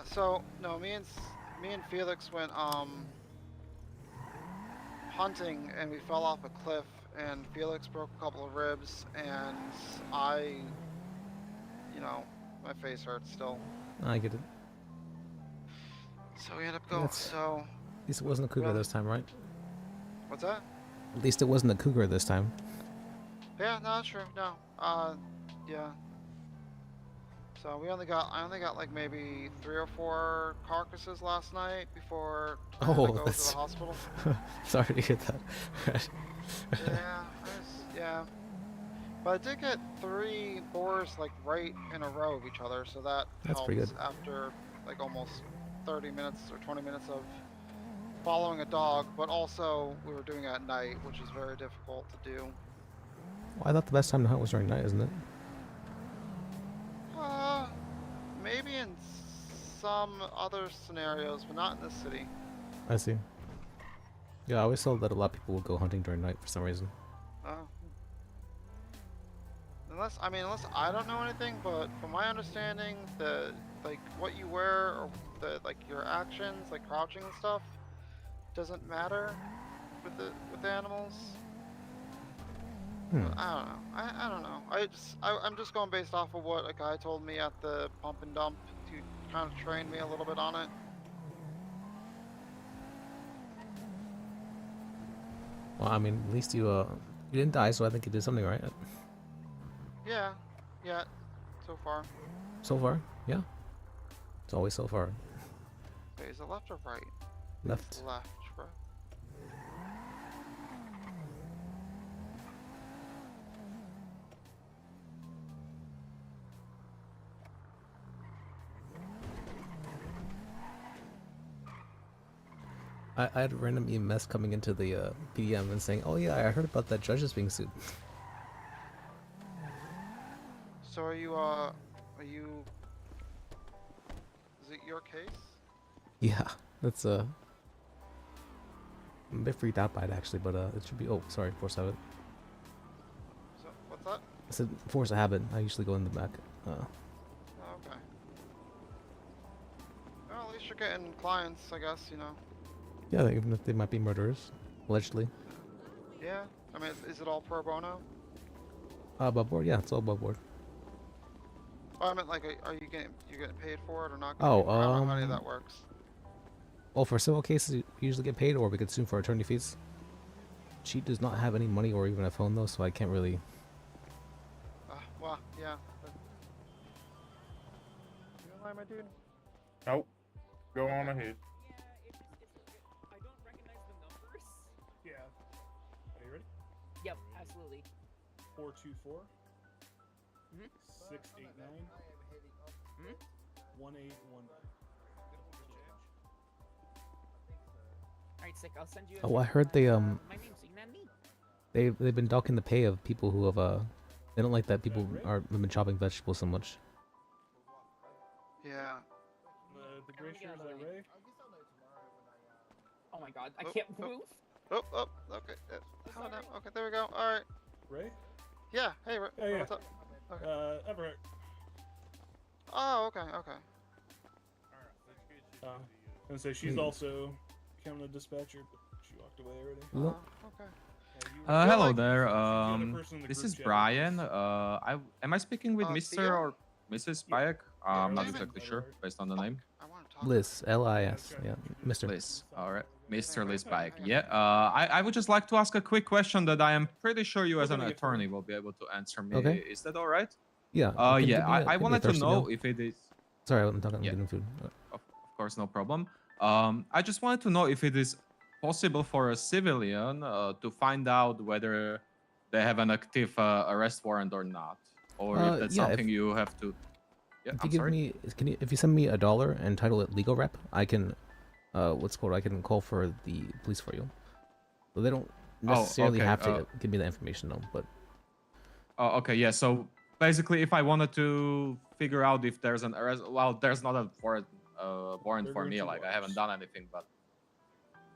So no, me and Felix went hunting and we fell off a cliff and Felix broke a couple of ribs and I, my face hurts still. I get it. So we ended up going. That's So at least it wasn't a cougar well, this time, right? what's that? At least it wasn't a cougar this time. Yeah, no, that's true. No, yeah. So I only got like maybe 3 or 4 carcasses last night before I had to Oh, go to the that's. hospital. Sorry to hear that. Yeah, yeah. But I did get 3 boars like right in a row of each other, so that That's pretty helps good. after like almost 30 minutes or 20 minutes of following a dog, but also we were doing it at night, which is very difficult to do. Well, I thought the best time to hunt was during night, isn't it? Uh, Maybe in some other scenarios, but not in this city. I see. Yeah, I always thought that a lot of people would go hunting during night for some reason. Uh, unless I don't know anything, but from my understanding, like what you wear or your actions, like crouching and stuff, doesn't matter with the animals. Hmm. But I don't know. I don't know. I'm just going based off of what a guy told me at the pump and dump to kind of train me a little bit on it. Well, I mean, at least you didn't die, so I think you did something right. Yeah, yeah. So far. So far, yeah. It's always so far. Wait, is it left or right? Left. It's left, right? I had random EMS coming into the PDM and saying, "Oh yeah, I heard about that judge is being sued." So are you, is it your case? Yeah, that's I'm a bit freaked out by it actually, but it should be. Oh, sorry, force habit. So, what's that? I said force a habit. I usually go in the back. Oh, okay. Well, at least you're getting clients, I guess, Yeah, even if they might be murderers, allegedly. Yeah, I mean, is it all pro bono? Above board. Yeah, it's all above board. Oh, I meant like, are you getting paid for it or not getting Oh, paid for it? I don't know how any of that works. well, for civil cases, you usually get paid, or we could sue for attorney fees. She does not have any money or even a phone though, so I can't really. Well, yeah. But... You in line, my dude? Nope. Go on ahead. I don't recognize the numbers. Yeah. Are you ready? Yep, absolutely. 424 Mhm. 689 Mhm. 1819. Alright, sick. I'll send you. Oh, I heard they my name, so you can add me. they've been docking the pay of people who have they don't like that people have been chopping vegetables so much. Yeah. The gray shirt is that Ray? Oh my god, I Oh, can't oh. move. Oh, okay. Oh, no. Okay, there we go. All right. Ray? Yeah. Hey, Yeah. what's up? Okay. Everett. Oh, okay. And say she's also becoming a dispatcher, but she walked away already. Look. Okay. Hello like- there. other person in the This group is chat. Brian. Am I speaking with Mr. Theo? or Mrs. Yeah. Bayek? I'm not David. exactly sure based on the name. I want to talk. Liz, L-I-S, yeah, Mr. Liz. All right, Mr. Hang Liz on, Bayek. hang on. Yeah. I would just like to ask a quick question that I am pretty sure you, We're as an gonna get through attorney, it. will be able to answer me. Okay. Is that all right? Yeah. Yeah. I wanted to know if it is. Sorry, I'm talking. I'm Yeah. getting food. Of course, no problem. I just wanted to know if it is possible for a civilian to find out whether they have an active arrest warrant or not, or if that's Yeah, something you have to. Yeah, If I'm you give sorry. me, if you send me $1 and title it legal rep, I can, what's it called? I can call for the police for you. But they don't necessarily okay, have to give me the information though. But Oh, okay, yeah. So basically, if I wanted to figure out if there's an arrest, well, there's not a warrant They're for going me. to Like I watch. haven't done anything, but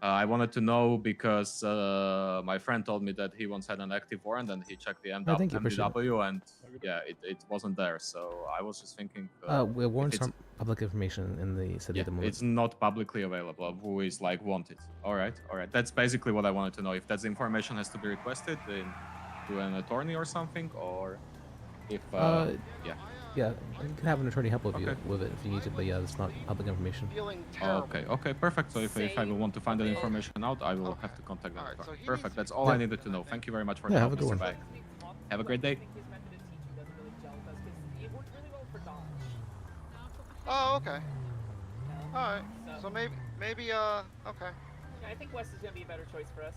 I wanted to know because my friend told me that he once had an active warrant and he checked the Yeah, thank you, appreciate it. MDW and Okay. yeah, it wasn't there. So I was just thinking. Warrants it's- aren't public information in the city Yeah, at the moment. it's not publicly available of who is like wanted. All right. That's basically what I wanted to know. If that information has to be requested to an attorney or something, or if yeah. Yeah, you can have an attorney help with you Okay. with it if you need to, but yeah, it's not public information. Feeling terrible. Okay, perfect. So if I will want to find that Same. information out, I will Okay. have to contact them. Alright, so he needs Perfect. to That's be all I Yeah. needed to know. Thank you very much for Yeah, the have help, a good Mr. one. Bag. Have a great day. I think his method of teaching doesn't really gel with us because it worked really well for Dodge. Oh, okay. You know? Alright. So maybe okay. Yeah, I think West is gonna be a better choice for us.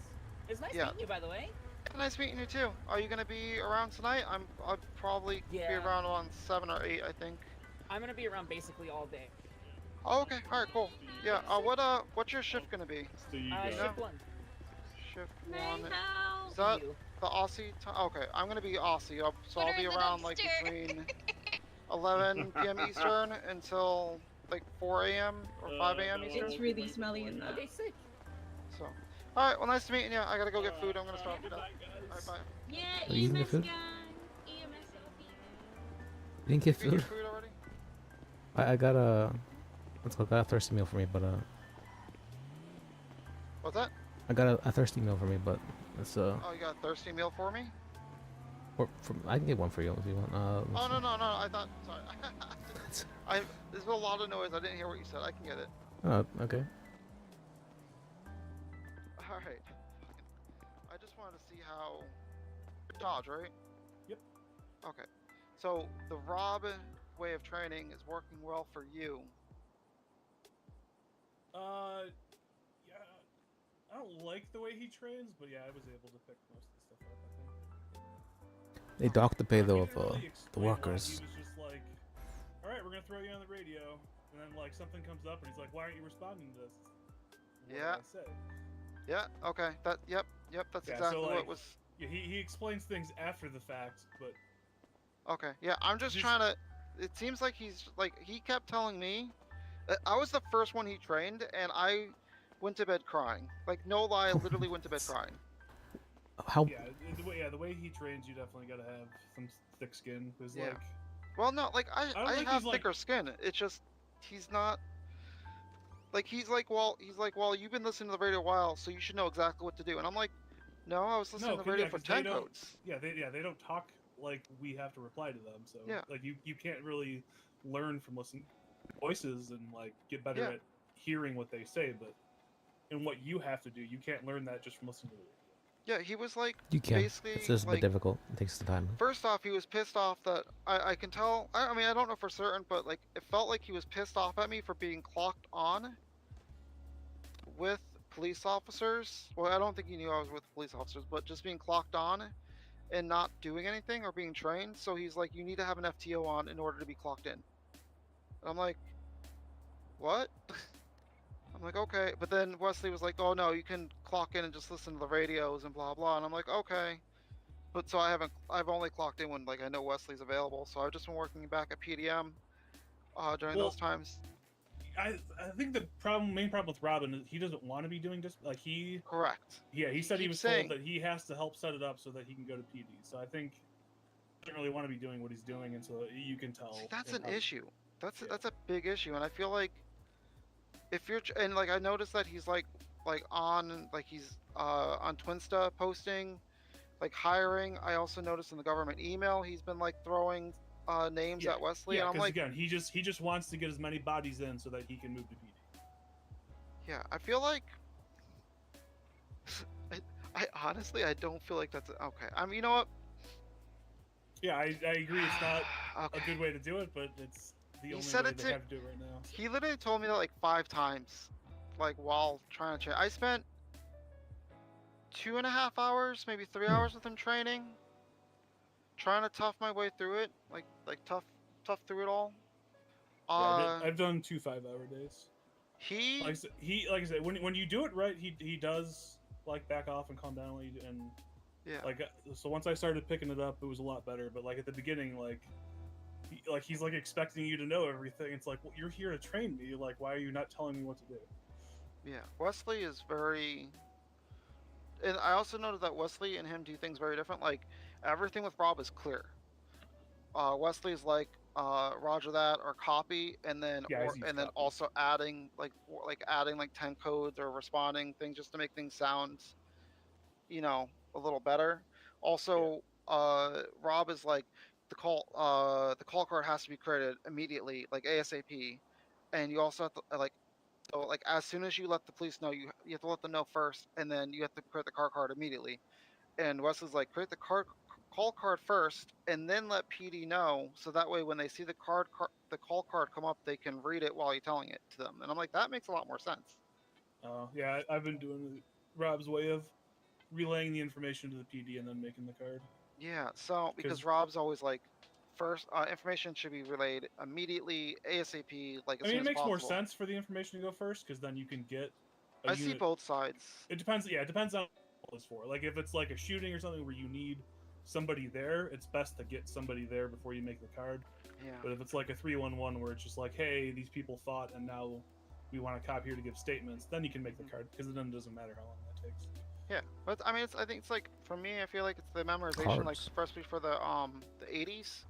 It's nice Yeah. meeting you, by the way. Nice meeting you too. Are you gonna be around tonight? I'll probably be Yeah. around on 7 or 8, I think. I'm gonna be around basically all day. Oh, okay. All right, cool. Yeah. What's your shift gonna be? So you Yeah. Shift 1. Shift May 1. help. Is that You. the Aussie time? Okay, I'm gonna be Aussie. So Put I'll her be in the around like dumpster. between 11 p.m. Eastern until like 4 a.m. or 5 a.m. Eastern. It's really smelly in there. Okay, sick. So, all right. Well, nice to meet you. I gotta go get food. I'm gonna start. Good All night, guys. right, bye. Yeah, Are you eating the EMS food? guy. EMS LP. You didn't get You get your food? food already? I got a got a thirsty meal for me, but What's that? I got a thirsty meal for me, but it's Oh, you got a thirsty meal for me? I can get one for you if you want. Oh no. I thought. Sorry. There's a lot of noise. I didn't hear what you said. I can get it. Oh, okay. All right. I just wanted to see how Dodge, right? Yep. Okay. So the Rob way of training is working well for you. Yeah, I don't like the way he trains, but yeah, I was able to pick most of the stuff up. I think. They docked the pay He though didn't of really the explain a lot. workers. He was just like, "All right, we're gonna throw you on the radio," and then like something comes up, and he's like, "Why aren't you responding to this?" What Yeah. did I say? Yeah. Okay. Yep. That's Yeah, exactly so, what like, was. Yeah, he explains things after the fact, but Okay. Yeah. I'm just He's- trying to. It seems like he's like he kept telling me. I was the first one he trained, and I went to bed crying. Like no lie, I literally went to bed crying. How? yeah, the way he trains, you definitely gotta have some thick skin, because Yeah. like, Well, no, like don't I think have he's, like- thicker skin. It's just he's not. Like he's like, well, you've been listening to the radio a while, so you should know exactly what to do. And I'm like, no, I was listening to the 'cause- radio yeah, for 'cause they 10 don't- codes. they don't talk like we have to reply to them, so Yeah. like you can't really learn from listening to voices and like get better Yeah. at hearing what they say, but in what you have to do, you can't learn that just from listening to the radio. Yeah, he was like, You can. basically, It's just a bit like, difficult. It takes the time. first off, he was pissed off that I can tell. I mean, I don't know for certain, but like, it felt like he was pissed off at me for being clocked on with police officers. Well, I don't think he knew I was with police officers, but just being clocked on and not doing anything or being trained. So he's like, you need to have an FTO on in order to be clocked in. And I'm like, what? I'm like, okay. But then Wesley was like, oh no, you can clock in and just listen to the radios and blah blah. And I'm like, okay. But so I've only clocked in when like I know Wesley's available. So I've just been working back at PDM during Well, those times. I think the main problem with Robin is he doesn't want to be doing just like he Correct. he said he keeps was saying- told that he has to help set it up so that he can go to PD. So I think he doesn't really want to be doing what he's doing, and so you can tell. See, that's in an how- issue. That's Yeah. that's a big issue, and I feel like if you're and like I noticed that he's like on like he's on Twinsta posting like hiring. I also noticed in the government email he's been like throwing names Yeah, at Wesley, Yeah, and I'm because like, again, he just wants to get as many bodies in so that he can move to PD. yeah, I feel like I honestly I don't feel like that's okay. I mean, you know what? Yeah, I agree. It's not a Okay. good way to do it, but it's the He only said way it they to- have to do it right now. He literally told me that like 5 times, like while trying to train. I spent 2.5 hours, maybe 3 hours with him training, trying to tough my way through it, like tough through it all. Yeah, I've done 2 5-hour days. He Like I said, when you do it right, he does like back off and calm down, and yeah. like so once I started picking it up, it was a lot better. But like at the beginning, he's like expecting you to know everything. It's like, well, you're here to train me. Like, why are you not telling me what to do? Yeah, Wesley is very. And I also noted that Wesley and him do things very different. Like everything with Rob is clear. Wesley's like Roger that or copy, and then Yeah, I use copy. also adding adding like 10 codes or responding things just to make things sound a little better. Yeah. Also, Rob is like the call card has to be created immediately, like ASAP, and you also have to like as soon as you let the police know, you have to let them know first, and then you have to create the car card immediately. And Wesley's like, create the call card first, and then let PD know, so that way when they see the call card come up, they can read it while you're telling it to them. And I'm like, that makes a lot more sense. Yeah, I've been doing Rob's way of relaying the information to the PD and then making the card. Yeah. So because Because Rob's always like, first information should be relayed immediately, ASAP, like I as mean, soon it as makes more possible. sense for the information to go first, because then you can get a I see unit. both sides. It depends. Yeah, it depends on what it's for. Like if it's like a shooting or something where you need somebody there, it's best to get somebody there before you make the card. Yeah. But if it's like a 311 where it's just like, hey, these people fought and now we want a cop here to give statements, then you can make the card because then it doesn't matter how long that takes. Yeah, but I mean, I think it's like for me, I feel like it's the memorization, like Cards. especially for the 80s.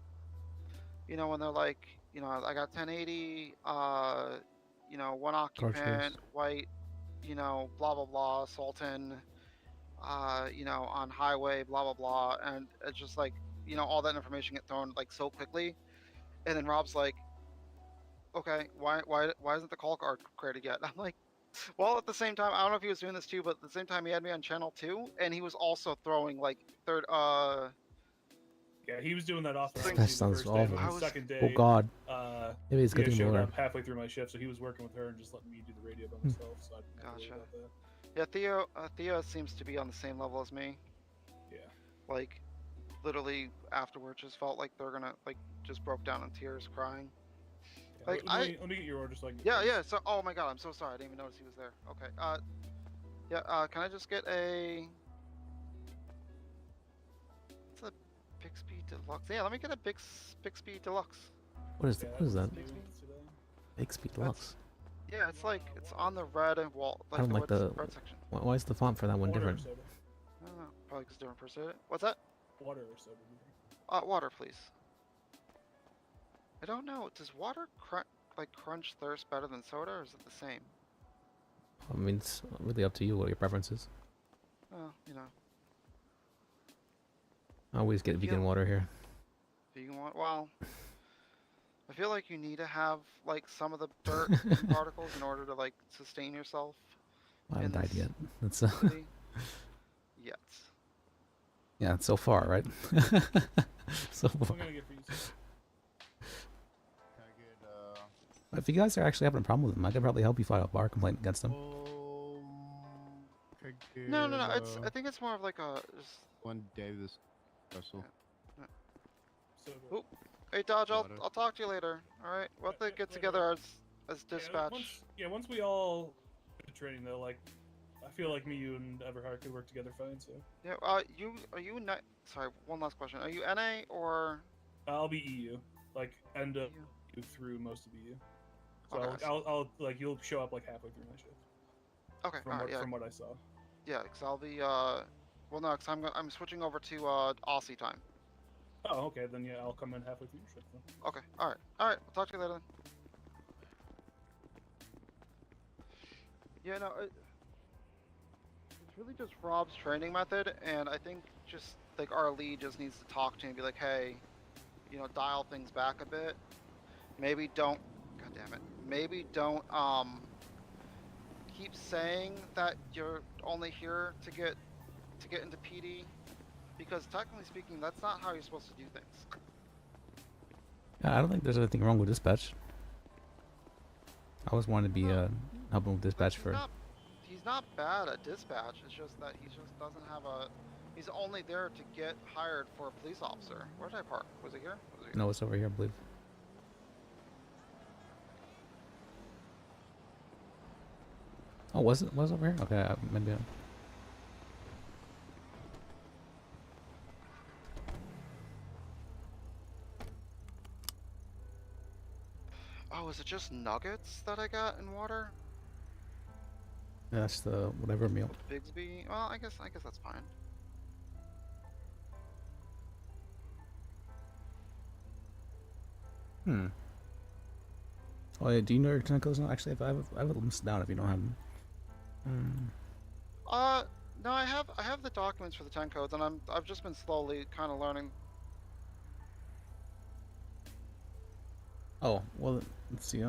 When they're like, I got 1080, one Cartridge. occupant, white, blah blah blah, Sultan, on highway, blah blah blah, and it's just like, all that information get thrown like so quickly, and then Rob's like, okay, why isn't the call card created yet? I'm like, well, at the same time, I don't know if he was doing this too, but at the same time, he had me on channel 2, and he was also throwing like third. Yeah, he was doing that off and on Things. with That me the sounds first day, but awful. the second Oh day, God. uh, Maybe it's Leah getting showed more. up halfway through my shift, so he was working with her and just letting me do the radio by myself. So I didn't have to worry Gotcha. about that. Yeah, Theo seems to be on the same level as me. Yeah. Like, literally afterwards, just felt like they're gonna like just broke down in tears, crying. Yeah, Like let me get your order so I can get yeah, things. yeah. So, oh my God, I'm so sorry. I didn't even notice he was there. Okay. Yeah. Can I just get a? It's a Bixby Deluxe. Yeah, let me get a Bixby Deluxe. What is Yeah, that? What is that? new today. Big Speed Deluxe. Yeah, it's like it's on the red and wall, I like don't the like the. red section. Why is the font for that one Water or different? soda? I don't know. Probably because different person. What's that? Water or soda? Do you think? Water, please. I don't know. Does water crunch thirst better than soda, or is it the same? I mean, it's really up to you what your preference is. Oh, I always get vegan water here. vegan water. Well, I feel like you need to have like some of the dirt and particles in order to like sustain yourself. I haven't in died this yet. That's city. Yet. yeah. So far, right? So What far. am I gonna get for you? Sir? Can I If you guys are actually having a problem with them, I could probably help you file a bar complaint against them. can I get, No, no, no. I think it's more of like a. Just, one Davis Russell. Soda. Oop. Hey Dodge, Water. I'll talk to you later. All right, we'll have to Yeah, get later. together as dispatch. Once we all get to training though, like I feel like me, you, and Everhard could work together fine. So Yeah. Are you not? Sorry, one last question. Are you NA or? I'll be EU, like end up EU? through most of EU. So Okay, I see. I'll like you'll show up like halfway through my shift. Okay. All right. Yeah. From what I saw. Yeah. Cause I'll be well, no, cause I'm switching over to Aussie time. Oh, okay. Then yeah, I'll come in halfway through your shift. Then. Okay. All right. All right. We'll talk to you later then. Yeah. No. It's really just Rob's training method, and I think just like our lead just needs to talk to him and be like, hey, dial things back a bit. Maybe don't. God damn it. Maybe don't keep saying that you're only here to get into PD, because technically speaking, that's not how you're supposed to do things. Yeah, I don't think there's anything wrong with dispatch. I always wanted to be helping with dispatch for. He's not bad at dispatch. It's just that he just doesn't have a. He's only there to get hired for a police officer. Where did I park? Was it here? Was it here? No, it's over here, I believe. Oh, was it? Was it over here? Okay, maybe. Oh, is it just nuggets that I got in water? That's the whatever meal. Bigsby. Well, I guess that's fine. Hmm. Oh, yeah, do you know your Tenkos now? Actually, I have them listed down if you don't have them. Hmm. No, I have the documents for the 10 codes, and I've just been slowly kind of learning. Oh, well, let's see.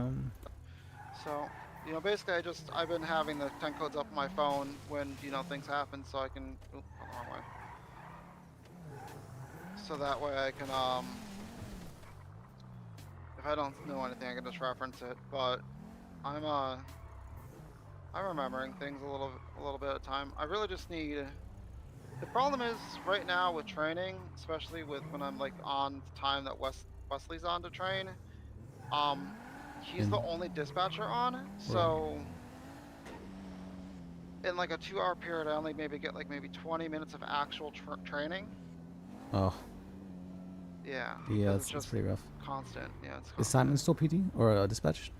So, basically, I've been having the 10 codes up on my phone when things happen, so I can. Oop, gone the wrong way. So that way I can if I don't know anything, I can just reference it. But I'm I'm remembering things a little bit at a time. I really just need. The problem is right now with training, especially with when I'm like on the time that Wesley's on to train. He's the In only dispatcher on, right. so in like a 2-hour period, I only maybe get like maybe 20 minutes of actual training. Oh, Yeah, yeah, because it's it's just pretty rough. constant. Yeah, it's Is constant. Simon still PD or dispatch?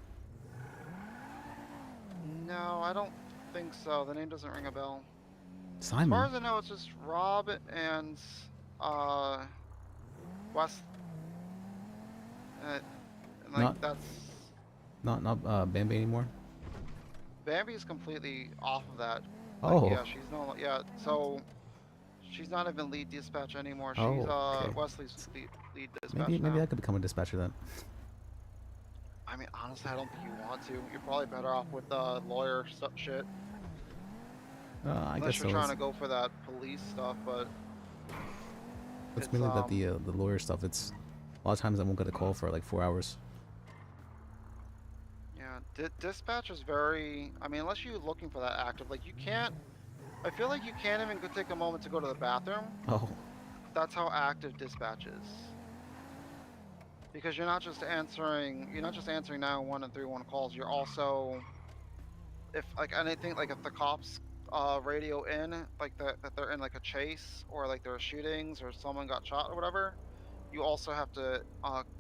No, I don't think so. The name doesn't ring a bell. As far Simon? as I know, it's just Rob and uh Wes, and like Not that's not Bambi anymore. Bambi's completely off of that. Like, Oh, yeah, she's no, yeah. So she's not even lead dispatch anymore. She's oh, okay. Wesley's lead Maybe dispatch maybe now. I could become a dispatcher then. I mean, honestly, I don't think you want to. You're probably better off with lawyer shit, I unless guess you're so. trying to go for that police stuff. But It's it's mainly that the lawyer stuff. It's a lot of times I won't get a call for like 4 hours. yeah, dispatch is very. I mean, unless you're looking for that active, like you can't. I feel like you can't even go take a moment to go to the bathroom. Oh, That's how active dispatch is. Because you're not just answering 911 and 311 calls. You're also, if like anything, like if the cops radio in like that they're in like a chase, or like there are shootings or someone got shot or whatever, you also have to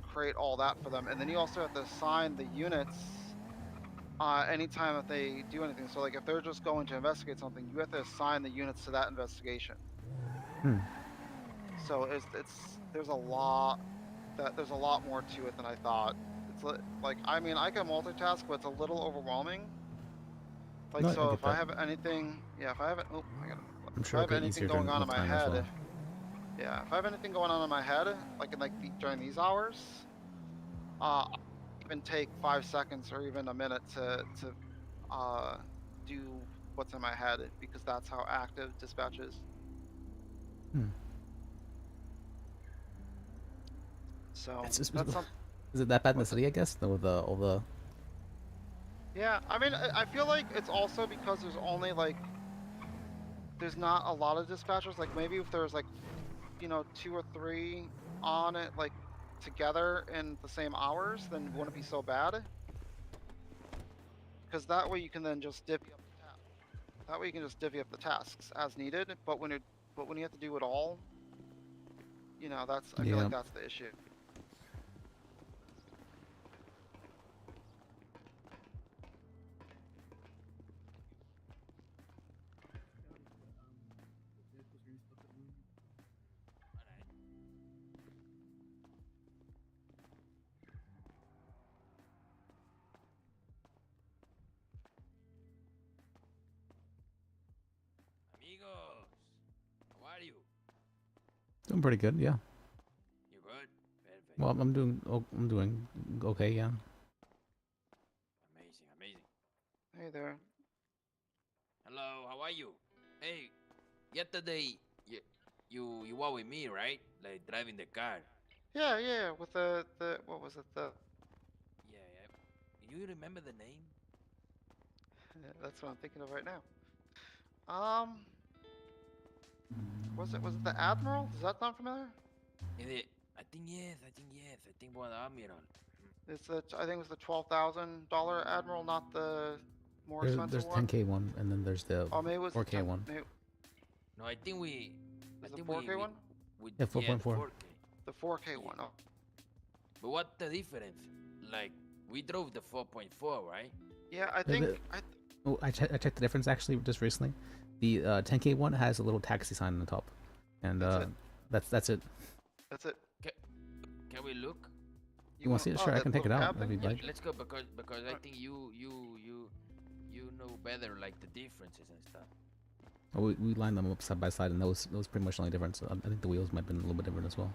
create all that for them, and then you also have to assign the units anytime that they do anything. So like if they're just going to investigate something, you have to assign the units to that investigation. hmm. So there's a lot more to it than I thought. It's like, I mean, I can multitask, but it's a little overwhelming. Like, No, I so get if I that. have anything, yeah, if I have it, oh, I gotta, I'm if I sure have it'll get anything easier going on in with my time as well. head, yeah, if I have anything going on in my head, like in during these hours, I'll even take 5 seconds or even a minute to uh do what's in my head, because that's how active dispatch is. Hmm. So It's just, that's some. is it that bad in the What's it? city? I guess though, with all the. Yeah, I mean, I feel like it's also because there's only like there's not a lot of dispatchers. Like maybe if there's like 2 or 3 on it like together in the same hours, then it wouldn't be so bad. Because that way you can then just divvy up the task. That way you can just divvy up the tasks as needed. But when you have to do it all, I feel Yeah. like that's the issue. Amigos, how are you? Doing pretty good, yeah. You good? Perfect. Well, I'm doing okay, yeah. Amazing, amazing. Hey there. Hello, how are you? Hey, yesterday you were with me, right? Like driving the car. Yeah, yeah. With the what was it? Yeah, yeah. Do you remember the name? That's what I'm thinking of right now. Um, was it the Admiral? Does that sound familiar? Is it? I think yes. I think yes. I think was Admiral. I think it was the $12,000 Admiral, not the more There's expensive the one. 10K one, and then there's the Oh, maybe it was the 4K 10. one. Maybe it No, I think I was the think 4K one. Yeah, yeah, the 4.4. 4K. The 4K Yeah. one. Oh, But what's the difference? Like we drove the 4.4, right? yeah. I Yeah, think Oh, I checked the difference actually just recently. The 10K one has a little taxi sign on the top, and That's it. that's it. That's it. Can we look? You want to see it? oh, Sure, I that can take it little out cab if thing? you'd Yeah, like. sure. Let's go because I Alright. think you know better like the differences and stuff. Oh, we lined them up side by side, and that was pretty much the only difference. I think the wheels might have been a little bit different as well.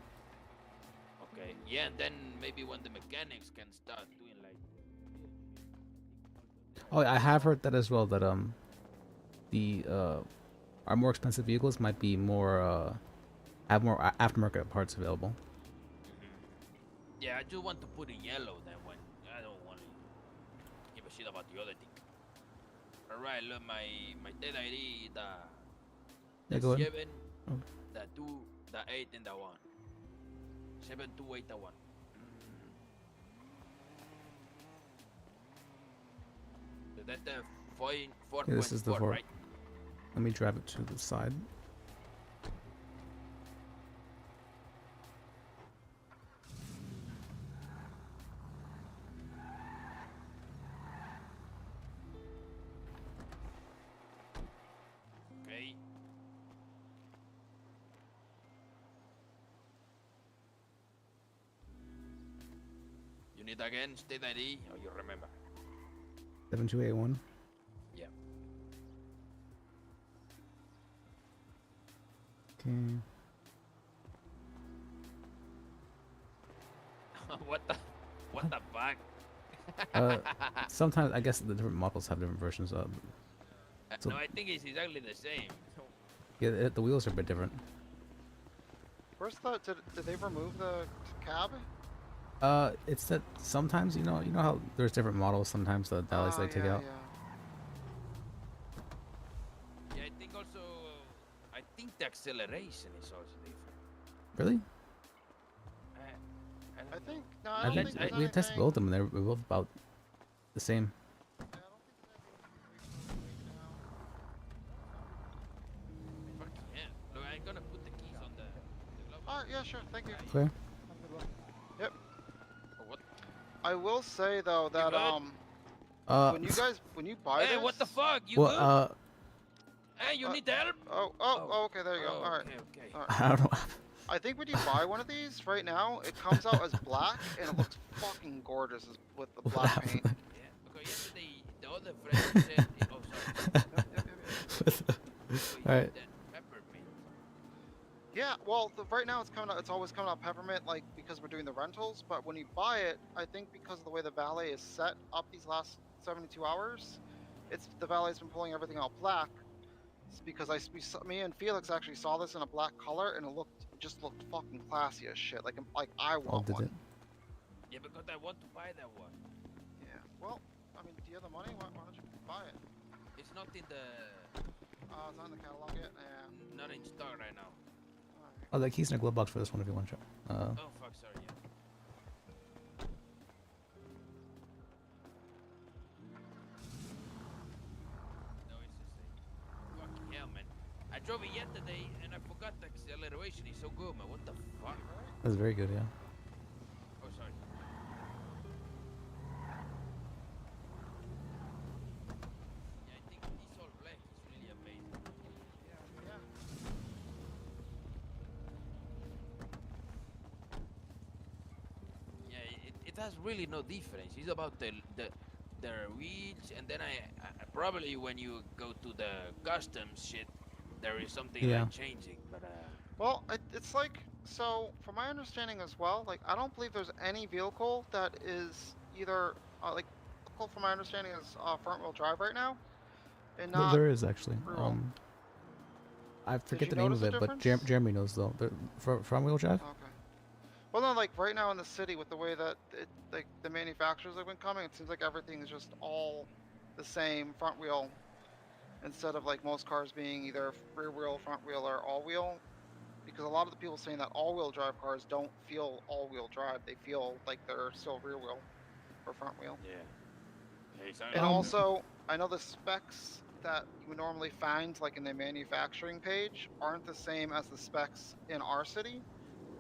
Okay. Yeah, and then maybe when the mechanics can start doing like. Oh, I have heard that as well. That the our more expensive vehicles might be more have more aftermarket parts available. Yeah, I just want to put in yellow then when I don't want to give a shit about the other thing. Alright, look, my dead ID, Yeah, the go ahead. 7, Oh. the 2, the 8, and the 1. 7, 2, 8, the 1. So that's the 4.4, Yeah, this is the 4. right? Let me drive it to the side. Okay. You need again state ID or you remember? 7281. Yeah. Okay. What the fuck? Sometimes I guess the different models have different versions of. So- No, I think it's exactly the same. Yeah, the wheels are a bit different. Where's the? Did they remove the cab? It's that sometimes you know how there's different models. Sometimes the Daleks they take yeah, out. Yeah, I think also, I think the acceleration is also different. Really? I don't I know. think no, I I don't think think there's we tested anything- both of them, and they're both about the same. Yeah, I don't think there's anything we can now. Fuck yeah. Look, I'm gonna put the keys on the glove. Oh yeah, sure. Thank you. Clear. Yep. Oh, what? I will say though that good? when you buy Hey, this. what the fuck? You Well, good? Hey, you uh, need help? Oh, okay, there you go. Oh, All right. okay. All right. I don't know. I think when you buy one of these right now, it comes out as black and it looks fucking gorgeous with the What black happened? paint. Yeah, because yesterday the other friend said, oh, sorry. All right. That peppermint. Yeah, well, right now it's coming out. It's always coming out peppermint, like because we're doing the rentals. But when you buy it, I think because of the way the valet is set up these last 72 hours, the valet's been pulling everything out black. It's because me and Felix actually saw this in a black color, and it just looked fucking classy as shit. Like I All want did one. it. Yeah, because I want to buy that one. Yeah. Well, I mean, do you have the money? Why don't you buy it? It's not in the, It's not in the catalog yet. Yeah. not in stock right now. Alright. Oh, the keys in a glove box for this one if you want to check. Oh, fuck, sorry, yeah. No, it's the same. Fucking hell, man. I drove it yesterday and I forgot the acceleration is so good, man. What the fuck? That's very good, yeah. Oh, sorry. Yeah, I think this all black is really amazing. Yeah. Yeah, it has really no difference. It's about the wheels, and then I probably when you go to the customs shit, there is something Yeah. like changing. But Well, it's like so. From my understanding as well, like I don't believe there's any vehicle that is either like vehicle from my understanding is front wheel drive right now, and not. There is actually. rear-wheel. I forget you the name notice of a it, but difference? Jeremy knows though. Front wheel drive. Okay. Well, no, like right now in the city, with the way that like the manufacturers have been coming, it seems like everything is just all the same front wheel, instead of like most cars being either rear wheel, front wheel, or all wheel. Because a lot of the people saying that all-wheel drive cars don't feel all-wheel drive; they feel like they're still rear wheel or front wheel. yeah, And Um, also, I know the specs that you would normally find, like in the manufacturing page, aren't the same as the specs in our city.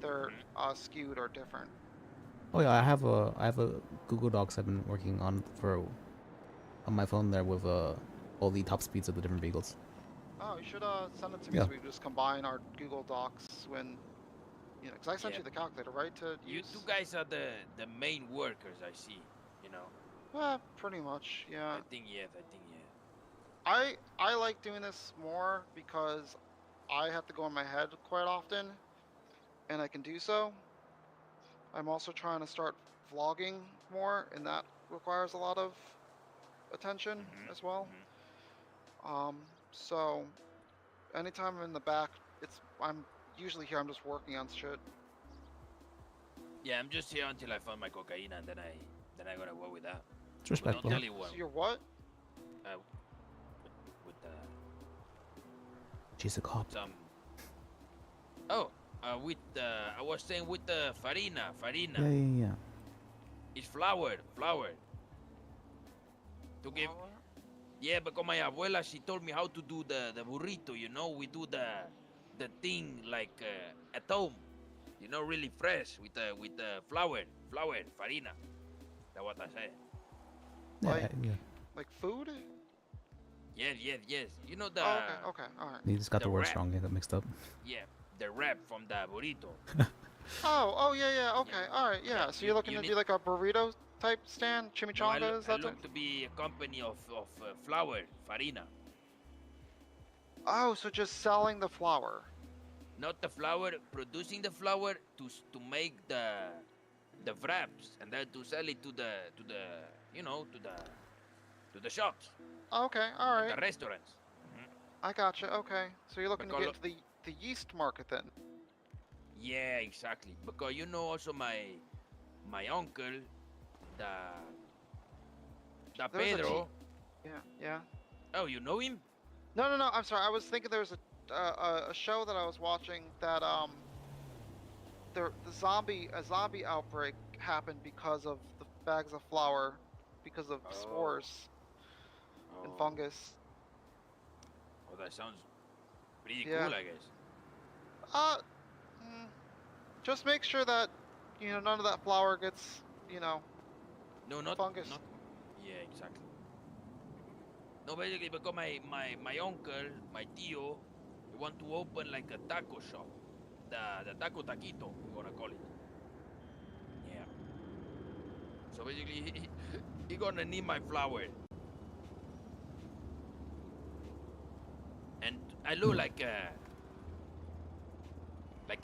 They're skewed or different. Oh yeah, I have a Google Docs I've been working on my phone there with all the top speeds of the different vehicles. Oh, you should send it to me Yeah. so we can just combine our Google Docs when, because I sent Yeah. you the calculator, right? To You use. two guys are the main workers, I see. You know. Pretty much, yeah. I think yes. I think yes. I like doing this more because I have to go in my head quite often, and I can do so. I'm also trying to start vlogging more, and that requires a lot of attention Mhm. as well. Mhm. So anytime I'm in the back, I'm usually here. I'm just working on shit. Yeah, I'm just here until I find my cocaine, and then I gotta go with that. It's But don't respectable. tell anyone. So you're what? Uh, with She's a cop. some. Oh, with I was saying with the farina. Yeah. It's flour. To give. Flour? Yeah, because my abuela, she told me how to do the burrito. You know, we do the thing like at home. You know, really fresh with the flour, farina. That's what I said. Yeah, Like- yeah. Like food? Yes. You know the Oh, okay, all right. You just got the The words wrap. wrong. I got mixed up. yeah the wrap from the burrito. Oh, yeah, okay, all right, yeah. Yeah, So you're looking you to need- do like a burrito type stand, No, chimichanga? Is I that look to be a company of flour, farina. Oh, so just selling the flour. Not the flour, producing the flour to make the wraps and then to sell it to the to the shops, Okay, all at the right. restaurants. I gotcha. Okay, so you're looking to Because get into the yeast market then. Yeah, exactly. Because you know also my uncle, the There was a Pedro. Yeah. Oh, you know him? No. I'm sorry. I was thinking there was a show that I was watching that a zombie outbreak happened because of the bags of flour, because of Oh. spores and Oh, fungus. oh, that sounds pretty Yeah. cool, I guess. Uh, just make sure that none of that flour gets No, not fungus. not. Yeah, exactly. No, basically because my uncle, my tío, he want to open like a taco shop, the taco taquito, we're gonna call it. Yeah. So basically, he gonna need my flour. And I look like a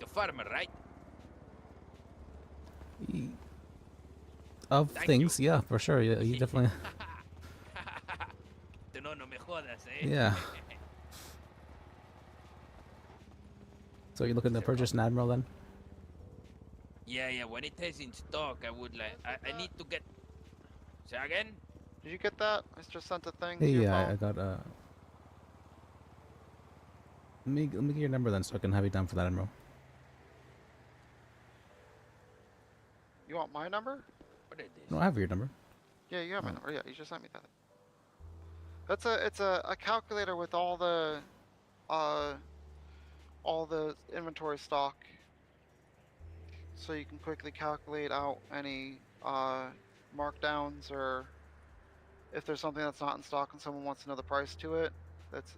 farmer, right? Of Thank things, yeah, for sure. Yeah, you definitely. No me jodas, eh? Yeah. So you're looking to purchase an Admiral then? Yeah. When it is in stock, I would like. I need to get. Say again? Did you get that? I just sent a thing to Hey, your yeah, phone. I got let me get your number then, so I can have you down for that Admiral. You want my number? What is this? No, I have your number. Yeah, you have my Oh. number. Yeah, you just sent me that. It's a calculator with all the inventory stock, so you can quickly calculate out any markdowns, or if there's something that's not in stock and someone wants to know the price to it. It's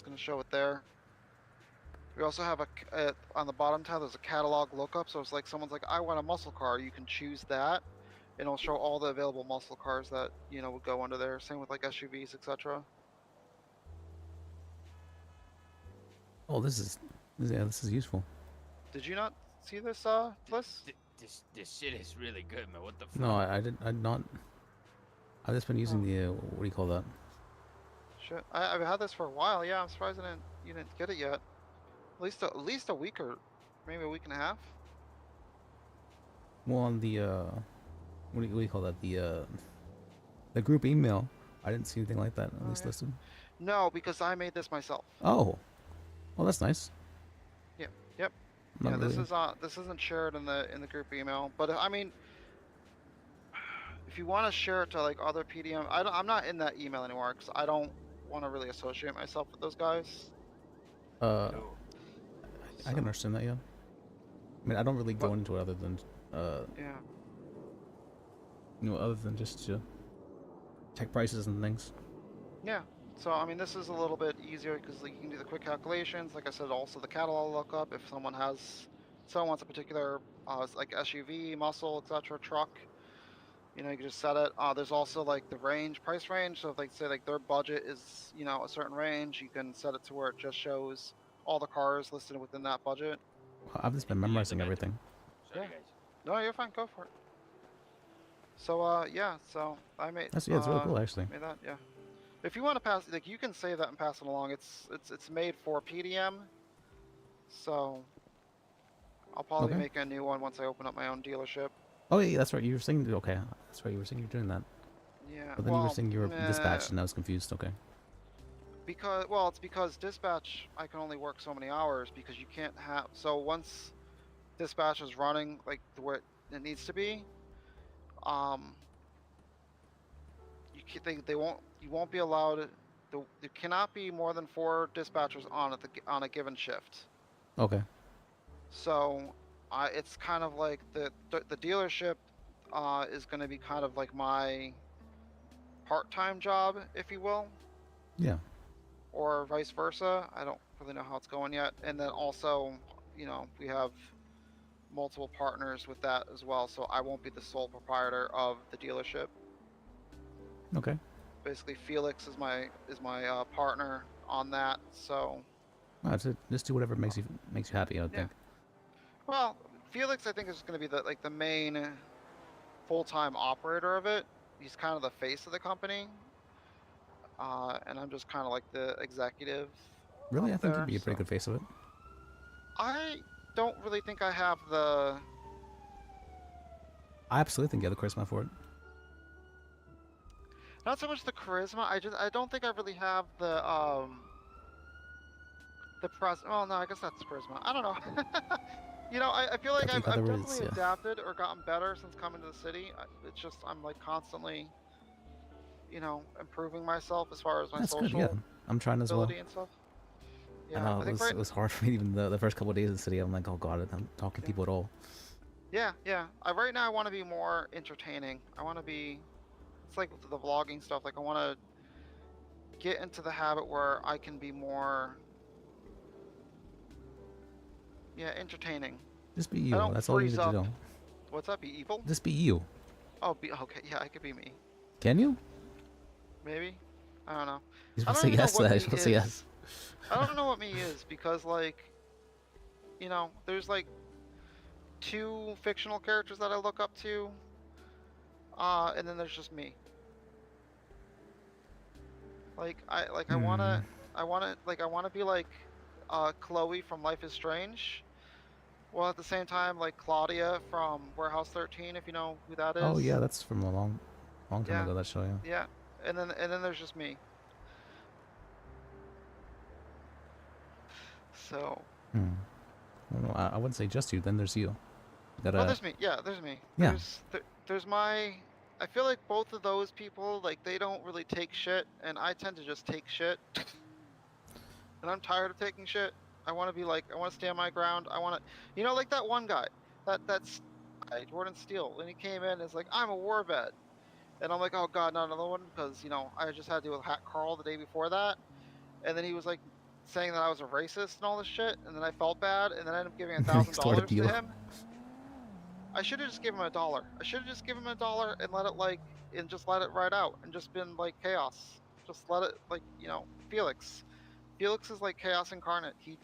going to show it there. We also have on the bottom tab. There's a catalog lookup, so it's like someone's like, I want a muscle car. You can choose that, and it'll show all the available muscle cars that would go under there. Same with like SUVs, etc. Oh, this is useful. Did you not see this, Bliss? This shit is really good, man. What the fuck? No, I didn't. I not. I've just been using the what do you call that? Shit, I've had this for a while. Yeah, I'm surprised you didn't get it yet. At least a week, or maybe a week and a half. Well, on the what do you call that? The group email. I didn't see anything like that at Oh, least yeah. listed. No, because I made this myself. Oh, well, that's nice. Yep. Not Yeah, really. this isn't shared in the group email, but I mean, if you want to share it to like other PDM, I'm not in that email anymore because I don't want to really associate myself with those guys. I No. can understand that. Yeah. I mean, I don't really go What? into it other than Yeah. other than just to check prices and things. Yeah. So I mean, this is a little bit easier because like, you can do the quick calculations. Like I said, also the catalog lookup. If someone wants a particular like SUV, muscle, etc., truck, you know, you can just set it. There's also like the price range. So if like say like their budget is a certain range, you can set it to where it just shows all the cars listed within that budget. I've just been Use the memorizing metro. everything. Sorry, Yeah. guys. No, you're fine. Go for it. So yeah. So I That's yeah, it's really cool actually. made that. Yeah. If you want to pass, like you can save that and pass it along. It's made for PDM. So I'll probably Okay. make a new one once I open up my own dealership. Oh yeah, that's right. You were saying okay. That's right. You were saying you're doing that. Yeah. But then you were Well, saying you were dispatched, and I was confused. Okay. it's because dispatch I can only work so many hours because you can't have. So once dispatch is running like the way it needs to be, um, you won't be allowed. There cannot be more than 4 dispatchers on a given shift. Okay. So, it's kind of like the dealership is going to be kind of like my part-time job, if you will, Yeah. or vice versa. I don't really know how it's going yet. And then also, we have multiple partners with that as well. So I won't be the sole proprietor of the dealership. Okay. Basically, Felix is my partner on that. So, That's it. Just do whatever makes you happy. I would yeah. think. Well, Felix, I think is going to be the main full-time operator of it. He's kind of the face of the company, and I'm just kind of like the executive. Really, I up think there, you'd be a pretty so. good face of it. I don't really think I have the. I absolutely think you have the charisma for it. Not so much the charisma. I don't think I really have the pres. Well, no, I guess that's charisma. I don't know. I feel like I think I've there is, definitely yeah. adapted or gotten better since coming to the city. It's just I'm like constantly, improving myself as far as my That's social good. Yeah, I'm trying as well. ability and stuff. I Yeah, know I think it was hard for me even the first couple of days in the city. I'm like, oh god, I'm talking to people at all. Yeah. Right now I want to be more entertaining. I want to be. It's like with the vlogging stuff. Like I want to get into the habit where I can be more. Yeah, entertaining. Just be I you. don't That's all you freeze need to up. do. What's that? Be evil? Just be you. Oh, be okay. Yeah, I could be me. Can you? Maybe. I don't know. You're I supposed don't to say even know yes to what that. You're me supposed to say is. yes. I don't know what me is because like, there's like 2 fictional characters that I look up to, and then there's just me. Like I wanna be like Chloe from Life is Strange. Well, at the same time, like Claudia from Warehouse 13, if you know who that is. Oh yeah, that's from a long time Yeah. ago. That show, yeah. Yeah, and then there's just me. So. Hmm. Well, I wouldn't say just you. Then there's you. You Well, gotta. there's me. Yeah, there's me. Yeah. There's my. I feel like both of those people, like they don't really take shit, and I tend to just take shit. And I'm tired of taking shit. I want to be like, I want to stand my ground. I want to, like that one guy, that's Jordan Steele, and he came in and is like, I'm a war vet, and I'm like, oh god, not another one, because I just had to deal with Hat Carl the day before that, and then he was like saying that I was a racist and all this shit, and then I felt bad, and then I ended up giving $1,000 to you. him. I should have just given him $1. I should have just given him $1 and let it ride out and just been like chaos. Just let it Felix. Felix is like chaos incarnate. He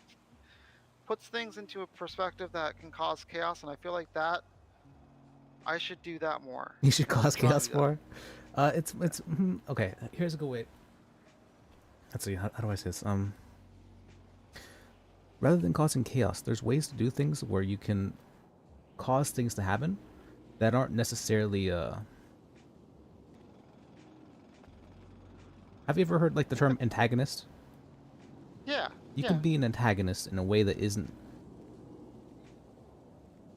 puts things into a perspective that can cause chaos, and I feel like that I should do that more. You should cause Trying to chaos do that. for. It's okay. Here's a good way. Let's see. How do I say this? Rather than causing chaos, there's ways to do things where you can cause things to happen that aren't necessarily. Have you ever heard like the term antagonist? Yeah. You yeah. can be an antagonist in a way that isn't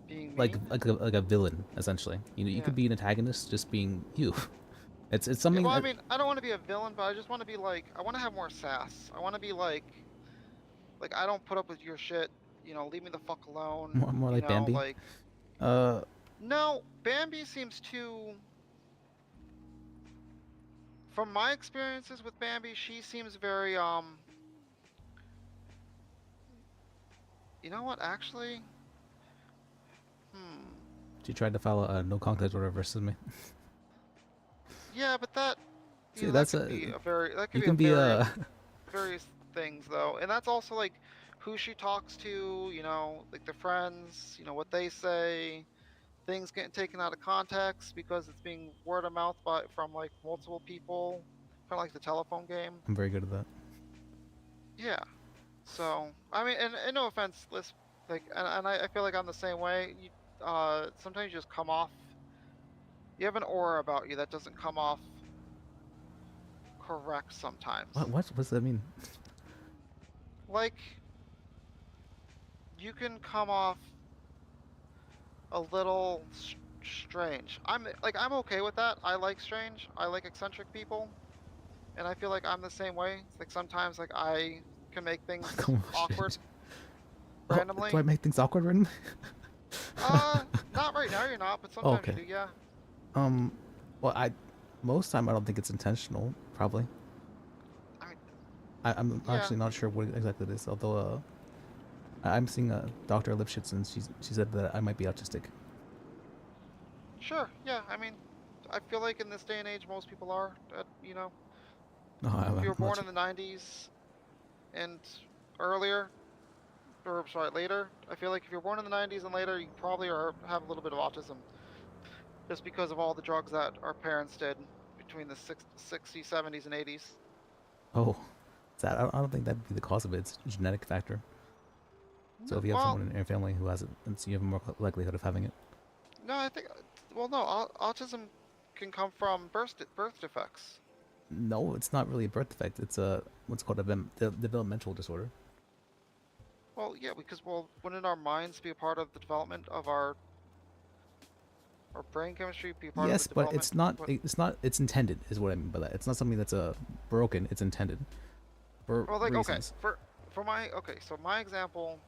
Being like mean? a villain essentially. You Yeah. could be an antagonist just being you. It's something. Well, I that, mean, I don't want to be a villain, but I just want to be like, I want to have more sass. I want to be like I don't put up with your shit. Leave me the fuck alone. More like Bambi? Like, no, Bambi seems too from my experiences with Bambi, she seems very You know what? Actually, hmm. She tried to file a no contact order versus me. Yeah, but that See, that that's could be a very that could you be a can be very a various things though, and that's also like who she talks to. You know, like the friends. You know what they say. Things getting taken out of context because it's being word of mouth from like multiple people, kind of like the telephone game. I'm very good at that. Yeah. So I mean, and no offense, like, and I feel like I'm the same way. Sometimes you just come off. You have an aura about you that doesn't come off correct sometimes. What does that mean? Like you can come off a little strange. I'm okay with that. I like strange. I like eccentric people, and I feel like I'm the same way. It's like sometimes like I can make things Come on, awkward shit. Oh, do randomly. I make things awkward randomly? Not right now. You're not, but Oh, sometimes you okay. do. Yeah. Um, well, most time I don't think it's intentional. Probably. I mean, I'm yeah. actually not sure what exactly it is. Although, I'm seeing Dr. Lipschitz, and she said that I might be autistic. Sure. Yeah. I mean, I feel like in this day and age, most people are. You know, No, if you were I'm not born sure. in the '90s and earlier, or sorry, later, I feel like if you're born in the '90s and later, you probably have a little bit of autism, just because of all the drugs that our parents did between the 60s, 70s, and 80s. Oh, I don't think that'd be the cause of it. It's a genetic factor. So if you have Well, someone in your family who has it, then you have more likelihood of having it. no, I think. Well, no, autism can come from birth defects. No, it's not really a birth defect. It's a what's called a developmental disorder. Well, yeah, because wouldn't our minds be a part of the development of our brain chemistry be a part of the Yes, but development? What? it's not. It's intended, is what I mean by that. It's not something that's broken. It's intended for Well, like okay, reasons. for my so my example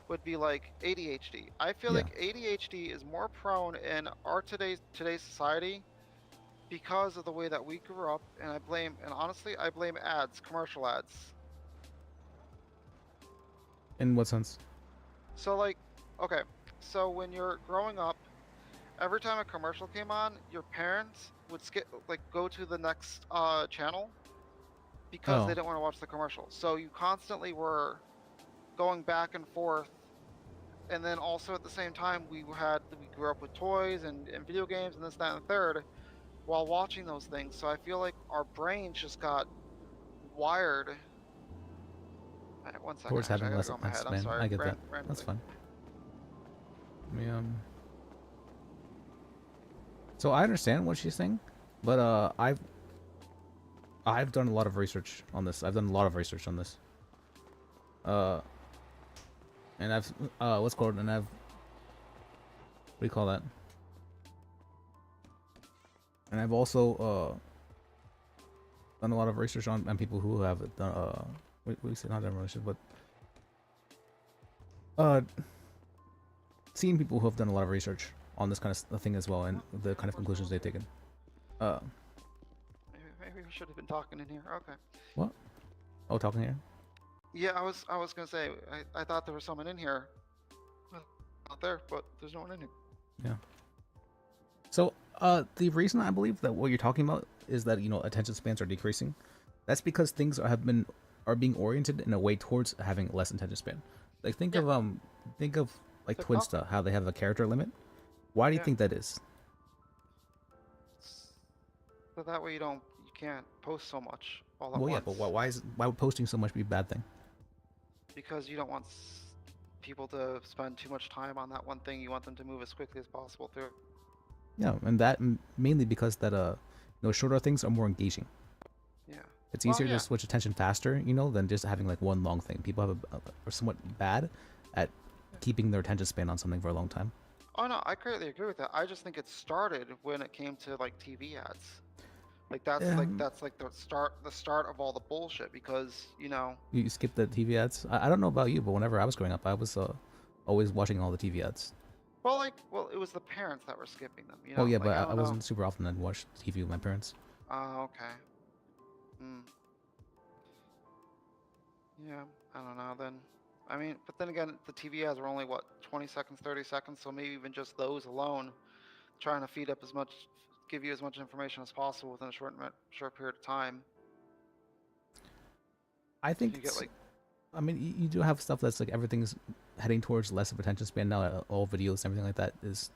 would be like ADHD. I feel Yeah. like ADHD is more prone in our today's society because of the way that we grew up, and honestly I blame ads, commercial ads. In what sense? So like, okay, so when you're growing up, every time a commercial came on, your parents would skip like go to the next channel because they Oh, didn't want to watch the commercial. So you constantly were going back and forth. And then also at the same time, we grew up with toys and video games and this, that, and the third while watching those things. So I feel like our brains just got wired. One second, towards actually, I having gotta less go in my attention head. I'm span. sorry, I get that. That's randomly. fine. I mean, so I understand what she's saying, but I've done a lot of research on this. I've done a lot of research on this. Uh, and I've what's called and I've what do you call that? And I've also done a lot of research on people who have done we say not done research, but seen people who have done a lot of research on this kind of thing as well, and the kind of conclusions they've taken. Maybe we should have been talking in here. Okay. What? Oh, talking here. Yeah, I was gonna say I thought there was someone in here, out there, but there's no one in here. Yeah. So, the reason I believe that what you're talking about is that attention spans are decreasing. That's because things are being oriented in a way towards having less attention span. Like think Yeah. of like TikTok? Twinsta, how they have a character limit. Why do you Yeah. think that is? So that way you can't post so much all at Well, yeah, once. but why would posting so much be a bad thing? Because you don't want people to spend too much time on that one thing. You want them to move as quickly as possible through. Yeah, and that mainly because that shorter things are more engaging. Yeah. It's Well, easier yeah. to switch attention faster, than just having like one long thing. People are somewhat bad at keeping their attention span on something for a long time. Oh no, I greatly agree with that. I just think it started when it came to like TV ads. Like that's like the start of all the bullshit because You skip the TV ads. I don't know about you, but whenever I was growing up, I was always watching all the TV ads. well it was the parents that were skipping them. Oh yeah, like, but I I don't know. wasn't super often. I'd watch TV with my parents. Okay. Hmm. Yeah, I don't know then. I mean, but then again, the TV ads are only what 20 seconds, 30 seconds, so maybe even just those alone, trying to feed up as much, give you as much information as possible within a short period of time. I If think you get it's. like, I mean, you do have stuff that's like everything's heading towards less of attention span now. All videos, everything like that is,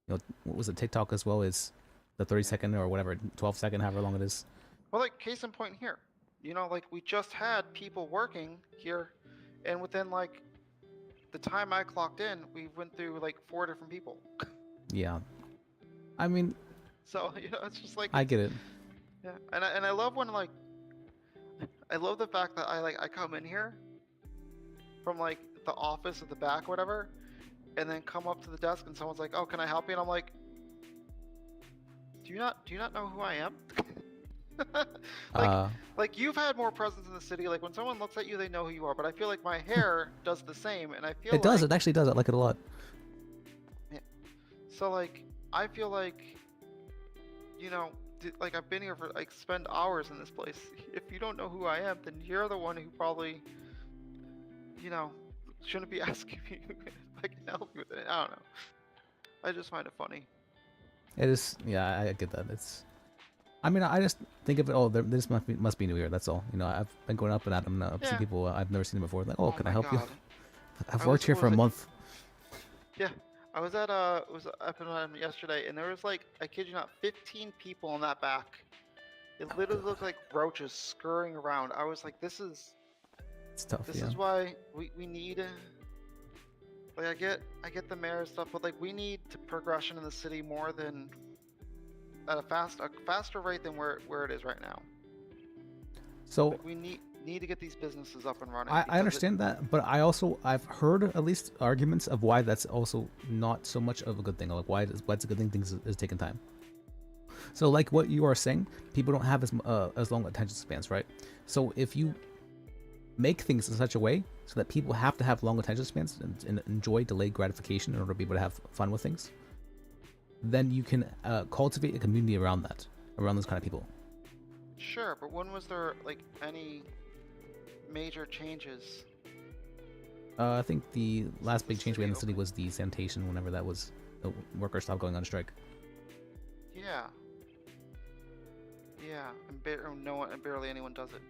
what was it? TikTok as well is the 30-second or whatever, 12-second, however long it is. well, like case in point here, like we just had people working here, and within like the time I clocked in, we went through like 4 different people. Yeah. I mean, So it's just like I it's get it. yeah, and I love when like I love the fact that I come in here from like the office at the back, whatever, and then come up to the desk and someone's like, "Oh, can I help you?" And I'm like, do you not know who I am?" like Uh, like you've had more presence in the city. Like when someone looks at you, they know who you are. But I feel like my hair does the same, and I feel it does. like It actually does. I like it a lot. so like I feel like like I've been here for like spend hours in this place. If you don't know who I am, then you're the one who probably you know shouldn't be asking me if I can help you with it. I don't know. I just find it funny. It is. Yeah, I get that. It's. I mean, I just think of it. Oh, this must be New Year. That's all. I've been going up and at them. I've seen Yeah. people I've never seen them before. Like, oh, can I my help you? God. I've I worked was- here what for a was it? month. Yeah, I was at was up and yesterday, and there was like I kid you not, 15 people in that back. It literally looked like roaches scurrying around. I was like, this is It's tough. this Yeah. is why we need. Like I get the mayor stuff, but like we need to progression in the city more than at a faster rate than where it is right now. So Like we need to get these businesses up and running. I because understand that, but I've heard at least arguments of why that's also not so much of a good thing. Like why it's a good thing things is taking time. So like what you are saying, people don't have as long attention spans, right? So if you make things in such a way so that people have to have long attention spans and enjoy delayed gratification in order to be able to have fun with things, then you can cultivate a community around that, around those kind of people. Sure, but when was there like any major changes? I think the last big the change we had in the city city was the sanitation. Whenever that was, the workers stopped going on strike. Yeah. Yeah, and barely anyone does it.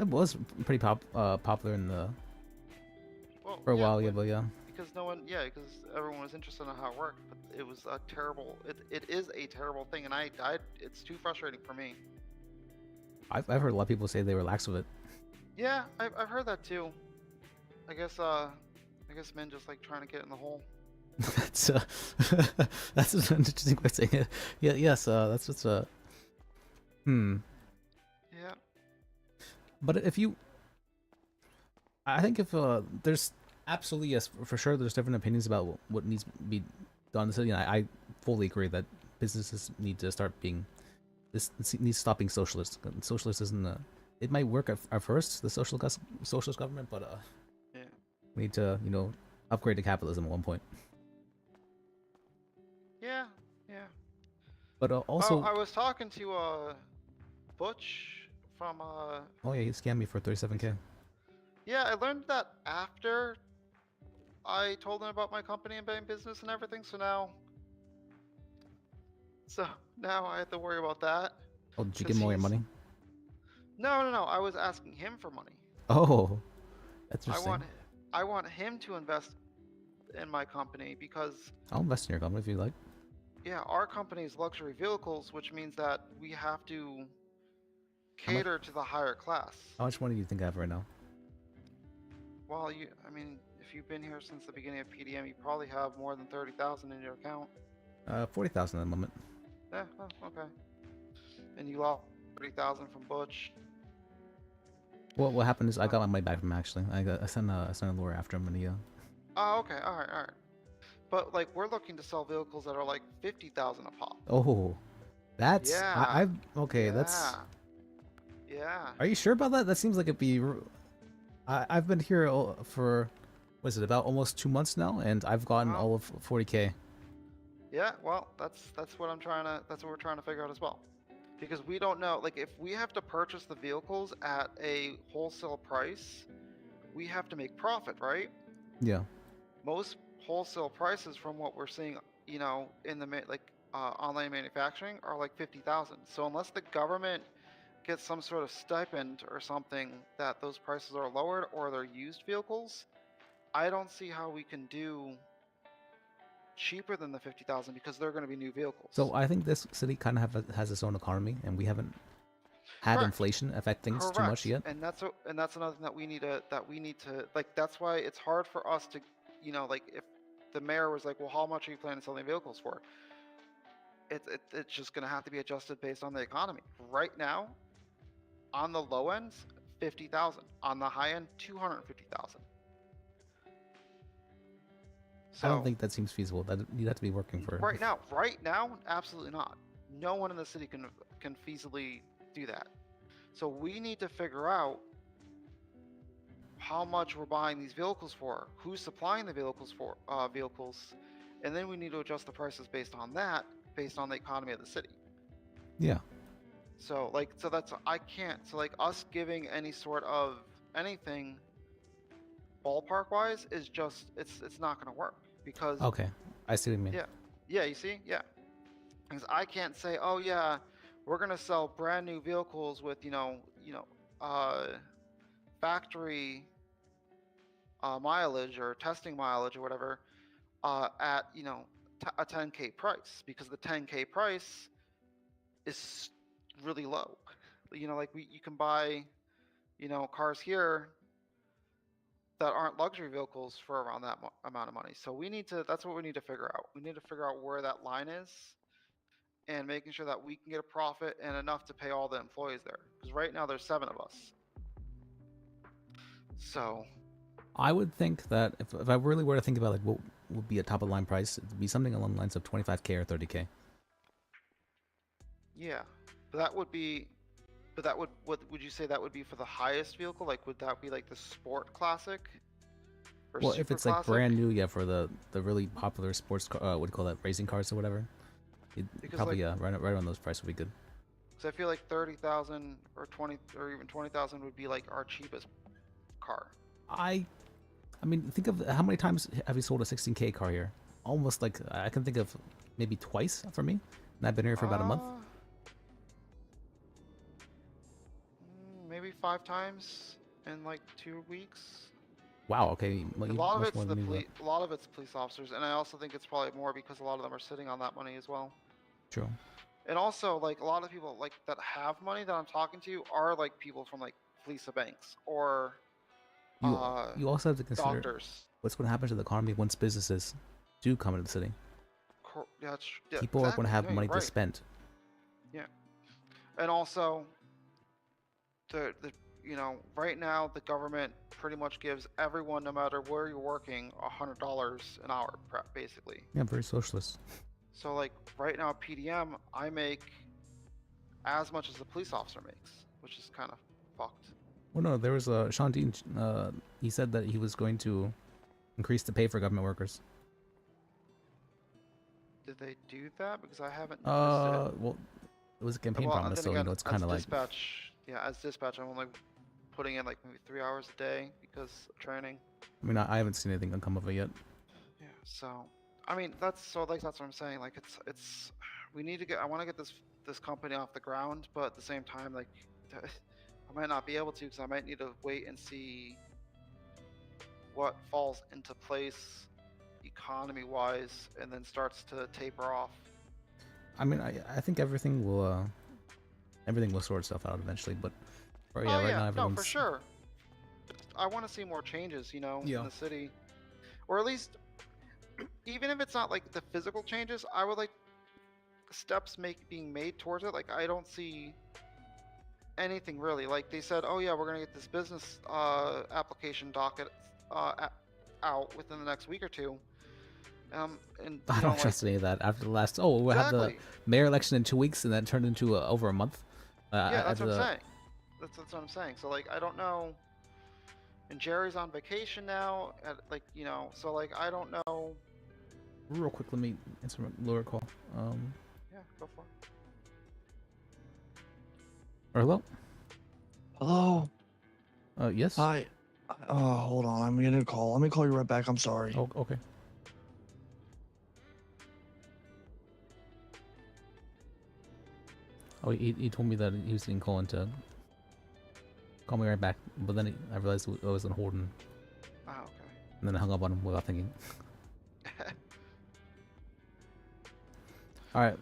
It was pretty popular in the Well, for a while, yeah, when- but yeah. because because everyone was interested in how it worked, but it was a terrible. It is a terrible thing, and it's too frustrating for me. I've heard a lot of people say they relax with it. Yeah, I've heard that too. I guess men just like trying to get in the hole. that's that's an interesting way of saying it. Yeah, yes, that's what's Yeah. But if you, I think if there's absolutely yes for sure there's different opinions about what needs to be done in the city, and I fully agree that businesses need to start being this needs to stop being socialist. Socialist isn't it might work at first, the socialist government, but Yeah. we need to upgrade to capitalism at one point. Yeah. Yeah. But also, I was talking to Butch from oh yeah, he scammed me for 37K. Yeah, I learned that after I told him about my company and bank business and everything. So now I have to worry about that. Oh, did you 'Cause give him all your he's- money? No. I was asking him for money. Oh, that's I interesting. want him to invest in my company because I'll invest in your company if you like. yeah, our company is luxury vehicles, which means that we have to How much- cater to the higher class. How much money do you think I have right now? Well, I mean, if you've been here since the beginning of PDM, you probably have more than 30,000 in your account. 40,000 at the moment. Yeah, oh, okay. And you lost 30,000 from Butch. Well, what happened is I got my money back from him, actually. I sent a lure after him and he Oh, okay, all right. But like, we're looking to sell vehicles that are like 50,000 a pop. oh, that's Yeah. I've okay. That's Yeah. Are you sure about that? That seems like it'd be. I've been here for, what is it, about almost 2 months now, and I've gotten Wow. all of 40K. Yeah. Well, that's what we're trying to figure out as well. because we don't know. Like, if we have to purchase the vehicles at a wholesale price, we have to make profit, right? Yeah. Most wholesale prices, from what we're seeing, in the online manufacturing, are like 50,000. So unless the government gets some sort of stipend or something that those prices are lowered, or they're used vehicles, I don't see how we can do cheaper than the 50,000, because they're going to be new vehicles. So I think this city kind of has its own economy, and we haven't had Correct. inflation affect things too much yet. And that's another thing that we need to like. That's why it's hard for us to, like, if the mayor was like, well, how much are you planning to sell the vehicles for? It's just going to have to be adjusted based on the economy. Right now, on the low end, 50,000. On the high end, 250,000. So I don't think that seems feasible. That you'd have to be working for. right now, absolutely not. No one in the city can feasibly do that. So we need to figure out how much we're buying these vehicles for, who's supplying the vehicles, and then we need to adjust the prices based on that, based on the economy of the city. Yeah. So that's, I can't, so like us giving any sort of anything ballpark wise is just, it's not going to work, because Okay. I see what you mean. yeah, you see, because I can't say, oh yeah, we're going to sell brand new vehicles with factory mileage or testing mileage or whatever, at a 10K price, because the 10K price is really low. Like, you can buy cars here that aren't luxury vehicles for around that amount of money. So that's what we need to figure out. We need to figure out where that line is, and making sure that we can get a profit and enough to pay all the employees there, because right now there's 7 of us. So I would think that if I really were to think about like what would be a top of the line price, it'd be something along the lines of 25K or 30K. yeah, what would you say that would be for the highest vehicle? Like, would that be like the Sport Classic? Or Well, if Super it's like Classic? brand new, yeah, for the really popular sports car, what do you call that, racing cars or whatever. Because, Probably right around those prices would be good. Because I feel like 30,000 or 20 or even 20,000 would be like our cheapest car. I mean, think of how many times have you sold a 16K car here? Almost like I can think of maybe twice for me. And I've been here for about a month. Maybe 5 times in like 2 weeks. Wow. Okay. Well, A you lot of much it's more than me, a lot of it's police officers, and I also think it's probably more because a lot of them are sitting on that money as well. but true. And also, like, a lot of people like that have money that I'm talking to are like people from like Fleesa banks or You also have to consider doctors. what's going to happen to the economy once businesses do come into the city. Yeah, People are going to have No, you're money to right. spend. Yeah, and also the right now the government pretty much gives everyone, no matter where you're working, $100 an hour, basically. Yeah, very socialist. So like right now at PDM, I make as much as a police officer makes, which is kind of fucked. Well, no, there was Sean Dean. He said that he was going to increase the pay for government workers. Did they do that? Because I haven't noticed it. Well, it was a campaign Well, and promise, then so again, it's kind of like. dispatch. Yeah, as dispatch, I'm only putting in like maybe 3 hours a day because of training. I mean, I haven't seen anything come of it yet. Yeah, so I mean that's what I'm saying. Like it's we need to get. I want to get this company off the ground, but at the same time, like I might not be able to, because I might need to wait and see what falls into place economy wise, and then starts to taper off. I mean, I think everything will sort itself out eventually. But right now No, everyone's. for sure. I want to see more changes, Yeah. in the city, or at least, even if it's not like the physical changes, I would like steps being made towards it. Like, I don't see anything really. Like, they said, oh yeah, we're gonna get this business application docket out within the next week or two. And I don't trust any of that after the last. Oh, we'll have the Exactly. mayor election in 2 weeks, and that turned into over a month. Yeah, that's what I'm saying. That's what I'm saying. So like, I don't know. And Jerry's on vacation now. So like, I don't know. Real quick, let me answer a lower call. Yeah, go for it. Hello? Hello. Yes? Hi. Hold on. I'm getting a call. Let me call you right back. I'm sorry. Oh, okay. Oh, he told me that he was getting called to call me right back, but then I realized I was on hold, and Oh, okay. then I hung up on him without thinking. All right.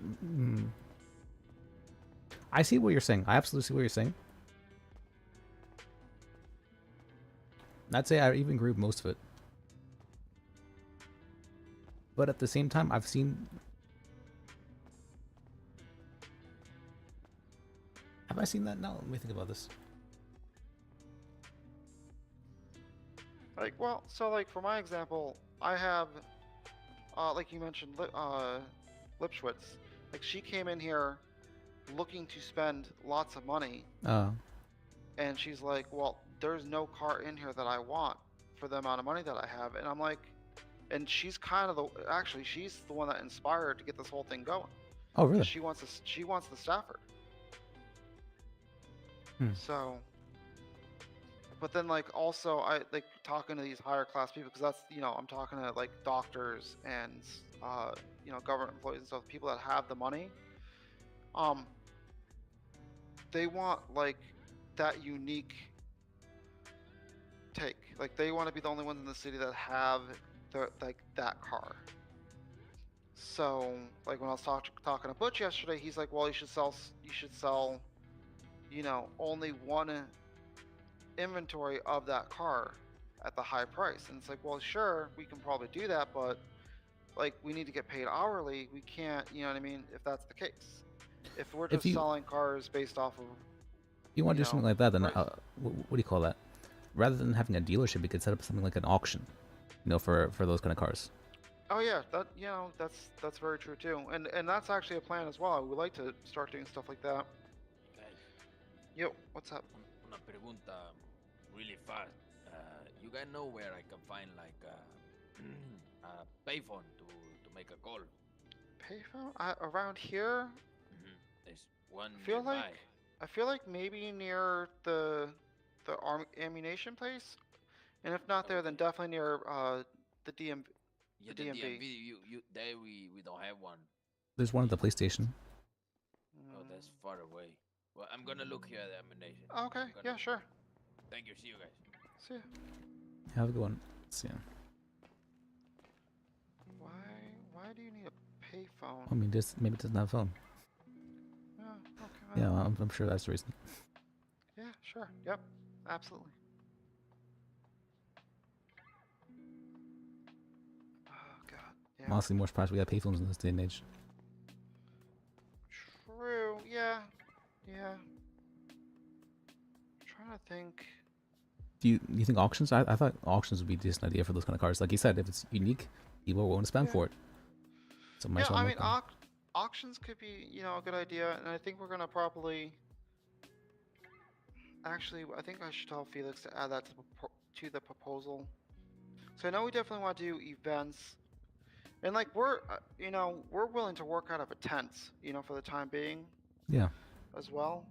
I see what you're saying. I absolutely see what you're saying. I'd say I even agree with most of it. But at the same time, I've seen... Have I seen that? No, let me think about this. Like, well, so like for my example, I have, like you mentioned, Lipschwitz. Like she came in here looking to spend lots of money, and she's like, "Well, there's no car in here that I want for the amount of money that I have," and I'm like, and she's kind of actually she's the one that inspired to get this whole thing going. Oh, really? Because she wants the Stafford. So, but then like also I like talking to these higher class people because that's I'm talking to like doctors and government employees and stuff, people that have the money. They want like that unique take. Like they want to be the only ones in the city that have like that car. So like when I was talking to Butch yesterday, he's like, well, you should sell, only one inventory of that car at the high price. And it's like, well, sure, we can probably do that, but like we need to get paid hourly. We can't, you know what I mean? If that's the case, if we're just selling cars based off of, you want to do something like that, then what do you call that? Rather than having a dealership, you could set up something like an auction, for those kind of cars. Oh yeah, that's very true too, and that's actually a plan as well. I would like to start doing stuff like that. Guys. Yo, what's up? Una pregunta really fast. You guys know where I can find like a payphone to make a call? Payphone? Around here? There's one I nearby. feel like maybe near the ammunition place, and if not there, then definitely near the DMV. Yeah, the DMV. You there we don't have one. There's one at the police station. Oh, that's far away. Well, I'm gonna look here at the ammunition. Okay, yeah, sure. Thank you. See you guys. See ya. Have a good one. See ya. Why do you need a payphone? I mean, maybe it doesn't have a phone. Oh, okay. Yeah, I'm sure that's the reason. Yeah, sure. Yep, absolutely. Oh god. Yeah. I'm honestly more surprised we got payphones in this day and age. True. Yeah. Yeah. I'm trying to think. Do you think auctions? I thought auctions would be a decent idea for those kind of cars. Like you said, if it's unique, people are willing to spend for it. So might as well make them. Auctions could be, a good idea, and I think we're gonna probably. Actually, I think I should tell Felix to add that to the proposal. So I know we definitely want to do events, and like we're willing to work out of a tent, for the time being. Yeah. As well.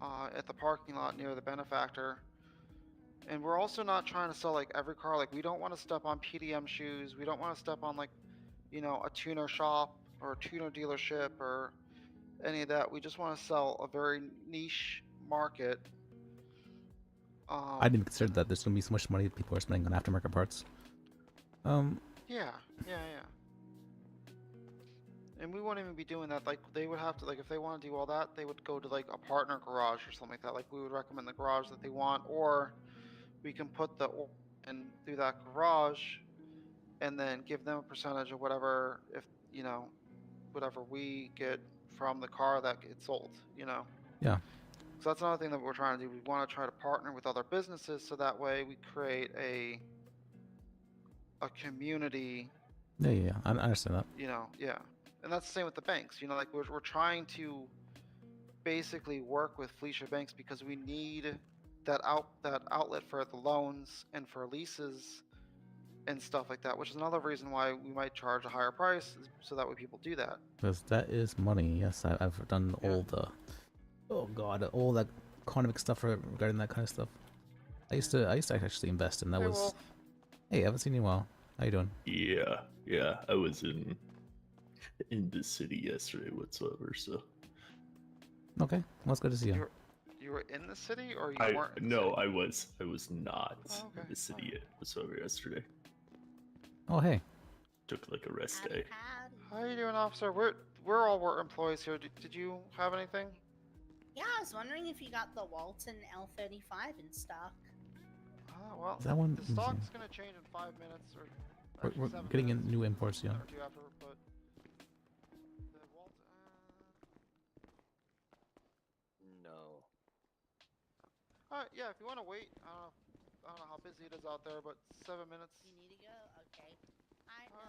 At the parking lot near the benefactor. And we're also not trying to sell like every car. Like we don't want to step on PDM shoes. We don't want to step on like, a tuner shop or a tuner dealership or any of that. We just want to sell a very niche market. I didn't consider that there's gonna be so much money that people are spending on aftermarket parts. Yeah. And we won't even be doing that. Like they would have to, like if they want to do all that, they would go to like a partner garage or something like that. Like we would recommend the garage that they want, or we can put the in through that garage and then give them a percentage of whatever, if whatever we get from the car that gets sold. Yeah. So that's another thing that we're trying to do. We want to try to partner with other businesses so that way we create a community. Yeah. I understand that. Yeah. And that's the same with the banks. Like we're trying to basically work with Felicia Banks because we need that outlet for the loans and for leases and stuff like that, which is another reason why we might charge a higher price, so that way people do that. Because that is money. Yes, I've done all the Oh god, all that economic stuff regarding that kind of stuff. I used to actually invest, and that Hey, was. Wolf. Hey, I haven't seen you in a while. How you doing? Yeah, I was in the city yesterday whatsoever, so Okay, well, it's good to see you. You were in the city, or you I weren't in the no, city? I was not Oh, in okay. the city whatsoever yesterday. Oh, hey. Took like a rest day. How you doing, officer? We're all employees here. Did you have anything? Yeah, I was wondering if you got the Walton L35 in stock. Ah, well, Is that one? the Let me see. stock's gonna change in 5 minutes, or actually We're 7 getting in minutes. new imports, yeah. Or two after, but the Walton. No. Yeah, if you want to wait, I don't know how busy it is out there, but 7 minutes. You need to go? Okay.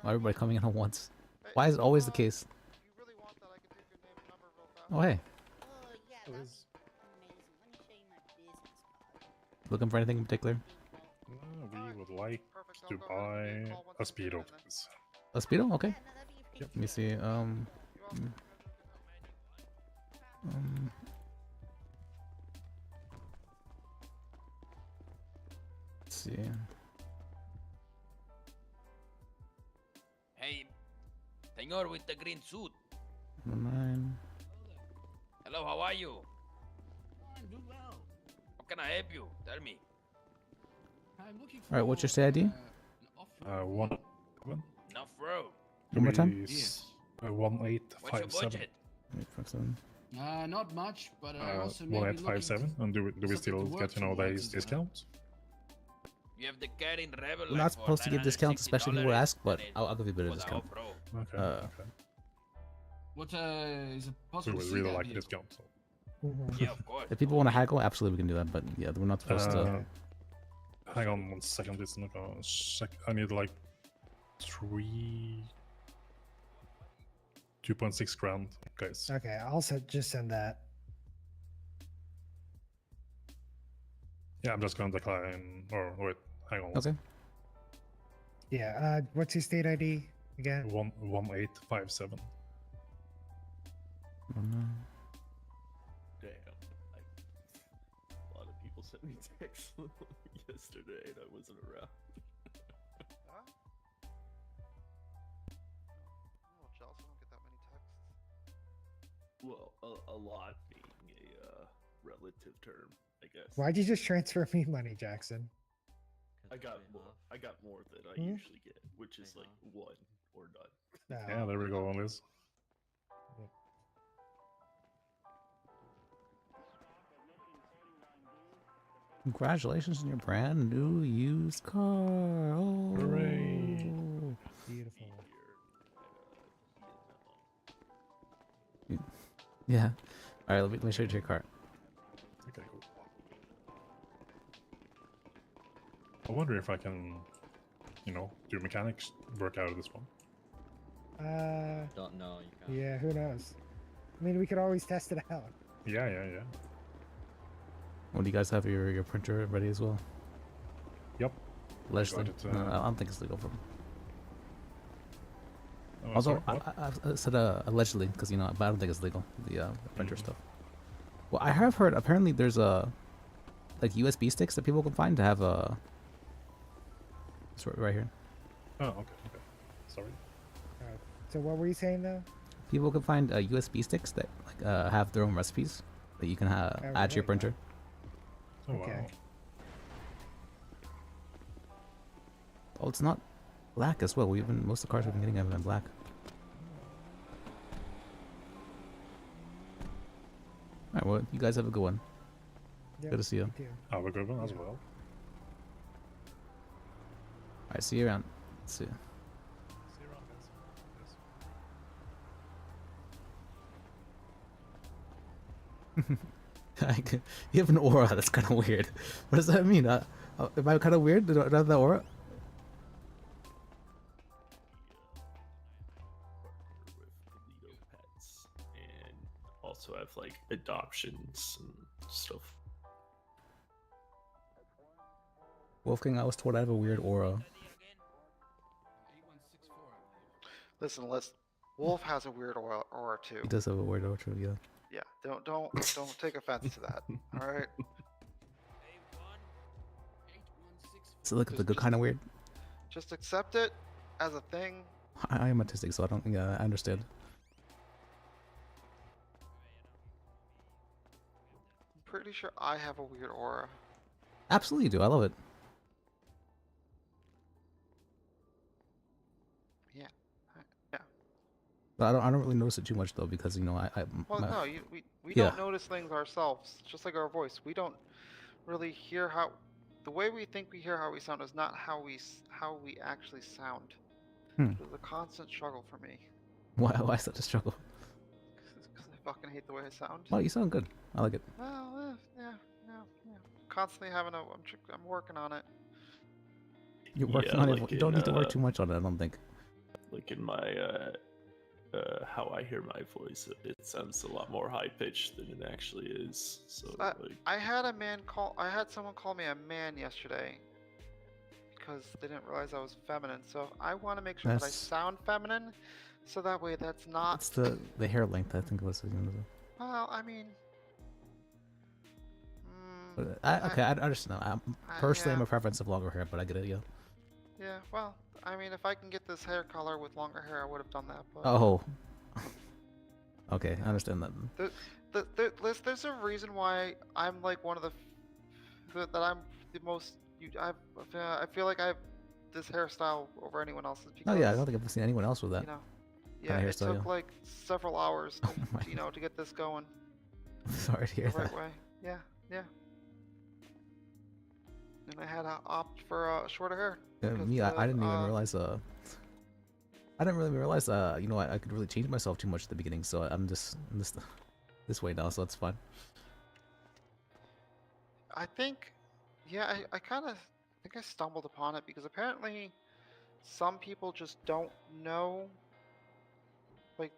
Why everybody coming in at once? Hey, Why is it always the uh, case? If you really want that, I can take your name and number real fast. Oh, hey. Oh, yeah, It that'd was- be amazing. Let me show you my business card. Looking for anything in particular? We would like Perfect. I'll to go ahead and give you buy call once a it's in, speedo, and then- please. A speedo? Okay. Yeah, no, that'd be Yep. Let me see. You're welcome. Mm. um let's see. Hey, senor with the green suit. 9. Hello, how are you? I'm doing well. How can I help you? Tell me. I'm looking for. All right, what's your state ID? An off-road One. vehicle. Enough road. One more time? Yes. 1857. 857? Not much, but I also maybe 1857. And do we something still to work get towards days as well. discount? You have the car in Rebel. We're not supposed to give discounts, especially if people ask, but I'll give you a bit of discount. Okay. Uh, What is it We possible would to see really that like a vehicle? discount. So. Yeah, of course. If people want to haggle, absolutely we can do that, but yeah, we're not supposed to. Hang on 1 second, it's not gonna check. I need like 2.6 grand, guys. Okay, I'll just send that. Yeah, I'm just gonna decline. Or wait, hang on. Okay. Yeah, what's your state ID again? 1857. Damn. A lot of people sent me texts yesterday and I wasn't around. Huh? I'm a little jealous. I don't get that many texts. Well, a lot being a relative term, I guess. Why'd you just transfer me money, Jackson? I got more than I Hmm? usually get, which is like 1 or none. No. Yeah, there we go on this. Congratulations on your brand new used car. Oh. Hooray. Beautiful. Yeah. All right, let me show you your car. Okay, cool. I wonder if I can, do mechanics work out of this one. Don't know. Yeah, who knows? I mean, we could always test it out. Yeah. Well, do you guys have your printer ready as well? Yep. Allegedly. got it, No, I don't think it's legal for them. Oh, Also, sorry, what? I said allegedly because but I don't think it's legal. The printer stuff. Well, I have heard apparently there's like USB sticks that people can find to have a. It's right here. Oh, okay. Sorry. So what were you saying though? People can find USB sticks that like have their own recipes that you can add to your printer. Oh, Okay. wow. Oh, it's not black as well. Most of the cars we've been getting have been black. Alright, well, you guys have a good one. Yep, Good to see you. too. Have a good one as well. Alright, see you around. See ya. See you around, guys. You have an aura. That's kind of weird. What does that mean? Am I kind of weird? Do I have that aura? With Lido Pets and also have like adoptions and stuff. Wolfgang, I was told I have a weird aura. Listen, Wolf has a weird aura too. He does have a weird aura, too, yeah. Yeah, don't take offense to that. All right. So look at the good kind of weird. Just accept it as a thing. I am autistic, so I don't. Yeah, I understand. I'm pretty sure I have a weird aura. Absolutely, do. I love it. Yeah. Yeah. But I don't really notice it too much though, because Well, my, no, we yeah. don't notice things ourselves. Just like our voice, we don't really hear how. The way we think we hear how we sound is not how we actually sound. It was a constant struggle for me. Why is that a struggle? Because I fucking hate the way I sound. Well, you sound good. I like it. Well, yeah. Constantly having a. I'm working on it. You're working on it. You don't need to work too much on it, I don't think. Like in my how I hear my voice, it sounds a lot more high pitched than it actually is. So I had someone call me a man yesterday because they didn't realize I was feminine. So I want to make sure that I sound feminine, so that way that's not. It's the hair length, I think it was. Well, I mean. Okay, I understand. Personally, I'm a preference of longer hair, but I get it, yeah. Yeah, well, I mean, if I can get this hair color with longer hair, I would have done that. But oh. Okay, I understand that. There's a reason why I'm like one of that I'm the most. I feel like I have this hairstyle over anyone else's. Because, oh yeah, I don't think I've seen anyone else with that. You know, yeah, it took like several hours, to, to get this going. Sorry to hear the right that. way. Yeah. And I had to opt for shorter hair. Me, I didn't even realize. I didn't really realize. I could really change myself too much at the beginning. So I'm just this way now. So that's fine. I think, yeah, I kind of think I stumbled upon it because apparently some people just don't know. Like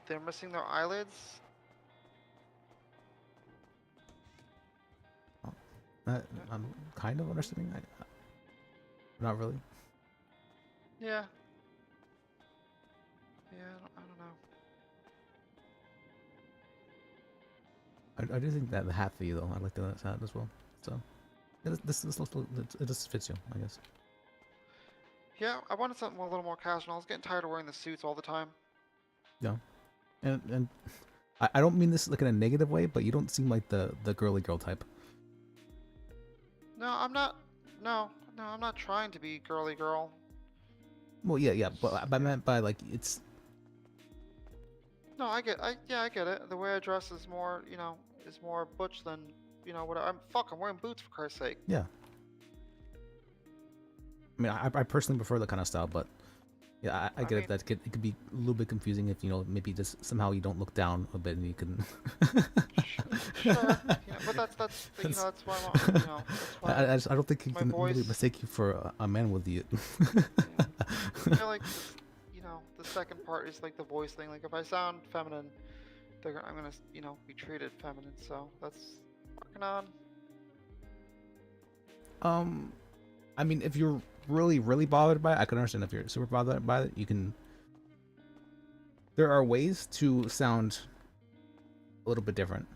they're missing their eyelids. I'm kind of understanding. Not really. Yeah. Yeah, I don't know. I do think that the hat for you though. I like the hat as well. So it just fits you, I guess. Yeah, I wanted something a little more casual. I was getting tired of wearing the suits all the time. Yeah, and I don't mean this like in a negative way, but you don't seem like the girly girl type. No, I'm not. No, I'm not trying to be girly girl. Well, yeah, but I meant by like it's. No, I get it. The way I dress is more, is more butch than, what I'm wearing boots for Christ's sake. Yeah. I mean, I personally prefer that kind of style, but yeah, I get it. That it could be a little bit confusing if maybe just somehow you don't look down a bit and you can. Sure, but that's why I don't think you can really mistake you for a man with you. I feel like the second part is like the voice thing. Like if I sound feminine, I'm gonna be treated feminine. So that's working on. I mean, if you're really bothered by it, I can understand. If you're super bothered by it, you can. There are ways to sound a little bit different.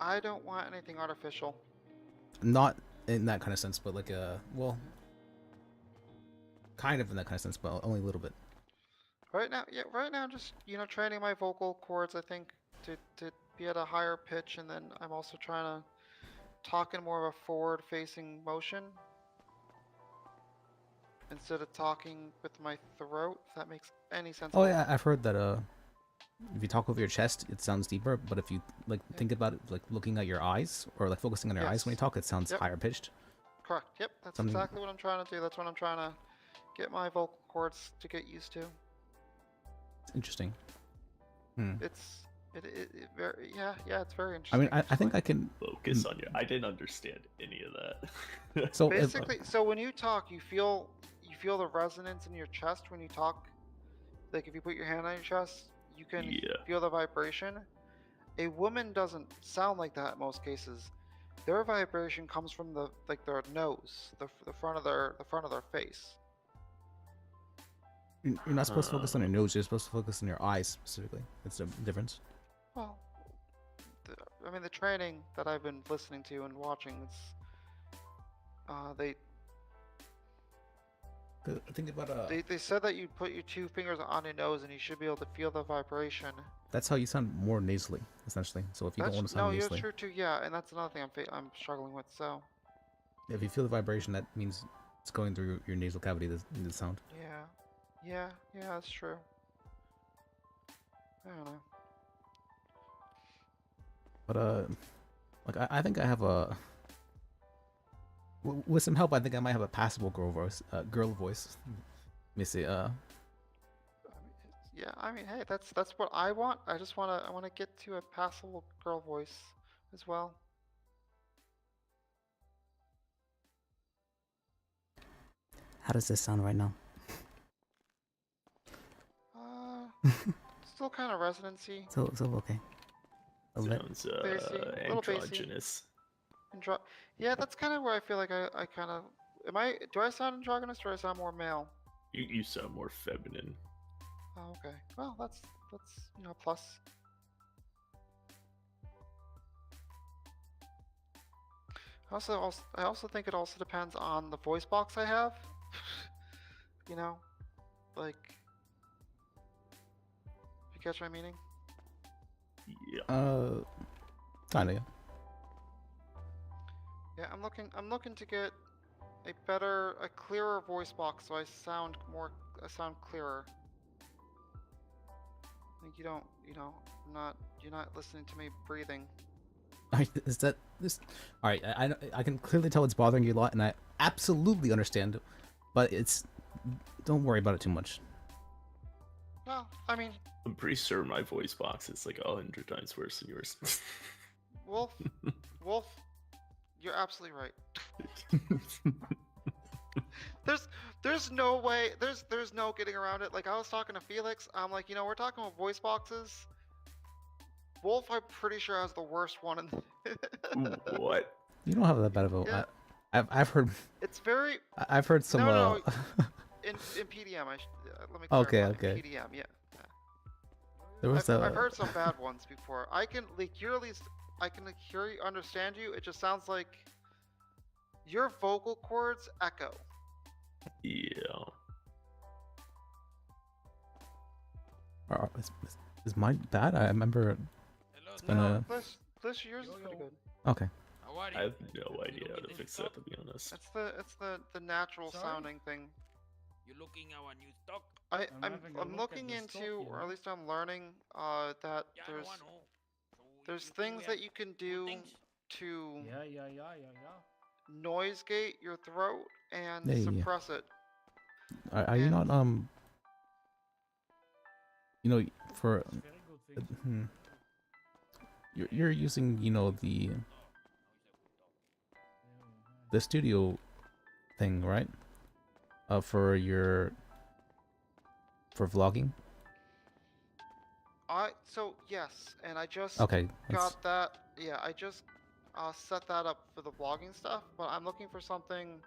I don't want anything artificial. Not in that kind of sense, but like kind of in that kind of sense, but only a little bit. Right now, just training my vocal cords. I think to be at a higher pitch, and then I'm also trying to talk in more of a forward-facing motion instead of talking with my throat. If that makes any sense. Oh yeah, I've heard that. If you talk with your chest, it sounds deeper. But if you think about it, like looking at your eyes or like focusing on your eyes when you talk, it sounds higher pitched. Correct. Yep, that's exactly what I'm trying to do. That's what I'm trying to get my vocal cords to get used to. Interesting. It's very it's very interesting. I mean, I think I can focus on your. I didn't understand any of that. So basically, so when you talk, you feel the resonance in your chest when you talk. Like if you put your hand on your chest, you can feel the vibration. A woman doesn't sound like that in most cases. Their vibration comes from their nose, the front of their face. You're not supposed to focus on your nose. You're supposed to focus on your eyes specifically. That's the difference. Well, I mean, the training that I've been listening to and watching, it's Think about they said that you put your 2 fingers on your nose and you should be able to feel the vibration. That's how you sound more nasally, essentially. So if you don't want to sound No, you're nasally, true too. Yeah, and that's another thing I'm struggling with. So. if you feel the vibration, that means it's going through your nasal cavity. The sound. Yeah, that's true. I don't know. But like I think I have a. With some help, I think I might have a passable girl voice. Girl voice. Let me see. Yeah, I mean, hey, that's what I want. I wanna get to a passable girl voice as well. How does this sound right now? Still kind of resonancy. So okay. Sounds Bassy, little bassy. androgynous. Yeah, that's kind of where I feel like I kind of do I sound androgynous or do I sound more male? You sound more feminine. Oh, okay. Well, that's a plus. I also think it also depends on the voice box I have. You know, like, you catch my meaning? Yeah. Kinda. Yeah. Yeah, I'm looking to get a clearer voice box so I sound clearer. Like you're not listening to me breathing. Is that this? All right, I can clearly tell it's bothering you a lot, and I absolutely understand, but don't worry about it too much. Well, I mean, I'm pretty sure my voice box is like 100 times worse than yours. Wolf, you're absolutely right. There's no way, there's no getting around it. Like I was talking to Felix, I'm like, we're talking about voice boxes. Wolf, I'm pretty sure has the worst one in. What? You don't have that bad of a. Yeah. I've heard. It's very. I've heard some. No. In PDM, let me clarify. Okay. In PDM, yeah. There was I've heard some bad ones before. I can hear you, understand you. It just sounds like your vocal cords echo. Yeah. Is mine bad? I remember. It's been a. This yours is pretty good. Okay. I have no idea how to fix that, to be honest. It's the natural sounding thing. You're looking at our new stock. I'm looking into, or at least I'm learning, that there's things that you can do to noise gate your throat and suppress it. Are you not for you're using the studio thing, right? For vlogging. So yes, and I just got that. Yeah, I just set that up for the vlogging stuff, but I'm looking for something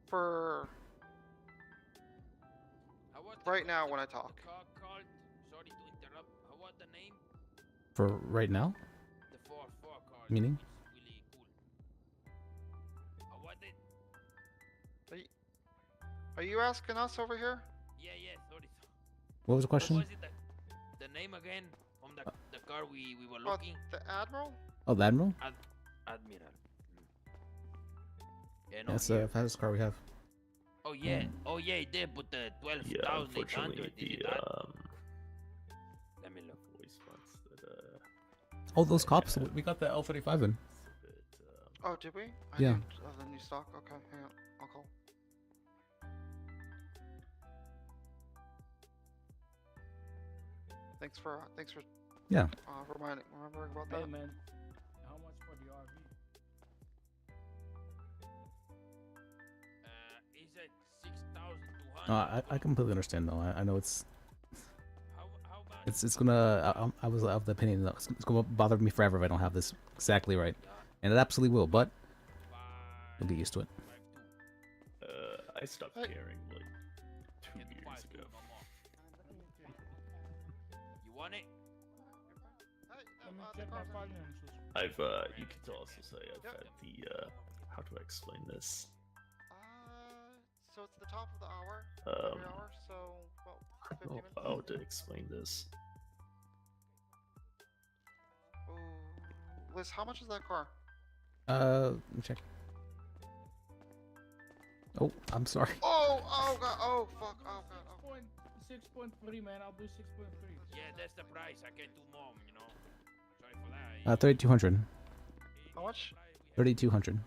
for right now when I talk. Sorry to interrupt. How about the name? For right now? The 4 card. Meaning? It's really cool. How about it? Are you asking us over here? Yeah, sorry. What was the question? What was it the name again from the car we were looking? The Admiral? Oh, the Admiral? Admiral. Yeah, no, That's the fastest car we have. Oh yeah, he did put the 12,800. Yeah, unfortunately, Let me look. Voice box that Oh, those cops. We got the L35 in. Oh, did we? Yeah. The new stock. Okay, hang on. I'll call. Thanks for yeah. remembering about that. Hey man, how much for the RV? He said 6,200. I completely understand though. I know it's How about it's gonna. I was of the opinion that it's gonna bother me forever if I don't have this exactly right, and it absolutely will. But you'll get used to it. I stopped caring like 2 years months ago. No more. You want it? Let me check my finances. I've you could also say I've had the how do I explain this? So it's the top of the hour. Um, Every hour. So well, I 50 don't minutes. know how to explain this. Ooh. Liz, how much is that car? Let me check. Oh, I'm sorry. Oh god, oh fuck, oh god. 6.3, man. I'll do 6.3. Yeah, that's the price. I can't do more, you know. Sorry for that. 3,200. How much? 3,200.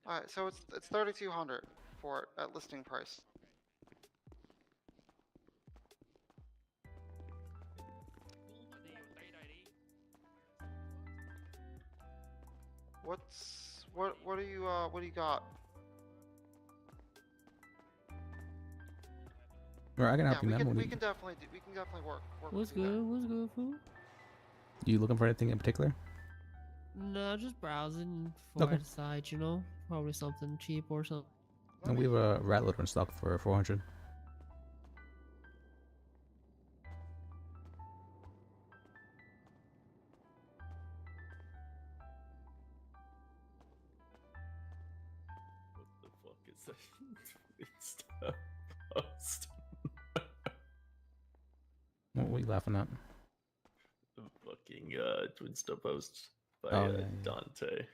All right, so it's 3,200 for it at listing price. What do you got? Right, I can help you, we man. can What do we you- can definitely work. What's with you there. good? What's good, fool? You looking for anything in particular? No, just browsing for Okay. the site, you know? Probably something cheap or something. And we have a rat loader in stock for 400. What the fuck is that? It's the post. What are you laughing at? The fucking Twinsta post by Oh, yeah, yeah. Dante.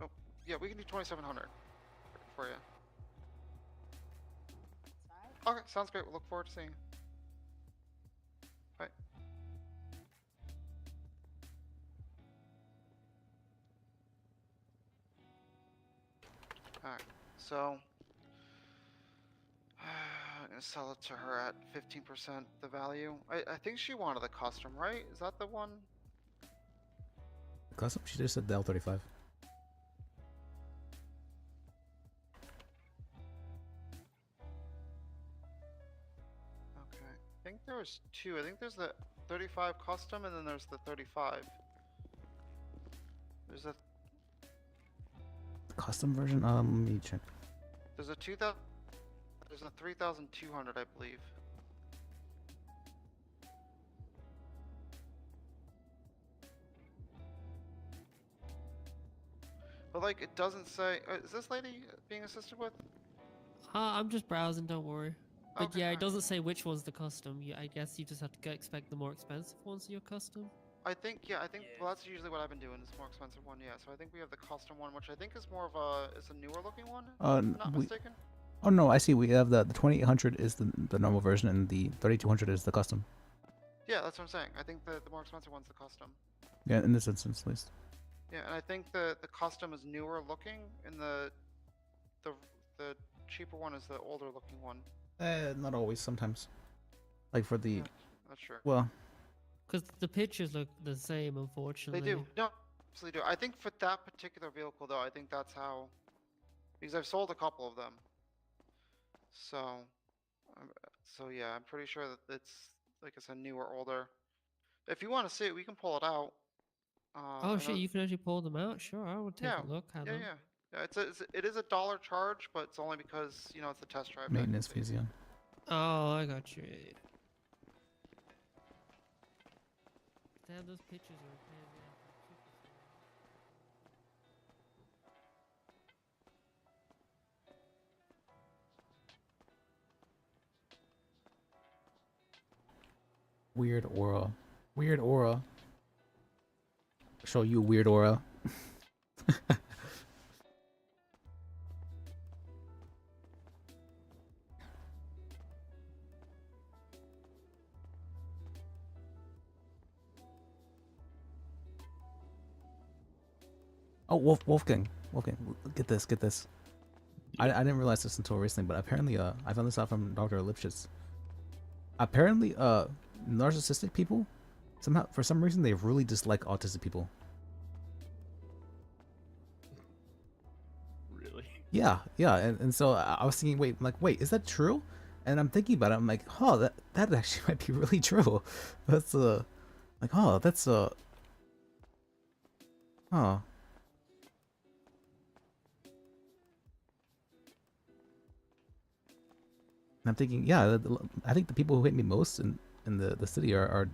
Oh, yeah, we can do 2,700 for you. Okay, sounds great. We'll look forward to seeing you. Bye. Alright, so I'm gonna sell it to her at 15% the value. I think she wanted the custom, right? Is that the one? Custom? She just said the L35. Okay. I think there was two. I think there's the 35 custom and then there's the 35. There's a Custom version? Let me check. there's a 2,000 there's a 3,200 I believe. But like it doesn't say is this lady being assisted with? I'm just browsing, don't worry. But Okay, yeah, it alright. doesn't say which one's the custom. I guess you just have to expect the more expensive ones to your custom. I think well that's usually what I've been doing is more expensive one, yeah. So I think we have the custom one, which I think is more of a newer looking one. If I'm not mistaken. Oh no, I see. We have the 2800 is the normal version, and the 3200 is the custom. Yeah, that's what I'm saying. I think the more expensive one's the custom. Yeah, in this instance, at least. Yeah, and I think the custom is newer looking, and the cheaper one is the older looking one. Not always. Sometimes. Like for the. Yeah, that's true. Well. Because the pictures look the same, unfortunately. They do. No, absolutely do. I think for that particular vehicle, though, I think that's how. Because I've sold a couple of them. So yeah, I'm pretty sure that it's like it's a newer, older. If you want to see it, we can pull it out. Oh shit, you can actually pull them out? Sure, I would take Yeah, a look at them. yeah. It is a $1 charge, but it's only because it's a test drive. Maintenance fees, yeah. Oh, I got you. Damn, those pictures are a pain in the ass. Weird aura. Weird aura. Show you weird aura. Oh, Wolfgang. Okay, get this, get this. I didn't realize this until recently, but apparently, I found this out from Dr. Lipschitz. Apparently, narcissistic people, somehow, for some reason, they really dislike autistic people. Really? Yeah, yeah, and so I was thinking, wait, is that true? And I'm thinking about it, I'm like, oh, that actually might be really true. That's, like, oh, that's, oh. And I'm thinking, yeah, I think the people who hate me most in the city are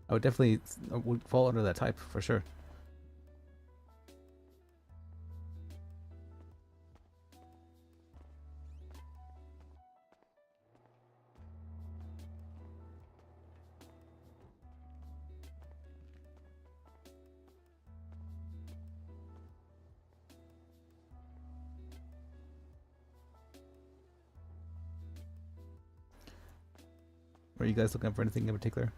I would definitely would fall under that type for sure. Are you guys looking for anything in particular?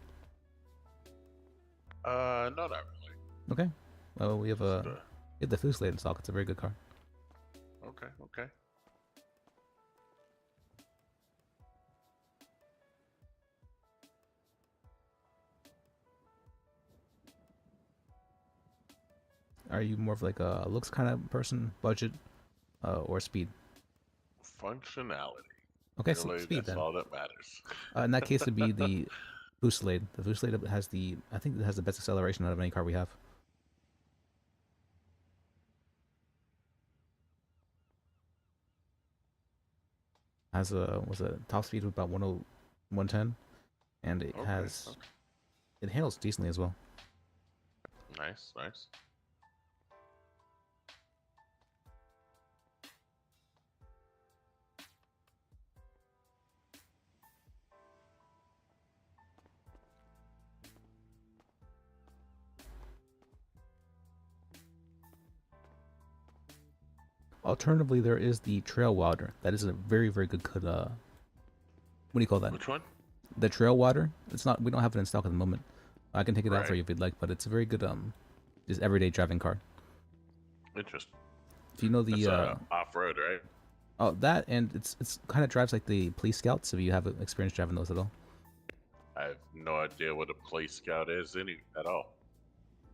No, not really. Okay. Well, we have we have the Fuselated in stock. It's a very good car. Okay, okay. Are you more of like a looks kind of person, budget, or speed? Functionality. Okay, really, speed that's then. all that matters. In that case, it'd be the Fuselated. The Fuselated has I think it has the best acceleration out of any car we have. Has a top speed of about 110, and it has it handles decently as well. Nice, nice. Alternatively, there is the Trail Water. That is a very, very good what do you call that? Which one? The Trail Water. It's not. We don't have it in stock at the moment. I can take it out for Right. you if you'd like, but it's a very good just everyday driving car. Interesting. If you know the That's, off-road, right? oh, that, and it's kind of drives like the Police Scouts. If you have experience driving those at all. I have no idea what a Police Scout is at all.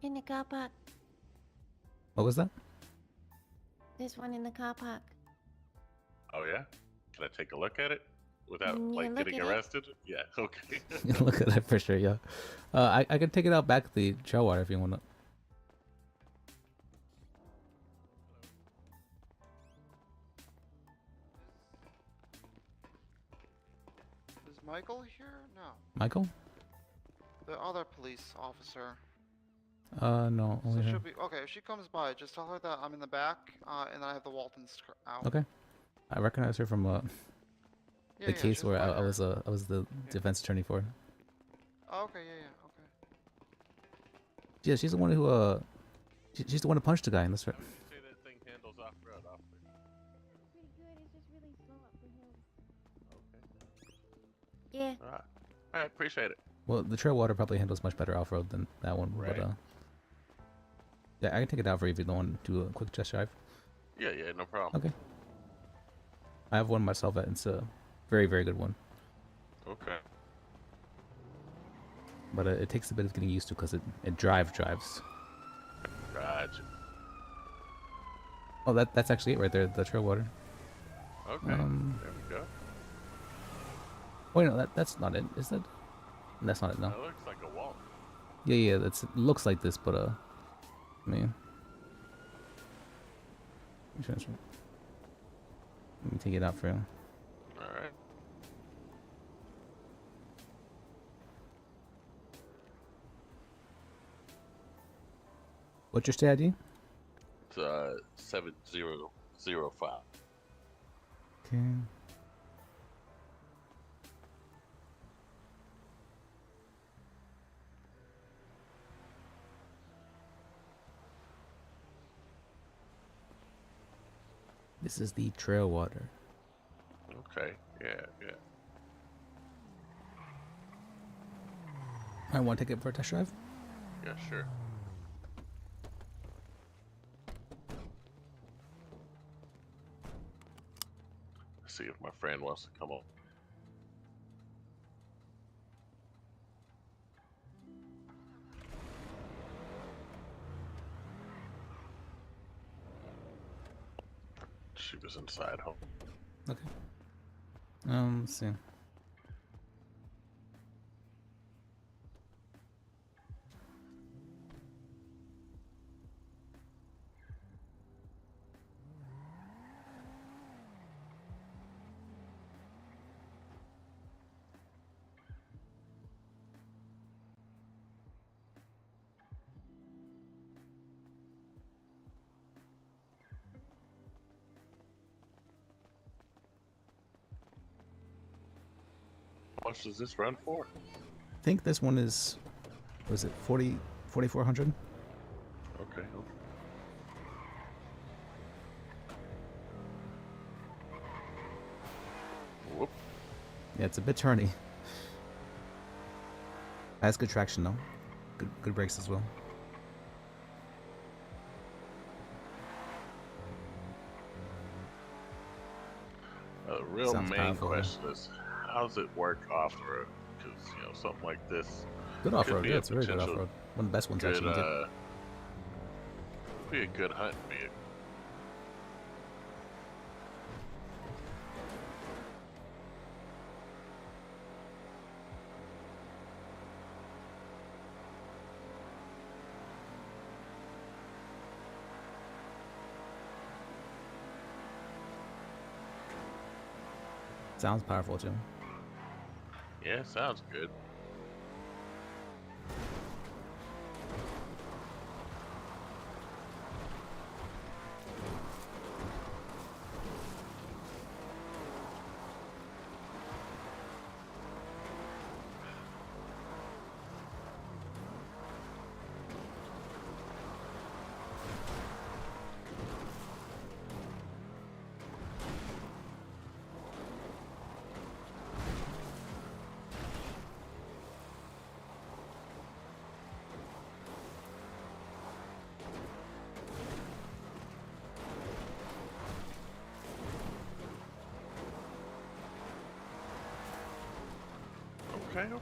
In the car park. What was that? There's one in the car park. Oh yeah? Can I take a look at it without Yeah, like look getting at it. arrested? Yeah. Okay. Look at that for sure. Yeah. I can take it out back the Trail Water if you want to. Is Michael here? No. Michael? The other police officer. No. So Only her. she'll be okay. If she comes by, just tell her that I'm in the back, and I have the Waltons out. Okay. I recognize her from Yeah, the yeah, case she's where by I was the defense attorney for. Oh, okay, yeah, okay. Yeah, she's the one who she's the one who punched the guy in this. How would you say that thing handles off-road, officer? Pretty good. It's just really slow up the hills. Okay. Yeah. All right, appreciate it. Well, the Trail Water probably handles much better off road than that one. Right. But yeah, I can take it out for you if you don't want to do a quick test drive. Yeah, no problem. Okay. I have one myself, and it's a very, very good one. Okay. But it takes a bit of getting used to because it drives. Gotcha. Oh, that's actually it right there, the Trail Water. Okay. There we go. Wait, no, that's not it. Is that? That's not it. No. That looks like a wall. Yeah, it looks like this, but I mean, let me take it out for you. All right. What's your state ID? It's 7005. Okay. This is the Trail Water. Okay. Yeah. I want to take it for a test drive. Yeah, sure. see if my friend wants to come on. She was inside home. Okay. Let's see. How much does this run for? I think this one is, was it 4,400? Okay. Whoop. Yeah, it's a bit turny. Has good traction though. Good brakes as well. The real Sounds main powerful. question is, how does it work off-road? Because, something like this Good could off-road, be yeah, a it's very good potential off-road. One of the best ones good, actually. You be a good hunting vehicle. Sounds powerful too. Yeah, sounds good.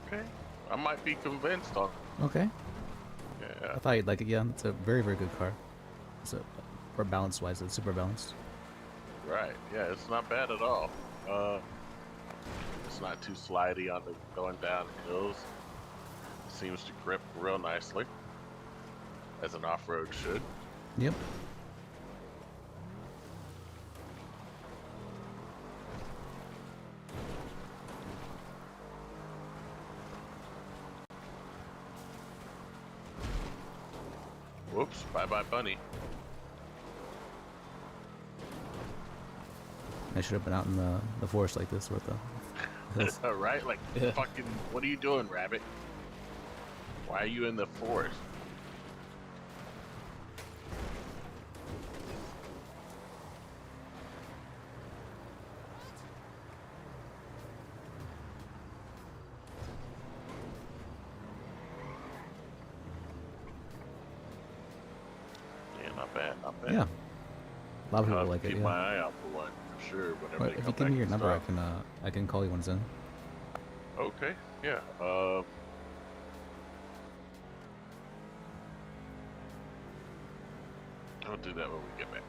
Okay. I might be convinced on. Okay. Yeah. I thought you'd like it. Yeah, it's a very good car. So for balance wise, it's super balanced. Right. Yeah, it's not bad at all. It's not too slidey on the going down hills. It seems to grip real nicely, as an off-road should. Yep. Whoops! Bye, bunny. I should have been out in the forest like this with the hills. Right? Like, Yeah. fucking, what are you doing, rabbit? Why are you in the forest? Yeah, not bad. Yeah. A lot of people I'll like it. keep yeah. my eye out for one for sure. Whenever Well, they if come you give back me your in number, stock. I can call you when it's in. Okay. Yeah. I'll do that when we get back.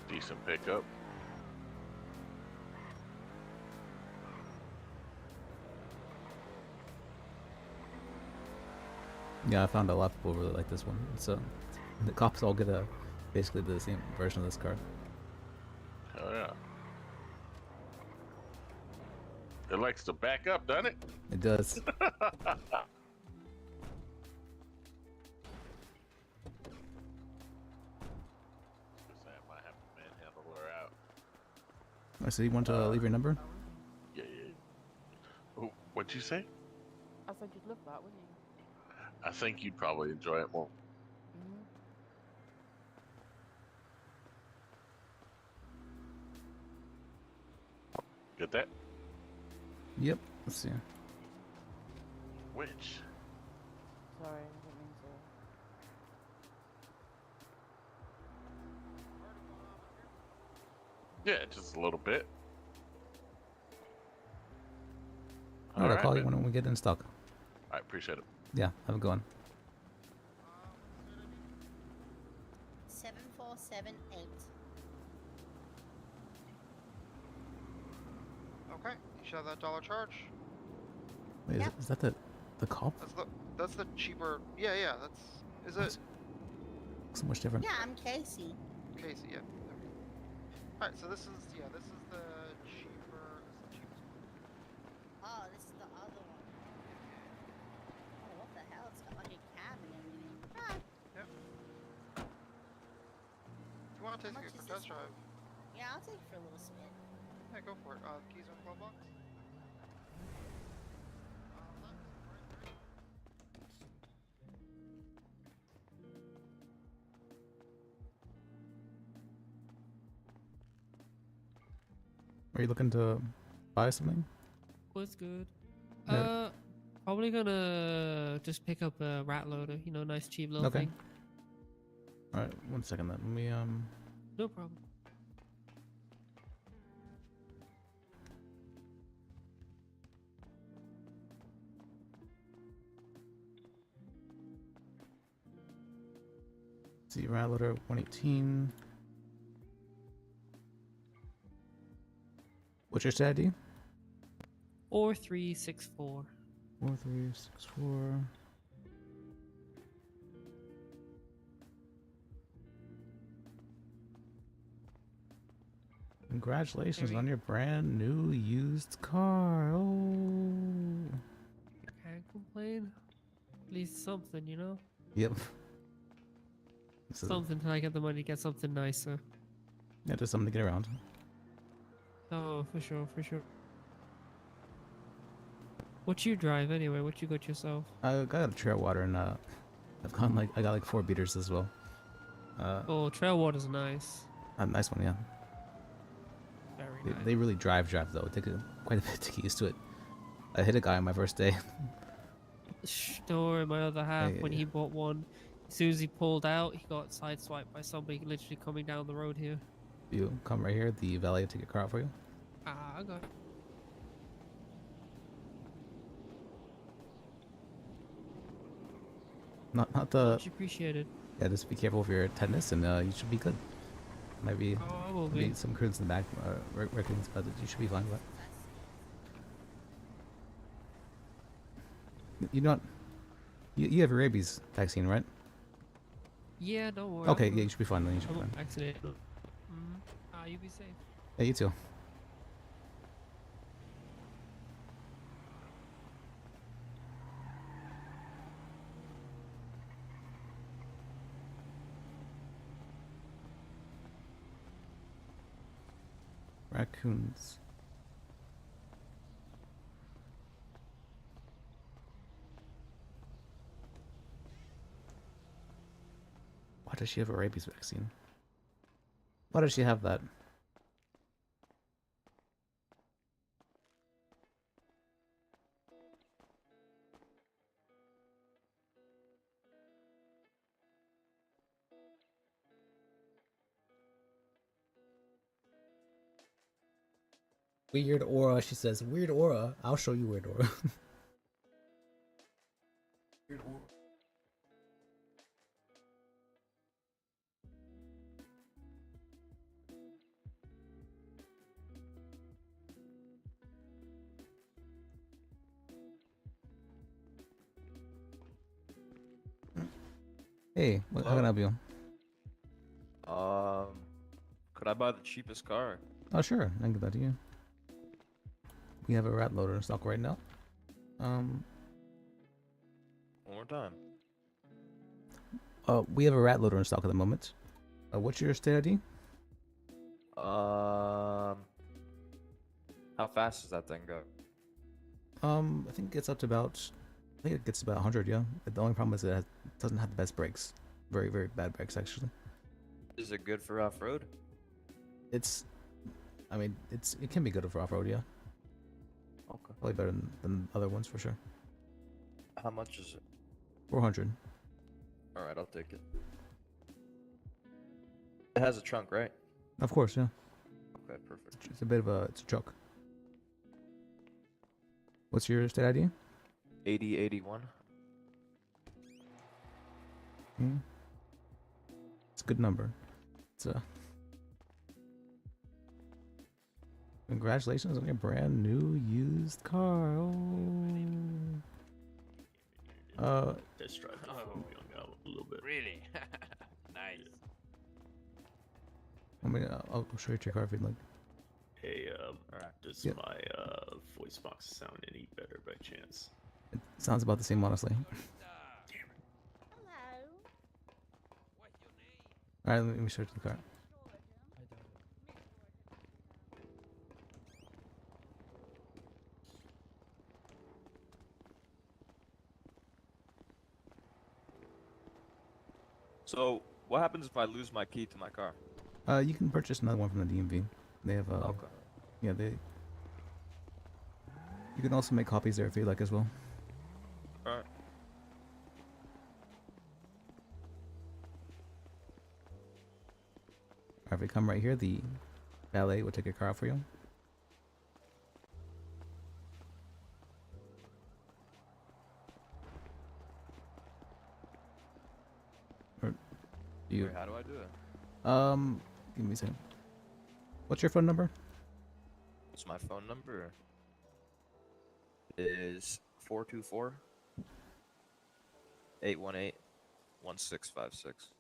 Decent pickup. Yeah, I found a lot of people really like this one. So the cops all get basically the same version of this car. Oh yeah. It likes to back up, doesn't it? It does. Alright, so you want to leave your number? Yeah. Oh, what'd you say? I said you'd love that, wouldn't you? I think you'd probably enjoy it more. Get that? Yep. Let's see. Which? Sorry, I didn't mean to. Yeah, just a little bit. All right, I'll call you man. when we get in stock. I appreciate it. Yeah, have a good one. 7478. Okay, you should have that dollar charge. Wait, Yep. is that the cop? That's the cheaper. Yeah, yeah. That's is it So much different. Yeah, I'm Casey. Casey? Yeah. All right, so this is the cheaper. Oh, this is the other one. Oh, what the hell? It's got like a cab and everything. Ah, Yep. If you want to take How it much for is test this drive, yeah, I'll take it for a little spin. yeah, go for it. Keys are in the glove box. Are you looking to buy something? What's good? Yeah. Probably gonna just pick up a rat loader. You know, nice cheap little Okay. thing. All right, 1 second. Let me No problem. see. Rattler 118. What's your stat ID? 4364. 4364. Congratulations Maybe. on your brand new used car. Oh. Can't complain. At least something, you know? Yep. So, Something till I get the money to get something nicer. yeah, just something to get around. Oh, for sure, for sure. What you drive anyway? What you got yourself? I got a trail water and I've gone like I got like 4 beaters as well. Oh, trail water's nice. A nice one, yeah. Very nice. They really drive though. It took quite a bit to get used to it. I hit a guy on my first day. Shh, don't worry, my other half, Yeah, when yeah. he bought one, as soon as he pulled out, he got sideswiped by somebody literally coming down the road here. You come right here. The valet will take your car out for you. Ah, I got it. Not the. Much appreciated. Yeah, just be careful of your tetanus, and you should be good. Might be, Oh, I will maybe be. some crudes in the back, raccoons, but you should be fine with that. You don't. You have your rabies vaccine, right? Yeah, don't worry. Okay, yeah, you should be fine then. You should be I'm fine. vaccinated. Ah, you be safe. Yeah, you too. Raccoons. Why does she have a rabies vaccine? Why does she have that? Weird aura, she says. Weird aura. I'll show you weird aura. Weird aura. Hey, how can I help you? Could I buy the cheapest car? Oh, sure. I can give that to you. We have a rat loader in stock right now. One more time. We have a rat loader in stock at the moment. What's your state ID? How fast does that thing go? I think it's up to about. I think it gets about 100. Yeah. The only problem is it doesn't have the best brakes. Very, very bad brakes actually. Is it good for off-road? It's. I mean, it can be good for off road, yeah. Okay. Probably better than other ones for sure. How much is it? 400. All right, I'll take it. It has a trunk, right? Of course, yeah. Okay, perfect. It's a bit of it's a truck. What's your state ID? 8081. It's a good number. It's a. Congratulations on your brand new used car. Oh. Test drive before we hung out a little bit. Really? Nice. I mean, I'll show you your car if you'd like. Hey, does Yeah. my voice box sound any better by chance? It sounds about the same, honestly. All right, let me search the car. So, what happens if I lose my key to my car? You can purchase another one from the DMV. They have Okay. Yeah, they. You can also make copies there if you like as well. All right. Or if you come right here, the valet will take your car out for you. Or you. Wait, how do I do it? Give me a second. What's your phone number? What's my phone number? It is 424 818 1656.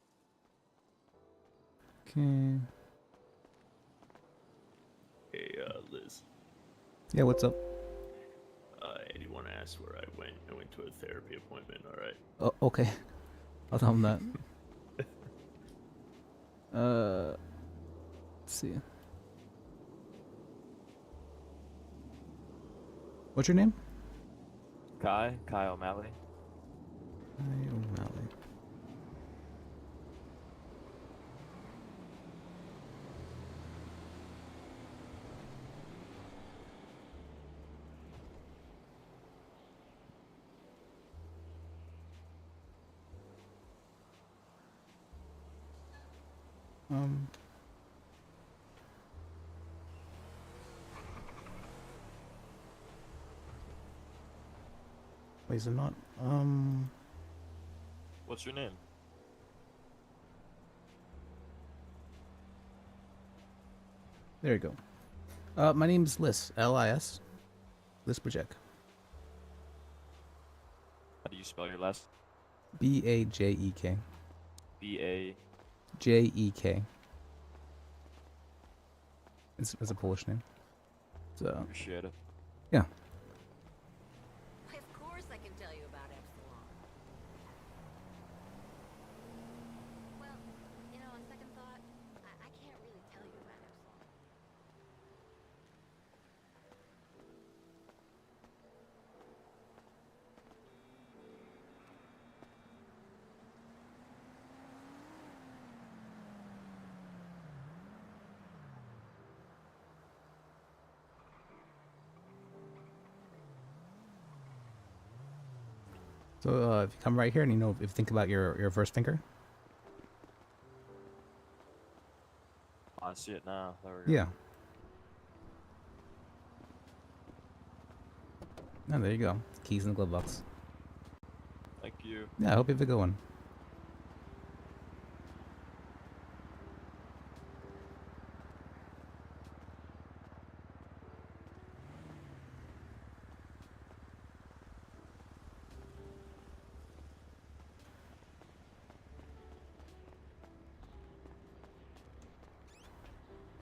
Okay. Hey, Liz. Yeah, what's up? Anyone asked where I went? I went to a therapy appointment, alright? Oh, okay. I'll tell him that. Let's see. What's your name? Kai O'Malley. Kai O'Malley. Wait, is it not? What's your name? There you go. My name's Liz. L-I-S. Liz Bajek. How do you spell your last? B-A-J-E-K. B-A... J-E-K. It's a Polish name. So. Appreciate it. Yeah. Of course I can tell you about Epsilon. Well, you know, on second thought, I can't really tell you about Epsilon. So if you come right here and if you think about your first finger. I see it now. There we go. Yeah. Oh, there you go. Keys in the glove box. Thank you. Yeah, I hope you have a good one.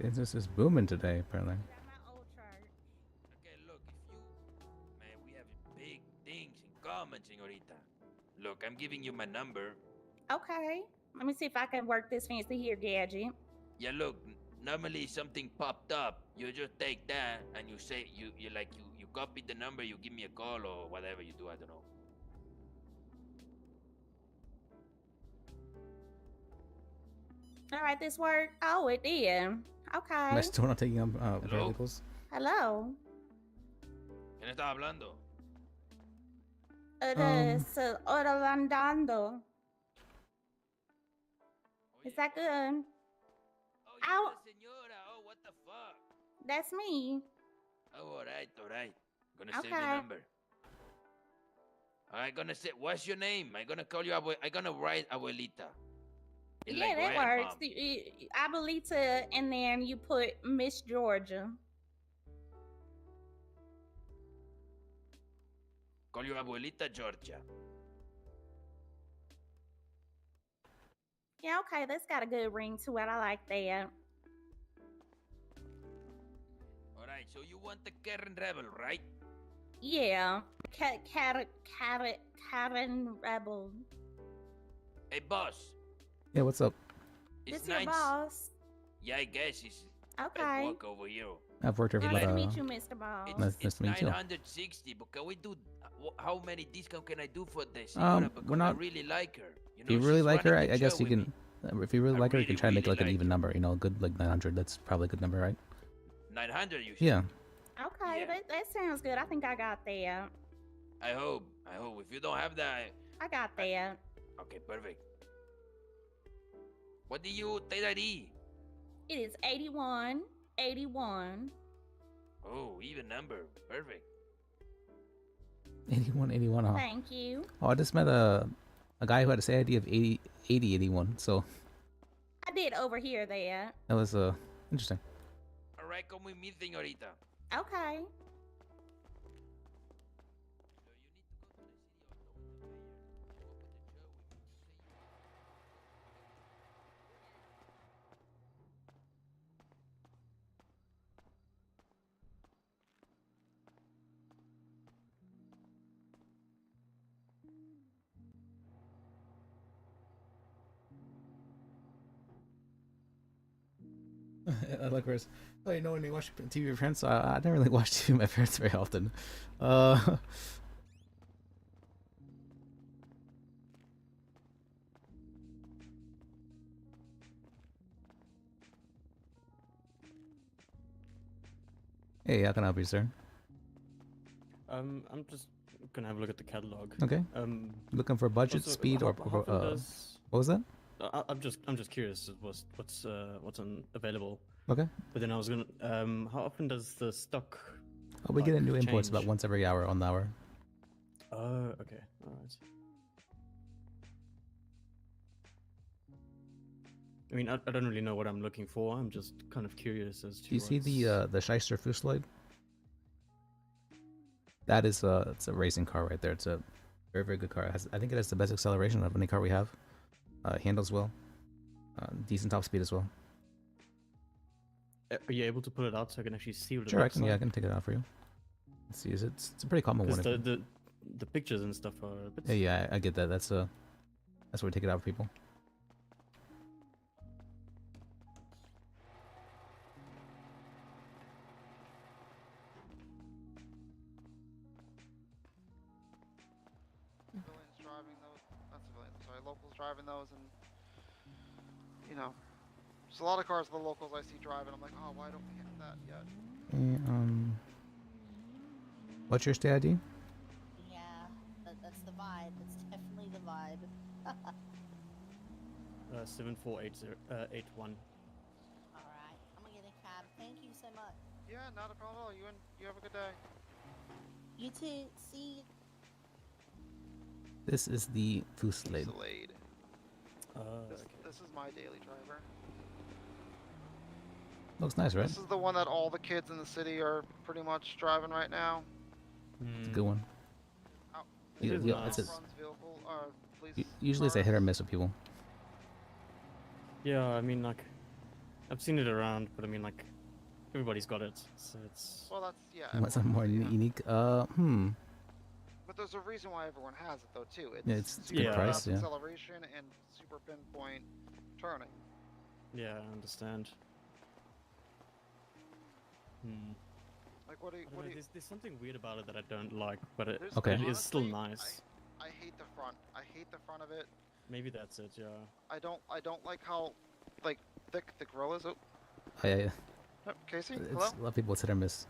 Business is booming today, apparently. Okay, look, man, we have big things in common, señorita. Look, I'm giving you my number. Okay. Let me see if I can work this fancy here gadget. Yeah, look, normally something popped up. You just take that and you say you copy the number, you give me a call or whatever you do, I don't know. All right, this work. Oh, it did. Am I Okay. still not taking up Hello? paralegals? Hello. ¿Quién está hablando? Eres Orlando. Is that good? Oh, Ow. you're the señora. Oh, what the fuck? That's me. Oh, alright, alright. Gonna save the Okay. number. I'm gonna say, what's your name? I'm gonna call you I'm gonna write abuelita. It's Yeah, like, go that ahead, works. mom. Abuelita, and then you put Miss Georgia. Call you abuelita Georgia. Yeah, okay, that's got a good ring to it. I like that. Alright, so you want the Karen Rebel, right? Yeah, Karen Rebel. Hey, boss. Yeah, what's up? It's This your boss. Yeah, I guess it's Okay. walk over here. I've worked here for Nice about to meet you, Mr. Boss. Nice to meet you. 960, but can we do? How many discount can I do for this? Because we're not. I really like her. You If you know, really she's like her, running the I guess show you with can. me. If you really like her, you can try to make really like an like even number. You know, a good like 900. That's probably a good number, right? 900, you said? Yeah. Okay, that sounds good. I think I got that. I hope. If you don't have that, I got that. okay, perfect. What do you take ID? It is 81. Oh, even number. Perfect. 81, huh? Thank you. Oh, I just met a guy who had a say ID of 8081. So I did overhear that. that was interesting. All right, come with me, señorita. Okay. I like hers. Oh, you know, when you watch TV with your friends, I don't really watch TV with my parents very often. Hey, how can I help you, sir? I'm just gonna have a look at the catalog. Okay. Looking for budget, also, speed, how or often does- what was that? I'm just curious. What's available? Okay. But then I was gonna how often does the stock? Oh, we get like, new imports change? about once every hour on the hour. Okay, all right. I mean, I don't really know what I'm looking for. I'm just kind of curious as to. Do you see what's- the Shyster Fusloid? That is it's a racing car right there. It's a very, very good car. I think it has the best acceleration of any car we have. Handles well. Decent top speed as well. Are you able to pull it out so I can actually see what it Sure, I looks can. like? Yeah, I can take it out for you. Let's see. It's a pretty common one. Because the pictures and stuff are a bit. Yeah, I get that. That's why we take it out for people. Civilians driving those, not civilians, sorry, locals driving those, and you know, there's a lot of cars the locals I see driving. I'm like, oh, why don't we have that yet? And, what's your state ID? Yeah, that's the vibe. That's definitely the vibe. 7481. All right, I'm gonna get a cab. Thank you so much. Yeah, not a problem at all. You have a good day. You too. See. This is the Fusloid. Fusloid. Okay. This is my daily driver. Looks nice, right? This is the one that all the kids in the city are pretty much driving right now. It's a good one. Oh, Yeah, is yeah, nice. it's police usually it's a hit or miss with people. Yeah, I mean, like, I've seen it around, but I mean, like, everybody's got it, so it's. Well, that's yeah. What's something more unique? But there's a reason why everyone has it though too. Yeah, it's a super good price, fast yeah. acceleration and super pinpoint turning. Yeah, I understand. Like what do you? I don't know, there's something weird about it that I don't like, but it, There's- Okay. it is still honestly, nice. I hate the front. I hate the front of it. Maybe that's it, yeah. I don't like how like thick the grill is. Oh, Yep, Casey, it's hello. a lot of people it's hit or miss.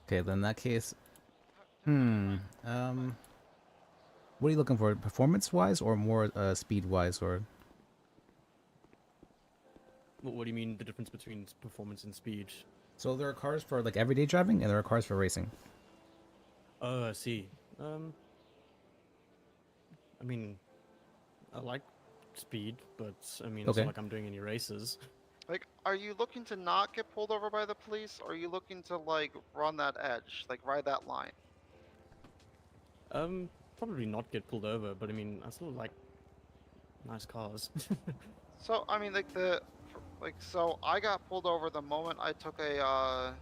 Okay, then in that case, what are you looking for? Performance-wise or more speed-wise, or? What do you mean the difference between performance and speed? So there are cars for like everyday driving, and there are cars for racing. Oh, I see. I mean, I like speed, but I mean, it's Okay. not like I'm doing any races. Like, are you looking to not get pulled over by the police, or are you looking to like run that edge, like ride that line? Probably not get pulled over, but I mean, I still like nice cars. So I mean, so I got pulled over the moment I took a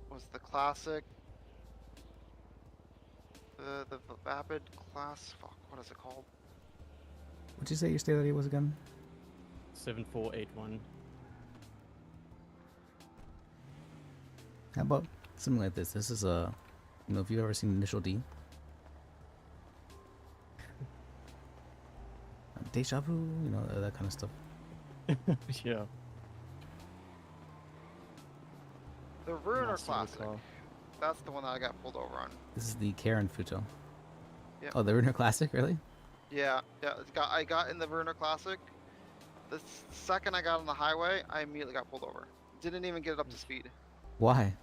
was the classic, the vapid class. Fuck, what is it called? What'd you say your state ID was again? 7481. How about something like this? This is a, if you've ever seen Initial D. Deja vu, that kind of stuff. Yeah. The Ruiner Nice little Classic. car. That's the one that I got pulled over on. This is the Karen Futo. Yeah. Oh, the Ruiner Classic, really? Yeah. I got in the Ruiner Classic. The second I got on the highway, I immediately got pulled over. Didn't even get it up to speed. Why?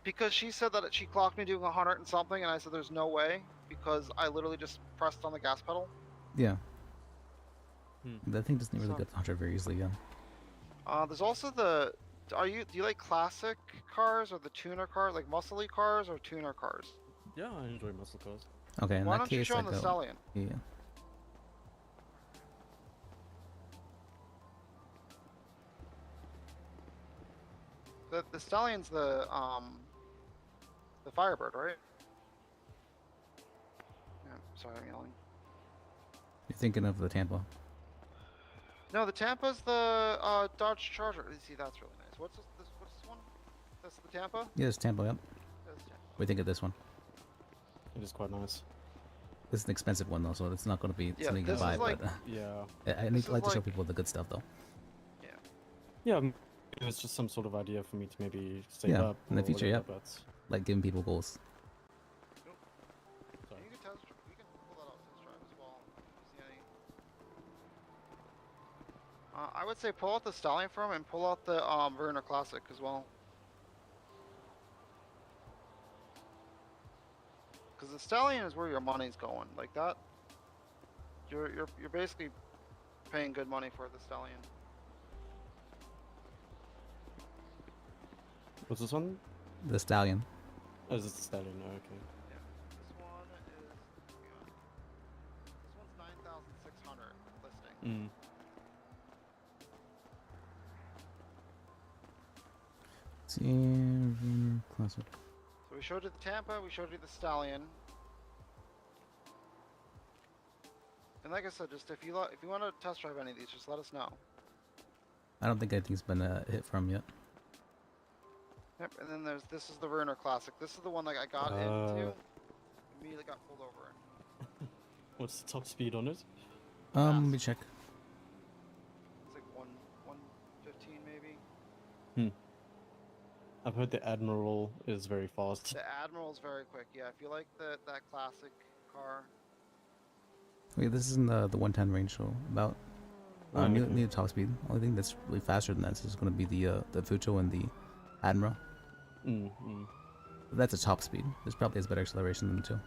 Because she said that she clocked me doing 100 and something, and I said there's no way, because I literally just pressed on the gas pedal. Yeah. That thing doesn't really get to 100 very easily, yeah. There's also do you like classic cars or the tuner cars, like muscly cars or tuner cars? Yeah, I enjoy muscle cars. Okay, in Why that don't you case, show I him the go. Stallion? Yeah. The Stallion's the Firebird, right? Yeah, sorry, I'm yelling. You're thinking of the Tampa. No, the Tampa's the Dodge Charger. See, that's really nice. What's this one? That's the Tampa? Yeah, it's Tampa, yep. That's Tampa. What do you think of this one? It is quite nice. This is an expensive one, though, so it's not going to be Yeah, something you can this buy, is like- but Yeah. I like to show people the good stuff, though. Yeah, it's just some sort of idea for me to maybe save Yeah, up. in the or future, whatever, yep. but- Like giving people goals. You can pull that out test drive as well. See any? I would say pull out the Stallion from and pull out the Verna Classic as well. Because the Stallion is where your money's going. Like that, you're basically paying good money for the Stallion. What's this one? The Stallion. Oh, is this the Stallion? Oh, okay. Yeah. This one is. Hang on. This one's 9,600 listing. Classic. So we showed you the Tampa, we showed you the Stallion. And like I said, just if you want to test drive any of these, just let us know. I don't think anything's been hit from yet. Yep, and then this is the Ruiner Classic. This is the one that I got into. Immediately got pulled over in. What's the top speed on it? Let me check. It's like 115 maybe. I've heard the Admiral is very fast. The Admiral's very quick. Yeah, if you like that classic car. Wait, this is in the 110 range, so about near top speed. Only thing that's really faster than that is going to be the Futo and the Admiral. That's a top speed. This probably has better acceleration than the two.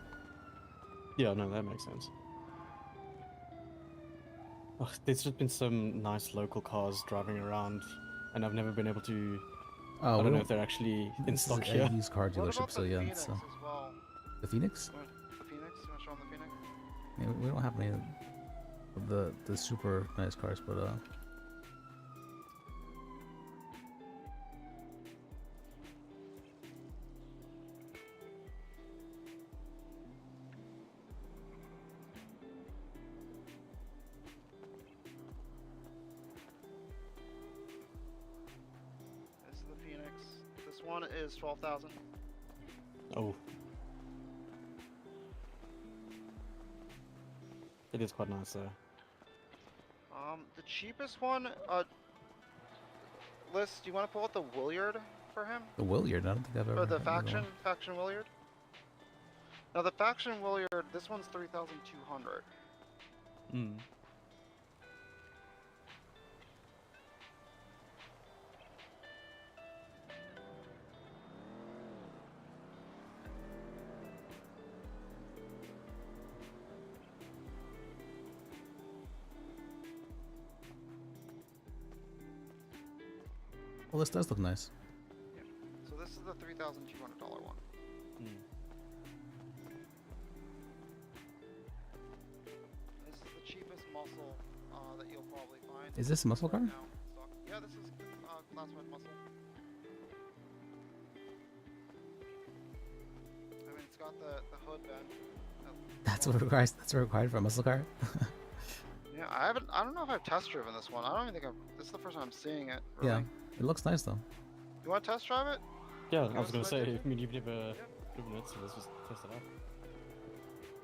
Yeah, no, that makes sense. Oh, there's just been some nice local cars driving around, and I've never been able to. I don't know if they're actually in This stock is here. a used car What dealership, about so the yeah. Phoenix So. as well? The Phoenix? The Phoenix? You want to show them the Phoenix? Yeah, we don't have any of the super nice cars, but This is the Phoenix. This one is 12,000. Oh. It is quite nice, though. The cheapest one, Liz, do you want to pull out the Williard for him? The Williard, I don't think I've ever Or the heard of that one. faction Williard? Now the faction Williard, this one's 3,200. Hmm. Well, this does look nice. Yeah. So this is the $3,200 one. Hmm. This is the cheapest muscle that you'll probably find. Is this a muscle car? now in stock. Yeah, this is classified muscle. I mean, it's got the hood bend. That's what requires. That's what required for a muscle car. Yeah, I don't know if I've test driven this one. I don't even think this is the first time I'm seeing it. Really. Yeah, it looks nice though. You want to test drive it? Yeah, Give I was us gonna a say, citation? I mean, you've never driven it, so let's just test it out.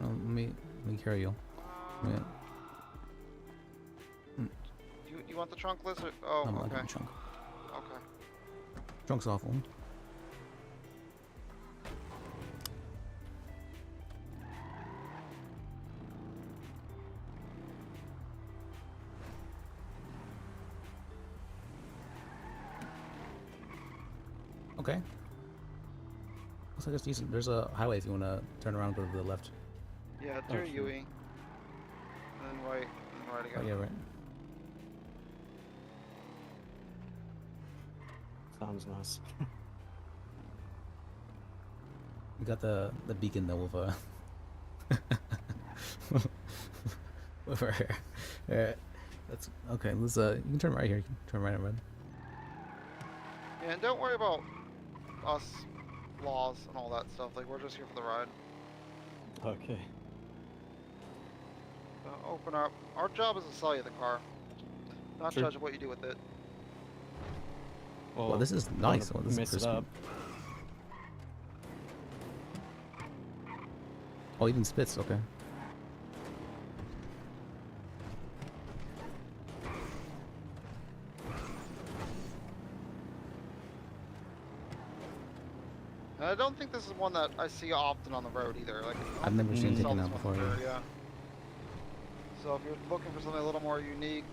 Let me carry you. Yeah. You want the trunk, Liz? Oh, I'm not okay. doing trunk. Okay. Trunk's awful. Okay. Looks like it's decent. There's a highway if you want to turn around and go to the left. Yeah, Oh, do sure. UE. And then right, and then right again. Oh yeah, right. Sounds nice. We got the beacon though with with our hair. That's okay. Let's you can turn right here. You can turn right and red. Yeah, and don't worry about us laws and all that stuff. Like, we're just here for the ride. Okay. So open up. Our job is to sell you the car, not Sure. judge what you do with it. Well, this is don't nice. wanna Well, this is mess it crispy. up. Oh, even spits. Okay. And I don't think this is one that I see often on the road either. Like, I I've don't never think seen we sell taken this out one before, for, yeah. yeah. So if you're looking for something a little more unique,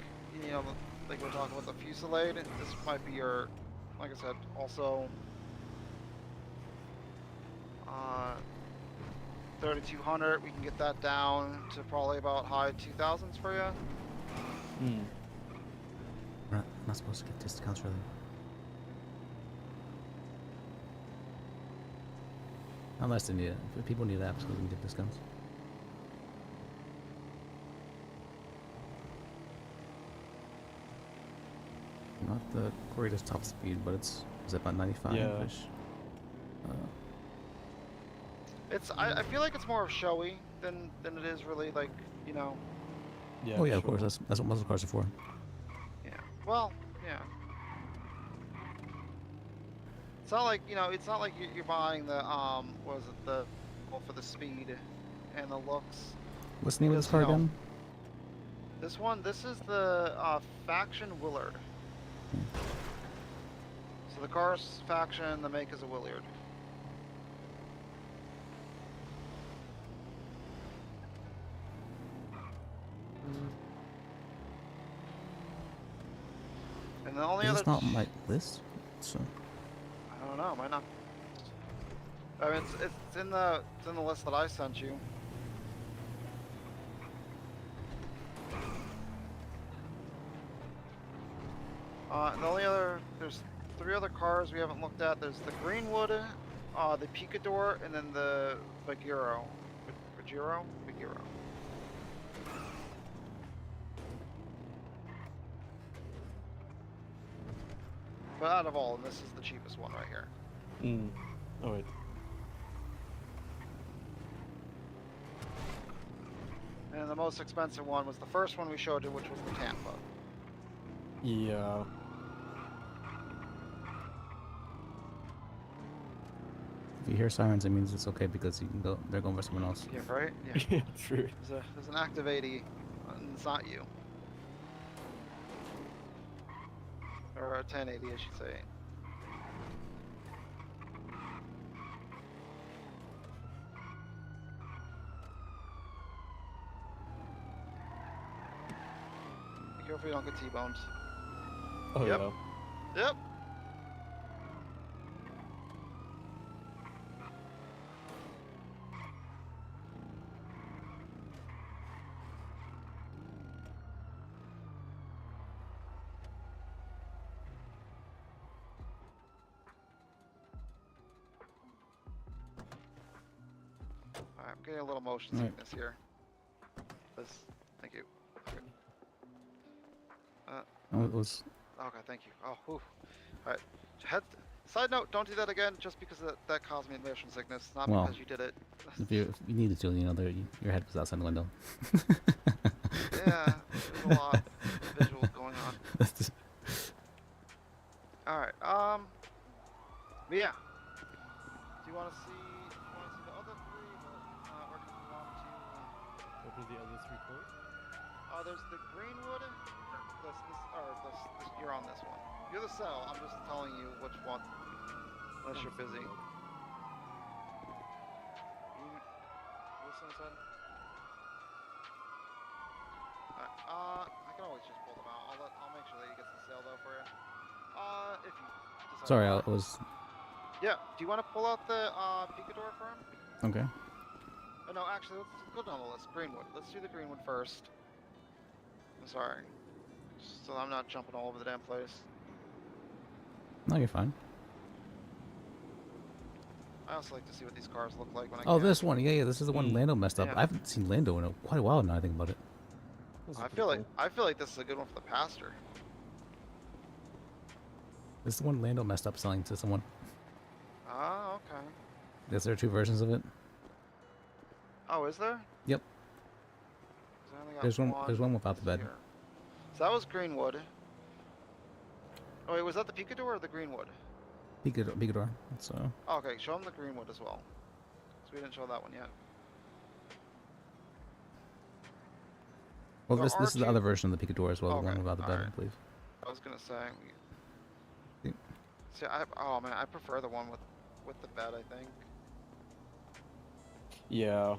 you know, like we're talking about the Fusillade, this might be your, like I said, also 3,200. We can get that down to probably about high 2,000s for you. Hmm. We're not supposed to get discounts really. Unless they need it. If people need apps, we can get discounts. Not the greatest top speed, but it's is it about 95 Yeah. ish. I feel like it's more of showy than it is really like, you know. Yeah. Oh yeah, of sure. course. That's what muscle cars are for. Yeah. Well, yeah. It's not like, you know, it's not like you're buying the what is it, the well, for the speed and the looks. What's the name of this Because, car you know, again? This is the Faction Willard. So the car's Faction, the make is a Willard. And the only Is other this not on my list? So I don't know, might not. I mean, it's in the list that I sent you. And the only other there's 3 other cars we haven't looked at. There's the Greenwood, the Picador, and then the Vigero. Vigero. But out of all, and this is the cheapest one right here. Hmm. Oh wait. And the most expensive one was the first one we showed you, which was the Tampa. Yeah. if you hear sirens, it means it's okay because you can go. They're going for someone else. Yeah, right? Yeah. Yeah, true. There's an active 80, and it's not you. Or a 1080, I should say. Be careful you don't get T-boned. Oh Yep. yeah. Yep. Alright, I'm getting a little motion Alright. sickness here. Thank you. Okay. Oh, it was. Okay, thank you. Oh, whew. Alright. Side note, don't do that again just because that caused me motion sickness, not Well, because you did it. If you needed to, you know, your head was outside the window. Yeah, there's a lot of visuals going on. Alright, but yeah. Do you want to see the other three? Or do you want to... What were the other three called? There's the Greenwood. You're on this one. You're the cell. I'm just telling you which one. Unless you're busy. Listen, son. Alright, I can always just pull them out. I'll make sure that he gets the sale though for you. If you decide. Sorry, I was. Yeah. Do you want to pull out the Picador for him? Okay. Oh, no, actually, let's go down the list. Greenwood. Let's do the Greenwood first. I'm sorry. So I'm not jumping all over the damn place. No, you're fine. I also like to see what these cars look like when I Oh, can. this one. Yeah, this is the one Lando messed up. Yeah. I haven't seen Lando in quite a while now. I think about it. I feel like this is a good one for the pastor. This is the one Lando messed up selling to someone. Ah, okay. Is there two versions of it? Oh, is there? Yep. 'Cause I only got There's one. There's one without the bed. here. So that was Greenwood. Oh wait, was that the Picador or the Greenwood? Picador. So. Oh, okay, show him the Greenwood as well. So we didn't show that one yet. Well, So this is the R2 other version of the Picador as well, the Okay, one without the bed, I alright. believe. I was gonna say. Yeah. See, oh man, I prefer the one with the bed. I think. Yeah.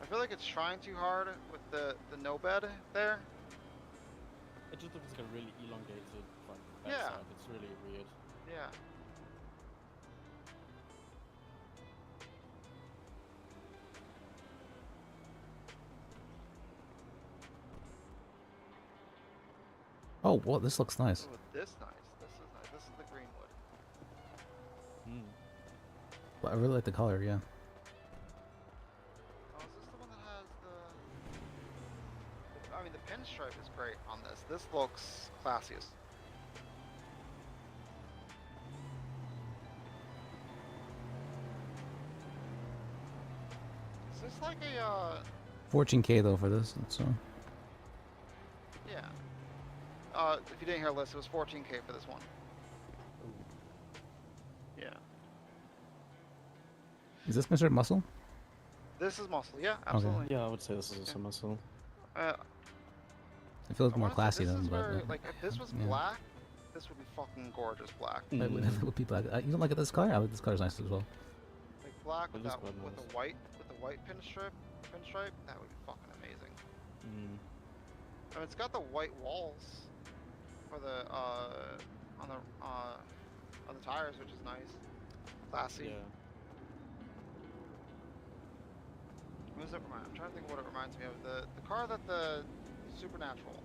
I feel like it's trying too hard with the no bed there. It just looks like a really elongated front Yeah. backside. It's really weird. Yeah. Oh, well, this looks nice. Ooh, this nice. This is nice. This is the Greenwood. Well, I really like the color. Yeah. Oh, is this the one that has the... I mean, the pinstripe is great on this. This looks classiest. Is this like a, 14K though for this. So. yeah. If you didn't hear Liz, it was 14K for this one. Yeah. Is this considered muscle? This is muscle, yeah, absolutely. Yeah, I would say this is also muscle. It feels I more wanna say classy this than, is but where, like, if this was yeah. black, this would be fucking gorgeous black. It would be black. You don't like this color? I like this color's nice as well. Like black with It is that quite with nice. the white pinstripe, that would be fucking amazing. I mean, it's got the white walls for the on the tires, which is nice, classy. Yeah. What does it remind? I'm trying to think of what it reminds me of. The car that the Supernatural,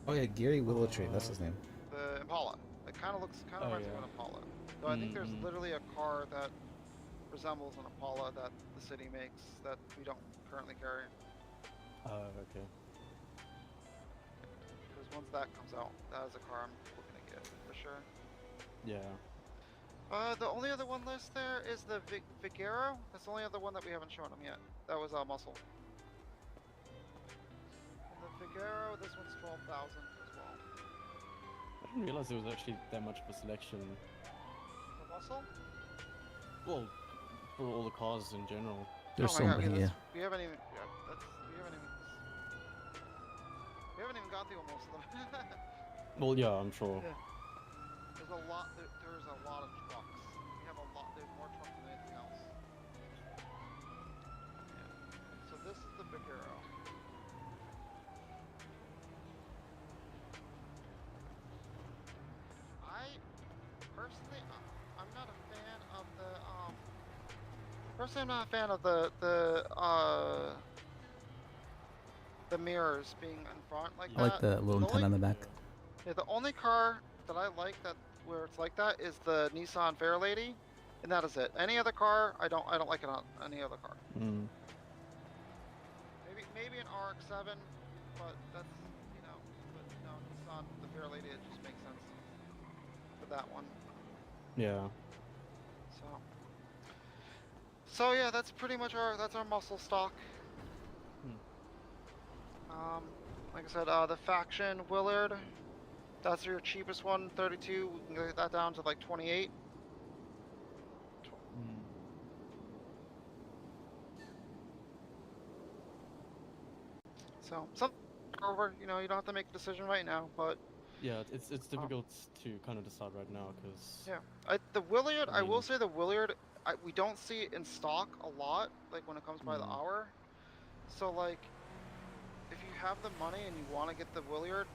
Oh yeah, Gary Willowtree. That's his name. the Impala. It kind of reminds me of an Impala. So I think there's literally a car that resembles an Impala that the city makes that we don't currently carry. Okay. Because once that comes out, that is a car I'm looking to get for sure. Yeah. The only other one list there is the Vigero. That's the only other one that we haven't shown them yet. That was muscle. And the Vigero, this one's 12,000 as well. I didn't realize there was actually that much of a selection. The muscle? Well, for all the cars in general. There's oh so my God, many. Yeah. We haven't even. Yeah, we haven't even gone through most of them. Well, yeah, I'm sure. Yeah. There's a lot. There's a lot of trucks. We have a lot. There's more trucks than anything else. Yeah. So this is the big arrow. I personally, I'm not a fan of the Personally, I'm not a fan of the mirrors being in front like I that. like the little The antenna only, on the back. yeah, the only car that I like that where it's like that is the Nissan Fairlady, and that is it. Any other car, I don't like it on any other car. Mm. Maybe an RX-7, but that's but no, Nissan the Fairlady, it just makes sense for that one. Yeah. So yeah, that's pretty much our muscle stock. Like I said, the faction Willard, that's your cheapest one, 32. We can get that down to like 28. So something over. You don't have to make a decision right now, but Yeah, it's difficult to kind of decide right now because. yeah, the Willard. I will mean- say the Willard. We don't see it in stock a lot, like when it comes by the hour. So like, if you have the money and you want to get the Willard,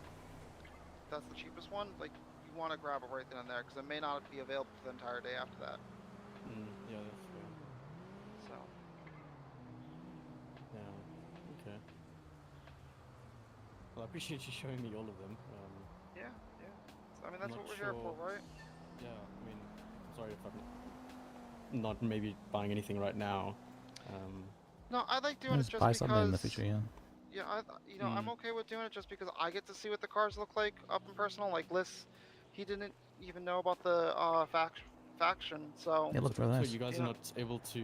that's the cheapest one. Like, you want to grab it right then and there because it may not be available for the entire day after that. Yeah, that's fair. So. Yeah. Okay. Well, I appreciate you showing me all of them. Yeah. I mean, that's I'm what not we're here for, sure- right? Yeah. I mean, I'm sorry if I'm not maybe buying anything right now. No, I like doing it Let's just buy because. something in the future, yeah. Yeah, I'm okay with doing it just because I get to see what the cars look like up in personal. Like Liz, he didn't even know about the faction, so. It looked really So nice. you guys are not able to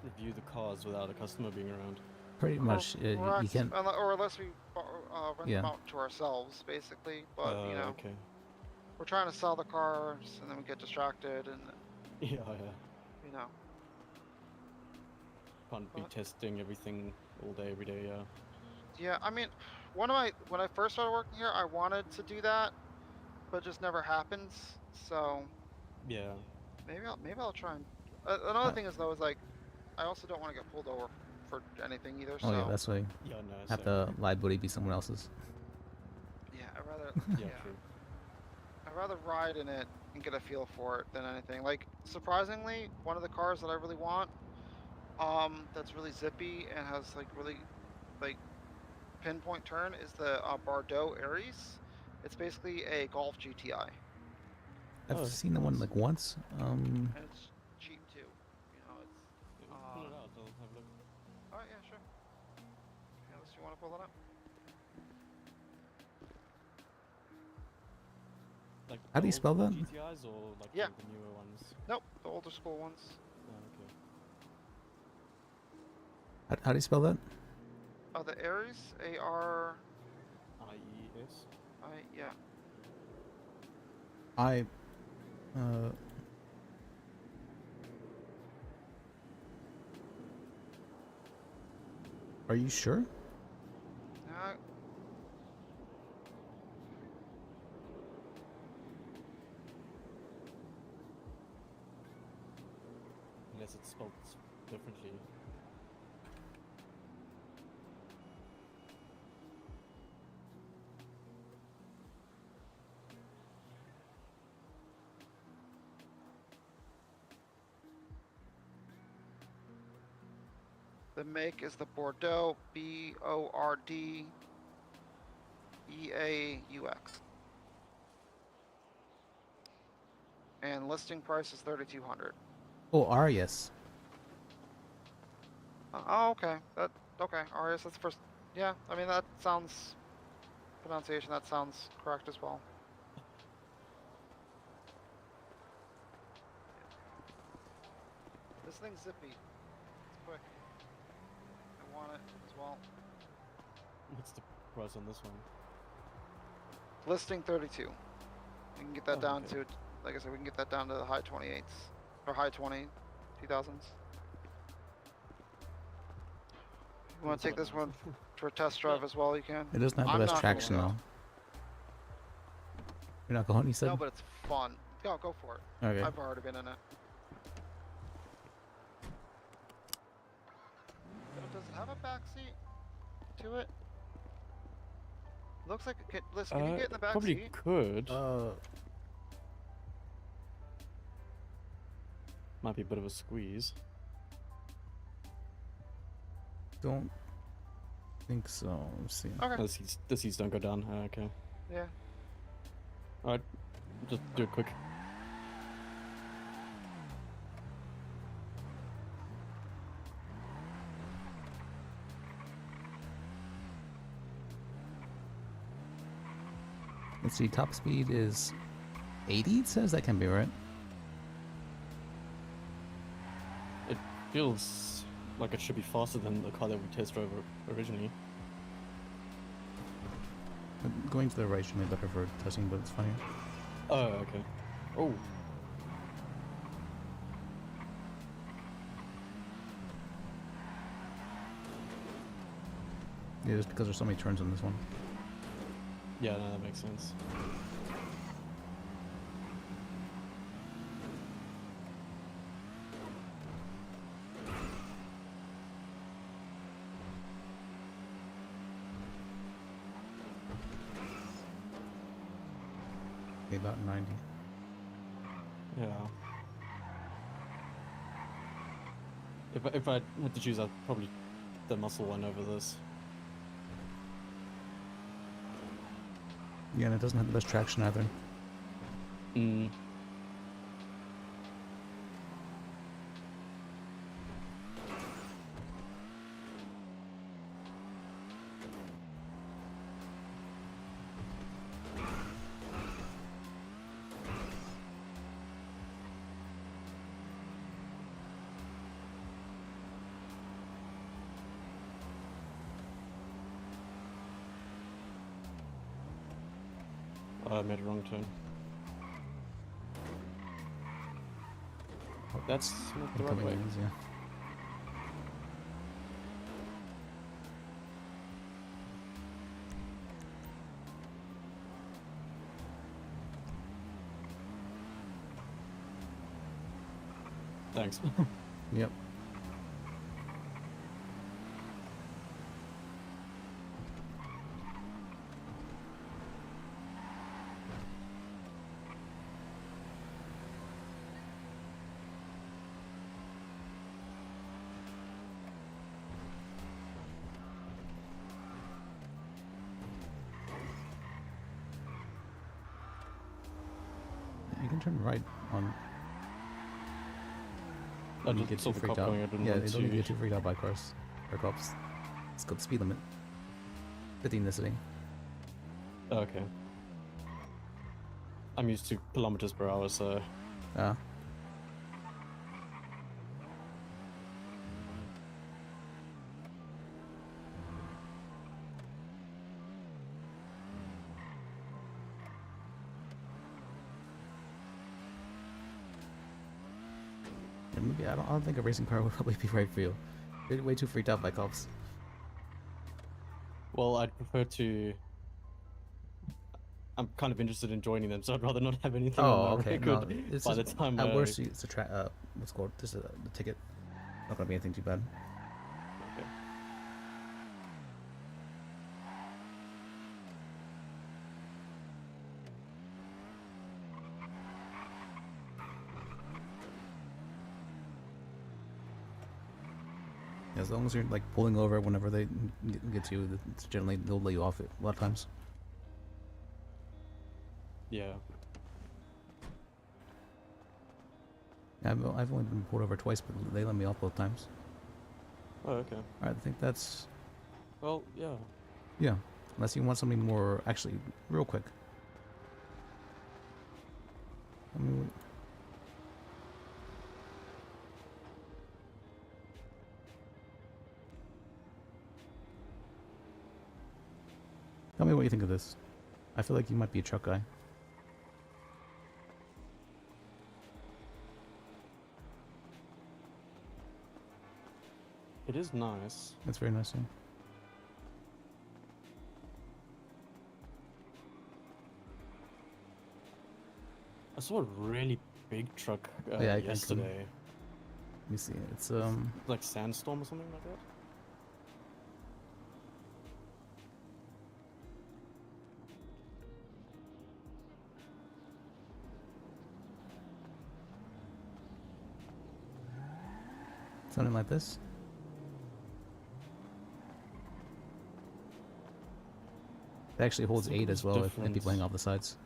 review the cars without a customer being around. Pretty much, you Correct, can. or unless we rent Yeah. them out to ourselves, basically. But Okay. we're trying to sell the cars, and then we get distracted, and Yeah. Can't be testing everything all day, every day. Yeah. Yeah, I mean, when I first started working here, I wanted to do that, but it just never happens. So Yeah. maybe I'll try and. Another thing is though is like, I also don't want to get pulled over for anything either. Oh so. yeah, that's why. Yeah, no, have the liability be someone else's. Yeah, I'd rather. Yeah, true. I'd rather ride in it and get a feel for it than anything. Like, surprisingly, one of the cars that I really want, that's really zippy and has like really, like, pinpoint turn is the Bordeaux Aries. It's basically a Golf GTI. I've seen the one like once. And it's cheap too. It's. Pull it out. I'll have a look. Alright, yeah, sure. Unless you want to pull it up. Like How do you the spell old that? GTIs or like Yeah. the newer ones? Nope, the older school ones. Oh, okay. How do you spell that? The Aries, AR. IES. Yeah. Are you sure? Unless it's spelled differently. The make is the Bordeaux, BORDEAUX. And listing price is 3,200. Oh, Arias. Oh, okay. Okay. Arias, that's the first. Yeah, I mean that sounds pronunciation. That sounds correct as well. This thing's zippy. It's quick. I want it as well. What's the price on this one? Listing 32. We can get that Oh, down okay. to, like I said, we can get that down to the high 28s or high 20,000s. You want to take this one for a test drive as well? You can. It doesn't have I'm the best not traction gonna though. You're not going, you said? No, but it's fun. Go for it. Okay. I've already been in it. Does it have a backseat to it? Looks like it could. Liz, can you get in the back Probably seat? could. Might be a bit of a squeeze. Don't think so. Let's see. Okay. The seats don't go down. Okay. Yeah. Alright. Just do it quick. Let's see. Top speed is 80. It says that can be right. It feels like it should be faster than the car that we test drove originally. Going to the right should be better for testing, but it's funny. Oh, okay. Oh. Yeah, just because there's so many turns on this one. Yeah, no, that makes sense. Okay, about 90. Yeah. If I had to choose, I'd probably the muscle one over this. Yeah, and it doesn't have the best traction either. Mm. I made a wrong turn. That's not the right way. Yeah. Thanks. Yep. You can turn right on. I You just get saw too the freaked cop out. going, I didn't Yeah, want they don't need to to- get too freaked out by cars or cops. Let's go the speed limit. 50 in the city. Okay. I'm used to kilometers per hour, so. Ah. Yeah, maybe I don't think a racing car would probably be right for you. You're way too freaked out by cops. Well, I'd prefer to. I'm kind of interested in joining them, so I'd rather not have anything on my Okay. No, record it's by the just, time at worst, it's a what's it called? This is the ticket. Not gonna be anything too bad. Okay. As long as you're like pulling over whenever they get to you, it's generally they'll let you off it a lot of times. Yeah. I've only been pulled over twice, but they let me off both times. Oh, okay. Alright, I think that's Well, yeah. yeah. Unless you want something more, actually, real quick. I mean, tell me what you think of this. I feel like you might be a truck guy. It is nice. That's very nice. Yeah. I saw a really big truck Yeah, I can. yesterday. Let me see. It's like sandstorm or something like that. something like this. It actually holds Think it 8 as was well if people different. hang off the sides.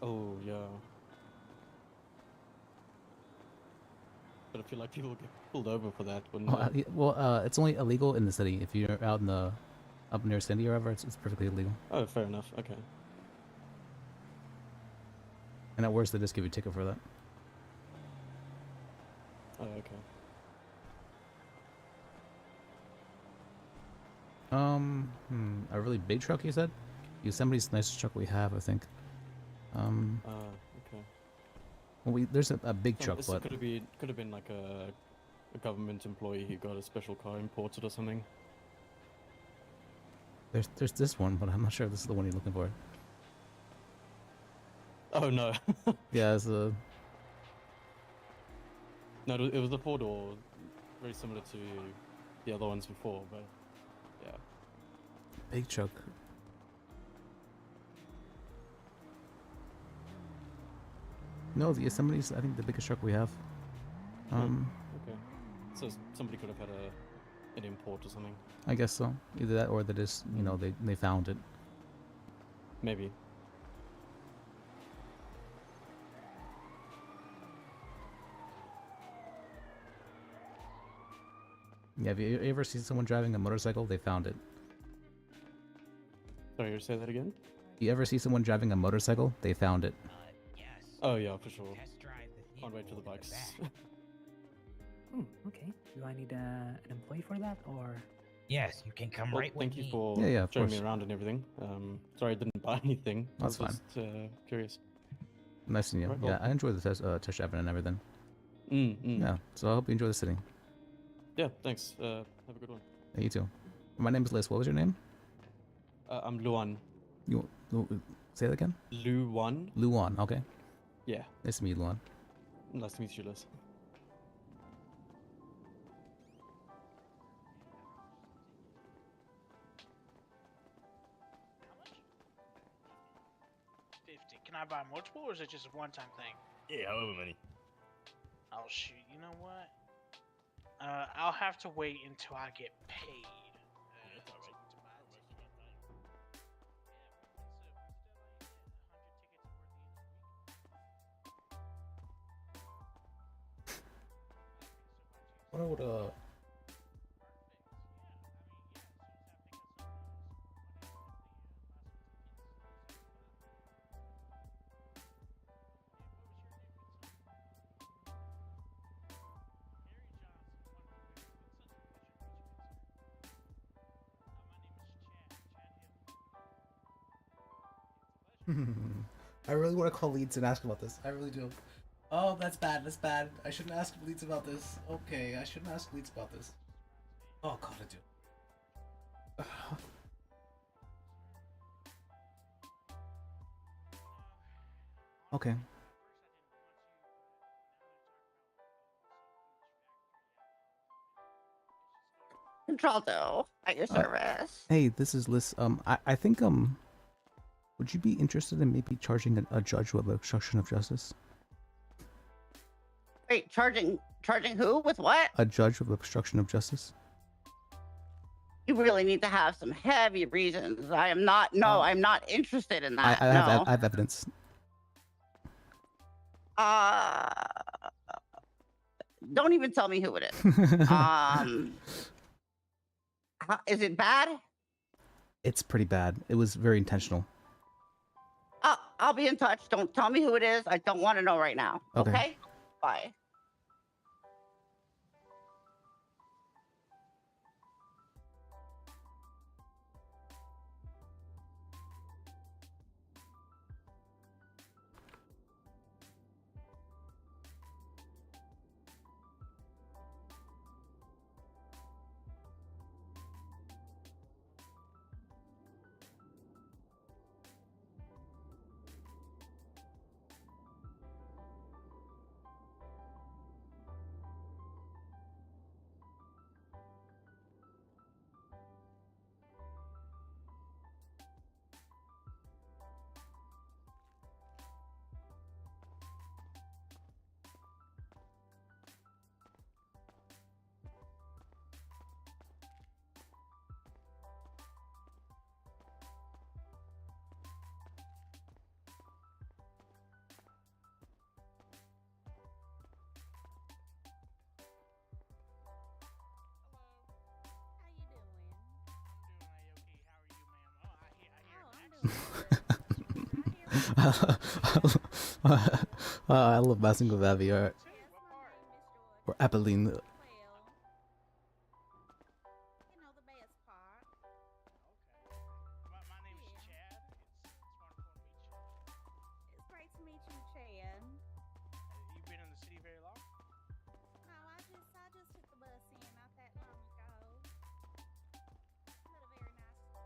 Oh yeah. But I feel like people get pulled over for that when. It's only illegal in the city. If you're out in the up near Cindy or wherever, it's perfectly illegal. Oh, fair enough. Okay. And at worst, they just give you a ticket for that. Oh, okay. A really big truck, you said? Yosemite's the nicest truck we have, I think. Okay. Well, there's a big truck, but could have been like a government employee who got a special car imported or something. there's this one, but I'm not sure if this is the one you're looking for. Oh no. Yeah, it's a No, it was a 4-door, very similar to the other ones before, but yeah. big truck. No, the Yosemite's I think the biggest truck we have. Okay. So somebody could have had an import or something. I guess so. Either that or they just they found it. Maybe. Yeah, have you ever seen someone driving a motorcycle? They found it. Sorry, you say that again? You ever see someone driving a motorcycle? They found it. Oh yeah, for sure. Can't wait for the bikes. Okay. Do I need an employee for that, or? Yes, you can come Well, right with thank you me. for Yeah, of showing course. me around and everything. Sorry I didn't buy anything. That's I was just curious. Nice to you. Right, Yeah, well. I enjoy the test driving and everything. Mm. Yeah, so I hope you enjoy the city. Yeah, thanks. Have a good one. Yeah, you too. My name is Liz. What was your name? I'm Luan. Say that again? Luan. Luan, okay. Yeah. Nice to meet you, Luan. Nice to meet you, Liz. Can I buy multiple, or is it just a one-time thing? Yeah, however many. Oh shoot! You know what? I'll have to wait until I get paid. I wonder what I really want to call Leeds and ask about this. I really do. Oh, that's bad. That's bad. I shouldn't ask Leeds about this. Okay, I shouldn't ask Leeds about this. Oh god, I do. Okay. Contralto, at your service. Hey, this is Liz. I think would you be interested in maybe charging a judge with obstruction of justice? Wait, charging who with what? A judge with obstruction of justice? You really need to have some heavy reasons. I am not. No, I'm not interested in that. I have evidence. Don't even tell me who it is. Is it bad? It's pretty bad. It was very intentional. I'll be in touch. Don't tell me who it is. I don't want to know right now. Okay. Okay? Bye. I love messing with Abby. Or Apolline. You know the best part. My name is Chad. It's wonderful to meet you. It's great to meet you, Chad. You've been in the city very long? No, I just took the bus in not that long ago. Met a very nice.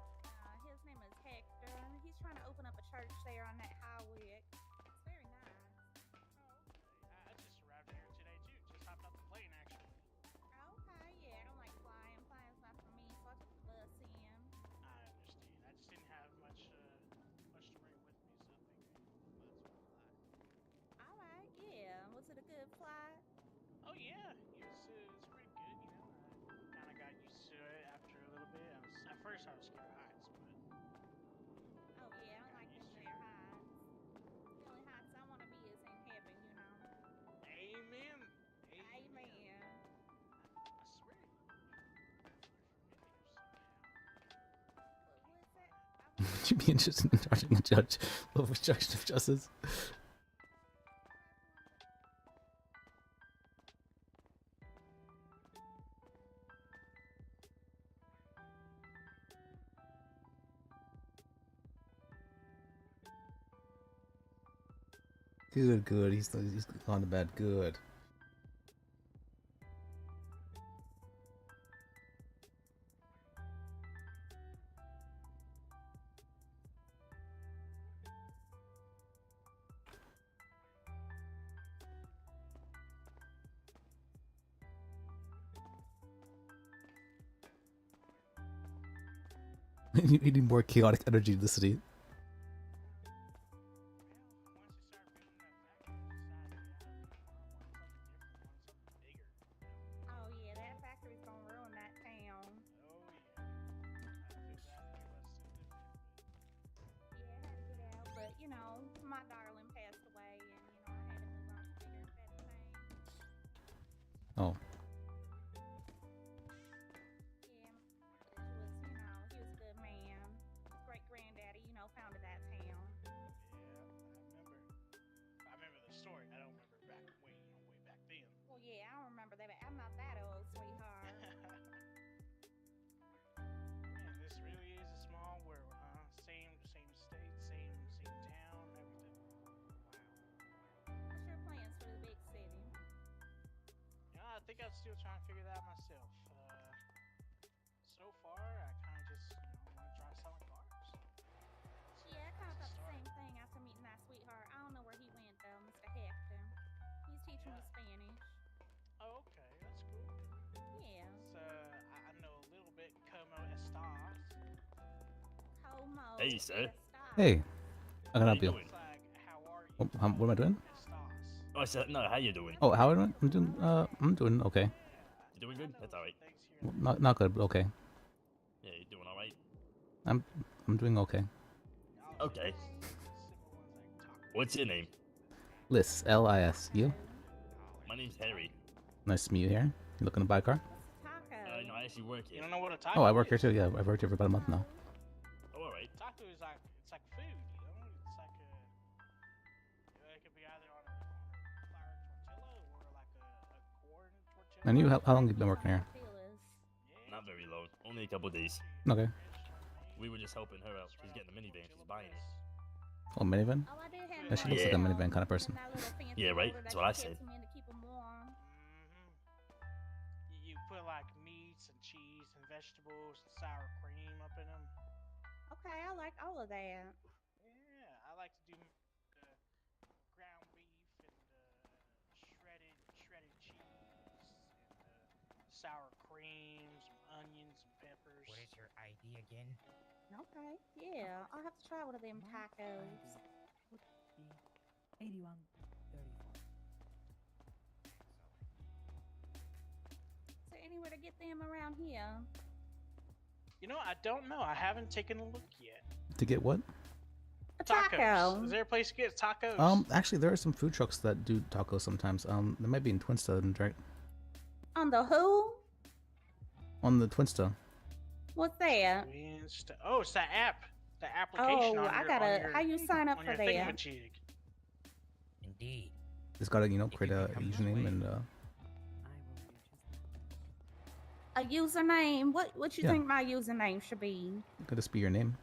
His name is Hector. He's trying to open up a church there on that highway. It's very nice. I just arrived here today too. Just hopped off the plane actually. Okay, yeah, I don't like flying. Flying's not for me, so I took the bus in. I understand. I just didn't have much to bring with me, so I figured let's fly. All right, yeah. Was it a good flight? Oh yeah, it's pretty good. You know, I kind of got used to it after a little bit. At first I was scared of heights, but Oh yeah, I don't like them there heights. The only heights I want to be is in heaven, you know. amen. Amen. I swear, you're familiar somehow. What was it? Would you be interested in charging the judge with obstruction of justice? Good, good. He's gone to bed. Good. You need more chaotic energy in the city. Oh yeah, that factory's gonna ruin that town. Oh yeah, I feel that it was too different. Yeah, I had to get out, but you know, my darling passed away, and you know, I had to move on to bigger and better things. Oh. Yeah, it was, you know, he was a good man. His great granddaddy, you know, founded that town. I remember the story. I don't remember way back then. Well, yeah, I don't remember that, but I'm not that old, sweetheart. Man, this really is a small world, huh? Same state, same town, everything. Wow. What's your plans for the big city? You know, I think I'm still trying to figure that out myself. So far, I kind of just, want to try selling cars. Yeah, I kind of thought the same thing after meeting that sweetheart. I don't know where he went though, Mr. Hector. He's teaching me Spanish. Oh, okay, that's cool. Yeah. So, I know a little bit como estas. Como. Hey, sir. Hey, I can help you. It's like, how are you? What am I doing? Oh, sir, no, how you doing? Oh, how am I? I'm doing okay. You doing good? That's alright. Well, not good, but okay. Yeah, you doing alright? I'm doing okay. Okay. What's your name? Liss, L-I-S. You? My name's Harry. Nice to meet you here. You looking to buy a car? No, I actually work You here. don't know what a taco Oh, I work here is? too. Yeah, I've worked here for about a month now. Oh, alright. Taco is like, it's like food, you know? It's like it could be either on a flour tortilla or like a corn tortilla. And you, how long have you been working here? Not very long. Only a couple days. Okay. We were just helping her out. She's getting a minivan. She's buying it. Oh, minivan? Oh, I did have Yeah, she looks like a minivan kind of person. Yeah, right? That's what I said. To keep them warm. You put like meats and cheese and vegetables and sour cream up in them. Okay, I like all of that. Yeah, I like to do ground beef and shredded cheese and sour cream, some onions and peppers. What is your ID again? Okay, yeah, I'll have to try one of them tacos. Would be 8134. Is there anywhere to get them around here? You know, I don't know. I haven't taken a look yet. To get what? A Tacos. taco. Is there a place to get tacos? Actually, there are some food trucks that do tacos sometimes. They might be in Twinsta, right? On the who? On the Twinsta. What's that? Oh, it's that app. the application Oh, on I your gotta. How you sign up on for your that? thingamajig. Indeed. Just gotta, create a username and A username. What you Yeah. think my username should be? could just be your name.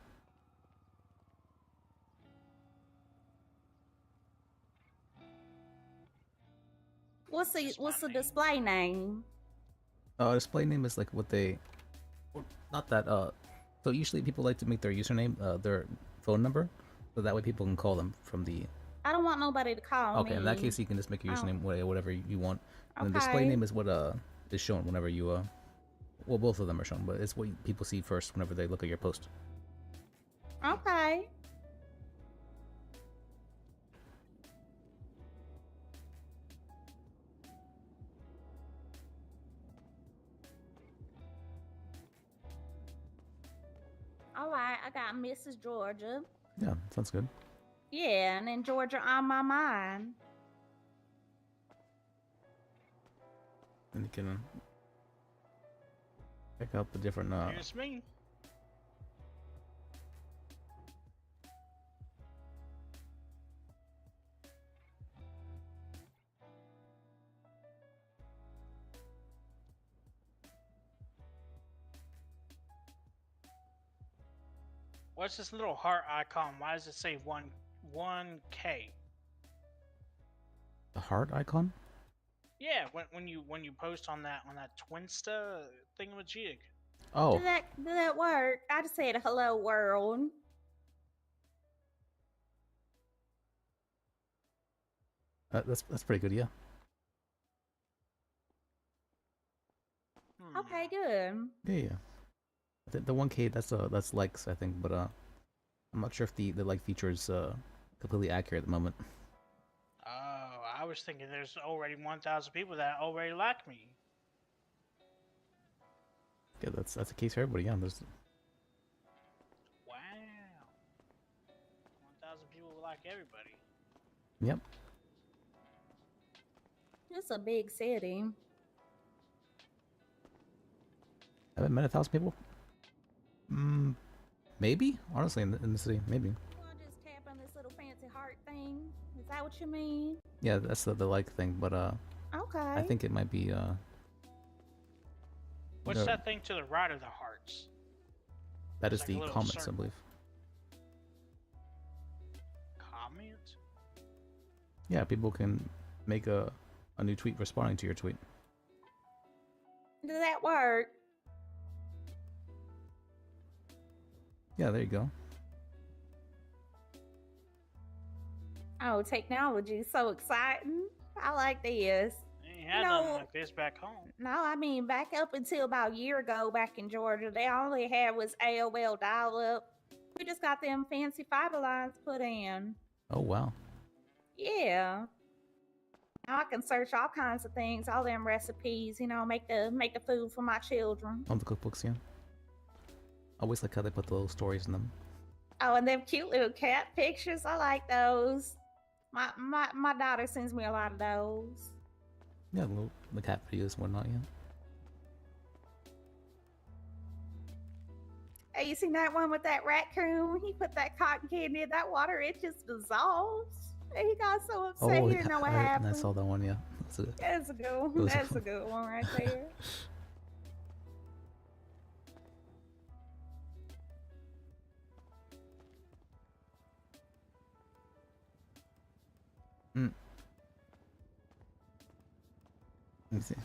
What's the display name? Display name is like what they, not that. So usually people like to make their username their phone number, so that way people can call them from the. I don't want nobody to call me. Okay, in that case you can just make your Oh. username whatever you want. And the display Okay. name is what is shown whenever you well, both of them are shown, but it's what people see first whenever they look at your post. Okay. All right, I got Mrs. Georgia. Yeah, sounds good. Yeah, and then Georgia on my mind. And you can pick out the different. Here's me. What's this little heart icon? Why does it say 1K? The heart icon. Yeah, when you post on that Twinsta thingamajig. Oh. Did that work? I just said hello world. That's pretty good, yeah. Okay, good. Yeah. The 1K that's likes I think, but I'm not sure if the like feature is completely accurate at the moment. Oh, I was thinking there's already 1,000 people that already like me. Yeah, that's the case for everybody. Yeah, there's. Wow. 1,000 people like everybody. Yep. It's a big city. I haven't met 1,000 people. Maybe honestly in the city, maybe. You wanna just tap on this little fancy heart thing? Is that what you mean? Yeah, that's the like thing, but Okay. I think it might be What's the- that thing to the right of the hearts? that is It's like a the little comments, I circle. believe. Comment? Yeah, people can make a new tweet responding to your tweet. Does that work? Yeah, there you go. Oh, technology is so exciting. I like this. Ain't had No. nothing like this back home. No, I mean back up until about a year ago back in Georgia, they only had was AOL dial-up. We just got them fancy fiber lines put in. Oh wow. Yeah. Now I can search all kinds of things, all them recipes, make the food for my children. On the cookbooks, yeah. I always like how they put the little stories in them. Oh, and them cute little cat pictures, I like those. My daughter sends me a lot of those. Yeah, the cat videos and whatnot, yeah. Hey, you seen that one with that raccoon? He put that cotton candy in that water, it just dissolves. And he got so upset, he didn't know what I happened. saw that one, yeah. That's a good one. Those are That's a good one right there. Let me see.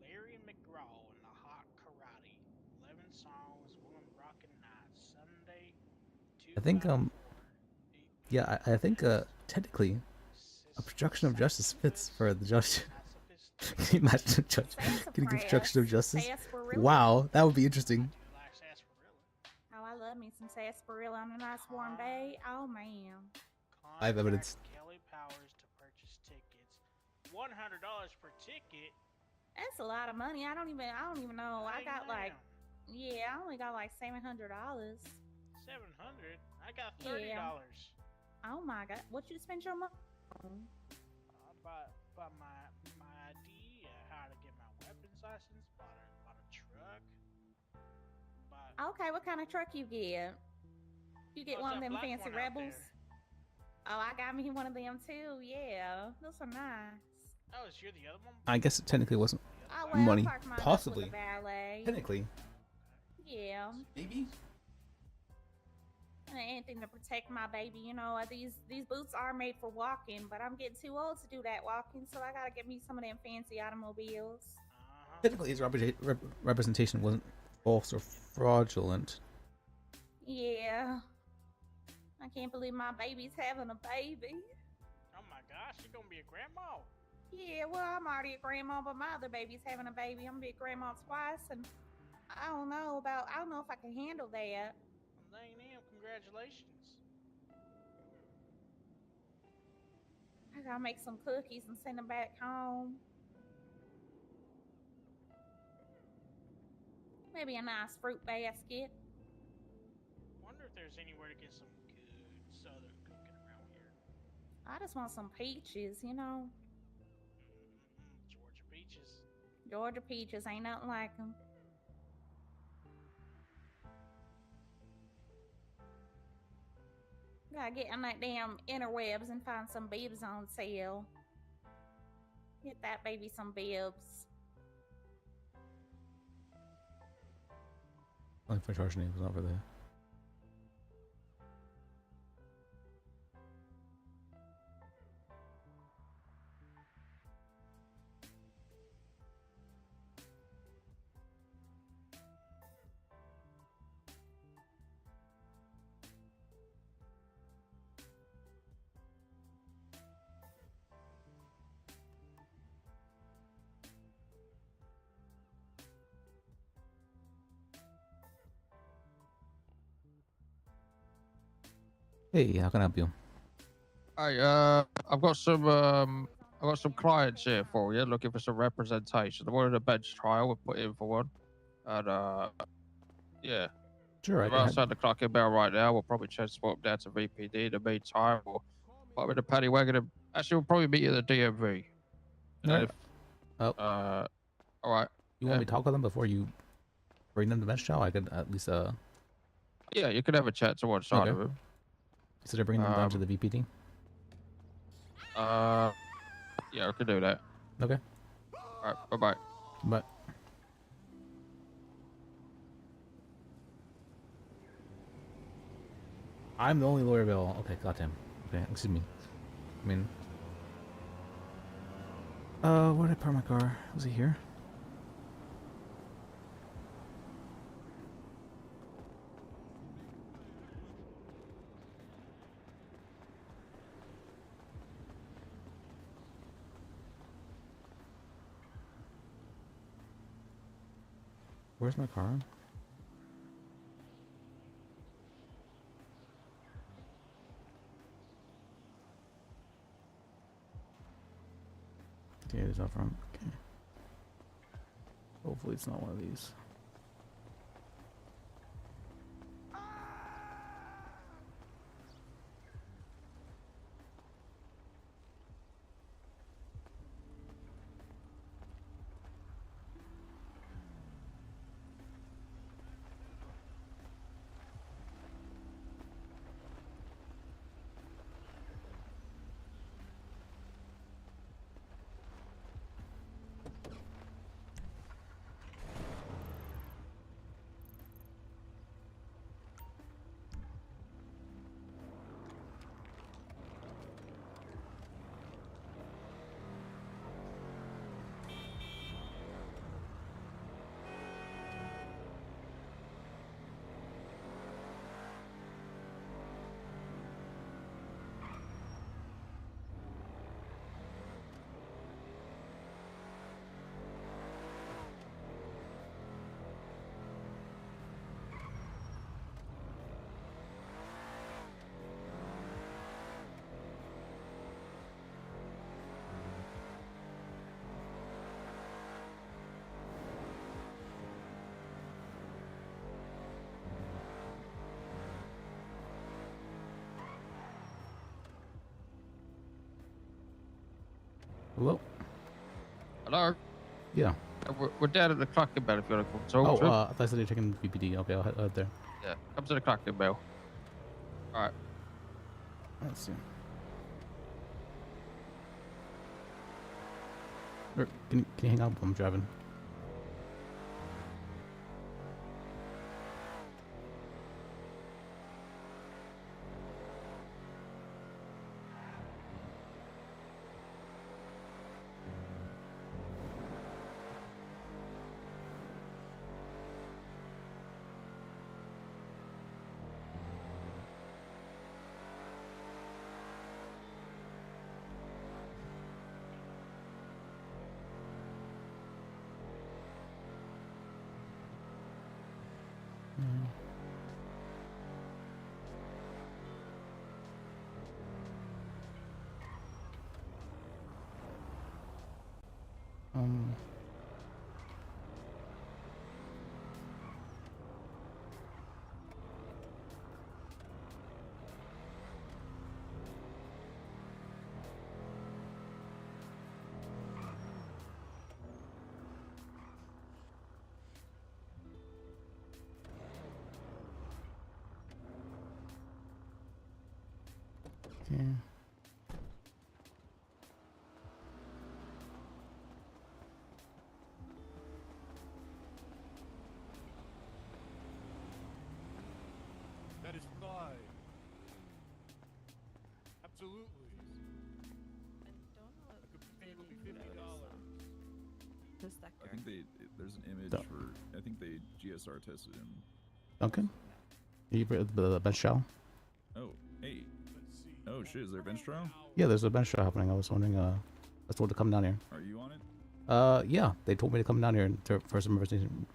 Larry McGraw and the Hot Karate. 11 songs, woman rockin' night. Sunday, I think yeah, I think technically obstruction of justice fits for the judge. Can you imagine a judge getting obstruction of justice? Sarsaparilla. Wow, that would be interesting. Oh, I love me some sarsaparilla on a nice warm day. Oh man. I have evidence. Kelly Powers to purchase tickets. $100 per ticket. That's a lot of money. I don't even know. I got like, yeah, I only got like $700. 700. I got $30. Oh my god, what you spend your money on? Bought my ID, how to get my weapons license, bought a truck. Okay, what kind of truck you get? You get Oh, one of that them black fancy one out rebels? there. Oh, I got me one of them too. Yeah, those are nice. Oh, is you the other one? I guess it technically wasn't Oh well, money. I parked mine up Possibly. with a valet. Technically. Yeah. Maybe. And anything to protect my baby, you know. These boots are made for walking, but I'm getting too old to do that walking, so I gotta get me some of them fancy automobiles. Technically, his representation wasn't false or fraudulent. Yeah. I can't believe my baby's having a baby. Oh my gosh, you're gonna be a grandma. Yeah, well, I'm already a grandma, but my other baby's having a baby. I'm gonna be a grandma twice, and I don't know if I can handle that. Damn, congratulations. I gotta make some cookies and send them back home. Maybe a nice fruit basket. Wonder if there's anywhere to get some good southern cooking around here. I just want some peaches, you know. Georgia peaches. Georgia peaches ain't nothing like them. Gotta get on that damn interwebs and find some bibs on sale. Get that baby some bibs. Like for charge name was over there. Hey, how can I help you? Hey, I've got some clients here for you, looking for some representation. They wanted a bench trial. We put in for one, and yeah. Sure, I We're outside the clocking bell right now. We'll probably transport them down to VPD in the meantime. We'll pop in the paddy wagon. And actually, we'll probably meet you at the DMV. And Alright. all right. You want me to talk with them before you bring them to bench trial? I could at least Yeah, you can have a chat to one side Okay. of him. consider bringing them down to the VPD. Yeah, we can do that. Okay. All right. Bye bye. But I'm the only lawyer available. Okay, goddamn. Okay, excuse me. I mean, where did I park my car? Was it here? Where's my car? Yeah, it's out front. Okay. Hopefully it's not one of these. Hello? Hello? Yeah. We're down at the Cracker Barrel if you want to come Oh, talk to. I thought you were taking BPD. Okay, I'll head there. Yeah, come to the Cracker Barrel. Alright. Let's see. Or, can you hang out while I'm driving? Um. Okay. That is mine. Absolutely. I could pay you $50. I think there's an image Duh. for. I think they GSR tested him. Duncan? Are you the bench trial? Oh, hey. Oh shit, is there a bench trial? Yeah, there's a bench trial happening. I was wondering, I was told to come down here. Are you on it? Yeah, they told me to come down here for some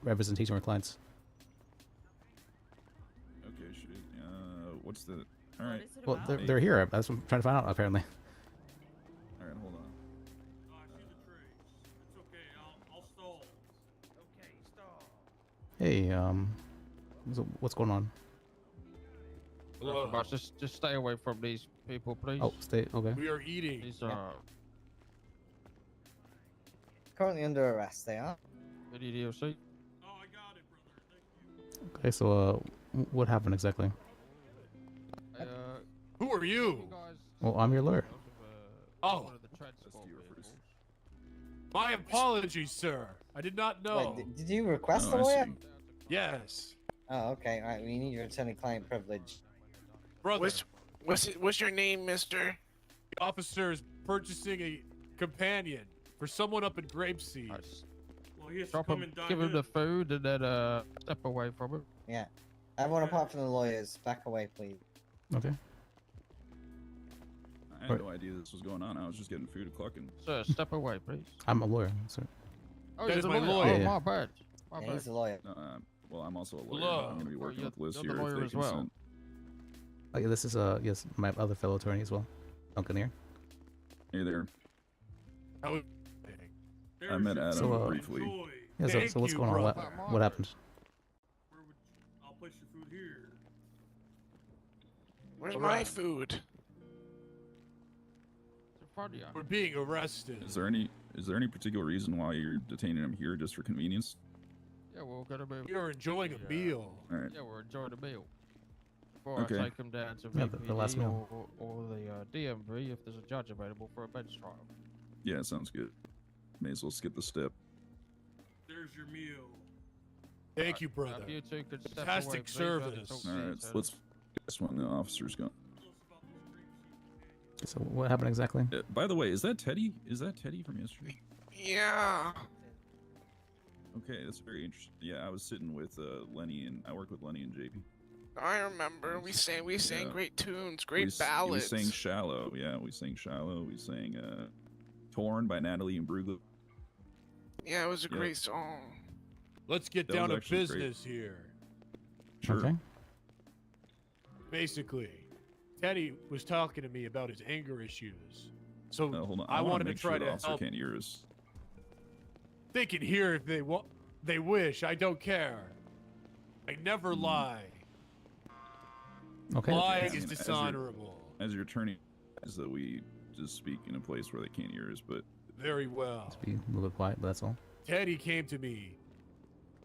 representation with clients. Okay, shit. What's the? All right. Well, they're here. That's what I'm trying to find out, apparently. All right, hold on. Oh, I see the tree. It's okay. I'll stall. Okay, stall. Hey, so what's going on? Hello. Boss, just stay away from these people, please. Oh, stay. Okay. We are eating. These are Currently under arrest, they are. EDOC. Okay, so what happened exactly? Who are you? Well, I'm your lawyer. Oh. My apologies, sir. I did not know. Wait, did you request Oh, a I lawyer? see. Yes. Oh, okay. All right. We need your attorney-client privilege. Brother. What's your name, mister? The officer is purchasing a companion for someone up in Grapeseed. Well, he has Drop him, give him the food, and then step away from it. Yeah. Everyone apart from the lawyers, back away, please. Okay. I had no idea this was going on. I was just getting food at Cluckin'. Sir, step away, please. I'm a lawyer, sir. Oh, That you're is the my lawyer. lawyer. Oh, Yeah. my bad. My Yeah, bad. he's a lawyer. Well, I'm also a lawyer. Hello. I'm gonna be working you're- with Liz you're the here lawyer if they as well. consent. Oh, yeah, this is yes, my other fellow attorney as well, Duncan here. Hey there. How- I met Adam So, briefly. Yeah, so, Thank so what's you, going on? brother. What happened? I'll place your food here. Where's All my right. food? It's in front of you. We're being arrested. Is there any particular reason why you're detaining him here just for convenience? Yeah, we're gonna be. You're enjoying a meal. All right. Yeah, we're enjoying the meal. Before Okay. I take him down to Yeah, VPD the last meal. or the DMV if there's a judge available for a bench trial. Yeah, sounds good. May as well skip the step. There's your meal. Thank you, brother. You two could step away, Fantastic please. I need to service. talk to All you, right, sir. let's guess when the officer's gone. So what happened exactly? By the way, is that Teddy? Is that Teddy from yesterday? Yeah. Okay, that's very interesting. Yeah, I was sitting with Lenny and I work with Lenny and JP. I remember. We sang Yeah. great tunes, We great ballads. We sang Shallow. Yeah, we sang Shallow. We sang Torn by Natalie and Brugler. Yeah, it was a Yeah. great song. Let's get That down to was actually great. business here. Sure. Okay. Basically, Teddy was talking to me about his anger issues. So Hold on. I wanna wanted to make sure try the to officer help. can't hear us. They can hear if they want. They wish. I don't care. I never lie. Okay. Lying I is mean, dishonorable. As your attorney, is that we just speak in a place where they can't hear us, but Very well. Just be a little bit quiet, but that's all. Teddy came to me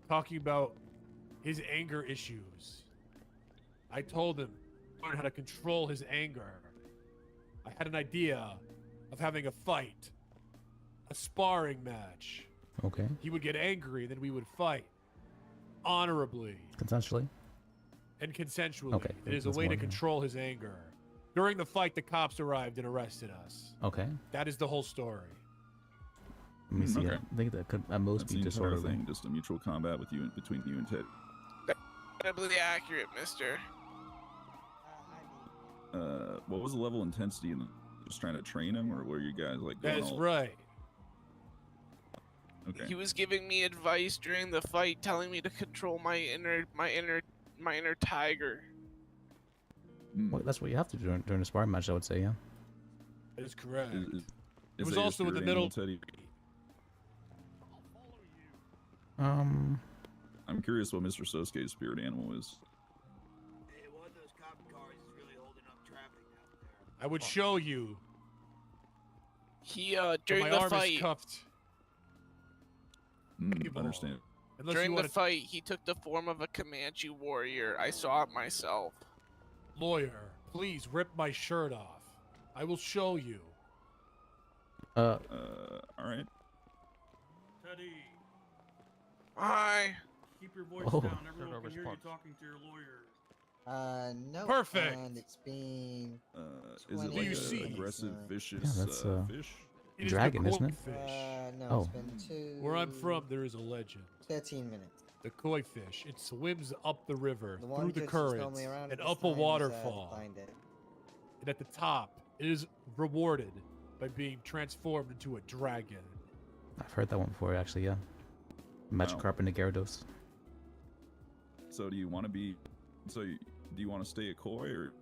talking about his anger issues. I told him learn how to control his anger. I had an idea of having a fight, a sparring match. Okay. He would get angry, then we would fight honorably Consensually. and consensually. Okay, It is a that's way more to than- control his anger. During the fight, the cops arrived and arrested us. Okay. That is the whole story. Let me see. Okay. I think that could at most That's be the just sort entire of thing, just a mutual combat with you between you and Ted. Incredibly accurate, mister. What was the level of intensity in just trying to train him, or were you guys like going That's all... right. Okay. He was giving me advice during the fight, telling me to control my inner tiger. Well, that's what you have to do during a sparring match, I would say. Yeah. That is correct. Is It was that your also in the spirit middle. animal, Teddy? I'm curious what Mr. Sosuke's spirit animal is. I would show you. He but during my the arm fight. is cuffed. Understand. Unless During you the want fight, he took the form of a Comanche warrior. I saw it myself. Lawyer, please rip my shirt off. I will show you. All right. Teddy, Hi. keep your voice Oh. down. Everyone No can hear you response. talking to your lawyer. No. Perfect. And it's been. Is it 20 like you a see? aggressive, so- vicious Yeah, that's, fish? It is Dragon, the isn't koi it? fish. No, Oh. it's been Where I'm from, there is a legend. 13 minutes. The koi fish. It swims up the river, The one through the judge that's currents, normally around and at this up a time is, waterfall. declined it. And at the top, it is rewarded by being transformed into a dragon. I've heard that one before, actually. Yeah. Magikarp and Gyarados. So do you want to be? Do you want to stay a koi or?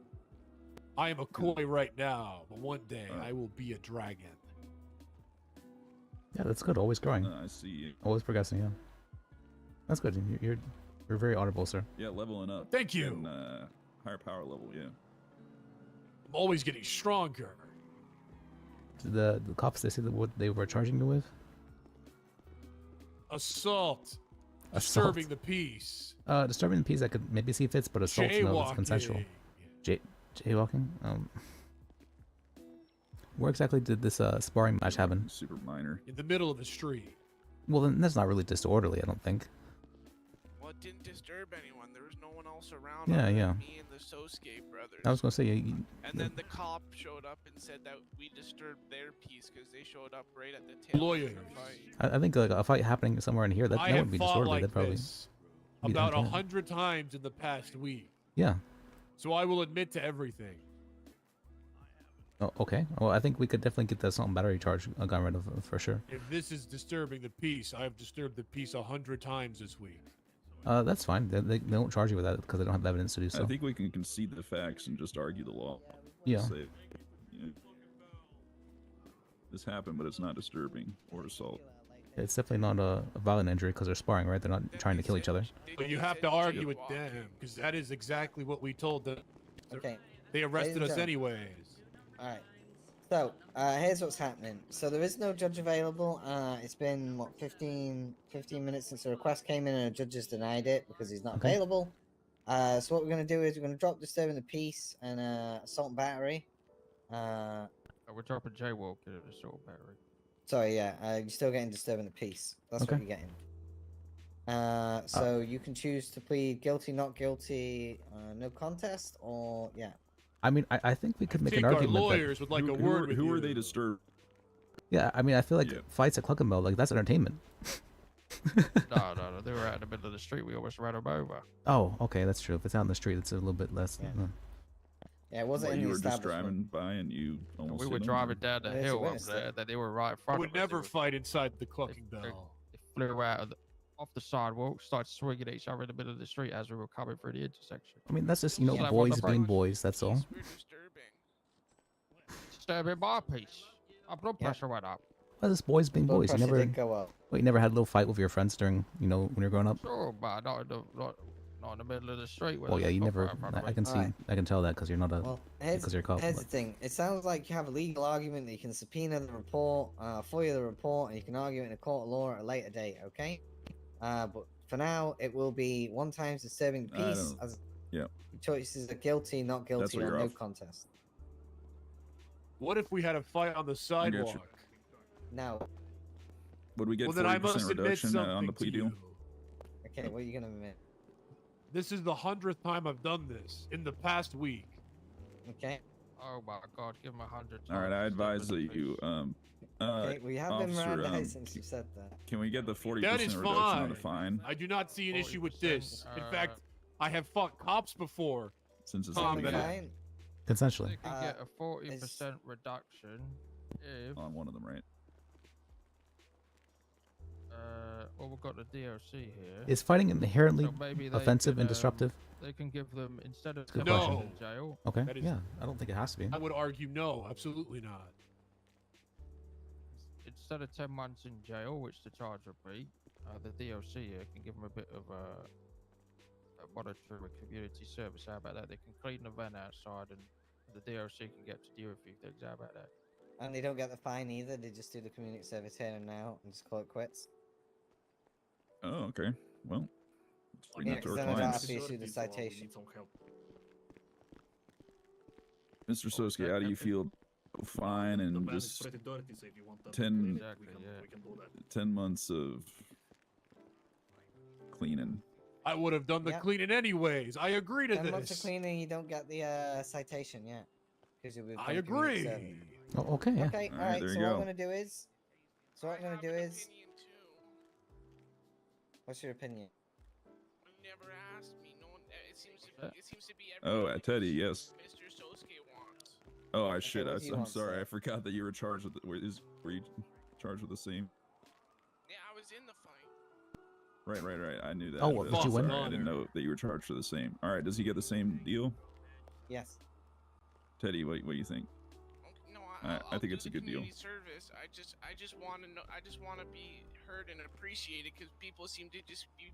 I am a koi right now, but one day I will be a dragon. Yeah, that's good. Always growing. I see. Always progressing. Yeah. That's good. You're very audible, sir. Yeah, leveling up. Thank you. And, higher power level. Yeah. I'm always getting stronger. The cops, they say that what they were charging you with? Assault. Assault. Disturbing the peace. Disturbing the peace, I could maybe see if it's, but assault, no, it's consensual. Jaywalking. Where exactly did this sparring match happen? Super minor. In the middle of the street. Well, then that's not really disorderly, I don't think. Well, it didn't disturb anyone. There was no one else around. Yeah, other than yeah. Me and the Sosuke brothers. I was gonna say, And then the cop showed up and said that we disturbed their peace because they showed up right at the tail end of the fight. I think like a fight happening somewhere in here, that I wouldn't have be fought disorderly. like That'd probably this be about unfair. 100 times in the past week. Yeah. So I will admit to everything. Oh, okay. Well, I think we could definitely get the assault and battery charge got rid of for sure. If this is disturbing the peace, I have disturbed the peace 100 times this week. That's fine. They don't charge you with that because they don't have evidence to do so. I think we can concede the facts and just argue the law. Yeah. Say, you know, this happened, but it's not disturbing or assault. It's definitely not a violent injury because they're sparring, right? They're not trying to kill each other. But you have to argue with them because that is exactly what we told them. Okay. They arrested Ladies us and anyways. Alright. So, here's what's happening. So there is no judge available. It's been, what, 15 minutes since the request came in and a judge has denied it because he's not Okay. available. So what we're going to do is we're going to drop disturbing the peace and assault and battery. We're dropping jaywalk at the assault battery. Sorry, yeah, you're still getting disturbing the peace. That's Okay. what you're getting. So you can choose to plead guilty, not guilty, no contest, or, yeah. I mean, I think we could make an think our argument that lawyers would like a word with Who you. are they disturbed? yeah, I mean, I feel like fights at Cluckenbell, like that's entertainment. No, they were out in the middle of the street. We almost ran them over. Oh, okay, that's true. If it's out in the street, it's a little bit less. Yeah, it wasn't What, in you the were just establishment. driving by and you almost We hit were them? driving down the There's a hill up witness there, there. that they were right in I front would of us. never fight inside the clucking bell. They flew out off the sidewalk, started swinging at each other in the middle of the street as we were coming through the intersection. I mean, that's just, Yeah. boys being boys, that's all. Disturbing my peace. My blood pressure went up. Well, this boys being Blood boys. You pressure never, did go up. well, you never had a little fight with your friends during, when you were growing up? Sure, but not not in the middle of the street. With Well, a yeah, you cop never. right in front of I me. can see. Alright. I can tell that because you're not a. Well, because you're a cop. here's but- the thing. It sounds like you have a legal argument that you can subpoena the report, FOIA the report, and you can argue it in a court of law at a later date, okay? But for now, it will be 1 time disturbing the I peace. don't- As Yeah. choices are guilty, not guilty, what or you're no off. contest. What if we had a fight on the sidewalk? No. Would we get Well, then I 40% must admit reduction on something the plea to deal? you. Okay, what are you gonna admit? This is the 100th time I've done this in the past week. Okay. Oh my God, give him 100. All right, I advise that you Okay, we have been officer, around since you said that. can we get the 40% That is reduction on fine. the fine? I do not see an issue with this. In 40%, fact, I have fought cops before. Since it's Combat. Fine. Consensually. They can get a 40% reduction if. On one of them, right? Well, we've got the DLC here. Is fighting inherently So maybe they offensive can, and disruptive? They can give them instead of Good 10 question. months in jail. Okay. That is- Yeah, I don't think it has to be. I would argue no, absolutely not. Instead of 10 months in jail, which the charge would be, the DLC here can give them a bit of a monetary or community service. How about that? They can clean the van outside, and the DLC can get to deal with a few things. How about that? And they don't get the fine either. They just do the community service here and now and just call it quits. Oh, okay. Well, let's bring Yeah, that to 'cause our then I don't have clients. to issue the citation. Mr. Soski, how do you feel? Fine and just 10, Exactly, yeah. 10 months of cleaning. I would have done the Yeah. cleaning anyways. I agree to 10 months of this. cleaning, you don't get the citation yet. Because you'll be I done community agree. service. Oh, okay. Yeah. Okay, All right, alright, there so you what I'm go. gonna do is... So what I'm gonna do is... What's your opinion? Never asked me. No one. It seems to be Oh, Teddy, yes. Mr. Sosuke wants. Oh, I shit. what do you I'm want, sorry. sir? I forgot that you were charged with. Were you charged with the same? Yeah, I was in the fight. Right. I knew that. Oh, but did you win? sorry, I didn't know that you were charged for the same. All right. Does he get the same deal? Yes. Teddy, what do you think? No, I think it's a good deal. community service. I just want to know. I just want to be heard and appreciated because people seem to just be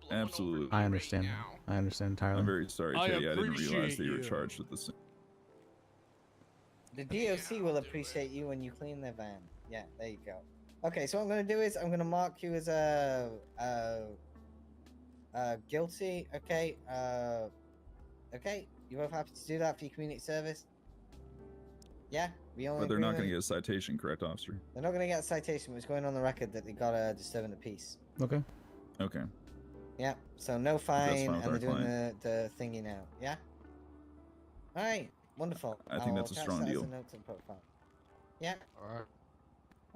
blown over Absolutely. me I right understand. now. I understand entirely. I'm very sorry, I Teddy. I didn't realize appreciate that you were you. charged with the same. The DOC will appreciate you when you clean their van. Yeah, there you go. Okay, so what I'm gonna do is I'm gonna mark you as a guilty. Okay. Okay. You both happy to do that for your community service? Yeah. We only. But they're not agree going to on- get a citation, correct, officer? They're not gonna get a citation, but it's going on the record that they got a disturbing the peace. Okay. Okay. Yeah. So no fine, fine with and our they're doing the thingy now. Yeah. All right. Wonderful. I think I'll that's a attach strong that as deal. a note to the profile. Yeah. All right.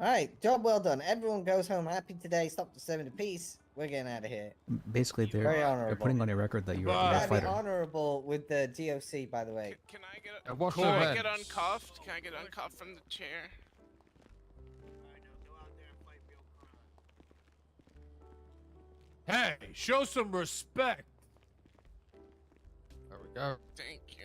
All right. Job well done. Everyone goes home happy today. Stop disturbing the peace. We're getting out of here. Basically, Very they're honorable. putting on your record that you're You a gotta be fighter. honorable with the DOC, by the way. Can I get? what's Can the I event? get uncuffed? Can I get uncuffed from the chair? Hey, show some respect. There we go. Thank you.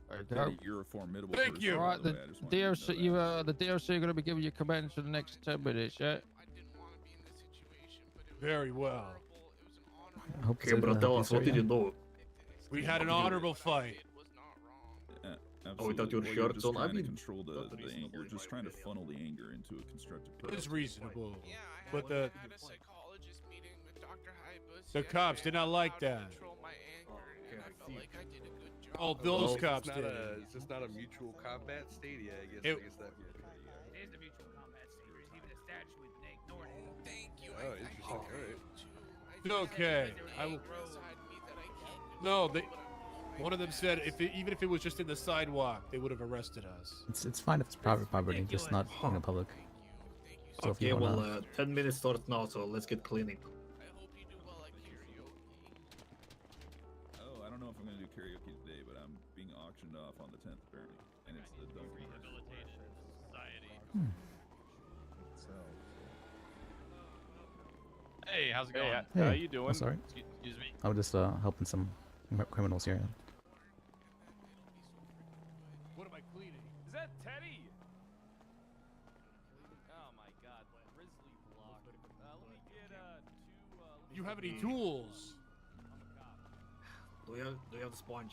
There you go. Teddy, you're a formidable Thank person, you. by All right, the the way. I just want you to DLC, know that. the DLC are going to be giving you commands for the next 10 minutes, yeah? I didn't want to be in this situation, but it was Very well. horrible. It was an honor. I hope Okay, but tell us, what did you do? We had an honorable fight. It was not wrong. Yeah, Oh, without absolutely. your Well, you're shirts just on, I trying to mean, control the not anger. reasonable You're in just my trying to opinion. funnel the anger into a constructive It purpose. is reasonable. Yeah, I But the had a psychologist meeting with Dr. Hypus. The cops did not like how to that. control my anger, and I felt like I did a good job. Oh, those Well, cops it's did. not it's just not a mutual combat stadia, I guess. It- I guess that'd be okay. It is the mutual combat state. There's even a statue with they ignored it. Thank you. Oh, interesting. All right. It's okay. I will. No, they. One of them said even if it was just in the sidewalk, they would have arrested us. It's fine if it's private property, just not in the public. So if Okay, you well, wanna, 10 minutes starts now, so let's get cleaning. Oh, I don't know if I'm going to do karaoke today, but I'm being auctioned off on the 10th apparently, and it's the dump. Hey, how's it Hey, going? hey, How you doing? I'm sorry. Excuse me. I was just helping some criminals here. What am I cleaning? Is that Teddy? Oh my God, Grizzly block. Let me get 2 You have any tools? Do you have the sponge?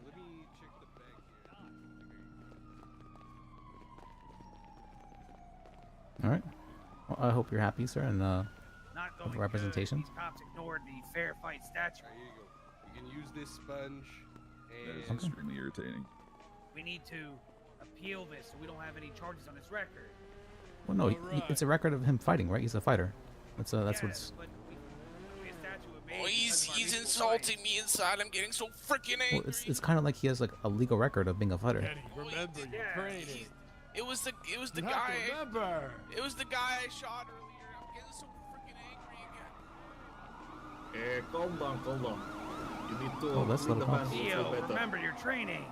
Let me check the bag here. All right. Well, I hope you're happy, sir, and Not with going representation. Good. These cops ignored the fair fight statute. There you go. You can use this sponge, That is and extremely irritating. We need to appeal this so we don't have any charges on his record. Well, no, it's a record of him fighting, right? He's a fighter. That's Yes, what's. but we a statute of Oh, made he's because of our mutual insulting rights. me inside. I'm getting so freaking angry. Well, it's kind of like he has like a legal record of being a fighter. Remember your training. It was the You have to guy. remember. It was the guy I shot earlier. I'm getting so freaking angry again. Calm down, calm down. You need to Oh, that's clean not the a van problem. to feel Theo, better. remember your training.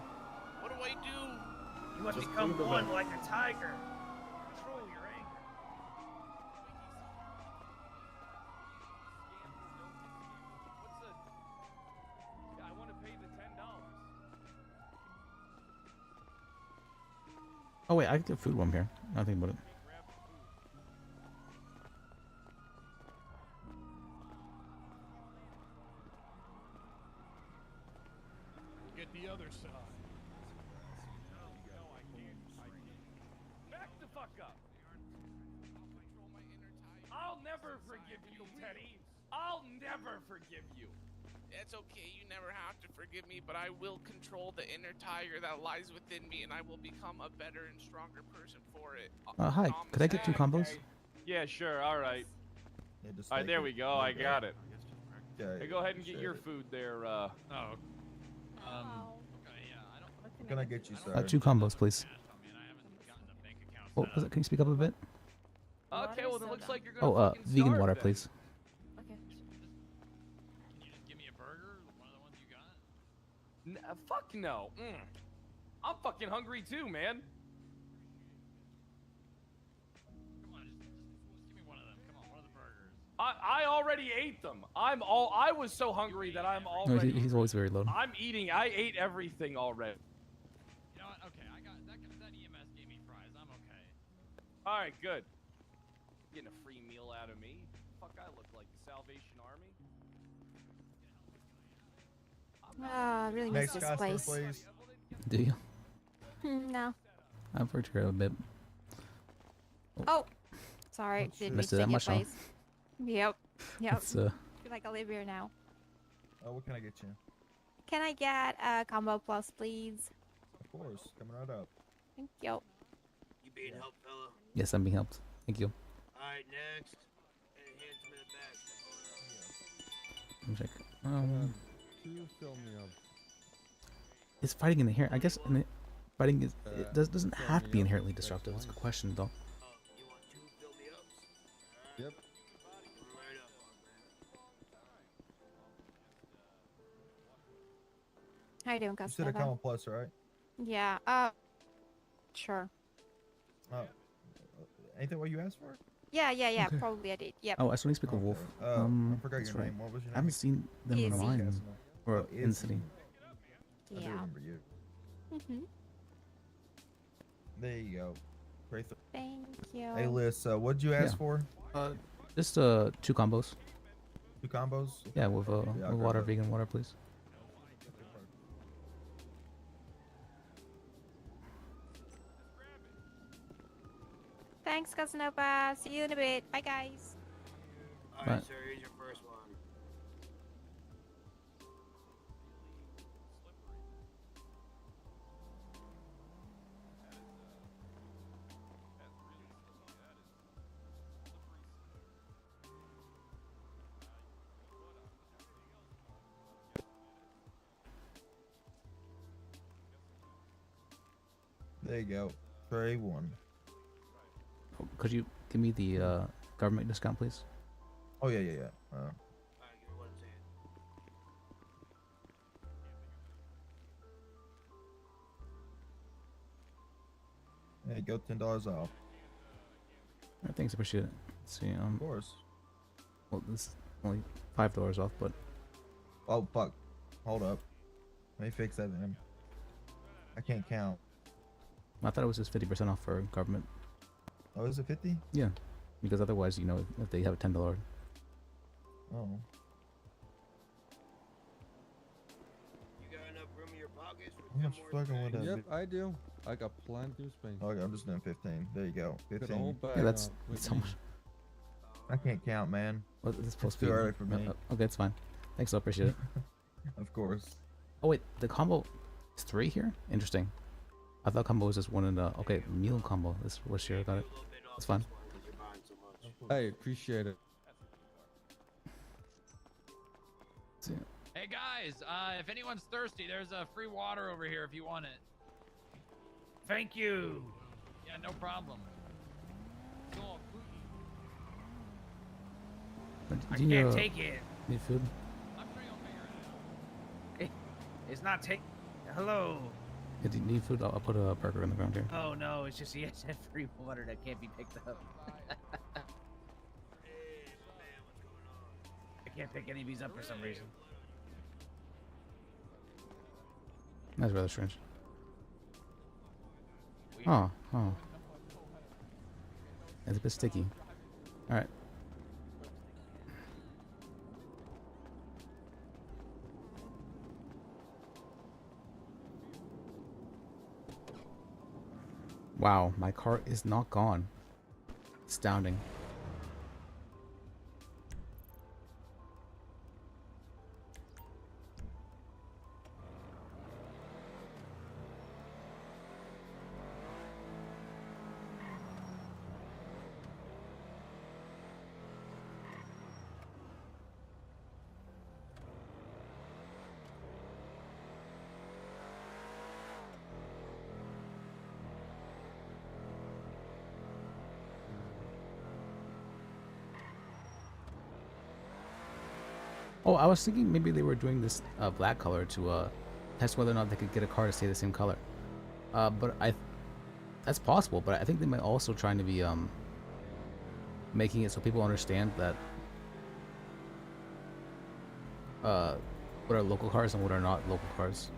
What do I do? You must Just become clean the one van. like a tiger. Control your anger. I want to pay the $10. Oh wait, I could get food while I'm here. I think about it. Get the other side. Back the fuck up. I'll never forgive you, Teddy. I'll never forgive you. It's okay. You never have to forgive me, but I will control the inner tiger that lies within me, and I will become a better and stronger person for it. Hi, could I get 2 combos? Yeah, sure. All right. Yeah, just All right, take there it. we go. I got it. Okay. Hey, go ahead and get appreciate your it. food there. What can I get you, sir? 2 combos, please. What was it? Can you speak up a bit? Okay, well, then looks like you're Oh, gonna fucking vegan starve water, then. please. Okay. Can you just give me a burger? One of the ones you got? Fuck no. I'm fucking hungry too, man. Come on, just give me one of them. Come on, one of the burgers. I already ate them. I was so hungry that I'm No, already. he's always very low. I'm eating. I ate everything already. You know what? Okay, I got that EMS gave me fries. I'm okay. All right, good. Getting a free meal out of me. Fuck, I look like the Salvation Army. Ah, I really miss Next this customer, place. please. Do you? No. I've worked here a bit. Oh, sorry. Didn't mean Missed to it that take your much, huh? place. Yep. Yep. It's, feel like I live here now. Oh, what can I get you? Can I get a combo plus, please? Of course, coming right up. Thank you. You being helped, fella? Yes, I'm being helped. Thank you. Alright, next. And hands him in the back. Let me check. Can you fill me up? Is fighting inherent? I guess fighting is doesn't have to be inherently disruptive. That's a good question, though. You want 2 fill me ups? Yep. Right up, man. How you doing, You said a Casanova? comma plus, right? Yeah. Sure. Ain't that what you asked for? Yeah. Okay. Probably I did. Yep. Oh, I still need to speak of Wolf. I forgot that's your right. name. What was your I haven't name? seen them Izzy. online or Oh, in Izzy. city. I do Yeah. remember you. Mhm. There you go. Great. Thank you. Hey, Liz, what'd you ask Yeah. for? Just 2 combos. 2 combos? Yeah, with I'll with grab water, that. vegan water, please. Thanks, Casanova. See you in a bit. Bye, guys. Alright, Bye. sir, here's your first one. There you go. Tray 1. Oh, could you give me the government discount, please? Oh, yeah. Alright, give me 1 second. There you go. $10 off. Thanks, appreciate it. Let's see. Of course. Well, this is only $5 off, but Oh, fuck. Hold up. Let me fix that then. I can't count. I thought it was just 50% off for government. Oh, is it 50? Yeah, because otherwise, if they have a $10 Oh. You got enough room in your pockets for How 10 much more fucking would that Yep, be? I do. I got plenty of space. Okay, I'm just doing 15. There you go. Got a 15. whole bag Yeah, that's with so me. much. I can't count, man. Well, it's supposed It's to be too early for me. Okay, it's fine. Thanks, I appreciate it. Of course. Oh wait, the combo is 3 here? Interesting. I thought combo was just 1 and okay, meal combo. This was sure got it. It's fine. I appreciate it. See. Hey guys, if anyone's thirsty, there's a free water over here if you want it. Thank you. Yeah, no problem. I Do you can't need, take it. Need food? It's not take. Hello. Yeah, do you need food? I'll put a burger in the ground here. Oh no, it's just yes, that free water that can't be picked up. I can't pick any of these up for some reason. That's rather strange. Oh. It's a bit sticky. Alright. Wow, my car is not gone. Astounding. Oh, I was thinking maybe they were doing this black color to test whether or not they could get a car to stay the same color. But that's possible. But I think they might also trying to be making it so people understand that what are local cars and what are not local cars.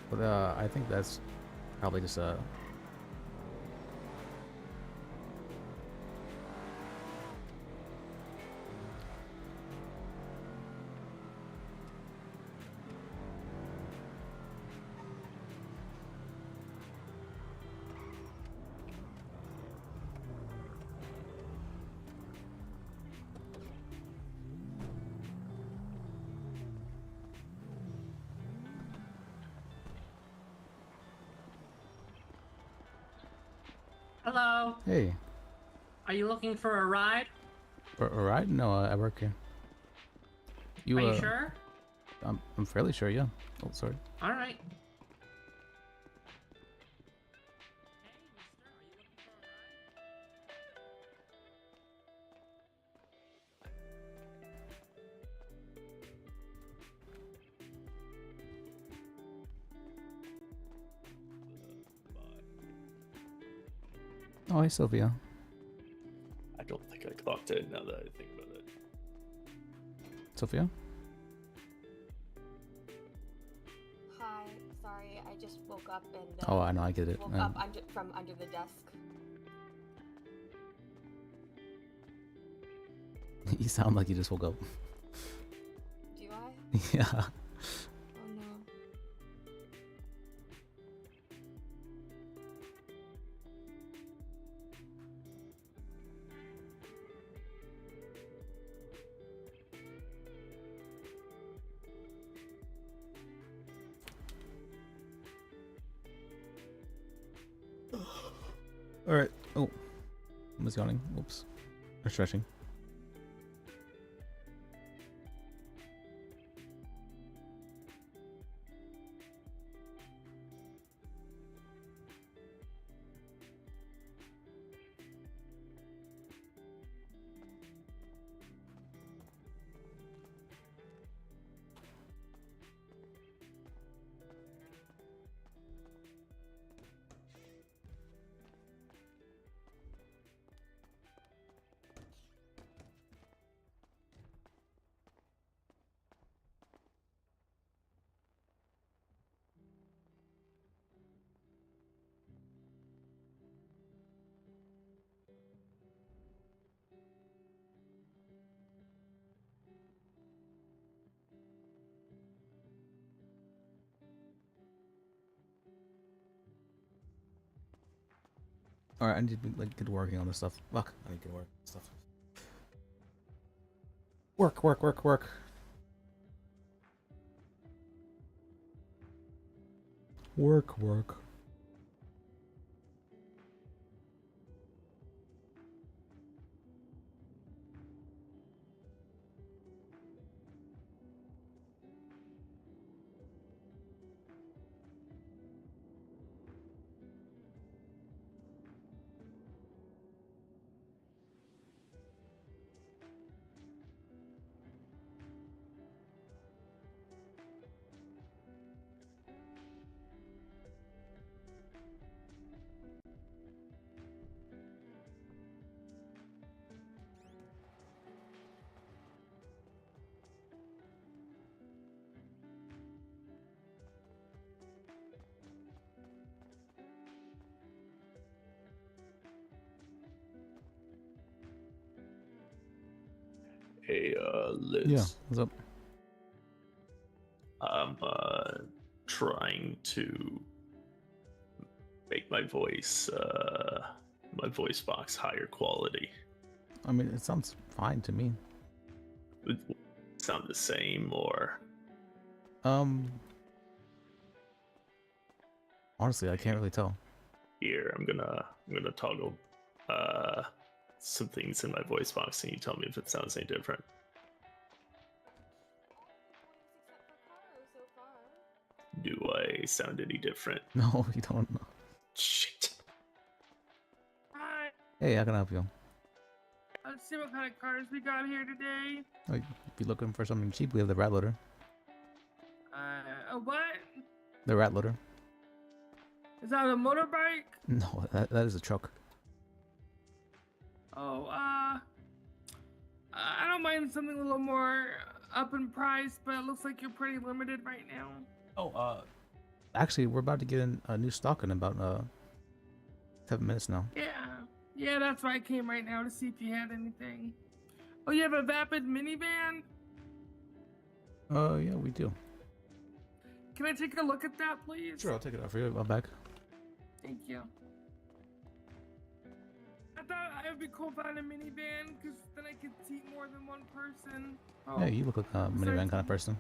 But I think that's probably just a. Hello. Hey. Are you looking for a ride? A ride? No, I work here. Are you sure? I'm fairly sure, yeah. Oh, sorry. All right. Oh, hey, Sylvia. I don't think I clocked it now that I think about it. Sophia? Hi, sorry, I just woke up and. Oh, I know, I get it. Woke up from under the desk. You sound like you just woke up. Do I? Yeah. Oh no. All right. Oh, I was yawning. Oops. Or stretching. All right, I need to like get working on this stuff. Fuck, I need to get work on stuff. Work, work, work, work. Work, work. Hey, Liz. Yeah, what's up? I'm trying to make my voice box higher quality. I mean, it sounds fine to me. Would it sound the same or? Honestly, I can't really tell. Here, I'm gonna toggle some things in my voice box, and you tell me if it sounds any different. Do I sound any different? No, you don't know. Shit. Hi. Hey, how can I help you? Let's see what kind of cars we got here today. Like, if you're looking for something cheap, we have the rat loader. A what? The rat loader. Is that a motorbike? No, that is a truck. Oh, I don't mind something a little more up in price, but it looks like you're pretty limited right now. Oh, actually, we're about to get in a new stock in about 7 minutes now. Yeah, that's why I came right now to see if you had anything. Oh, you have a Vapid minivan? Yeah, we do. Can I take a look at that, please? Sure, I'll take it out for you. I'm back. Thank you. I thought it would be cool if I had a minivan, because then I could seat more than one person. Oh, Yeah, you look like a minivan kind of person.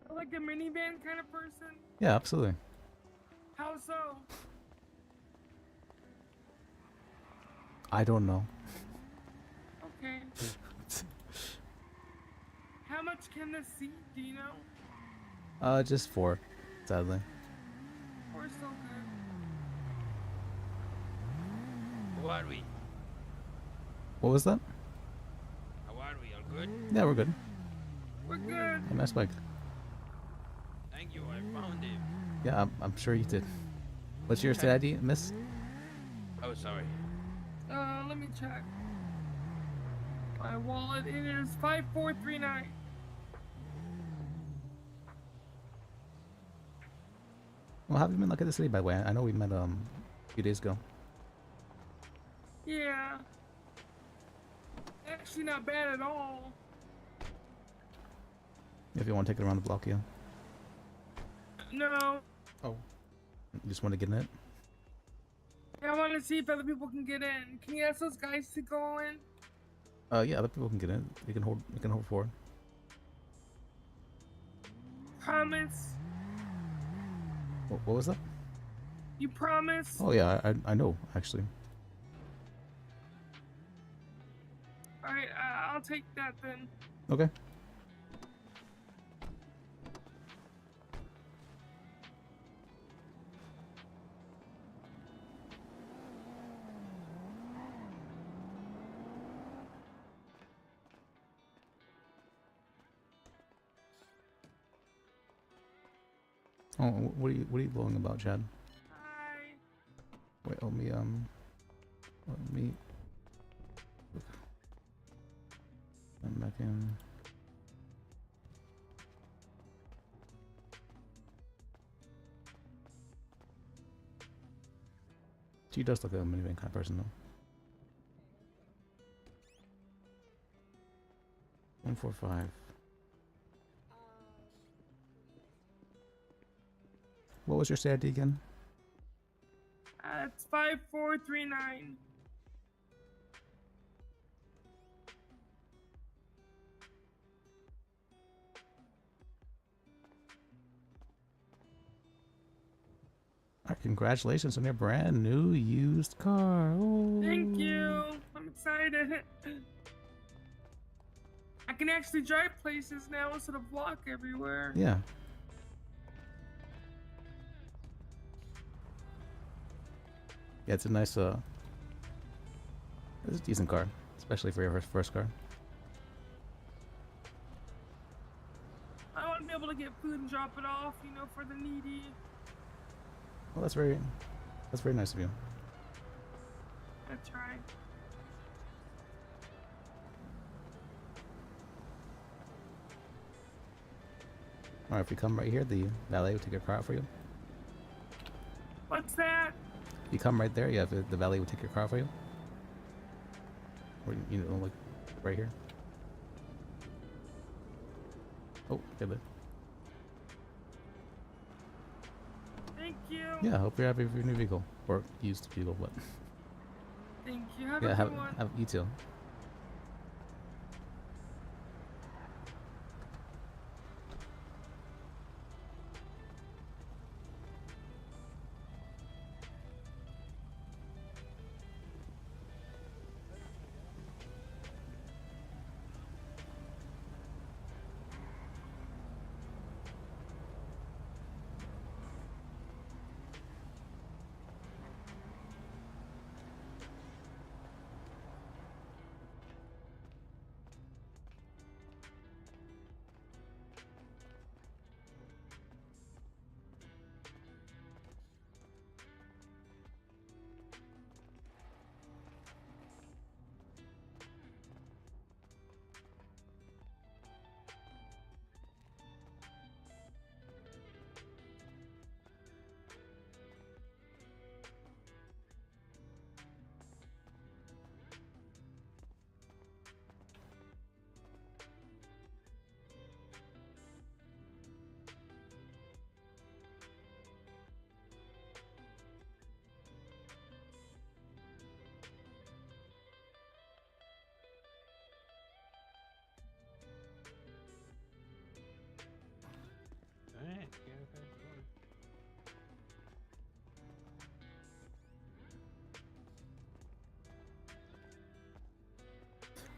Like a minivan kind of person? Yeah, absolutely. How so? I don't know. Okay. How much can this seat, do you know? Just 4, sadly. 4 so good. How are we? What was that? How are we? All good? Yeah, we're good. We're good. Hey, nice bike. Thank you. I found it. Yeah, I'm sure you did. What's your state ID, miss? Oh, sorry. Let me check. My wallet, it is 5439. Well, how have you been looking at the city, by the way? I know we met a few days ago. Yeah. Actually not bad at all. If you want to take it around the block, yeah. No. Oh. You just want to get in it? I want to see if other people can get in. Can you ask those guys to go in? Yeah, other people can get in. You can hold forward. Promise. What was that? You promise? Oh yeah, I know actually. Alright, I'll take that then. Okay. Oh, what are you blowing about, Chad? Hi. Wait, let me I'm back in. She does look like a minivan kind of person, though. 145. What was your state ID again? It's 5439. Congratulations on your brand new used car. Oh. Thank you. I'm excited. I can actually drive places now instead of walk everywhere. Yeah. Yeah, it's a nice it's a decent car, especially for your first car. I want to be able to get food and drop it off, you know, for the needy. Well, that's very nice of you. That's right. All right, if you come right here, the valet will take your car out for you. What's that? You come right there, yeah, the valet will take your car for you. Or, you know, like, right here. Oh, okay, then. Thank you. Yeah, I hope you're happy with your new vehicle. Or used vehicle, but... Thank you. Have yeah, a good one. have you too.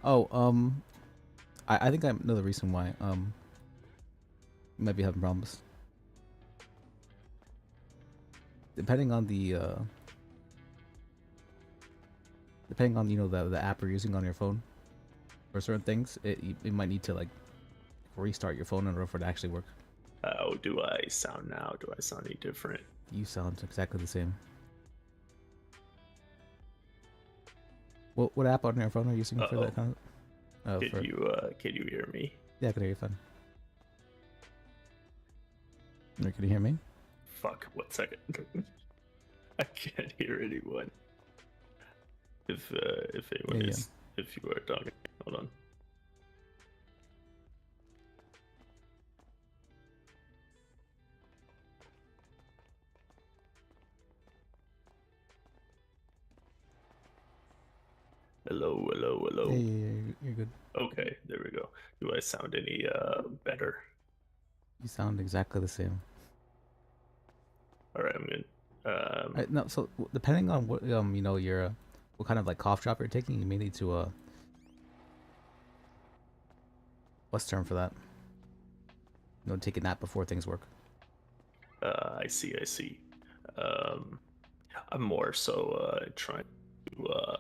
Oh, I think I know the reason why. You might be having problems. Depending on the depending on, you know, the app you're using on your phone for certain things, it might need to like restart your phone in order for it to actually work. How do I sound now? Do I sound any different? You sound exactly the same. What app on your phone are you using for that kind of? Can you hear me? Yeah, I can hear you fine. Or can you hear me? Fuck, 1 second. I can't hear anyone. If anyone is, if you are talking, hold on. Hello, hello, hello. Hey, you're good. Okay, there we go. Do I sound any better? You sound exactly the same. All right, I'm good. No, so depending on what you know, your what kind of like cough drop you're taking, you may need to what's the term for that? You know, take a nap before things work. I see. I'm more so trying to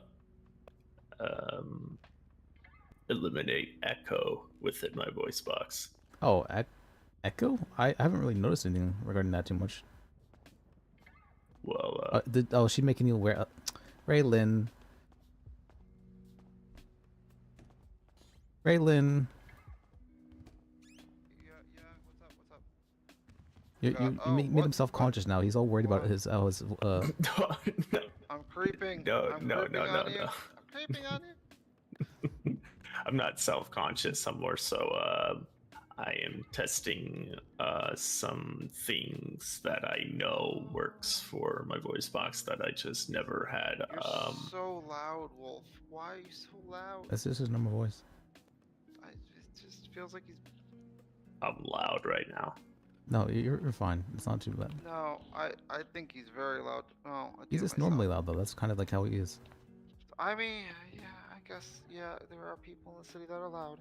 eliminate echo within my voice box. Oh, echo? I haven't really noticed anything regarding that too much. Well, is she making you aware? Raylan. Yeah, what's up? You made him self-conscious now. He's all worried about his I'm creeping. No. I'm creeping on you. I'm not self-conscious. I'm more so I am testing some things that I know works for my voice box that I just never had. You're so loud, Wolf. Why are you so loud? That's just his normal voice. It just feels like he's. I'm loud right now. No, you're fine. It's not too bad. No, I think he's very loud. Oh, I He's do just myself. normally loud though. That's kind of like how he is. I mean, yeah, I guess, yeah, there are people in the city that are loud.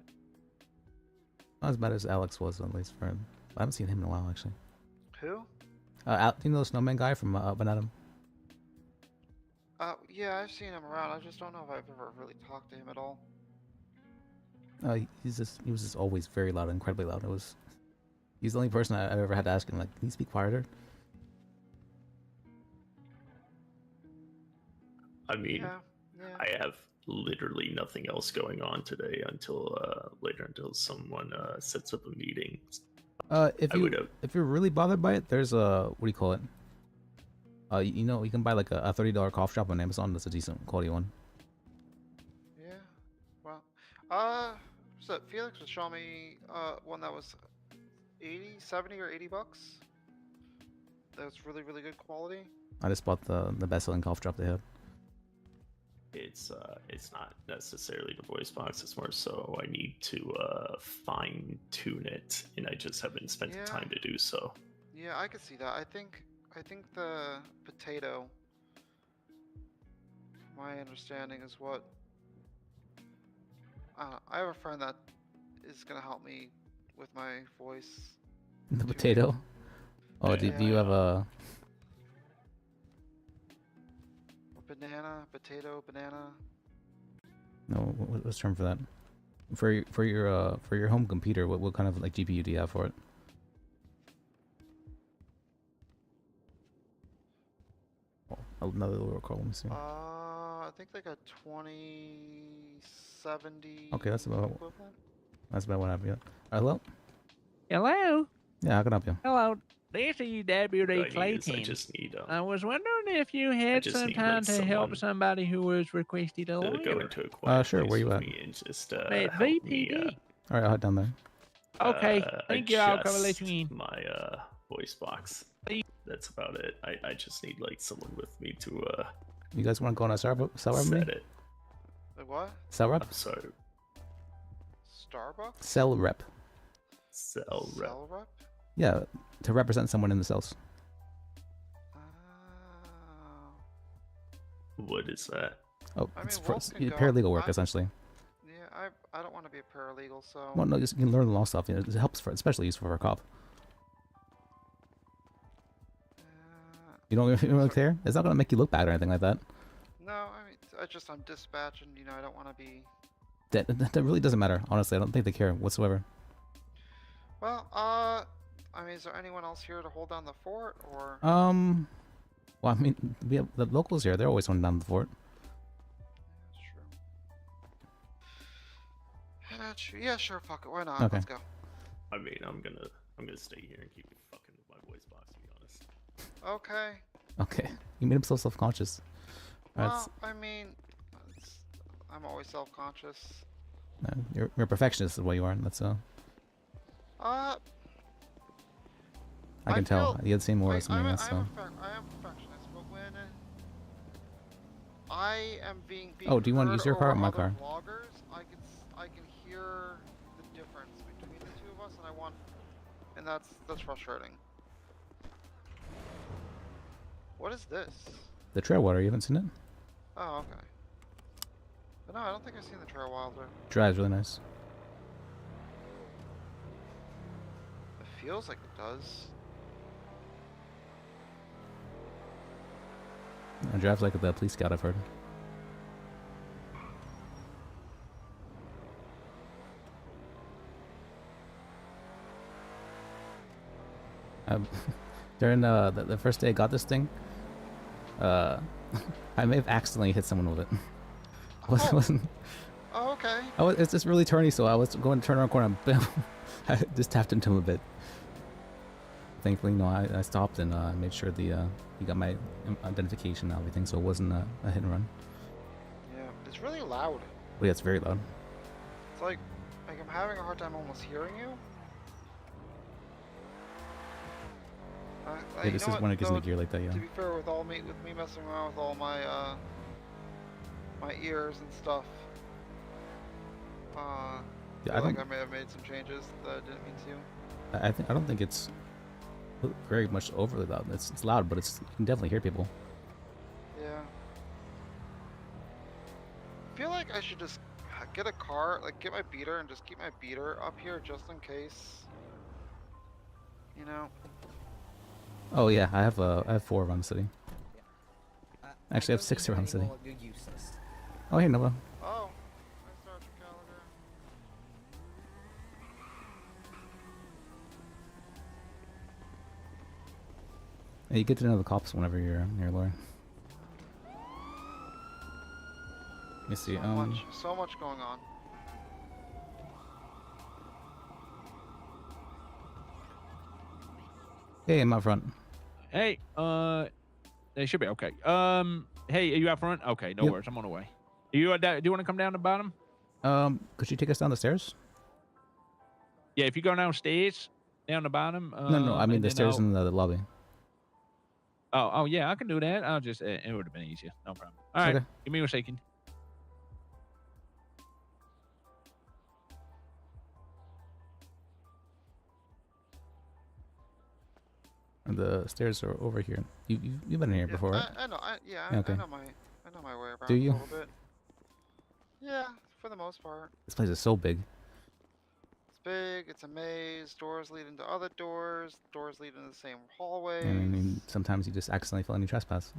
Not as bad as Alex was, at least for him. I haven't seen him in a while, actually. Who? You know the snowman guy from Venom? Yeah, I've seen him around. I just don't know if I've ever really talked to him at all. He was just always very loud, incredibly loud. He's the only person I ever had to ask him, like, can you speak quieter? I mean, Yeah. I have literally nothing else going on today until later, until someone sets up a meeting. If you're really bothered by it, there's a, what do you call it? You know, you can buy like a $30 cough shop on Amazon. That's a decent quality one. Yeah. Well, so Felix was showing me one that was 70 or 80 bucks. That was really, really good quality. I just bought the best-selling cough drop they have. It's not necessarily the voice box. It's more so I need to fine tune it, and I just haven't spent the time to do so. Yeah, I could see that. I think the potato, my understanding, is what. I have a friend that is gonna help me with my voice. The potato. Oh, do you have a? Potato, banana. No, what's the term for that? For your home computer, what kind of like GPU do you have for it? Oh, another little call. Let me see. I think like a 2070. Okay, that's about equivalent. what I have. Yeah. Hello. Hello. Yeah, how can I help you? Hello. This is W.D. Clayton. I just need I was wondering if you had just some need, time like, to help someone somebody who was requested a to lawyer. go into a quiet Sure. place Where you with at? me and just At help me, VPD. All right, I'll head down there. Okay, thank you. I'll come and let adjust you in. my voice box. That's about it. I just need like someone with me to You guys want to go on a cell rep with me? set it. Like what? Cell rep? I'm sorry. Starbucks? Cell rep. Cell rep. Cell rep? Yeah, to represent someone in the cells. What is that? Oh, I it's mean, Wolf can go. paralegal work essentially. Yeah, I don't want to be a paralegal, so. Well, no, you can learn the law stuff. You know, it helps for, especially useful for a cop. You don't really care? It's not gonna make you look bad or anything like that. No, I mean, I'm dispatch, and I don't want to be. That really doesn't matter. Honestly, I don't think they care whatsoever. Well, I mean, is there anyone else here to hold down the fort, or? Well, I mean, we have the locals here. They're always holding down the fort. That's true. Yeah, sure. Fuck it. Why not? Okay. Let's go. I mean, I'm gonna stay here and keep it fucking with my voice box, to be honest. Okay. Okay. You made him so self-conscious. Well, I mean, I'm always self-conscious. You're a perfectionist is what you are. That's I can tell. You had seen more or less. I am a perfectionist, but when I am being Oh, do you want to use your car or my over car? other vloggers, I can hear the difference between the two of us, and that's frustrating. What is this? The trail water. You haven't seen it? Oh, okay. But no, I don't think I've seen the Trail Wilder. Dry is really nice. It feels like it does. It drives like the police scout, I've heard. During the first day I got this thing, I may have accidentally hit someone with it. Wasn't. Oh, okay. It's just really turny, so I was going to turn around a corner and I just tapped into him a bit. Thankfully, no, I stopped and made sure he got my identification and everything, so it wasn't a hit and run. Yeah, it's really loud. But yeah, it's very loud. It's like I'm having a hard time almost hearing you. Yeah, you this know is what, when it gets though, into gear like that, yeah. To be fair, with me messing around with all my my ears and stuff, I Yeah, feel like I may have made some changes that I didn't mean to. I don't think it's very much overly loud. It's loud, but you can definitely hear people. Yeah. I feel like I should just get a car, like get my beater and just keep my beater up here just in case. You know. Oh yeah, I have 4 around the city. Actually, I have 6 around the city. Oh hey, Nova. Oh, hi, Sergeant Gallagher. Yeah, you get to know the cops whenever you're near Laura. Let me see. So much going on. Hey, I'm out front. Hey, they should be okay. Hey, are you out front? Okay, no Yep. worries. I'm on the way. Do you want to come down the bottom? Could you take us down the stairs? Yeah, if you go downstairs, down the bottom. No, I mean and the then stairs in the lobby. Oh, yeah, I can do that. I'll just, it would have been easier. No problem. All right, Okay. give me a second. And the stairs are over here. You've been in here before, right? I know. Okay. I know my way around Do you? a little bit. Yeah, for the most part. This place is so big. It's big. It's a maze. Doors lead into other doors. Doors lead into the same hallways. And I mean, sometimes you just accidentally fill any trespass.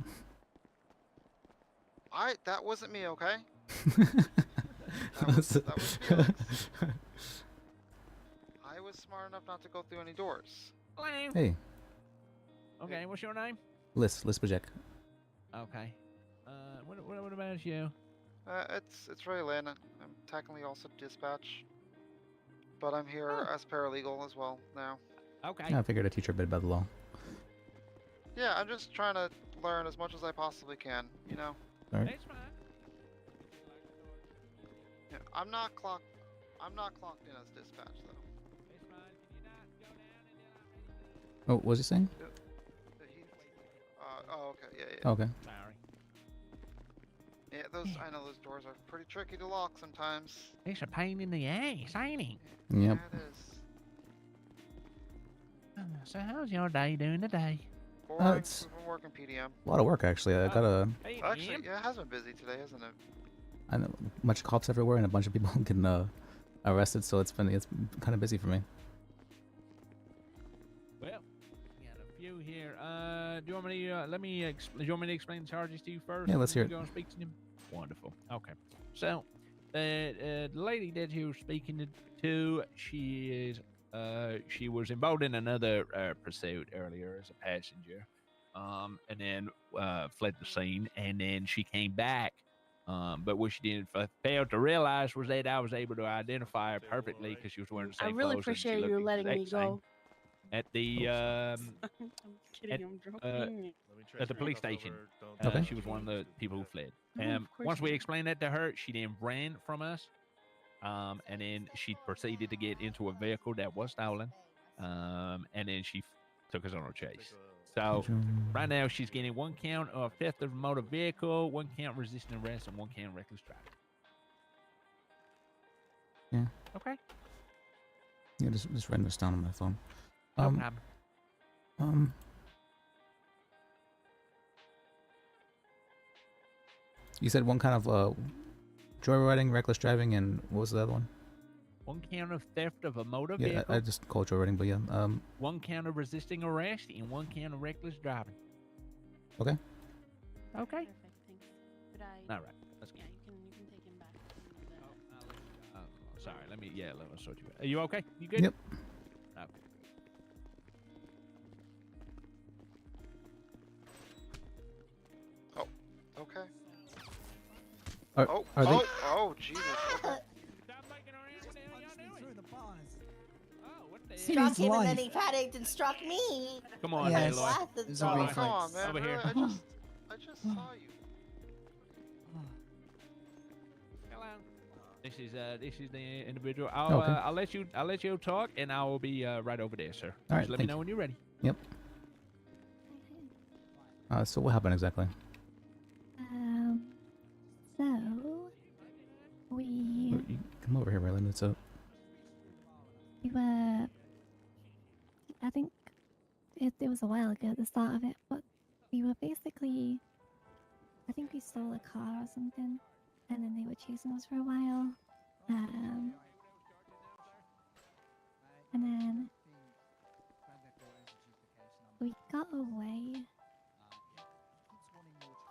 That wasn't me, okay? That was Felix. I was smart enough not to go through any doors. Hey, Okay, what's your name? Liz Bajek. Okay. What about you? It's Ray Lana. I'm technically also dispatch, but I'm here as paralegal as well now. Okay. Yeah, I figured I'd teach her a bit about the law. Yeah, I'm just trying to learn as much as I possibly can, you know? All right. That's fine. Yeah, I'm not clocked in as dispatch though. It's fine. Can you not go down and Oh, what was he saying? Oh, okay, yeah. Okay. Sorry. Yeah, I know those doors are pretty tricky to lock sometimes. It's a pain in the ass, ain't it? Yep. Yeah, it is. So how's your day doing today? Boring. It's We've been working PDM. a lot of work actually. I got a Actually, yeah, it has been busy today, hasn't it? I know a bunch of cops everywhere and a bunch of people getting arrested, so it's kind of busy for me. Well, we got a few here. Do you want me to do you want me to explain the charges to you first? Yeah, let's hear it. You go and speak to them. Wonderful. Okay. So, the lady that you were speaking to, she was involved in another pursuit earlier as a passenger, and then fled the scene, and then she came back. But what she didn't fail to realize was that I was able to identify her perfectly because she was wearing the same I really clothes and she appreciate you looked letting me exact same. go. At the I'm kidding, I'm joking. at the police station. Okay. She was one of the people who fled. No, of course Once we not. explained that to her, she then ran from us. And then she proceeded to get into a vehicle that was stolen. And then she took us on a chase. So right now she's getting 1 count of theft of a motor vehicle, 1 count resisting arrest, and 1 count reckless driving. Yeah. Okay. Yeah, just writing this down on my phone. No problem. You said 1 kind of joyriding, reckless driving, and what was the other one? 1 count of theft of a motor Yeah, vehicle. I just called joyriding, but yeah. 1 count of resisting arrest and 1 count of reckless driving. Okay. Okay. Perfect, thanks. But I. All right. Let's go. Yeah, you can take him back. Sorry. Let me sort you out. Are you okay? You good? Yep. Okay. Okay. Are they? Oh, Jesus. Okay. Struck him and then he panicked and struck me. Come on, Yes. Aloy. It's Oh, all come on, man. Over Really, here. I just saw you. This is the individual. I'll let you talk, and I will be right over there, sir. All right, Just let me thank know you. when you're ready. Yep. So what happened exactly? So we You come over here, Raylan. It's we were. I think it was a while ago at the start of it, but we were basically. I think we stole a car or something, and then they were chasing us for a while. And then we got away,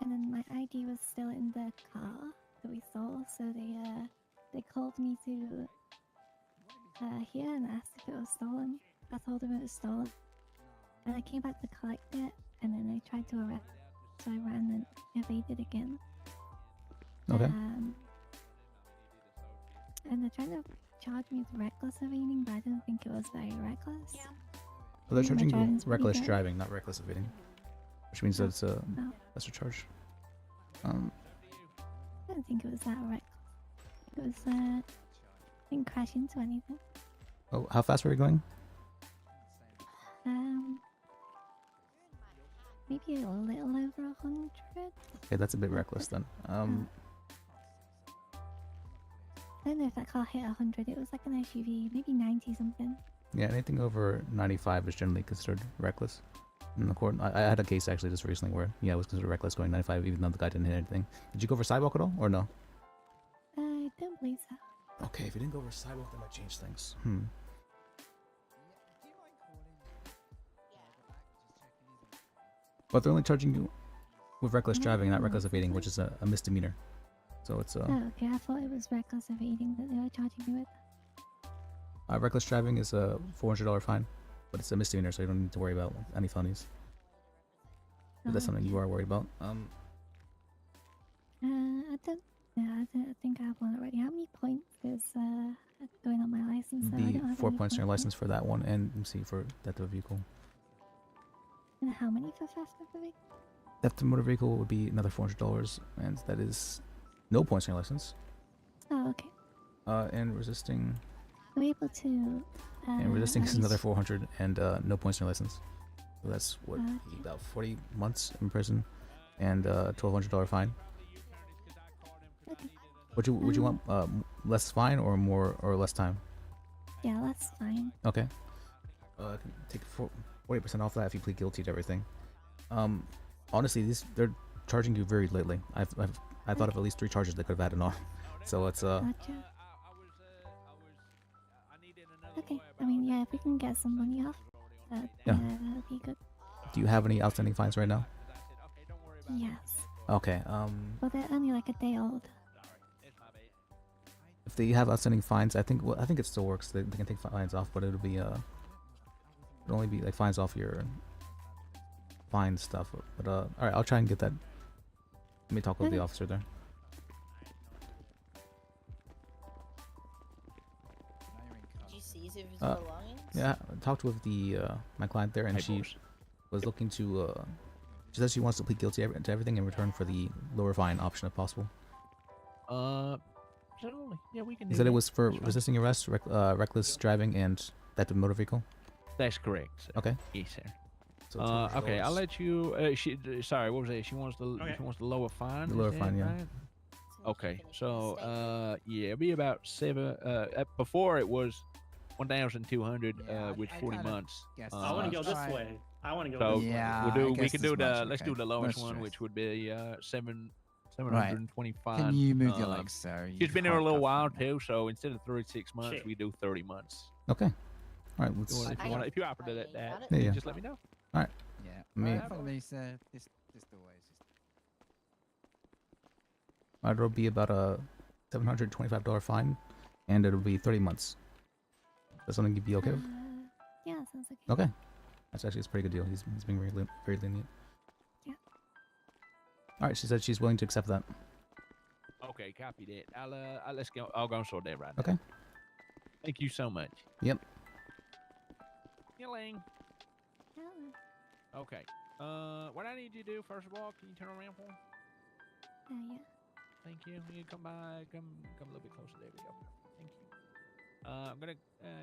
and then my ID was still in the car that we stole, so they called me to here and asked if it was stolen. I told them it was stolen, and I came back to collect it, and then they tried to arrest me, so I ran and evaded again. okay. And they're trying to charge me with reckless evading, but I don't think it was very reckless. Well, they're My charging you driving's pretty reckless good. driving, not reckless evading, which means that it's a lesser charge. I don't think it was that reckless. It was didn't crash into anything. Oh, how fast were you going? Maybe a little over 100. Okay, that's a bit reckless then. I don't know if that car hit 100. It was like an SUV, maybe 90 something. Yeah, anything over 95 is generally considered reckless. In the court, I had a case actually just recently where it was considered reckless going 95 even though the guy didn't hit anything. Did you go over sidewalk at all or no? I don't believe so. Okay, if you didn't go over sidewalk, that might change things. But they're only charging you with reckless driving, not reckless evading, which is a misdemeanor. So it's Oh, okay. I thought it was reckless evading that they were charging me with. reckless driving is a $400 fine, but it's a misdemeanor, so you don't need to worry about any felonies. If that's something you are worried about. I don't. Yeah, I think I have one already. How many points is going on my license? I Be don't have 4 any points on your license for that one, and let me see for theft of a vehicle. And how many for theft of a vehicle? Theft of a motor vehicle would be another $400, and that is no points on your license. Oh, okay. And resisting. Are we able to? And resisting at is another least- 400, and no points on your license. So that's what about 40 months in prison, and $1,200 fine. Okay. Would you want less fine or more or less time? Yeah, that's fine. Okay. I can take 40% off that if you plead guilty to everything. Honestly, they're charging you very lately. I thought of at least 3 charges they could have added on. So it's Gotcha. Okay. I mean, yeah, if we can get some money off, that'd be good. Do you have any outstanding fines right now? Yes. Okay. But they're only like a day old. If they have outstanding fines, I think it still works. They can take fines off, but it'll only be like fines off your fine stuff. But all right, I'll try and get that. Let me talk with the officer there. Did you seize his Uh, belongings? Yeah, I talked with the my client there, and Hey, she boss. was looking to. She says she wants to plead guilty to everything in return for the lower fine option if possible. Certainly. Yeah, we can do He said that. it was for That's fine. resisting arrest, reckless driving, and theft of motor vehicle. That's correct. Sir. Okay. Yes, sir. So it's Okay, I'll $200. let you. Sorry, what was it? She wants the lower fine. The is lower that fine, yeah. right? Okay, so yeah, it'll be about 7. Before it was 1,200 with 40 months. I want to go this way. I want to go So this way. we can do let's do the lowest one, which would be 725. Can you move your legs, sir? She's been here a little while too, so instead of 36 months, Shit. we do 30 months. Okay. All right. Let's. If you offer that, Yeah. just let me know. All right. Yeah. Me. Follow me, sir. This door is. It'll be about a $725 fine, and it'll be 30 months. That's something you'd be okay with? Yeah, sounds okay. Okay. That's actually a pretty good deal. He's being very lenient. Yeah. All right. She said she's willing to accept that. Okay, copy that. Let's go. I'll go and sort that right now. Okay. Thank you so much. Yep. Healing. Okay. What I need you to do first of all, can you turn around for me? Yeah. Thank you. You come by. Come a little bit closer. There we go. Thank you. I'm gonna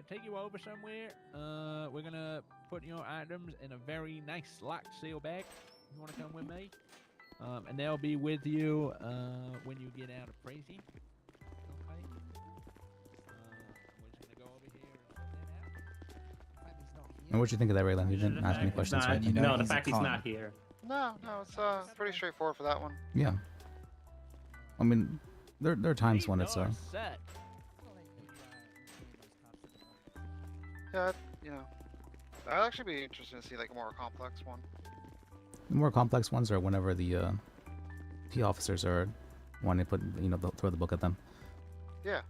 take you over somewhere. We're gonna put your items in a very nice locked seal bag. you want to come with me, and they'll be with you when you get out of prison. Okay. We're just gonna go over here and sort that out. And what you think of that, Raylan? You didn't ask any questions, right? No, the fact he's not here. No, it's pretty straightforward for that one. Yeah. I mean, there are times when it's Yeah, you know, I'd actually be interested to see like a more complex one. the more complex ones are whenever the P officers are wanting to put, you know, they'll throw the book at them. Yeah.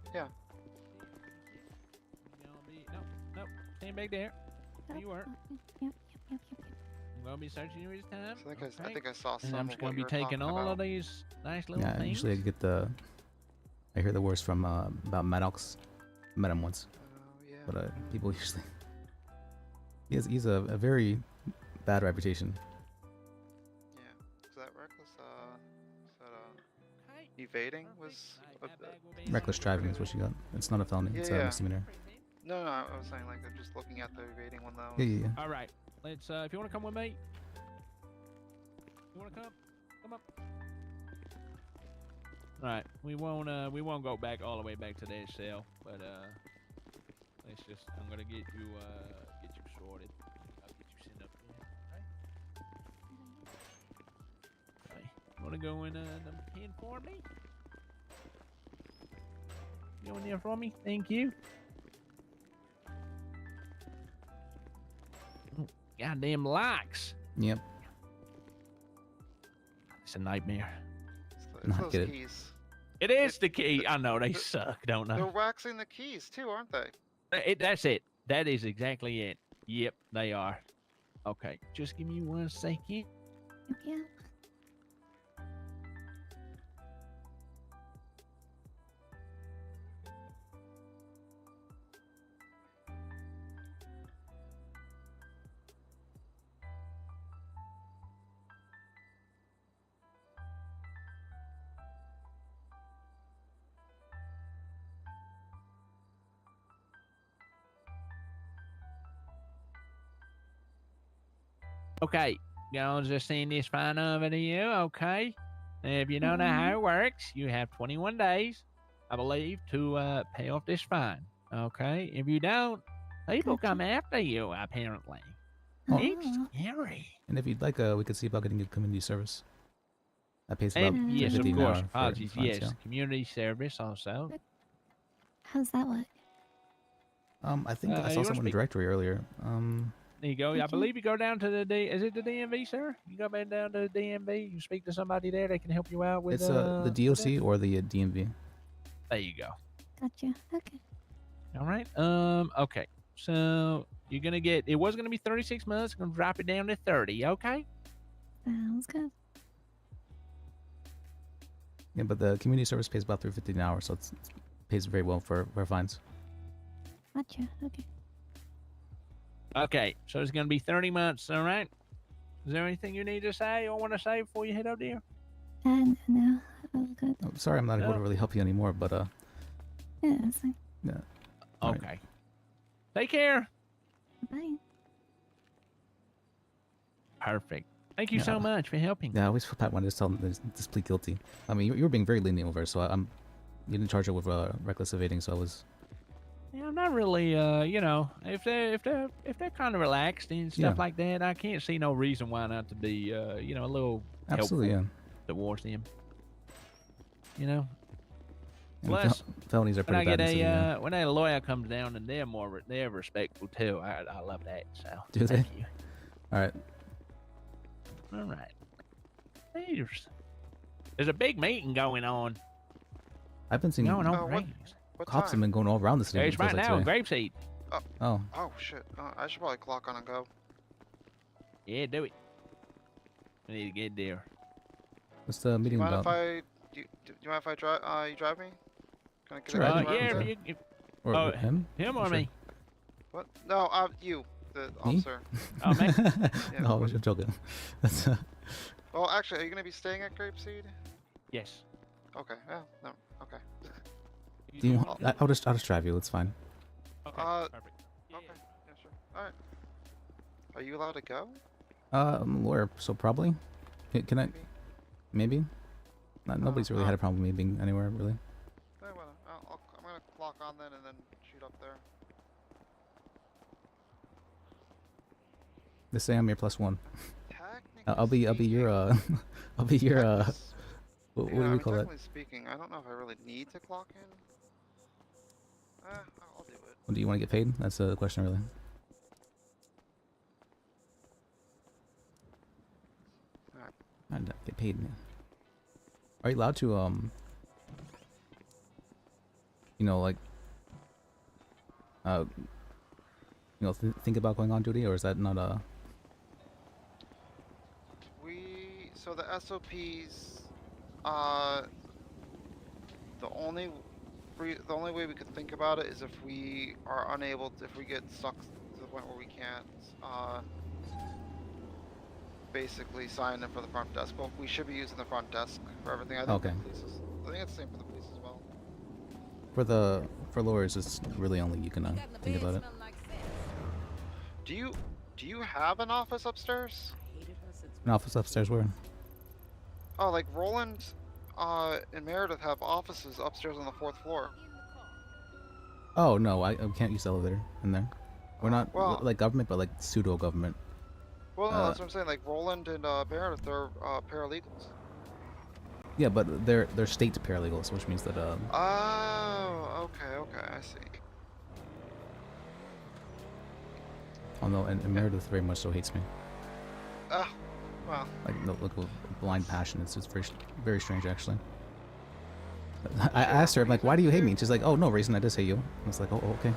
No, stand back there. There you are. Yep. I'm gonna be searching you each time. I think I saw some. And I'm of just what gonna be you were taking talking all about. of these nice little Yeah, things. usually I hear the worst from about Maddox. Met him once. But people usually he's a very bad reputation. Is that reckless? Evading was. Reckless driving is what you got. It's not a felony. It's a misdemeanor. No, I was saying like I'm just looking at the evading one though. Yeah. All right, let's. If you want to come with me, you want to come up. All right, we won't go back all the way back to that cell, but let's just. I'm gonna get you sorted. I'll get you sent up there. Okay. Want to go in number 10 for me? You in there for me? Thank you. Goddamn locks. Yep. It's a nightmare. It's I those get it. keys. It is the key. I know they suck, don't They're they? waxing the keys too, aren't they? That's it. That is exactly it. Yep, they are. Okay, just give me 1 second. Yeah. Okay, gonna just send this fine over to you, okay? If you don't know how it works, you have 21 days, I believe, to pay off this fine, okay? If you don't, people come after you, apparently. Oh. It's scary. And if you'd like, we could see about getting you community service. That pays about And yes, of $50 an course, hour for apologies, fines, yes, yeah. community service also. How's that work? I think I you saw wanna someone in speak? the directory earlier. There you go. I believe you go down to the is it the DMV, sir? You go back down to the DMV. You speak to somebody there. They can help you out with. It's the with DOC that. or the DMV. There you go. Gotcha. Okay. All right. Okay. So you're gonna get. It was gonna be 36 months. I'm gonna drop it down to 30. Okay. Sounds good. Yeah, but the community service pays about $3.50 an hour, so it pays very well for fines. Gotcha. Okay. Okay. So it's gonna be 30 months. All right. Is there anything you need to say or want to say before you head up there? No, all good. Oh, sorry, I'm not able to really help you anymore, but Yeah, that's fine. yeah. Okay. Take care. Bye. Perfect. Thank you Yeah. so much for helping. Yeah, I always feel bad when I just tell them to just plead guilty. I mean, you were being very lenient over it, so you didn't charge her with reckless evading, so I was. Yeah, I'm not really, you know, if they're kind of relaxed and stuff Yeah. like that, I can't see no reason why not to be, you know, a little Absolutely, helpful towards them. You know. And Plus, felonies are when I pretty get bad. in the city, yeah. when a lawyer comes down and they're respectful too. I love that. So Do they? thank you. All right. All right. There's a big meeting going on. I've been seeing Going on. What cops have time? been going all around the city. There's it feels right like now, today. Grapeseed. Oh. Oh shit! I should probably clock on and go. Yeah, do it. We need to get there. What's the meeting Do you mind about? if do you mind if I drive? You drive me? Can I get Sure, a I drive can- Yeah, sure. if you, Or oh, him? him or Sure. me? What? No, you, the Me? officer. Oh, man. Yeah, No, what- I'm joking. That's Well, actually, are you gonna be staying at Grapeseed? Yes. Okay. Yeah. No. Okay. do you want, I'll just drive you. It's fine. Okay, perfect. Okay. Yeah, sure. All right. Are you allowed to go? I'm a lawyer, so probably. Can I? Maybe. Nobody's really had a problem with me being anywhere really. I'm gonna clock on then and then shoot up there. They say I'm your +1. I'll be your I'll be your what do we call that? Technically speaking, I don't know if I really need to clock in. I'll do it. Well, do you want to get paid? That's the question really. I'd get paid. Man. Are you allowed to you know, like you know, think about going on duty, or is that not a? So the SOPs, the only way we could think about it is if we are unable to, if we get stuck to the point where we can't basically sign in for the front desk. But we should be using the front desk for everything. I think Okay. I think it's the same for the police as well. For lawyers, it's really only you can think about it. Do you have an office upstairs? An office upstairs where? Oh, like Roland and Meredith have offices upstairs on the 4th floor. Oh no, I can't use the elevator in there. We're not well- like government, but like pseudo government. Well, no, that's what I'm saying. Like Roland and Meredith, they're paralegals. Yeah, but they're state paralegals, which means that Oh, okay, I see. although and Meredith very much so hates me. Well. Like no, look, blind passion. It's just very strange actually. I asked her, I'm like, why do you hate me? And she's like, oh no reason, I just hate you. I was like, oh okay.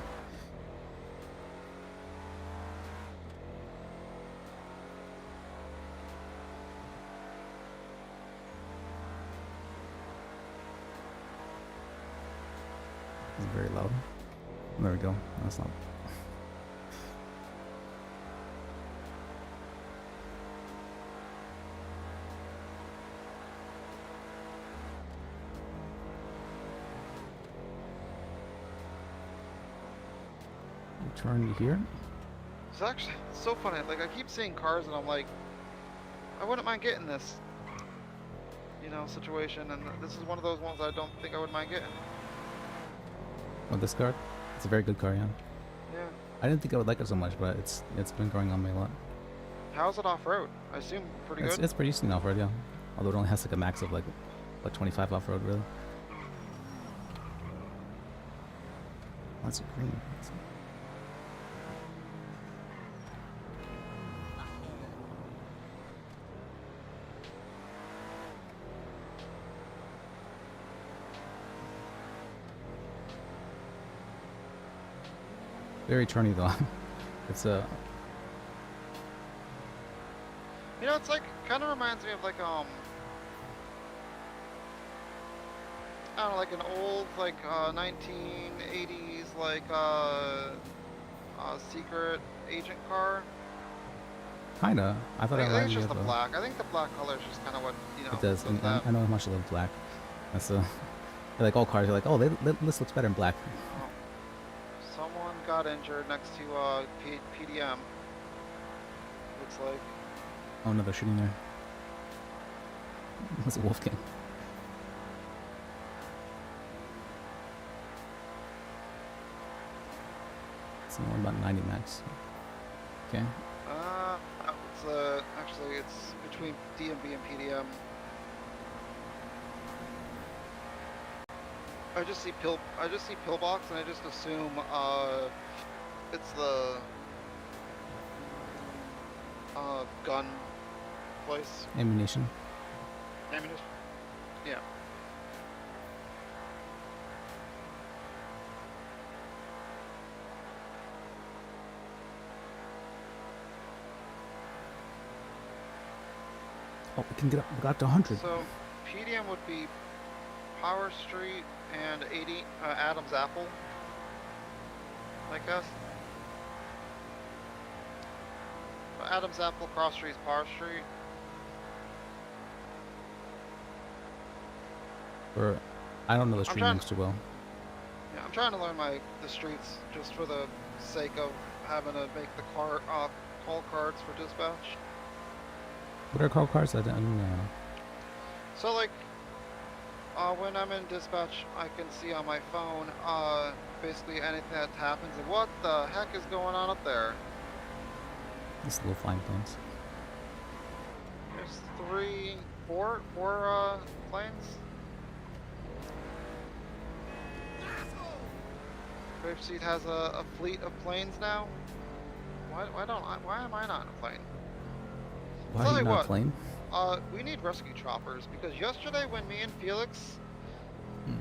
It's very loud. There we go. That's not. Turn here. It's actually so funny. Like I keep seeing cars and I'm like, I wouldn't mind getting this, you know, situation. And this is one of those ones I don't think I would mind getting. Oh, this car? It's a very good car, yeah. Yeah. I didn't think I would like it so much, but it's been growing on me a lot. How's it off road? I assume pretty good. It's pretty decent off road, yeah. Although it only has like a max of like 25 off road, really. That's green. Very turny though. It's You know, it's like kind of reminds me of like I don't know, like an old like 1980s like secret agent car. kinda. I thought I I think reminded it's me just of the black. I think the black color is just kind of what you know. It does. does And that. I know how much I love black. That's like all cars are like, oh, this looks better in black. Someone got injured next to PDM. Looks like. Oh no, they're shooting there. That's a Wolfgang. It's only about 90 max. Okay. It's actually it's between DMV and PDM. I just see pillbox and I just assume it's the gun place. Ammunition. Ammunition. Yeah. Oh, we can get up to 100. So PDM would be Power Street and 80 Adams Apple, I guess. Adams Apple, Cross Street is Power Street. Or I don't know the street trying- names too well. Yeah, I'm trying to learn the streets just for the sake of having to make the call cards for dispatch. What are called cars? I don't know. So like, when I'm in dispatch, I can see on my phone, basically anything that happens. And what the heck is going on up there? These little flying planes. There's four planes. Grapeseed has a fleet of planes now. Why am I not in a plane? Why Tell are you you not what, playing? we need rescue choppers because yesterday when me and Felix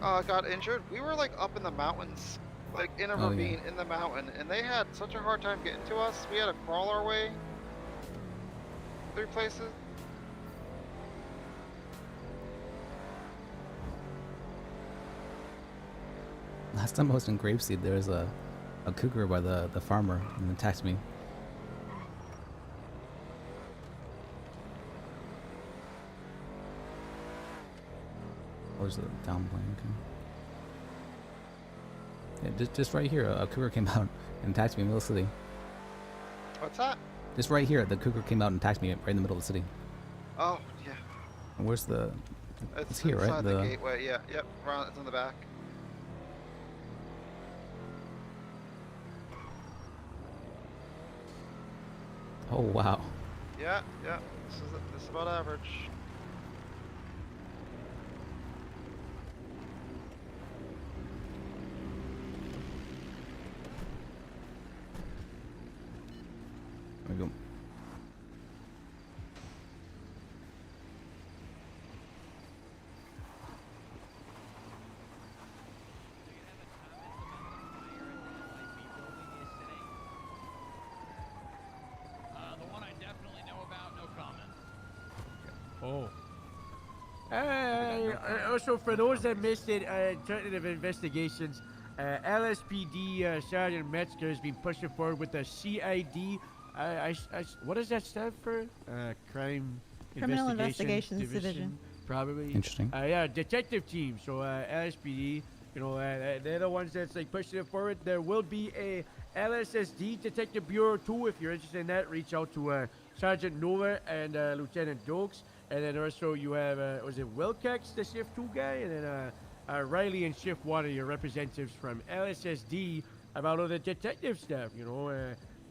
got injured, we were like up in the mountains, like in a Oh, yeah. ravine in the mountain, and they had such a hard time getting to us. We had to crawl our way 3 places. Last time I was in Grapeseed, there was a cougar by the farmer and attacked me. Oh, there's a down plane. Okay. Yeah, just right here, a cougar came out and attacked me in the middle of the city. What's that? Just right here, the cougar came out and attacked me right in the middle of the city. Oh yeah. And where's the? It's here, inside right? the gateway. Yeah, yep. It's in the back. Oh wow. Yeah. This is about average. There we go. The one I definitely know about, no comment. Oh. Also, for those that missed it, Alternative Investigations, LSPD Sergeant Metzger has been pushing forward with the CID. What does that stand for? Crime Criminal Investigations Investigations Division. Probably. Interesting. Yeah, detective team. So LSPD, you know, they're the ones that's like pushing it forward. There will be a LSSD Detective Bureau too. If you're interested in that, reach out to Sergeant Noah and Lieutenant Dokes. And then also you have, was it Wilcox, the Shift 2 guy? And then Riley and Shift 1 are your representatives from LSSD about all the detective stuff, you know.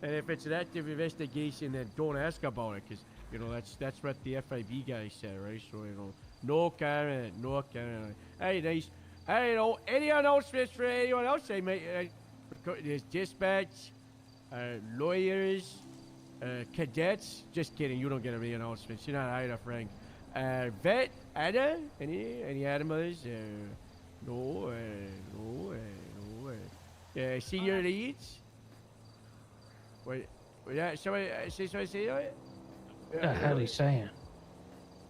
And if it's an active investigation, then don't ask about it, because, you know, that's what the FIB guy said, right? So, you know, no comment. Hey, nice. Hey, you know, any announcements for anyone else? There's dispatch, lawyers, cadets. Just kidding, you don't get any announcements. You're not Ida, Frank. Vet, Ada? Any animals? No. Senior leads? Wait, somebody say that? What the hell he's saying?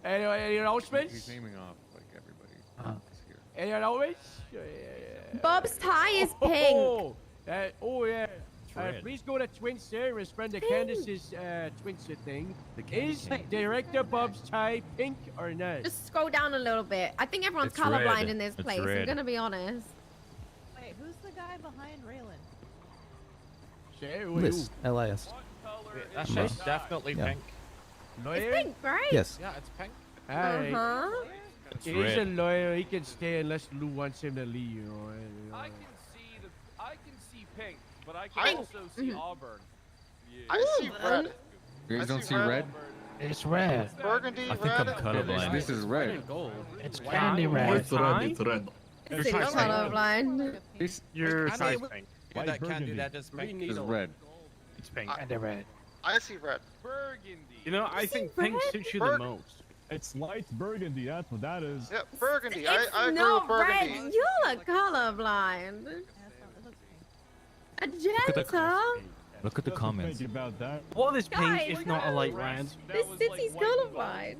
Any announcements? He's naming off like everybody. Any announcements? Bob's tie is pink. Yeah. Please go to Twin Service, friend of Candace's Twin thing. Is Director Bob's tie pink or not? Just scroll down a little bit. I think everyone's It's colorblind red. in this It's place. I'm red. gonna be honest. Wait, who's the guy behind Raylan? Liz, LIS. That I'm, shit's definitely yeah. pink. It's pink, right? Yes. Yeah, it's pink. Alright. Uh-huh. He's a lawyer. He can stay unless Lou wants him to leave. You know. I can see pink, but I can also see Auburn. I see red. You guys don't see red? It's red. Burgundy, I think red. I'm colorblind. This is red. It's candy red. It's red. It's red. It's colorblind. Your size pink. Yeah, that can do that. Just pink. It's red. It's pink. Candy red. I see red. Burgundy. You know, I think pink suits you the Burg- most. It's light burgundy, that's what that is. Yeah, burgundy. It's I agree not with burgundy. red. You look colorblind. Agenta. Look at the comments. About that. What is pink Guys, if not a light red? This city's colorblind.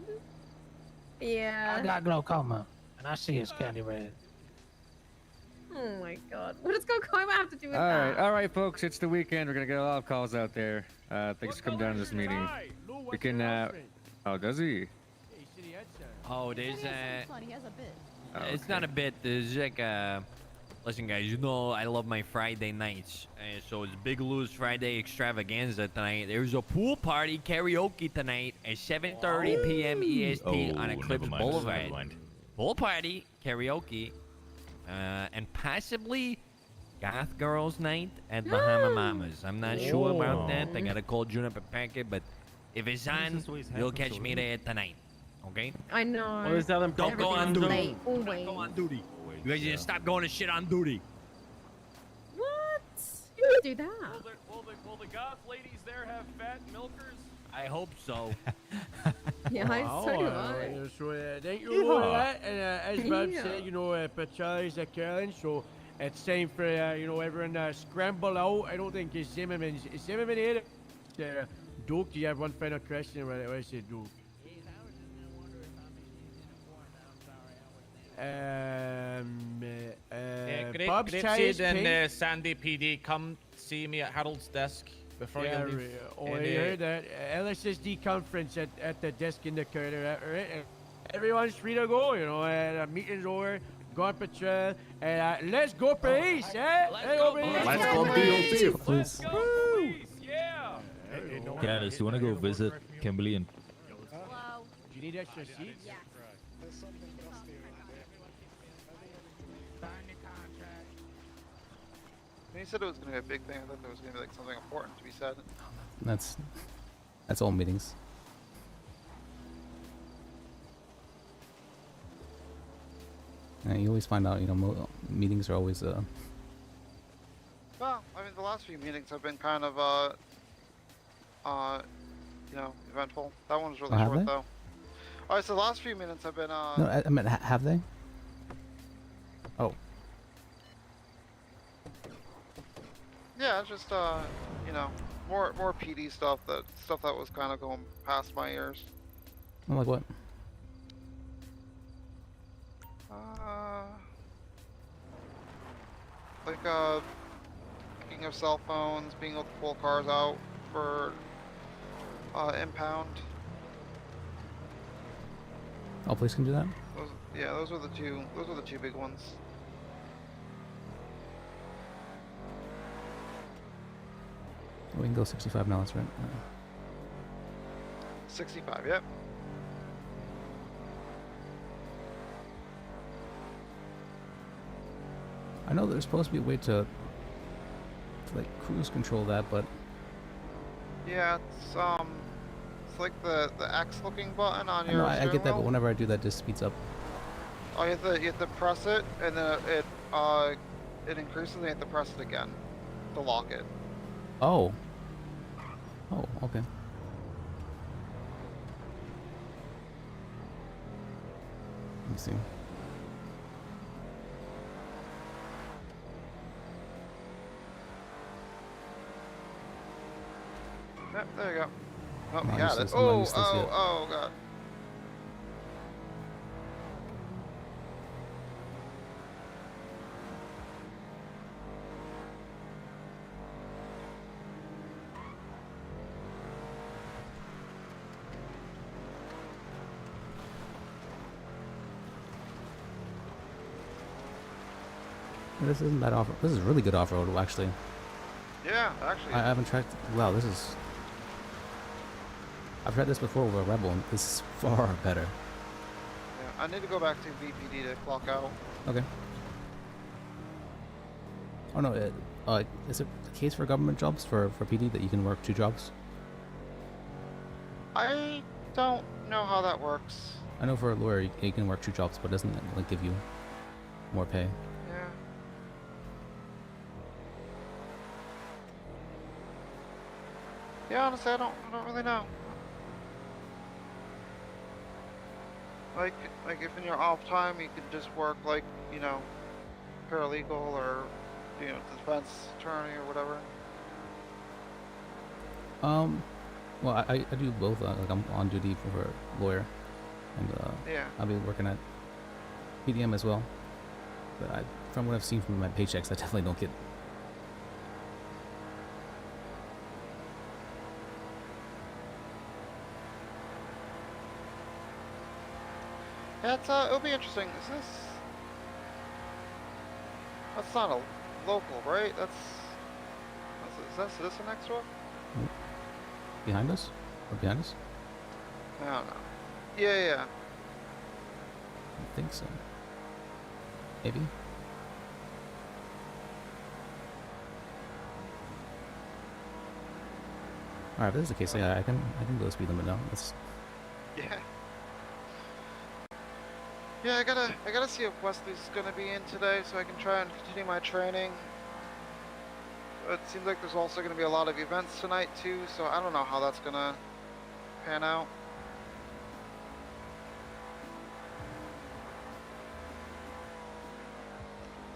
Yeah. I got glaucoma, and I see it's candy red. Oh my god. What does glaucoma have to do with that? All right, folks. It's the weekend. We're gonna get a lot of calls out there. Thanks for coming down to this meeting. We can. Oh, does he? Oh, there's He has a bit. Oh, It's not a bit. There's like Listen, guys, you know I love my Friday nights. So it's Big Lou's Friday extravaganza tonight. There's a pool party karaoke tonight at 7:30 p.m. EST on Eclipse Boulevard. Pool party karaoke, and possibly goth girls night at Bahama Mamas. I'm not sure about that. I gotta call Juniper Packet, but if it's on, you'll catch me there tonight. Okay? I know. Well, is that in Don't go on duty. Late, always. Go on duty. You guys need to stop going to shit on duty. What? You would do that. Will the goth ladies there have fat milkers? I hope so. Yeah, so do I. So thank you for that. And as Bob said, Pacha is a Karen, so it's time for everyone scramble out. I don't think Zimmerman's here. Duke, do you have one final question? What I said, Duke. Bob's Chinese and Sandy PD come see me at Harold's desk before you leave. I heard that LSSD conference at the desk in the corner. Right? Everyone's free to go. The meeting's over. Go on patrol, and let's go police, Let's go police. Let's go BOT. Let's go police. Yeah. Candace, you want to go visit Kimberly and? Hello. Do you need extra seats? Yeah. When you said it was going to be a big thing, I thought there was going to be like something important to be said. That's all meetings. And you always find out, meetings are always Well, I mean, the last few meetings have been kind of eventful. That one was really short though. Alright, so the last few minutes have been No, I meant, have they? Oh. Yeah, it's just more PD stuff that was kind of going past my ears. Like what? Picking of cell phones, being able to pull cars out for impound. All police can do that? Those were the two big ones. We can go 65 now, that's right. 65, yep. I know there's supposed to be a way to like cruise control that, but yeah, it's like the X looking button on I your. know, I get that, but whenever I do that, it just speeds up. Oh, you have to press it, and then it increases, and you have to press it again to lock it. Oh. Oh, okay. Let me see. Yep, there you go. Oh, No, yeah. I'm useless, I'm not useless yet. Oh, god. This isn't bad off-road. This is really good off-road, actually. Yeah, actually. I haven't tried. Wow, this is. I've tried this before with a Rebel, and this is far better. Yeah, I need to go back to VPD to clock out. Okay. Oh no, is it the case for government jobs for PD that you can work 2 jobs? I don't know how that works. I know for a lawyer you can work 2 jobs, but doesn't it like give you more pay? Yeah. Yeah, honestly, I don't really know. Like if in your off time you could just work like, paralegal or, defense attorney or whatever. Well, I do both. Like I'm on duty for a lawyer, and Yeah. I'll be working at PDM as well. But from what I've seen from my paychecks, I definitely don't get. Yeah, it'll be interesting. Is this? That's not a local, right? Is that Citizen next door? Behind us? Or behind us? I don't know. Yeah. I think so. Maybe. Alright, if this is the case, yeah, I can go the speed limit now. That's Yeah. Yeah, I gotta see if Wesley's gonna be in today so I can try and continue my training. It seems like there's also gonna be a lot of events tonight too, so I don't know how that's gonna pan out.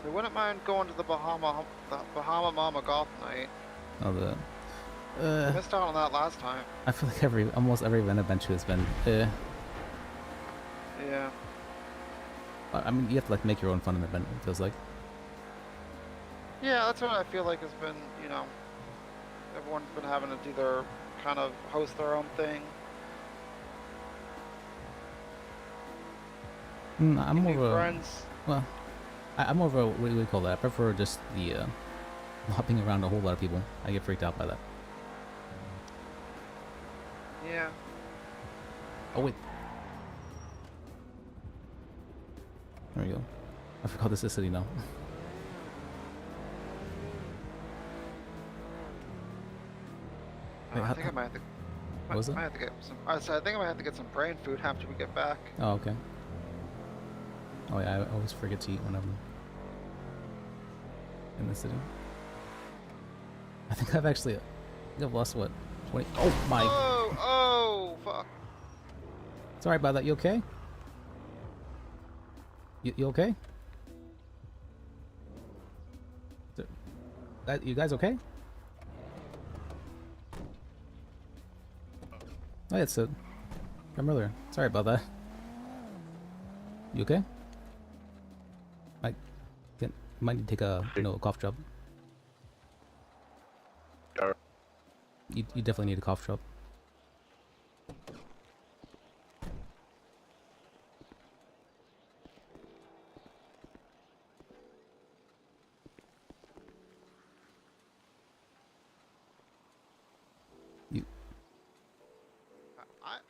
I wouldn't mind going to the Bahama Mama golf night. oh the I missed out on that last time. I feel like almost every event I've been to has been Yeah. I mean, you have to like make your own fun event, it feels like. Yeah, that's what I feel like has been, everyone's been having to do their, kind of host their own thing. I'm more of a friends. Well, I'm more of a what do we call that? I prefer just the hopping around a whole lot of people. I get freaked out by that. Yeah. Oh wait. There we go. I forgot this is a city now. Wait, I think I might have to. What was it? I have to get some. I think I might have to get some brain food after we get back. Oh, okay. Oh yeah, I always forget to eat when I'm in the city. I think I've lost what? 20? Oh my! Oh, fuck! Sorry about that. You okay? You okay? You guys okay? Oh, yeah, it's from earlier. Sorry about that. You okay? Might need to take a a cough drop. You definitely need a cough drop.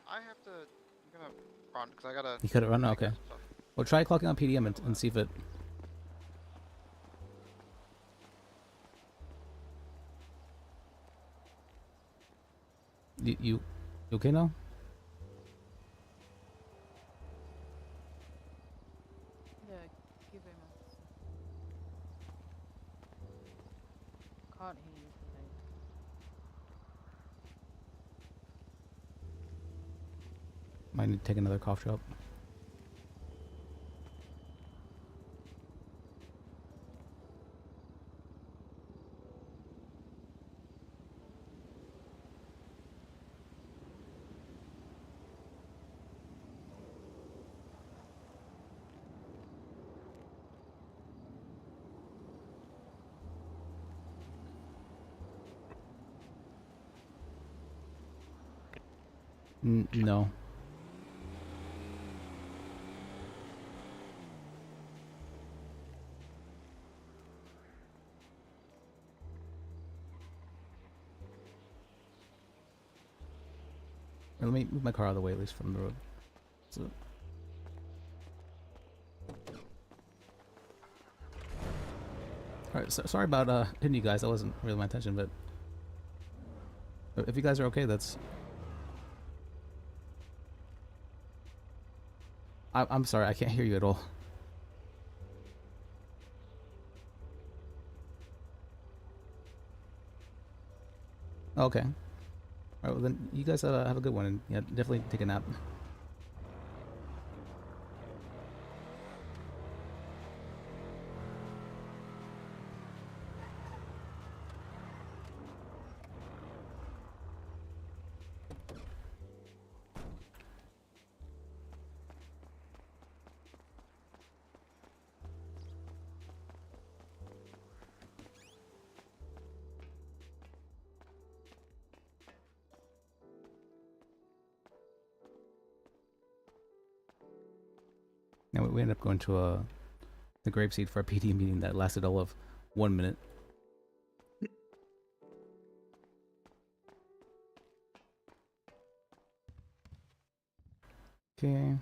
I have to. I'm gonna run because I gotta. You gotta run? Okay. Well, try clocking on PDM and see if it. You okay now? Yeah, give him a... Can't hear you today. Might need to take another cough drop. No. Let me move my car out of the way, at least from the road. So. Alright, so, sorry about hitting you guys. That wasn't really my intention, but if you guys are okay, that's. I'm sorry, I can't hear you at all. Okay. Alright, well then you guys have a good one, and yeah, definitely take a nap. Yeah, we ended up going to the grapeseed for a PD meeting that lasted all of 1 minute. Okay.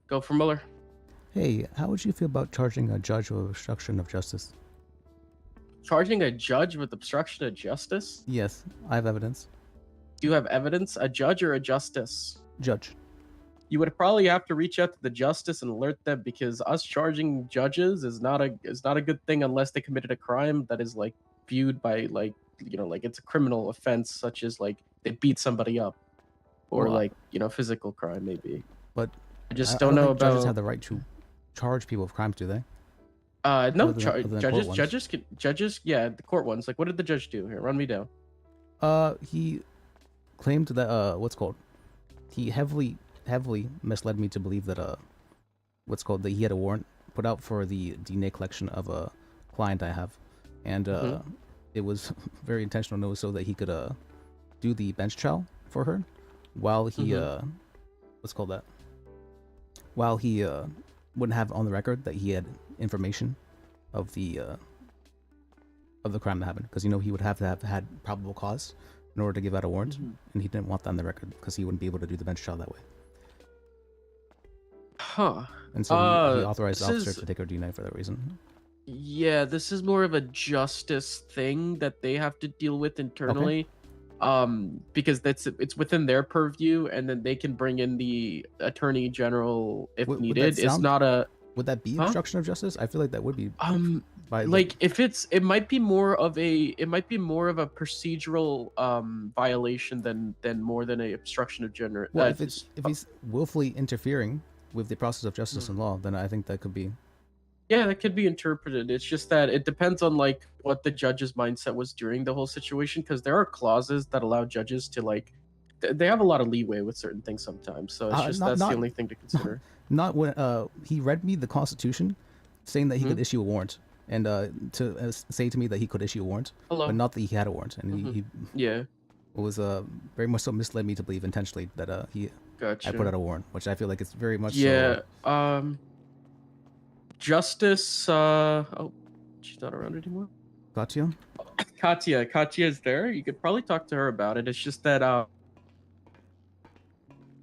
Go for Mueller. Hey, how would you feel about charging a judge with obstruction of justice? Charging a judge with obstruction of justice? Yes, I have evidence. Do you have evidence? A judge or a justice? Judge. You would probably have to reach out to the justice and alert them, because us charging judges is not a good thing unless they committed a crime that is like viewed by like it's a criminal offense, such as like they beat somebody up, or Well, like physical crime maybe. But I just I don't know think judges about. have the right to charge people with crimes, do they? No, Other than court ones. judges, yeah, the court ones. Like, what did the judge do here? Run me down. He claimed that what's called. He heavily misled me to believe that that he had a warrant put out for the DNA collection of a client I have, and it was very intentional, so that he could do the bench trial for her, while he while he wouldn't have on the record that he had information of the crime that happened, because he would have to have had probable cause in order to give out a warrant, and he didn't want that on the record because he wouldn't be able to do the bench trial that way. Huh. And so he authorized the officer to take her DNA for that reason. Yeah, this is more of a justice thing that they have to deal with internally. Because it's within their purview, and then they can bring in the attorney general if needed. It's not a. Would that be obstruction of justice? I feel like that would be. It might be more of a procedural violation than more than a obstruction of general. Well, if he's willfully interfering with the process of justice and law, then I think that could be. Yeah, that could be interpreted. It's just that it depends on like what the judge's mindset was during the whole situation, because there are clauses that allow judges to they have a lot of leeway with certain things sometimes. So it's just that's the only thing to consider. Not when he read me the Constitution, saying that he could issue a warrant, and to say to me that he could issue a warrant, but not that he had a warrant, and he was very much so misled me to believe intentionally that I put out a warrant, which I feel like it's very much so. Justice. Oh, she's not around anymore. Katya is there. You could probably talk to her about it. It's just that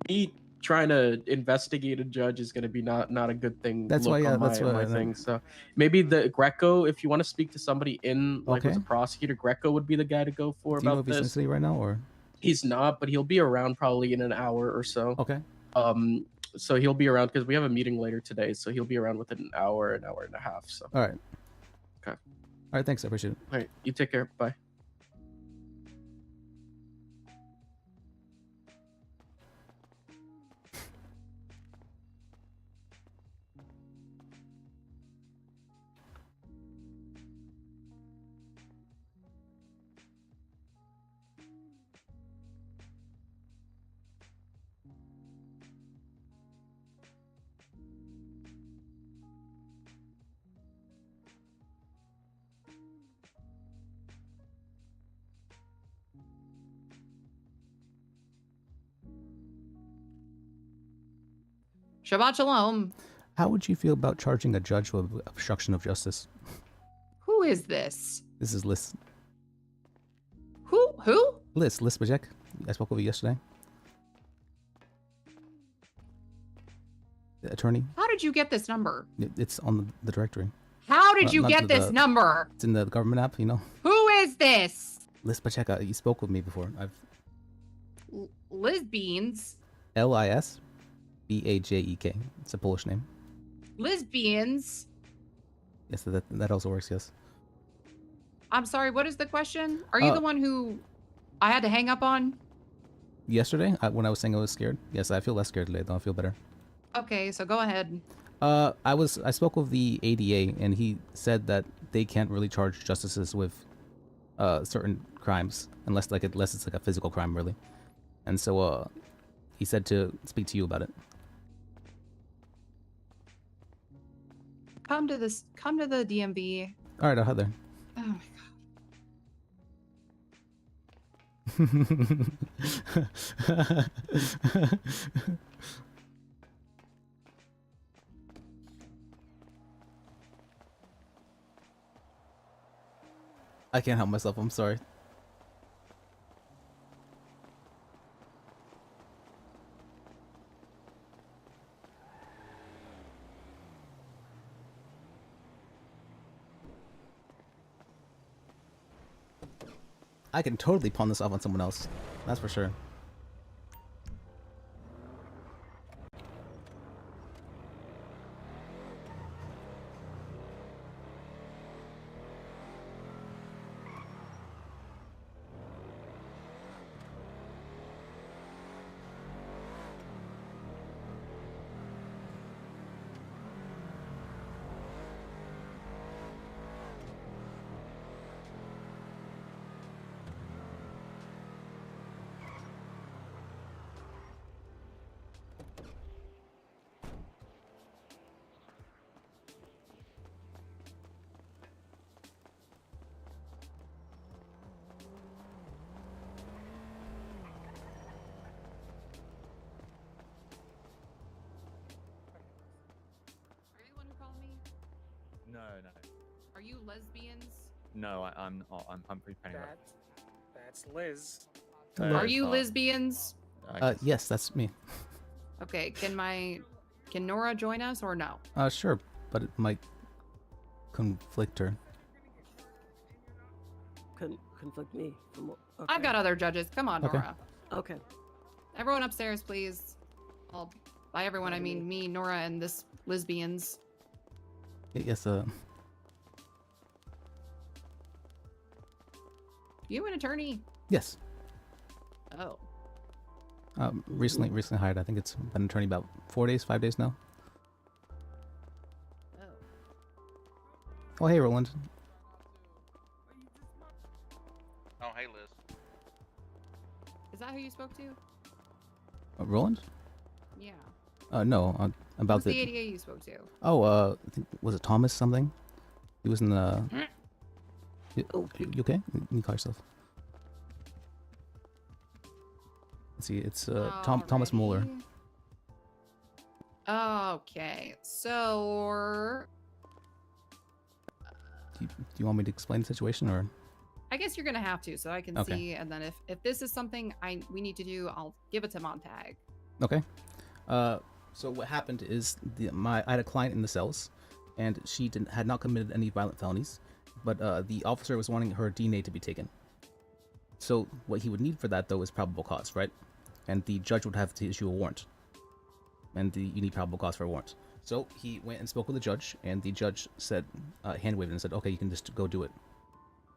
me trying to investigate a judge is going to be not a good thing. That's why, that's what I think. So maybe the Greco, if you want to speak to somebody in who's a prosecutor, Greco would be the guy to go for Do you know about if he's in this. city right now, or He's not, but he'll be around probably in an hour or so. Okay. So he'll be around because we have a meeting later today. So he'll be around within an hour and a half. So. All right. Okay. All right. Thanks. I appreciate it. All right. You take care. Bye. Shabbat shalom. How would you feel about charging a judge with obstruction of justice? Who is this? This is Liz. Who? Liz Bajek. I spoke with you yesterday. The attorney. How did you get this number? It's on the directory. How did you Not get this number? It's in the government app, you know. Who is this? Liz Bajek. You spoke with me before. I've Lesbians. Lisbajek. It's a Polish name. Lesbians. Yes, that also works. Yes. I'm sorry, what is the question? Are you the one who I had to hang up on? Yesterday, when I was saying I was scared. Yes, I feel less scared today. Though I feel better. Okay, so go ahead. I spoke with the ADA, and he said that they can't really charge justices with certain crimes unless it's like a physical crime, really. And so he said to speak to you about it. Come to the DMV. All right, I'll head there. Oh my god. I can't help myself. I'm sorry. I can totally pawn this off on someone else. That's for sure. No. Are you lesbians? No, I'm not. I'm preparing. That's Liz. Are you lesbians? Yes, that's me. Okay, can Nora join us or no? Sure, but it might conflict her. Conflict me. I've got other judges. Come on, Okay. Nora. Okay. Everyone upstairs, please. By everyone, I mean me, Nora, and this lesbians. Yes, You an attorney? yes. Oh. Recently hired. I think it's been an attorney about 5 days now. Oh, hey, Roland. Oh, hey, Liz. Is that who you spoke to? Roland? Yeah. No, about Who's the ADA you spoke to? Oh, I think, was it Thomas something? He was in the... You okay? You call yourself. Let's see, it's Thomas Mueller. Okay, so... Do you want me to explain the situation, or...? I guess you're gonna have to, so I can Okay. see, and then if this is something we need to do, I'll give it to Montag. Okay. So what happened is I had a client in the cells, and she had not committed any violent felonies, but the officer was wanting her DNA to be taken. So what he would need for that, though, is probable cause, right? And the judge would have to issue a warrant. And you need probable cause for a warrant. So he went and spoke with the judge, and the judge said, hand waved and said, okay, you can just go do it.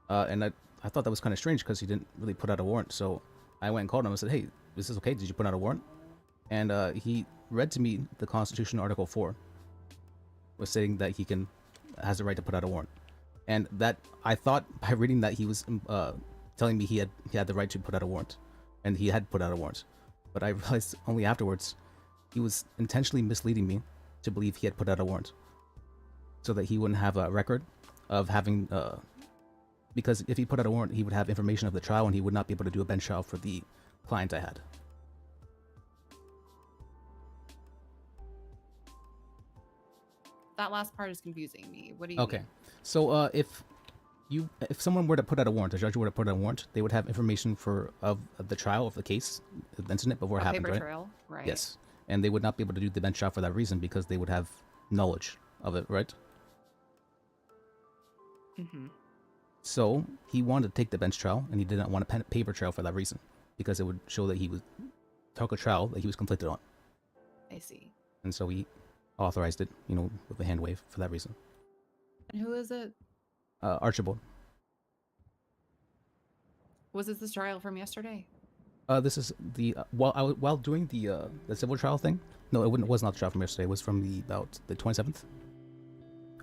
And I thought that was kind of strange because he didn't really put out a warrant. So I went and called him and said, hey, is this okay? Did you put out a warrant? And he read to me the Constitution, Article 4, was saying that he has the right to put out a warrant. And that, I thought by reading that he was telling me he had the right to put out a warrant, and he had put out a warrant. But I realized only afterwards he was intentionally misleading me to believe he had put out a warrant, so that he wouldn't have a record of having. Because if he put out a warrant, he would have information of the trial, and he would not be able to do a bench trial for the client I had. That last part is confusing me. What do you Okay, mean? so if if someone were to put out a warrant, a judge were to put out a warrant, they would have information of the trial of the case, the incident before it A happened, paper right? trail, right. Yes, and they would not be able to do the bench trial for that reason because they would have knowledge of it, right? Mm-hmm. So he wanted to take the bench trial, and he did not want a paper trail for that reason, because it would show that he took a trial that he was conflicted on. I see. And so he authorized it, with a hand wave for that reason. And who is it? Archibald. Was this the trial from yesterday? This is the while doing the civil trial thing. No, it was not the trial from yesterday. It was from about the 27th.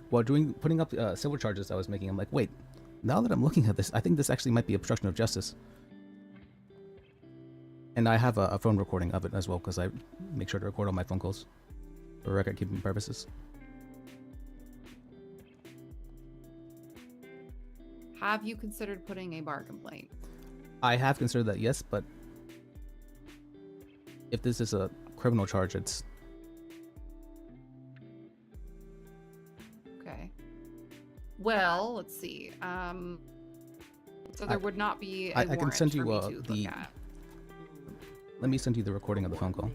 While putting up civil charges, I was making. I'm like, wait. Now that I'm looking at this, I think this actually might be obstruction of justice. And I have a phone recording of it as well, because I make sure to record all my phone calls for record-keeping purposes. Have you considered putting a bar complaint? I have considered that, yes, but if this is a criminal charge, it's... Okay. Well, let's see. So there would not be a I warrant can send you for me to the... look at. Let me send you the recording of the phone call.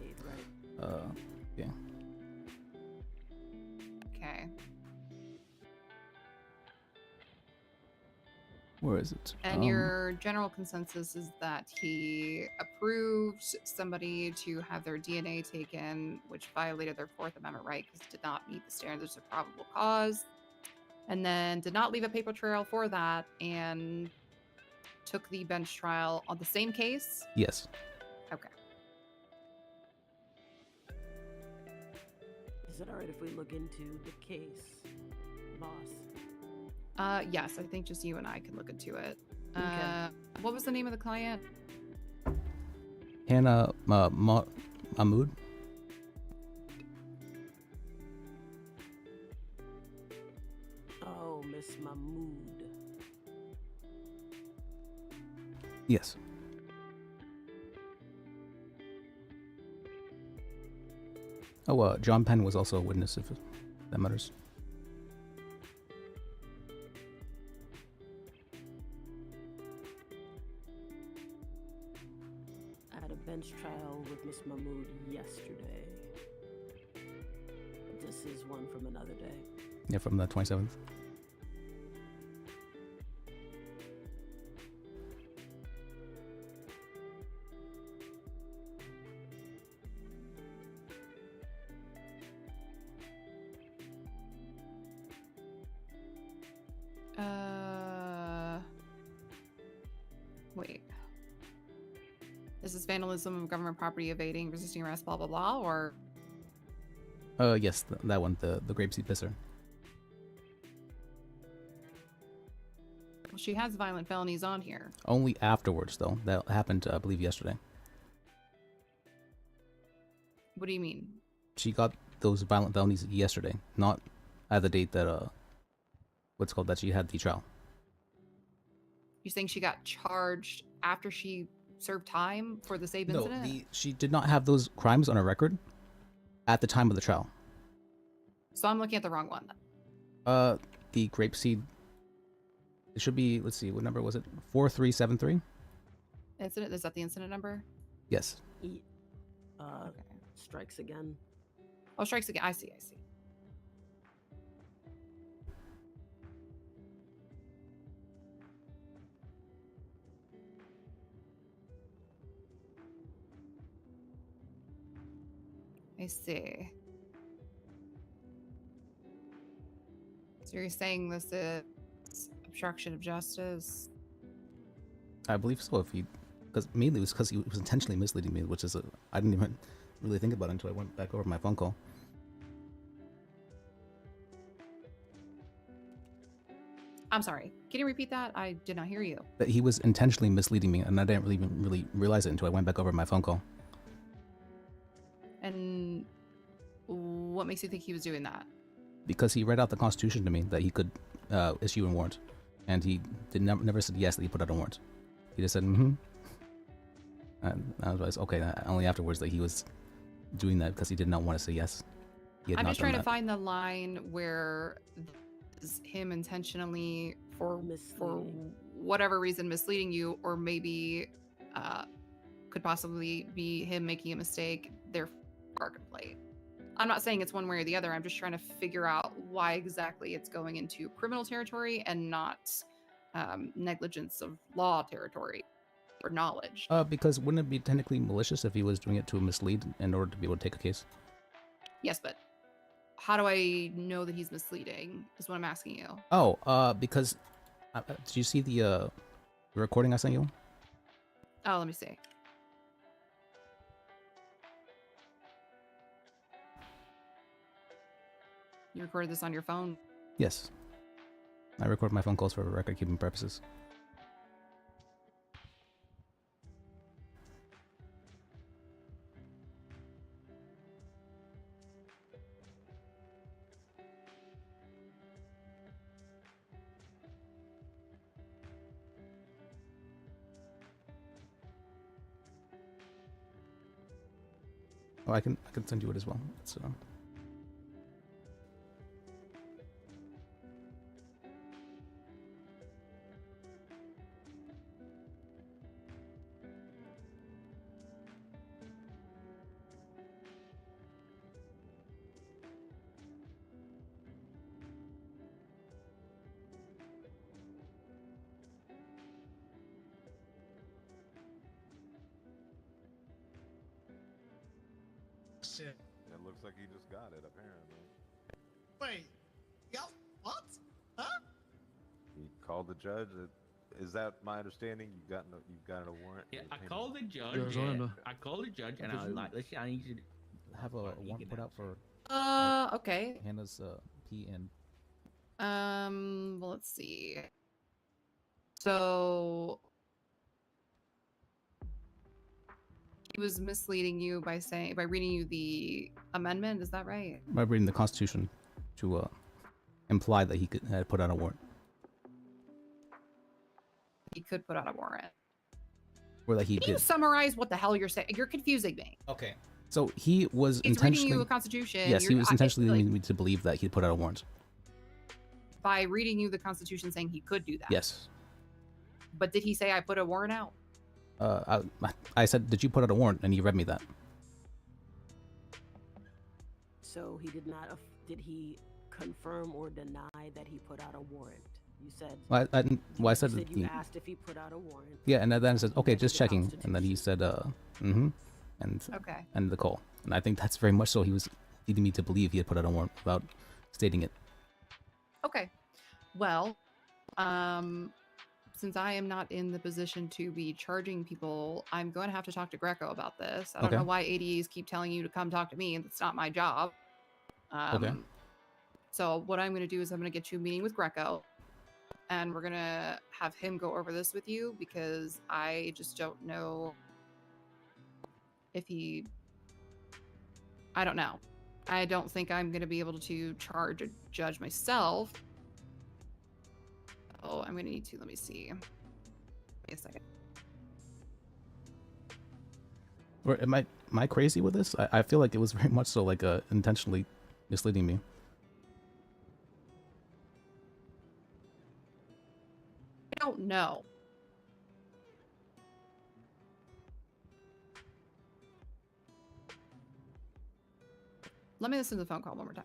Yeah. Okay. Where is it? And your general consensus is that he approved somebody to have their DNA taken, which violated their Fourth Amendment right because it did not meet the standards of probable cause, and then did not leave a paper trail for that, and took the bench trial on the same case? Yes. Okay. Is it alright if we look into the case, boss? Yes, I think just you and I can look into it. Okay. What was the name of the client? Hannah Mahmood? Oh, Miss Mahmood. Yes. Oh, John Penn was also a witness, if that matters. I had a bench trial with Miss Mahmood yesterday. This is one from another day. Yeah, from the 27th. Wait. Is this vandalism of government property, evading, resisting arrest, blah, blah, blah, or? Yes, that one, the grapeseed pisser. Well, she has violent felonies on here. Only afterwards, though. That happened, I believe, yesterday. What do you mean? She got those violent felonies yesterday, not at the date that, what's called, that she had the trial. You saying she got charged after she served time for the same No, incident? she did not have those crimes on her record at the time of the trial. So I'm looking at the wrong one then. The grapeseed, it should be, let's see, what number was it? 4373? Incident? Is that the incident number? Yes. Strikes again. Oh, strikes again. I see. I see. So you're saying this is obstruction of justice? I believe so. Because mainly it was because he was intentionally misleading me, which is I didn't even really think about it until I went back over my phone call. I'm sorry. Can you repeat that? I did not hear you. That he was intentionally misleading me, and I didn't really realize it until I went back over my phone call. And what makes you think he was doing that? Because he read out the Constitution to me that he could issue a warrant, and he never said yes that he put out a warrant. He just said mm-hmm. And I was like, okay. Only afterwards that he was doing that because he did not want to say yes. I'm just trying to find the line where this is him intentionally for whatever reason misleading you, or maybe could possibly be him making a mistake, their parking plate. I'm not saying it's one way or the other. I'm just trying to figure out why exactly it's going into criminal territory and not negligence of law territory or knowledge. Because wouldn't it be technically malicious if he was doing it to mislead in order to be able to take a case? Yes, but how do I know that he's misleading is what I'm asking you. Oh, because did you see the recording I sent you? Oh, let me see. You recorded this on your phone? Yes. I record my phone calls for record keeping purposes. Oh, I can send you it as well. It's, Shit. It looks like he just got it, apparently. Wait. Yo, what? Huh? He called the judge. Is that my understanding? You've gotten a warrant? Yeah, I Payment? called the judge. Arizona. Yeah, I called the judge, and I was like, "Listen, I need you to have a warrant put out for Okay. Hannah's P and Well, let's see. So he was misleading you by reading you the amendment. Is that right? by reading the Constitution to imply that he had put out a warrant. He could put out a warrant. Or that he Can you did. summarize what the hell you're saying? You're confusing me. Okay. So he was He's intentionally. reading you a Constitution. Yes, he was intentionally like, leading me to believe that he put out a warrant. by reading you the Constitution, saying he could do that. Yes. But did he say I put a warrant out? I said, did you put out a warrant? And he read me that. So he did not. Did he confirm or deny that he put out a warrant? You said. I said you that you asked if he put out a warrant. Yeah, and then I said, okay, just checking. And then he said, and Okay. And the call. And I think that's very much so. He was leading me to believe he had put out a warrant without stating it. Okay. Well, since I am not in the position to be charging people, I'm going to have to talk to Greco about this. I don't Okay. know why ADEs keep telling you to come talk to me, and it's not my job. Okay. So what I'm going to do is I'm going to get you a meeting with Greco, and we're going to have him go over this with you, because I just don't know if he... I don't know. I don't think I'm going to be able to charge a judge myself. Oh, I'm going to need to. Let me see. Wait a second. Or am I crazy with this? I feel like it was very much so like intentionally misleading me. I don't know. Let me listen to the phone call one more time.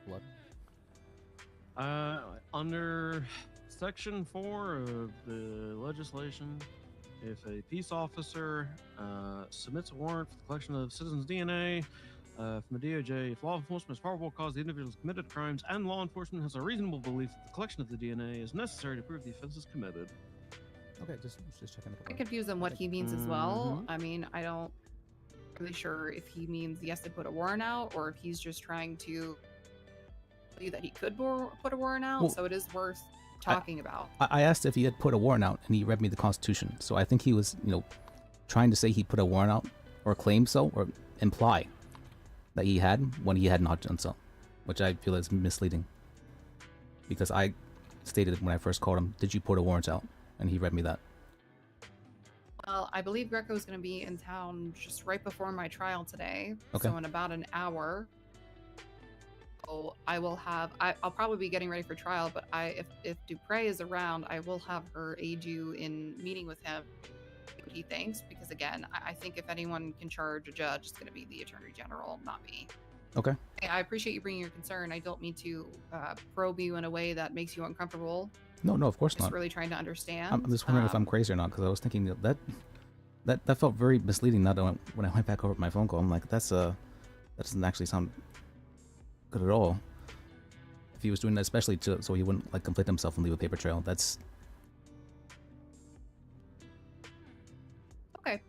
What? Under Section 4 of the legislation, if a peace officer submits a warrant for the collection of citizens' DNA from the DOJ, if law enforcement is probable cause the individual has committed crimes and law enforcement has a reasonable belief that the collection of the DNA is necessary to prove the offense is committed. Okay, just checking. I'm confused on what he means as well. Mhm. I mean, I don't really sure if he means he has to put a warrant out, or if he's just trying to tell you that he could put a warrant out. Well, So it is worth talking about. I asked if he had put a warrant out, and he read me the Constitution. So I think he was, trying to say he put a warrant out, or claim so, or imply that he had when he had not done so, which I feel is misleading. Because I stated when I first called him, "Did you put a warrant out?" and he read me that. Well, I believe Greco is going to be in town just right before my trial today. Okay. So in about an hour, I will have. I'll probably be getting ready for trial, but if Dupre is around, I will have her aid you in meeting with him. What he thinks, because again, I think if anyone can charge a judge, it's going to be the Attorney General, not me. Okay. I appreciate you bringing your concern. I don't mean to probe you in a way that makes you uncomfortable. No, of course Just not. really trying to understand. I'm just wondering if I'm crazy or not, because I was thinking that felt very misleading. Now that when I went back over my phone call, I'm like, that doesn't actually sound good at all. If he was doing that, especially so he wouldn't like conflict himself and leave a paper trail, that's Okay.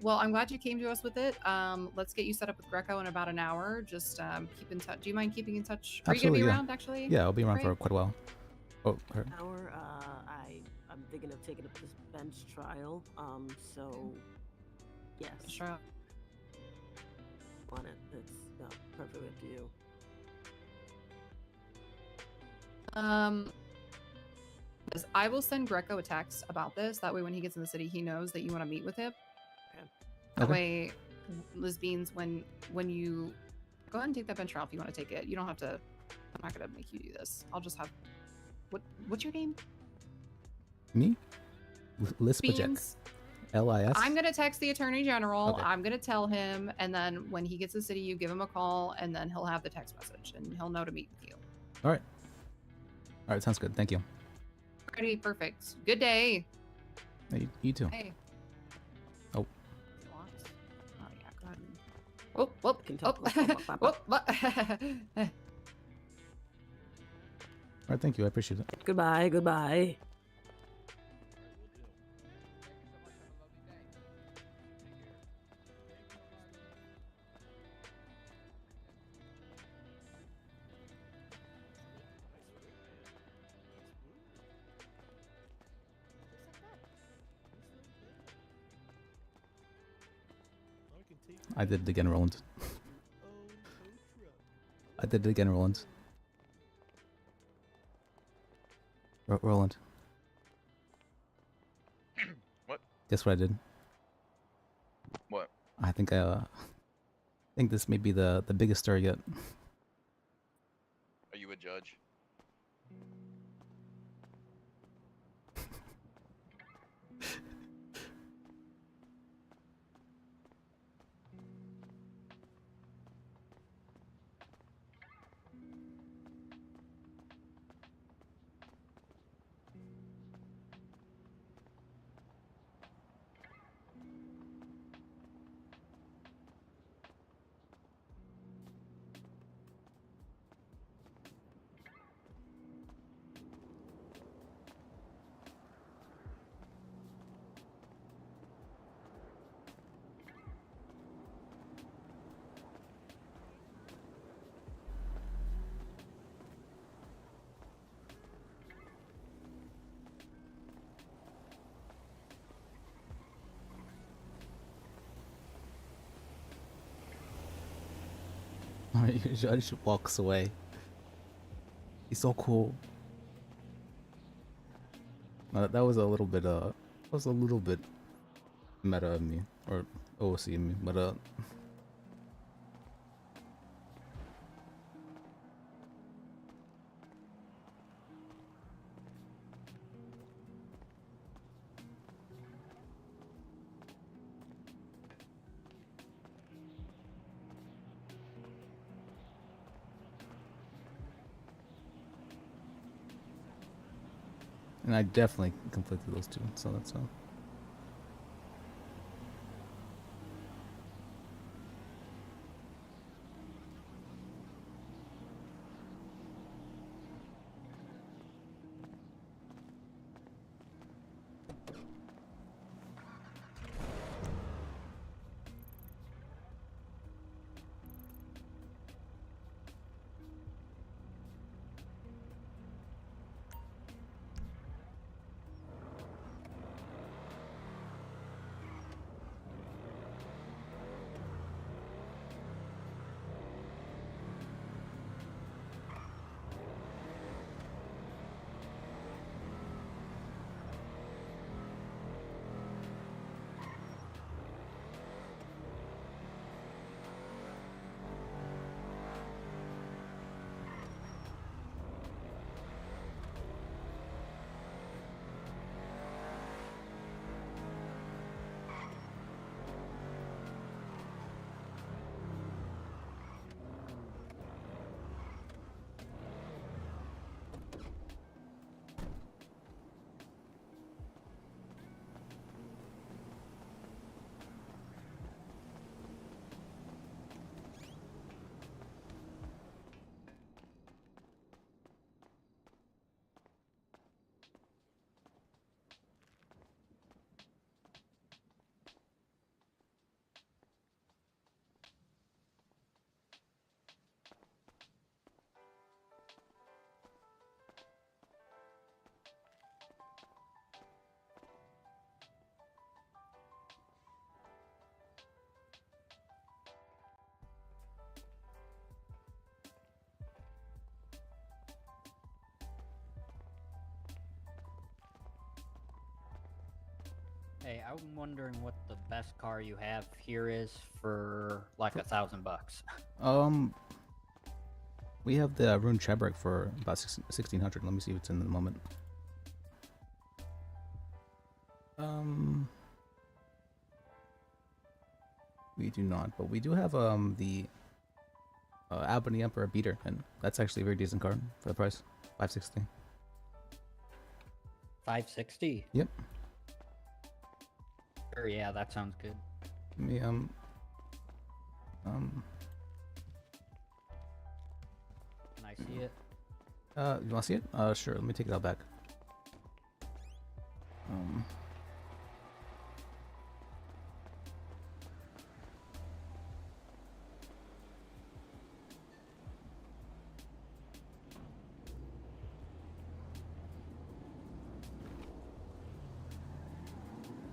Well, I'm glad you came to us with it. Let's get you set up with Greco in about an hour. Just keep in touch. Do you mind keeping in touch? Are absolutely, you going to be yeah. around, actually? Yeah, I'll be around Great. for quite a while. Oh, her. Hour, I'm thinking of taking up this bench trial. So yes. Sure. On it. It's perfectly up to you. I will send Greco a text about this. That way, when he gets in the city, he knows that you want to meet with him. That way, Liz Beans, when you go ahead and take that bench trial if you want to take it. You don't have to. I'm not gonna make you do this. I'll just have. What's your name? Me? Lispajek. Beans. Lis. I'm gonna text the Attorney General. Okay. I'm gonna tell him, and then when he gets to the city, you give him a call, and then he'll have the text message, and he'll know to meet with you. All right, sounds good. Thank you. Pretty perfect. Good day. Hey, you too. Hey. Oh. Oh yeah, go ahead. Whoop, whoop, Can whoop, talk. whoop, All right, thank you. I appreciate it. Goodbye. Goodbye. I did it again, Roland. I did it again, Roland. Roland. What? Guess what I did? What? I think this may be the biggest story yet. Are you a judge? Judge walks away. He's so cool. That was a little bit meta of me, or OC of me, but and I definitely conflicted those two, so that's all. Hey, I'm wondering what the best car you have here is for like $1,000. We have the Rune Chebrick for about 1600. Let me see if it's in the moment. We do not, but we do have the Albany Emperor Beater, and that's actually a very decent car for the price. 560. 560? Yep. Sure, yeah, that sounds good. Let me Can I see it? You wanna see it? Sure, let me take it out back.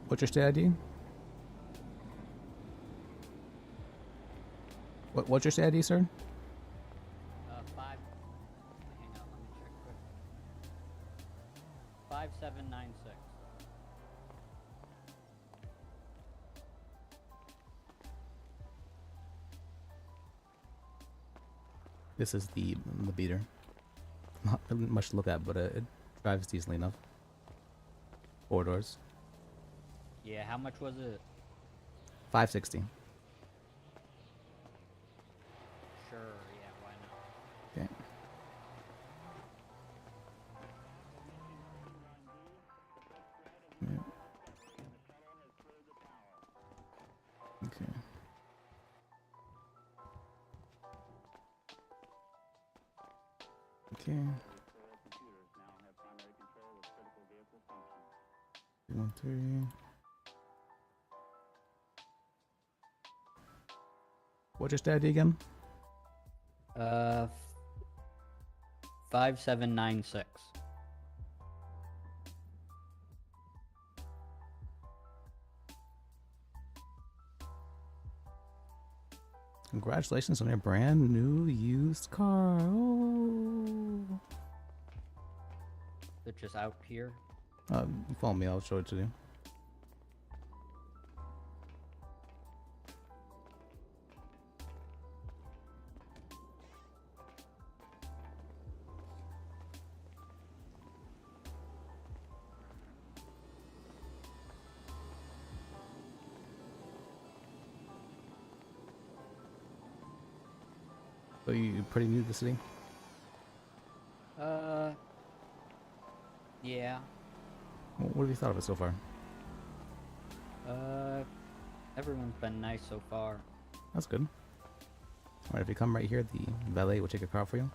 What's your state ID? What's your state ID, sir? 5. Hang on, let me check quick. 5796. This is the Beater. Not really much to look at, but it drives decently enough. 4 doors. Yeah, how much was it? 560. Sure, yeah, why not? Okay. Yeah. Okay. Okay. 313. What's your stat ID again? 5796. Congratulations on your brand new used car. Oh. It's just out here. Follow me, I'll show it to you. So you pretty new to the city? Yeah. What have you thought of it so far? Everyone's been nice so far. That's good. Alright, if you come right here, the valet will take a car for you.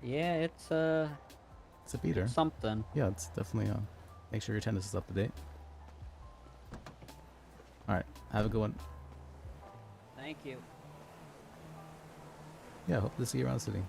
Yeah, it's a beater. It's something. Yeah, it's definitely make sure your attendance is up to date. Alright, have a good one. Thank you. Yeah, hope to see you around the city.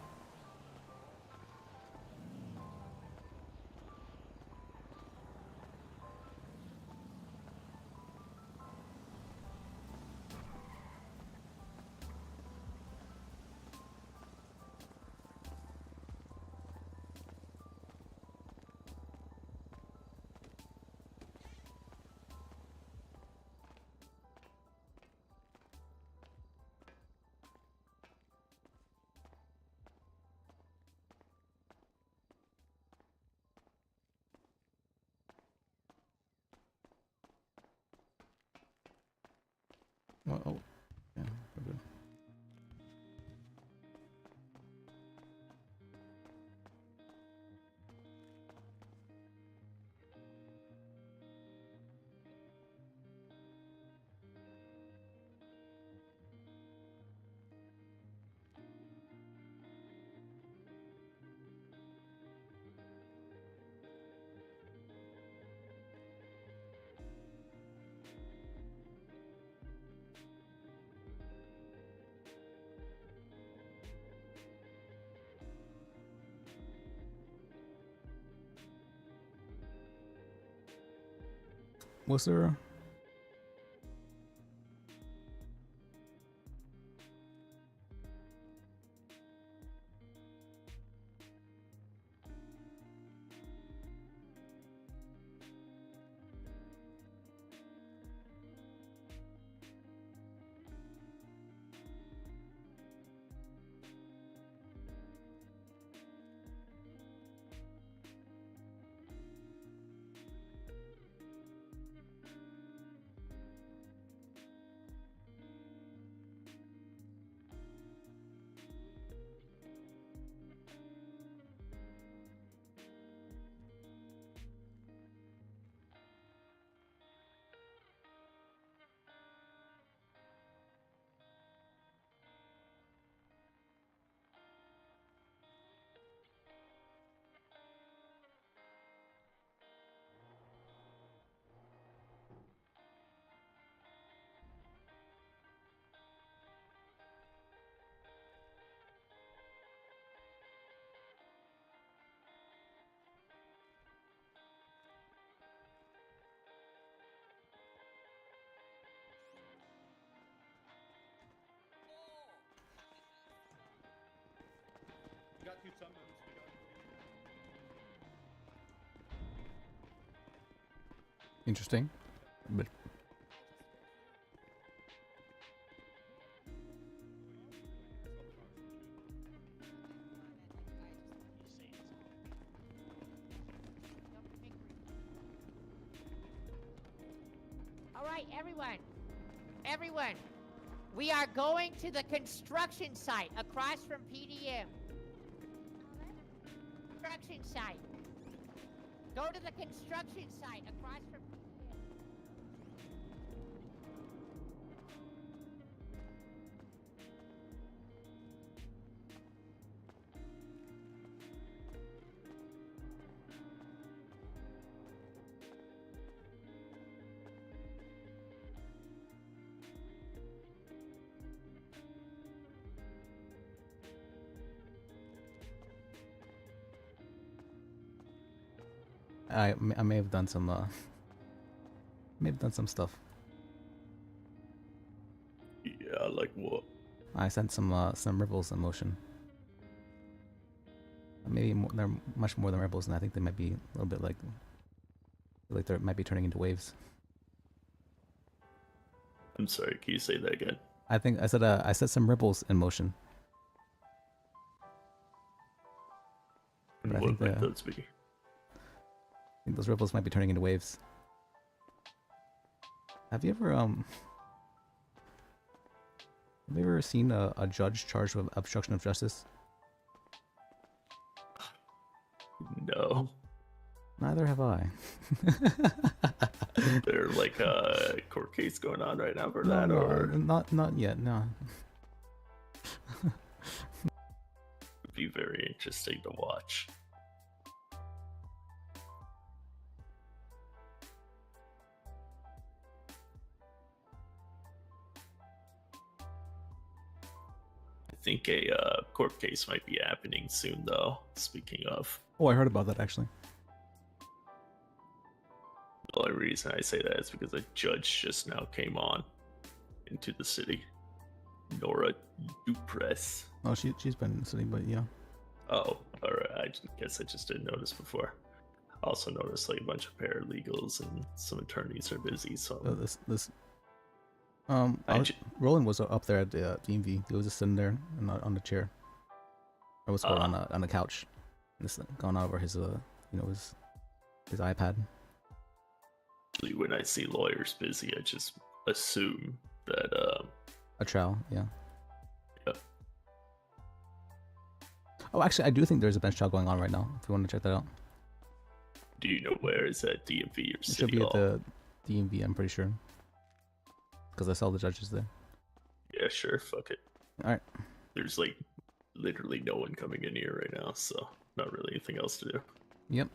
Oh, yeah, we're good. Was there? Interesting. But All right, everyone. Everyone. We are going to the construction site across from PDM. Construction site. Go to the construction site across from PDM. I may have done some stuff. Yeah, like what? I sent some ripples in motion. Maybe more, they're much more than ripples, and I think they might be a little bit like they might be turning into waves. I'm sorry, can you say that again? I think I set some ripples in motion. And But I what think might those be? I think those ripples might be turning into waves. Have you ever seen a judge charged with obstruction of justice? No. Neither have I. There like a court case going on right now for No, that, no, or not yet. No. would be very interesting to watch. I think a court case might be happening soon, though. Speaking of, Oh, I heard about that actually. the only reason I say that is because a judge just now came on into the city. Nora Dupress. Oh, she's been sitting, but yeah. Oh, alright. I guess I just didn't notice before. I also noticed like a bunch of paralegals and some attorneys are busy. So Roland was up there at the DMV. He was just sitting there on the chair. I was on the couch, just going over his his iPad. usually when I see lawyers busy, I just assume that A trial, yeah. Yeah. Oh, actually, I do think there's a bench trial going on right now. If you want to check that out, Do you know where is that DMV or it should City be at Hall? the DMV. I'm pretty sure, because I saw the judges there. Yeah, sure. Fuck it. All right. There's like literally no one coming in here right now, so not really anything else to do. Yep.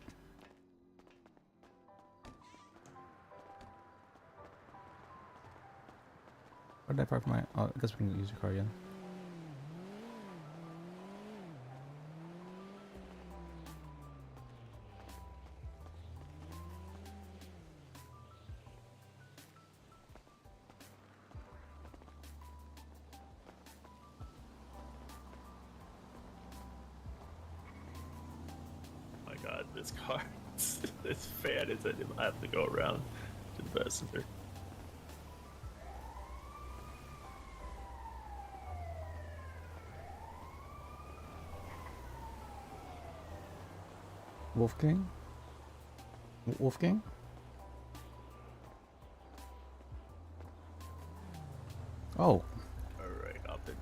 Where did I park my? Oh, I guess we can use your car again. My god, this car, this fan is that I have to go around to the passenger. Wolfgang? Wolfgang? Oh. Alright, up in.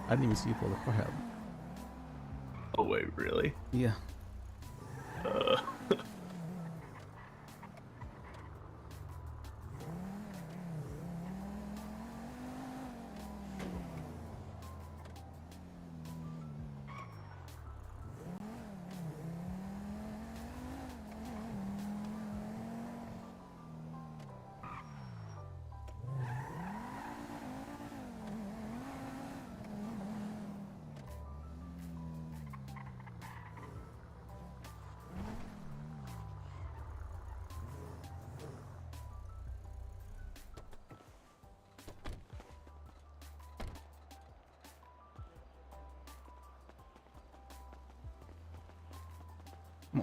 I didn't even see you pull the car out. Oh wait, really? Yeah.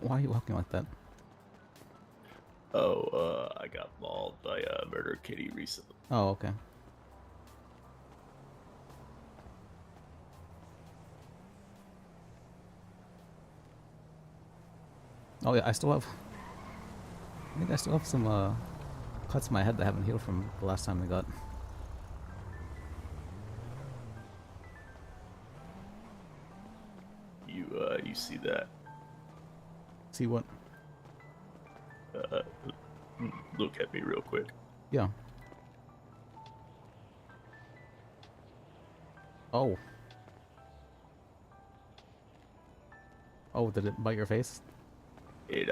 Why are you walking like that? Oh, I got mauled by a murder kitty recently. Oh, okay. Oh yeah, I think I still have some cuts in my head that haven't healed from the last time we got. You see that? See what? Look at me real quick. Yeah. Oh. Oh, did it bite your face? It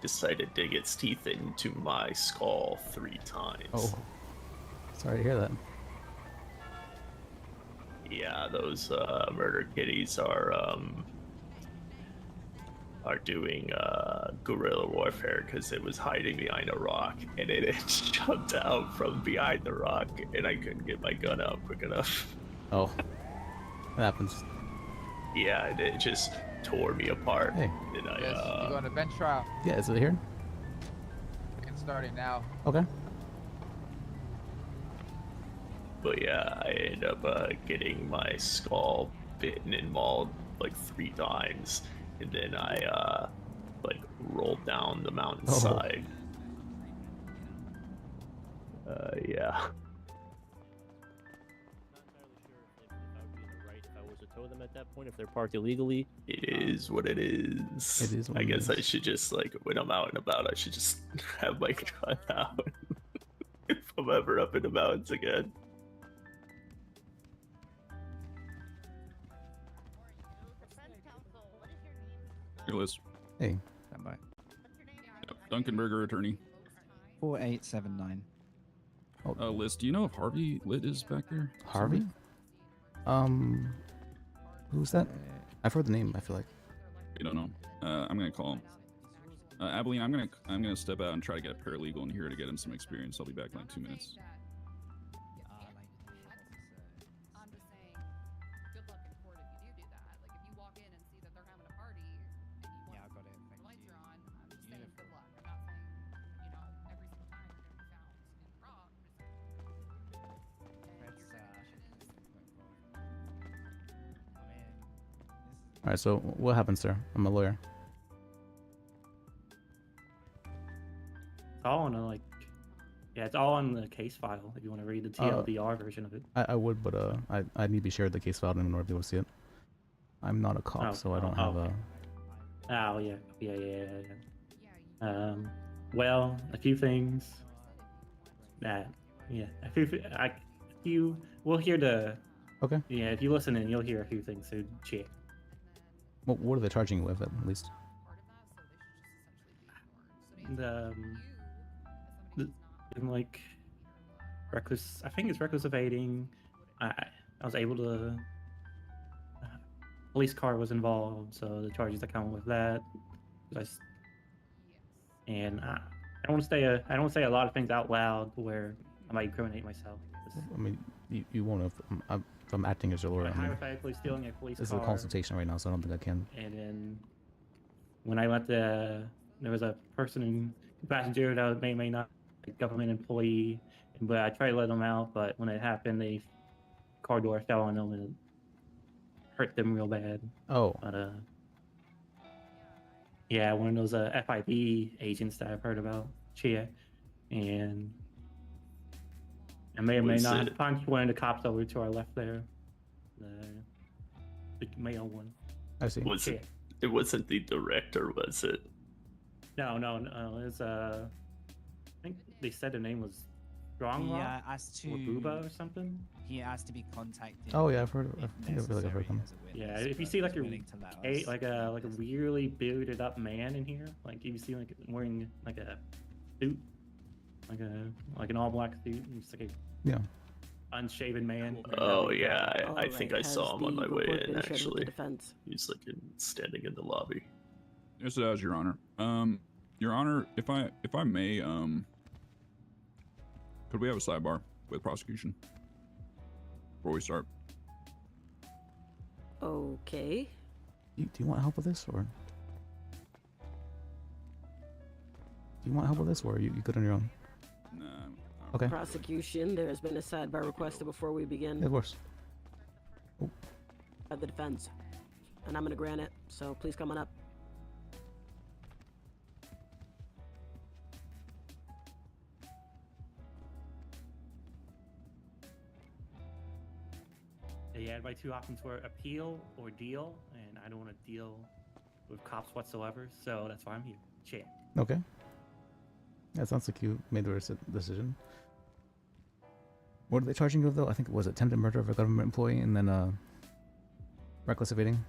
decided to dig its teeth into my skull 3 times. Oh. Sorry to hear that. Yeah, those murder kitties are doing guerrilla warfare because it was hiding behind a rock and it jumped out from behind the rock and I couldn't get my gun out quick enough. Oh. That happens. Yeah, and it just tore me apart. Hey. And Yes, you're going to bench trial. Yeah, is it here? It's starting now. Okay. But yeah, I ended up getting my skull bitten and mauled like 3 times, and then I like rolled down the mountainside. Yeah. Tow them at that point if they're parked illegally. It is what it is. It is what I it guess is. I should just like when I'm out and about, I should just have my gun out if I'm ever up in the mountains again. Here, Liz. Hey. Stand by. Duncanberger, attorney. 4879. Liz, do you know if Harvey Lit is back there? Harvey? Who's that? I've heard the name, I feel like. You don't know. I'm gonna call him. Abilene, I'm gonna step out and try to get a paralegal in here to get him some experience. I'll be back in like 2 minutes. All right, so what happened, sir? I'm a lawyer. It's all on it's all on the case file if you want to read the TLDR version of it. I would, but I need to be shared the case file in order to be able to see it. I'm not a cop, so I don't have a. Oh yeah. Well, a few things. We'll hear the. Okay. Yeah, if you listen in, you'll hear a few things. So check. What are they charging you with, at least? Like reckless. I think it's reckless evading. I was able to. Police car was involved, so the charges that come with that. And I don't want to say I don't say a lot of things out loud where I might incriminate myself. I mean, you won't if I'm acting as your lawyer. Hypothetically stealing a police car. This is a consultation right now, so I don't think I can. And then when I let there was a person in the passenger that may not be a government employee, but I tried to let them out. But when it happened, the car door fell on them and hurt them real bad. Oh. But yeah, one of those FIB agents that I've heard about, Chia, and I may or may not have punched one of the cops over to our left there. The male one. I see. It wasn't the director, was it? No. It was I think they said the name was Strong Rock asked to or Booba or something. He asked to be contacted. Oh yeah, I've heard. I think I've heard them. Yeah, if you see like a really bearded up man in here, like if you see like wearing like a suit, like an all black suit, and just like a unshaven man. Oh yeah, I think I saw him on my way in actually. He's like standing in the lobby. Yes, it has, Your Honor. Your Honor, if I may, could we have a sidebar with prosecution before we start? Okay. Do you want help with this, or? Do you want help with this, or are you good on your own? Nah. Okay. Prosecution, there has been a sidebar requested before we begin. Yeah, of course. By the defense. And I'm going to grant it, so please come on up. Yeah, everybody too often for appeal or deal, and I don't want to deal with cops whatsoever, so that's why I'm here. Chair. Okay. Yeah, it sounds like you made the decision. What are they charging you of, though? I think it was attempted murder of a government employee, and then reckless evading.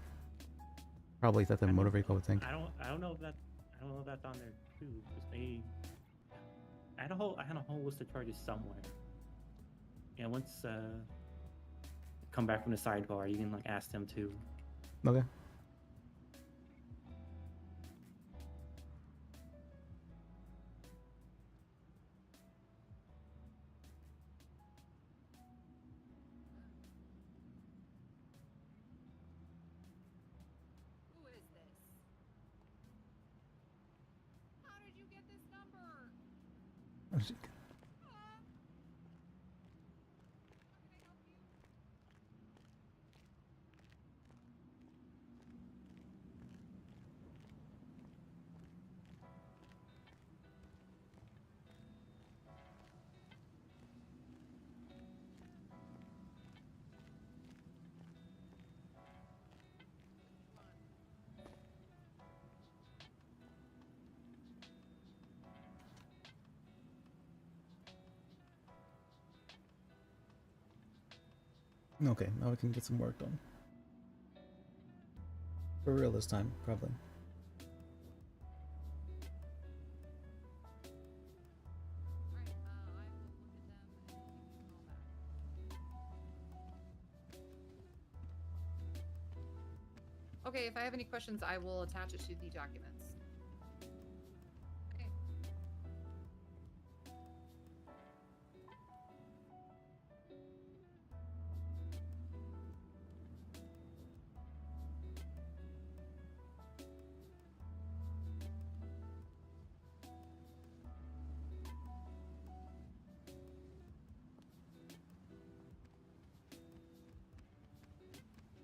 Probably theft of motor vehicle, I would think. I don't know if that's on there too. Just maybe. I had a whole list of charges somewhere. Yeah, once come back from the sidebar, you can like ask them too. Okay. Who is this? How did you get this number? Oh, shit. Okay, now we can get some work done. For real this time, probably. Okay, if I have any questions, I will attach it to the documents. Okay.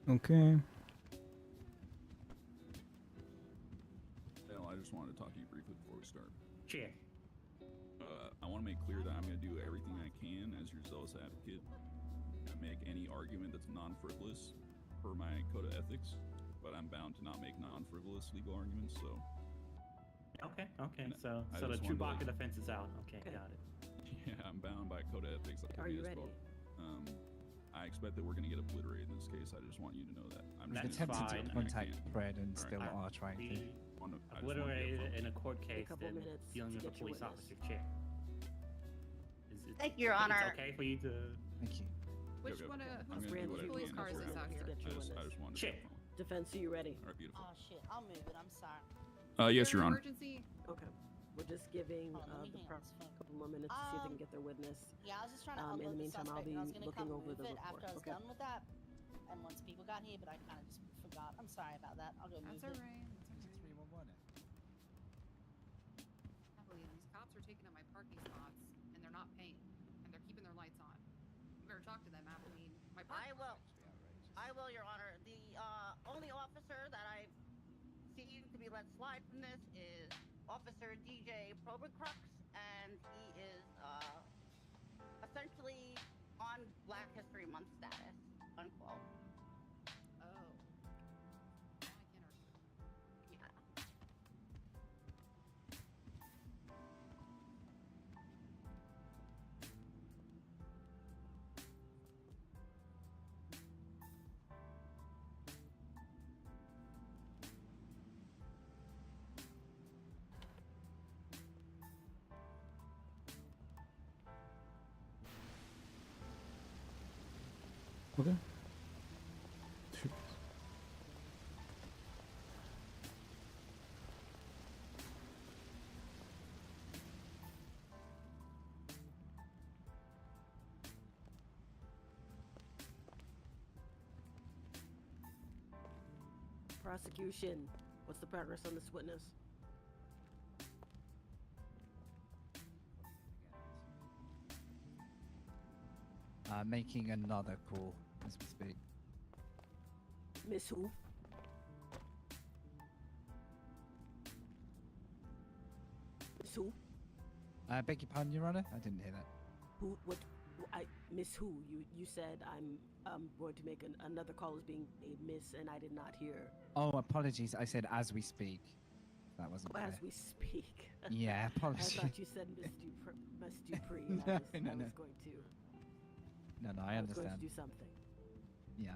Okay. Well, I just wanted to talk to you briefly before we start. Chair. I want to make clear that I'm going to do everything I can as your zealous advocate to make any argument that's non-frivolous per my code of ethics, but I'm bound to not make non-frivolous legal arguments, so... Okay, And so I the just wanted Chewbacca to- defense is out. Okay, got it. Yeah, I'm bound by code of ethics. Like Are you as ready? well. I expect that we're going to get obliterated in this case. I just want you to know that. I'm That's just gonna fine. do everything I Contact can. Fred and Alright. still are trying to. I just wanna get Obliterated from- in a court case couple than minutes dealing to with a get your police witness. officer. Chair. Thank you, Your It's Honor. okay for you to. Thank you. Which Okay, one? I'm Whose gonna do what I police can car is for this you. out here? I just wanted to Shit. get a phone. Defense, are you ready? All right, beautiful. Oh shit, I'll move it. I'm sorry. Yes, Is there Your an Honor. Emergency? Okay. We're just giving Hold on, let me the hand press this phone. a couple more minutes to see if they can get their witness. Yeah, I was just trying to In the unload the meantime, I'll suspect, be and I was gonna looking come over move the it report. after I was Okay. done with that. And once people got here, but I kind of just forgot. I'm sorry about that. I'll go move That's it. alright. I believe these cops are taking up my parking spots, and they're not paying, and they're keeping their lights on. You better talk to them, Abilene. My I will. I will, Your Honor. The only officer that I've seen to be let slide from this is Officer DJ Probacrux, and he is essentially on Black History Month status, unquote. Oh. I can't argue. Yeah. Okay. Shoot. Prosecution, what's the progress on this witness? Making another call as we speak. Miss who? Miss who? Beg your pardon, Your Honor? I didn't hear that. Who? What? Miss who? You said I'm going to make another call as being a miss, and I did not hear. Oh, apologies. I said as we speak. That wasn't clear. As we speak. Yeah, apologies. I thought you said Miss Dupree. And No, I was no, going no. to. No, I was going understand. to do something. Yeah.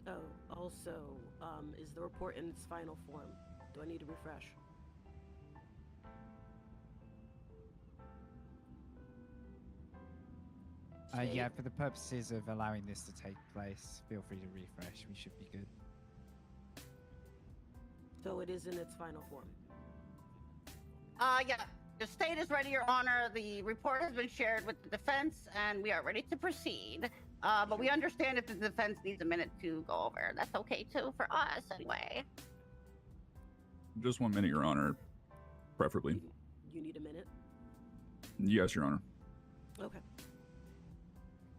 Oh, also, is the report in its final form? Do I need to refresh? Yeah, for the purposes of allowing this to take place, feel free to refresh. We should be good. So it is in its final form. Yeah. The state is ready, Your Honor. The report has been shared with the defense, and we are ready to proceed. But we understand if the defense needs a minute to go over. That's okay, too, for us, anyway. Just 1 minute, Your Honor. Preferably. You need a minute? Yes, Your Honor. Okay.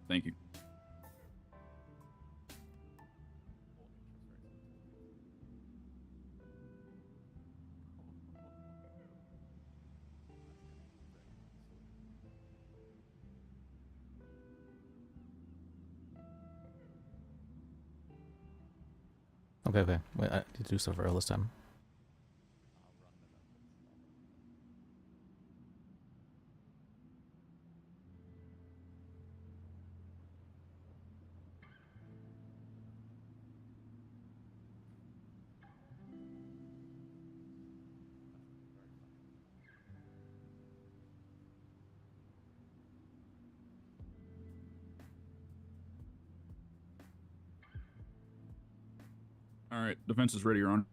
Thank you. Okay. Wait, I need to do stuff for this time. All right, defense is ready, Your Honor.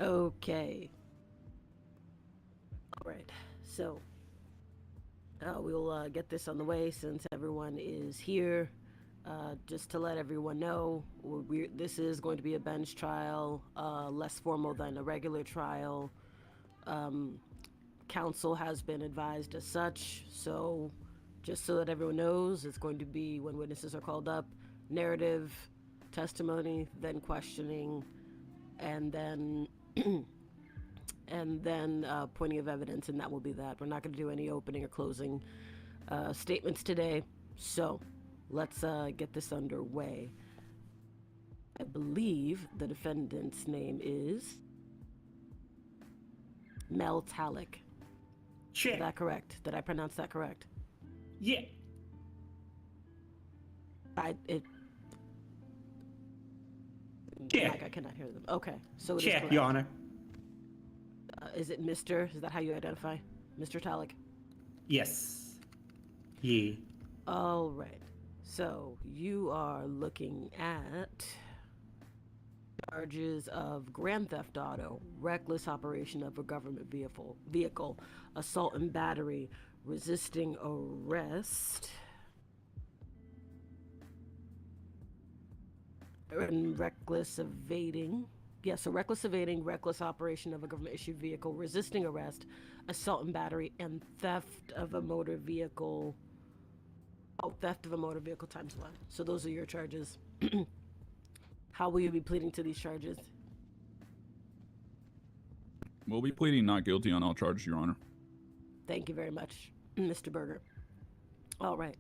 Okay. All right. So we'll get this on the way since everyone is here. Just to let everyone know, this is going to be a bench trial, less formal than a regular trial. Counsel has been advised as such, so just so that everyone knows, it's going to be, when witnesses are called up, narrative, testimony, then questioning, and then pointing of evidence, and that will be that. We're not going to do any opening or closing statements today, so let's get this underway. I believe the defendant's name is Mel Talick. Check. Is that correct? Did I pronounce that correct? Yeah. Yeah. Like I cannot hear them. Okay, so it is Check, correct. Your Honor. Is it Mr.? Is that how you identify? Mr. Talick? Yes. Yeah. All right. So you are looking at charges of grand theft auto, reckless operation of a government vehicle, assault and battery, resisting arrest, and reckless evading. Yeah, so reckless evading, reckless operation of a government-issued vehicle, resisting arrest, assault and battery, and theft of a motor vehicle. Oh, theft of a motor vehicle times 1. So those are your charges. How will you be pleading to these charges? We'll be pleading not guilty on all charges, Your Honor. Thank you very much, Mr. Berger. All right.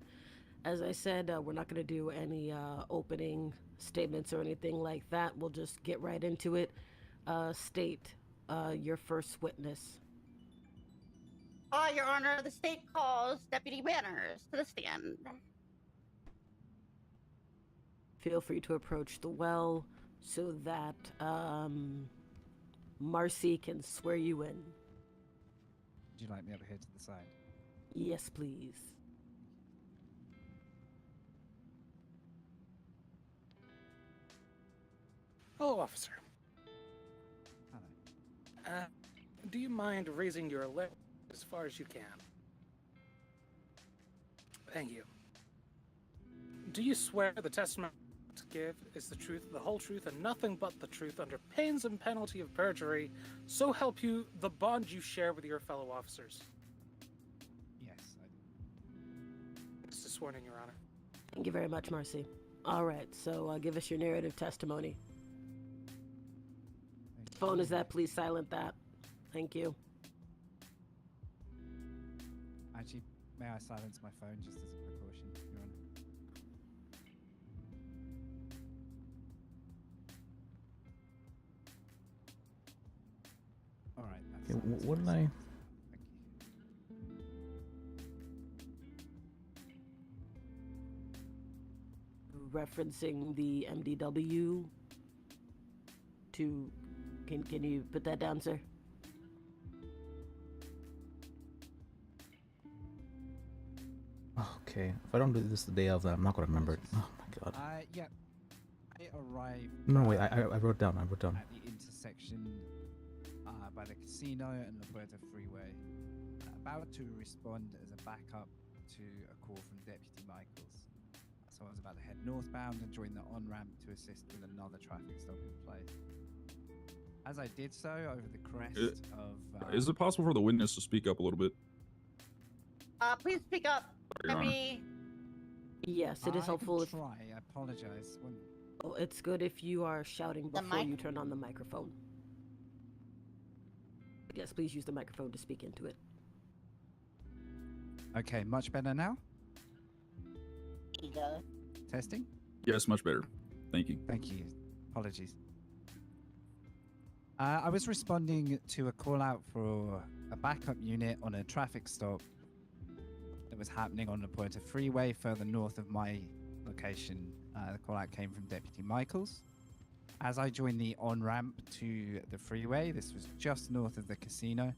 As I said, we're not going to do any opening statements or anything like that. We'll just get right into it. State your first witness. Your Honor, the state calls Deputy Manners to the stand. feel free to approach the well so that Marcy can swear you in. Would you like me up here to the side? Yes, please. Hello, officer. Hello. Do you mind raising your leg as far as you can? Thank you. Do you swear the testimony to give is the truth, the whole truth, and nothing but the truth under pains and penalty of perjury, so help you the bond you share with your fellow officers? Yes, I do. This is sworn in, Your Honor. Thank you very much, Marcy. All right, so give us your narrative testimony. Phone is that? Please silent that. Thank you. Actually, may I silence my phone just as a precaution, Your Honor? All right. Okay, what did I? Referencing the MDW to... Can you put that down, sir? Okay, if I don't do this the day of, then I'm not gonna remember it. Oh my god. Yeah. I arrived. No, wait, I wrote down. I wrote down. At the intersection by the casino and La Puerta Freeway, about to respond as a backup to a call from Deputy Michaels. So I was about to head northbound and join the on-ramp to assist with another traffic stop in place. As I did so, over the crest of... Is it possible for the witness to speak up a little bit? Please speak up. Your Honor. Yes, it is helpful if... I apologize. Oh, it's good if you are shouting before you turn on the microphone. Yes, please use the microphone to speak into it. Okay, much better now? Ego. Testing? Yes, much better. Thank you. Thank you. Apologies. I was responding to a call out for a backup unit on a traffic stop that was happening on the Puerto Freeway further north of my location. The call out came from Deputy Michaels. As I joined the on-ramp to the freeway, this was just north of the casino.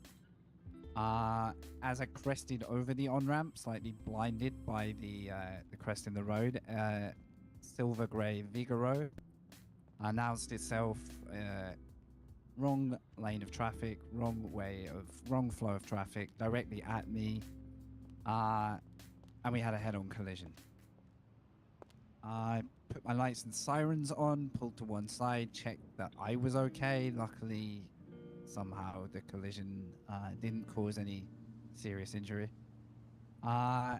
As I crested over the on-ramp, slightly blinded by the crest in the road, silver grey Vigoro announced itself wrong lane of traffic, wrong flow of traffic, directly at me, and we had a head-on collision. I put my lights and sirens on, pulled to one side, checked that I was okay. Luckily, somehow the collision didn't cause any serious injury. I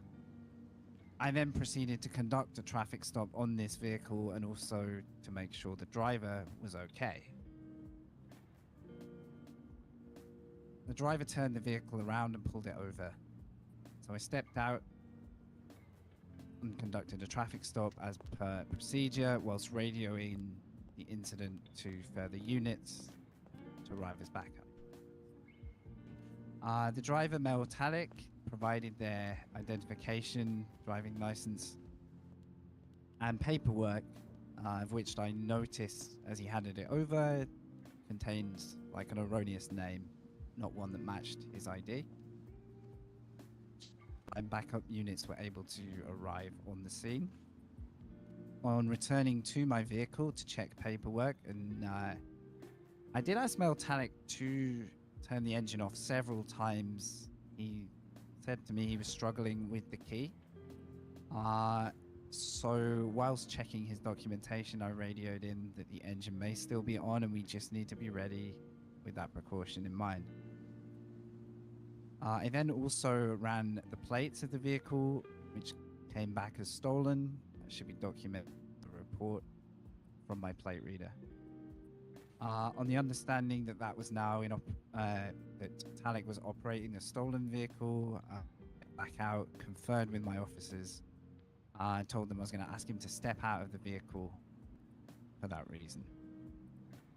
then proceeded to conduct a traffic stop on this vehicle and also to make sure the driver was okay. The driver turned the vehicle around and pulled it over. So I stepped out and conducted a traffic stop as per procedure, whilst radioing the incident to further units to arrive as backup. The driver, male Talik, provided their identification, driving license, and paperwork, of which I noticed as he handed it over contained like an erroneous name, not one that matched his ID. And backup units were able to arrive on the scene. On returning to my vehicle to check paperwork, and I did ask Meltanic to turn the engine off several times. He said to me he was struggling with the key. So whilst checking his documentation, I radioed in that the engine may still be on and we just need to be ready with that precaution in mind. I then also ran the plates of the vehicle, which came back as stolen. That should be documented in the report from my plate reader. On the understanding that that was now that Talik was operating the stolen vehicle, back out, conferred with my officers. I told them I was going to ask him to step out of the vehicle for that reason.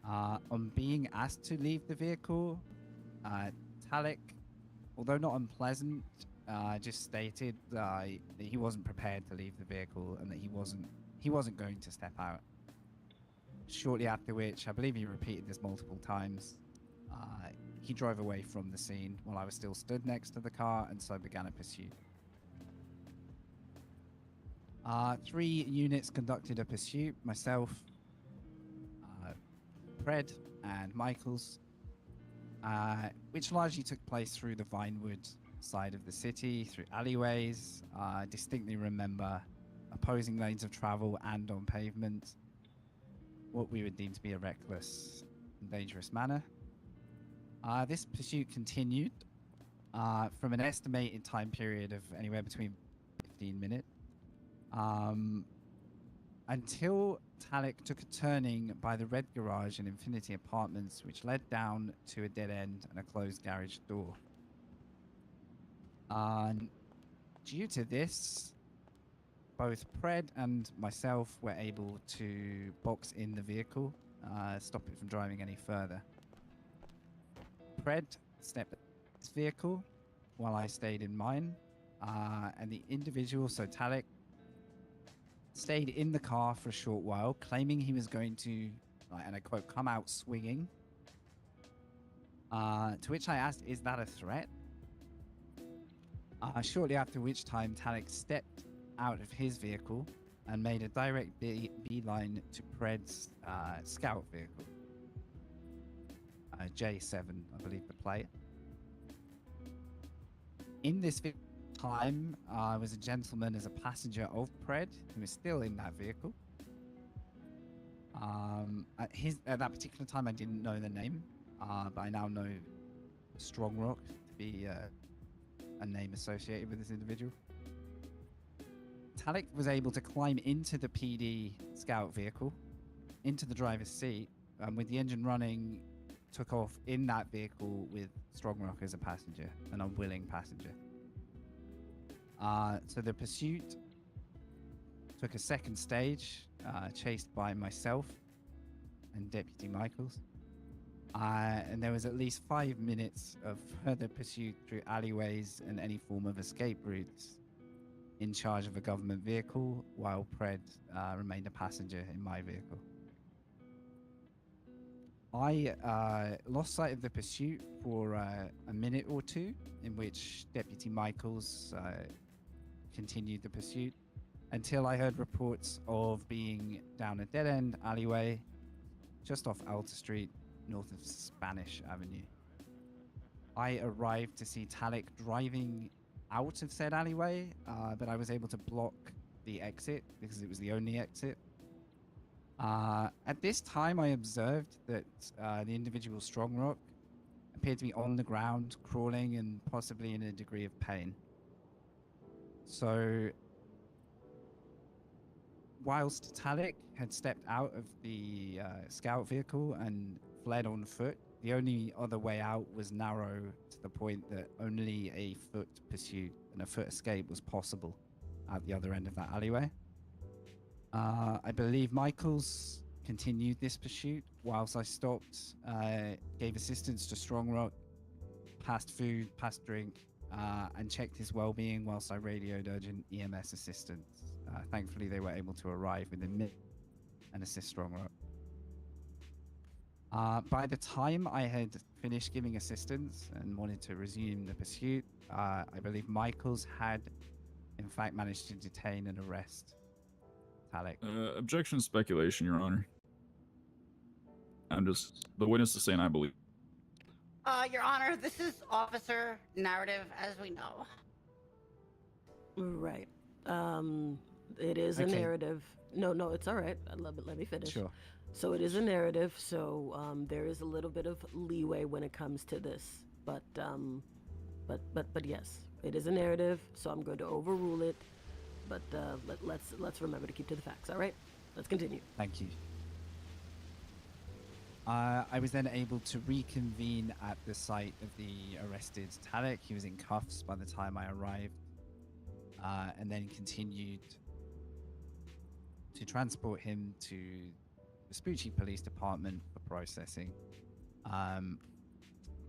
On being asked to leave the vehicle, Talik, although not unpleasant, just stated that he wasn't prepared to leave the vehicle and that he wasn't going to step out. Shortly after which, I believe he repeated this multiple times, he drove away from the scene while I was still stood next to the car, and so began a pursuit. 3 units conducted a pursuit, myself, Pred, and Michaels, which largely took place through the Vinewood side of the city, through alleyways. I distinctly remember opposing lanes of travel and on pavement, what we would deem to be a reckless and dangerous manner. This pursuit continued from an estimated time period of anywhere between 15 minutes until Talek took a turning by the Red Garage and Infinity Apartments, which led down to a dead end and a closed garage door. Due to this, both Pred and myself were able to box in the vehicle, stop it from driving any further. Pred stepped in his vehicle while I stayed in mine, and the individual, so Talek, stayed in the car for a short while, claiming he was going to, and I quote, come out swinging. To which I asked, is that a threat? Shortly after which time, Talek stepped out of his vehicle and made a direct beeline to Pred's scout vehicle. J7, I believe the plate. In this time, was a gentleman as a passenger of Pred who was still in that vehicle. At that particular time, I didn't know the name, but I now know Strong Rock to be a name associated with this individual. Talek was able to climb into the PD scout vehicle, into the driver's seat, and with the engine running, took off in that vehicle with Strong Rock as a passenger, an unwilling passenger. So the pursuit took a second stage, chased by myself and Deputy Michaels. And there was at least 5 minutes of further pursuit through alleyways and any form of escape routes in charge of a government vehicle, while Pred remained a passenger in my vehicle. I lost sight of the pursuit for a minute or two, in which Deputy Michaels continued the pursuit until I heard reports of being down a dead-end alleyway just off Alta Street, north of Spanish Avenue. I arrived to see Talek driving out of said alleyway, but I was able to block the exit because it was the only exit. At this time, I observed that the individual Strong Rock appeared to be on the ground, crawling and possibly in a degree of pain. So, whilst Talek had stepped out of the scout vehicle and fled on foot, the only other way out was narrow to the point that only a foot pursuit and a foot escape was possible at the other end of that alleyway. I believe Michaels continued this pursuit whilst I stopped, gave assistance to Strong Rock, passed food, passed drink, and checked his well-being whilst I radioed urgent EMS assistance. Thankfully, they were able to arrive within minutes and assist Strong Rock. By the time I had finished giving assistance and wanted to resume the pursuit, I believe Michaels had, in fact, managed to detain and arrest Talek. Objection speculation, Your Honor. I'm just the witness is saying I believe. Your Honor, this is officer narrative, as we know. Right. It is a narrative. No, it's all right. I love it. Let me finish. Sure. So it is a narrative. So there is a little bit of leeway when it comes to this, but yes, it is a narrative. So I'm going to overrule it. But let's remember to keep to the facts. All right. Let's continue. Thank you. I was then able to reconvene at the site of the arrested Talek. He was in cuffs by the time I arrived, and then continued to transport him to the Vespucci Police Department for processing.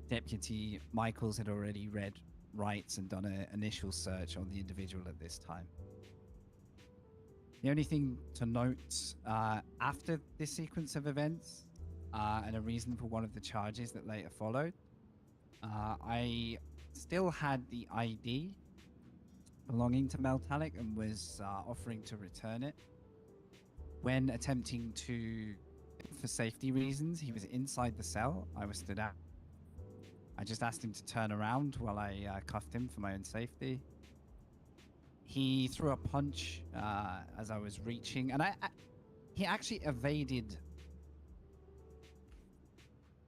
Deputy Michaels had already read rights and done an initial search on the individual at this time. The only thing to note after this sequence of events and a reason for one of the charges that later followed, I still had the ID belonging to Meltalic and was offering to return it. When attempting to, for safety reasons, he was inside the cell. I was stood out. I just asked him to turn around while I cuffed him for my own safety. He threw a punch as I was reaching, and he actually evaded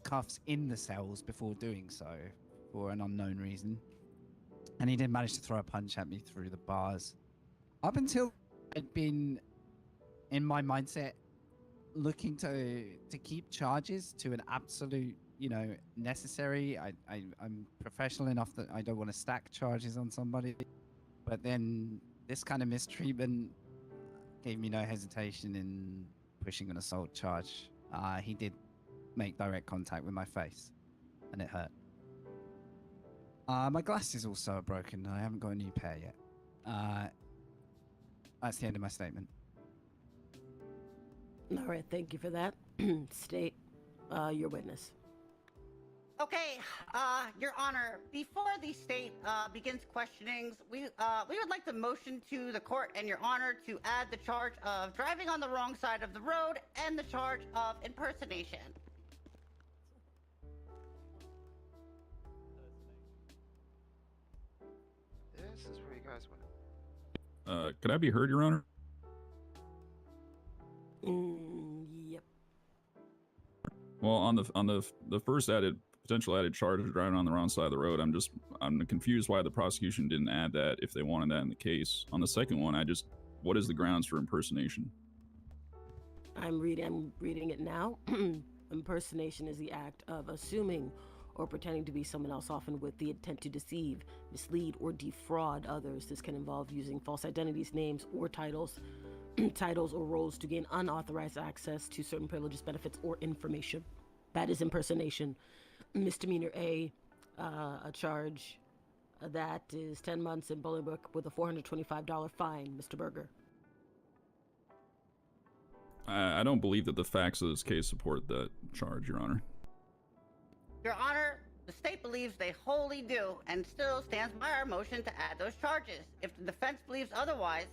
cuffs in the cells before doing so for an unknown reason. And he did manage to throw a punch at me through the bars. Up until I'd been in my mindset looking to keep charges to an absolute, necessary. I'm professional enough that I don't want to stack charges on somebody. But then this kind of mistreatment gave me no hesitation in pushing an assault charge. He did make direct contact with my face, and it hurt. My glasses also are broken. I haven't got a new pair yet. That's the end of my statement. All right, thank you for that. State your witness. Okay, Your Honor, before the state begins questionings, we would like to motion to the court and Your Honor to add the charge of driving on the wrong side of the road and the charge of impersonation. This is where you guys went. Could I be heard, Your Honor? Yep. Well, on the first potential added charge of driving on the wrong side of the road, I'm confused why the prosecution didn't add that if they wanted that in the case. On the second one, what is the grounds for impersonation? I'm reading it now. Impersonation is the act of assuming or pretending to be someone else, often with the intent to deceive, mislead, or defraud others. This can involve using false identities, names, or titles or roles to gain unauthorized access to certain privileges, benefits, or information. That is impersonation. Misdemeanor A, a charge that is 10 months in Bolingbrook with a $425 fine, Mr. Berger. I don't believe that the facts of this case support that charge, Your Honor. Your Honor, the state believes they wholly do and still stands by our motion to add those charges. If the defense believes otherwise,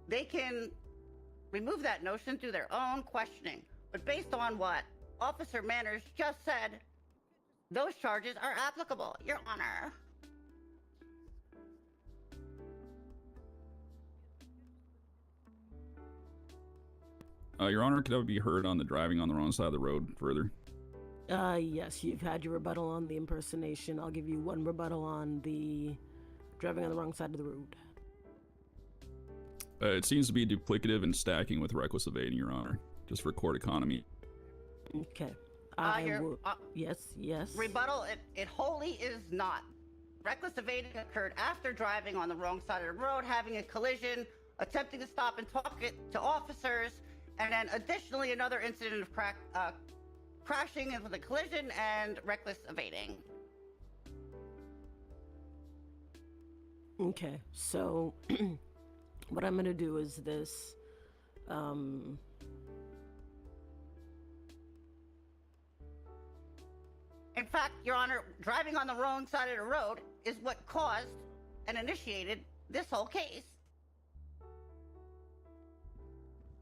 they can remove that notion through their own questioning. But based on what Officer Manners just said, those charges are applicable, Your Honor. Your Honor, could I be heard on the driving on the wrong side of the road further? Yes, you've had your rebuttal on the impersonation. I'll give you one rebuttal on the driving on the wrong side of the road. It seems to be duplicative and stacking with reckless evading, Your Honor, just for court economy. Okay. Yes. Rebuttal, it wholly is not. Reckless evading occurred after driving on the wrong side of the road, having a collision, attempting to stop and talk it to officers, and then additionally another incident of crashing with a collision and reckless evading. Okay, so what I'm gonna do is this. In fact, Your Honor, driving on the wrong side of the road is what caused and initiated this whole case.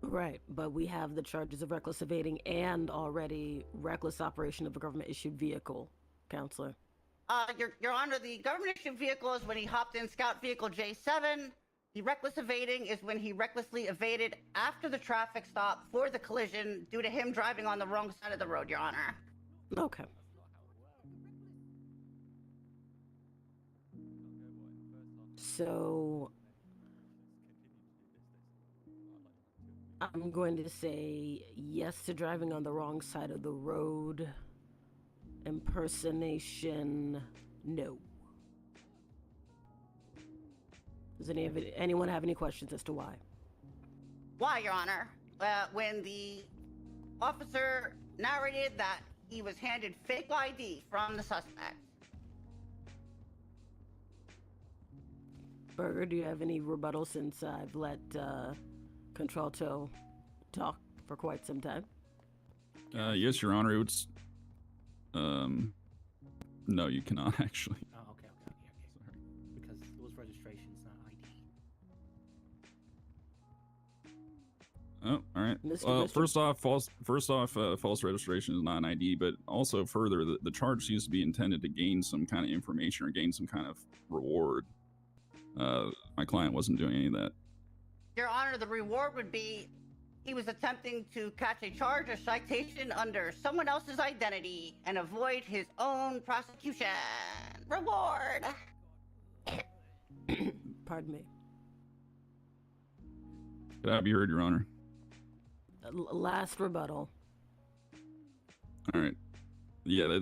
Right, but we have the charges of reckless evading and already reckless operation of a government-issued vehicle, Counselor. Your Honor, the government-issued vehicle is when he hopped in Scout Vehicle J7. The reckless evading is when he recklessly evaded after the traffic stop for the collision due to him driving on the wrong side of the road, Your Honor. Okay. So I'm going to say yes to driving on the wrong side of the road. Impersonation, no. Does anyone have any questions as to why? Why, Your Honor? When the officer narrated that he was handed fake ID from the suspect. Berger, do you have any rebuttal since I've let Contralto talk for quite some time? Yes, Your Honor. It's no, you cannot actually. Oh, okay. Because it was registration, it's not ID. Oh, all right. Mr. First off, false registration is not an ID, but also further, the charge seems to be intended to gain some kind of information or gain some kind of reward. My client wasn't doing any of that. Your Honor, the reward would be he was attempting to catch a charge or citation under someone else's identity and avoid his own prosecution. Reward! Pardon me. Could I be heard, Your Honor? Last rebuttal. All right. Yeah,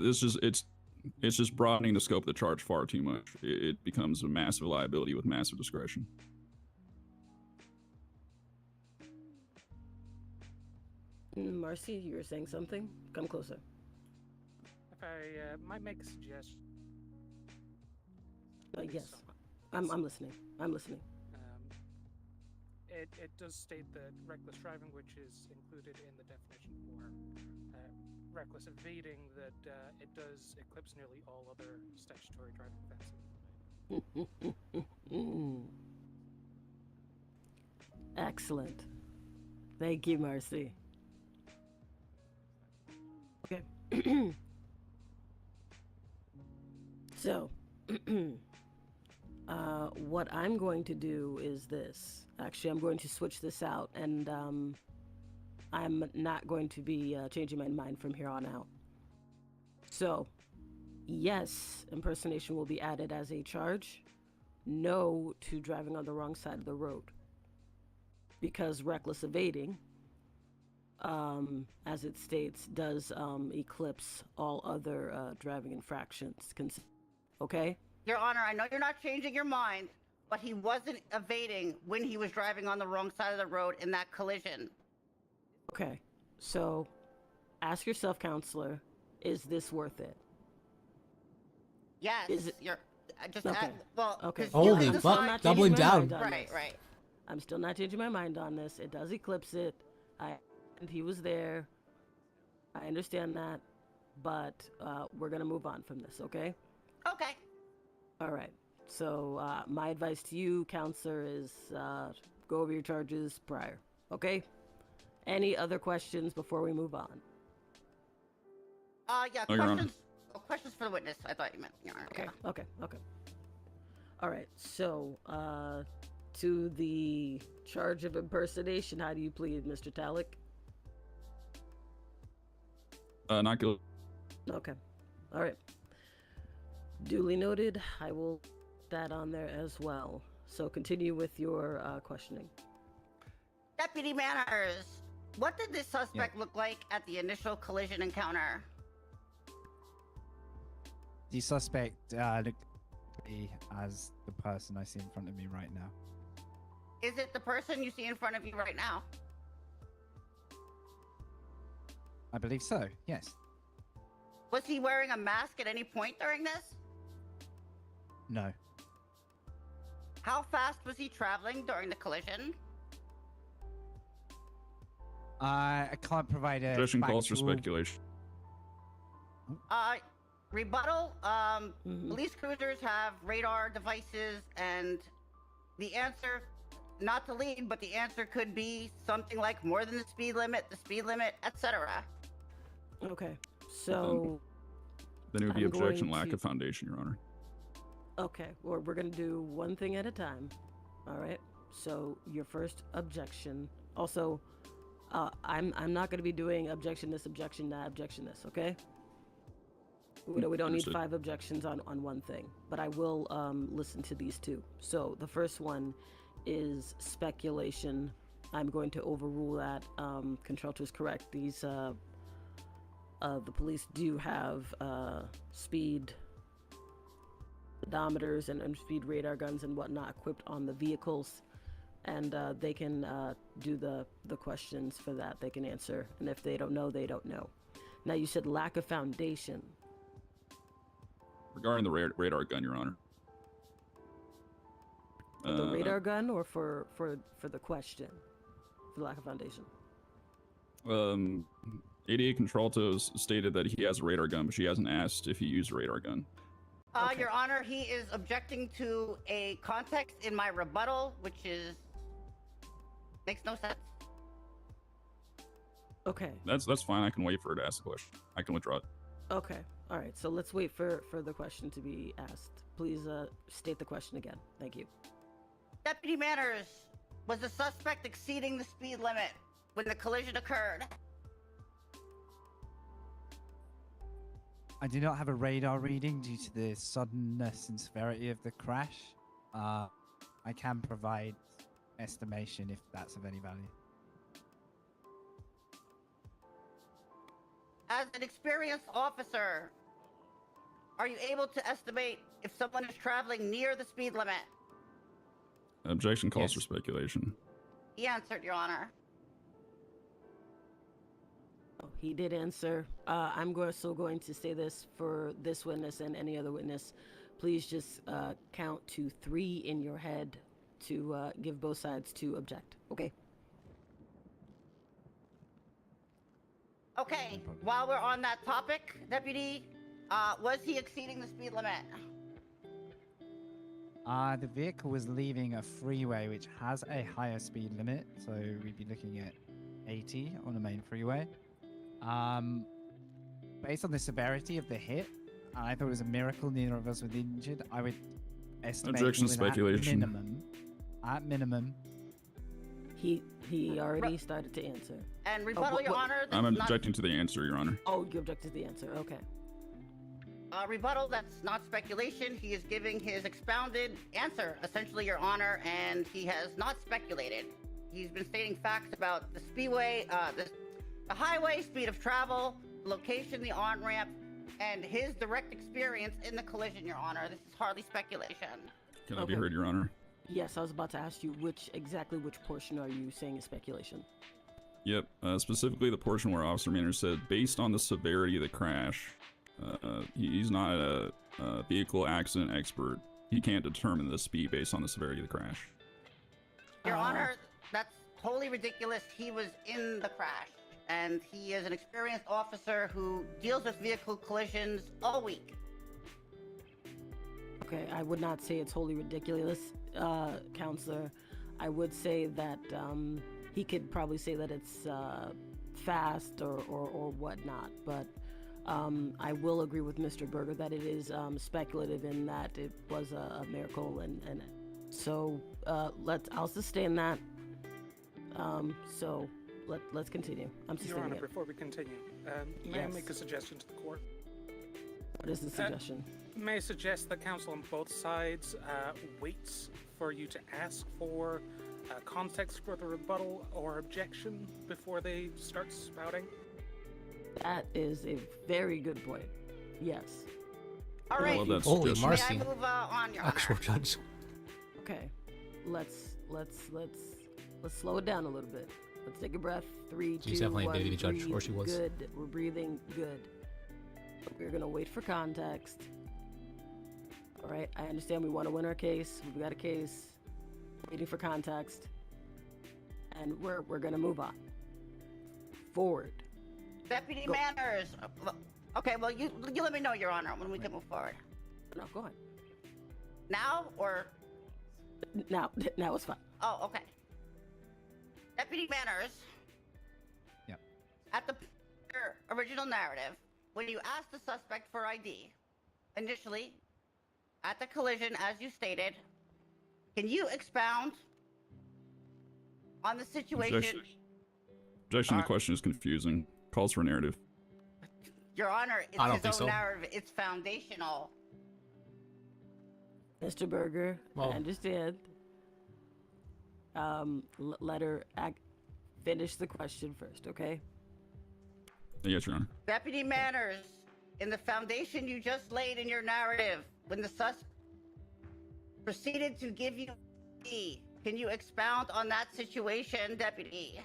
it's just broadening the scope of the charge far too much. It becomes a massive liability with massive discretion. Marcy, you were saying something? Come closer. If I might make a suggestion. Yes. I'm listening. I'm listening. It does state that reckless driving, which is included in the definition for reckless evading, that it does eclipse nearly all other statutory driving offenses. Excellent. Thank you, Marcy. Okay. So, what I'm going to do is this. Actually, I'm going to switch this out, and I'm not going to be changing my mind from here on out. So, yes, impersonation will be added as a charge. No to driving on the wrong side of the road. Because reckless evading, as it states, does eclipse all other driving infractions. Okay? Your Honor, I know you're not changing your mind, but he wasn't evading when he was driving on the wrong side of the road in that collision. Okay, so ask yourself, counselor, is this worth it? Yes, Is it? you're. I just Okay. well. Okay. 'cause Holy you fuck, decide- doubling down. Right, right. I'm still not changing my mind on this. It does eclipse it. And he was there. I understand that, but we're gonna move on from this, okay? Okay. All right. So my advice to you, counselor, is go over your charges prior, okay? Any other questions before we move on? Yeah. Oh, Your Honor. Questions. Oh, questions for the witness. I thought you meant Your Honor. Okay. Yeah. Okay. All right. So to the charge of impersonation, how do you plead, Mr. Talik? Not guilty. Okay. All right. Duly noted. I will put that on there as well. So continue with your questioning. Deputy Manners, what did this suspect look like at the initial collision encounter? The suspect looked as the person I see in front of me right now. Is it the person you see in front of you right now? I believe so, yes. Was he wearing a mask at any point during this? No. How fast was he traveling during the collision? I can't provide a Session calls for factual- speculation. Rebuttal. Police cruisers have radar devices, and the answer, not to lead, but the answer could be something like more than the speed limit, etc. Okay. So Then it would be I'm going objection, lack to- of foundation, Your Honor. okay, well, we're gonna do one thing at a time. All right. So your first objection. Also, I'm not gonna be doing objection this, objection that, objection this. Okay. We don't need Understood. 5 objections on one thing, but I will listen to these 2. So the first one is speculation. I'm going to overrule that. Contralto is correct. These the police do have speed odometers and speed radar guns and whatnot equipped on the vehicles, and they can do the questions for that. They can answer, and if they don't know, they don't know. Now you said lack of foundation. Regarding the radar gun, Your Honor. For the radar gun or for the question? For lack of foundation. 88 Contralto stated that he has a radar gun, but she hasn't asked if he used a radar gun. Your Honor, he is objecting to a context in my rebuttal, which is makes no sense. Okay. That's fine. I can wait for her to ask the question. I can withdraw it. Okay. All right. So let's wait for the question to be asked. Please state the question again. Thank you. Deputy Manners, was the suspect exceeding the speed limit when the collision occurred? I do not have a radar reading due to the suddenness and severity of the crash. I can provide estimation if that's of any value. As an experienced officer, are you able to estimate if someone is traveling near the speed limit? Objection calls for speculation. He answered, Your Honor. Oh, he did answer. I'm still going to say this for this witness and any other witness. Please just count to 3 in your head to give both sides to object. Okay. Okay, while we're on that topic, Deputy, was he exceeding the speed limit? The vehicle was leaving a freeway which has a higher speed limit, so we'd be looking at 80 on the main freeway. Based on the severity of the hit, I thought it was a miracle neither of us were injured. I would estimate Objection speculation. At minimum. He already started to answer. And rebuttal, Your Honor. I'm objecting to the answer, Your Honor. Oh, you object to the answer. Okay. Rebuttal, that's not speculation. He is giving his expounded answer, essentially, Your Honor, and he has not speculated. He's been stating facts about the speedway, the highway, speed of travel, location, the on-ramp, and his direct experience in the collision, Your Honor. This is hardly speculation. Can I be heard, Your Honor? Yes, I was about to ask you which portion are you saying is speculation? Yep, specifically the portion where Officer Manners said, based on the severity of the crash, he's not a vehicle accident expert. He can't determine the speed based on the severity of the crash. Your Honor, that's wholly ridiculous. He was in the crash, and he is an experienced officer who deals with vehicle collisions all week. Okay, I would not say it's wholly ridiculous, Counselor. I would say that he could probably say that it's fast or whatnot, but I will agree with Mr. Berger that it is speculative in that it was a miracle, and so I'll sustain that. So let's continue. I'm sustaining Your Honor, it. before we continue, may I make a suggestion to the court? What is the suggestion? May I suggest that counsel on both sides waits for you to ask for context for the rebuttal or objection before they start spouting? That is a very good point. Yes. All right. Holy mercy. May I move on, Your Honor? Actual judge. Okay. Let's slow it down a little bit. Let's take a breath. 3, 2, She's definitely 1, a baby judge, breathe. or she was. Good. We're breathing. Good. We're gonna wait for context. All right. I understand we want to win our case. We've got a case. Waiting for context. And we're gonna move on. Forward. Deputy Manners. Okay, well, you let me know, Your Honor, when we can move forward. No, go ahead. Now or? Now it's fine. Oh, okay. Deputy Manners. Yep. At the original narrative, when you asked the suspect for ID, initially, at the collision, as you stated, can you expound on the situation? Objection. The question is confusing. Calls for a narrative. Your Honor, it's his own narrative. It's foundational. Mr. Berger, Well, I understand. Let her finish the question first, okay? Yes, Your Honor. Deputy Manners, in the foundation you just laid in your narrative, when the suspect proceeded to give you ID, can you expound on that situation, Deputy?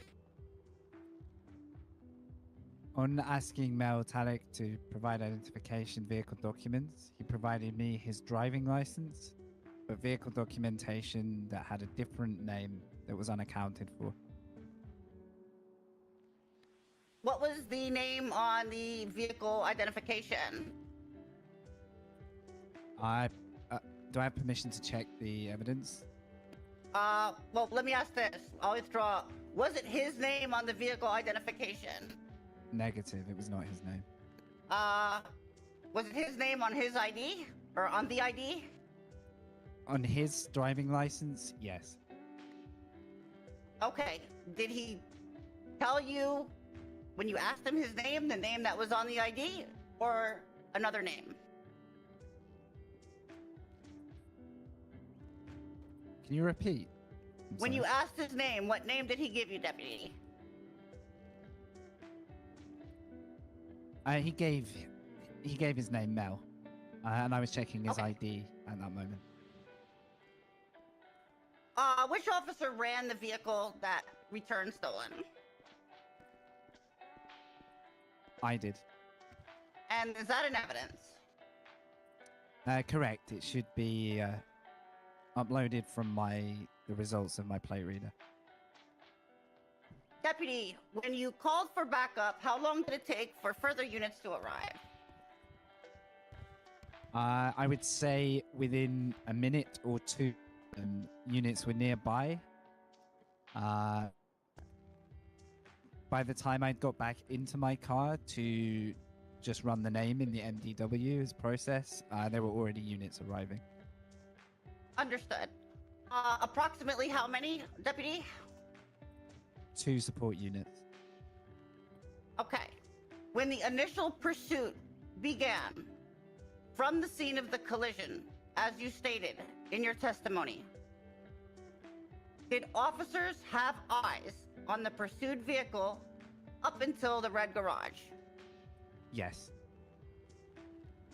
On asking Mel Talik to provide identification vehicle documents, he provided me his driving license, but vehicle documentation that had a different name that was unaccounted for. What was the name on the vehicle identification? Do I have permission to check the evidence? Well, let me ask this. I'll withdraw. Was it his name on the vehicle identification? Negative, it was not his name. Was it his name on his ID? Or on the ID? On his driving license, yes. Okay. Did he tell you, when you asked him his name, the name that was on the ID? Or another name? Can you repeat? When you asked his name, what name did he give you, Deputy? He gave his name Mel, and I was checking his ID at that moment. Which officer ran the vehicle that returned stolen? I did. And is that in evidence? Correct. It should be uploaded from the results of my plate reader. Deputy, when you called for backup, how long did it take for further units to arrive? I would say within a minute or two, units were nearby. By the time I got back into my car to just run the name in the MDW's process, there were already units arriving. Understood. Approximately how many, Deputy? 2 support units. Okay. When the initial pursuit began from the scene of the collision, as you stated in your testimony, did officers have eyes on the pursued vehicle up until the red garage? Yes.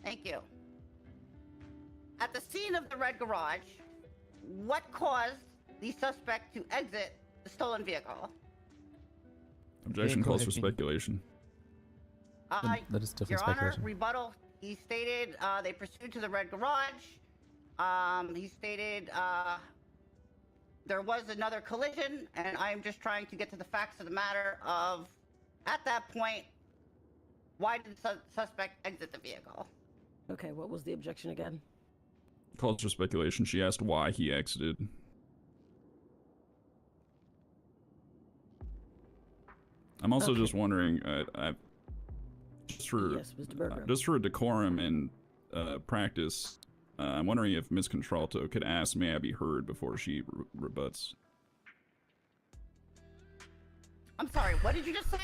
Thank you. At the scene of the red garage, what caused the suspect to exit the stolen vehicle? Objection calls for speculation. That is definitely Your Honor, speculation. rebuttal. He stated they pursued to the red garage. He stated there was another collision, and I'm just trying to get to the facts of the matter of, at that point, why did the suspect exit the vehicle? Okay, what was the objection again? Calls for speculation. She asked why he exited. I'm also just wondering, just for Yes, Mr. Berger. just for decorum and practice, I'm wondering if Ms. Contralto could ask may I be heard before she rebuts. I'm sorry, what did you just say?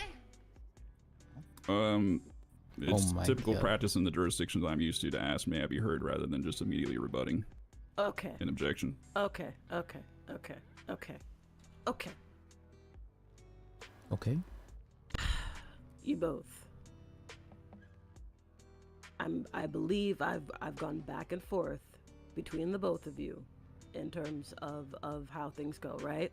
It's my typical God. practice in the jurisdictions I'm used to ask may I be heard rather than just immediately rebutting Okay. an objection. Okay. Okay. You both. I believe I've gone back and forth between the both of you in terms of how things go, right?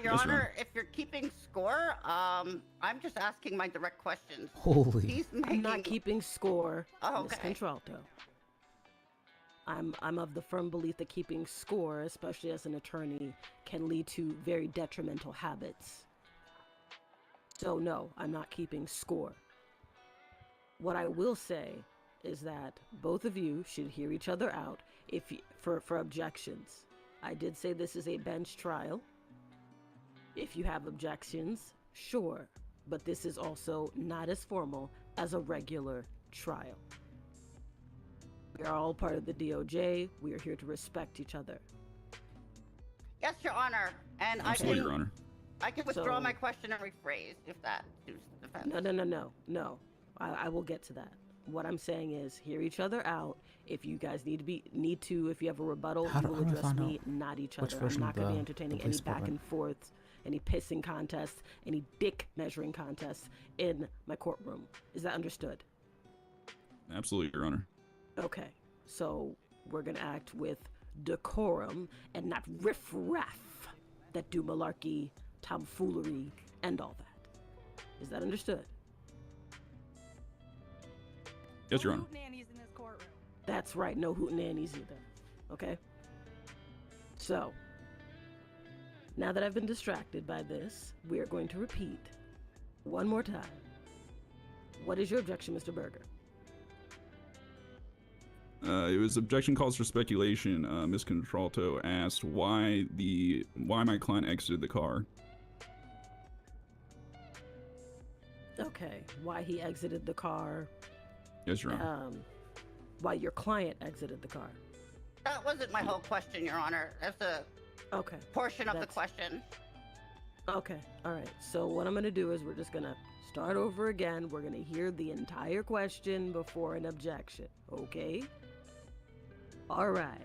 Your Yes, Honor, if you're keeping score, I'm just asking my direct questions. Holy. He's I'm making... not keeping score, Oh, Miss okay. Contralto. I'm of the firm belief that keeping score, especially as an attorney, can lead to very detrimental habits. So no, I'm not keeping score. What I will say is that both of you should hear each other out for objections. I did say this is a bench trial. If you have objections, sure, but this is also not as formal as a regular trial. We are all part of the DOJ. We are here to respect each other. Yes, Your Honor. And Absolutely, Your Honor. I can withdraw So- my question and rephrase if that suits the defense. No. I will get to that. What I'm saying is, hear each other out. If you guys if you have a rebuttal, How you do- will how do I address find me, out not each which other. I'm version not of going to be the entertaining any police back and department? forths, any pissing contests, any dick measuring contests in my courtroom. Is that understood? Absolutely, Your Honor. Okay, so we're gonna act with decorum and not riff-raff that do malarkey, tomfoolery, and all that. Is that understood? Yes, Your Honor. That's right, no hootenannies either. Okay? So, now that I've been distracted by this, we are going to repeat one more time. What is your objection, Mr. Berger? It was objection calls for speculation. Ms. Contralto asked why my client exited the car. Okay, why he exited the car. Yes, Your Honor. Why your client exited the car. That wasn't my whole question, Your Honor. That's a portion of the question. Okay, all right. So what I'm going to do is we're just going to start over again. We're going to hear the entire question before an objection, okay? All right.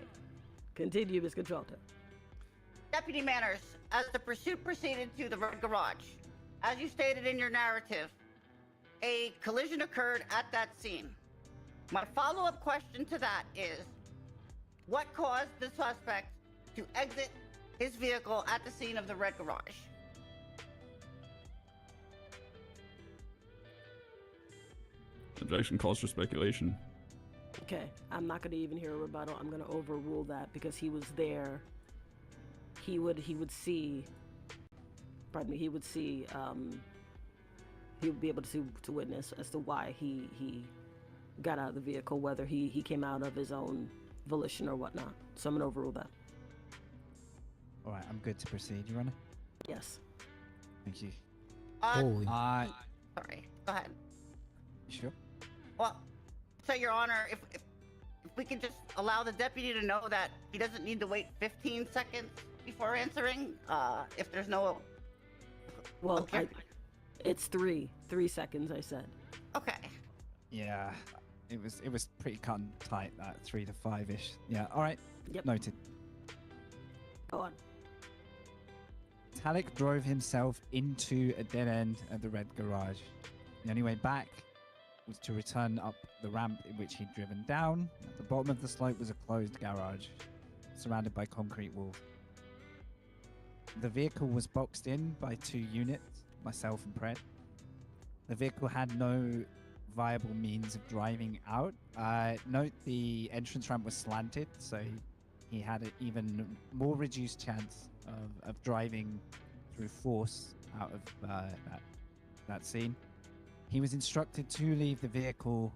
Continue, Ms. Contralto. Deputy Manners, as the pursuit proceeded to the Red Garage, as you stated in your narrative, a collision occurred at that scene. My follow-up question to that is, what caused the suspect to exit his vehicle at the scene of the Red Garage? Objection calls for speculation. Okay, I'm not going to even hear a rebuttal. I'm going to overrule that because he was there. He would see, pardon me, he would be able to witness as to why he got out of the vehicle, whether he came out of his own volition or whatnot. So I'm going to overrule that. All right, I'm good to proceed, Your Honor. Yes. Thank you. Sorry, go ahead. You sure? Well, so Your Honor, if we could just allow the deputy to know that he doesn't need to wait 15 seconds before answering, if there's no... Well, it's 3 seconds, I said. Okay. Yeah, it was pretty cut and tight, that 3 to 5-ish. Yeah, all right. Yep. Noted. Go on. Talik drove himself into a dead end at the Red Garage. The only way back was to return up the ramp in which he'd driven down. At the bottom of the slope was a closed garage, surrounded by concrete walls. The vehicle was boxed in by 2 units, myself and Pred. The vehicle had no viable means of driving out. Note the entrance ramp was slanted, so he had an even more reduced chance of driving through force out of that scene. He was instructed to leave the vehicle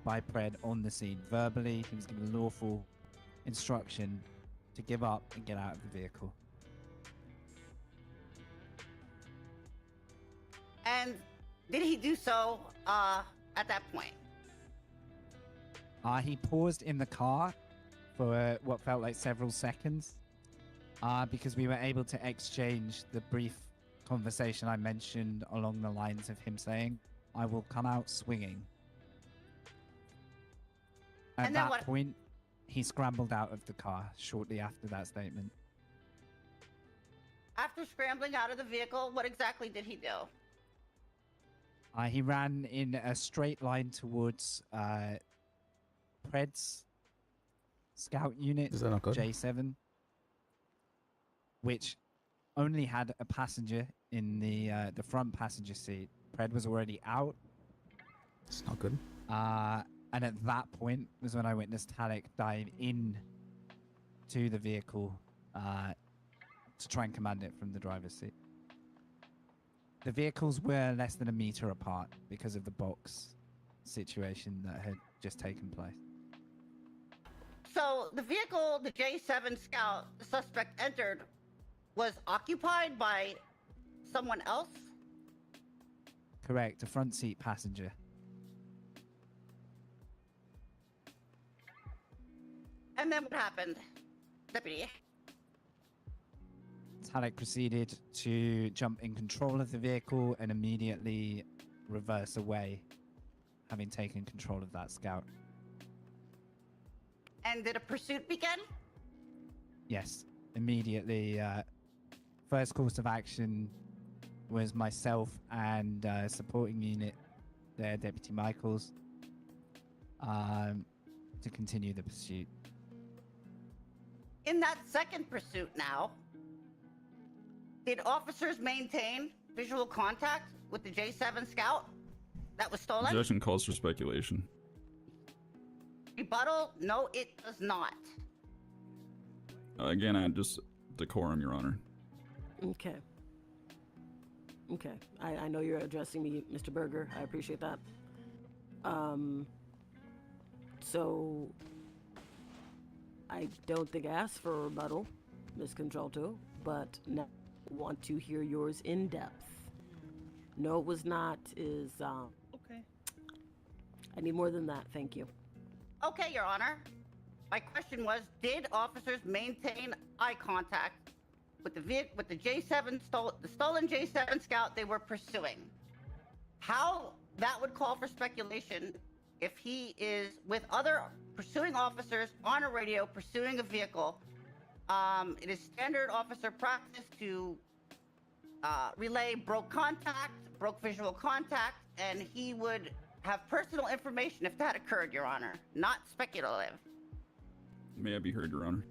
by Pred on the scene. Verbally, he was given lawful instruction to give up and get out of the vehicle. And did he do so at that point? He paused in the car for what felt like several seconds because we were able to exchange the brief conversation I mentioned along the lines of him saying, "I will come out swinging." At that point, he scrambled out of the car shortly after that statement. After scrambling out of the vehicle, what exactly did he do? He ran in a straight line towards Pred's scout unit, Is that not good? J7, which only had a passenger in the front passenger seat. Pred was already out. It's not good. And at that point was when I witnessed Talik dive in to the vehicle to try and command it from the driver's seat. The vehicles were less than a meter apart because of the box situation that had just taken place. So the vehicle, the J7 Scout, the suspect entered, was occupied by someone else? Correct, a front seat passenger. And then what happened, Deputy? Talik proceeded to jump in control of the vehicle and immediately reverse away, having taken control of that scout. And did a pursuit begin? Yes, immediately. First course of action was myself and supporting unit there, Deputy Michaels, to continue the pursuit. In that second pursuit now, did officers maintain visual contact with the J7 Scout that was stolen? Objection calls for speculation. Rebuttal? No, it does not. Again, I just decorum, Your Honor. Okay. Okay. I know you're addressing me, Mr. Berger. I appreciate that. So I don't think I asked for a rebuttal, Ms. Contralto, but now I want to hear yours in depth. No, it was not. Okay. I need more than that. Thank you. Okay, Your Honor. My question was, did officers maintain eye contact with the J7 the stolen J7 Scout they were pursuing? How that would call for speculation if he is with other pursuing officers on a radio pursuing a vehicle. It is standard officer practice to relay broke contact, broke visual contact, and he would have personal information if that occurred, Your Honor, not speculative. May I be heard, Your Honor?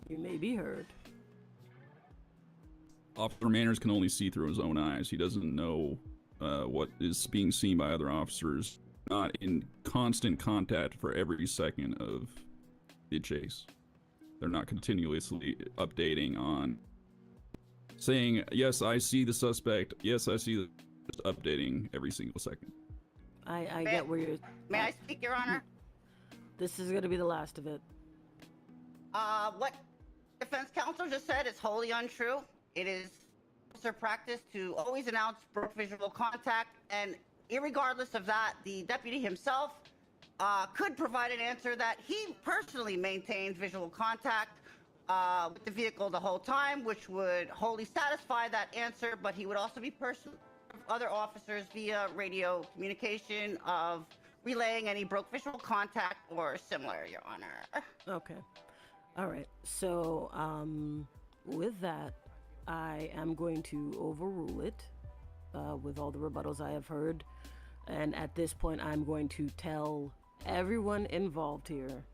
You may be heard. Officer Manners can only see through his own eyes. He doesn't know what is being seen by other officers. Not in constant contact for every second of the chase. They're not continuously updating on saying, yes, I see the suspect. Yes, I see the just updating every single second. I get where you're... May I speak, Your Honor? This is going to be the last of it. What defense counsel just said is wholly untrue. It is officer practice to always announce broke visual contact, and irregardless of that, the deputy himself could provide an answer that he personally maintains visual contact with the vehicle the whole time, which would wholly satisfy that answer, but he would also be personal with other officers via radio communication of relaying any broke visual contact or similar, Your Honor. Okay. All right. So, with that, I am going to overrule it with all the rebuttals I have heard. And at this point, I'm going to tell everyone involved here,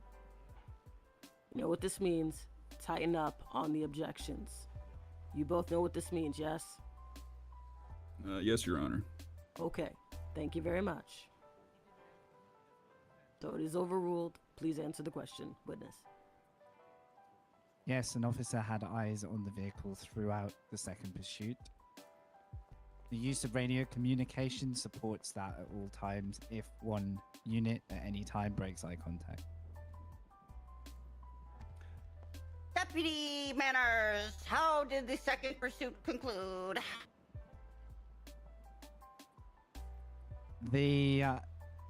you know what this means? Tighten up on the objections. You both know what this means, yes? Yes, Your Honor. Okay. Thank you very much. So it is overruled. Please answer the question, witness. Yes, an officer had eyes on the vehicle throughout the second pursuit. The use of radio communication supports that at all times if one unit at any time breaks eye contact. Deputy Manners, how did the second pursuit conclude? The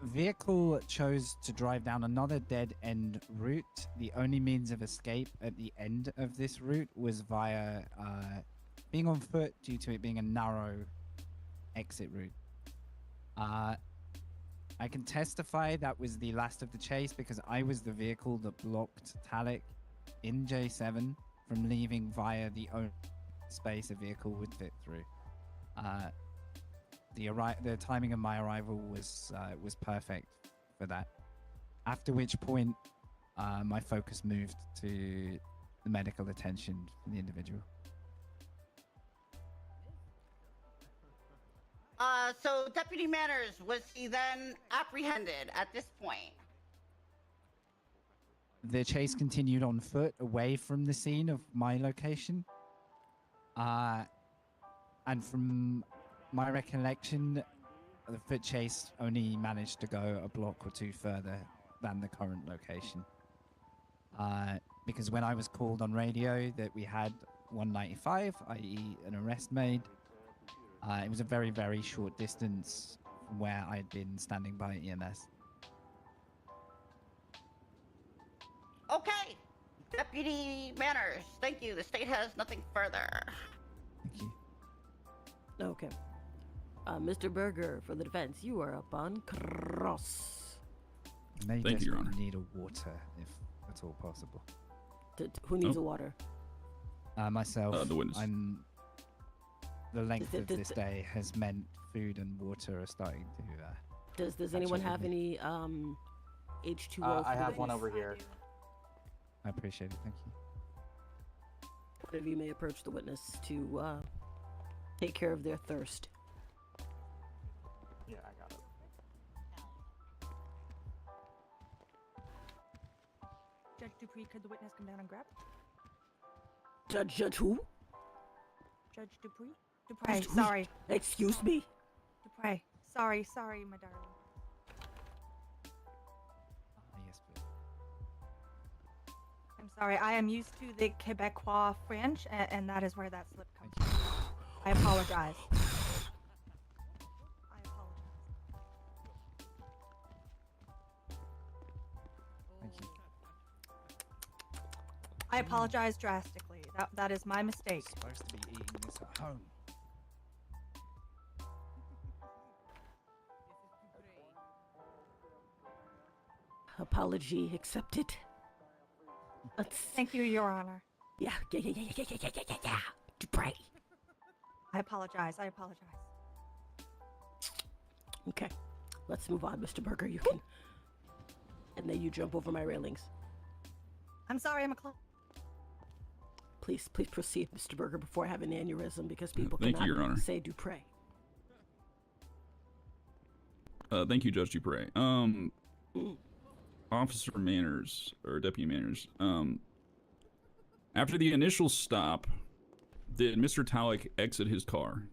vehicle chose to drive down another dead-end route. The only means of escape at the end of this route was via being on foot due to it being a narrow exit route. I can testify that was the last of the chase because I was the vehicle that blocked Talik in J7 from leaving via the only space a vehicle would fit through. The timing of my arrival was perfect for that. After which point, my focus moved to the medical attention for the individual. So Deputy Manners, was he then apprehended at this point? The chase continued on foot away from the scene of my location. And from my recollection, the foot chase only managed to go a block or two further than the current location. Because when I was called on radio that we had 195, i.e. an arrest made, it was a very, very short distance from where I had been standing by EMS. Okay, Deputy Manners, thank you. The state has nothing further. Thank you. Okay. Mr. Berger, for the defense, you are up on cross. May Thank you, Your Honor. need a water, if at all possible. Who needs a water? Myself. The witness. The length of this day has meant food and water are starting to... Does anyone have any H2O? I have one over here. I appreciate it, thank you. One of you may approach the witness to take care of their thirst. Yeah, I got it. Judge Dupree, could the witness come down and grab? Judge who? Judge Dupree? Dupre, Who's- sorry. Excuse me? Dupre, sorry, my darling. Yes, please. I'm sorry, I am used to the Quebecois French, and that is where that slip comes from. I apologize. Thank you. I apologize drastically. That is my mistake. Supposed to be eating this at home. Apology accepted. Thank you, Your Honor. Yeah. Dupre. I apologize. Okay. Let's move on, Mr. Berger. You can. And then you jump over my railings. I'm sorry, I'm a clone. Please proceed, Mr. Berger, before I have an aneurysm because people Thank you, cannot Your Honor. say Dupre. Thank you, Judge Dupre. Officer Manners, or Deputy Manners, after the initial stop, did Mr. Talik exit his car?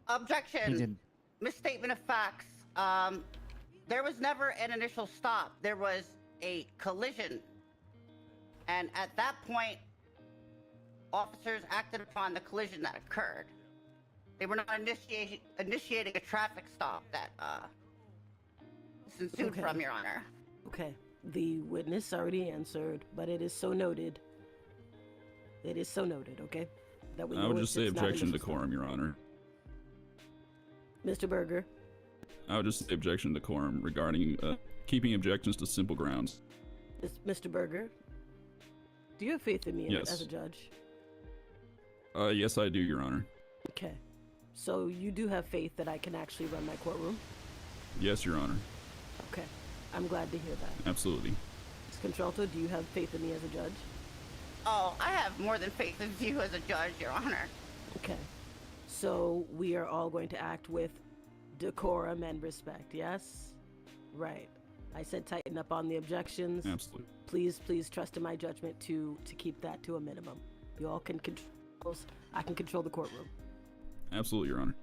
Objection. Misstatement of facts. There was never an initial stop. There was a collision. And at that point, officers acted upon the collision that occurred. They were not initiating a traffic stop that this ensued from, Your Honor. Okay. The witness already answered, but it is so noted. It is so noted, okay? That we I know would just say it's not objection initial stop. decorum, Your Honor. Mr. Berger. I would just say objection decorum regarding keeping objections to simple grounds. Mr. Berger, do you have faith in me Yes. as a judge? Yes, I do, Your Honor. Okay. So you do have faith that I can actually run my courtroom? Yes, Your Honor. Okay. I'm glad to hear that. Absolutely. Ms. Contralto, do you have faith in me as a judge? Oh, I have more than faith in you as a judge, Your Honor. Okay. So we are all going to act with decorum and respect, yes? Right. I said tighten up on the objections. Absolutely. Please trust in my judgment to keep that to a minimum. You all can control, I can control the courtroom. Absolutely, Your Honor.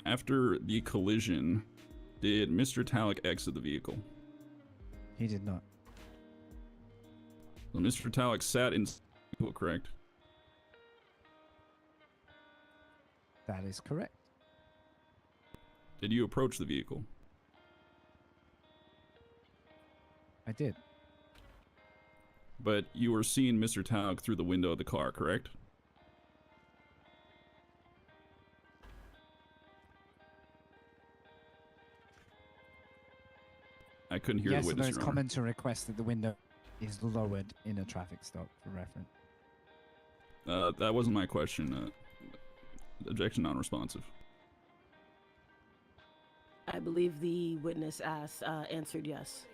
After the collision, did Mr. Talik exit the vehicle? He did not. So Mr. Talik sat in the vehicle, correct? That is correct. Did you approach the vehicle? I did. But you were seeing Mr. Talik through the window of the car, correct? I couldn't hear yes, the witness, there's Your Honor. comment to request that the window is lowered in a traffic stop for reference. That wasn't my question. Objection non-responsive. I believe the witness answered yes.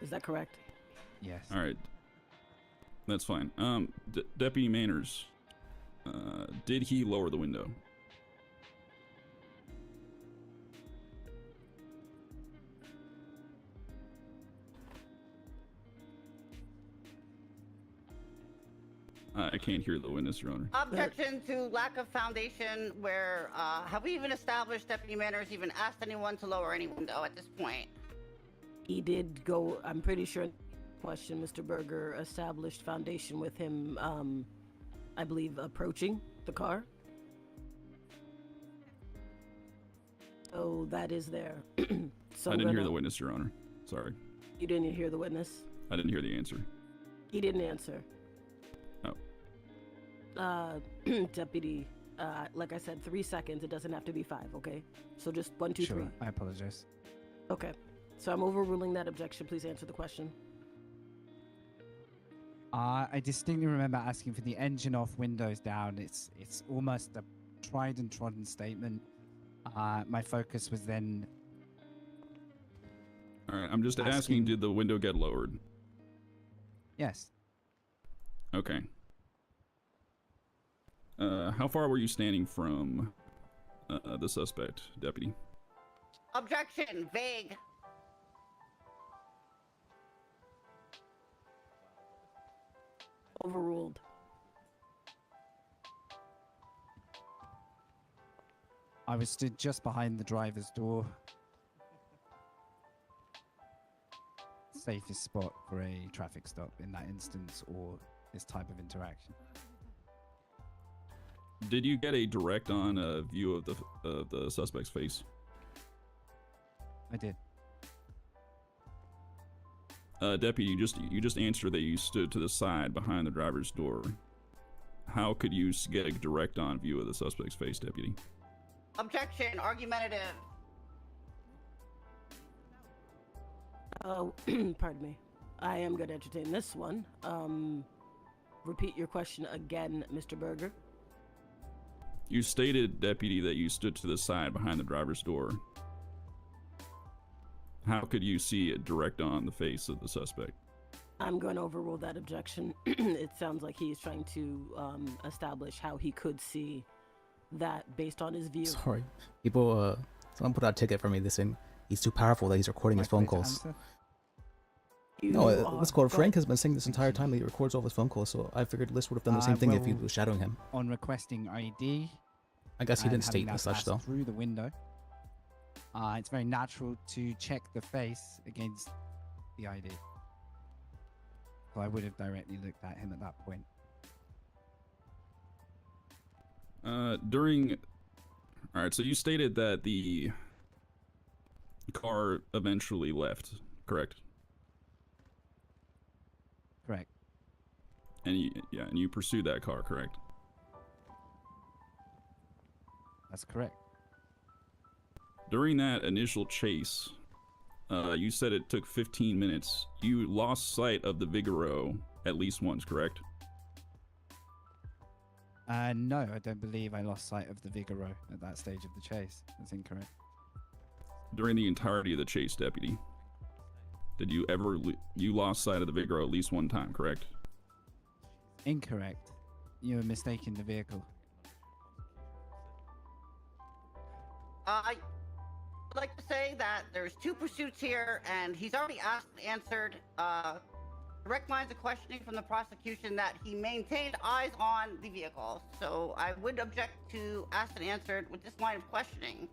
Is that correct? Yes. All right. That's fine. Deputy Manners, did he lower the window? I can't hear the witness, Your Honor. Objection to lack of foundation where, have we even established Deputy Manners even asked anyone to lower any window at this point? He did go, I'm pretty sure, question, Mr. Berger established foundation with him, I believe, approaching the car. So that is there. So I didn't hear the witness, Your Honor. Sorry. You didn't hear the witness? I didn't hear the answer. He didn't answer. Oh. Deputy, like I said, 3 seconds. It doesn't have to be 5, okay? So just 1, 2, 3. Sure, I apologize. Okay. So I'm overruling that objection. Please answer the question. I distinctly remember asking for the engine off, windows down. It's almost a tried and trodden statement. My focus was then. All right, I'm just asking, did the window get lowered? Yes. Okay. How far were you standing from the suspect, Deputy? Objection, vague. Overruled. I was stood just behind the driver's door. Safest spot for a traffic stop in that instance or this type of interaction. Did you get a direct on view of the suspect's face? I did. Deputy, you just answered that you stood to the side behind the driver's door. How could you get a direct on view of the suspect's face, Deputy? Objection, argumentative. Oh, pardon me. I am going to entertain this one. Repeat your question again, Mr. Berger. You stated, Deputy, that you stood to the side behind the driver's door. How could you see a direct on the face of the suspect? I'm going to overrule that objection. It sounds like he's trying to establish how he could see that based on his view. Sorry. People, someone put out a ticket for me. This saying he's too powerful that he's recording his phone calls. No, what's called Frank has been saying this entire time that he records all his phone calls, so I figured Liz would have done the same thing if he was shadowing him. On requesting ID. I guess he didn't state as such, though. Through the window. It's very natural to check the face against the ID. So I would have directly looked at him at that point. Alright, so you stated that the car eventually left, correct? Correct. And you pursued that car, correct? That's correct. During that initial chase, you said it took 15 minutes. You lost sight of the Vigoro at least once, correct? No, I don't believe I lost sight of the Vigoro at that stage of the chase. That's incorrect. During the entirety of the chase, Deputy, did you ever you lost sight of the Vigoro at least one time, correct? Incorrect. You were mistaking the vehicle. I'd like to say that there's two pursuits here, and he's already asked and answered direct lines of questioning from the prosecution that he maintained eyes on the vehicle. So I would object to asked and answered with this line of questioning.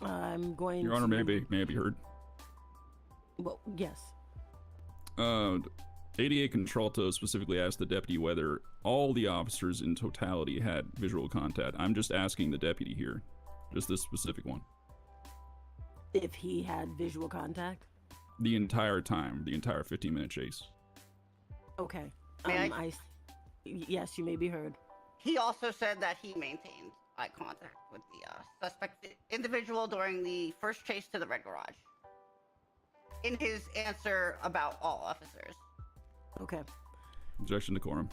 I'm going Your Honor, may I be heard? Well, yes. 88 Contralto specifically asked the deputy whether all the officers in totality had visual contact. I'm just asking the deputy here, just this specific one. If he had visual contact? The entire time, the entire 15-minute chase. Okay. May I? Yes, you may be heard. He also said that he maintained eye contact with the suspect individual during the first chase to the Red Garage. In his answer about all officers. Okay. Objection to quorum.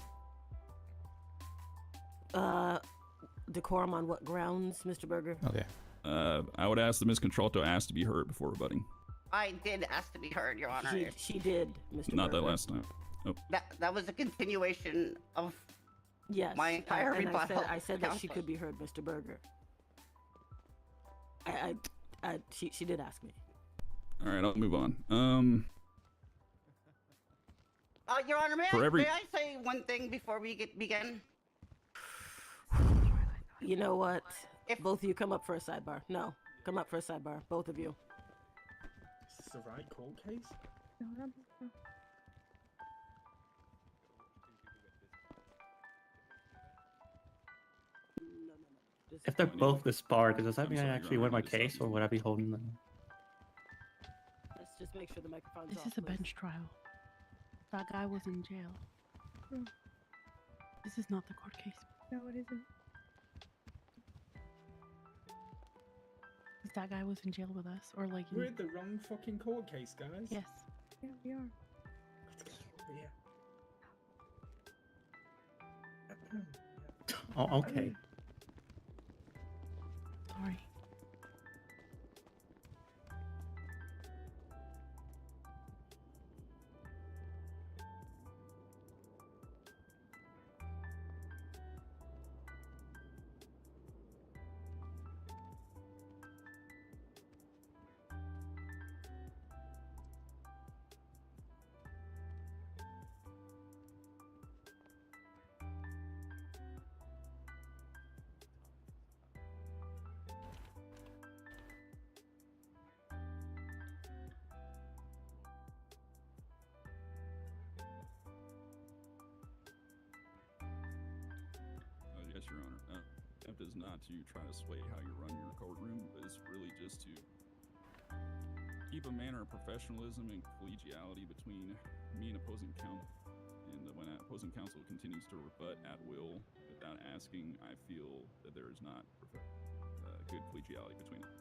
Decorum on what grounds, Mr. Berger? Okay. I would ask that Ms. Contralto ask to be heard before rebutting. I did ask to be heard, Your Honor. She did, Mr. Not Berger. that last time. Oh. That was a continuation of my and entire rebuttal. I said that she could be heard, Mr. Berger. She did ask me. All right, I'll move on. Your Honor, may I say one thing before we begin? You know what? If both of you come up for a sidebar. No, come up for a sidebar. Both of you. Is this the right court case? If they're both disbarred, does that mean I actually win my case, or would I be holding them? Let's just make sure the microphone's This off. is a bench trial. That guy was in jail. This is not the court case. No, it isn't. That guy was in jail with us, or like. We're in the wrong fucking court case, guys. Yes. Yeah, we are. Oh, okay. Sorry. Yes, Your Honor. Attempt is not to try to sway how you run your courtroom, but it's really just to keep a manner of professionalism and collegiality between me and opposing counsel. And when opposing counsel continues to rebut at will without asking, I feel that there is not good collegiality between them.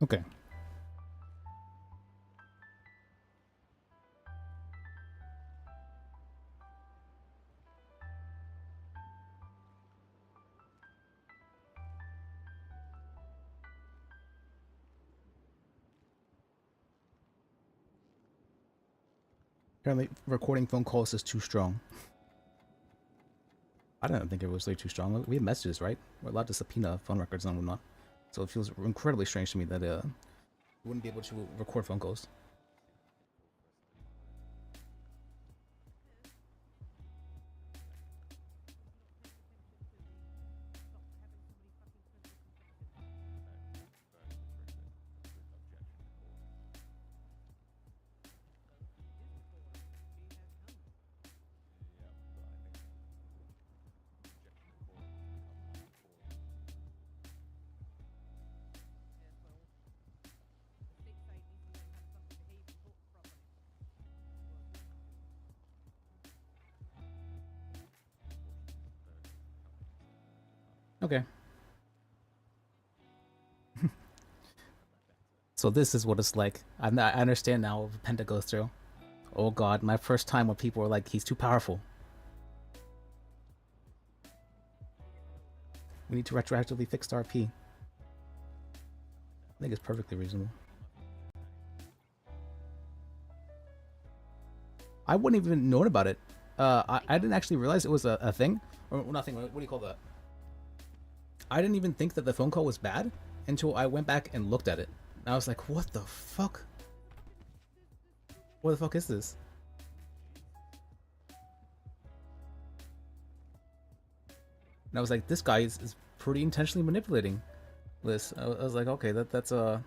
Okay. Apparently, recording phone calls is too strong. I didn't think it was really too strong. We have messages, right? We're allowed to subpoena phone records and whatnot. So it feels incredibly strange to me that we wouldn't be able to record phone calls. Okay. So this is what it's like. I understand now what Penta goes through. Oh god, my first time when people were like, he's too powerful. We need to retroactively fix the RP. I think it's perfectly reasonable. I wouldn't even known about it. I didn't actually realize it was a thing. Or nothing, what do you call that? I didn't even think that the phone call was bad until I went back and looked at it. And I was like, what the fuck? What the fuck is this? And I was like, this guy is pretty intentionally manipulating this. I was like, okay, that's Yeah,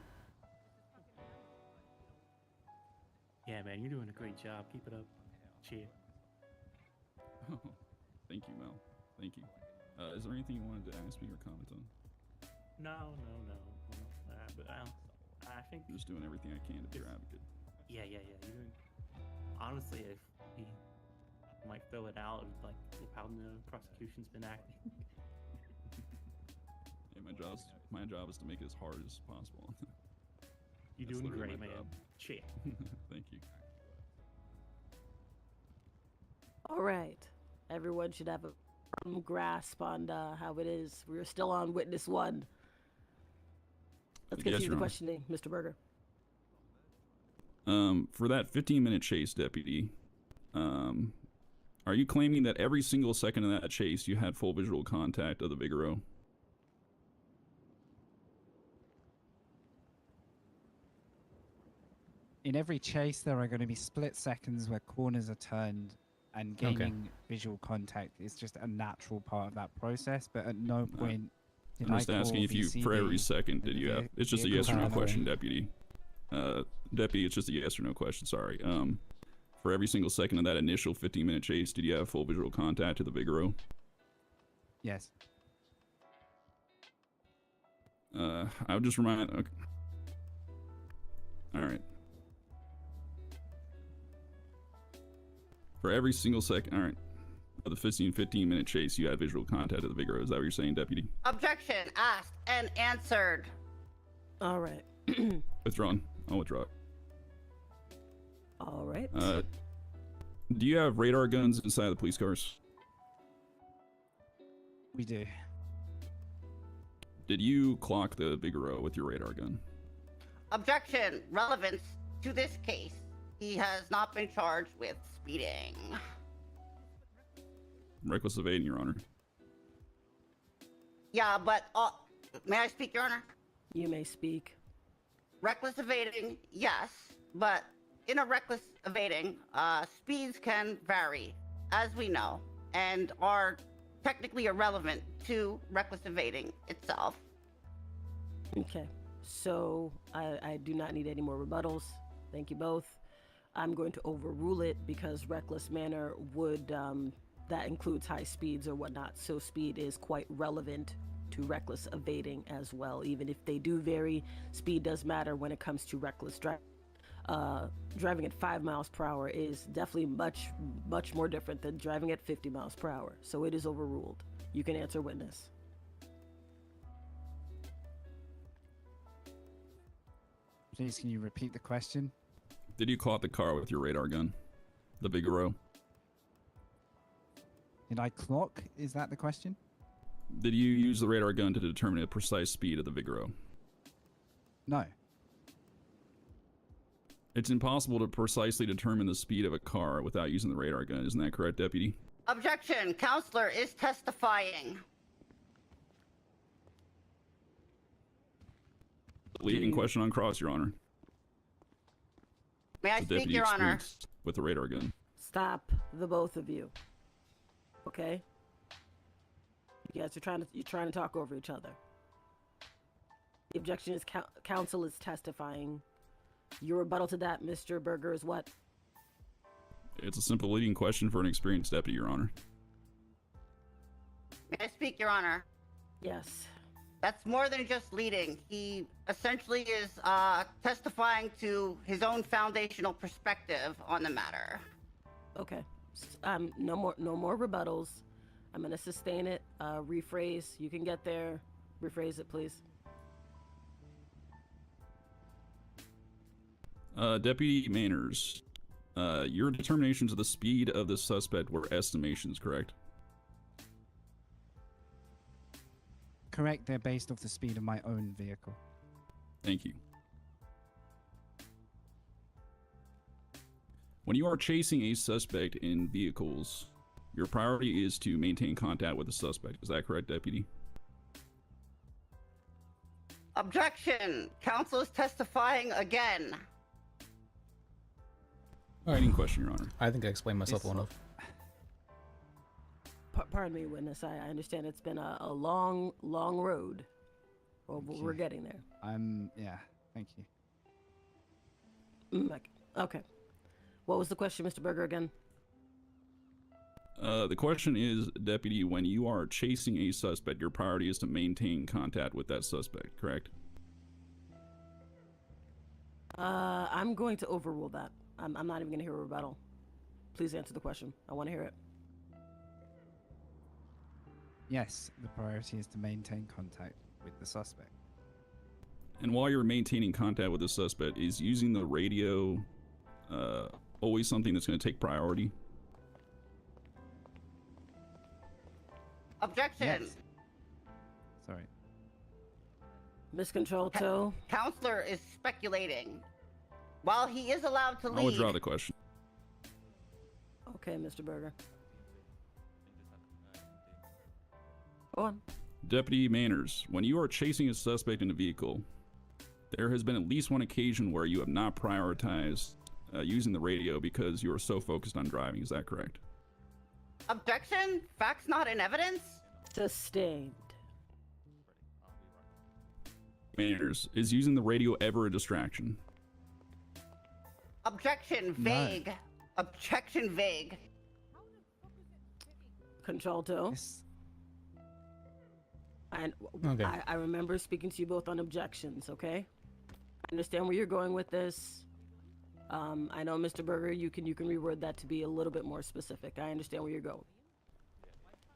man, you're doing a great job. Keep it up. Cheers. Thank you, Mel. Thank you. Is there anything you wanted to ask me or comment on? No. But I think I'm just doing everything I can to be your advocate. Yeah. You're doing. Honestly, if we might fill it out, like how the prosecution's been acting. Yeah, my job is to make it as hard as possible. You're That's doing literally great, my man. job. Cheers. Thank you. All right. Everyone should have a firm grasp on how it is. We're still on witness one. Let's Yes, continue Your the Honor. questioning, Mr. Berger. For that 15-minute chase, Deputy, are you claiming that every single second of that chase you had full visual contact of the Vigoro? In every chase, there are going to be split seconds where corners are turned, and gaining visual contact is just a natural part of that process. But at no point did I'm just I asking call if you, for VCB every second, did and you the have? It's just a vehicle yes or no pathway. question, Deputy. Deputy, it's just a yes or no question. Sorry. For every single second of that initial 15-minute chase, did you have full visual contact to the Vigoro? Yes. I would just remind. Okay. All right. For every single second, all right, of the 15-minute chase, you had visual contact to the Vigoro. Is that what you're saying, Deputy? Objection asked and answered. All right. Withdrawn. I'll withdraw it. All right. Do you have radar guns inside the police cars? We do. Did you clock the Vigoro with your radar gun? Objection. Relevance to this case. He has not been charged with speeding. Reckless evading, Your Honor. Yeah, but may I speak, Your Honor? You may speak. Reckless evading, yes, but in a reckless evading, speeds can vary, as we know, and are technically irrelevant to reckless evading itself. Okay, so I do not need any more rebuttals. Thank you both. I'm going to overrule it because reckless manner would, that includes high speeds or whatnot, so speed is quite relevant to reckless evading as well. Even if they do vary, speed does matter when it comes to reckless driving. Driving at 5 miles per hour is definitely much more different than driving at 50 miles per hour, so it is overruled. You can answer witness. Please, can you repeat the question? Did you clock the car with your radar gun? The Vigoro? Did I clock? Is that the question? Did you use the radar gun to determine the precise speed of the Vigoro? No. It's impossible to precisely determine the speed of a car without using the radar gun. Isn't that correct, Deputy? Objection. Counselor is testifying. Leading question on cross, Your Honor. May I The speak, deputy Your Honor? experienced with the radar gun. Stop, the both of you. Okay? You guys are trying to talk over each other. The objection is counsel is testifying. Your rebuttal to that, Mr. Berger, is what? It's a simple leading question for an experienced deputy, Your Honor. May I speak, Your Honor? Yes. That's more than just leading. He essentially is testifying to his own foundational perspective on the matter. Okay. No more rebuttals. I'm gonna sustain it. Rephrase. You can get there. Rephrase it, please. Deputy Manners, your determinations of the speed of the suspect were estimations, correct? Correct, they're based off the speed of my own vehicle. Thank you. When you are chasing a suspect in vehicles, your priority is to maintain contact with the suspect. Is that correct, Deputy? Objection! Counsel is testifying again. Leading question, Your Honor. I think I explained myself well enough. Pardon me, witness. I understand it's been a long road. Well, we're getting there. Yeah, thank you. Okay. What was the question, Mr. Berger, again? The question is, Deputy, when you are chasing a suspect, your priority is to maintain contact with that suspect, correct? I'm going to overrule that. I'm not even going to hear a rebuttal. Please answer the question. I want to hear it. Yes, the priority is to maintain contact with the suspect. And while you're maintaining contact with the suspect, is using the radio always something that's going to take priority? Objection! Yes. Sorry. Miscontrolto. Counselor is speculating. While he is allowed to lead... I'll withdraw the question. Okay, Mr. Berger. Go on. Deputy Manners, when you are chasing a suspect in a vehicle, there has been at least one occasion where you have not prioritized using the radio because you are so focused on driving. Is that correct? Objection? Facts not in evidence? Sustained. Manners, is using the radio ever a distraction? Objection. Vague. objection vague. Contralto. And Okay. I remember speaking to you both on objections, okay? I understand where you're going with this. I know, Mr. Berger, you can reword that to be a little bit more specific. I understand where you're going.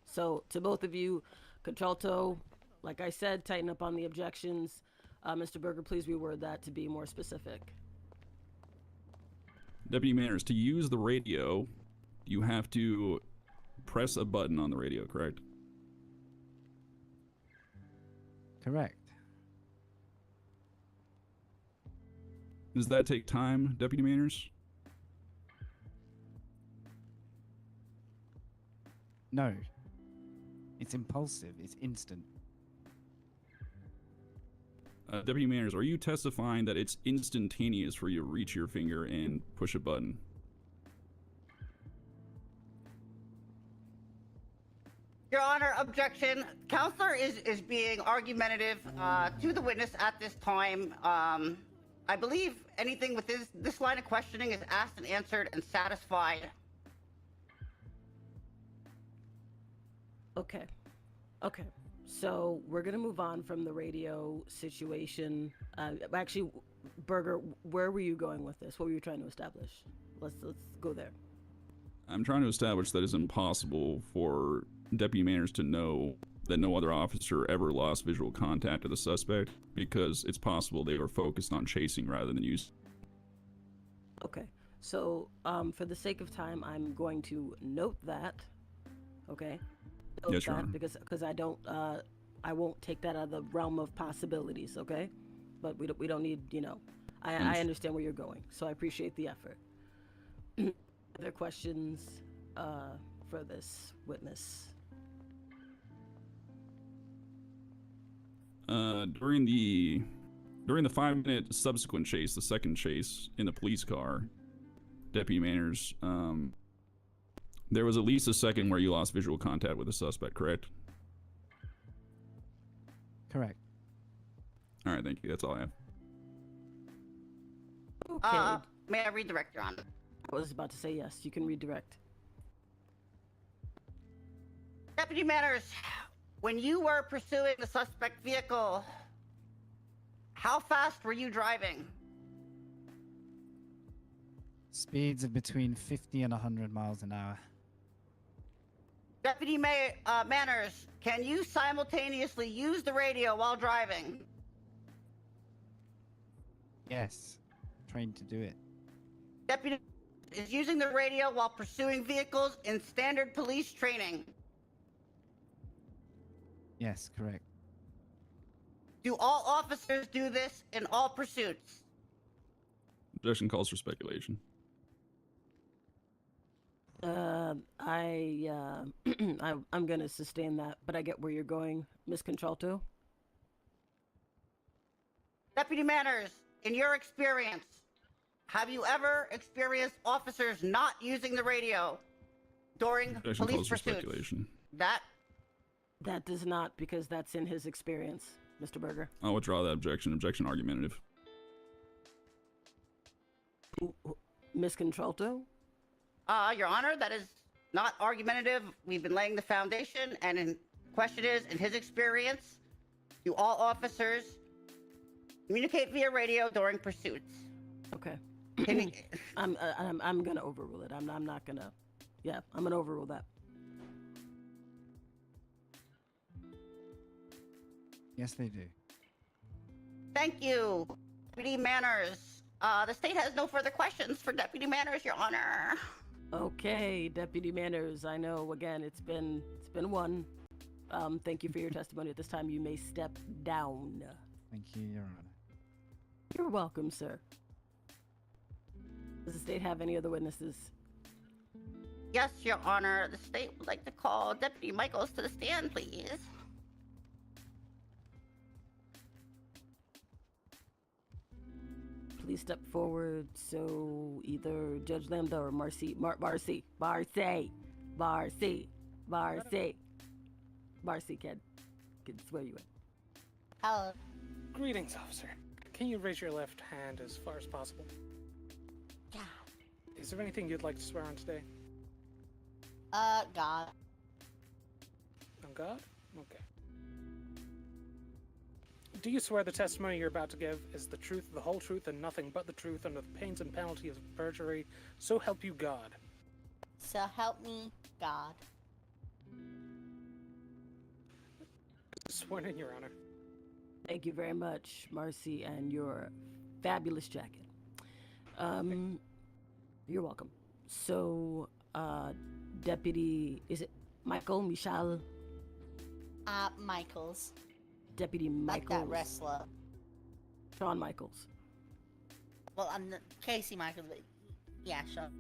So, to both of you, Contralto, like I said, tighten up on the objections. Mr. Berger, please reword that to be more specific. Deputy Manners, to use the radio, you have to press a button on the radio, correct? Correct. Does that take time, Deputy Manners? No. It's impulsive. It's instant. Deputy Manners, are you testifying that it's instantaneous for you to reach your finger and push a button? Your Honor, objection. Counselor is being argumentative to the witness at this time. I believe anything with this line of questioning is asked and answered and satisfied. Okay. Okay. So we're gonna move on from the radio situation. Actually, Berger, where were you going with this? What were you trying to establish? Let's go there. I'm trying to establish that it's impossible for Deputy Manners to know that no other officer ever lost visual contact with the suspect because it's possible they were focused on chasing rather than use. Okay. So, for the sake of time, I'm going to note that. Okay. Note Yes, Your that Honor. because I don't I won't take that out of the realm of possibilities. Okay. But we don't need, you know. I understand where you're going, so I appreciate the effort. Other questions for this witness? During the 5-minute subsequent chase, the second chase in the police car, Deputy Manners, there was at least a second where you lost visual contact with the suspect, correct? Correct. All right, thank you. That's all I have. Okay. May I redirect, Your Honor? I was about to say yes. You can redirect. Deputy Manners, when you were pursuing the suspect vehicle, how fast were you driving? Speeds of between 50 and 100 miles an hour. Deputy Manners, can you simultaneously use the radio while driving? Yes. Trained to do it. Deputy is using the radio while pursuing vehicles in standard police training. Yes, correct. Do all officers do this in all pursuits? Objection calls for speculation. I'm gonna sustain that, but I get where you're going, Miss Contralto. Deputy Manners, in your experience, have you ever experienced officers not using the radio during Objection police calls for pursuits? speculation. That does not, because that's in his experience, Mr. Berger. I'll withdraw that objection. Objection argumentative. Miss Contralto? Your Honor, that is not argumentative. We've been laying the foundation, and the question is, in his experience, do all officers communicate via radio during pursuits? Okay. I'm gonna overrule it. I'm not gonna. Yeah, I'm gonna overrule that. Yes, they do. Thank you, Deputy Manners. The state has no further questions for Deputy Manners, Your Honor. Okay, Deputy Manners. I know. Again, it's been one. Thank you for your testimony. At this time, you may step down. Thank you, Your Honor. You're welcome, sir. Does the state have any other witnesses? Yes, Your Honor. The state would like to call Deputy Michaels to the stand, please. Please step forward so either Judge Lambda or Marcy can swear you in. Greetings, officer. Can you raise your left hand as far as possible? Yeah. Is there anything you'd like to swear on today? God. On God? Okay. Do you swear the testimony you're about to give is the truth, the whole truth, and nothing but the truth under the pains and penalty of perjury, so help you God? So help me, God. Sworn in, Your Honor. Thank you very much, Marcy, and your fabulous jacket. You're welcome. So, Deputy, is it Michael? Michaels. Deputy Michaels. Like that wrestler. Shawn Michaels. Well, I'm Casey Michaels, but yeah, Shawn.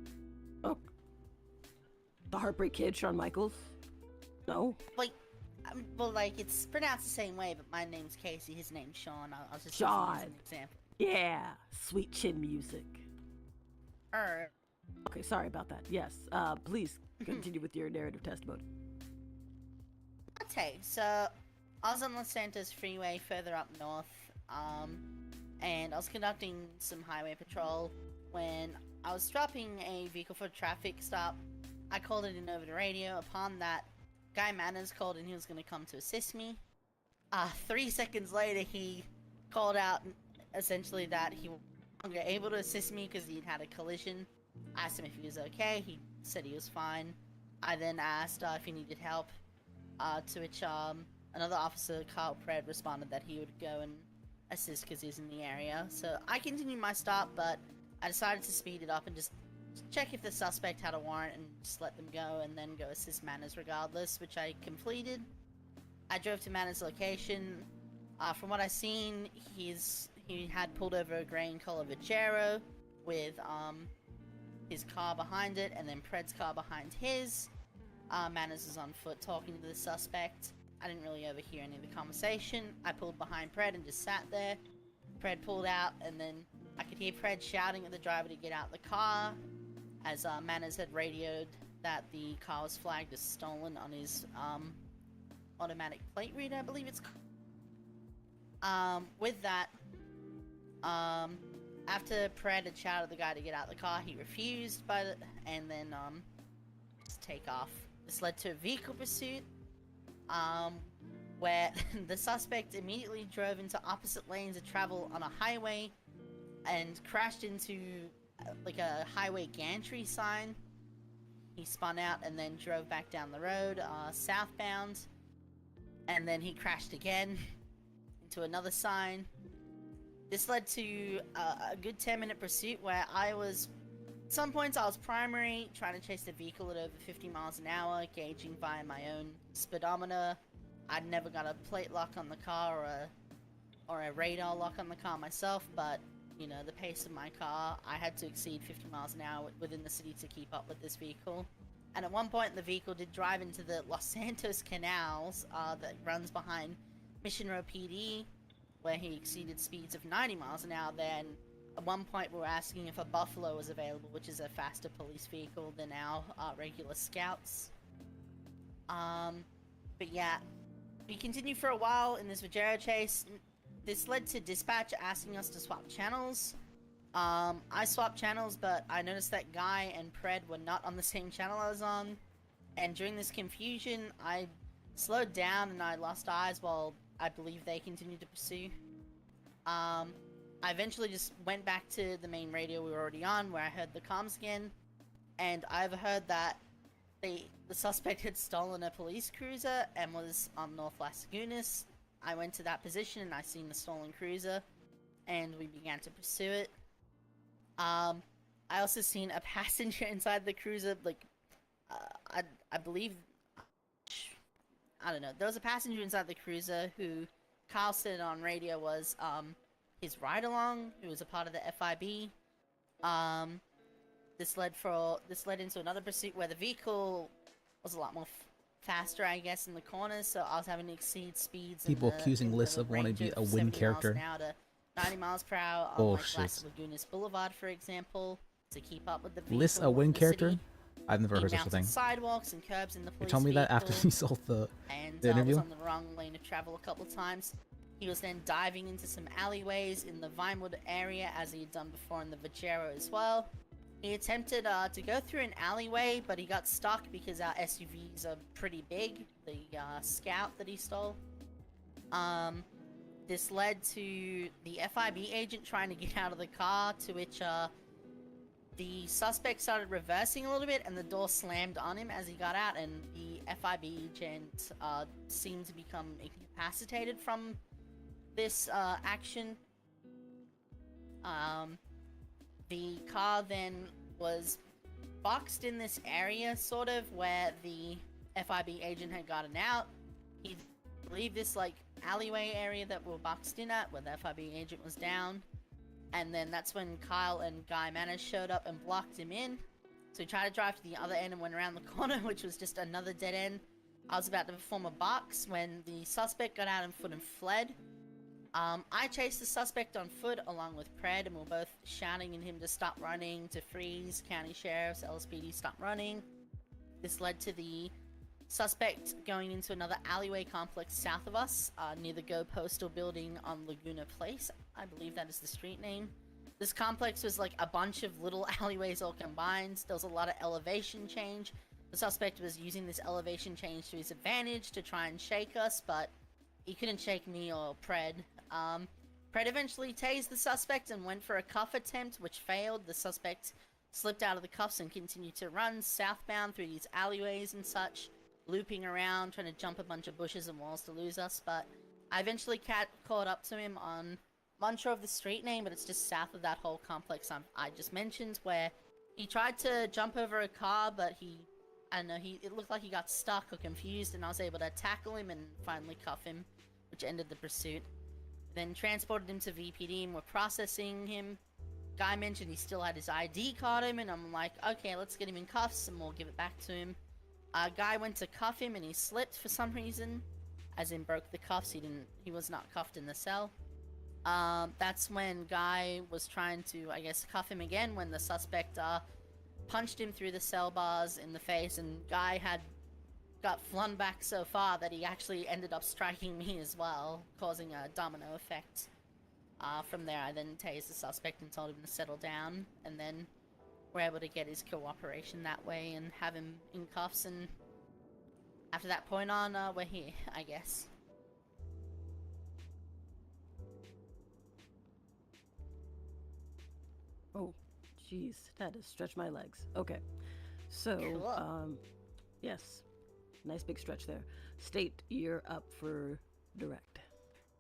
Oh. The Heartbreak Kid, Shawn Michaels? No? Like, well, like, it's pronounced the same way, but my name's Casey, his name's Shawn. I was just Shawn. using it as an example. Yeah. Sweet chin music. Okay, sorry about that. Yes. Please continue with your narrative testimony. Okay, so I was on Los Santos Freeway further up north, and I was conducting some highway patrol when I was stopping a vehicle for a traffic stop. I called it in over the radio. Upon that, Guy Manners called and he was going to come to assist me. 3 seconds later, he called out essentially that he was no longer able to assist me because he'd had a collision. I asked him if he was okay. He said he was fine. I then asked if he needed help, to which another officer, Carl Pred, responded that he would go and assist because he's in the area. So I continued my stop, but I decided to speed it up and just check if the suspect had a warrant and just let them go and then go assist Manners regardless, which I completed. I drove to Manners' location. From what I've seen, he had pulled over a gray and color Vajero with his car behind it and then Pred's car behind his. Manners is on foot talking to the suspect. I didn't really overhear any of the conversation. I pulled behind Pred and just sat there. Pred pulled out and then I could hear Pred shouting at the driver to get out the car as Manners had radioed that the car was flagged as stolen on his automatic plate reader, I believe it's called. With that, after Pred had shouted at the guy to get out the car, he refused and then just take off. This led to a vehicle pursuit, where the suspect immediately drove into opposite lanes of travel on a highway and crashed into like a highway gantry sign. He spun out and then drove back down the road southbound, and then he crashed again into another sign. This led to a good 10-minute pursuit where at some points I was primary, trying to chase the vehicle at over 50 miles an hour, gauging via my own speedometer. I'd never got a plate lock on the car or a radar lock on the car myself, but you know, the pace of my car, I had to exceed 50 miles an hour within the city to keep up with this vehicle. And at one point, the vehicle did drive into the Los Santos canals that runs behind Mission Row PD, where he exceeded speeds of 90 miles an hour. Then at one point, we were asking if a Buffalo was available, which is a faster police vehicle than our regular Scouts. But yeah, we continued for a while in this Vajero chase. This led to dispatch asking us to swap channels. I swapped channels, but I noticed that Guy and Pred were not on the same channel I was on. And during this confusion, I slowed down and I lost eyes while I believe they continued to pursue. I eventually just went back to the main radio we were already on, where I heard the comms again. And I overheard that the suspect had stolen a police cruiser and was on North Las Lagunas. I went to that position and I seen the stolen cruiser, and we began to pursue it. I also seen a passenger inside the cruiser, like, I believe, I don't know, there was a passenger inside the cruiser who Kyle said on radio was, his ride-along, who was a part of the FIB. This led into another pursuit where the vehicle was a lot more faster, I guess, in the corners, so I was having to exceed speeds. People accusing Liz of wanting to be a win character. 90 miles per hour on like Las Lagunas Boulevard, for example, to keep up with the vehicle. Liz a win character? I've never heard such a thing. Sidewalks and curbs in the police you told me that after you saw the interview? Was on the wrong lane of travel a couple times. He was then diving into some alleyways in the Vinewood area, as he had done before in the Vajero as well. He attempted to go through an alleyway, but he got stuck because our SUVs are pretty big. The Scout that he stole. This led to the FIB agent trying to get out of the car, to which the suspect started reversing a little bit, and the door slammed on him as he got out, and the FIB agent seemed to become incapacitated from this action. The car then was boxed in this area, sort of, where the FIB agent had gotten out. He believed this, like, alleyway area that we were boxed in at, where the FIB agent was down. And then that's when Kyle and Guy Manners showed up and blocked him in. So he tried to drive to the other end and went around the corner, which was just another dead end. I was about to perform a box when the suspect got out on foot and fled. I chased the suspect on foot along with Pred, and we were both shouting at him to stop running, to freeze. County sheriffs, LSPD, stop running. This led to the suspect going into another alleyway complex south of us, near the Go Postal building on Laguna Place. I believe that is the street name. This complex was like a bunch of little alleyways all combined. There was a lot of elevation change. The suspect was using this elevation change to his advantage to try and shake us, but he couldn't shake me or Pred. Pred eventually tased the suspect and went for a cuff attempt, which failed. The suspect slipped out of the cuffs and continued to run southbound through these alleyways and such, looping around, trying to jump a bunch of bushes and walls to lose us, but I eventually caught up to him on, I'm unsure of the street name, but it's just south of that whole complex I just mentioned, where he tried to jump over a car, but I don't know, it looked like he got stuck or confused, and I was able to tackle him and finally cuff him, which ended the pursuit. Then transported him to VPD and we're processing him. Guy mentioned he still had his ID card him, and I'm like, okay, let's get him in cuffs and we'll give it back to him. Guy went to cuff him and he slipped for some reason, as in broke the cuffs. He was not cuffed in the cell. That's when Guy was trying to, I guess, cuff him again, when the suspect punched him through the cell bars in the face, and Guy got flung back so far that he actually ended up striking me as well, causing a domino effect. From there, I then tased the suspect and told him to settle down, and then we're able to get his cooperation that way and have him in cuffs, and after that point on, we're here, I guess. Oh, jeez, that has stretched my legs. Okay, so, Cool. yes, nice big stretch there. State, you're up for direct.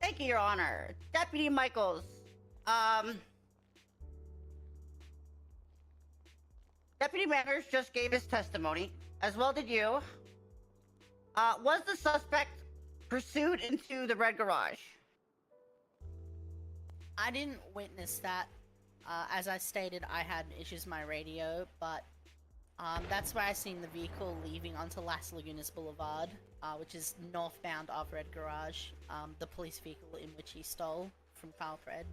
Thank you, Your Honor. Deputy Michaels, Deputy Manners just gave his testimony, as well did you. Was the suspect pursued into the red garage? I didn't witness that. As I stated, I had issues with my radio, but that's where I seen the vehicle leaving onto Las Lagunas Boulevard, which is northbound of Red Garage, the police vehicle in which he stole from Kyle Fred.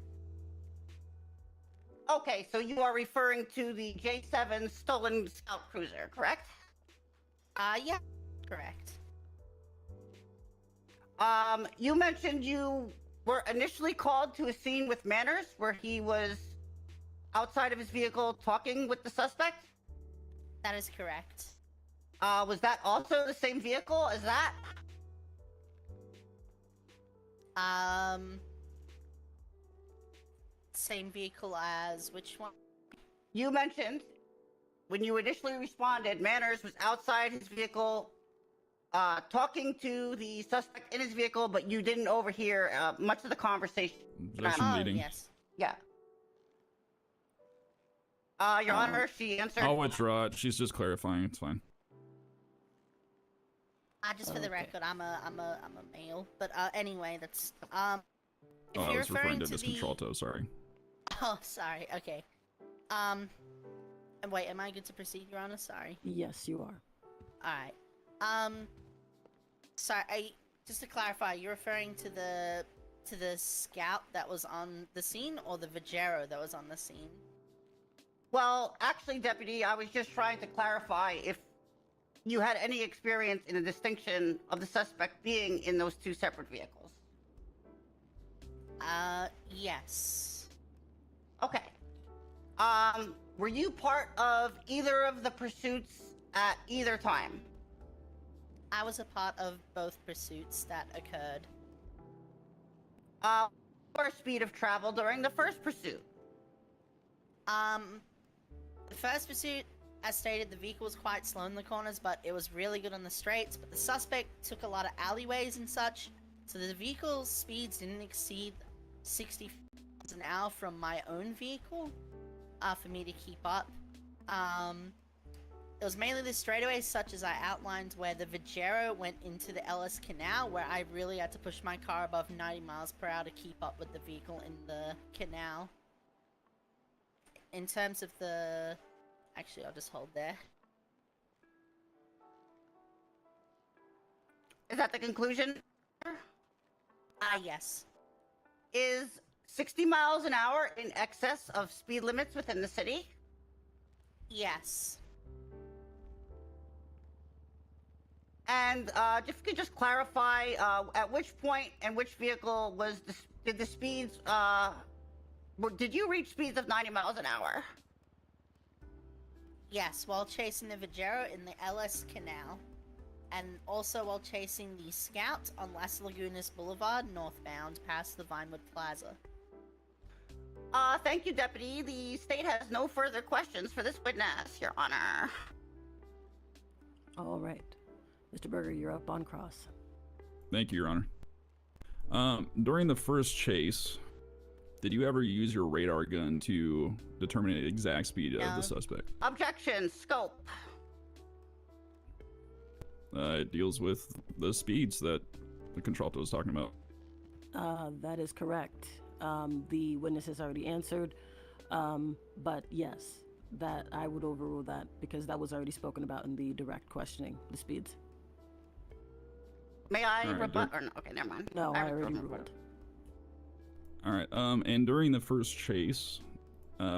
Okay, so you are referring to the J7 stolen Scout Cruiser, correct? Yeah, correct. You mentioned you were initially called to a scene with Manners where he was outside of his vehicle talking with the suspect? That is correct. Was that also the same vehicle as that? Same vehicle as which one? You mentioned when you initially responded, Manners was outside his vehicle talking to the suspect in his vehicle, but you didn't overhear much of the conversation. Possession leading. Yes. Yeah. Your Honor, she answered. I'll withdraw it. She's just clarifying. It's fine. Just for the record, I'm a male, but anyway, that's if I you're was referring referring to to this the... contralto. Sorry. Oh, sorry. Okay. And wait, am I good to proceed, Your Honor? Sorry. Yes, you are. All right. Sorry. Just to clarify, you're referring to the Scout that was on the scene, or the Vajero that was on the scene? Well, actually, Deputy, I was just trying to clarify if you had any experience in the distinction of the suspect being in those two separate vehicles. Yes. Okay. Were you part of either of the pursuits at either time? I was a part of both pursuits that occurred. Or speed of travel during the first pursuit? The first pursuit, as stated, the vehicle was quite slow in the corners, but it was really good on the straights. But the suspect took a lot of alleyways and such, so the vehicle's speeds didn't exceed 60 miles an hour from my own vehicle for me to keep up. It was mainly the straightaways, such as I outlined, where the Vajero went into the Ellis Canal, where I really had to push my car above 90 miles per hour to keep up with the vehicle in the canal. In terms of the... Actually, I'll just hold there. Is that the conclusion? Yes. Is 60 miles an hour in excess of speed limits within the city? Yes. And if you could just clarify, at which point and which vehicle was did the speeds, did you reach speeds of 90 miles an hour? Yes, while chasing the Vajero in the LS Canal, and also while chasing the Scout on Las Lagunas Boulevard northbound past the Vinewood Plaza. Thank you, Deputy. The state has no further questions for this witness, Your Honor. All right. Mr. Berger, you're up on cross. Thank you, Your Honor. During the first chase, did you ever use your radar gun to determine the exact speed of the suspect? Objection. Scope. It deals with the speeds that the contralto was talking about. That is correct. The witness has already answered, but yes, that I would overrule that because that was already spoken about in the direct questioning, the speeds. May I rebut or no? Okay, never mind. No, I already ruled. All right. And during the first chase,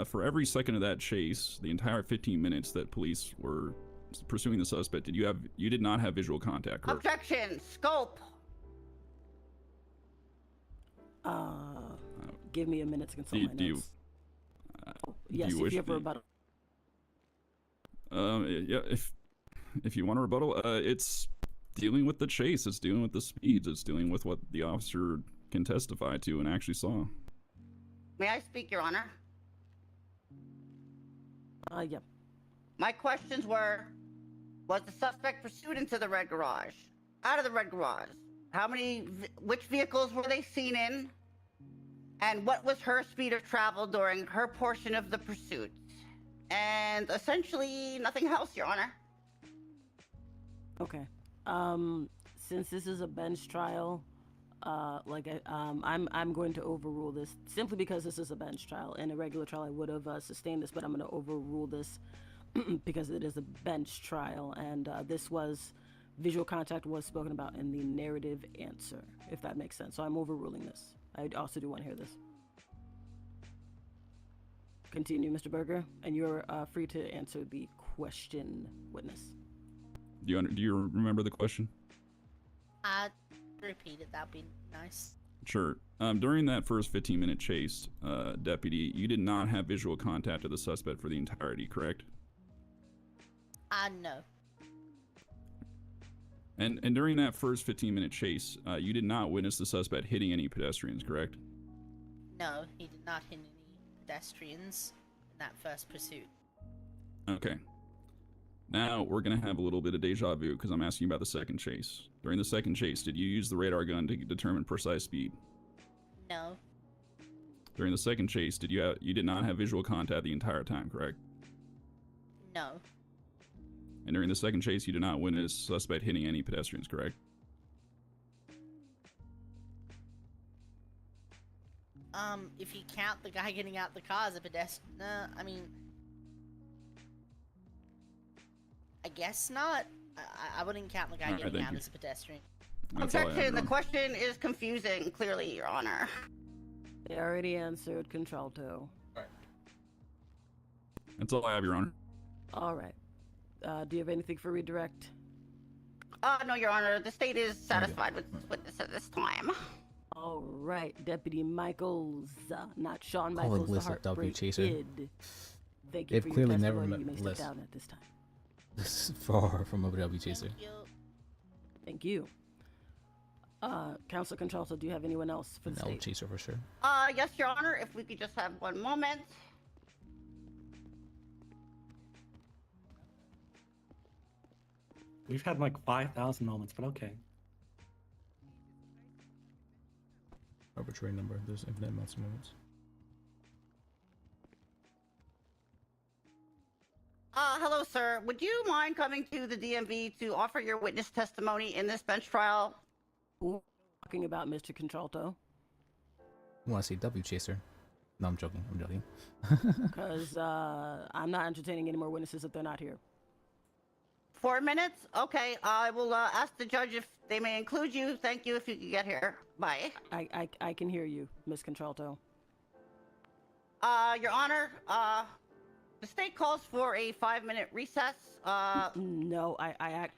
for every second of that chase, the entire 15 minutes that police were pursuing the suspect, you did not have visual contact, correct? Objection. Scope. Give me a minute to consult my notes. Yes, if you have a rebuttal. Yeah, if you want a rebuttal, it's dealing with the chase, it's dealing with the speeds, it's dealing with what the officer can testify to and actually saw. May I speak, Your Honor? Yep. My questions were, was the suspect pursued into the red garage? Out of the red garage? Which vehicles were they seen in? And what was her speed of travel during her portion of the pursuit? And essentially nothing else, Your Honor. Okay. Since this is a bench trial, I'm going to overrule this simply because this is a bench trial. In a regular trial, I would have sustained this, but I'm going to overrule this because it is a bench trial, and visual contact was spoken about in the narrative answer, if that makes sense. So I'm overruling this. I also do want to hear this. Continue, Mr. Berger, and you're free to answer the question, witness. Do you remember the question? Repeat it, that'd be nice. Sure. During that first 15-minute chase, Deputy, you did not have visual contact of the suspect for the entirety, correct? No. And during that first 15-minute chase, you did not witness the suspect hitting any pedestrians, correct? No, he did not hit any pedestrians in that first pursuit. Okay. Now we're going to have a little bit of deja vu because I'm asking about the second chase. During the second chase, did you use the radar gun to determine precise speed? No. During the second chase, you did not have visual contact the entire time, correct? No. And during the second chase, you did not witness suspect hitting any pedestrians, correct? If you count the guy getting out the car as a pedestrian, I mean, I guess not. I wouldn't count the guy getting out as a pedestrian. Objection. The question is confusing, clearly, Your Honor. They already answered, Contralto. That's all I have, Your Honor. All right. Do you have anything for redirect? No, Your Honor. The state is satisfied with this witness at this time. All right, Deputy Michaels, not Shawn Michaels, the Heartbreak Kid. Thank you They've for your clearly never testimony. met You may less. sit down at this time. This is far from a W chaser. Thank you. Council Contralto, do you have anyone else for An the L state? chaser for sure. Yes, Your Honor, if we could just have one moment. We've had like 5,000 moments, but okay. Arbitrary number. There's infinite amounts of moments. Hello, sir. Would you mind coming to the DMV to offer your witness testimony in this bench trial? Talking about Mr. Contralto. You want to say W chaser? No, I'm joking. I'm joking. Because I'm not entertaining any more witnesses if they're not here. 4 minutes? Okay, I will ask the judge if they may include you. Thank you if you could get here. Bye. I can hear you, Miss Contralto. Your Honor, the state calls for a 5-minute recess. No,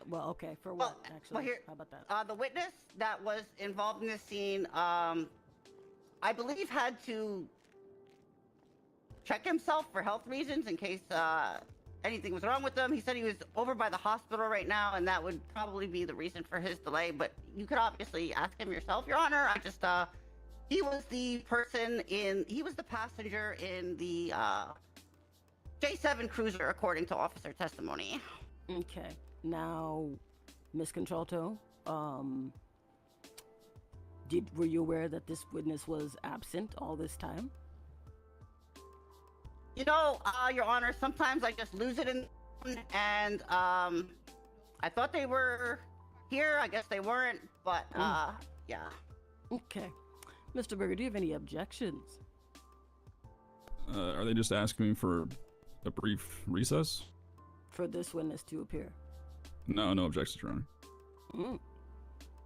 well, okay, for what, actually? Well, here, how about that? The witness that was involved in this scene, I believe had to check himself for health reasons in case anything was wrong with him. He said he was over by the hospital right now, and that would probably be the reason for his delay. But you could obviously ask him yourself, Your Honor. I just, he was the passenger in the J7 cruiser, according to officer testimony. Okay, now, Miss Contralto, were you aware that this witness was absent all this time? You know, Your Honor, sometimes I just lose it and I thought they were here. I guess they weren't, but yeah. Okay. Mr. Berger, do you have any objections? Are they just asking me for a brief recess? For this witness to appear? No objections, Your Honor.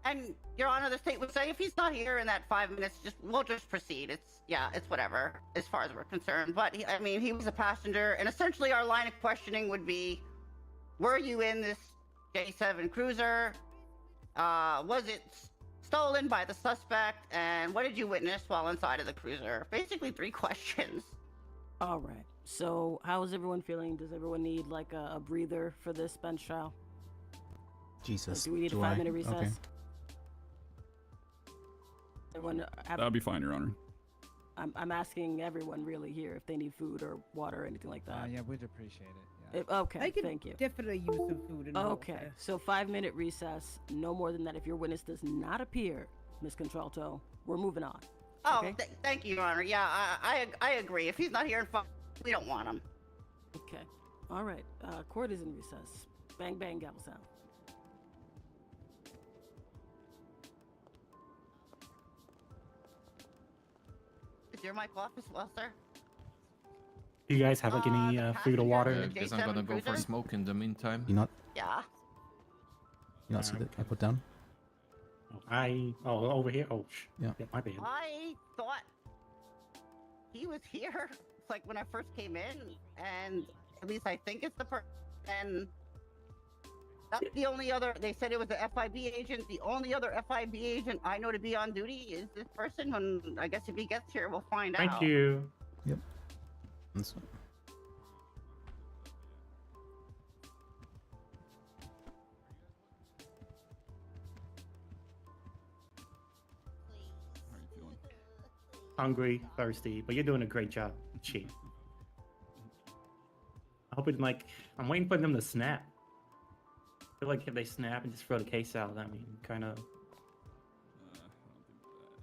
And Your Honor, the state would say if he's not here in that 5 minutes, we'll just proceed. It's whatever as far as we're concerned. But he was a passenger, and essentially our line of questioning would be: were you in this J7 cruiser? Was it stolen by the suspect? And what did you witness while inside of the cruiser? Basically 3 questions. All right. So how is everyone feeling? Does everyone need like a breather for this bench trial? Jesus. Do we need a 5-minute recess? Okay. Everyone That'll be fine, Your Honor. I'm asking everyone really here if they need food or water or anything like that. Yeah, we'd appreciate it. Okay, thank you. Definitely use some food. And Okay, so 5-minute recess. No more than that. If your witness does not appear, Miss Contralto, we're moving on. Oh, okay? Thank you, Your Honor. Yeah, I agree. If he's not here in 5, we don't want him. Okay. All right. Court is in recess. Bang, bang, gavel sound. Is your mic off as well, sir? Do you guys have like any food or water? Guess I'm gonna go for a smoke in the meantime. You not Yeah. see that I put down? Over here. Yeah. My bad. I thought he was here, like when I first came in, and at least I think it's the person. And that's the only other. They said it was the FIB agent. The only other FIB agent I know to be on duty is this person. When I guess if he gets here, we'll find out. Thank you. Yep. That's Hungry, thirsty, but you're doing a great job, Chief. I hope I'm waiting for them to snap. I feel like if they snap and just throw the case out, I mean, kind of.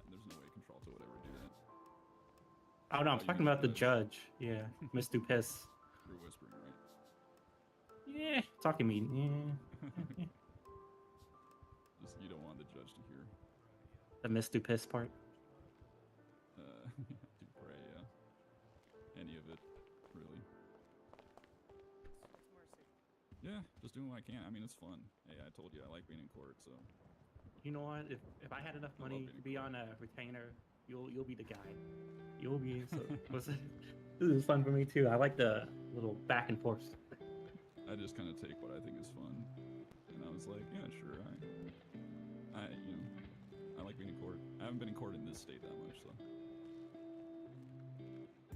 There's no way Contralto would ever do that. Oh no, I'm talking about the judge. Yeah, Miss Dupiss. Through whispering, right? Yeah, talking me. Yeah. Just you don't want the judge to hear. The Miss Dupiss part. Dupre, yeah. Any of it, really. Yeah, just doing what I can. I mean, it's fun. Hey, I told you I like being in court, so. You know what? If I had enough money to be on a retainer, you'll be the guy. You'll be. So this is fun for me too. I like the little back and forth. I just kind of take what I think is fun, and I was like, yeah, sure. I like being in court. I haven't been in court in this state that much, so.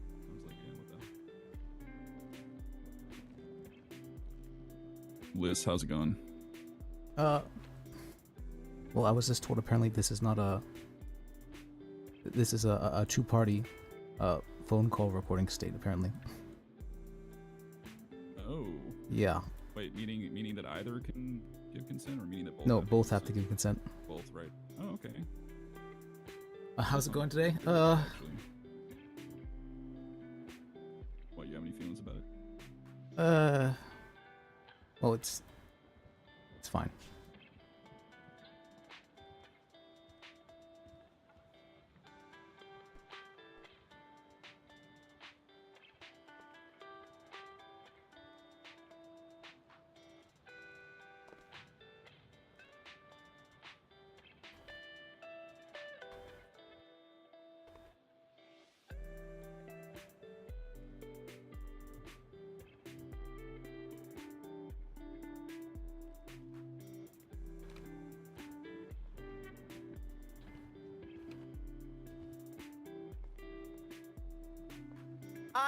I was like, yeah, what the hell? Liz, how's it going? Well, I was just told apparently this is not a. This is a two-party, phone call recording state apparently. Oh. Yeah. Wait, meaning that either can give consent, or meaning that both? No, both have to give consent. Both, right? Oh, okay. How's it going today? Actually. What, you have any feelings about it? Well, it's fine.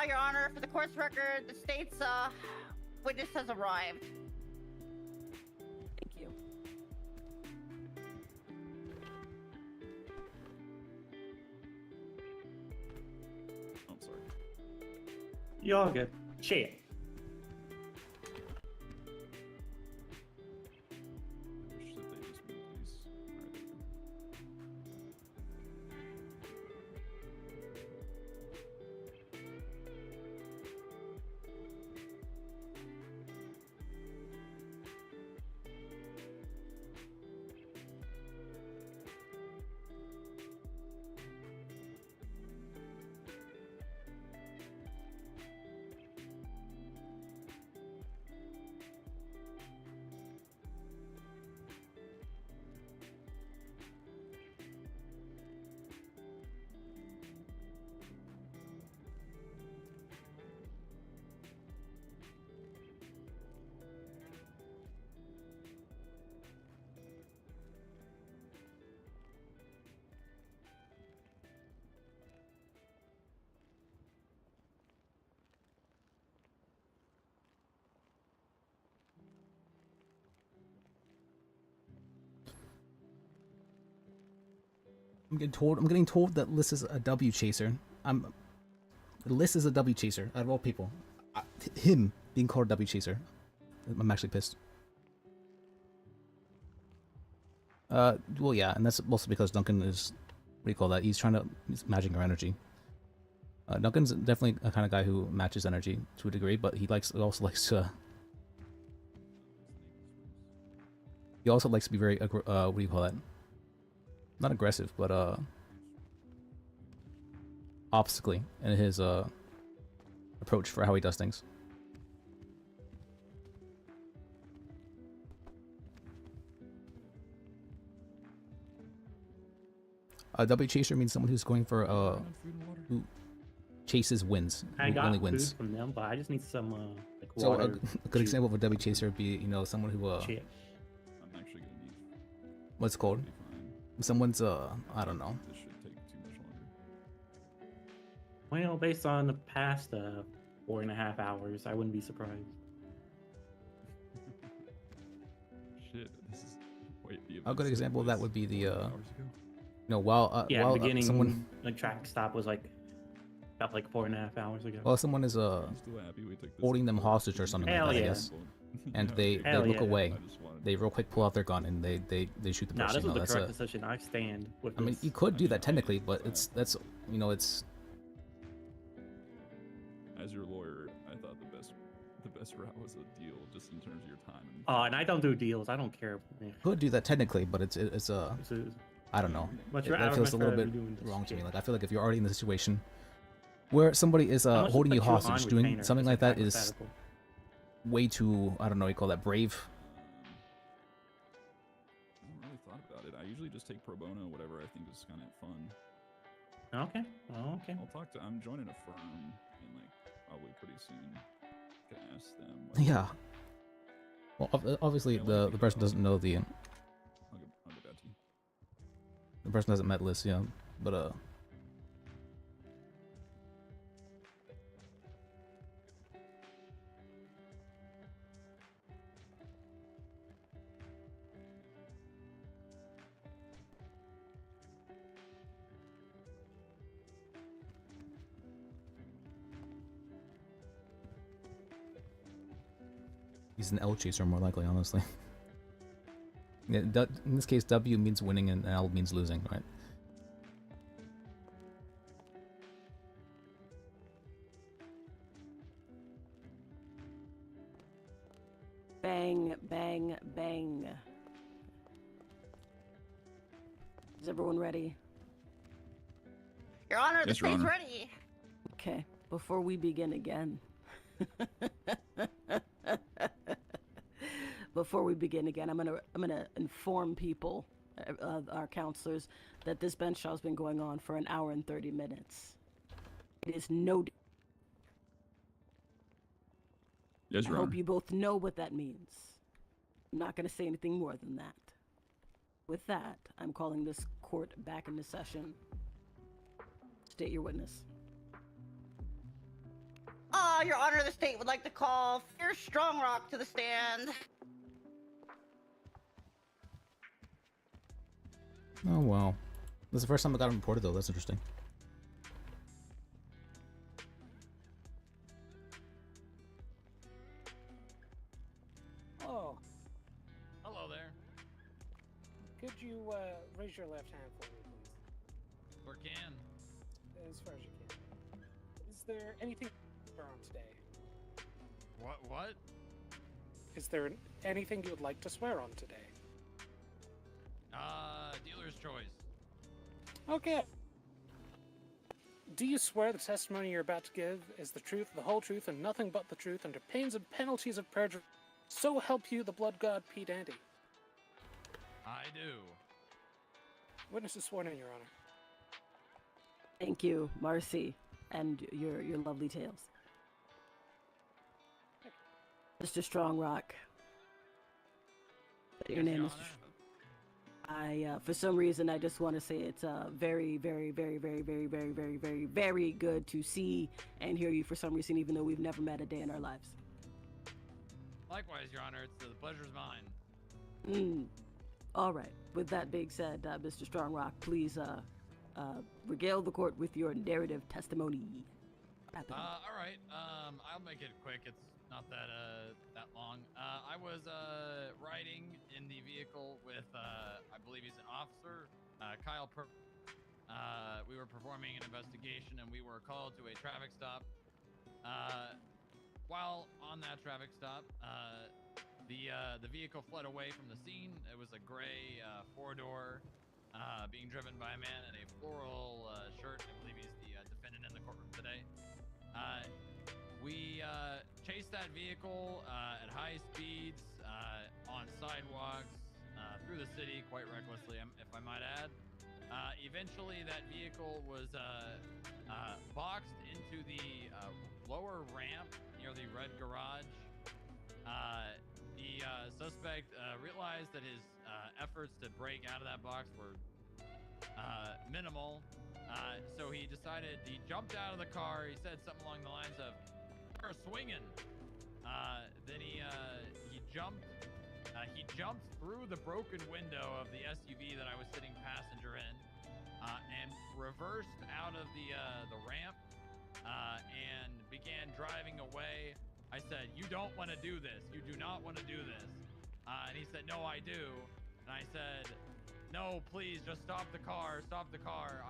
Your Honor, for the court's record, the state's witness has arrived. Thank you. Oh, I'm sorry. You're all good. Shit. Wish that they just moved these. Alright, there we go. I'm getting told that Liz is a W chaser. Liz is a W chaser out of all people. Him being called a W chaser. I'm actually pissed. Well, yeah, and that's also because Duncan is, what do you call that? He's matching her energy. Duncan's definitely a kind of guy who matches energy to a degree, but he also likes to be very, what do you call that? Not aggressive, but obstacle in his approach for how he does things. A W chaser means someone who's going for who chases wins. I Who got only food wins. from them, but I just need some like So water. a good example of a W chaser would be someone who Shit. I'm actually gonna need. what's it called? Someone's I don't know. This should take too much longer. Well, based on the past 4.5 hours, I wouldn't be surprised. Shit, this is. Wait, A good example of that would be the hours ago? while Beginning someone the traffic stop was like about like 4.5 hours ago. while someone is I'm still happy we took this. holding them hostage or something Hell like that, I yeah. guess. And they Hell look yeah. away. I just wanted- They real quick pull out their gun and they shoot the Nah, person. this was the That's correct decision. I stand with I mean, this. you could do that technically, but it's As your lawyer, I thought the best route was a deal, just in terms of your time. Oh, and I don't do deals. I don't care. could do that technically, but it's I don't know. Much That rather- feels a much little rather bit be doing this wrong to me. shit. Like I feel like if you're already in the situation where somebody is How much holding you put you on hostage, doing retainer something as a like that is hypothetical? way too, I don't know, you call that brave. I haven't really thought about it. I usually just take pro bono, whatever I think is kind of fun. Okay. Oh, okay. I'm joining a firm in like probably pretty soon. Can ask them. Yeah. Well, obviously the person doesn't know I'll get back to you. the person hasn't met Liz, yeah, but He's an L chaser, more likely, honestly. Yeah, in this case, W means winning and L means losing, right? Bang, bang, bang. Is everyone ready? Your Honor, the Yes, Your state's Honor. ready. Okay, before we begin again. Before we begin again, I'm gonna inform people, our counselors, that this bench trial's been going on for an hour and 30 minutes. It is no. Yes, I Your hope Honor. you both know what that means. I'm not gonna say anything more than that. With that, I'm calling this court back into session. State your witness. Your Honor, the state would like to call Fierce Strongrock to the stand. Oh, wow. This is the first time I got him reported, though. That's interesting. Oh, Hello there. could you raise your left hand for me, please? Or can. As far as you can. Is there anything on today? What? Is there anything you would like to swear on today? Dealer's choice. Okay. Do you swear the testimony you're about to give is the truth, the whole truth, and nothing but the truth under pains and penalties of perjury? So help you, the blood god Pete Andy. I do. Witness is sworn in, Your Honor. Thank you, Marcy, and your lovely tales. Mr. Strongrock. Your name is. For some reason, I just want to say it's very, very, very, very, very, very, very, very, very good to see and hear you for some reason, even though we've never met a day in our lives. Likewise, Your Honor. The pleasure's mine. All right. With that being said, Mr. Strongrock, please regale the court with your narrative testimony. All right. I'll make it quick. It's not that long. I was riding in the vehicle with I believe he's an officer, Kyle. We were performing an investigation and we were called to a traffic stop. While on that traffic stop, the vehicle fled away from the scene. It was a gray four-door being driven by a man in a floral shirt. I believe he's the defendant in the courtroom today. We chased that vehicle at high speeds on sidewalks through the city quite recklessly, if I might add. Eventually, that vehicle was boxed into the lower ramp near the red garage. The suspect realized that his efforts to break out of that box were minimal. So he jumped out of the car. He said something along the lines of, "We're swinging." Then he jumped through the broken window of the SUV that I was sitting passenger in, and reversed out of the ramp, and began driving away. I said, "You don't want to do this. You do not want to do this." And he said, "No, I do." And I said, "No, please, just stop the car. Stop the car.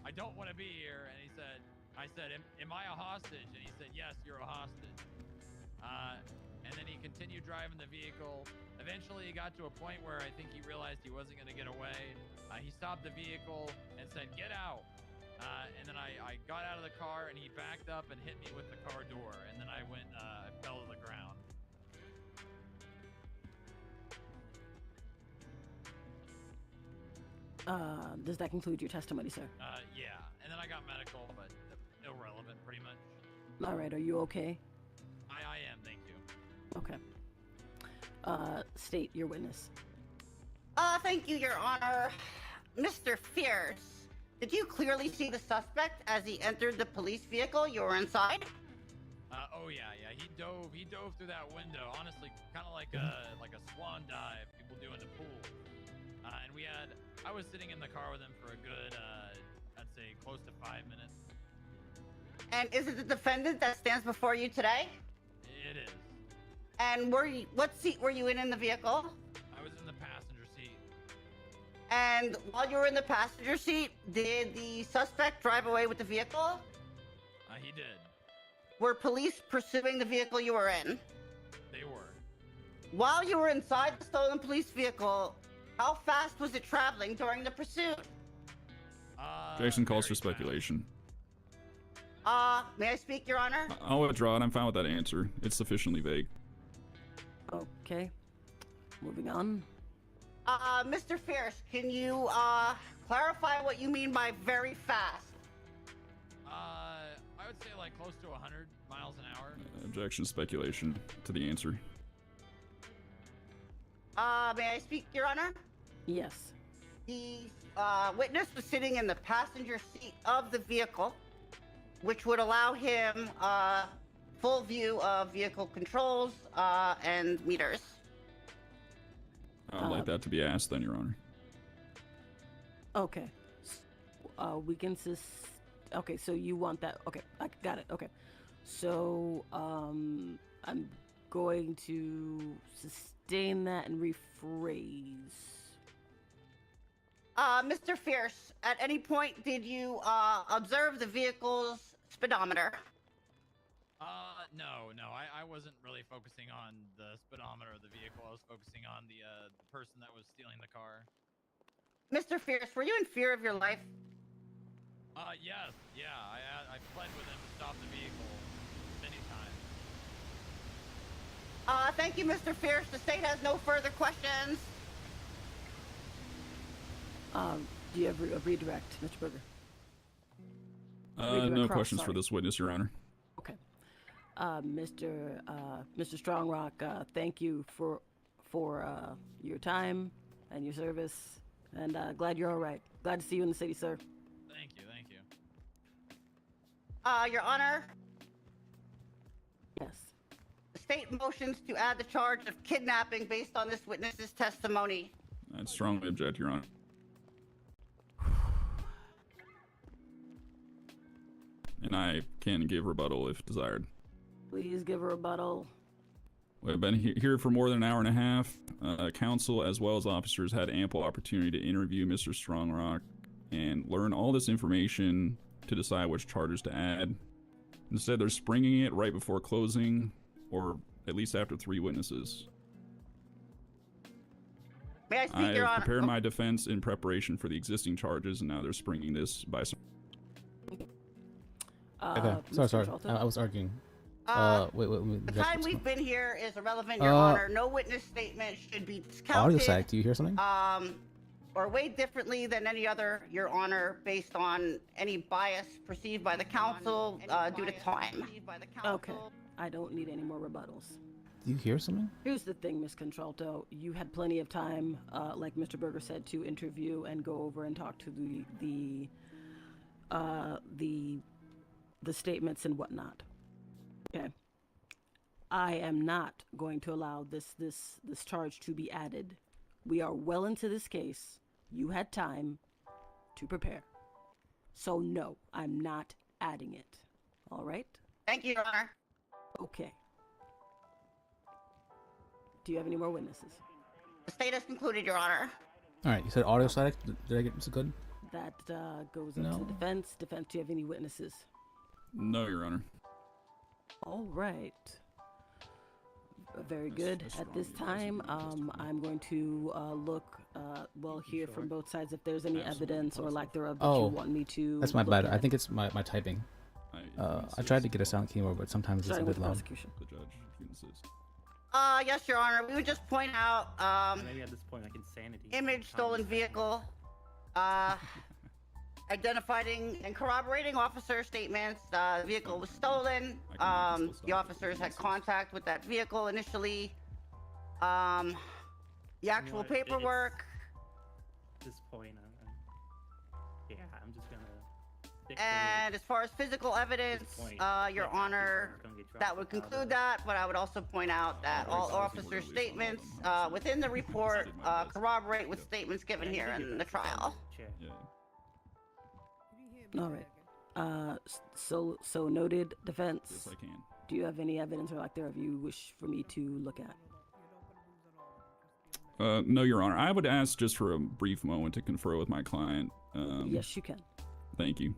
I don't want to be here." And I said, am I a hostage? And he said, "Yes, you're a hostage." And then he continued driving the vehicle. Eventually, he got to a point where I think he realized he wasn't going to get away. He stopped the vehicle and said, "Get out." And then I got out of the car and he backed up and hit me with the car door. And then I fell to the ground. Does that conclude your testimony, sir? Yeah. And then I got medical, but irrelevant pretty much. All right. Are you okay? I am, thank you. Okay. State your witness. Thank you, Your Honor. Mr. Fierce, did you clearly see the suspect as he entered the police vehicle? You were inside? Oh yeah. He dove through that window. Honestly, kind of like a swan dive people do in the pool. And I was sitting in the car with him for a good, I'd say close to 5 minutes. And is it the defendant that stands before you today? It is. And what seat were you in the vehicle? I was in the passenger seat. And while you were in the passenger seat, did the suspect drive away with the vehicle? He did. Were police pursuing the vehicle you were in? They were. While you were inside the stolen police vehicle, how fast was it traveling during the pursuit? Jason calls for speculation. May I speak, Your Honor? I'll withdraw it. I'm fine with that answer. It's sufficiently vague. Okay. Moving on. Mr. Fierce, can you, clarify what you mean by very fast? I would say like close to 100 miles an hour. Objection, speculation to the answer. May I speak, Your Honor? Yes. The, witness was sitting in the passenger seat of the vehicle, which would allow him, full view of vehicle controls, and meters. I'd like that to be asked then, Your Honor. Okay. We can okay, so you want that. Okay, I got it. Okay. So, I'm going to sustain that and rephrase. Mr. Fierce, at any point did you, observe the vehicle's speedometer? No. I wasn't really focusing on the speedometer of the vehicle. I was focusing on the person that was stealing the car. Mr. Fierce, were you in fear of your life? Yes. Yeah. I pled with him to stop the vehicle many times. Thank you, Mr. Fierce. The state has no further questions. Do you have a redirect, Mr. Berger? No questions for this witness, Your Honor. Okay. Mr. Strongrock, thank you for your time and your service, and glad you're all right. Glad to see you in the city, sir. Thank you. Your Honor. Yes. The state motions to add the charge of kidnapping based on this witness's testimony. I'd strongly object, Your Honor. And I can give rebuttal if desired. Please give a rebuttal. We've been here for more than an hour and a half. Counsel, as well as officers, had ample opportunity to interview Mr. Strongrock and learn all this information to decide which charges to add. Instead, they're springing it right before closing, or at least after 3 witnesses. May I speak, Your I Honor? prepared my defense in preparation for the existing charges, and now they're springing this by some... Okay, sorry. I was arguing. Wait. The time we've been here is irrelevant, Your Honor. No witness statement should be discounted. Audio sag, do you hear something? Or weighed differently than any other, Your Honor, based on any bias perceived by the council due to time. Okay. I don't need any more rebuttals. Do you hear something? Here's the thing, Miss Contralto. You had plenty of time, like Mr. Berger said, to interview and go over and talk to the statements and whatnot. Okay. I am not going to allow this charge to be added. We are well into this case. You had time to prepare. So no, I'm not adding it. All right? Thank you, Your Honor. Okay. Do you have any more witnesses? The state has concluded, Your Honor. All right, you said audio side. Did I get this good? That goes into defense. Defense, do you have any witnesses? No, Your Honor. All right. Very good. At this time, I'm going to hear from both sides if there's any evidence or lack thereof that you want me to. That's my look bad. at. I think it's my typing. I tried to get a sound keyboard, but sometimes it's a bit loud. The judge can insist. Yes, Your Honor. We would just point out, Maybe at this point I can sanity. image stolen vehicle, identifying and corroborating officer statements. The vehicle was stolen. The officers had contact with that vehicle initially. The actual paperwork. At this point, I'm just gonna. And as far as physical evidence, Your Honor, that would conclude that, but I would also point out that all officer statements within the report corroborate with statements given here in the trial. All right. So noted. Defense. Yes, I can. Do you have any evidence or lack thereof you wish for me to look at? No, Your Honor. I would ask just for a brief moment to confer with my client. Yes, you can. Thank you.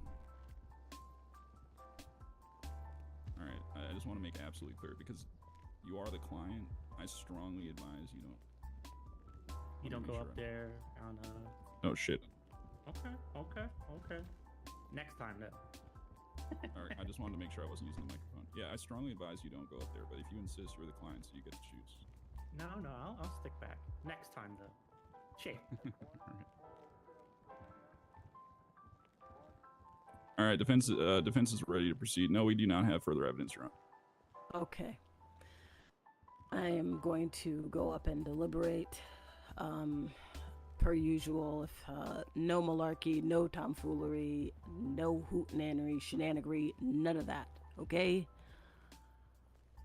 All right. I just want to make absolutely clear, because you are the client, I strongly advise you don't. You don't go up there on Oh shit. Okay. Next time though. All right. I just wanted to make sure I wasn't using the microphone. Yeah, I strongly advise you don't go up there, but if you insist, you're the client, so you get to choose. No, I'll stick back. Next time though. Shit. All right. Defense is ready to proceed. No, we do not have further evidence, Your Honor. Okay. I am going to go up and deliberate. Per usual, if no malarkey, no tomfoolery, no hootenannery, shenanigery, none of that. Okay?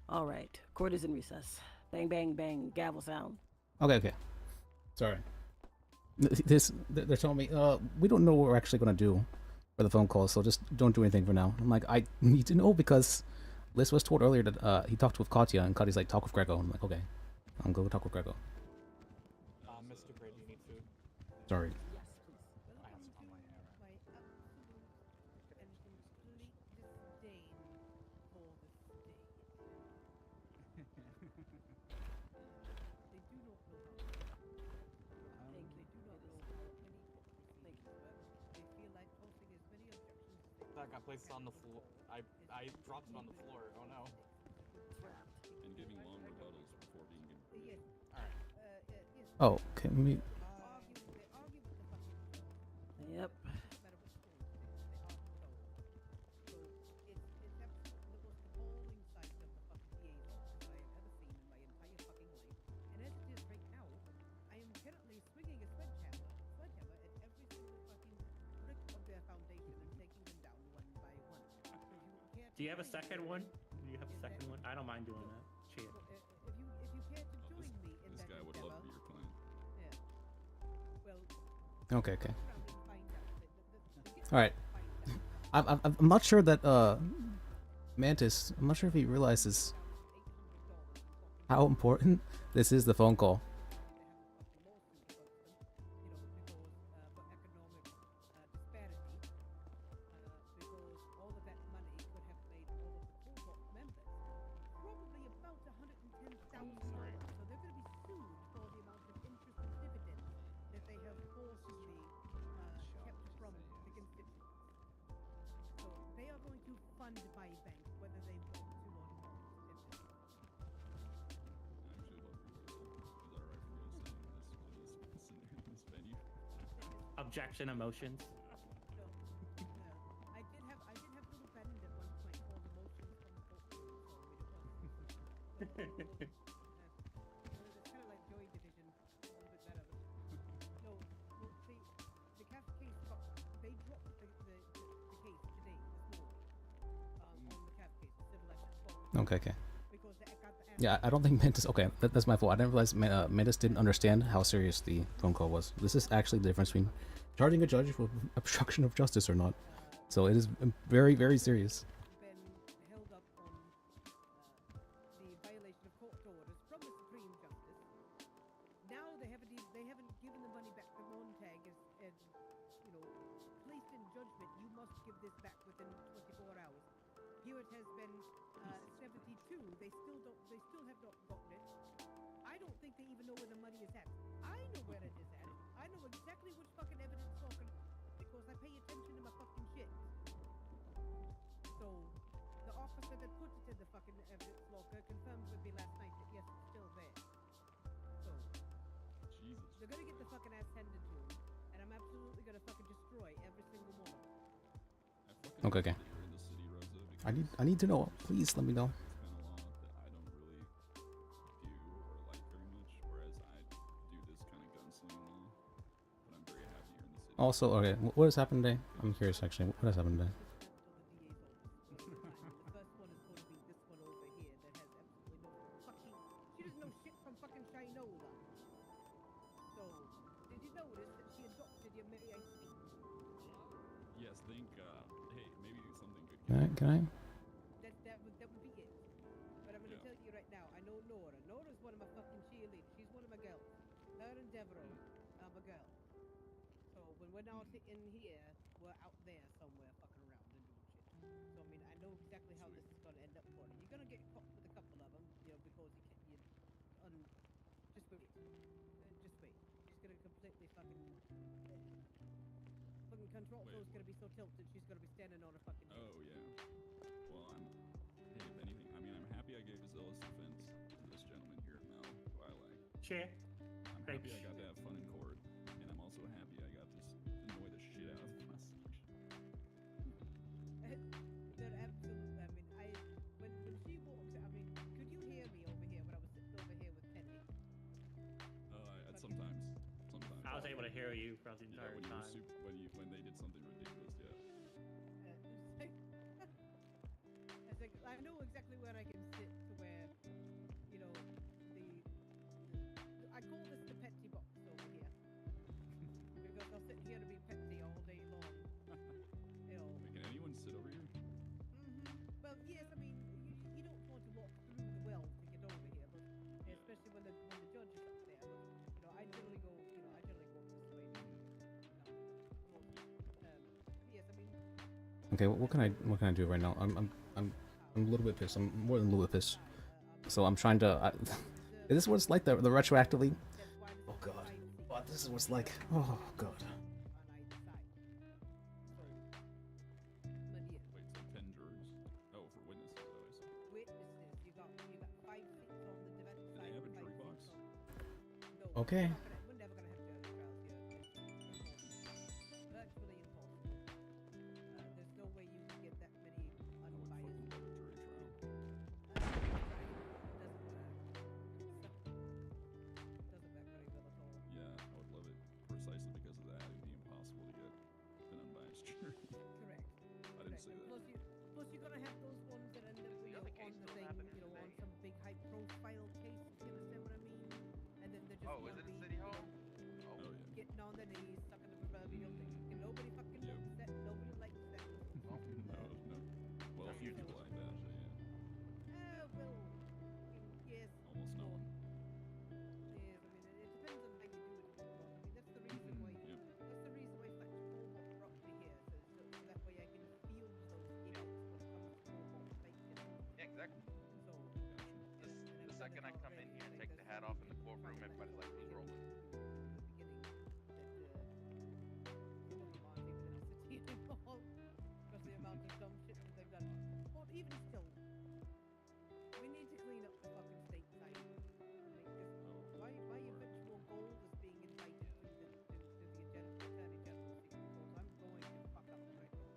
All right. Court is in recess. Bang, bang, bang. Gavel sound. Okay. Sorry. They're telling me, we don't know what we're actually gonna do for the phone call, so just don't do anything for now. I'm like, I need to know because Liz was told earlier that he talked with Katya, and Katya's like, talk with Grego. I'm like, okay, I'm gonna go talk with Grego. Mr. Gray, do you need food? Sorry. I have some on my hair. That got placed on the floor. I dropped it on the floor. Oh no. And giving long rebuttals before being given. Alright. Oh, can we? Yep. Do you have a second one? Do you have a second one? I don't mind doing that. Shit. This guy would love to be your client. Okay. All right. I'm not sure that Mantis. I'm not sure if he realizes how important this is. The phone call. Objection emotions. Okay. Yeah, I don't think Mantis. Okay, that's my fault. I didn't realize Mantis didn't understand how serious the phone call was. This is actually the difference between charging a judge with obstruction of justice or not. So it is very, very serious. Okay. I need to know. Please let me know. Also, okay, what has happened today? I'm curious actually. What has happened today? Can I? That would be it. Nora. Nora's one of my fucking cheerleaders. She's one of my girls. Her and Devereaux are my girls. So when we're not in here, we're out there somewhere fucking around and doing shit. So I mean, I know exactly how this is gonna end up for you. You're gonna get caught with a couple of them, you know, because you can't. Just wait. Just wait. She's gonna completely fucking control flow is gonna be so tilted. She's gonna be standing on her fucking head. Oh yeah. Well, hey, if anything, I mean, I'm happy I gave zealous defense to this gentleman here, Mel, who I like. Sure. I'm happy I got to have fun in court, and I'm also happy I got to annoy the shit out of the prosecution. They're absolutely. I mean, when she walks, I mean, could you hear me over here when I was sitting over here with Penny? Sometimes. I was able to hear you throughout the entire when time. When they did something ridiculous, yeah. I know exactly where I can sit to where, you know, I call this the petty box over here. Because I'll sit here to be petty all day long. You know. Wait, can anyone sit over here? Well, yes, I mean, you don't want to walk through the well to get over here, but especially when the judge is up there. But, you know, I generally go this way. Yes, I mean. Okay, what can I do right now? I'm a little bit pissed. I'm more than a little bit pissed. So I'm trying to. Is this what it's like? The retroactively? Oh god. What? This is what it's like. Oh god. Wait, so 10 jurors? Oh, for witnesses, I see. Witnesses. You got 5 seats on the defense side. Do they have a jury box? No. Okay. We're never gonna have jury trials here. Virtually impossible. There's no way you can get that many unbiased. Yeah, I would love it. Precisely because of that, it'd be impossible to get an unbiased jury. Correct. I didn't say that. Plus you're gonna have those ones that end up on the thing, you know, on some big high profile case. You understand what I mean? And then they're just Oh, is it at City Hall? Oh yeah. getting on their knees, sucking the proverbial thing. And nobody fucking wants that. Nobody likes that. No. Well, a few people like that, but yeah. Well, yes. Almost no one. Yes, I mean, it depends on how you do it. I mean, that's the reason why. Yep. That's the reason why Fletch Cole brought me here, so that way I can feel those idiots when it comes to Yeah, exactly. So. The second I come in here and take the hat off in the courtroom, everybody's like, who's rolling? Because the amount of dumb shit that they've done. Or even still, we need to clean up the fucking state side. My eventual goal is being invited to the Attorney General's seat because I'm going to fuck up the record.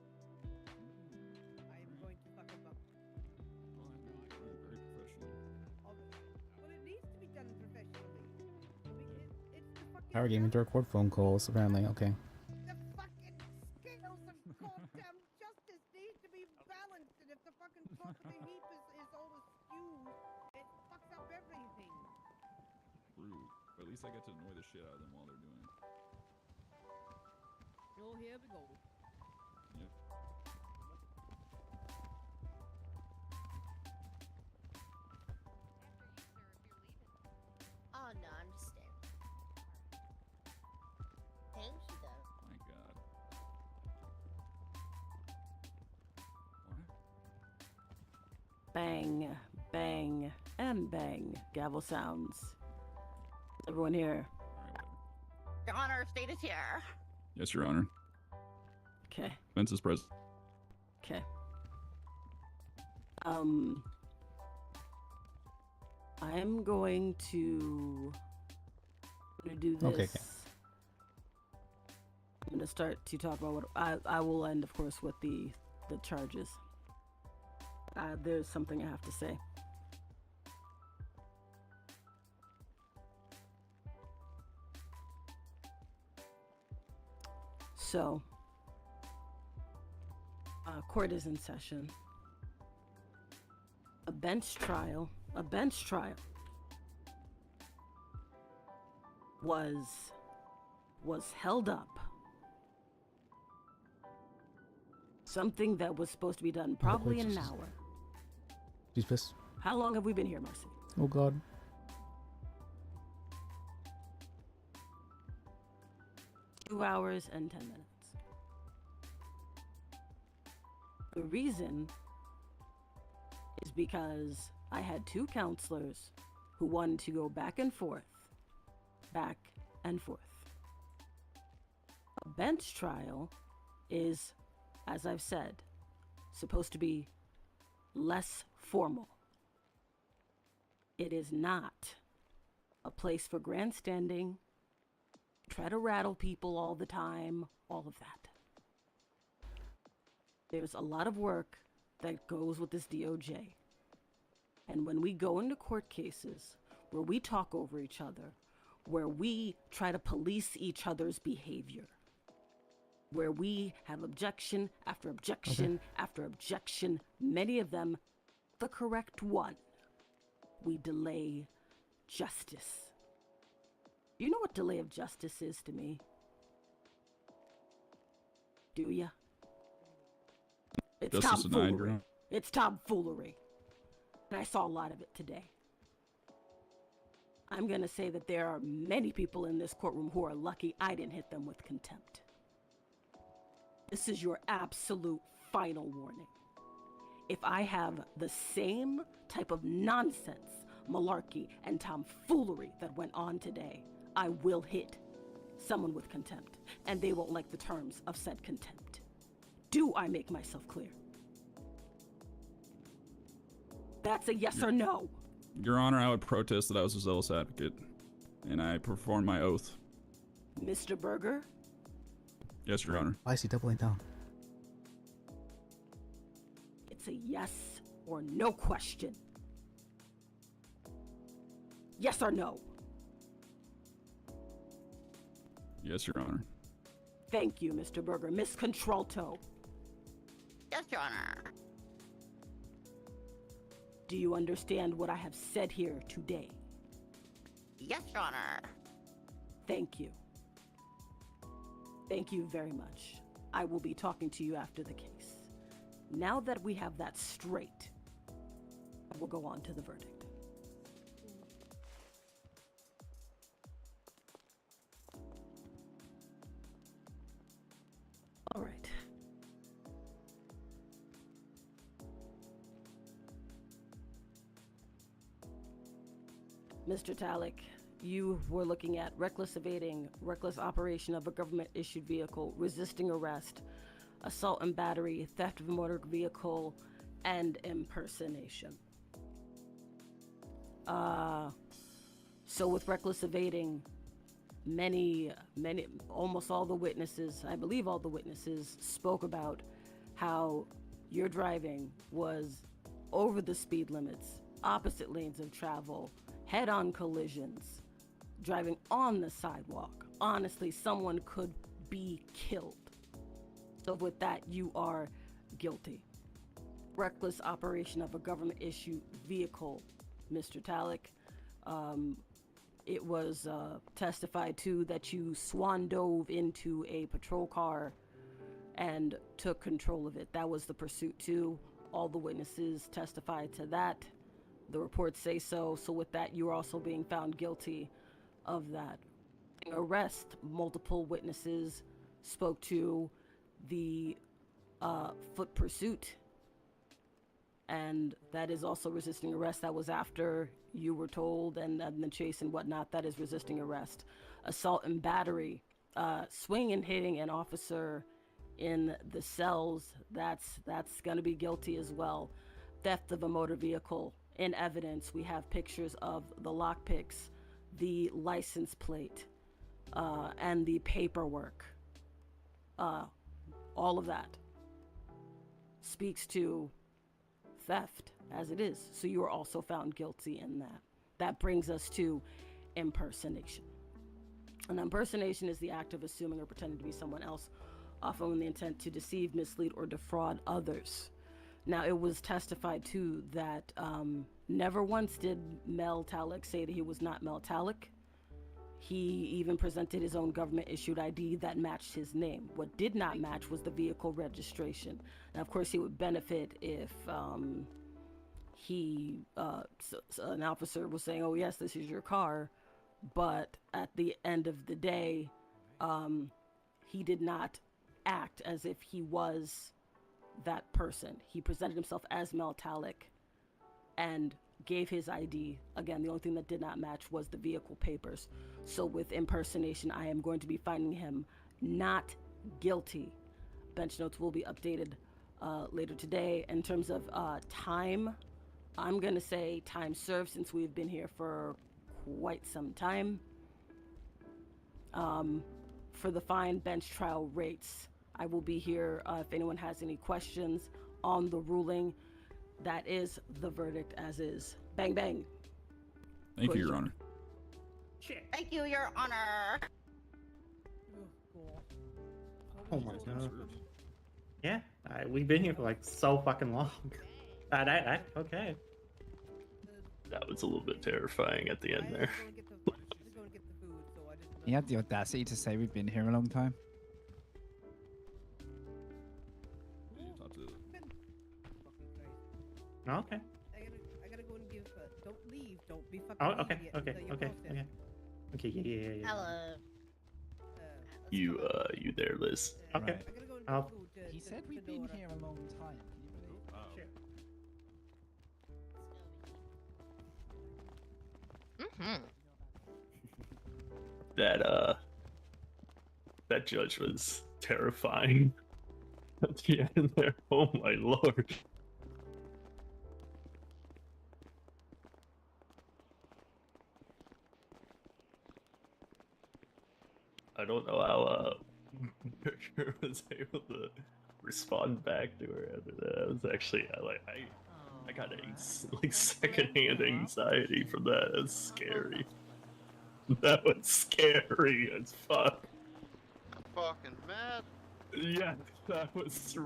I am going to fuck him up. Very professionally. Well, it needs to be done professionally. I mean, it's the fucking. Power gaming to record phone calls, apparently. Okay. The fucking scales of goddamn justice need to be balanced, and if the fucking top of the heap is all askew, it fucks up everything. Rude. But at least I get to annoy the shit out of them while they're doing it. Oh, here we go. Yep. Oh no, I'm just standing. Thank you though. My god. Bang, bang, and bang. Gavel sounds. Everyone here. Your Honor, state is here. Yes, Your Honor. Okay. Vince is present. Okay. I'm going to do this. Okay. I'm going to start to talk about what I will end, of course, with the charges. There's something I have to say. So, court is in session. A bench trial was held up. Something that was supposed to be done probably in an hour. She's pissed. How long have we been here, Marcy? Oh God. Two hours and 10 minutes. The reason is because I had two counselors who wanted to go back and forth. A bench trial is, as I've said, supposed to be less formal. It is not a place for grandstanding, try to rattle people all the time, all of that. There's a lot of work that goes with this DOJ. And when we go into court cases where we talk over each other, where we try to police each other's behavior, where we have objection after objection after objection, many of them the correct one, we delay justice. You know what delay of justice is to me? Do ya? It's Justice denied, tomfoolery. Your Honor. It's tomfoolery. And I saw a lot of it today. I'm gonna say that there are many people in this courtroom who are lucky I didn't hit them with contempt. This is your absolute final warning. If I have the same type of nonsense, malarkey, and tomfoolery that went on today, I will hit someone with contempt, and they won't like the terms of said contempt. Do I make myself clear? That's a yes or no. Your Honor, I would protest that I was a zealous advocate, and I performed my oath. Mr. Berger? Yes, Your Honor. Why is he doubling down? It's a yes or no question. Yes or no? Yes, Your Honor. Thank you, Mr. Berger. Miss Contralto. Yes, Your Honor. Do you understand what I have said here today? Yes, Your Honor. Thank you. Thank you very much. I will be talking to you after the case. Now that we have that straight, I will go on to the verdict. All right. Mr. Talik, you were looking at reckless evading, reckless operation of a government-issued vehicle, resisting arrest, assault and battery, theft of a motor vehicle, and impersonation. So with reckless evading, almost all the witnesses, I believe all the witnesses, spoke about how your driving was over the speed limits, opposite lanes of travel, head-on collisions, driving on the sidewalk. Honestly, someone could be killed. So with that, you are guilty. Reckless operation of a government-issued vehicle, Mr. Talik. It was testified to that you swan dove into a patrol car and took control of it. That was the pursuit too. All the witnesses testified to that. The reports say so. So with that, you are also being found guilty of that. Arrest, multiple witnesses spoke to the foot pursuit, and that is also resisting arrest. That was after you were told, and the chase and whatnot. That is resisting arrest. Assault and battery, swinging and hitting an officer in the cells. That's gonna be guilty as well. Theft of a motor vehicle. In evidence, we have pictures of the lockpicks, the license plate, and the paperwork. All of that speaks to theft as it is. So you are also found guilty in that. That brings us to impersonation. An impersonation is the act of assuming or pretending to be someone else, often with the intent to deceive, mislead, or defraud others. Now, it was testified to that never once did Mel Talik say that he was not Mel Talik. He even presented his own government-issued ID that matched his name. What did not match was the vehicle registration. Now, of course, he would benefit if an officer was saying, "Oh yes, this is your car," but at the end of the day, he did not act as if he was that person. He presented himself as Metallic and gave his ID. Again, the only thing that did not match was the vehicle papers. So with impersonation, I am going to be finding him not guilty. Bench notes will be updated later today. In terms of time, I'm going to say time served since we've been here for quite some time. For the fine bench trial rates, I will be here if anyone has any questions on the ruling. That is the verdict as is. Bang, bang. Thank you, Your Honor. Thank you, Your Honor. Oh my god. Yeah, we've been here for like so fucking long. Okay. That was a little bit terrifying at the end there. He had the audacity to say we've been here a long time. Oh, okay. I gotta go and give. Don't leave. Don't be fucking. Oh, okay, idiot. okay, Let your okay, boss in. okay. Okay, yeah. Hello. You there, Liz? Okay. He said we've been here a long time. Can you believe? Sure. That judge was terrifying at the end there. Oh my lord. I don't know how Berger was able to respond back to her after that. I was actually I got secondhand anxiety from that. That's scary. That was scary as fuck. I'm fucking mad. Yeah, that was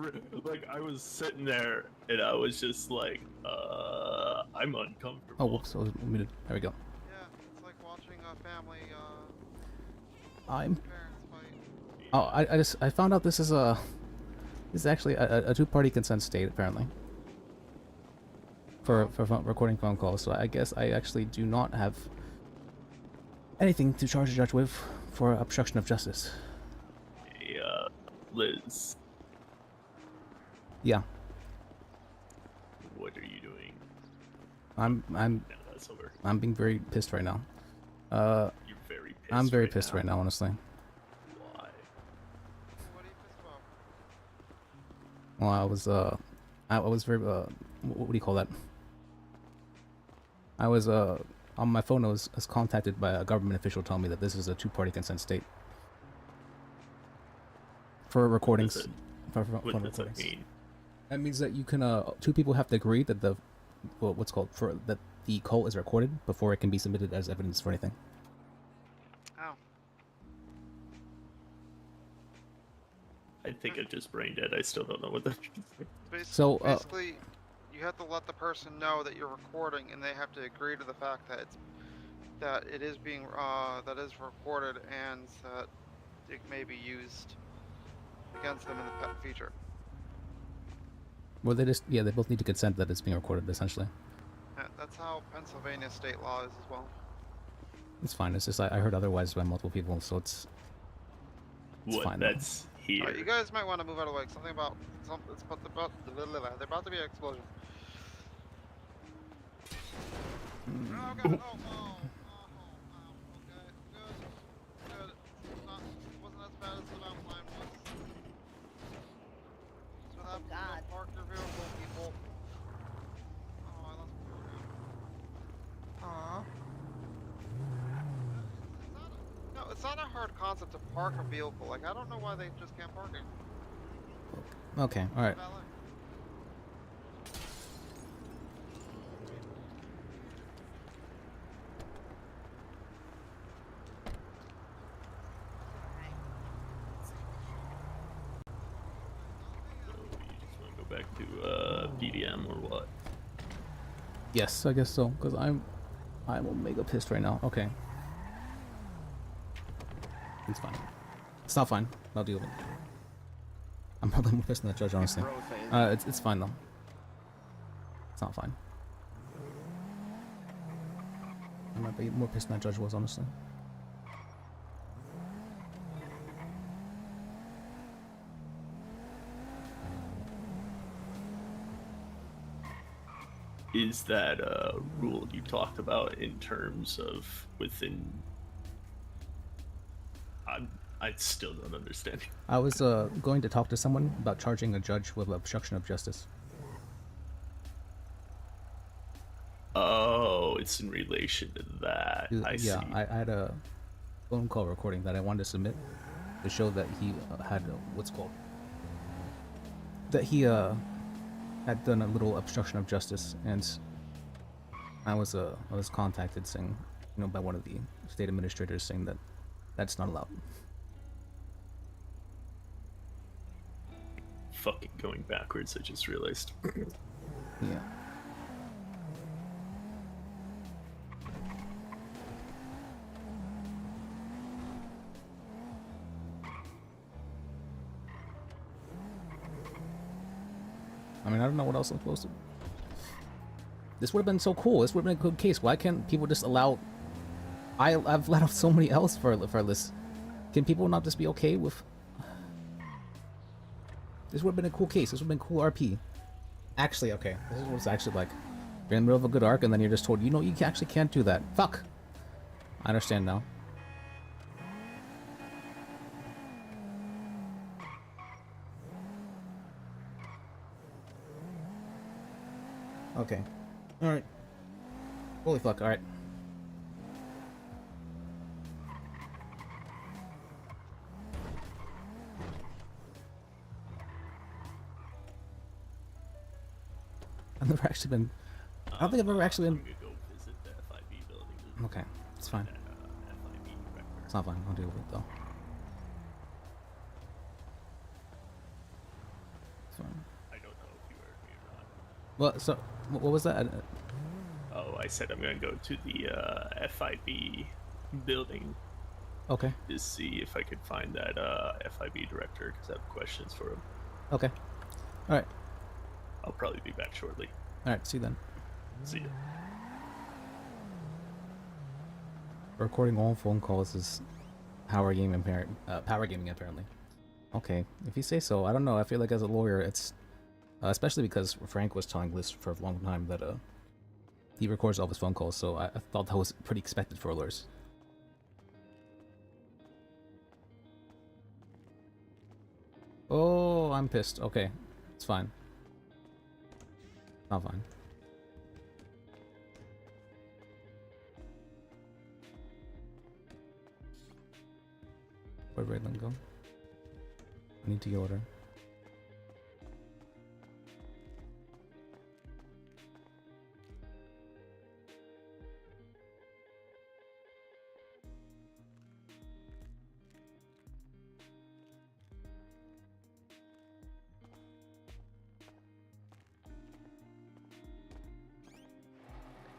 like I was sitting there and I was just like, I'm uncomfortable. Oh, whoops! I was muted. There we go. Yeah, it's like watching a family. I'm. Parents fight. Oh, I found out this is actually a two-party consent state apparently. For recording phone calls, so I guess I actually do not have anything to charge the judge with for obstruction of justice. Hey, Liz. Yeah. What are you doing? I'm being very pissed right now. You're very pissed. I'm very pissed right now, honestly. Why? What are you pissed about? Well, I was very what do you call that? I was on my phone. I was contacted by a government official telling me that this is a two-party consent state for recordings. What does that mean? That means that you can two people have to agree that that the call is recorded before it can be submitted as evidence for anything. Oh. I think I'm just brain dead. I still don't know what that is. So, basically, you have to let the person know that you're recording, and they have to agree to the fact that it is being that is recorded, and that it may be used against them in the future. Well, they both need to consent that it's being recorded, essentially. Yeah, that's how Pennsylvania state law is as well. It's fine. It's just I heard otherwise by multiple people, so it's fine. That's here. Alright, you guys might want to move out of the way. Something about they're about to be an explosion. Oh god! Okay, good. It wasn't as bad as the mountain lion was. So what happens when you park your vehicle, people. Oh, I lost my phone. No, it's not a hard concept to park a vehicle. Like, I don't know why they just can't park it. Okay, alright. Go back to PDM or what? Yes, I guess so. Because I'm mega pissed right now. Okay. It's fine. It's not fine. I'll deal with it. I'm probably more pissed than the judge, honestly. It's fine though. It's not fine. I'd be more pissed than that judge was, honestly. Is that rule you talked about in terms of within? I still don't understand. I was going to talk to someone about charging a judge with obstruction of justice. Oh, it's in relation to that. I see. I had a phone call recording that I wanted to submit to show that he had what's called that he had done a little obstruction of justice, and I was contacted saying, by one of the state administrators saying that that's not allowed. Fucking going backwards, I just realized. Yeah. I mean, I don't know what else I'm supposed to. This would have been so cool. This would have been a good case. Why can't people just allow? I've let off so many else for this. Can people not just be okay with? This would have been a cool case. This would have been cool RP. Actually, okay. This is what it's actually like. You're in the middle of a good arc, and then you're just told, you actually can't do that. Fuck. I understand now. Okay. Alright. Holy fuck, alright. I've never actually been... I don't think I've ever actually been... Okay, it's fine. It's not fine, I'll deal with it though. It's fine. I don't know if you heard me or not. Well, so, what was that? Oh, I said I'm gonna go to the FIB building. Okay. To see if I could find that FIB director, because I have questions for him. Okay. Alright. I'll probably be back shortly. Alright, see you then. See ya. Recording all phone calls is power gaming apparently. Okay, if you say so. I don't know. I feel like as a lawyer, it's especially because Frank was telling Liz for a long time that he records all of his phone calls, so I thought that was pretty expected for lawyers. Oh, I'm pissed. Okay, it's fine. Not fine. Where'd Raylan go? I need to yell at her.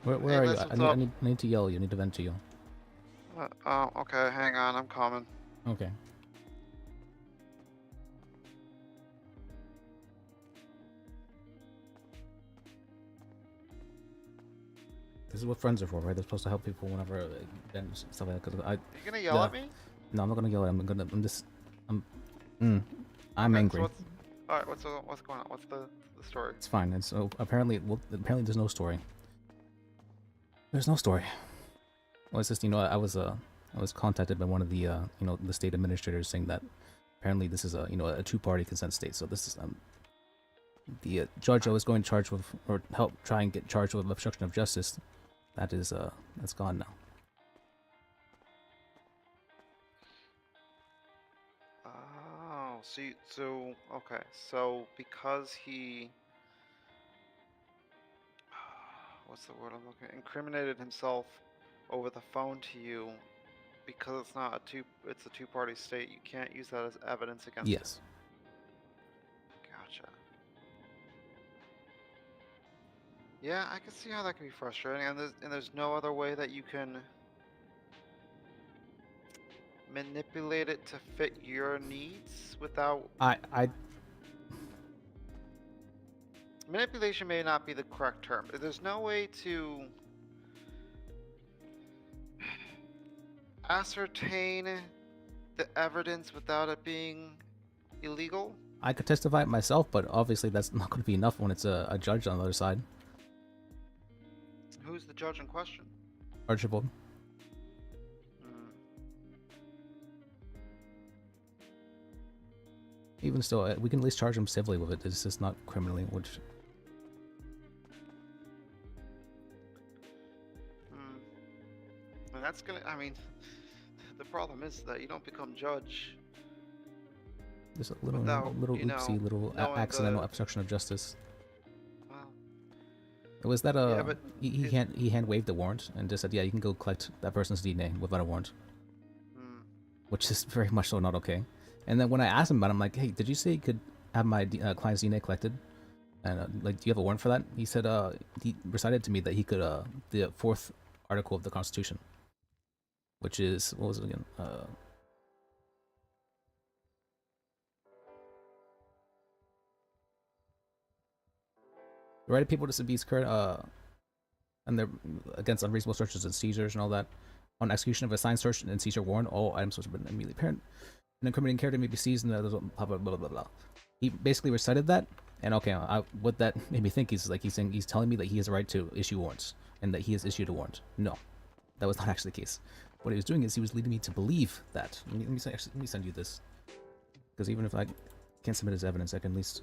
Where Hey, are you? Liz, I what's need to yell. You need to vent to you. Okay, hang on, I'm coming. Okay. This is what friends are for, right? They're supposed to help people whenever and stuff like that. You gonna yell at me? No, I'm not gonna yell at him. I'm angry. So alright, what's going on? What's the story? It's fine. And so apparently there's no story. There's no story. Well, it's just, I was contacted by one of the the state administrators saying that apparently this is a two-party consent state. So this is the judge I was going to charge with, or help try and get charged with obstruction of justice. That's gone now. Oh, okay, so because he, what's the word I'm looking at? Incriminated himself over the phone to you, because it's a two-party state, you can't use that as evidence against him. Yes. Gotcha. Yeah, I can see how that can be frustrating, and there's no other way that you can manipulate it to fit your needs without. Manipulation may not be the correct term. There's no way to. ascertain the evidence without it being illegal? I could testify it myself, but obviously that's not going to be enough when it's a judge on the other side. Who's the judge in question? Archibald. Even still, we can at least charge him civilly with it. It's just not criminally, which. And that's gonna. I mean, the problem is that you don't become judge. There's a little, without, little you know, oopsie, little knowing accidental the- obstruction of justice. Wow. It was that Yeah, but he hand waved the warrant and just said, yeah, you can go collect that person's DNA without a warrant, which is very much so not okay. And then when I asked him about it, I'm like, hey, did you say you could have my client's DNA collected? And like, do you have a warrant for that? He said, he recited to me that he could, the 4th article of the Constitution, which is, what was it again? The right of people to be secure, and they're against unreasonable searches and seizures and all that. On execution of a signed search and seizure warrant, all items which have been immediately apparent and incriminating character may be seized and blah blah blah blah blah. He basically recited that, and okay, what that made me think is like he's telling me that he has a right to issue warrants and that he has issued a warrant. No, that was not actually the case. What he was doing is he was leading me to believe that. Let me send you this, because even if I can't submit his evidence, I can at least.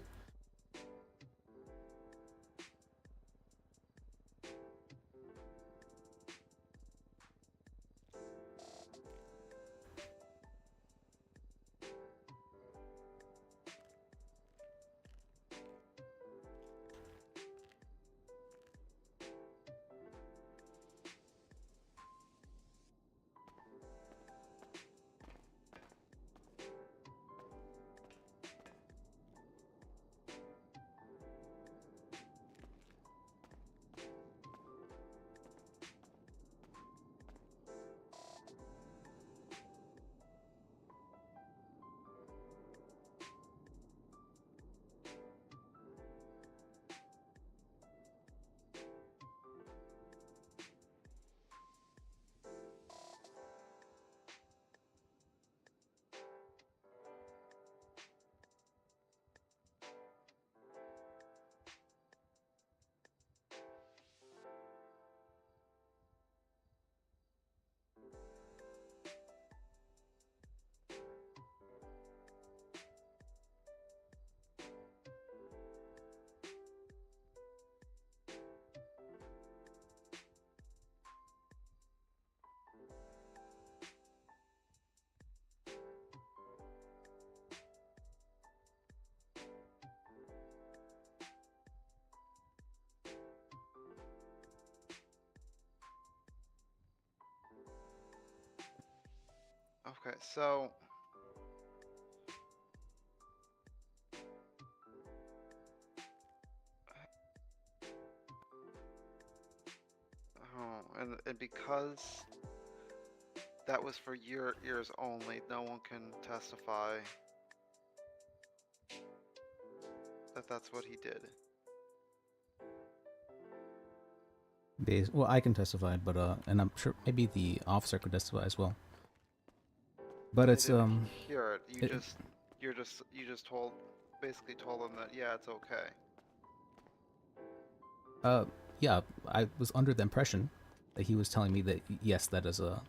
Okay, so and because that was for your ears only, no one can testify that that's what he did. Well, I can testify, but and I'm sure maybe the officer could testify as well. But it's Hear it. You just basically told them that yeah, it's okay. Yeah, I was under the impression that he was telling me that yes, that is a.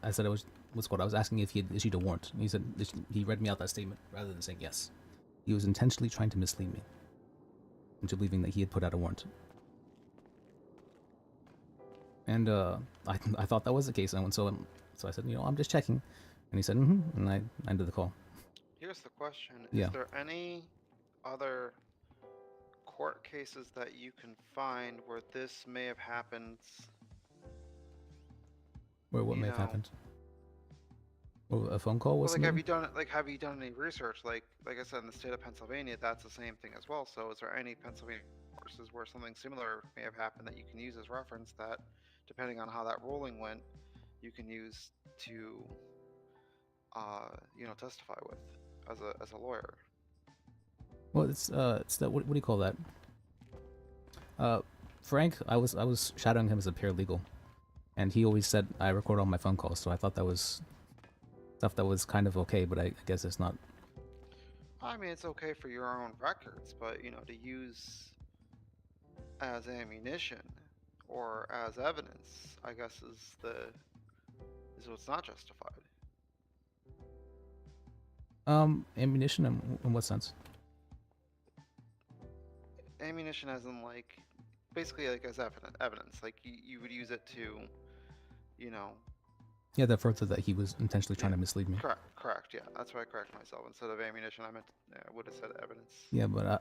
I said it was what I was asking if he had issued a warrant. He said he read me out that statement rather than saying yes. He was intentionally trying to mislead me into believing that he had put out a warrant. And I thought that was the case, and so I said, you know, I'm just checking, and he said, and I ended the call. Here's the question: Yeah. Is there any other court cases that you can find where this may have happened? Where what may have happened? Well, a phone call was. Well, have you done any research? Like I said, in the state of Pennsylvania, that's the same thing as well. So, is there any Pennsylvania cases where something similar may have happened that you can use as reference that, depending on how that ruling went, you can use to, testify with as a lawyer? Well, it's the what do you call that? Frank, I was shadowing him as a paralegal, and he always said I record all my phone calls, so I thought that was stuff that was kind of okay, but I guess it's not. I mean, it's okay for your own records, but you know, to use as ammunition or as evidence, I guess is what's not justified. Ammunition in what sense? Ammunition as in like, basically like as evidence, like you would use it to, you know. Yeah, the further that he was intentionally trying to mislead me. Correct, yeah, that's why I corrected myself. Instead of ammunition, I meant, I would have said evidence. Yeah, but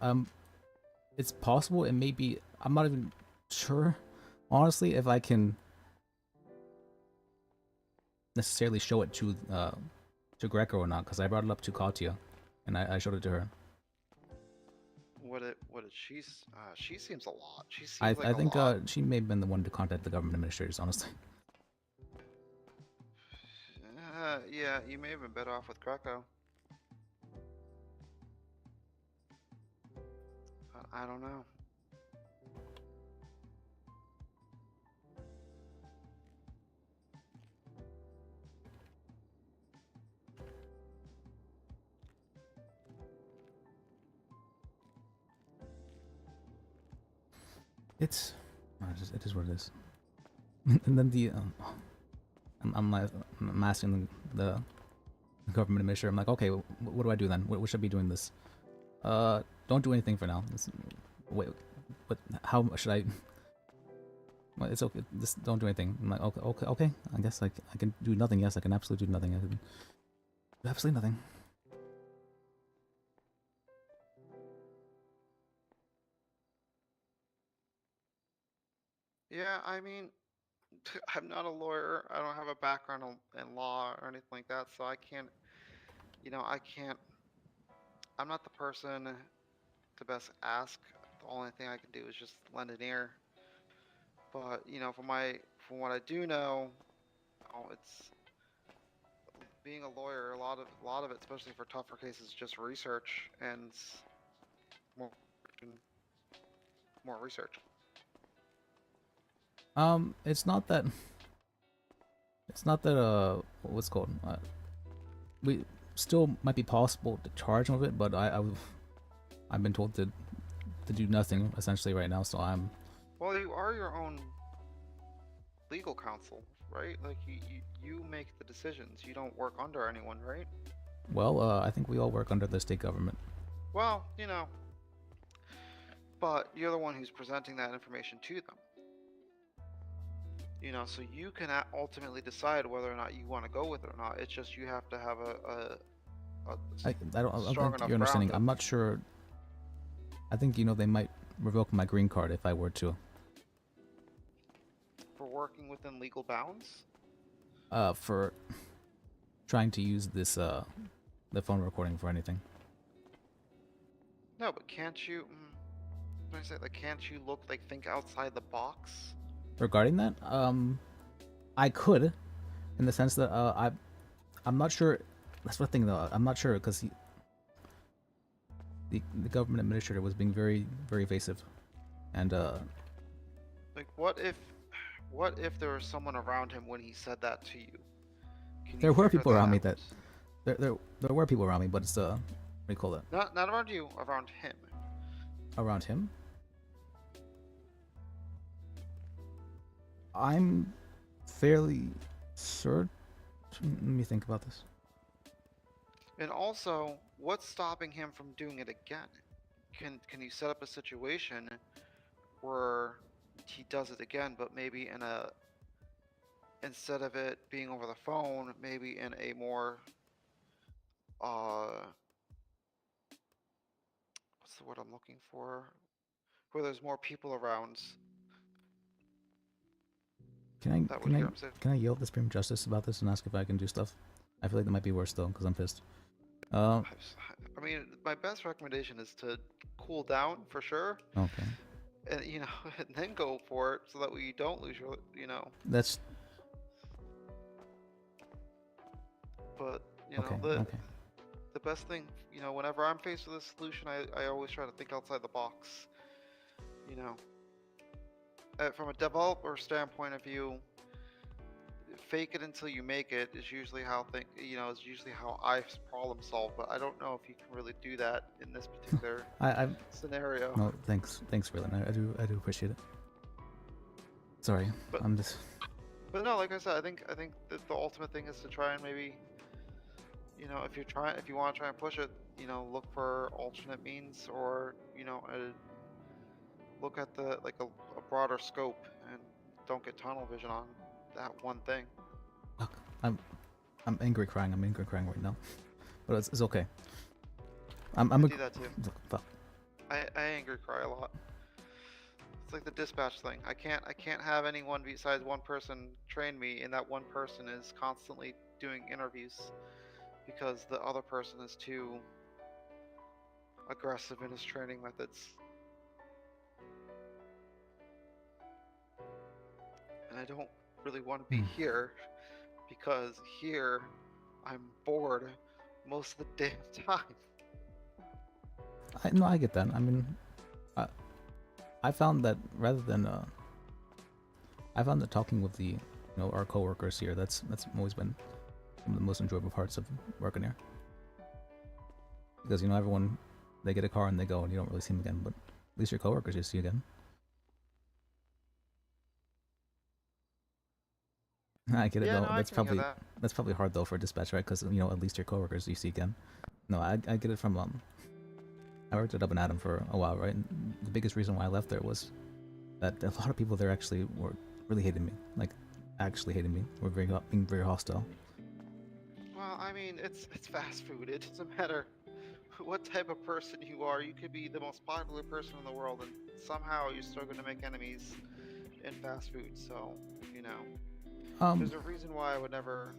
it's possible. It may be. I'm not even sure, honestly, if I can necessarily show it to Greco or not, because I brought it up to Katya, and I showed it to her. What did she? She seems a lot. She seems I like think a lot. she may have been the one to contact the government administrators, honestly. Yeah, you may have been better off with Greco. I don't know. It is what it is. And then the I'm asking the government administrator. I'm like, okay, what do I do then? What should I be doing this? Don't do anything for now. Wait, but how should I? Well, it's okay. Just don't do anything. I'm like, okay. I guess I can do nothing. Yes, I can absolutely do nothing. I can do absolutely nothing. Yeah, I mean, I'm not a lawyer. I don't have a background in law or anything like that, so I can't, you know, I'm not the person to best ask. The only thing I can do is just lend an ear. But, you know, from what I do know, it's being a lawyer, a lot of it, especially for tougher cases, just research and more research. It's not that. What's it called? We still might be possible to charge him with it, but I've been told to do nothing essentially right now, so I'm. Well, you are your own legal counsel, right? Like you make the decisions. You don't work under anyone, right? Well, I think we all work under the state government. Well, you know, but you're the one who's presenting that information to them. You know, so you can ultimately decide whether or not you want to go with it or not. It's just you have to have I don't think you're understanding. I'm not sure. I think, you know, they might revoke my green card if I were to. For working within legal bounds? For trying to use this the phone recording for anything. No, but can't you? What I say? Like, can't you think outside the box? Regarding that, I could, in the sense that I'm not sure. That's the thing, though. I'm not sure because the government administrator was being very, very evasive, and like, what if there was someone around him when he said that to you? There were people around me that there were people around me, but it's what do you call that? Not around you, around him. Around him? I'm fairly certain. Let me think about this. And also, what's stopping him from doing it again? Can you set up a situation where he does it again, but maybe instead of it being over the phone, maybe in a more what's the word I'm looking for? Where there's more people around. Can I yell at the Supreme Justice about this and ask if I can do stuff? I feel like that might be worse though, because I'm pissed. I mean, my best recommendation is to cool down for sure. Okay. And you know, and then go for it so that way you don't lose your, you know. That's. But you know, the best thing, you know, whenever I'm faced with a solution, I always try to think outside the box. You know, from a developer standpoint of view, fake it until you make it is usually how is usually how I problem solve. But I don't know if you can really do that in this particular I scenario. No, thanks, Raylan. I do appreciate it. Sorry, But- I'm just. But no, like I said, I think that the ultimate thing is to try and maybe, if you want to try and push it, look for alternate means, or look at a broader scope, and don't get tunnel vision on that one thing. Look, I'm angry crying. I'm angry crying right now, but it's okay. I do that too. Look, fuck. I angry cry a lot. It's like the dispatch thing. I can't have anyone besides one person train me, and that one person is constantly doing interviews because the other person is too aggressive in his training methods. And I don't really want to be here, because here I'm bored most of the damn time. No, I get that. I mean, I found that rather than I found that talking with the our coworkers here, that's always been one of the most enjoyable parts of working here. Because everyone, they get a car and they go, and you don't really see them again, but at least your coworkers you see again. I get it Yeah, though. no, I That's can hear probably that. that's probably hard though for a dispatch, right? Because at least your coworkers you see again. No, I get it from I worked at Up and Adam for a while, right? And the biggest reason why I left there was that a lot of people there actually were really hating me, like actually hating me, were being very hostile. Well, I mean, it's fast food. It doesn't matter what type of person you are. You could be the most popular person in the world, and somehow you're still going to make enemies in fast food. So, there's a reason why I would never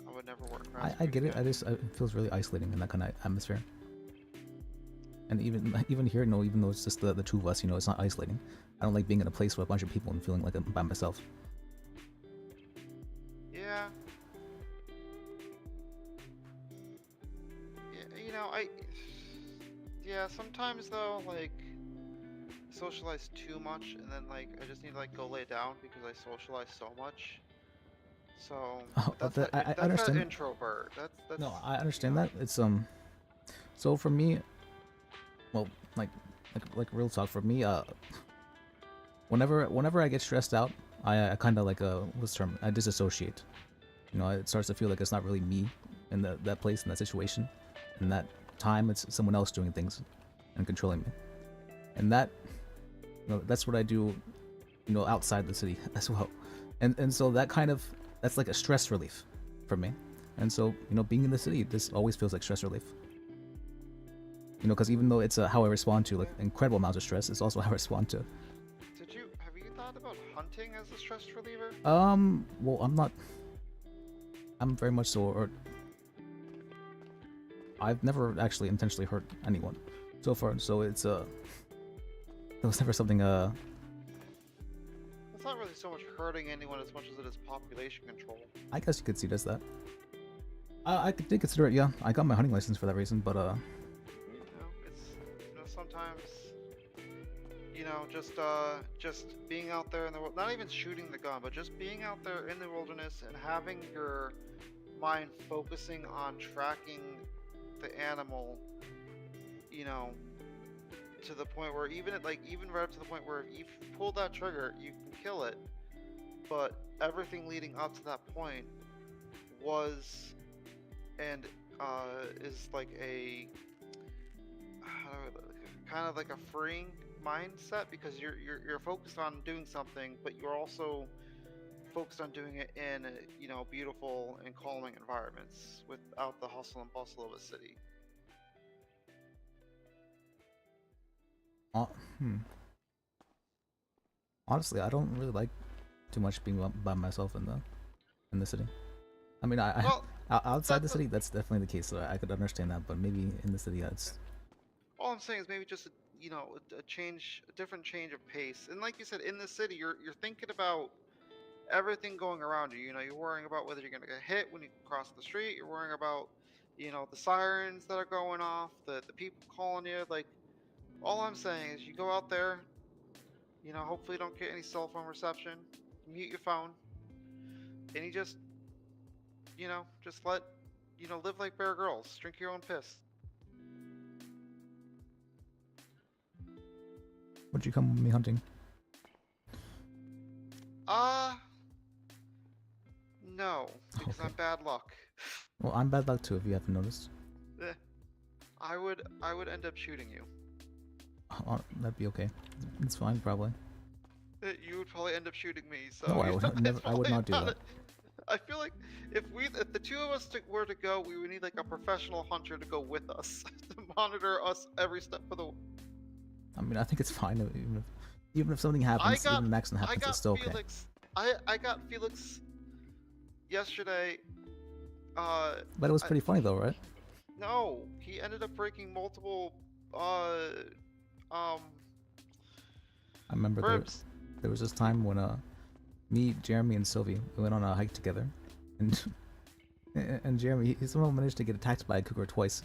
work fast I food get it. again. It feels really isolating in that kind of atmosphere. And even here, even though it's just the two of us, it's not isolating. I don't like being in a place with a bunch of people and feeling like I'm by myself. Yeah. Yeah, sometimes though, socialize too much, and then I just need to go lay down because I socialize so much. So that's I that understand. introvert. That's No, I understand that. It's so for me, well, like real talk for me, whenever I get stressed out, I kind of what's the term? I disassociate. It starts to feel like it's not really me in that place, in that situation, in that time. It's someone else doing things and controlling me, and that's what I do, outside the city as well, and so that's like a stress relief for me, and so being in the city, this always feels like stress relief. Because even though it's how I respond to incredible amounts of stress, it's also how I respond to. Have you thought about hunting as a stress reliever? Well, I'm very much so, or I've never actually intentionally hurt anyone so far, so it's it was never something It's not really so much hurting anyone as much as it is population control. I guess you could see it as that. I did consider it, yeah. I got my hunting license for that reason, but it's sometimes just being out there in the world, not even shooting the gun, but just being out there in the wilderness and having your mind focusing on tracking the animal, to the point where even right up to the point where if you pull that trigger, you can kill it. But everything leading up to that point was and is like a kind of like a freeing mindset, because you're focused on doing something, but you're also focused on doing it in beautiful and calming environments without the hustle and bustle of a city. Honestly, I don't really like too much being by myself in the city. I mean, outside the city, that's definitely the case. So I could understand that, but maybe in the city, that's. All I'm saying is maybe just a different change of pace. And like you said, in the city, you're thinking about everything going around you. You're worrying about whether you're gonna get hit when you cross the street. You're worrying about the sirens that are going off, the people calling you. All I'm saying is you go out there. Hopefully you don't get any cell phone reception. Mute your phone, and you just you know, just let, you know, live like Bear Grylls. Drink your own piss. Would you come with me hunting? No, because Okay. I'm bad luck. Well, I'm bad luck too, if you haven't noticed. I would end up shooting you. That'd be okay. It's fine, probably. You would probably end up shooting me. So No, I you would know, never. it's I would probably not do that. I feel like if the two of us were to go, we would need like a professional hunter to go with us to monitor us every step of the. I mean, I think it's fine. Even if something happens, even if an accident I happens, got it's still okay. Felix. I got Felix yesterday. But it was pretty funny though, right? No, he ended up breaking multiple. I remember Verbs. there was this time when me, Jeremy, and Sylvie we went on a hike together, and and Jeremy he somehow managed to get attacked by a cougar twice.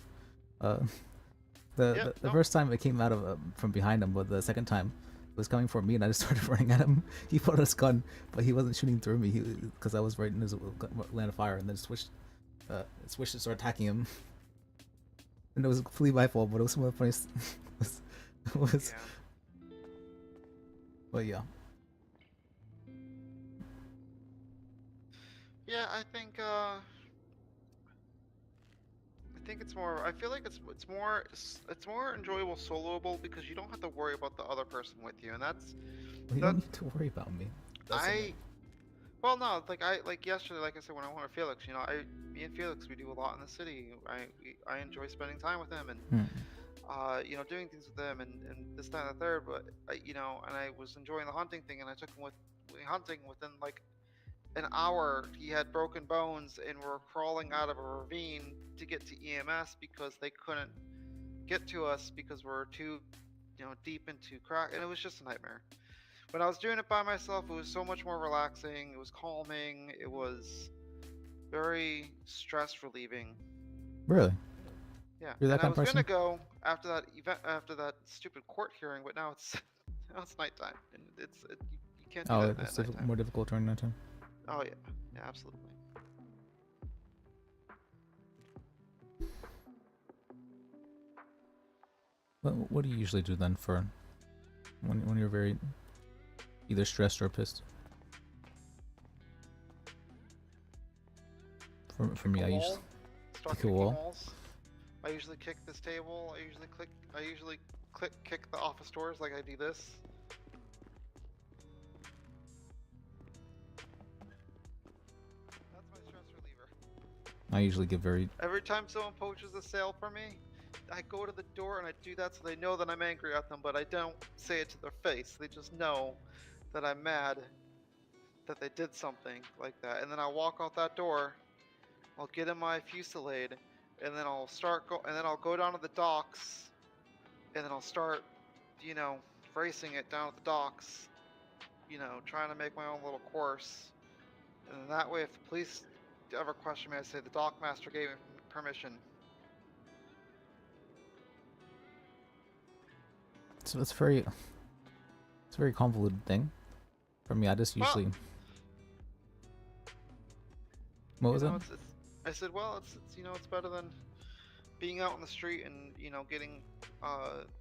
The first time it came out of from behind him, but the second time it was coming for me, and I just started running at him. He pulled out his gun, but he wasn't shooting through me because I was right in his line of fire, and then switched to start attacking him. And it was completely my fault, but it was some of the funniest. was. But yeah. Yeah, I think it's more. I feel like it's more enjoyable soloable because you don't have to worry about the other person with you, and that's. You don't need to worry about me. Well, no, like yesterday, like I said, when I wanted Felix, you know, me and Felix, we do a lot in the city. I enjoy spending time with him and you know, doing things with him and this, that, and the third. But you know, and I was enjoying the hunting thing, and I took him hunting within like an hour. He had broken bones and were crawling out of a ravine to get to EMS because they couldn't get to us because we're too, you know, deep into crack, and it was just a nightmare. When I was doing it by myself, it was so much more relaxing. It was calming. It was very stress relieving. Really? Yeah. You're that and I kind of was person? gonna go after that event, after that stupid court hearing, but now it's nighttime, and you can't do that It's at nighttime. more difficult during nighttime. Oh yeah, yeah, absolutely. What do you usually do then for when you're very either stressed or pissed? For me, I usually kick a wall. I usually kick this table. I usually kick the office doors like I do this. That's my stress reliever. I usually get very. Every time someone poaches a sale from me, I go to the door and I do that so they know that I'm angry at them, but I don't say it to their face. They just know that I'm mad that they did something like that. And then I'll walk out that door, I'll get in my Fusillade, and then I'll go down to the docks, and then I'll start, you know, racing it down at the docks, you know, trying to make my own little course. And then that way, if the police ever question me, I say the dock master gave me permission. So it's a very convoluted thing. For me, I just usually. What was that? I said, well, it's you know, it's better than being out on the street and, you know, getting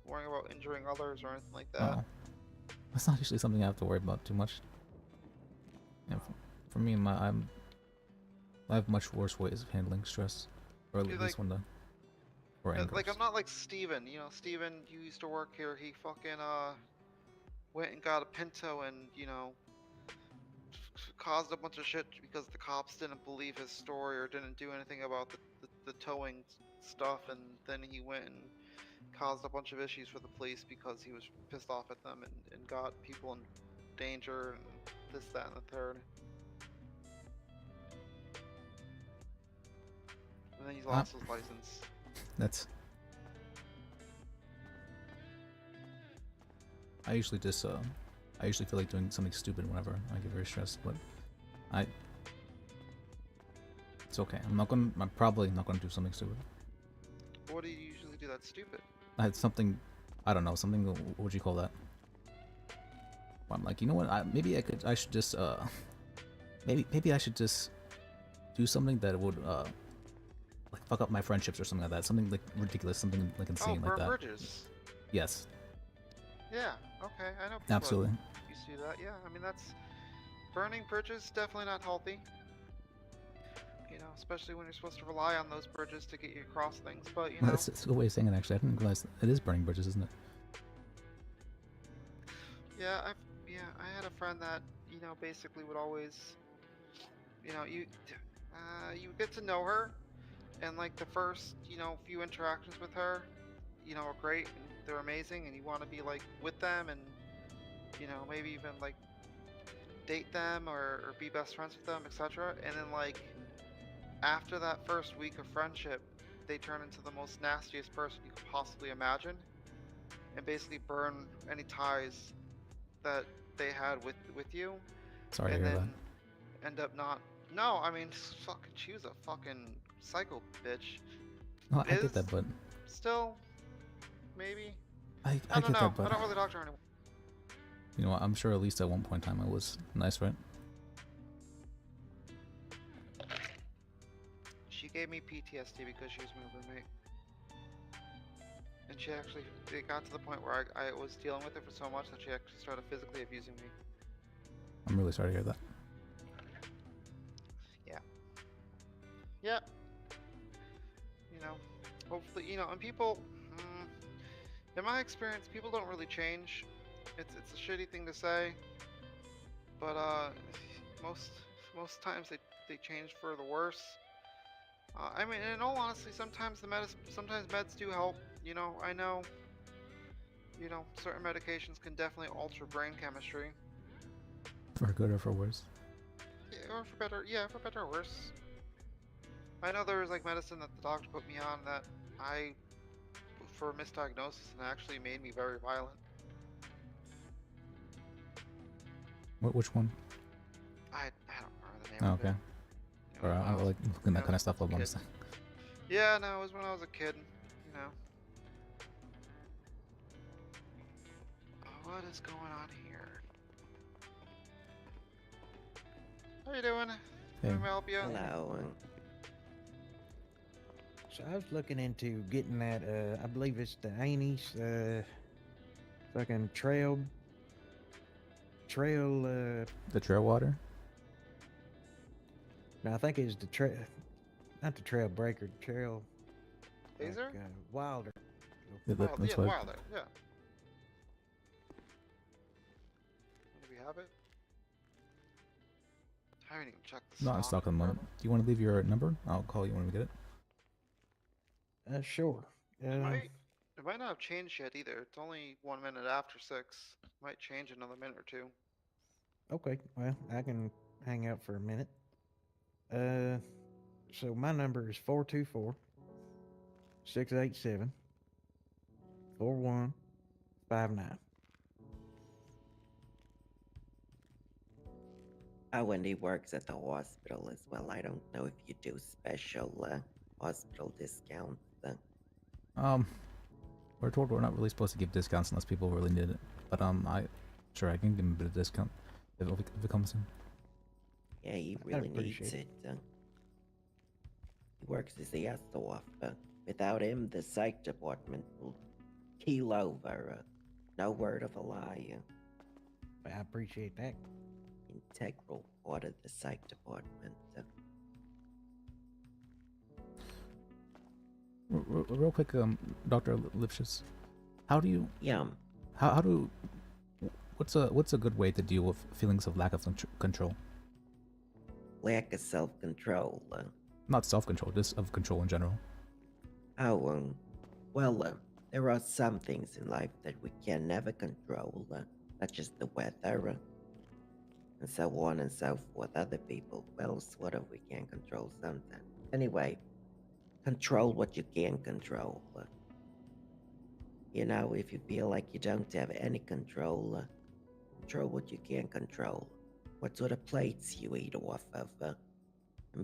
worrying about injuring others or anything like that. Oh. That's not usually something I have to worry about too much. Yeah, for me, I have much worse ways of handling stress, or at least when or anger. Like, I'm not like Steven. You know, Steven, you used to work here. He fucking went and got a Pinto and, you know, caused a bunch of shit because the cops didn't believe his story or didn't do anything about the towing stuff, and then he went and caused a bunch of issues for the police because he was pissed off at them and got people in danger and this, that, and the third. And then he lost his license. That's. I usually just I usually feel like doing something stupid whenever I get very stressed, but it's okay. I'm probably not gonna do something stupid. What do you usually do that's stupid? I had something, I don't know, something. What would you call that? Well, I'm like, you know what? Maybe I should just maybe I should just do something that would like fuck up my friendships or something like that. Something like ridiculous, something like insane like burn that. bridges. Yes. Yeah. Okay. I know people Absolutely. that used to do that. Yeah. I mean, that's burning bridges. Definitely not healthy. You know, especially when you're supposed to rely on those bridges to get you across things. But you know, That's a good way of saying it. Actually, I didn't realize it is burning bridges, isn't it? yeah, I had a friend that basically would always, you get to know her, and like the first few interactions with her, are great and they're amazing, and you want to be like with them, and maybe even like date them or be best friends with them, etc. And then like after that first week of friendship, they turn into the most nastiest person you could possibly imagine, and basically burn any ties that they had with you. Sorry to and hear then that. end up not. No, I mean, fucking, she was a fucking psycho bitch. No, I get that, but Still, maybe. I don't get know. that, but I don't really talk to her anymore. you know, I'm sure at least at one point in time I was nice, right? She gave me PTSD because she was my roommate. And she actually, it got to the point where I was dealing with it for so much that she actually started physically abusing me. I'm really sorry to hear that. Yeah. Yeah. Hopefully, and people, in my experience, people don't really change. It's a shitty thing to say, but most times they change for the worse. I mean, in all honesty, sometimes meds do help. I know. Certain medications can definitely alter brain chemistry. For good or for worse. Yeah, or for better. Yeah, for better or worse. I know there was like medicine that the doctor put me on that for misdiagnosis, and actually made me very violent. Which one? I don't remember the name Oh, of okay. it. Or I like looking that kind of stuff up. I'm saying. Yeah, no, it was when I was a kid. What is going on here? How you doing? Hey. Can I help you? Hello. So I was looking into getting that, I believe it's the Annie's, fucking trail, The trail water? no, I think it's the trail, not the trail breaker, the trail, Laser? like, Wilder. Yeah, that's yeah, what. Wilder, yeah. Do we have it? I haven't even checked the Not in stock at the moment. Do you want to leave your number? I'll call you when we get it. Sure. It might not have changed yet either. It's only 1 minute after 6. Might change another minute or two. Okay, well, I can hang out for a minute. So my number is 424-687-4159. Wendy works at the hospital as well. I don't know if you do special hospital discounts. We're told we're not really supposed to give discounts unless people really need it. But I can give him a bit of discount if it comes in. Yeah, he really needs it. He works his ass off. Without him, the psych department will keel over. No word of a lie. I appreciate that. Integral part of the psych department. Real quick, Dr. Lipschitz, how do you? Yeah. How do? What's a good way to deal with feelings of lack of control? Lack of self-control. Not self-control, just of control in general. Oh, well, there are some things in life that we can never control, such as the weather, and so on and so forth. Other people, well, sort of, we can control something. Anyway, control what you can control. If you feel like you don't have any control, control what you can control. What sort of plates you eat off of, and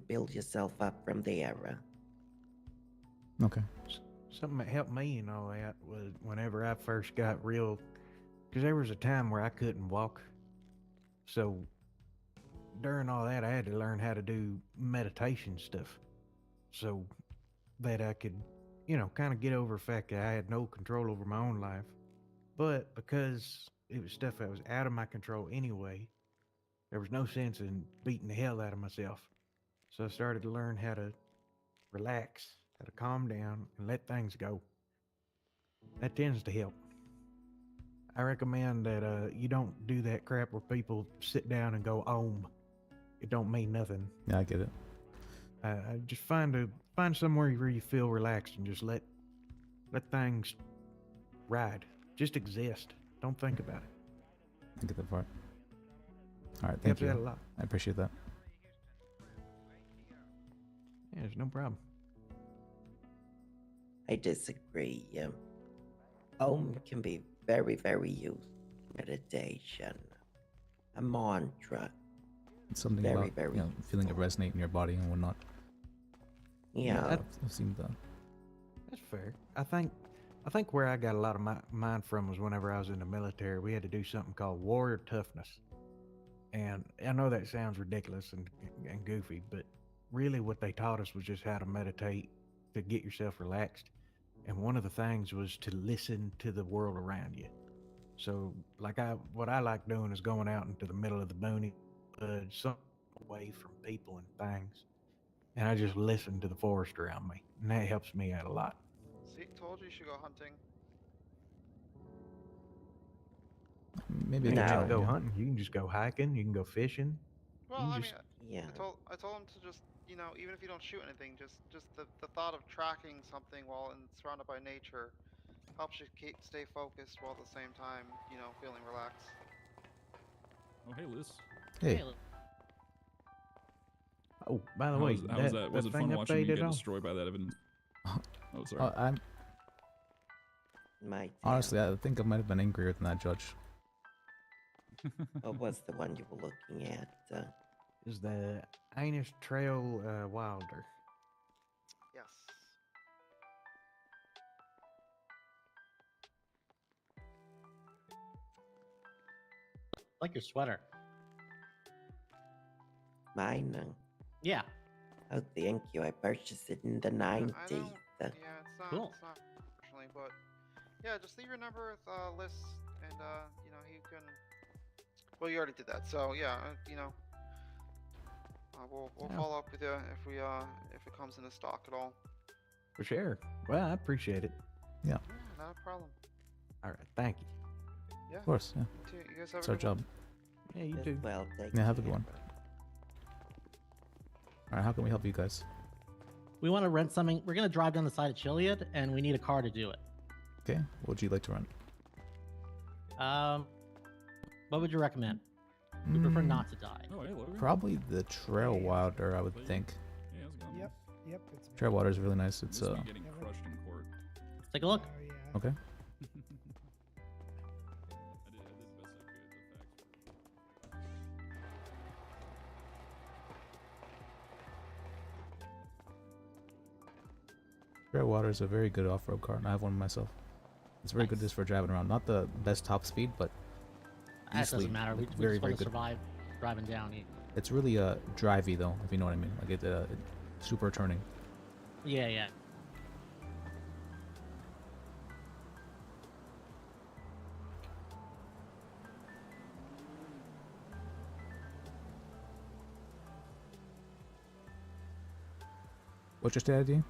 build yourself up from there. Okay. Something that helped me and all that was whenever I first got real, because there was a time where I couldn't walk. So during all that, I had to learn how to do meditation stuff so that I could, kind of get over the fact that I had no control over my own life. But because it was stuff that was out of my control anyway, there was no sense in beating the hell out of myself. So I started to learn how to relax, how to calm down, and let things go. That tends to help. I recommend that you don't do that crap where people sit down and go om. It don't mean nothing. Yeah, I get it. I just find somewhere where you feel relaxed and just let things ride. Just exist. Don't think about it. I get that part. All right, thank Helps out a you. lot. I appreciate that. Yeah, there's no problem. I disagree. Om can be very, very used. Meditation, a mantra. It's something Very, about very feeling it resonate in your body and whatnot. Yeah. I've seen that. That's fair. I think where I got a lot of mine from was whenever I was in the military. We had to do something called warrior toughness. And I know that sounds ridiculous and goofy, but really what they taught us was just how to meditate, to get yourself relaxed. And one of the things was to listen to the world around you. So what I like doing is going out into the middle of the boonies, some away from people and things. And I just listen to the forest around me. And that helps me out a lot. See, told you should go hunting. Maybe You I can could try, go yeah. hunting. You can just go hiking. You can go fishing. Well, You I can mean, Yeah. I told him to just, even if you don't shoot anything, just the thought of tracking something while surrounded by nature helps you stay focused while at the same time, feeling relaxed. Oh, hey, Liz. Hey. Oh, by the How way, was that? Was it fun watching me get on? destroyed by that evidence? Oh, sorry. I'm My honestly, I think I might have been angrier than that judge. What was the one you were looking at? Is the Anish Trail Wilder. Yes. Like your sweater. Mine? Yeah. Oh, thank you. I purchased it in the 90s. Yeah, it's not, Cool. it's not unfortunately, but yeah, just leave your number with Liz, and he can. Well, you already did that, so yeah, we'll Yeah. follow up with you if it comes into stock at all. For sure. Well, I appreciate it. Yeah. Not a problem. All right. Thank you. Yeah. Of course, yeah. You too. You guys have It's a our good one. job. Yeah, you As too. well, take Yeah, have a good care. one. All right, how can we help you guys? We want to rent something. We're going to drive down the side of Chiliad, and we need a car to do it. Okay, what would you like to rent? What would you recommend? We prefer not to die. Oh, hey, Logan. Probably the Trail Wilder, I would think. Hey, how's it going? Yep, it's Trail Wilder is really nice. It's This me getting crushed in court. Let's take a look. Oh, yeah. okay. I did the best I could. The facts Trail Wilder is a very good off-road car, and I have one myself. It's very good Nice. just for driving around. Not the best top speed, but That easily, doesn't matter. We like, just very, want very to good. survive driving down. It's really drivey though, if you know what I mean. Like it's super turning. Yeah, yeah. What's your stat ID?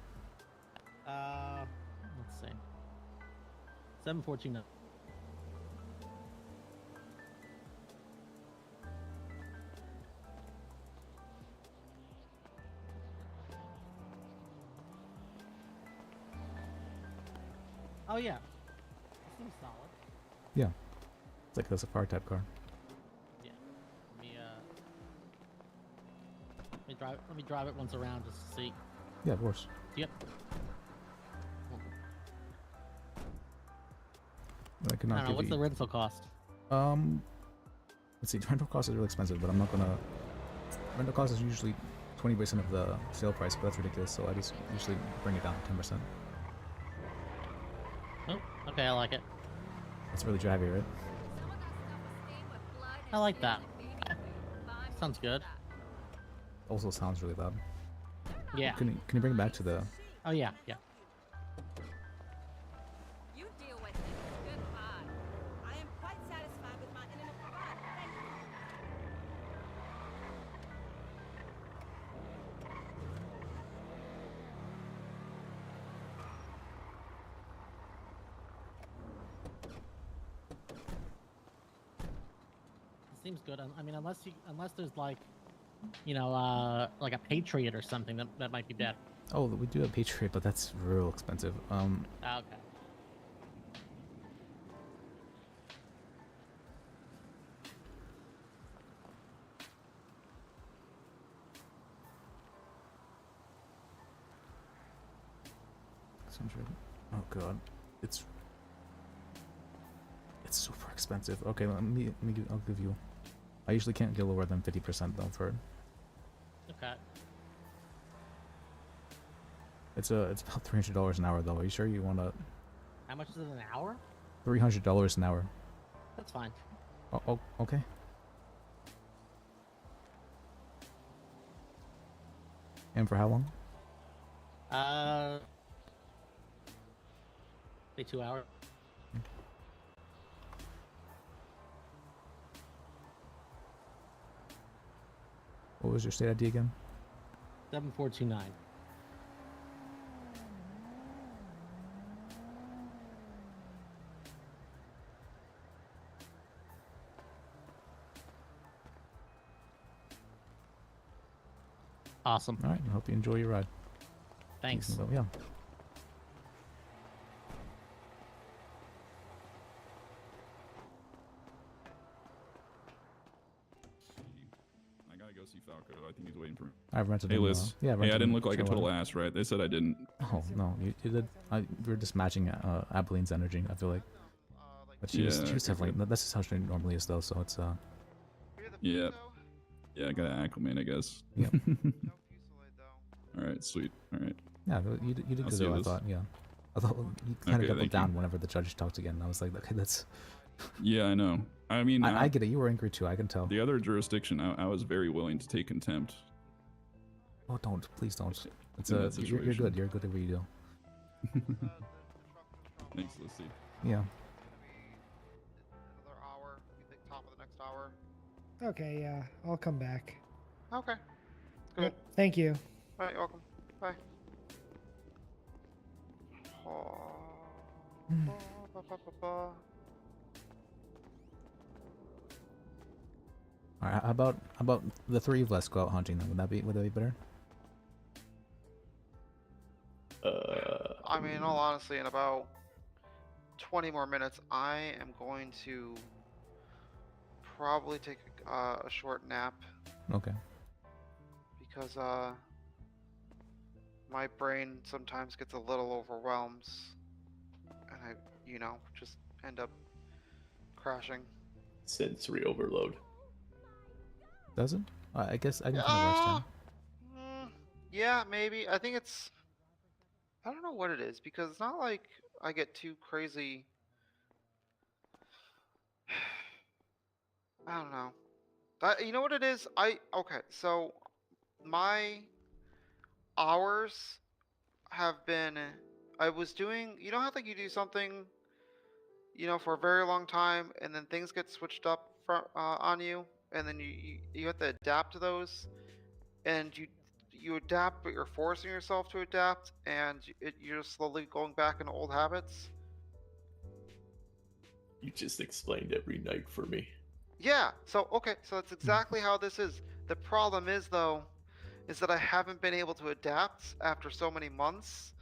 Let's see. 714. Oh yeah. Seems solid. Yeah. It's like a safari type car. Yeah. Let me drive it once around just to see. Yeah, of course. Yep. But I I cannot don't know, give what's you. the rental cost? Let's see. Rental cost is really expensive, but I'm not gonna. Rental cost is usually 20% of the sale price, but that's ridiculous. So I just usually bring it down to 10%. Oh, okay, I like it. It's really drivey, right? I like that. Sounds good. also sounds really loud. Yeah. Can you bring it back to the? Oh yeah, yeah. You deal with it. Goodbye. I am quite satisfied with my internet provider. Thank you. It seems good. I mean, unless there's like, like a Patriot or something that might be better. Oh, we do have Patriot, but that's real expensive. Okay. Oh god, it's super expensive. Okay, I'll give you. I usually can't get lower than 50% though for it. Okay. It's about $300 an hour though. Are you sure you want to? How much is it an hour? $300 an hour. That's fine. Oh, okay. And for how long? Say 2 hours. What was your state ID again? 7429. Awesome. All right. I hope you enjoy your ride. Thanks. Yeah. I gotta go see Falco. I think he's waiting for me. I've rented Hey, him, Liz. yeah, Hey, rented I didn't him look like a for total what? ass, right? They said I didn't. Oh no, you did. We were just matching Abeline's energy. I feel like. But she was definitely. That's just how she normally is though. So it's Yeah. Yeah, I gotta acclimate, I guess. Yeah. All right, sweet. All right. Yeah, you did I'll good see you, though, I Liz. thought. Yeah. I thought you kind of Okay, got put thank you. down whenever the judge talked again. I was like, okay, that's. Yeah, I know. I mean, I get it. You were angry too. I can tell. The other jurisdiction, I was very willing to take contempt. Oh, don't. Please don't. It's in that you're situation. good. You're good at what you do. Thanks, Lissy. Yeah. Another hour. You think top of the next hour? Okay, yeah, I'll come back. Okay. Good. Yep, thank you. All right, you're welcome. Bye. Oh, ba, ba, ba, ba. All right. How about the three of us go out hunting then? Would that be better? I mean, in all honesty, in about 20 more minutes, I am going to probably take a short nap Okay. because my brain sometimes gets a little overwhelmed, and I, just end up crashing. Sensory overload. Does it? I guess I can kind of rest time. Yeah, maybe. I think it's. I don't know what it is because it's not like I get too crazy. I don't know. You know what it is? Okay, so my hours have been. I was doing. You know how like you do something, for a very long time, and then things get switched up on you, and then you have to adapt to those, and you adapt, but you're forcing yourself to adapt, and you're slowly going back into old habits. You just explained every night for me. Yeah. So okay. So that's exactly how this is. The problem is though, is that I haven't been able to adapt after so many months.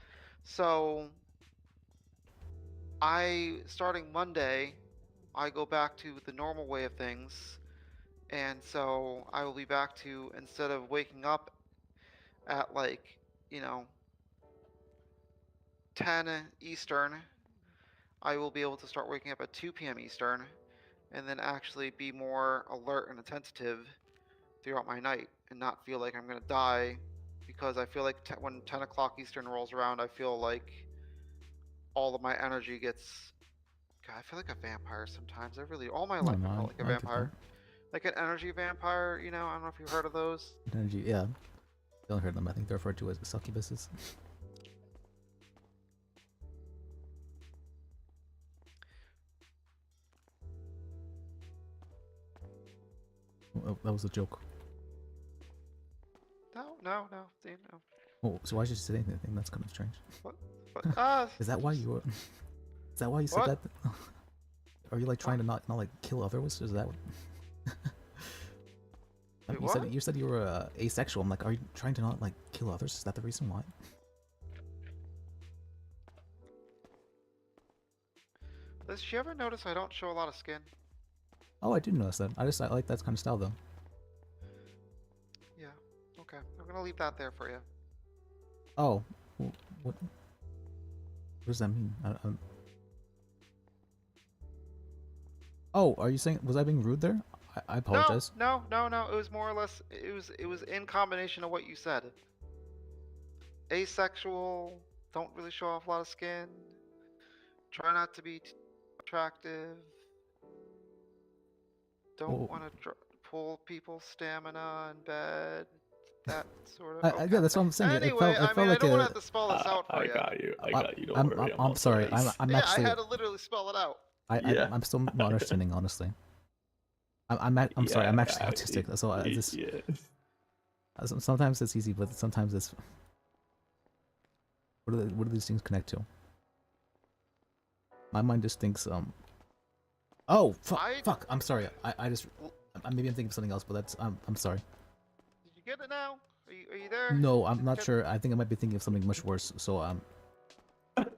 So starting Monday, I go back to the normal way of things, and so I will be back to, instead of waking up at 10 Eastern, I will be able to start waking up at 2 p.m. Eastern, and then actually be more alert and attentive throughout my night, and not feel like I'm gonna die, because I feel like when 10 o'clock Eastern rolls around, I feel like all of my energy gets. God, I feel like a vampire sometimes. All my life I felt like a vampire. Like an energy vampire, you know, I don't know if you've heard of those. Energy, yeah. Don't heard them. I think they're referred to as succubuses. Oh, that was a joke. No, Dean, no. Oh, so why did you say anything? That's kind of strange. What? Is that why you were? Is that why you said What? that? Are you like trying to not like kill others? Is that? Wait, you said you were asexual. I'm like, are you trying to not like kill others? Is that the reason why? Does she ever notice I don't show a lot of skin? Oh, I did notice that. I like that kind of style though. Yeah. Okay. I'm gonna leave that there for you. Oh, what does that mean? Oh, are you saying was I being rude there? I apologize. No. It was more or less. It was in combination of what you said. Asexual. Don't really show off a lot of skin. Try not to be attractive. Don't want to pull people's stamina in bed. That sort of. Yeah, that's what I'm saying. Anyway, it felt I like don't want to have to spell this out for I you. got you. I got you. Don't worry. I'm sorry. I'm actually. I had to literally spell it out. I'm still not understanding, honestly. I'm sorry. I'm actually autistic, so I just. Sometimes it's easy, but sometimes it's. What do these things connect to? My mind just thinks Oh fuck! I'm sorry. I just maybe I'm thinking of something else, but that's I'm sorry. Did you get it now? Are you there? No, I'm not sure. I think I might be thinking of something much worse. So Okay.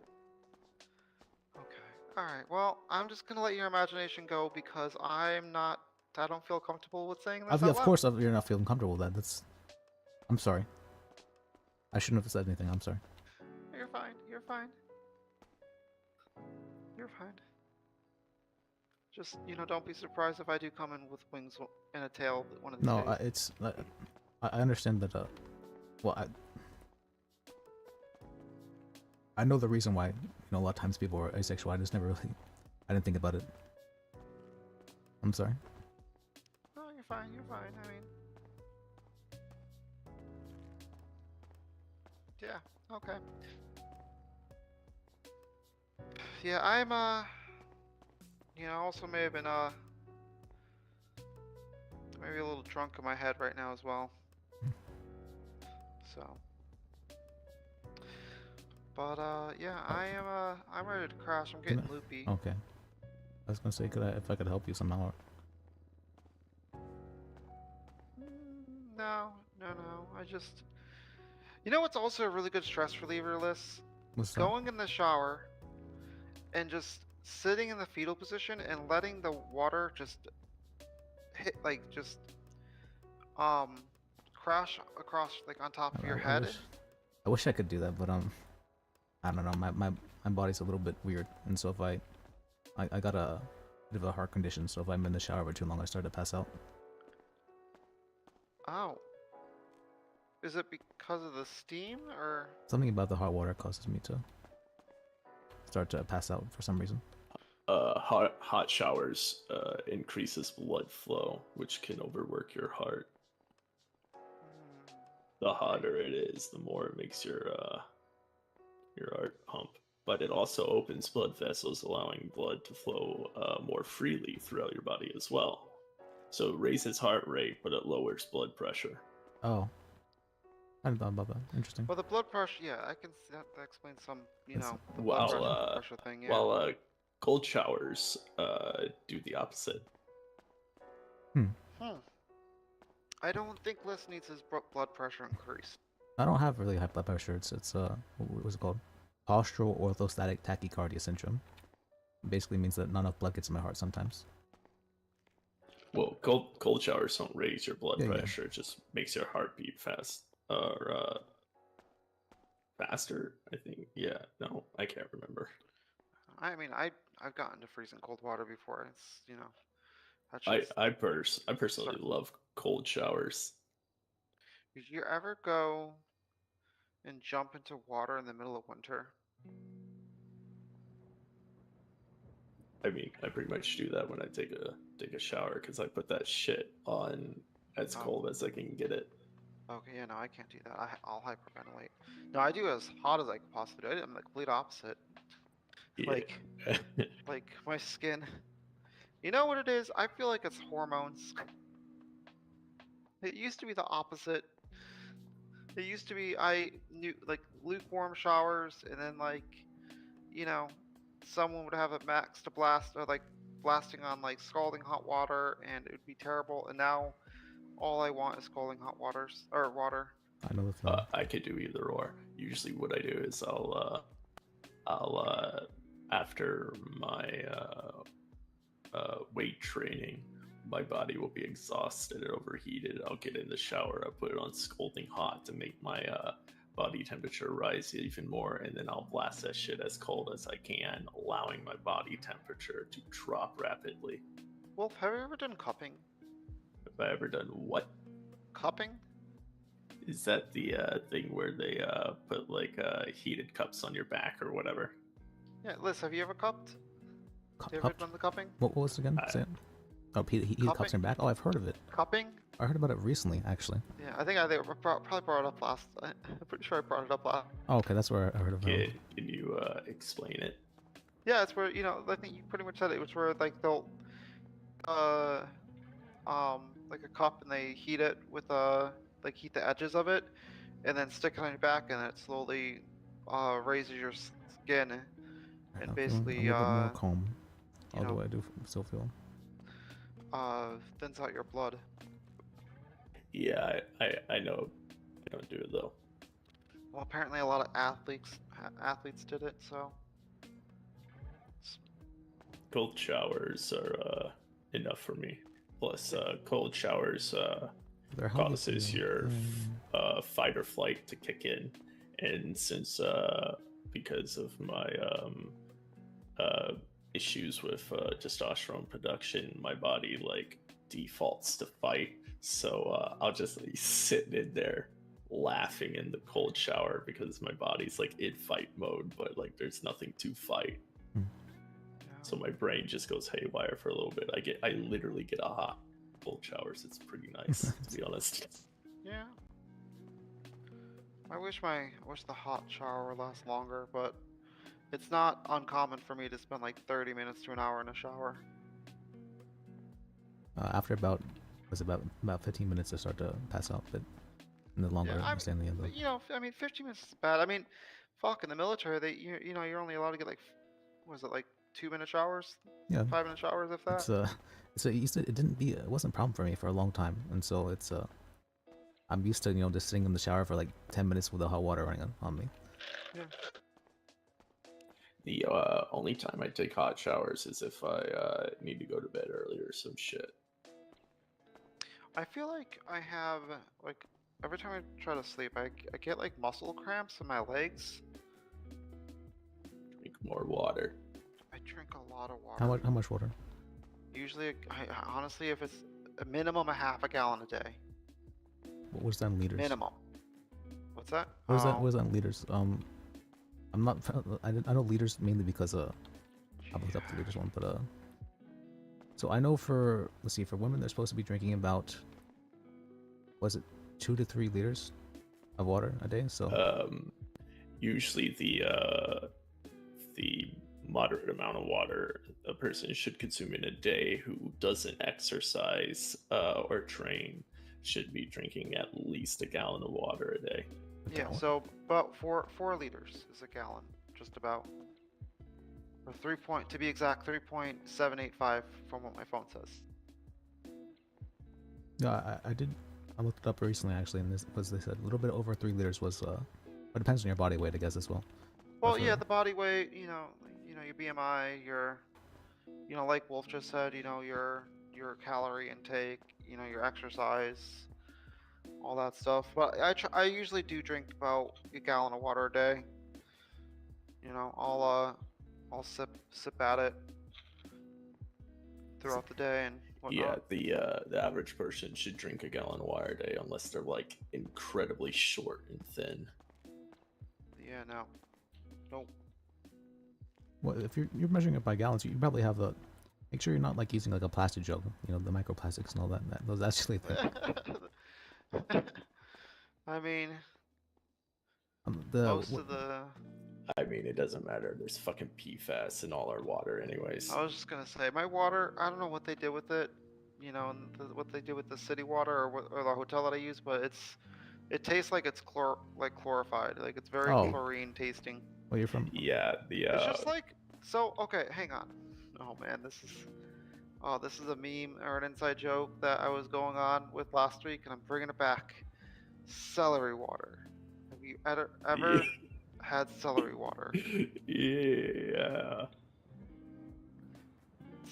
All right. Well, I'm just gonna let your imagination go because I don't feel comfortable with saying this. Of course, you're not feeling comfortable with that. I'm sorry. I shouldn't have said anything. I'm sorry. You're fine. You're fine. You're fine. Just, don't be surprised if I do come in with wings and a tail one of these days. I understand that, well, I know the reason why, a lot of times people are asexual. I just never really, I didn't think about it. I'm sorry. No, you're fine. You're fine. I mean, yeah, okay. Yeah, I'm, also may have been, maybe a little drunk in my head right now as well. So. But, yeah, I'm ready to crash. I'm getting loopy. Okay. I was gonna say, if I could help you somehow. No. I just... You know what's also a really good stress reliever, Liz? What's that? Going in the shower and just sitting in the fetal position and letting the water just hit, crash across, on top of your head. I wish I could do that, but I don't know. My body's a little bit weird, and so if I got a bit of a heart condition, so if I'm in the shower for too long, I start to pass out. Oh. Is it because of the steam, or? Something about the hot water causes me to start to pass out for some reason. Hot showers increases blood flow, which can overwork your heart. The hotter it is, the more it makes your heart pump. But it also opens blood vessels, allowing blood to flow more freely throughout your body as well. So it raises heart rate, but it lowers blood pressure. Oh. I hadn't thought about that. Interesting. Well, the blood pressure, yeah, I can see that explains some, the While, blood pressure thing, yeah. While cold showers do the opposite. I don't think Les needs his blood pressure increased. I don't have really high blood pressure. It's what's it called? Postural orthostatic tachycardia syndrome. It basically means that not enough blood gets in my heart sometimes. Well, cold showers don't raise your blood pressure. Yeah. It just makes your heart beat fast. Faster, I think. Yeah, no, I can't remember. I mean, I've gotten to freezing cold water before. It's I personally love cold showers. Did you ever go and jump into water in the middle of winter? I mean, I pretty much do that when I take a take a shower because I put that shit on as cold as I can get it. Okay, yeah, no, I can't do that. I'll hyperventilate. No, I do as hot as I can possibly do. I'm the complete opposite. Yeah. Like my skin. You know what it is? I feel like it's hormones. It used to be the opposite. It used to be I knew like lukewarm showers, and then like, you know, someone would have it max to blast or like blasting on like scalding hot water, and it would be terrible. And now all I want is scalding hot waters or water. I know the feeling. I could do either or. Usually, what I do is I'll after my weight training, my body will be exhausted and overheated. I'll get in the shower. I'll put it on scalding hot to make my body temperature rise even more, and then I'll blast that shit as cold as I can, allowing my body temperature to drop rapidly. Wolf, have you ever done cupping? Have I ever done what? Cupping? Is that the thing where they put like heated cups on your back or whatever? Yeah, Liz, have you ever cupped? Have you ever done the cupping? What was it again? Say it. Oh, he cups in your back? Oh, I've heard of it. Cupping? I heard about it recently, actually. Yeah, I think probably brought it up last. I'm pretty sure I brought it up last. Oh, okay, that's where I heard of it. Can you explain it? Yeah, it's where, you know, I think you pretty much said it. It was where like they'll like a cup, and they heat it with like heat the edges of it, and then stick it on your back, and it slowly raises your skin, and basically a little bit more calm. Although I do still feel thins out your blood. Yeah, I know. I don't do it though. Well, apparently a lot of athletes did it, so. Cold showers are enough for me. Plus, cold showers causes your fight or flight to kick in, and since because of my issues with testosterone production, my body like defaults to fight. So I'll just be sitting in there laughing in the cold shower because my body's like in fight mode, but like there's nothing to fight. So my brain just goes haywire for a little bit. I literally get a hot cold showers. It's pretty nice, to be honest. Yeah. I wish the hot shower would last longer, but it's not uncommon for me to spend like 30 minutes to an hour in a shower. After about 15 minutes, I start to pass out, but the longer I stay in the end. You know, I mean, 15 minutes is bad. I mean, fuck, in the military, you know, you're only allowed to get like, what is it, like 2-minute showers? Yeah. 5-minute showers, if that. It wasn't a problem for me for a long time, and so it's I'm used to, you know, just sitting in the shower for like 10 minutes with the hot water running on me. Yeah. The only time I take hot showers is if I need to go to bed early or some shit. I feel like I have, like, every time I try to sleep, I get like muscle cramps in my legs. Drink more water. I drink a lot of water. How much water? Usually, honestly, if it's a minimum of half a gallon a day. What was that in liters? Minimum. What's that? What was that in liters? I'm not. I know liters mainly because I looked up the liters one, but so I know for women they're supposed to be drinking about, was it 2 to 3 liters of water a day? So usually the moderate amount of water a person should consume in a day who doesn't exercise or train should be drinking at least a gallon of water a day. Yeah, so about 4 liters is a gallon, just about. Or to be exact, 3.785 from what my phone says. No, I looked it up recently actually, and this was, they said a little bit over 3 liters was it depends on your body weight, I guess, as well. Well, yeah, the body weight, you know, your BMI, your, you know, like Wolf just said, you know, your calorie intake, you know, your exercise, all that stuff. But I usually do drink about a gallon of water a day. You know, I'll sip at it throughout the day and whatnot. Yeah, the average person should drink a gallon of water a day unless they're like incredibly short and thin. Yeah, no. Nope. Well, if you're measuring it by gallons, you probably have a Make sure you're not like using like a plastic jug. You know, the microplastics and all that. Those actually a thing. I mean, The most of the. I mean, it doesn't matter. There's fucking PFAS in all our water, anyways. I was just gonna say, my water. I don't know what they did with it. You know, and what they did with the city water or the hotel that I use, but it tastes like it's chlorified. Like it's very Oh. chlorine tasting. Where you're from? Yeah, the It's just like so. Okay, hang on. Oh man, this is a meme or an inside joke that I was going on with last week, and I'm bringing it back. Celery water. Have you ever had celery water? Yeah.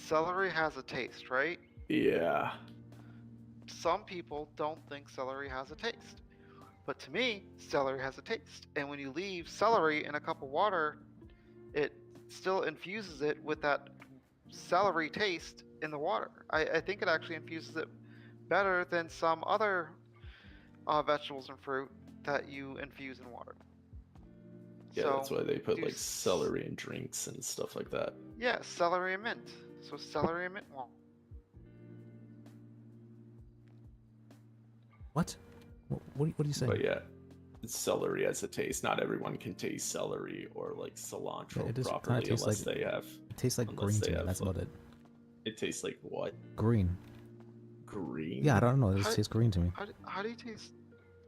Celery has a taste, right? Yeah. Some people don't think celery has a taste. But to me, celery has a taste. And when you leave celery in a cup of water, it still infuses it with that celery taste in the water. I think it actually infuses it better than some other vegetables and fruit that you infuse in water. Yeah, So, that's why they put like celery in drinks and stuff like that. Yeah, celery and mint. So celery and mint water. What? What are you saying? But yeah, celery has a taste. Not everyone can taste celery or like cilantro Yeah, it just properly kinda tastes unless like- they have. It tastes like unless green they to me. have, That's about it. It tastes like what? Green. Green? Yeah, I don't know. It How- just tastes green to me. How do you taste?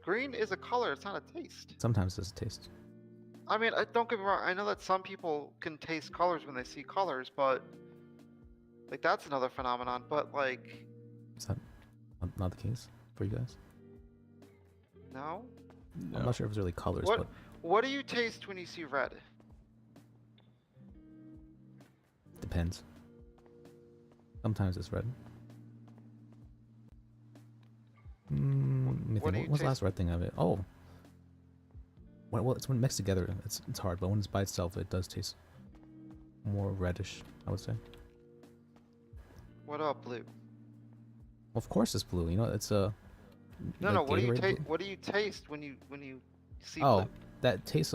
Green is a color. It's not a taste. Sometimes it's a taste. I mean, don't get me wrong. I know that some people can taste colors when they see colors, but like that's another phenomenon. But like, Is that not the case for you guys? no. I'm not sure if it's really colors, What but What do you taste when you see red? depends. Sometimes it's red. Let me what do think. you What's the last taste- red thing of it? Oh. Well, it's when mixed together. It's hard, but when it's by itself, it does taste more reddish, I would say. What about blue? Well, of course, it's blue. You know, it's a. No, like no. What do you Gatorade taste? blue. What do you taste when you see Oh, blue? that tastes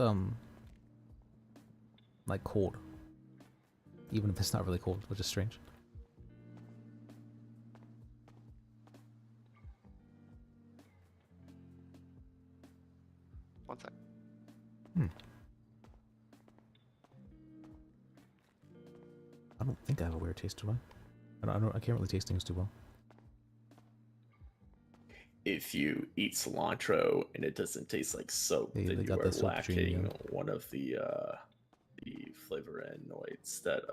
like cold. Even if it's not really cold, which is strange. One sec. I don't think I have a weird taste, do I? I can't really taste things too well. If you eat cilantro and it doesn't taste like soap, Yeah, then they you got are the soap gene, lacking yeah. one of the flavonoids that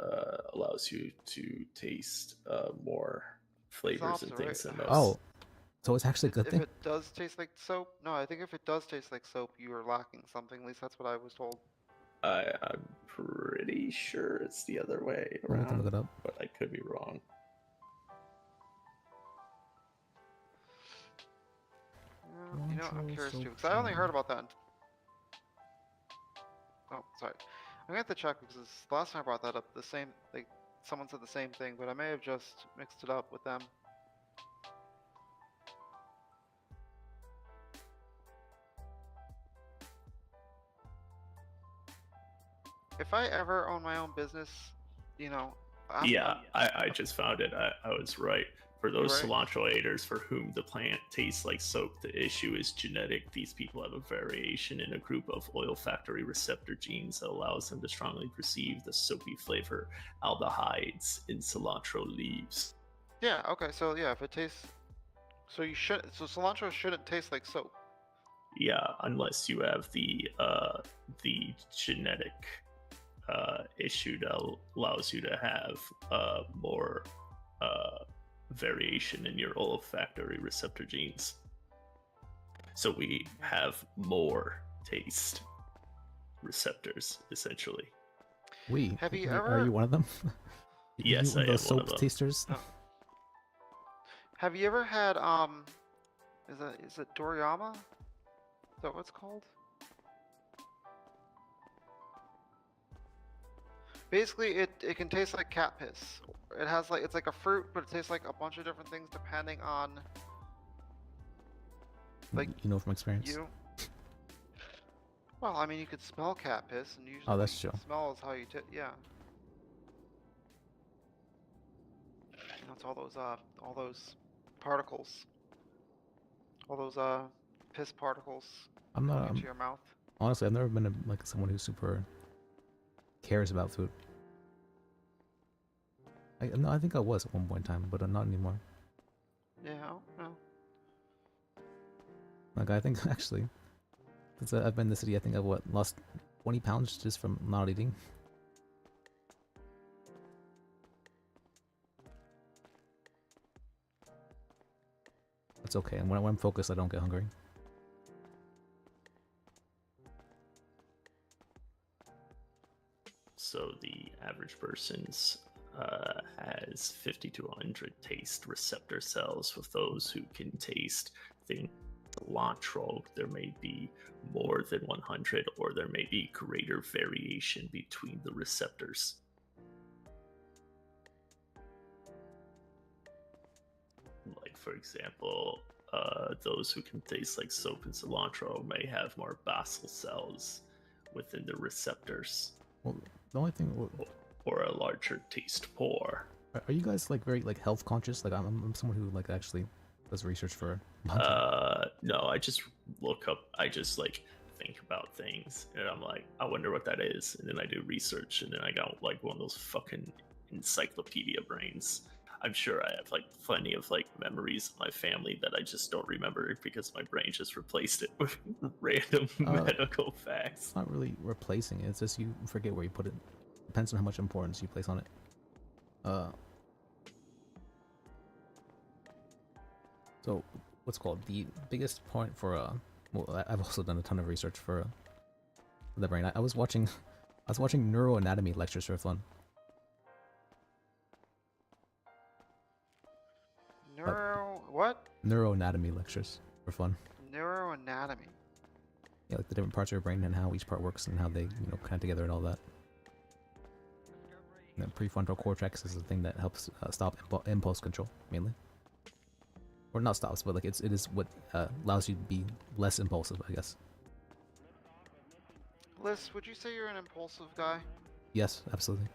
allows you to taste more flavors and also things right. than most. Oh, so it's actually a good If thing. it does taste like soap, no, I think if it does taste like soap, you are lacking something. At least that's what I was told. I'm pretty sure it's the other way We'll have to around, look it up. but I could be wrong. You know, I'm Cilantro curious too, soap because I only gene. heard about that. Oh, sorry. I'm gonna have to check because the last time I brought that up, the same, like, someone said the same thing, but I may have just mixed it up with them. If I ever own my own business, you know, I just found it. I was right. For those Right. cilantro eaters for whom the plant tastes like soap, the issue is genetic. These people have a variation in a group of olfactory receptor genes that allows them to strongly perceive the soapy flavor aldehydes in cilantro leaves. Yeah. Okay. So yeah, if it tastes, so you should, so cilantro shouldn't taste like soap. Yeah, unless you have the genetic issue that allows you to have more variation in your olfactory receptor genes. So we have more taste receptors, essentially. Have you Are ever- you one of them? Yes, you I one of am those one soap of them. tasters. Have you ever had is it Doriyama? Is that what it's called? Basically, it can taste like cat piss. It has like, it's like a fruit, but it tastes like a bunch of different things depending on like you know from experience. you. Well, I mean, you could smell cat piss, and usually Oh, what that's you true. smell is how you yeah. it's all those particles, all those piss particles I'm going not. into your mouth. Honestly, I've never been like someone who super cares about food. No, I think I was at one point in time, but not anymore. Yeah, no. Like I think actually, since I've been in the city, I think I've lost 20 pounds just from not eating. It's okay, and when I'm focused, I don't get hungry. So the average person's has 50 to 100 taste receptor cells. With those who can taste things cilantro, there may be more than 100, or there may be greater variation between the receptors. Like, for example, those who can taste like soap and cilantro may have more basal cells within the receptors. Well, the only thing. Or a larger taste pore. Are you guys like very like health conscious? Like I'm someone who like actually does research for. No, I just look up. I just like think about things, and I'm like, I wonder what that is, and then I do research, and then I got like one of those fucking encyclopedia brains. I'm sure I have like plenty of like memories of my family that I just don't remember because my brain just replaced it with random medical facts. It's not really replacing it. It's just you forget where you put it. Depends on how much importance you place on it. So what's called the biggest point for well, I've also done a ton of research for the brain. I was watching neuroanatomy lectures for fun. What? Neuroanatomy lectures for fun. Neuroanatomy. Yeah, like the different parts of your brain and how each part works and how they, connect together and all that. And the prefrontal cortex is the thing that helps stop impulse control, mainly. Or not stops, but like it is what allows you to be less impulsive, I guess. Liz, would you say you're an impulsive guy? Yes, absolutely.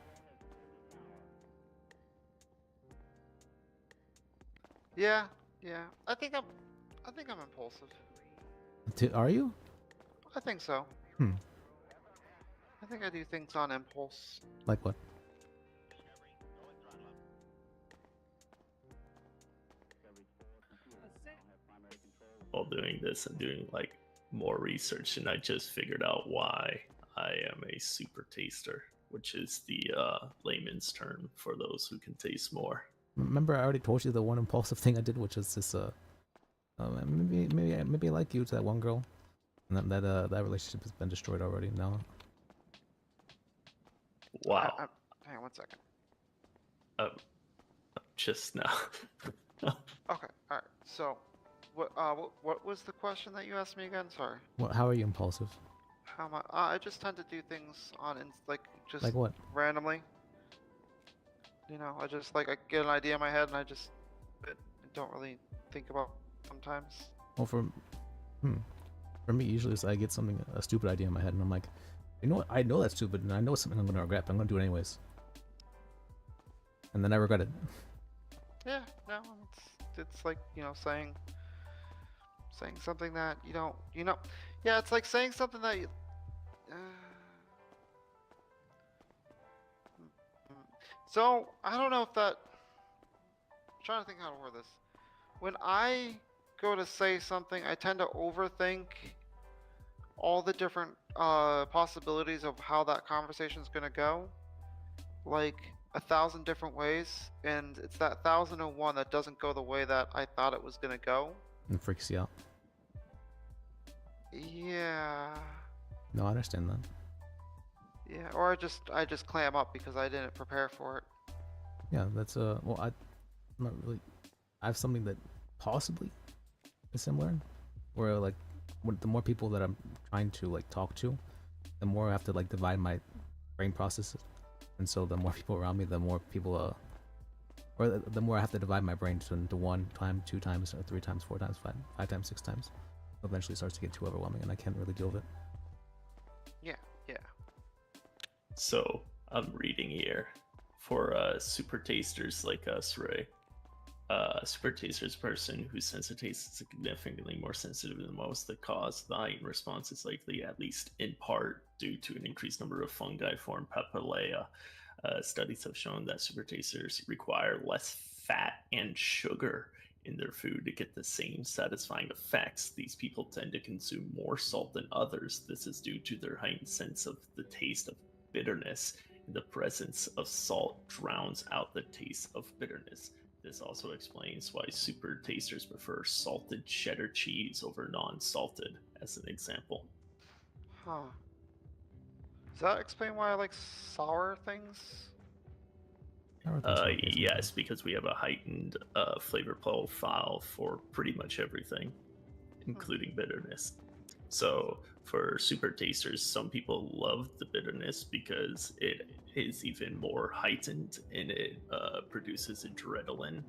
Yeah. I think I'm impulsive. Are you? I think so. I think I do things on impulse. Like what? While doing this, I'm doing like more research, and I just figured out why I am a super taster, which is the layman's term for those who can taste more. Remember, I already told you the one impulsive thing I did, which is this maybe I like you to that one girl, and that relationship has been destroyed already. No. Wow. Hang on 1 second. Just now. Okay. All right. So, what was the question that you asked me again? Sorry. How are you impulsive? How am I? I just tend to do things on just like what? Randomly. I just I get an idea in my head and I just don't really think about it sometimes. Well, for me, usually I get a stupid idea in my head, and I'm like, you know what? I know that's stupid, and I know it's something I'm gonna regret, but I'm gonna do it anyways. And then I regret it. Yeah, no, it's like saying something that you don't, yeah, it's like saying something that you. So I don't know if that. I'm trying to think how to word this. When I go to say something, I tend to overthink all the different possibilities of how that conversation is gonna go, like 1,000 different ways, and it's that 1,001 that doesn't go the way that I thought it was gonna go. And it freaks you out. Yeah. No, I understand that. Yeah, or I just clam up because I didn't prepare for it. Yeah, that's well, I'm not really. I have something that possibly is similar, where like the more people that I'm trying to talk to, the more I have to divide my brain processes, and so the more people around me, the more people or the more I have to divide my brain into 1 time, 2 times, 3 times, 4 times, 5 times, 6 times. Eventually, it starts to get too overwhelming, and I can't really deal with it. Yeah. So I'm reading here for super tasters like us, Ray. Super taster is a person whose sense of taste is significantly more sensitive than most. The cause of the heightened response is likely, at least in part, due to an increased number of fungi formed papillia. Studies have shown that super tasters require less fat and sugar in their food to get the same satisfying effects. These people tend to consume more salt than others. This is due to their heightened sense of the taste of bitterness. The presence of salt drowns out the taste of bitterness. This also explains why super tasters prefer salted cheddar cheese over non-salted, as an example. Huh. Does that explain why I like sour things? Yes, because we have a heightened flavor profile for pretty much everything, including bitterness. So for super tasters, some people love the bitterness because it is even more heightened and it produces adrenaline,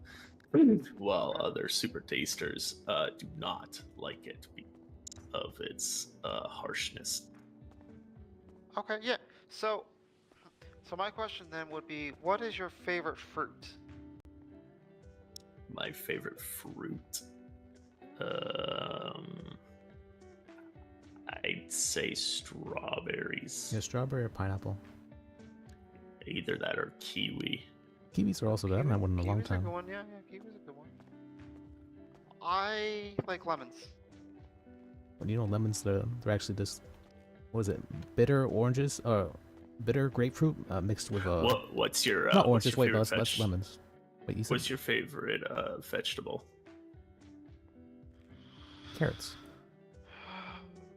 while other super tasters do not like it because of its harshness. Okay, yeah. So my question then would be, what is your favorite fruit? My favorite fruit? I'd say strawberries. Yeah, strawberry or pineapple. Either that or kiwi. Kiwis are also good. I haven't had one in a long Kiwi's a time. good one, yeah, kiwi's a good one. I like lemons. But you know, lemons, they're actually just, what is it, bitter oranges? Bitter grapefruit mixed with What's your not what's oranges? your Wait, favorite that's lemons. Wait, you said What's your favorite vegetable? carrots.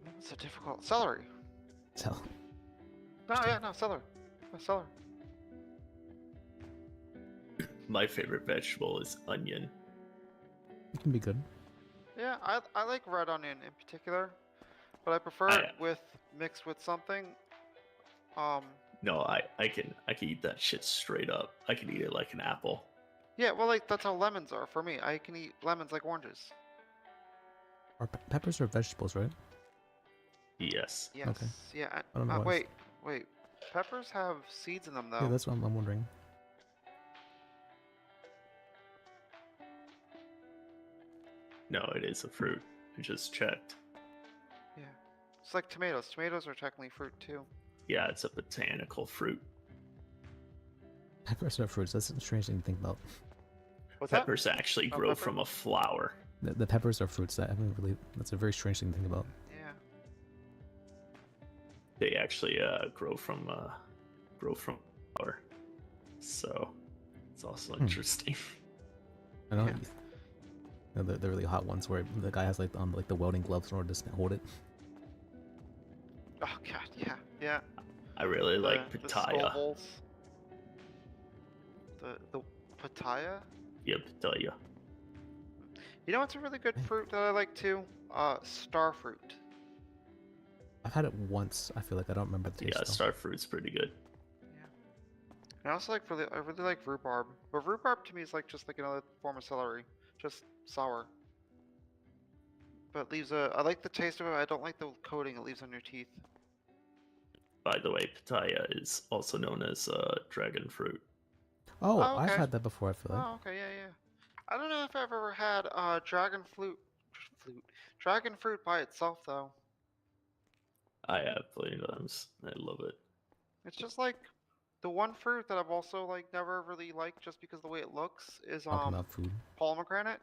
That's so difficult. Celery. So No, celery. No, celery. My favorite vegetable is onion. it can be good. Yeah, I like red onion in particular, but I prefer it with mixed with something. No, I can eat that shit straight up. I can eat it like an apple. Yeah, well, like that's how lemons are for me. I can eat lemons like oranges. Are peppers are vegetables, right? Yes. Yes. Okay. Yeah. I don't know why it's- Wait. Peppers have seeds in them though. Yeah, that's what I'm wondering. No, it is a fruit. I just checked. Yeah. It's like tomatoes. Tomatoes are technically fruit too. Yeah, it's a botanical fruit. Peppers are fruits. That's a strange thing to think about. What's that? Peppers actually grow from a flower. The peppers are fruits. That I haven't really. That's a very strange thing to think about. Yeah. They actually grow from flower. So it's also interesting. I know. Yeah. They're really hot ones where the guy has like the welding gloves in order to hold it. Oh god, yeah. I really like the pitaya. skull bowls. The pitaya? Yeah, pitaya. You know what's a really good fruit that I like too? Star fruit. I've had it once. I feel like I don't remember the taste. Yeah, though. star fruit's pretty good. And I also I really like rhubarb. But rhubarb to me is like just like another form of celery. Just sour. But it leaves I like the taste of it. I don't like the coating it leaves on your teeth. By the way, pitaya is also known as dragon fruit. Oh, Oh, I've okay. had that before. I feel like. Oh, okay, yeah. I don't know if I've ever had dragon fruit by itself though. I have plenty of them. I love it. It's just like the one fruit that I've also like never really liked just because of the way it looks is Talking about food. pomegranate.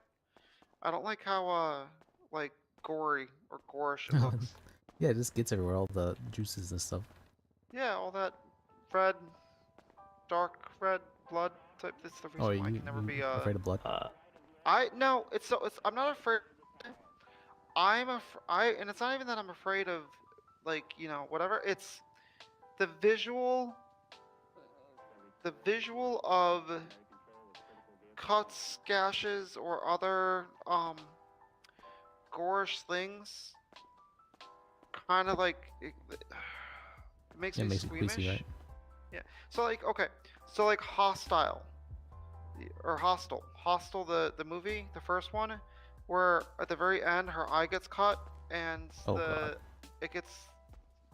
I don't like how like gory or gorish it looks. Yeah, it just gets everywhere. All the juices and stuff. Yeah, all that red, dark red blood type. That's the reason Oh, are why I you, can never you be afraid of blood? No, it's I'm not afraid. And it's not even that I'm afraid of, like, you know, whatever. It's the visual of cuts, gashes, or other gorish things. Kind of like it makes me squeamish. Queasy, right? Yeah. So like, okay. So like Hostile the movie, the first one, where at the very end her eye gets cut and it gets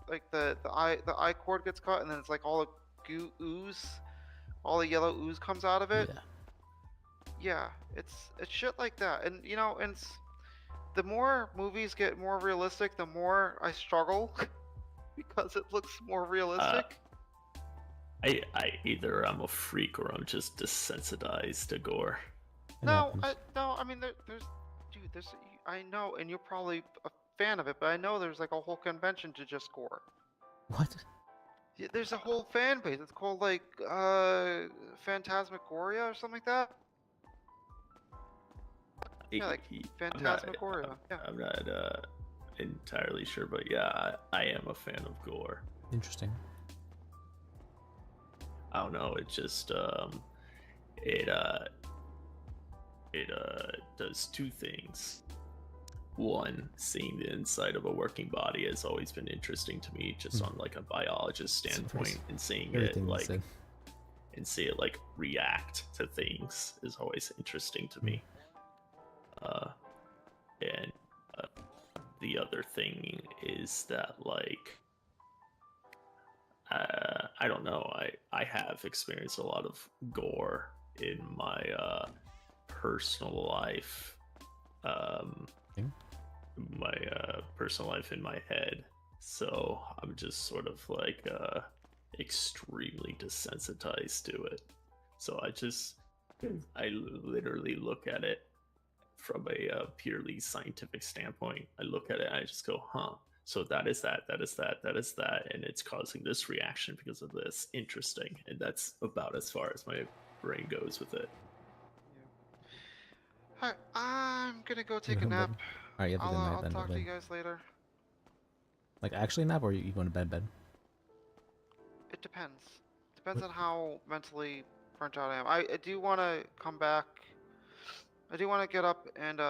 like the eye cord gets cut and then it's like all the ooze, all the yellow ooze comes out of it. Yeah. yeah, it's shit like that, and you know, and the more movies get more realistic, the more I struggle because it looks more realistic. I either I'm a freak or I'm just desensitized to gore. No, I mean, there's, I know, and you're probably a fan of it, but I know there's like a whole convention to just gore. What? Yeah, there's a whole fan base. It's called like Phantasmagoria or something like that. Yeah, like Phantasmagoria. I'm not entirely sure, but yeah, I am a fan of gore. Interesting. I don't know. It just it does two things. One, seeing the inside of a working body has always been interesting to me, just on like a biologist standpoint, and seeing it like see it like react to things is always interesting to me. And the other thing is that like I don't know, I have experienced a lot of gore in my personal life. My personal life in my head, so I'm just sort of like extremely desensitized to it. So I literally look at it from a purely scientific standpoint. I look at it and I just go, huh, so that is that is that is that, and it's causing this reaction because of this. Interesting. And that's about as far as my brain goes with it. Alright, I'm gonna go take a nap. Alright, you have a good night I'll then. talk to you guys later. Like actually nap, or you going to bed? It depends. Depends on how mentally burnt out I am. I do want to come back. I do want to get up and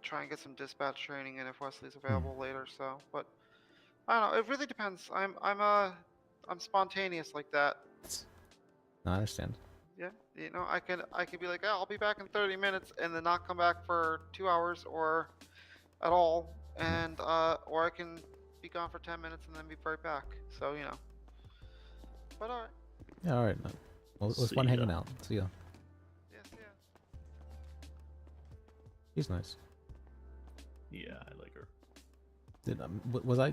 try and get some dispatch training, and if Wesley's available later. So, but I don't know. It really depends. I'm spontaneous like that. No, I understand. Yeah, you know, I could be like, oh, I'll be back in 30 minutes, and then not come back for 2 hours or at all, and or I can be gone for 10 minutes and then be right back. So you know. But alright. Yeah, alright. Well, it was fun hanging out. See ya. Yes, yeah. She's nice. Yeah, I like her. Did was I?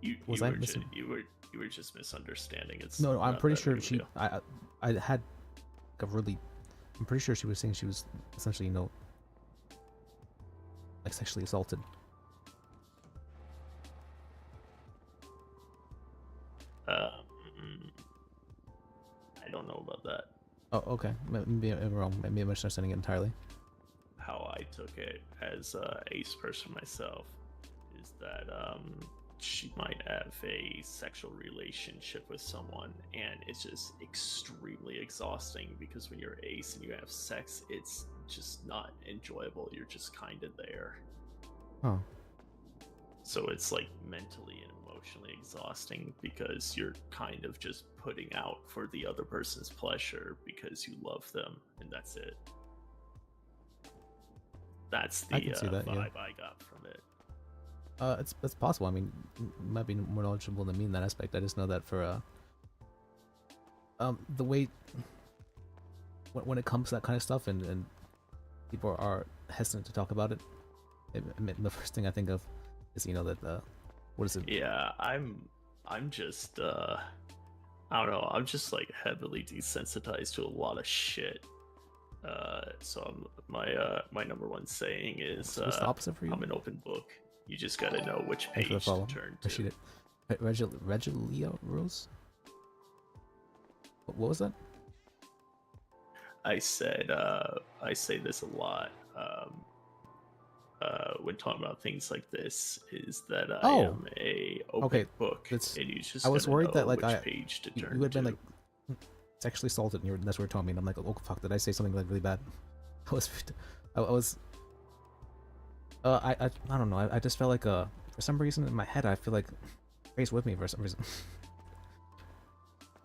You were just misunderstanding. It's no, I'm not pretty that sure big of a she. deal. I had a really. I'm pretty sure she was saying she was essentially, like sexually assaulted. I don't know about that. Oh, okay. Maybe I'm wrong. Maybe I'm misunderstanding it entirely. How I took it as a ace person myself is that she might have a sexual relationship with someone, and it's just extremely exhausting because when you're ace and you have sex, it's just not enjoyable. You're just kind of there. Oh. So it's like mentally and emotionally exhausting because you're kind of just putting out for the other person's pleasure because you love them, and that's it. That's the vibe I got from it. It's possible. I mean, you might be more knowledgeable than me in that aspect. I just know that for the way when it comes to that kind of stuff, and people are hesitant to talk about it, the first thing I think of is that what is it? Yeah, I'm just I don't know. I'm just like heavily desensitized to a lot of shit. So my number one saying is what's the opposite for you? I'm an open book. You just gotta know which page to turn to. Appreciate it. Regilia Rose? What was that? I said I say this a lot when talking about things like this, is that I am a open book, and you just I was worried that like which page to turn you had been to. like sexually assaulted, and that's what you're telling me, and I'm like, oh fuck, did I say something like really bad? I don't know. I just felt like for some reason in my head I feel like Ray's with me for some reason.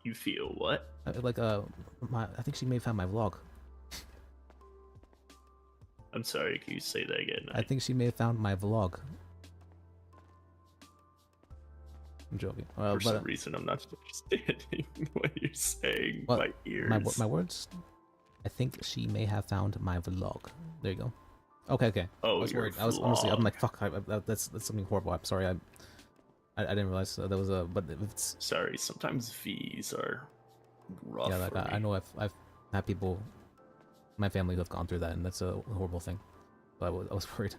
You feel what? I think she may have found my vlog. I'm sorry, can you say that again? I think she may have found my vlog. I'm joking. For some reason, I'm not understanding what you're saying. Well, My ears. My words. I think she may have found my vlog. There you go. Okay. Oh, I was your worried. I was honestly. I'm vlog. like, fuck. That's something horrible. I'm sorry. I didn't realize that was a. But it's. Sorry. Sometimes V's are rough. Yeah, like I know I've had people, my family who have gone through that, and that's a horrible thing. But I was worried.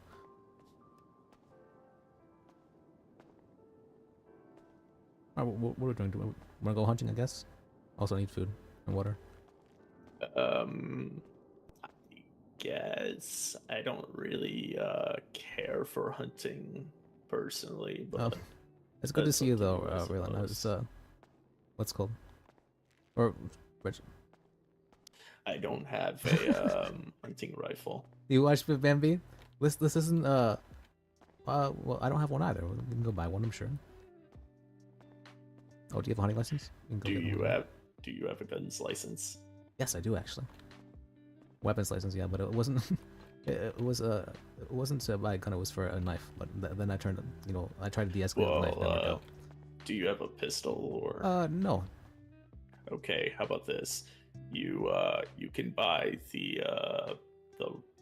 Alright, what are we doing? Do we want to go hunting? I guess. Also need food and water. I guess I don't really care for hunting personally, but It's good to that's see you up to though, I Raylan. suppose. It's what's it called? Or Rich. I don't have a hunting rifle. You watch Bambi? This isn't well, I don't have one either. We can go buy one, I'm sure. Oh, do you have a hunting license? You can go Do get you one. have a guns license? Yes, I do actually. Weapons license, yeah, but it wasn't. It wasn't to buy a gun. It was for a knife. But then I turned, I tried to de-escalate the knife. Didn't work out. Do you have a pistol or? No. Okay, how about this? You can buy the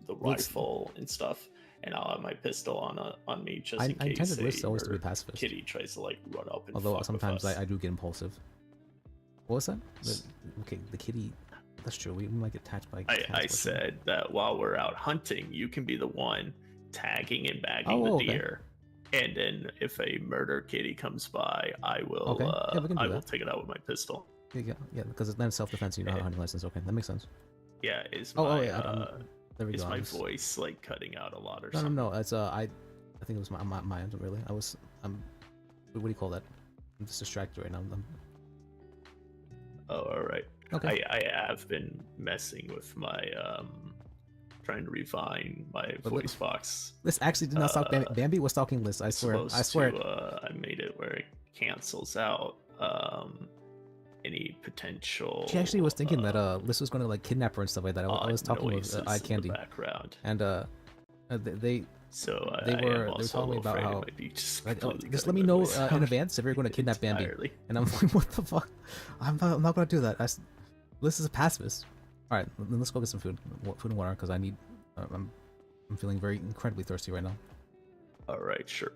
rifle and stuff, and I'll have my pistol on me just in I case intended this a always to be murder pacifist. kitty tries to like run up and Although fuck sometimes with us. I do get impulsive. What was that? The kitty. That's true. We might get attached by. I said that while we're out hunting, you can be the one tagging and bagging the okay. deer, and then if a murder kitty comes by, I will Okay. Yeah, we can do I will that. take it out with my pistol. Yeah, because it's not self-defense. You don't have a hunting license. Okay, that makes sense. Yeah, is Oh, my yeah, there we is go. my voice like cutting out a lot or No, something? no. It's I think it was my end. Really, what do you call that? I'm just distracted right now. Oh, all right. Okay. I have been messing with my trying to refine my But voice box. This actually did not stalk Bambi. Bambi was stalking Liz. I swear. Supposed I swear. To, I made it where it cancels out any potential. She actually was thinking that Liz was going to like kidnap her and stuff like that. I was talking with noises Eye in the Candy, background. and they I were am also talking about afraid it how might be just like, completely just let cutting me my know voice in out advance if you're going to kidnap Bambi. entirely. And I'm like, what the fuck? I'm not going to do that. Liz is a pacifist. All right, then let's go get some food and water because I need. I'm feeling very incredibly thirsty right now. All right, sure.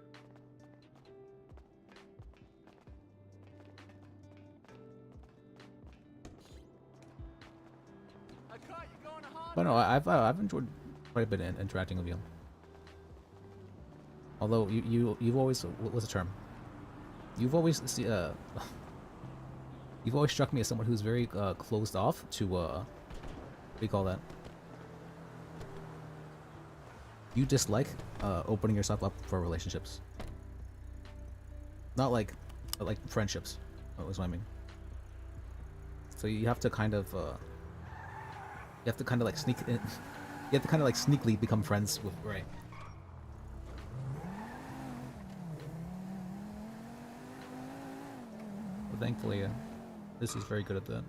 But no, I've enjoyed quite a bit interacting with you. Although you've always, what's the term? You've always you've always struck me as someone who's very closed off to what do you call that? You dislike opening yourself up for relationships. Not like friendships. Is what I mean. So you have to kind of like sneak in. You have to kind of like sneakily become friends with Ray. But thankfully, this is very good at that.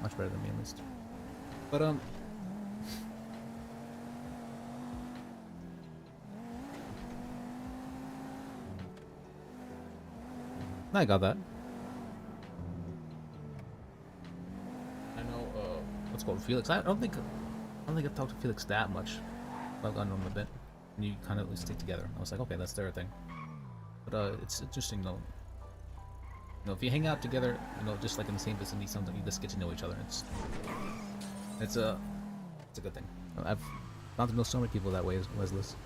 Much better than me, at least. But I got that. I know what's called Felix. I don't think I've talked to Felix that much. I've gotten to him a bit, and you kind of stick together. I was like, okay, that's their thing. But it's interesting though. You know, if you hang out together, just like in the same vicinity, something you just get to know each other. It's a good thing. I've gotten to know so many people that way as Liz.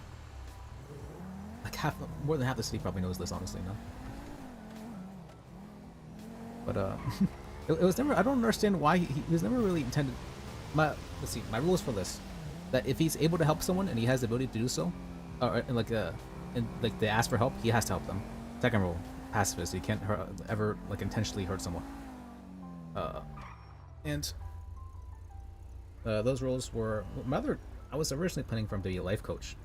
Like more than half the city probably knows Liz, honestly, no. But it was never. I don't understand why he was never really intended. Let's see. My rules for this: that if he's able to help someone and he has the ability to do so, and they ask for help, he has to help them. Second rule: pacifist. He can't ever intentionally hurt someone. And those rules were I was originally planning for him to be a life coach,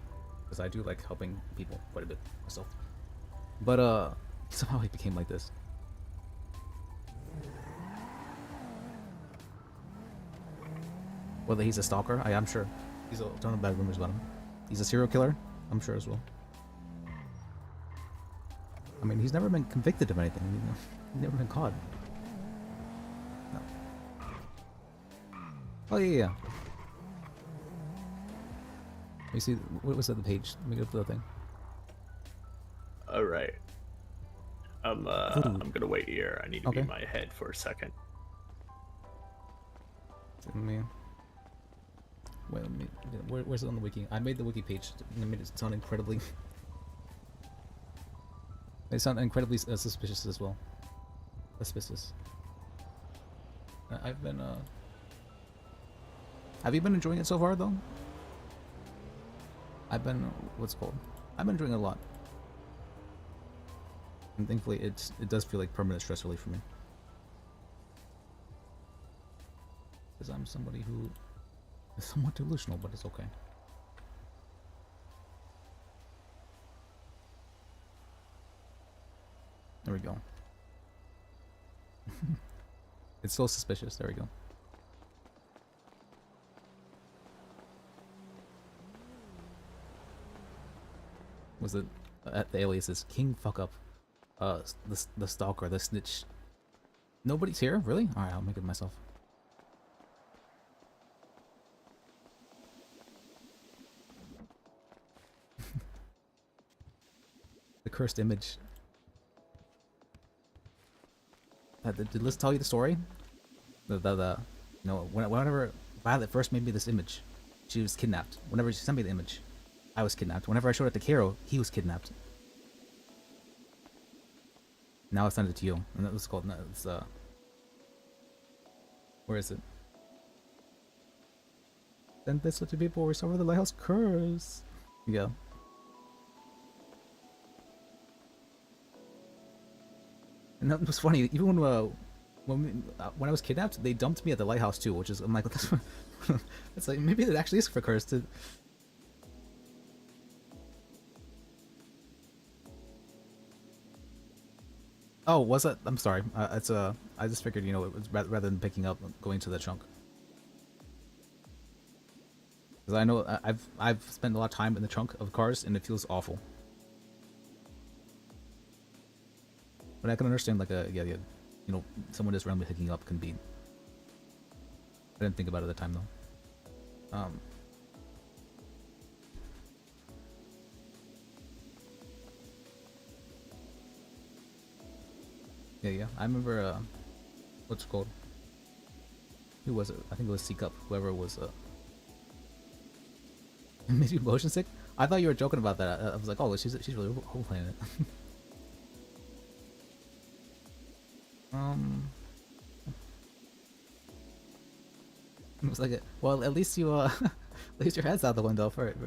because I do like helping people quite a bit myself. But somehow he became like this. Whether he's a stalker, I'm sure. He's a ton of bad rumors about him. He's a serial killer, I'm sure as well. I mean, he's never been convicted of anything. You know? He's never been caught. No. Oh yeah. You see, what was that? The page? Let me go to the thing. All right. I'm gonna wait here. I need to be in my head for a second. Let me. Wait, let me. Where's it on the wiki? I made the wiki page. I made it sound incredibly. They sound incredibly suspicious as well. Suspicious. I've been. Have you been enjoying it so far, though? I've been. What's it called? I've been enjoying it a lot. And thankfully, it does feel like permanent stress relief for me. Because I'm somebody who is somewhat delusional, but it's okay. There we go. It's so suspicious. There we go. Was it the alias is King Fuck Up? The stalker, the snitch. Nobody's here, really? All right, I'll make it myself. The cursed image. Did Liz tell you the story? You know, whenever Violet first made me this image, she was kidnapped. Whenever she sent me the image, I was kidnapped. Whenever I showed it to Karo, he was kidnapped. Now I sent it to you, and that was called. It's where is it? Send this to people. Restore the lighthouse curse. Yeah. And that was funny. Even when I was kidnapped, they dumped me at the lighthouse too, which is I'm like, it's like maybe it actually is for curse to. Oh, was that? I'm sorry. It's I just figured, you know, it was rather than picking up, going to the trunk. Because I know I've spent a lot of time in the trunk of cars, and it feels awful. But I can understand, like yeah, you know, someone just randomly picking up can be. I didn't think about it at the time though. Yeah. I remember, what's it called? Who was it? I think it was Seek Up, whoever it was, it made you motion sick? I thought you were joking about that. I was like, oh, she's really playing it. It was like, well, at least you, at least your head's out the window for it.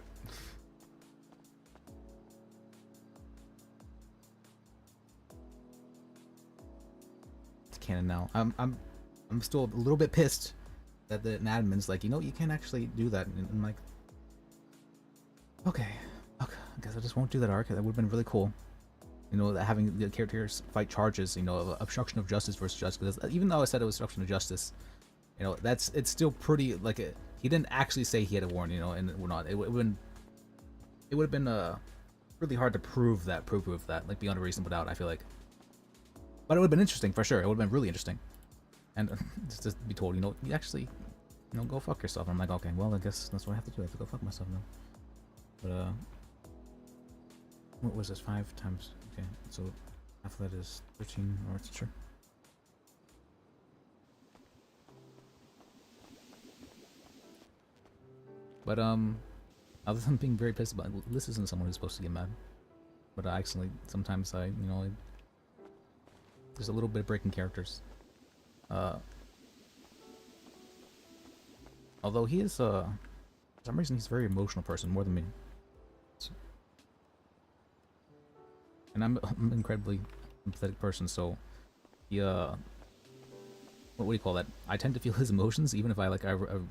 Canon now. I'm still a little bit pissed that the admin's like, you know, you can't actually do that, and I'm like, okay, I guess I just won't do that arc. That would have been really cool, you know, that having the characters fight charges, you know, of obstruction of justice versus justice. Because even though I said it was obstruction of justice, you know, it's still pretty like he didn't actually say he had a warrant, you know, and we're not. It would have been really hard to prove that like beyond a reasonable doubt. I feel like. But it would have been interesting for sure. It would have been really interesting, and just to be told, you know, you actually, you know, go fuck yourself. And I'm like, okay, well, I guess that's what I have to do. I have to go fuck myself now. But what was this? 5 times? Okay, so half of that is 13. Or it's true. But other than being very pissed about it, this isn't someone who's supposed to get mad. But I accidentally sometimes you know. There's a little bit of breaking characters. Although he is, for some reason, he's a very emotional person, more than me. And I'm an incredibly empathetic person, so he, what do you call that? I tend to feel his emotions, even if I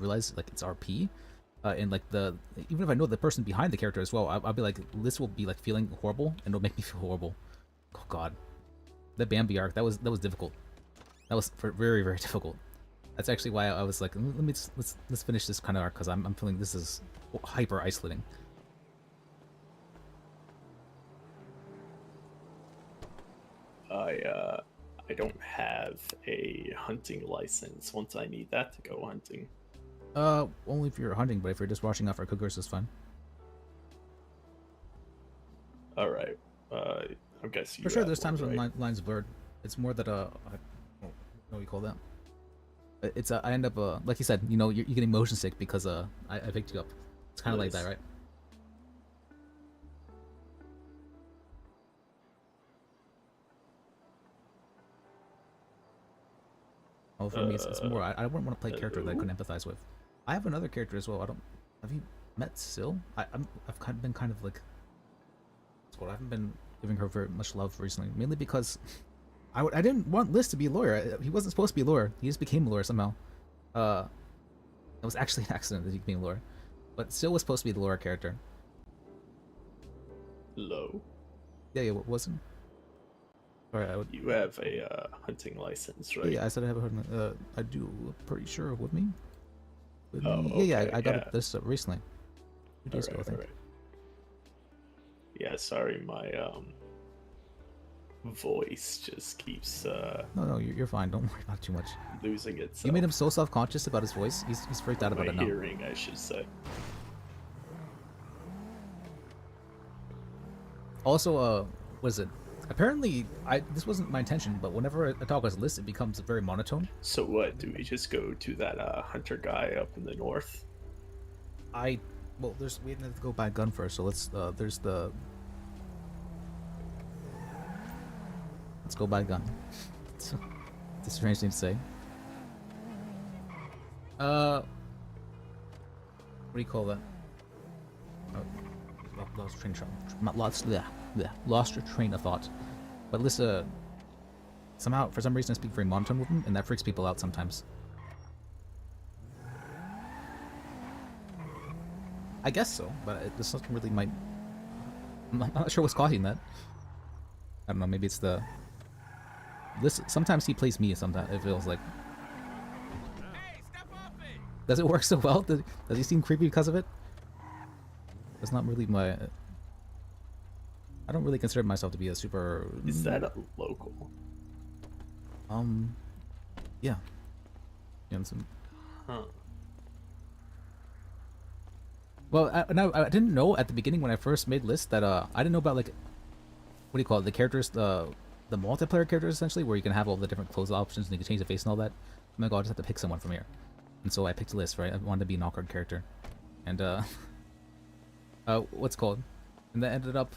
realize, like, it's RP. And, like, even if I know the person behind the character as well, I'll be like, this will be, like, feeling horrible, and it'll make me feel horrible. Oh, God. The Bambi arc, that was difficult. That was very, very difficult. That's actually why I was like, let's finish this kind of arc, because I'm feeling this is hyper isolating. I don't have a hunting license. Once I need that to go hunting. Only if you're hunting, but if you're just washing off our cougars, it's fine. All right. I guess you. For sure, have there's one, times when right? lines blurred. It's more that I don't know what you call that. It's I end up like you said, you know, you're getting motion sick because I picked you up. It's kind of like that, right? Oh, for me, it's more. I wouldn't want to play a character that I couldn't empathize with. I have another character as well. I don't. Have you met Sil? I've been kind of like. I haven't been giving her very much love recently, mainly because I didn't want Liz to be a lawyer. He wasn't supposed to be a lawyer. He just became a lawyer somehow. It was actually an accident that he became a lawyer, but Sil was supposed to be the lawyer character. Low. Yeah, what wasn't? Sorry, You have a hunting license, right? Yeah, I said I have a I do. Pretty sure with me. With Oh, me. Yeah, okay, I got yeah. it this recently. 2 days ago, I think. Alright. Yeah, sorry, my voice just keeps No, you're fine. Don't worry about it too much. losing itself. You made him so self-conscious about his voice. He's freaked out about my it now. hearing, I should say. Also, what is it? Apparently, this wasn't my intention, but whenever I talk as Liz, it becomes very monotone. So what? Do we just go to that hunter guy up in the north? Well, we have to go buy a gun first. So let's let's go buy a gun. It's a strange thing to say. What do you call that? Lost your train of thought. But Lissa, somehow, for some reason, I speak very monotone with him, and that freaks people out sometimes. I guess so, but this doesn't really might. I'm not sure what's causing that. I don't know. Maybe it's the. Sometimes he plays me. Sometimes it feels like. Does it work so well? Does he seem creepy because of it? That's not really my. I don't really consider myself to be a super. Is that a local? Yeah. Yeah. Huh. Well, I didn't know at the beginning when I first made lists that I didn't know about like, what do you call it? The characters, the multiplayer characters essentially, where you can have all the different clothes options and you can change the face and all that. I'm like, oh, I just have to pick someone from here, and so I picked a list, right? I wanted to be an awkward character, and what's it called? And that ended up.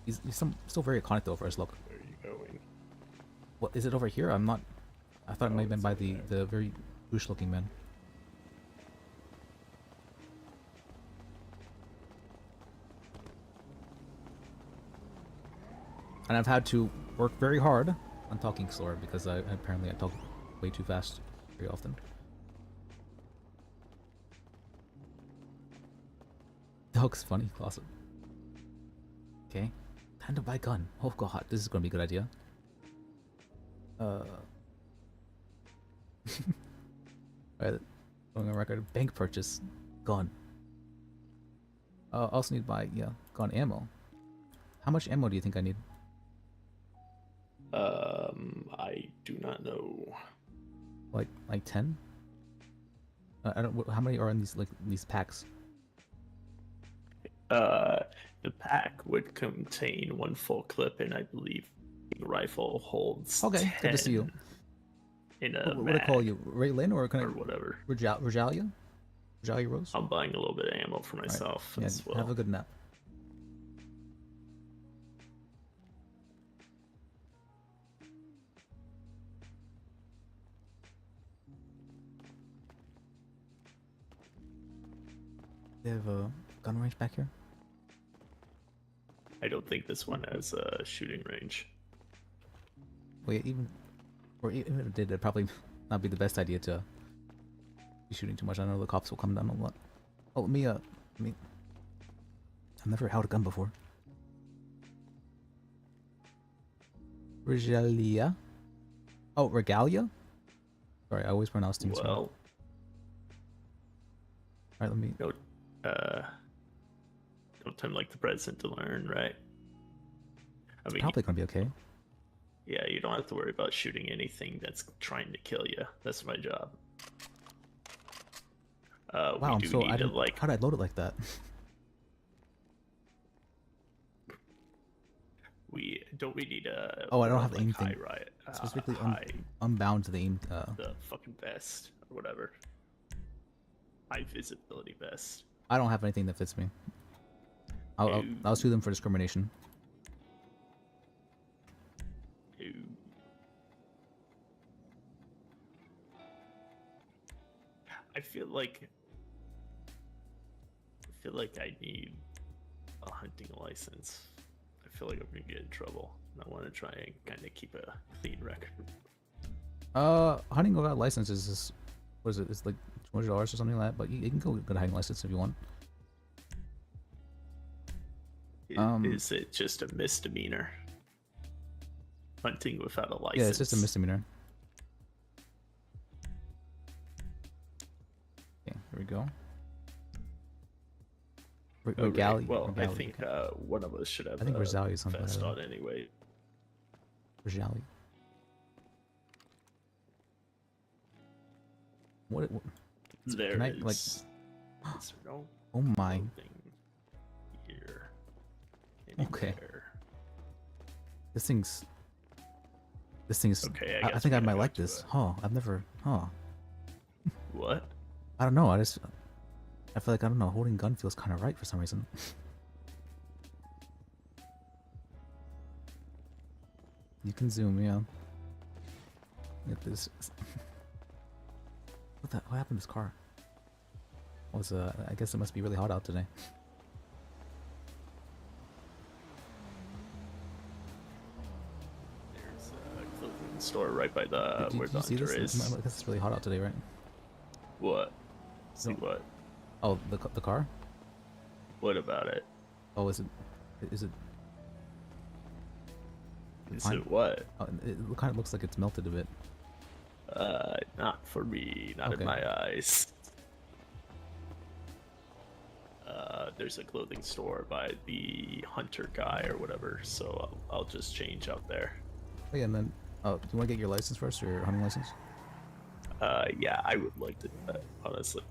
He's still very iconic though for his look. Where are you going? What is it over here? I'm not. I thought it might have been by the very douche looking man. And I've had to work very hard on talking slower because apparently I talk way too fast very often. Dog's funny, awesome. Okay, time to buy a gun. Oh god, this is gonna be a good idea. Alright, going on record. Bank purchase, gun. Also need to buy gun ammo. How much ammo do you think I need? I do not know. Like 10? I don't. How many are in these packs? The pack would contain 1 full clip, and I believe the rifle holds. Okay, 10 good to see you. In a what do I call you? Raylin or can I? Or whatever. Regalia? Regalia Rose? I'm buying a little bit of ammo for myself Right. as well. Have a good nap. They have a gun range back here? I don't think this one has a shooting range. Well, yeah, even if it did, it'd probably not be the best idea to be shooting too much. I know the cops will come down a lot. Oh, let me I've never held a gun before. Regalia? Oh, Regalia? Sorry, I always pronounce things wrong. Well, Alright, let me. Don't time like the president to learn, right? I mean, probably gonna be okay. yeah, you don't have to worry about shooting anything that's trying to kill you. That's my job. Wow, we do so need I to didn't. like. How did I load it like that? We need a. Oh, I don't more have like anything high riot, specifically high, unbound to the aim. the fucking vest or whatever. High visibility vest. I don't have anything that fits me. I'll sue them for discrimination. Ew. I feel like I need a hunting license. I feel like I'm gonna get in trouble, and I want to try and kind of keep a clean record. Hunting without license is just, what is it? It's like $200 or something like that. But you can go get a hunting license if you want. Is it just a misdemeanor? Hunting without a license. Yeah, it's just a misdemeanor. Okay, here we go. Regalia. Well, I think one of us should have. I think a Regalia is something vest like on that. anyway. Regalia. What? There can I, is. like? Is there no Oh my. clothing here? Okay. Anywhere? This thing's. Okay, I guess think we I gotta might go like to this. Huh? I've never. Huh? What? I don't know. I feel like, I don't know. Holding gun feels kind of right for some reason. You can zoom, yeah. Look at this. What happened to this car? I guess it must be really hot out today. There's a clothing store right by the where Did the you see hunter this? is. I guess it's really hot out today, right? What? See what? Oh, the car? What about it? Oh, is it? Is fine? it what? Oh, it kind of looks like it's melted a bit. Not for me, not Okay. in my eyes. There's a clothing store by the hunter guy or whatever, so I'll just change out there. Oh, yeah, and then, do you want to get your license first, or your hunting license? Yeah, I would like to, honestly.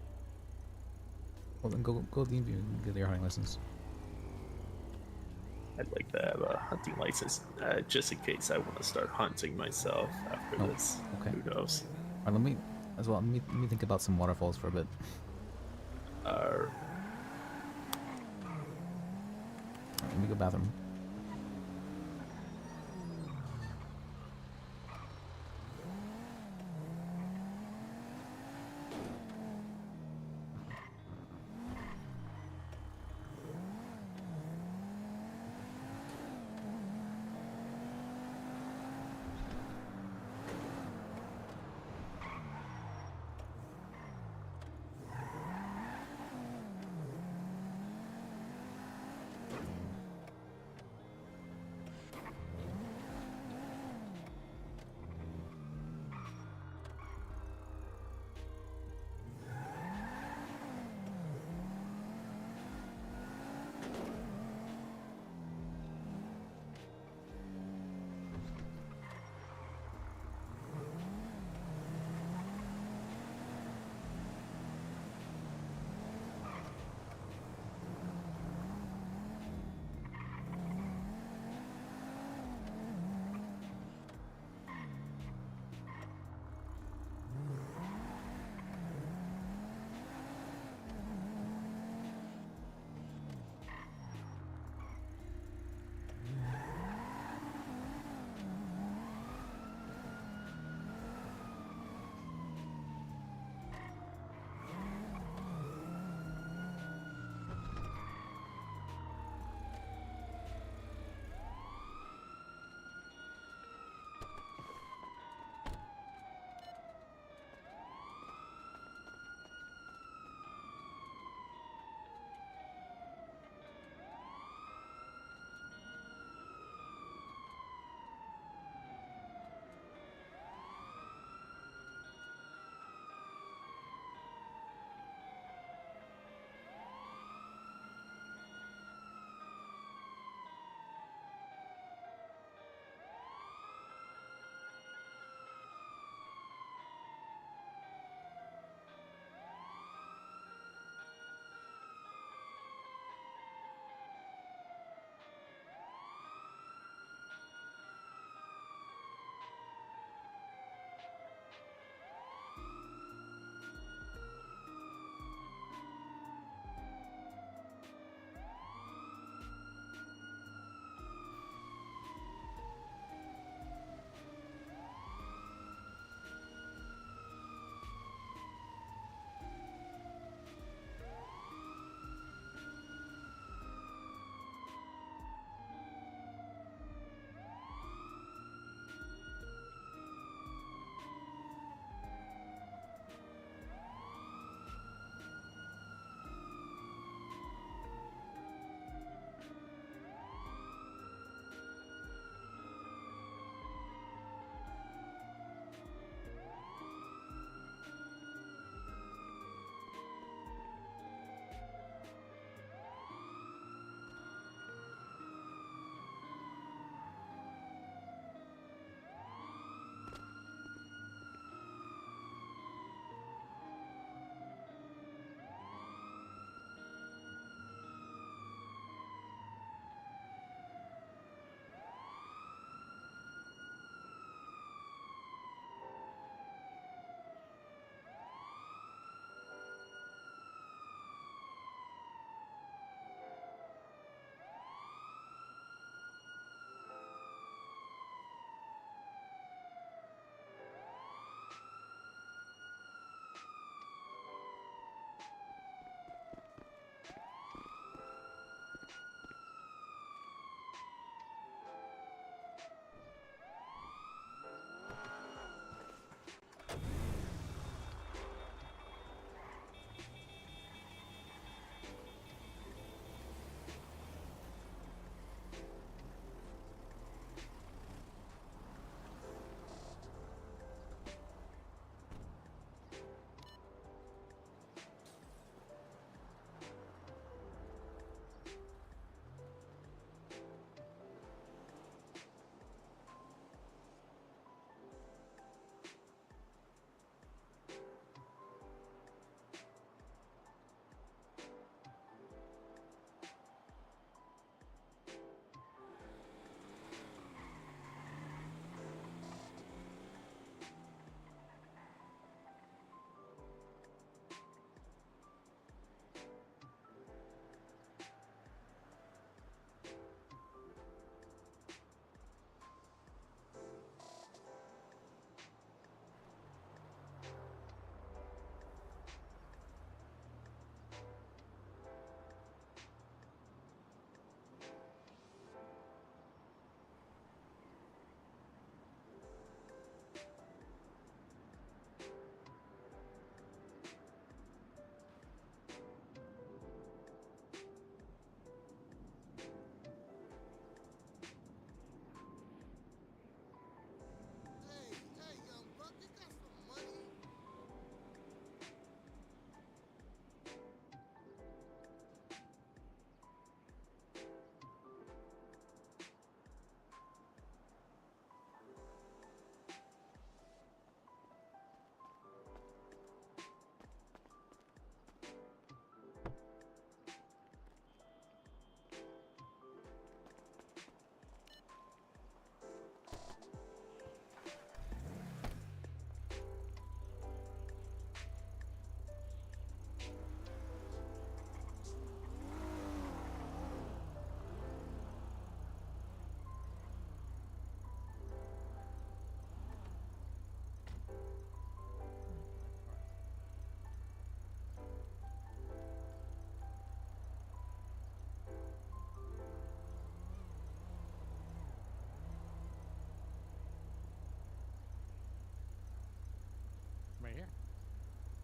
Well, then go to the interview and get your hunting license. I'd like to have a hunting license, just in case I want to start hunting myself after Oh, this. okay. Who knows? Alright, let me think about some waterfalls for a bit. Let me go bathroom.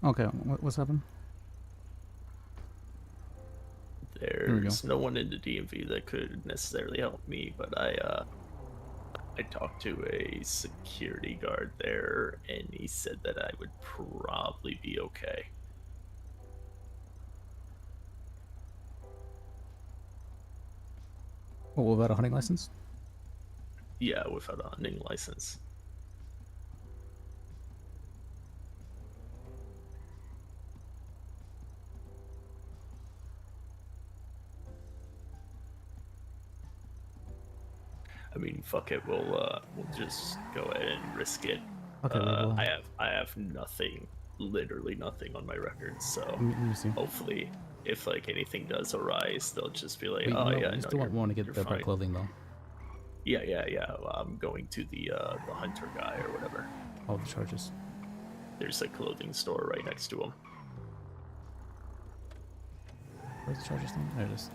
Okay, what's happened? we go. There's no one in the DMV that could necessarily help me, but I talked to a security guard there, and he said that I would probably be okay. What, without a hunting license? Yeah, without a hunting license. I mean, fuck it. We'll just go ahead and risk it. Okay, well, I have nothing, literally nothing on my records. So let me see. hopefully, if like anything does arise, they'll just be like, Wait, "Oh no, yeah, you no, still you're, want to get you're the fine." bright clothing though. Yeah. Well, I'm going to the hunter guy or whatever. All the charges. There's a clothing store right next to him. Where's the charges thing? There it is.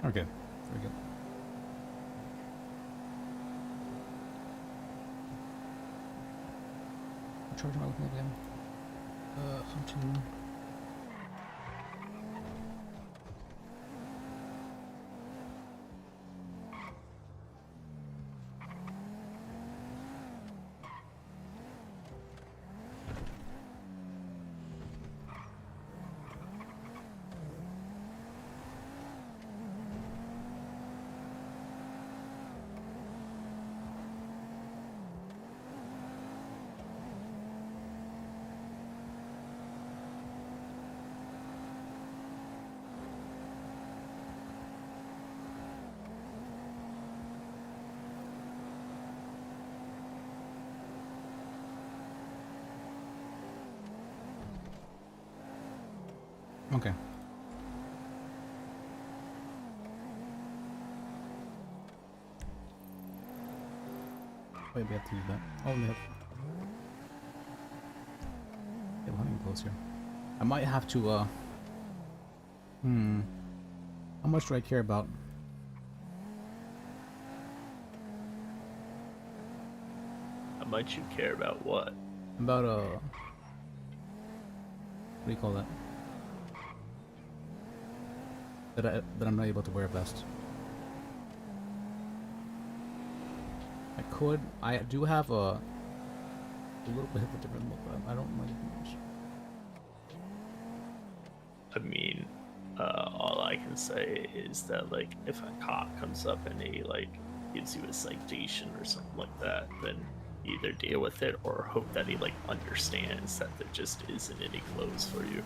Okay, very good. What charge am I looking at again? Hunting. Okay. Wait, we have to use that. Oh, we have. Yeah, hunting clothes here. I might have to, how much do I care about? How much you care about what? About, what do you call that? That I'm not able to wear a vest. I could. I do have a little bit of a different look, but I don't like it much. I mean, all I can say is that like if a cop comes up and he like gives you a citation or something like that, then either deal with it or hope that he like understands that there just isn't any clothes for you.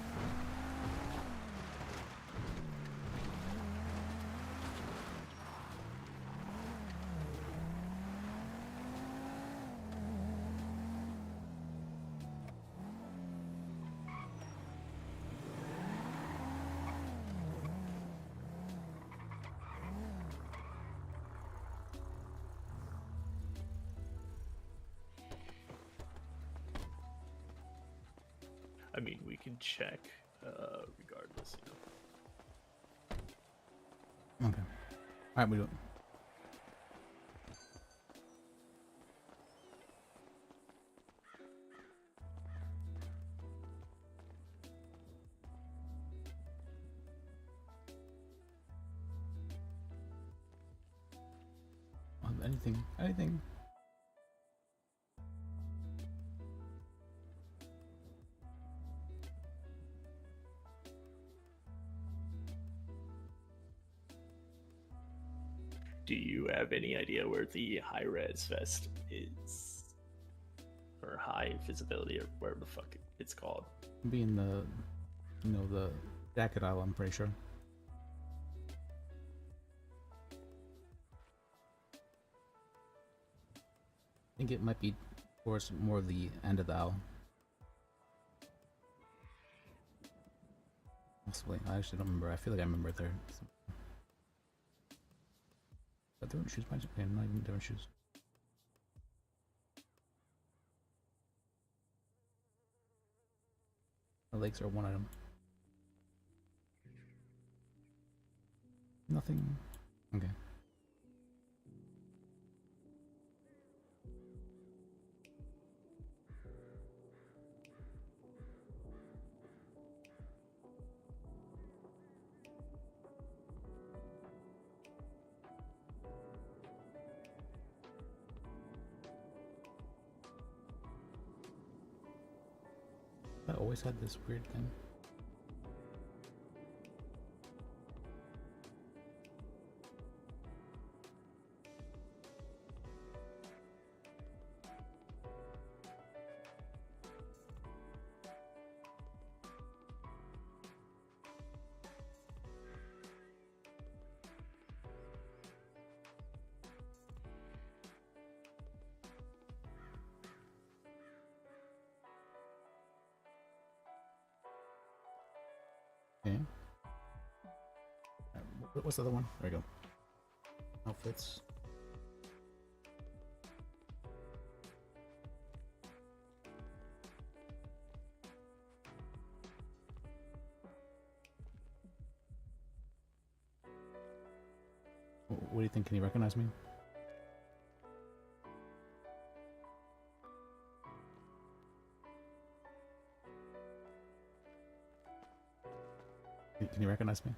I mean, we can check, regardless, you know. Okay. Alright, we do it. Anything. Do you have any idea where the high res vest is? Or high visibility, or whatever the fuck it's called? Be in the, the jacket aisle, I'm pretty sure. think it might be towards more of the end of the owl. Possibly. I actually don't remember. I feel like I remember it there. But different shoes, okay, not even different shoes. The legs are one item. Nothing. Okay. I always had this weird thing. Okay. What's the other one? There we go. Outfits. What do you think? Can you recognize me? Can you recognize me?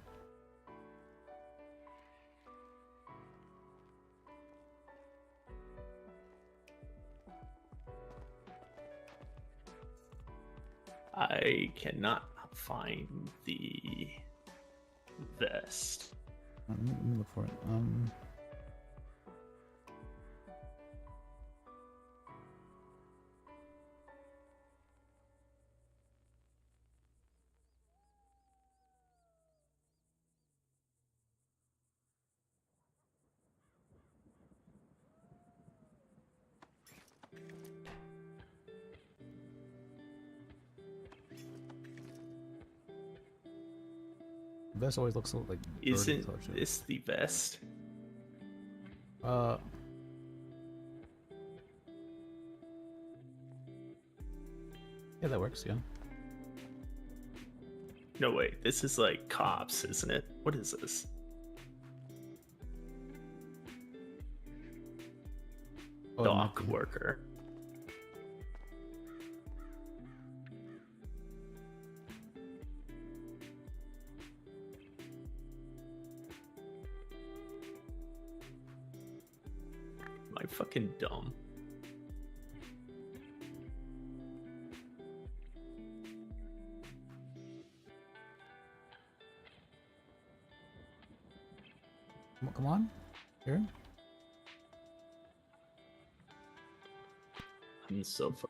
I cannot find the vest. Let me look for it. The vest always looks so like dirty. Isn't this the vest? Yeah, that works. Yeah. No, wait. This is like cops, isn't it? What is this? Oh, Dock worker. Am I fucking dumb? Come on, here. I'm so fu-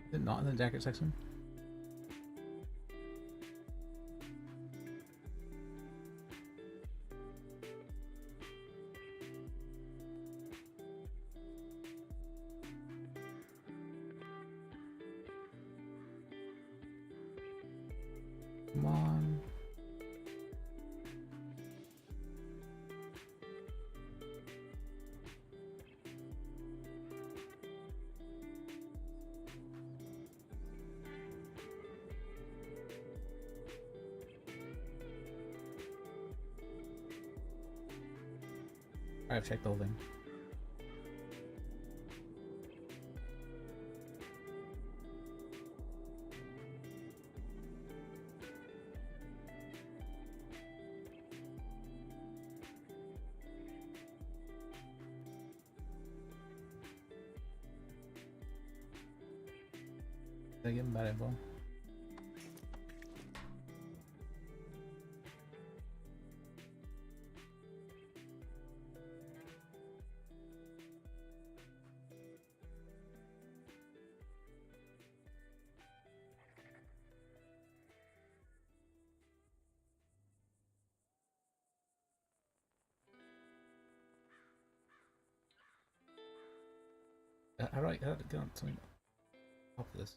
Is it not in the jacket section? Come on. I've checked the whole thing. Did I give him bad info? How do I get on something off this?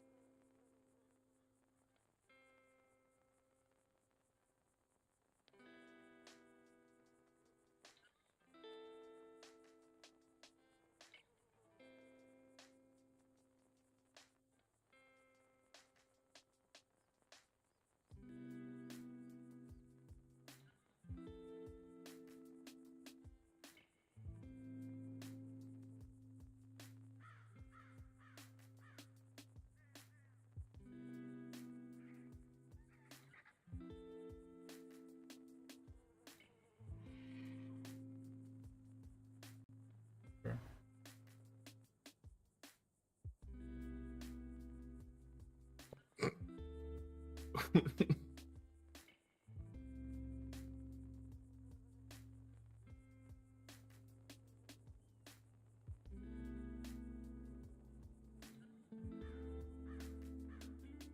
Sure.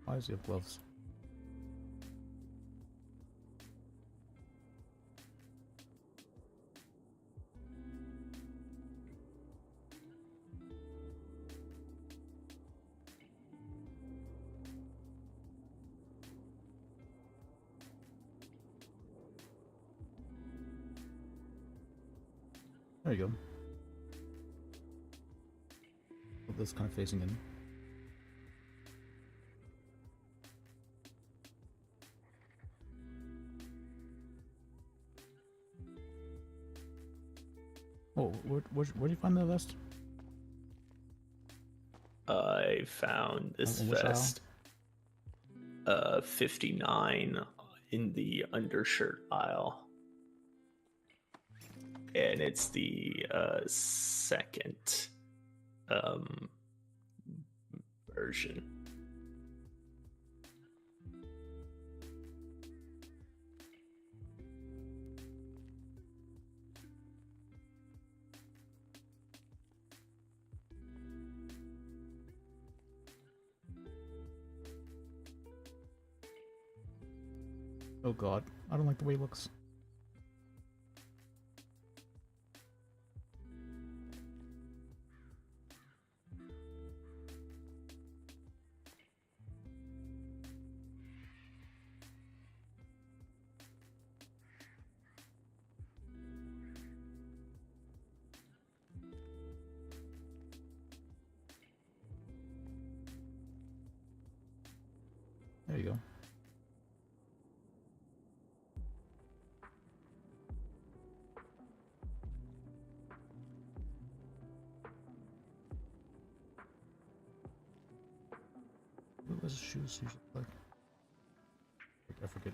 Why does he have gloves? There you go. Put this kind of facing in. Oh, where'd you find the vest? I found this On which aisle? vest 59 in the undershirt aisle. And it's the second version. Oh god, I don't like the way he looks. There you go. What was his shoes usually like? I forget.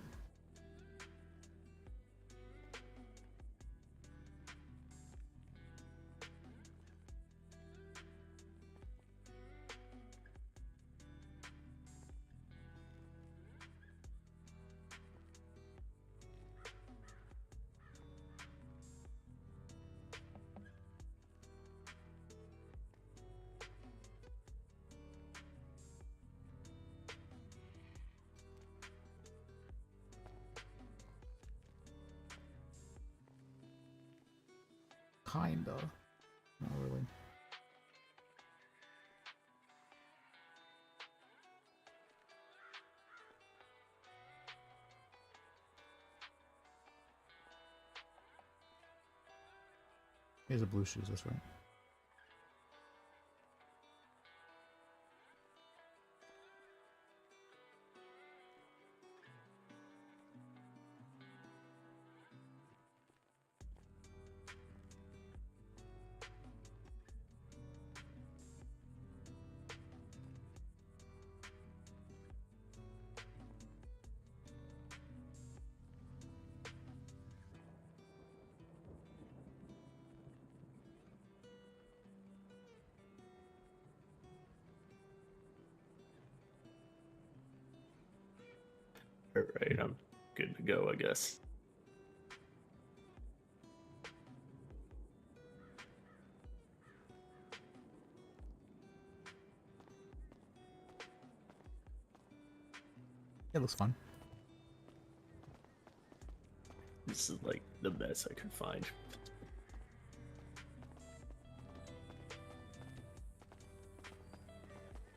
Kinda. Not really. He has a blue shoes, that's right. Alright, I'm good to go, I guess. It looks fun. This is like the best I could find.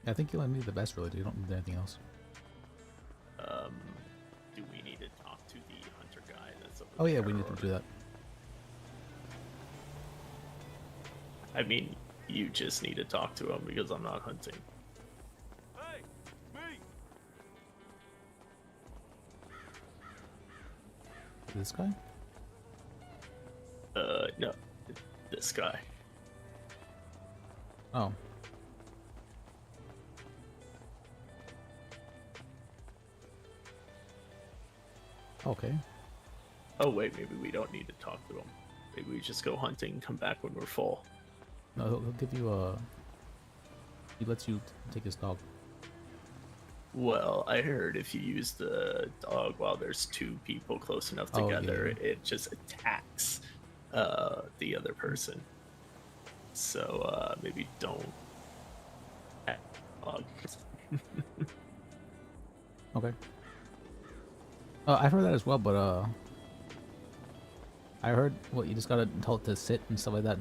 I think you only need the best, really. You don't need anything else. Do we need to talk to the hunter guy that's over Oh yeah, there, we need or- to do that. I mean, you just need to talk to him because I'm not hunting. Hey, me! This guy? No, this guy. Oh. Okay. Oh wait, maybe we don't need to talk to him. Maybe we just go hunting and come back when we're full. No, he'll give you a. He lets you take his dog. Well, I heard if you use the dog while there's two people close enough Oh, yeah, together, it just attacks the other person. So maybe don't attack the dog. Okay. I've heard that as well, but I heard you just gotta tell it to sit and stuff like that.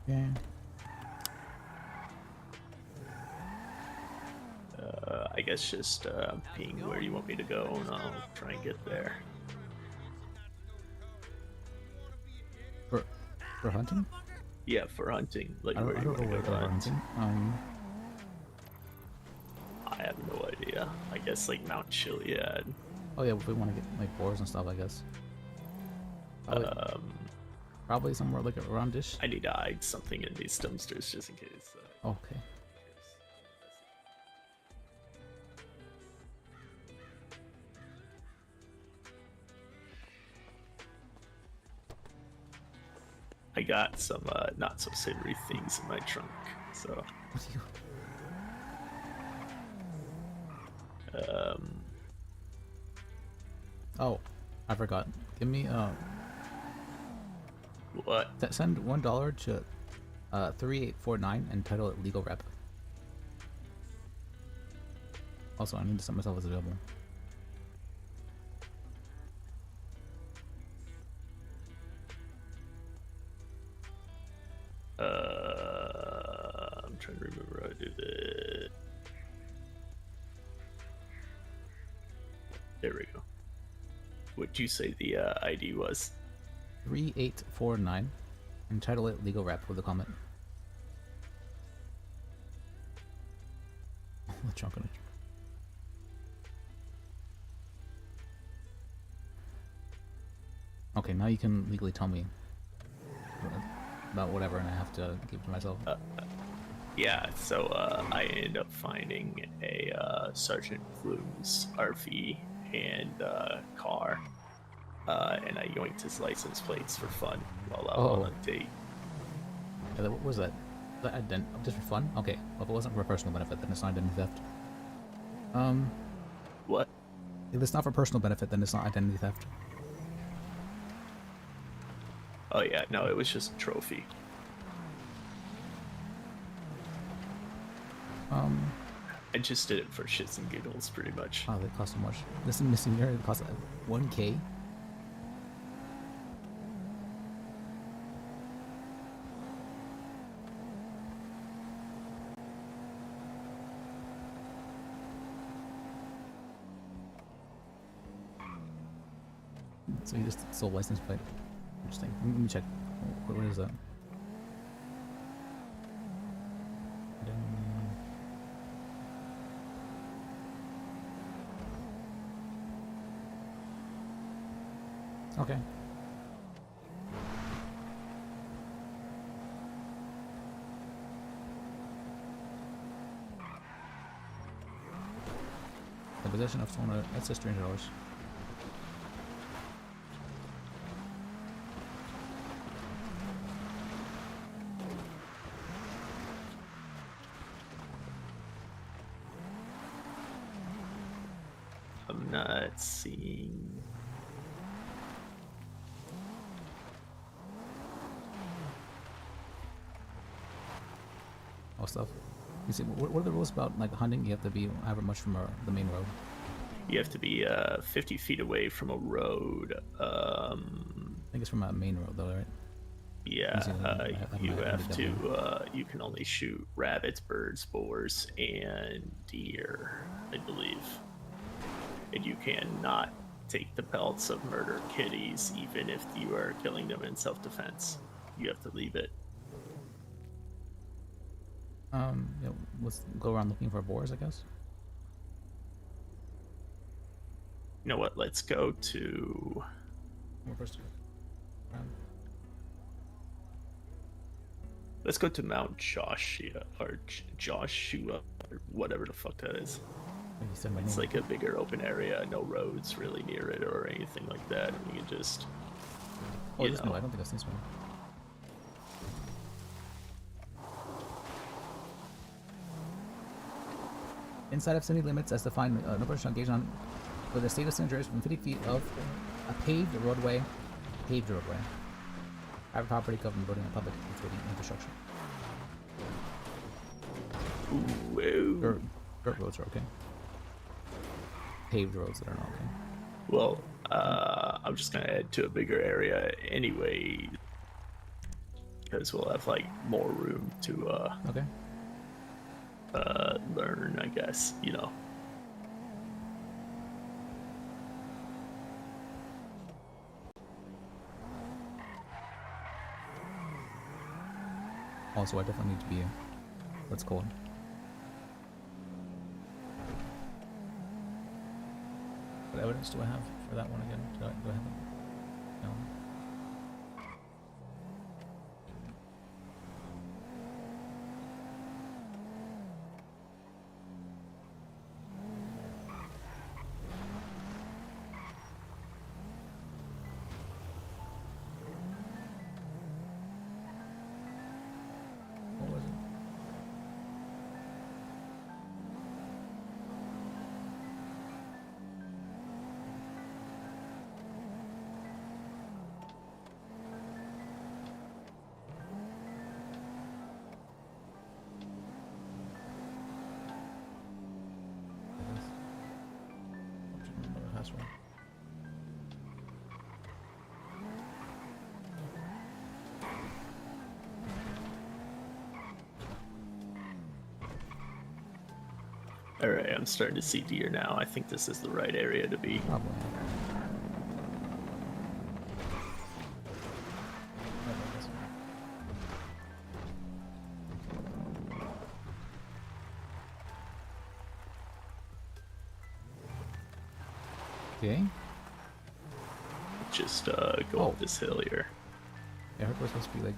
Yeah. I guess just ping where you want me to go, and I'll try and get there. For hunting? Yeah, for hunting. Like I where you don't know want where to go for hunt. hunting. I have no idea. I guess like Mount Chiliad. Oh yeah, if we want to get like boars and stuff, I guess. Probably somewhere like around this. I need to hide something in these dumpsters just in case. Okay. I got some not so savory things in my trunk, so. Oh, I forgot. Give me What? Send $1 to 3849 and title it legal rep. Also, I need to set myself as available. I'm trying to remember how to do that. There we go. What'd you say the ID was? 3849 and title it legal rep with a comment. The trunk on it. Okay, now you can legally tell me about whatever, and I have to keep it to myself. Yeah, so I ended up finding a Sergeant Flume's RV and car, and I yoinked his license plates for fun while I was on a date. Yeah, what was that? Just for fun? Okay, well, if it wasn't for personal benefit, then it's not identity theft. What? If it's not for personal benefit, then it's not identity theft. Oh yeah, no, it was just a trophy. I just did it for shits and giggles, pretty much. Oh, they cost so much. This is missing here. It costs 1K. So you just sold license plate. Interesting. Let me check. What is that? Okay. The possession of someone, that's just $300. I'm not seeing. Oh, stuff. You see, what are the rules about like hunting? You have to be however much from the main road. You have to be 50 feet away from a road. I think it's from a main road, though, right? Yeah, you have to. You can only shoot rabbits, birds, boars, and deer, I believe. And you cannot take the pelts of murdered kitties, even if you are killing them in self-defense. You have to leave it. You know, let's go around looking for boars, I guess. You know what? Let's go to. Let's go to Mount Joshua or Joshua or whatever the fuck that is. It's like a bigger open area, no roads really near it or anything like that. And you can just. Oh, this one. I don't think I've seen this one. Inside of city limits, as defined, no person shall engage on with the state of San Andreas within 50 feet of a paved roadway. Private property, government building, and public utility infrastructure. Ooh. Dirt roads are okay. Paved roads that are not okay. Well, I'm just gonna add to a bigger area anyway, because we'll have like more room to okay. Learn, I guess, you know. Also, I definitely need to be what's called. What evidence do I have for that one again? Do I have it? No. What was it? Password. Alright, I'm starting to see deer now. I think this is the right area to be. Probably. Okay. Just go up this hill here. Yeah, I heard we're supposed to be like.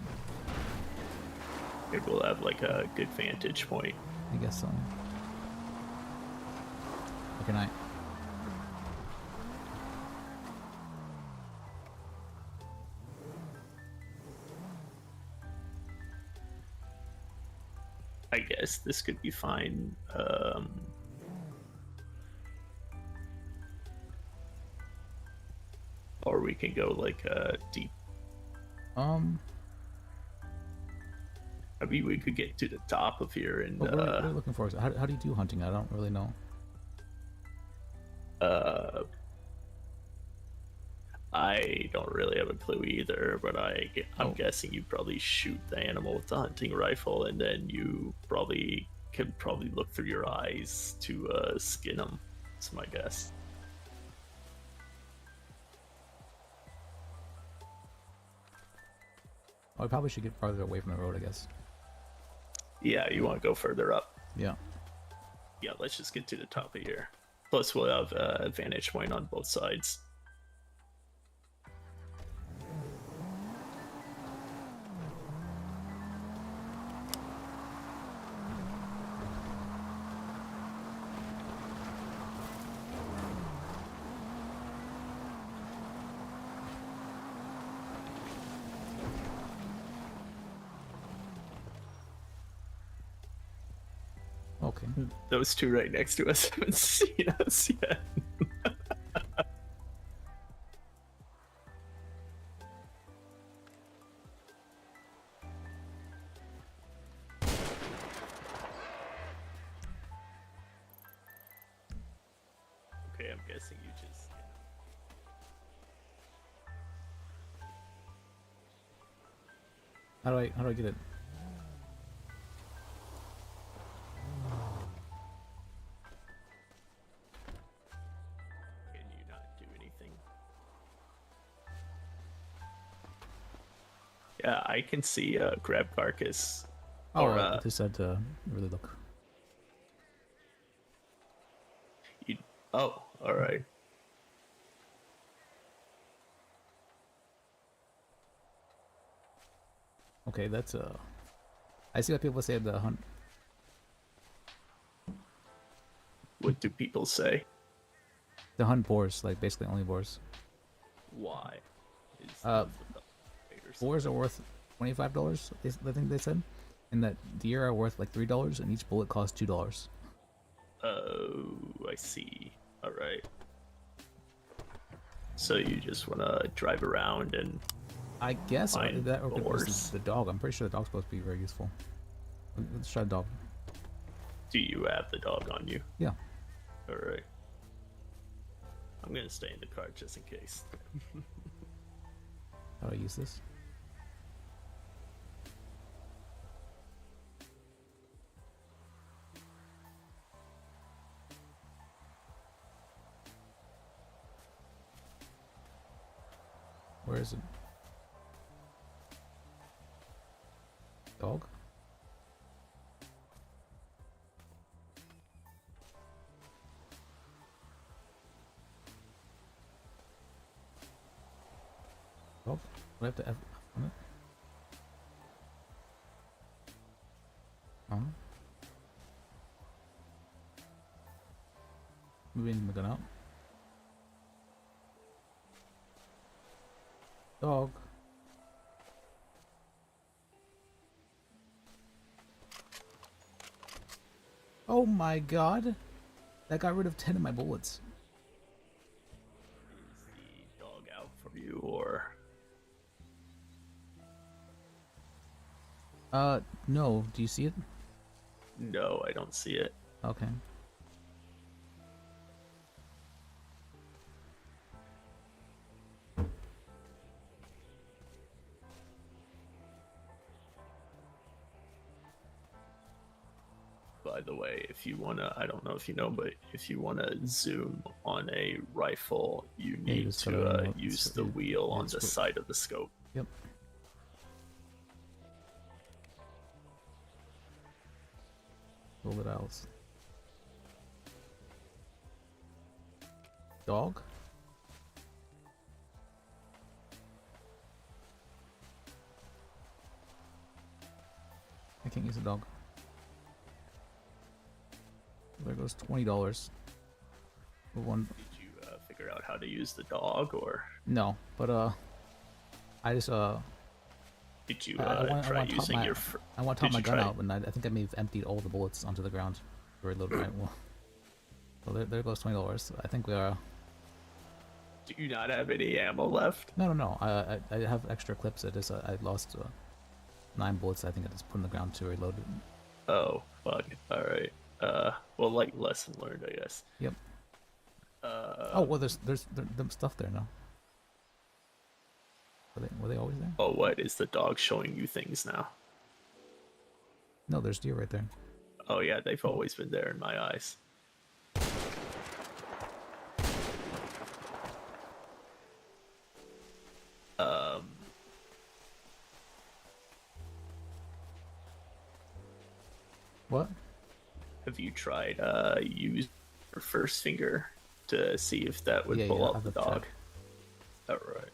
Maybe we'll have like a good vantage point. I guess so. Good night. I guess this could be fine. Or we can go like deep. I mean, we could get to the top of here and. What are you looking for? How do you do hunting? I don't really know. I don't really have a clue either, but I'm guessing you probably shoot the animal with the hunting rifle, and then you could look through your eyes to skin them. That's my guess. Oh, I probably should get farther away from the road, I guess. Yeah, you want to go further up. Yeah. Yeah, let's just get to the top of here. Plus, we'll have a vantage point on both sides. Okay. Those two right next to us haven't seen us yet. Okay, I'm guessing you just. How do I get it? Can you not do anything? Yeah, I can see grab carcass. Oh, Or, they said really look. Oh, all right. Okay, that's I see what people say of the hunt. What do people say? The hunt boars, like basically only boars. Why? Boars are worth $25. I think they said, and that deer are worth like $3, and each bullet costs $2. Oh, I see. All right. So you just want to drive around and I guess find that or boars. the dog. I'm pretty sure the dog's supposed to be very useful. Let's try the dog. Do you have the dog on you? Yeah. All right. I'm gonna stay in the car just in case. How do I use this? Where is it? Dog? Dog? Do I have to F on it? Uh-huh. Moving the gun out. Dog. Oh my god! That got rid of 10 of my bullets. Is the dog out for you, or? No. Do you see it? No, I don't see it. Okay. By the way, if you wanna, I don't know if you know, but if you wanna zoom on a rifle, you need just to gotta use the wheel on the side of the scope. Yep. Roll it out. Dog? I can't use a dog. There goes $20. For one. Did you figure out how to use the dog, or? No, but I just Did you I want try to using your? I want to top did my you gun try- out, and I think I may have emptied all the bullets onto the ground. Reload right. Well, so there goes $20. I think we are. Do you not have any ammo left? No. I have extra clips. I lost 9 bullets. I think I just put in the ground to reload it. Oh, fuck. All right. Well, like lesson learned, I guess. Yep. Oh well, there's stuff there now. Were they always there? Oh, what is the dog showing you things now? No, there's deer right there. Oh yeah, they've always been there in my eyes. What? Have you tried use your first finger to see if that would Yeah, pull yeah, out I've the tried. dog? All right.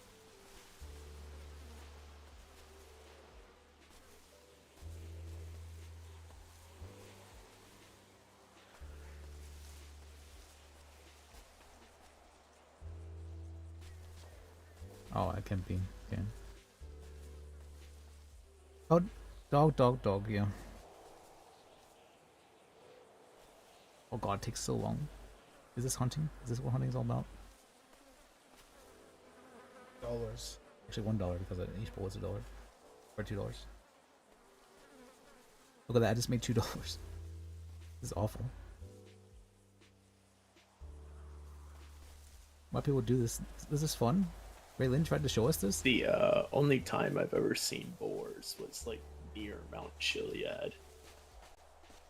Oh, I can be. Okay. Oh, dog. Yeah. Oh god, it takes so long. Is this hunting? Is this what hunting is all about? $. Actually, $1 because each bullet's $1 or $2. Look at that! I just made $2. This is awful. why people do this. This is fun. Raylin tried to show us this. The only time I've ever seen boars was like near Mount Chiliad.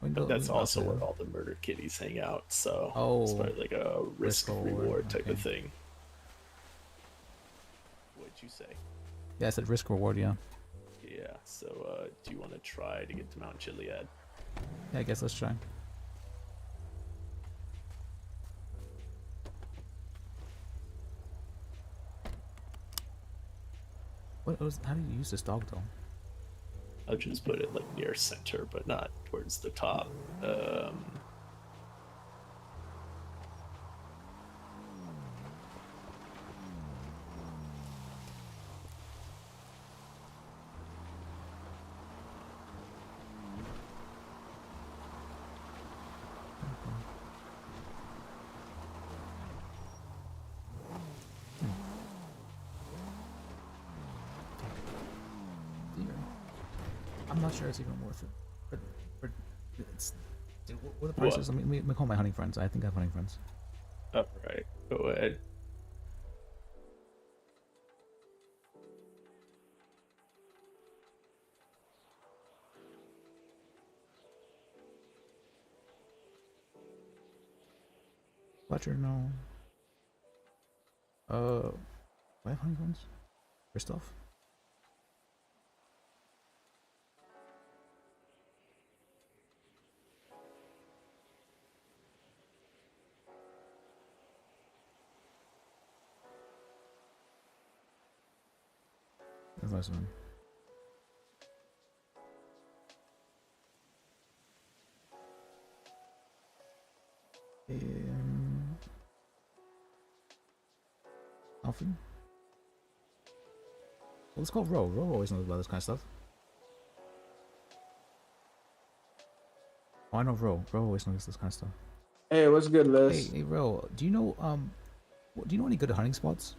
But that's also where all the murder kitties hang out, so it's probably like a risk reward type of thing. What'd you say? Yeah, I said risk reward. Yeah. Yeah. So do you want to try to get to Mount Chiliad? Yeah, I guess let's try. How do you use this dog though? I'll just put it like near center, but not towards the top. I'm not sure it's even worth it. But it's, dude, what are the prices? Let me call my hunting friends. I think I have hunting friends. All right, go ahead. Fletcher, no. Do I have hunting friends? Christoph? That's nice one. Alfie? Well, let's call Ro. Ro always knows about this kind of stuff. Oh, I know Ro. Ro always knows this kind of stuff. Hey, what's good, Liz? Hey, Ro. Do you know any good hunting spots?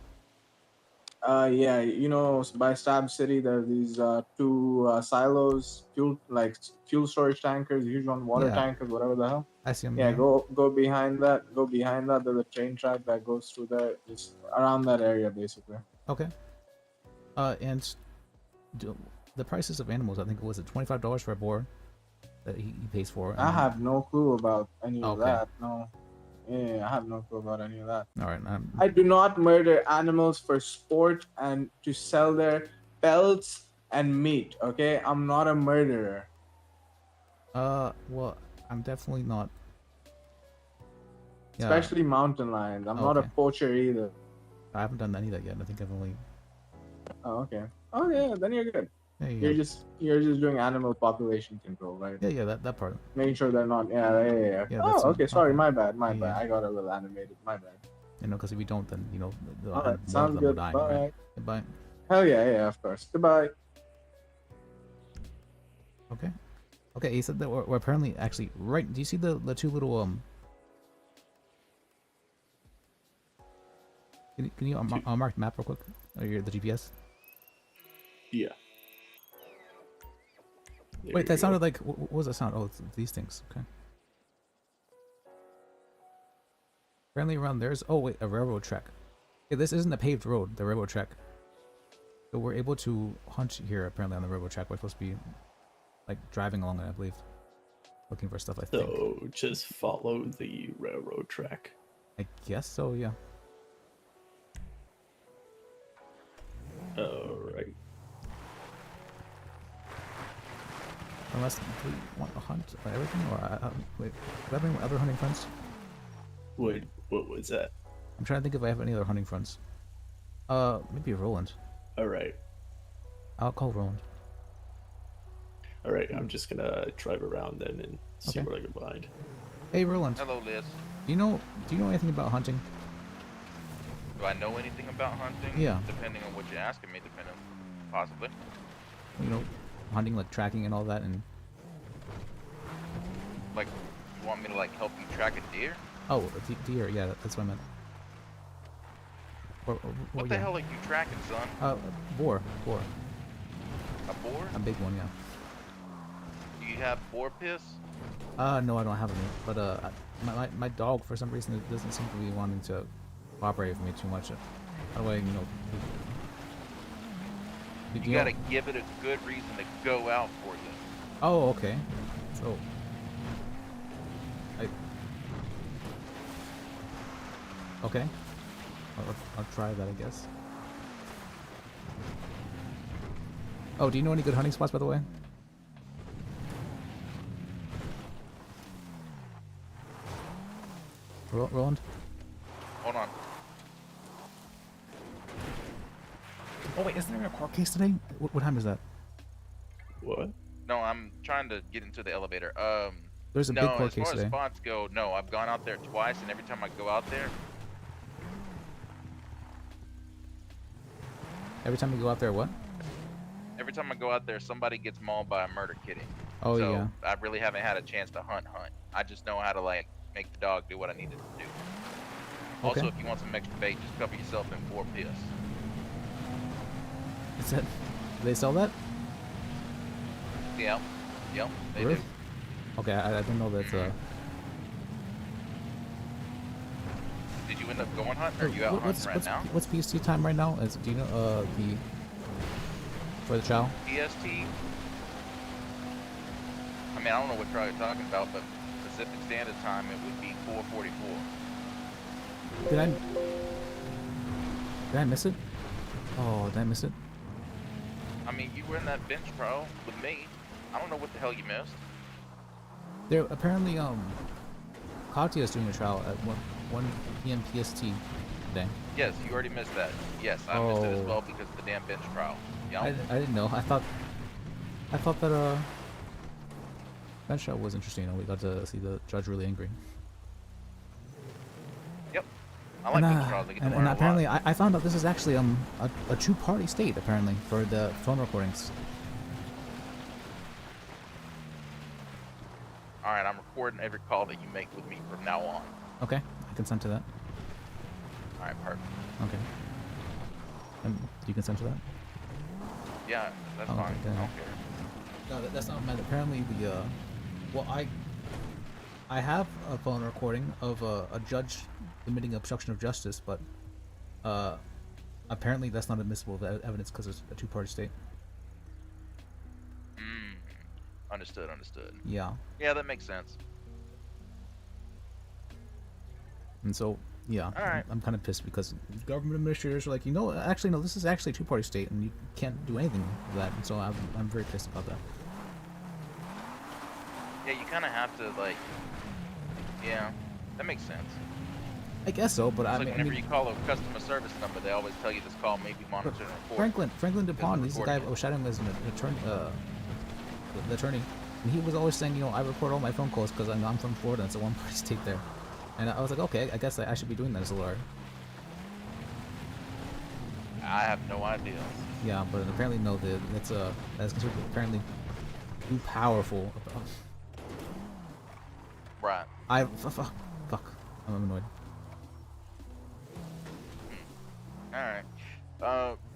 Yeah, you know, by Stab City, there are these two silos, fuel storage tankers, huge one, water tankers, whatever the hell. I see them. Yeah, go behind that. Go behind that. There's a train track that goes through there, just around that area, basically. Okay. And the prices of animals, I think, was it $25 for a boar that he pays for? I have no clue about any of that. No. Yeah, I have no clue about any of that. All right. I do not murder animals for sport and to sell their pelts and meat. Okay, I'm not a murderer. Well, I'm definitely not. Yeah. Especially mountain lions. I'm not a poacher either. I haven't done any of that yet. I think I've only. Oh, okay. Oh yeah, then you're good. Yeah, You're just doing animal population control, right? Yeah, that part. Making sure they're not. Yeah. Oh, okay. Sorry, my bad. My bad. I got a little animated. My bad. You know, because if we don't, then the All right, sounds good. Dying, Bye. right? Goodbye. Hell yeah, of course. Goodbye. Okay. Okay, he said that we're apparently actually right. Do you see the two little Can you mark the map real quick? Or the GPS? Yeah. Wait, that sounded like what was that sound? Oh, it's these things. Okay. Apparently around there's a railroad track. Yeah, this isn't a paved road. The railroad track. So we're able to hunt here apparently on the railroad track. We're supposed to be like driving along it, I believe, looking for stuff. I think. So just follow the railroad track. I guess so. Yeah. All right. Unless we want to hunt everything, or wait, do I have any other hunting friends? Wait, what was that? I'm trying to think if I have any other hunting friends. Maybe Roland. All right. I'll call Roland. All right, I'm just gonna drive around then and see what I can find. Hey, Roland. Hello, Liz. Do you know anything about hunting? Do I know anything about hunting? Yeah. Depending on what you're asking me, possibly. You know, hunting like tracking and all that, and like, you want me to like help you track a deer? oh, deer. Yeah, that's what I meant. What the hell are you tracking, son? Boar. A boar? A big one, yeah. Do you have boar piss? No, I don't have any. But my dog, for some reason, it doesn't seem to be wanting to cooperate with me too much. How do I, You gotta give it a good reason to go out for you. Oh, okay. So, okay. I'll try that, I guess. Oh, do you know any good hunting spots, by the way? Roland? Hold on. Oh wait, isn't there a court case today? What time is that? What? No, I'm trying to get into the elevator. There's a no, big court as far case as today. spots go, no, I've gone out there twice, and every time I go out there, Every time you go out there, what? every time I go out there, somebody gets mauled by a murder kitty. Oh, so yeah. I really haven't had a chance to hunt. I just know how to like make the dog do what I needed to do. Also, Okay. if you want some extra bait, just cover yourself in 4 piss. Is that? Do they sell that? Yeah, yep, they Really? do. Okay, I didn't know that. Did you end up going hunting, or are you out What's hunting right now? what's PST time right now? Do you know for the chow? PST? I mean, I don't know what trial you're talking about, but Pacific Standard Time, it would be 4:44. Did I miss it? Oh, did I miss it? I mean, you were in that bench trial with me. I don't know what the hell you missed. There apparently Katya is doing a trial at 1 p.m. PST today. Yes, you already missed that. Yes, I missed it as well because of the damn bench trial. Yeah. I didn't know. I thought that bench trial was interesting, and we got to see the judge really angry. Yep. I like bench trials. They get to learn And a lot. apparently, I found out this is actually a two-party state apparently for the phone recordings. All right, I'm recording every call that you make with me from now on. Okay, I consent to that. All right, perfect. Okay. And do you consent to that? Yeah, that's Oh, fine. okay, I then. don't care. No, that's not meant. Apparently, well, I have a phone recording of a judge committing obstruction of justice, but apparently that's not admissible evidence because it's a two-party state. Understood. Understood. Yeah. Yeah, that makes sense. And so, yeah, All right. I'm kind of pissed because government administrators are like, actually, no, this is actually a two-party state, and you can't do anything with that. And so I'm very pissed about that. Yeah, you kind of have to like. Yeah, that makes sense. I guess so, but It's I like mean, whenever you call a customer service number, they always tell you this call may be monitored and recorded. Franklin DuPont, he's the guy I was shadowing as an attorney, the attorney, and he was always saying, I record all my phone calls because I'm from Florida, it's a one-party state there. And I was like, okay, I guess I should be doing that as a lawyer. I have no idea. Yeah, but apparently no, that's considered apparently too powerful. Right. Fuck, I'm annoyed. All right.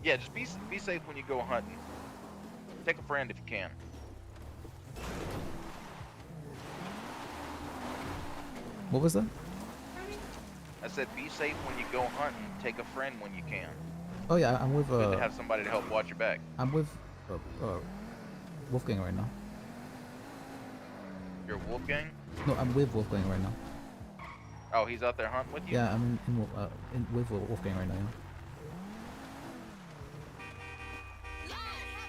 Yeah, just be safe when you go hunting. Take a friend if you can. What was that? I said be safe when you go hunting. Take a friend when you can. Oh yeah, I'm with Good to have somebody to help watch your back. I'm with Wolfgang right now. You're Wolfgang? No, I'm with Wolfgang right now. Oh, he's out there hunting with you? Yeah, I'm with Wolfgang right now. Yeah.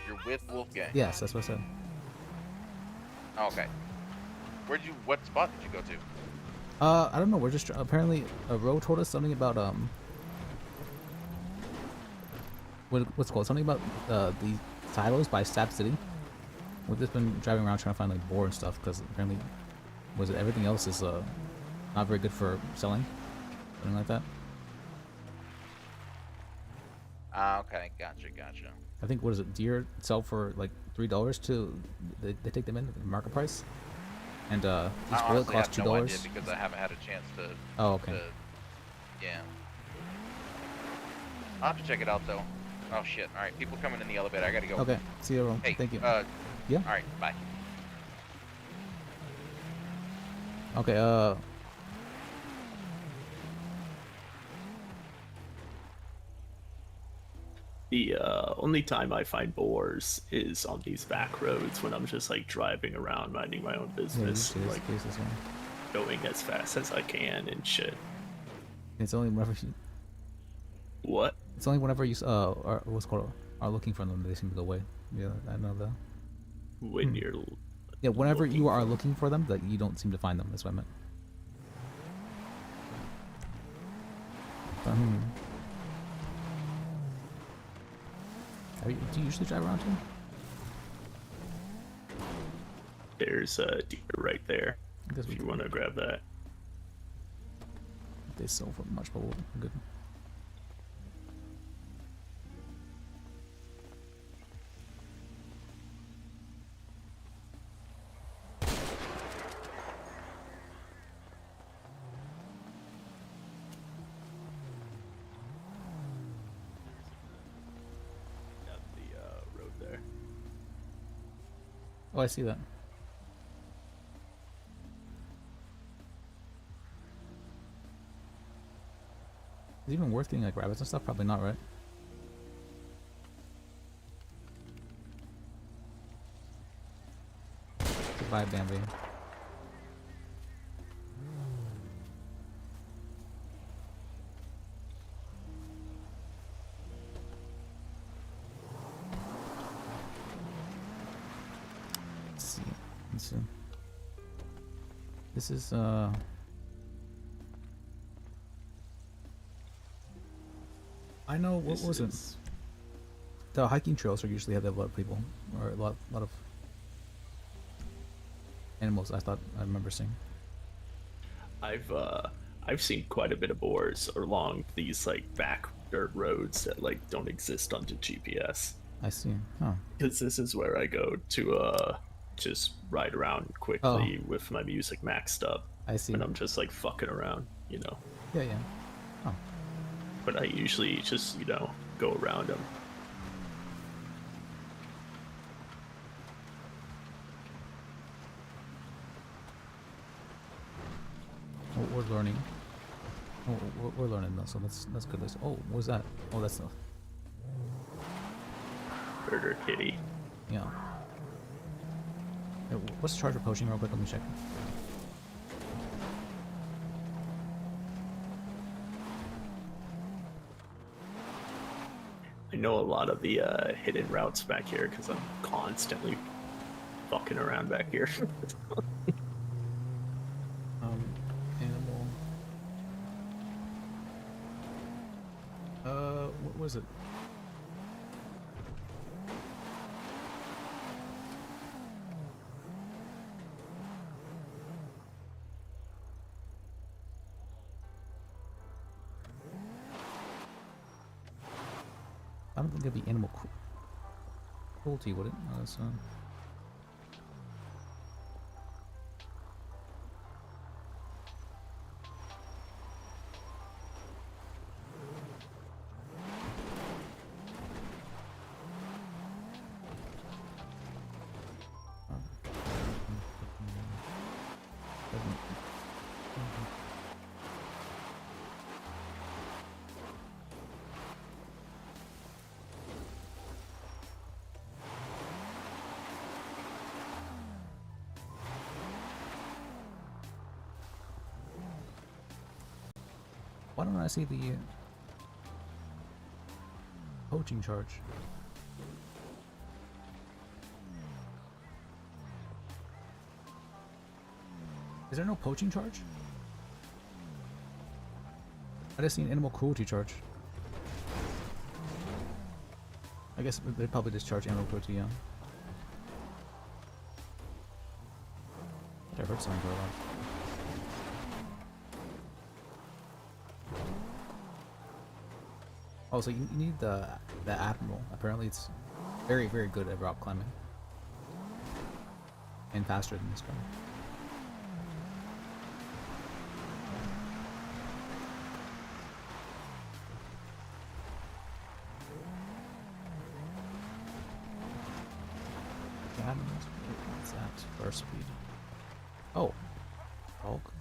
You're with Wolfgang? Yes, that's what I said. Okay. What spot did you go to? I don't know. We're just apparently Ro told us something about what's it called, something about the silos by Stab City. We've just been driving around trying to find like boar and stuff because apparently, everything else is not very good for selling, something like that. Okay, gotcha. I think deer sell for like $3 to they take them in at the market price, and each I bullet honestly costs have no idea $2. because I haven't had a chance to. Oh, okay. Yeah. I'll have to check it out though. Oh shit! All right, people coming in the elevator. I gotta go. Okay, see you around. Hey, Thank you. Yeah. All right, bye. Okay. The only time I find boars is on these back roads when I'm just like driving around minding my own business, usually like that's the case as well. going as fast as I can and shit. It's only whenever you. What? It's only whenever you are what's called are looking for them they seem to go away. Yeah, I know that. When you're. Yeah, whenever you are looking for them, that you don't seem to find them. That's what I meant. Do you usually drive around too? There's a deer right there. Guess If you want to grab that. They sell for much, but we're good. Got the road there. Oh, I see that. Is it even worth getting like rabbits and stuff? Probably not, right? Goodbye, Bambi. Let's see. This is I know what was it? The hiking trails are usually have a lot of people or a lot of animals. I remember seeing. I've seen quite a bit of boars along these like back dirt roads that like don't exist on the GPS. I see. Huh. Because this is where I go to just ride around quickly with my music maxed up. I see. And I'm just like fucking around, you know. Yeah, yeah. Oh. But I usually just, you know, go around them. Oh, we're learning. Oh, we're learning though, so that's good. Oh, what was that? Oh, that's the Murder kitty. Yeah. Hey, what's the charge for poaching real quick? Let me check. I know a lot of the hidden routes back here because I'm constantly fucking around back here. Animal. What was it? I don't think that'd be animal cruelty, would it? No, that's why don't I see the poaching charge? Is there no poaching charge? I just seen animal cruelty charge. I guess they probably just charge animal cruelty, yeah. I heard something go on. Oh, so you need the Admiral. Apparently it's very, very good at rock climbing. And faster than this guy. What's that? Burst speed. Oh. Hulk.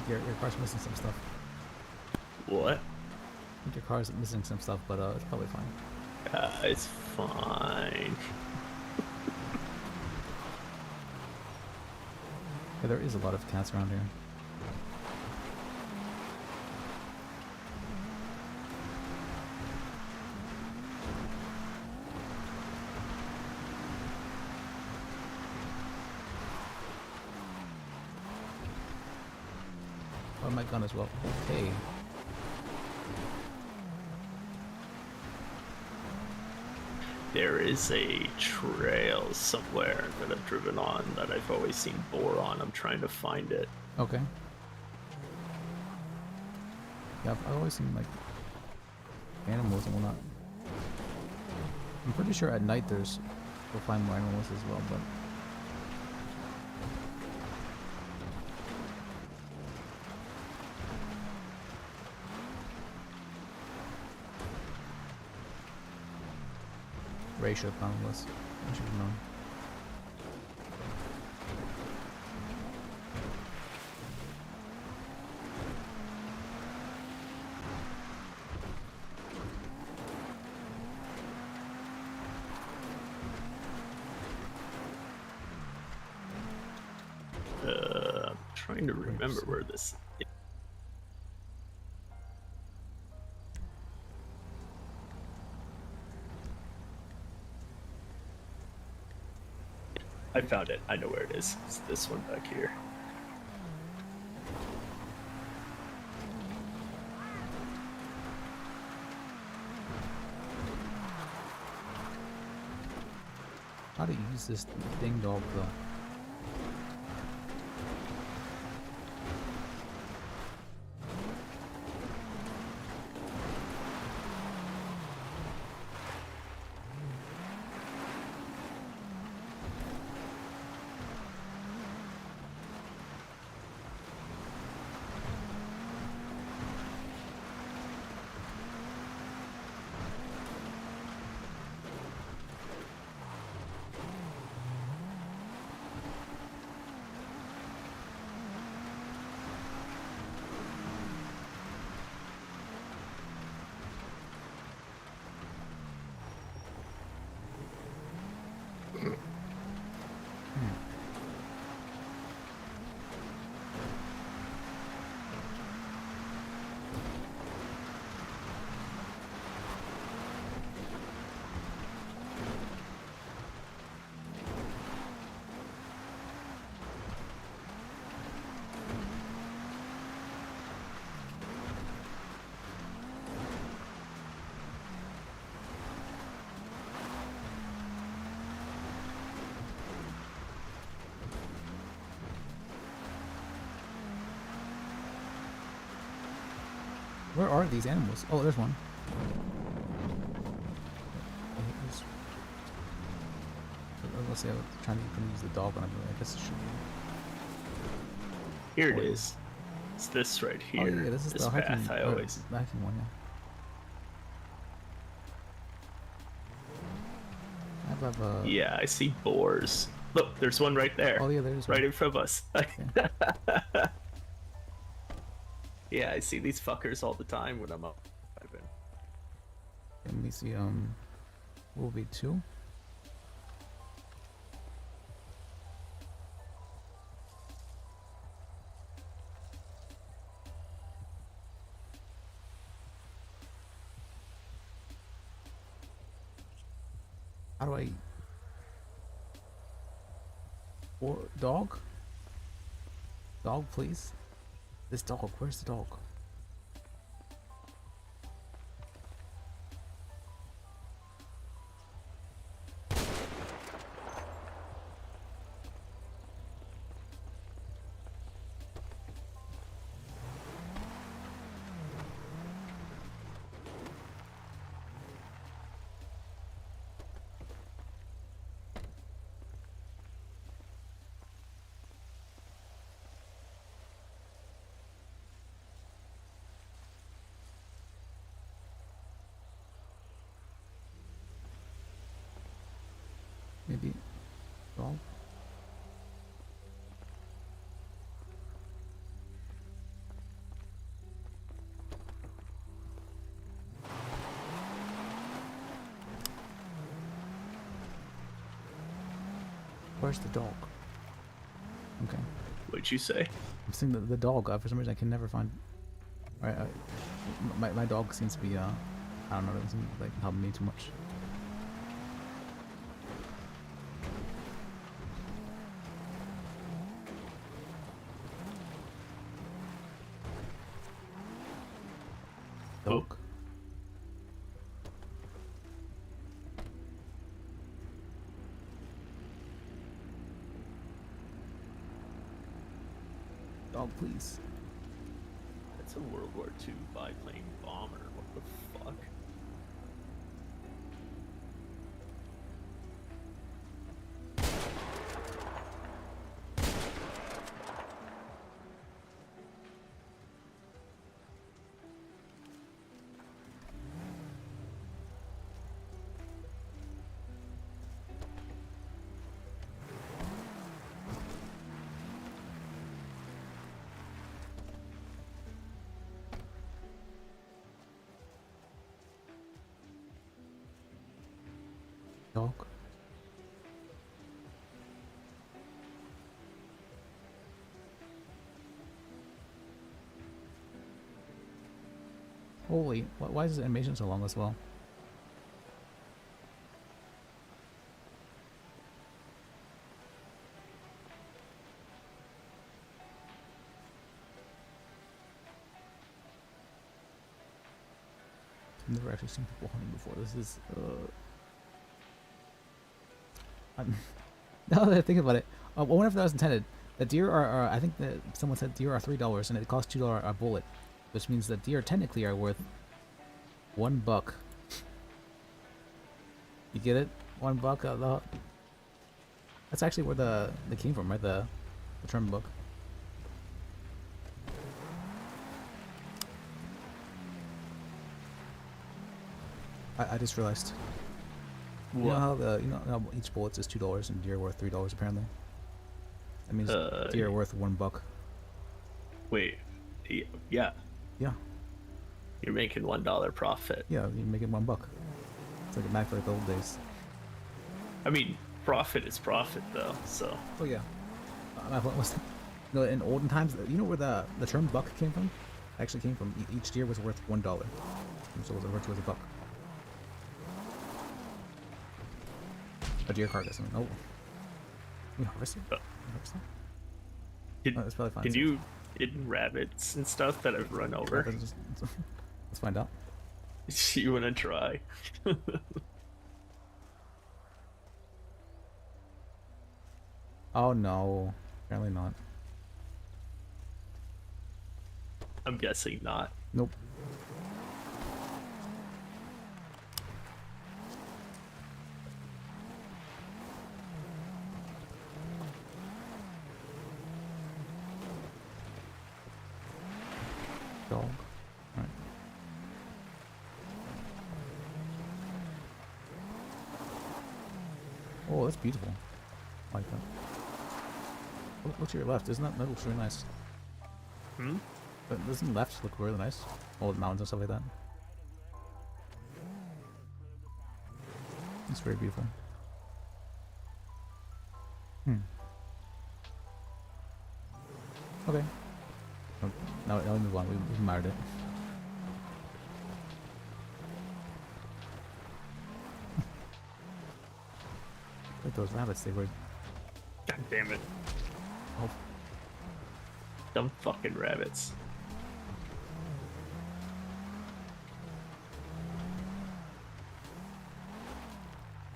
Your car's missing some stuff. What? I think your car's missing some stuff, but it's probably fine. It's fine. Yeah, there is a lot of cats around here. Oh, my gun as well. Okay. There is a trail somewhere that I've driven on that I've always seen boar on. I'm trying to find it. Okay. Yeah, I've always seen like animals and whatnot. I'm pretty sure at night you'll find more animals as well, but Ray should have found this. I should have known. I'm trying to remember where this is. I found it. I know where it is. It's this one back here. How to use this ding dog though? Where are these animals? Oh, there's one. Let's see. I'm trying to use the dog on it. I guess it should be. Here it is. It's this right here. Oh yeah, this is the hiking, path I always. hiking one. Yeah. Yeah, I see boars. Look, there's one right there. Oh yeah, there's right one. in front of us. Yeah, I see these fuckers all the time when I'm up. Let me see. Will be 2. How do I? Or dog? Dog, please. This dog. Where's the dog? Where's the dog? Okay. What'd you say? I'm seeing the dog. For some reason, I can never find. Alright, my dog seems to be I don't know. It doesn't like help me too much. Dog. Dog, please. That's a World War II biplane bomber. What the fuck? Dog. Holy, why is the animation so long as well? I've never actually seen people hunting before. This is now that I think about it, I wonder if that was intended. The deer are I think that someone said deer are $3 and it costs $2 a bullet, which means that deer technically are worth $1. You get it? $1. That's actually where they came from, right? The term book. I just realized. You know how how each bullet is $2 and deer are worth $3 apparently. That means deer are worth $1. Wait, yeah. Yeah. You're making $1 profit. Yeah, you make it $1. It's like back like the old days. I mean, profit is profit though. So. Oh yeah. My point was, in olden times, you know where the term buck came from? It actually came from each deer was worth $1, so it was worth $1. A deer carcass. I mean, oh, we harvest it. That's probably fine. Can you hidden rabbits and stuff that I've run over? Let's find out. You wanna try? Oh no, apparently not. I'm guessing not. Nope. Dog. Alright. Oh, that's beautiful. I like that. Look to your left. Isn't that looks really nice? Hmm? But doesn't the left look really nice? All the mountains and stuff like that. It's very beautiful. Okay. Now we move on. We've admired it. Look at those rabbits. They were. God damn it. Oh. Dumb fucking rabbits.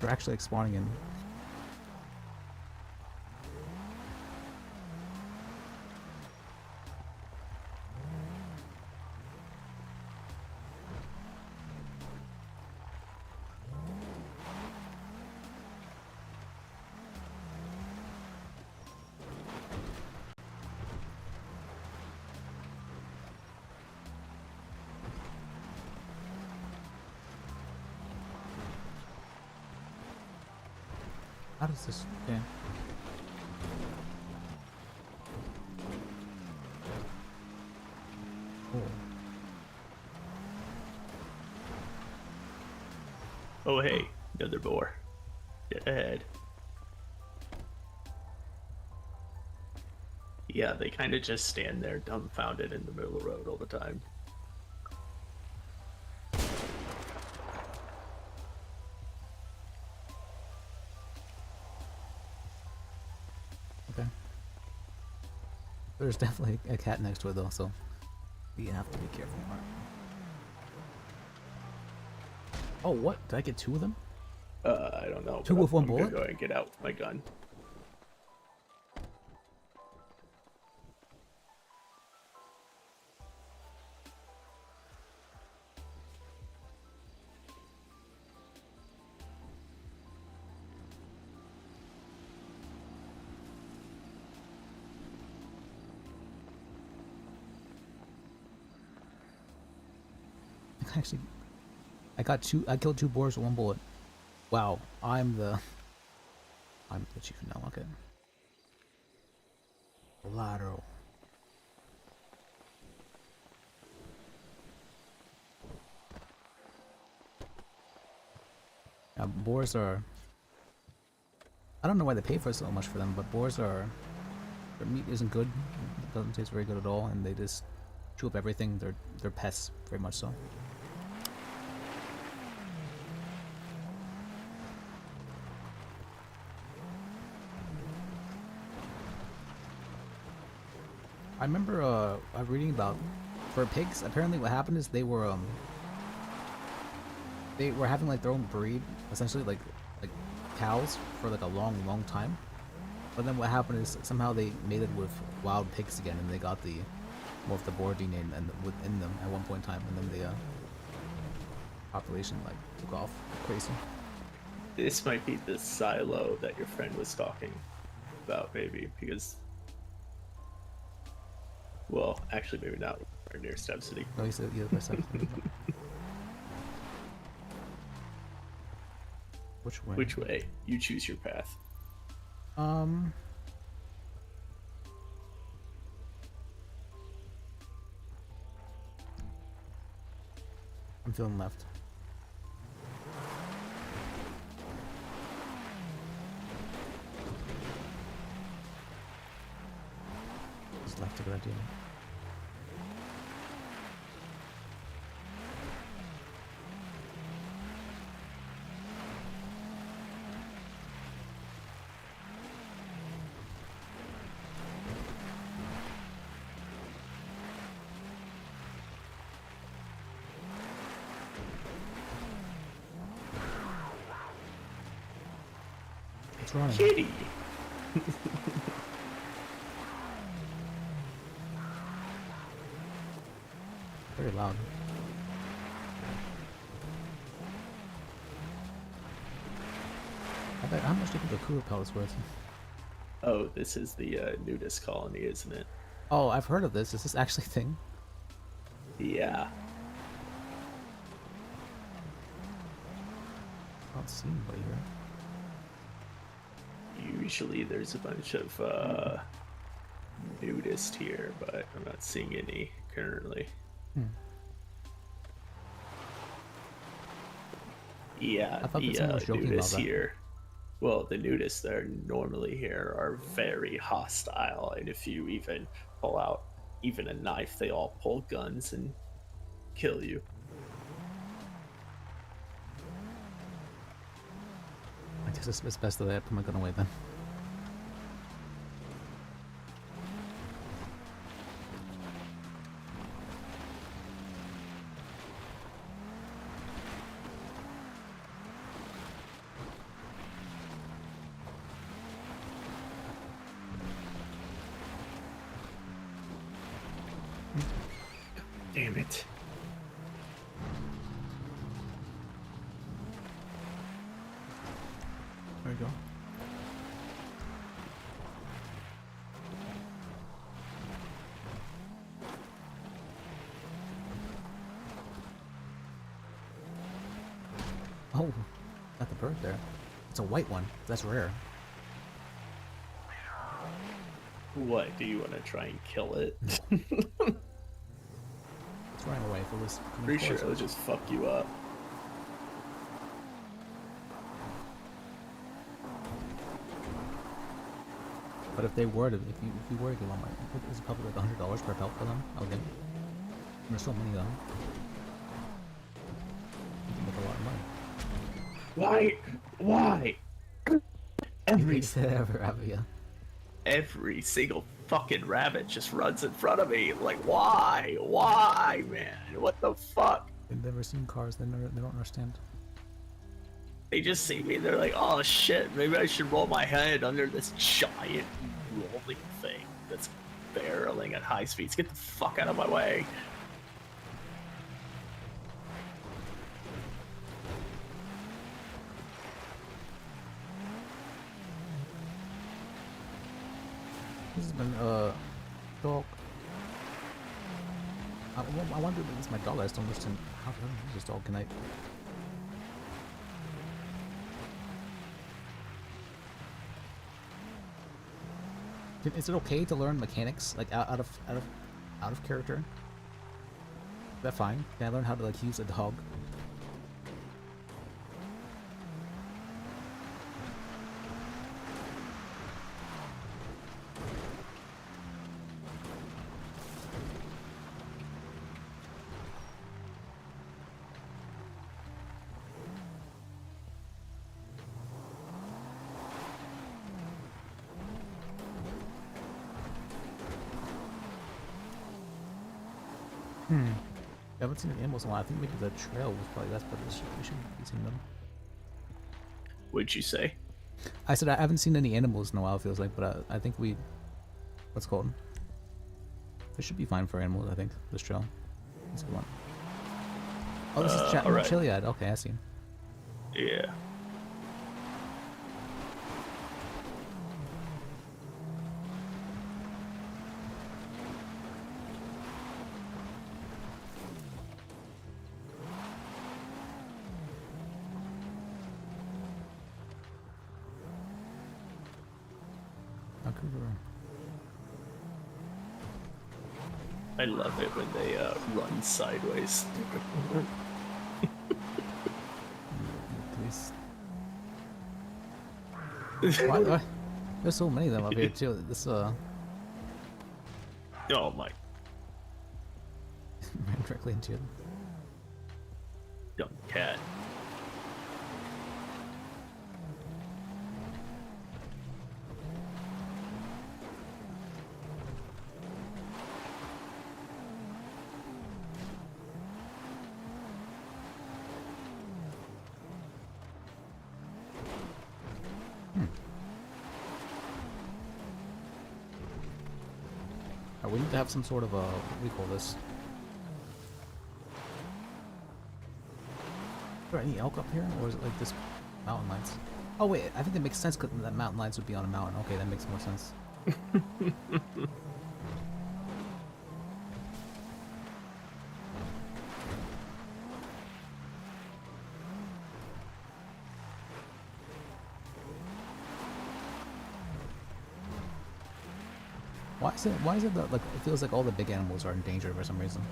They're actually spawning in. How does this? Yeah. Oh hey, another boar. Get ahead. Yeah, they kind of just stand there dumbfounded in the middle of the road all the time. Okay. There's definitely a cat next to it though, so we have to be careful. Right? Oh, what? Did I get 2 of them? I don't know. 2 with 1 bullet? I'm gonna go and get out with my gun. Actually, I killed 2 boars with 1 bullet. Wow, I'm the chief now. Okay. Lateral. Now, boars are. I don't know why they pay for so much for them, but boars are. Their meat isn't good. It doesn't taste very good at all, and they just chew up everything. They're pests, very much so. I remember reading about for pigs. Apparently, what happened is they were having like their own breed, essentially like cows for like a long time. But then what happened is somehow they mated with wild pigs again, and they got the more of the boar DNA and within them at one point in time, and then the population like took off crazy. This might be the silo that your friend was talking about, maybe, because. Well, actually, maybe not right near Stab City. No, he said by Stab City. Which way? Which way? You choose your path. I'm feeling left. Is left a good idea? What's wrong? Kitty. Very loud. I bet, how much do you think the cooler pellet's worth? Oh, this is the nudist colony, isn't it? Oh, I've heard of this. Is this actually a thing? Yeah. I don't see anybody here. Usually there's a bunch of nudists here, but I'm not seeing any currently. Yeah, I thought the that someone was joking nudists about that. here. Well, the nudists that are normally here are very hostile, and if you even pull out even a knife, they all pull guns and kill you. I guess it's best that I put my gun away then. Damn it. There you go. Oh, got the bird there. It's a white one. That's rare. What, do you want to try and kill it? It's running away if it was coming Pretty sure towards it'll us. just fuck you up. But if they were to, if you were to get Walmart, it's probably like $100 per pelt for them. I would think. And there's so many of them. You can make a lot of money. Why? Every Every single fucking rabbit just runs in front of me. Like, why, man? What the fuck? They've never seen cars. They don't understand. They just see me. They're like, oh shit, maybe I should roll my head under this giant rolling thing that's barreling at high speeds. Get the fuck out of my way. This has been dog. I wonder if it's my dog. I just don't understand how to use this dog. Can I? Is it okay to learn mechanics like out of character? Is that fine? Can I learn how to like use a dog? I haven't seen any animals in a while. I think maybe the trail was probably best, but we should be seeing them. What'd you say? I said I haven't seen any animals in a while, it feels like, but I think what's it called? It should be fine for animals, I think, this trail. That's a good one. Oh, this is alright. Chiliad. Okay, I see. Yeah. I love it when they run sideways. Why? There's so many of them up here too. This Oh my! ran directly into it. Dumb cat. We need to have some sort of what do we call this? Is there any elk up here, or is it like this mountain lions? Oh wait, I think that makes sense because that mountain lions would be on a mountain. Okay, that makes more sense. Why is it that like it feels like all the big animals are endangered for some reason?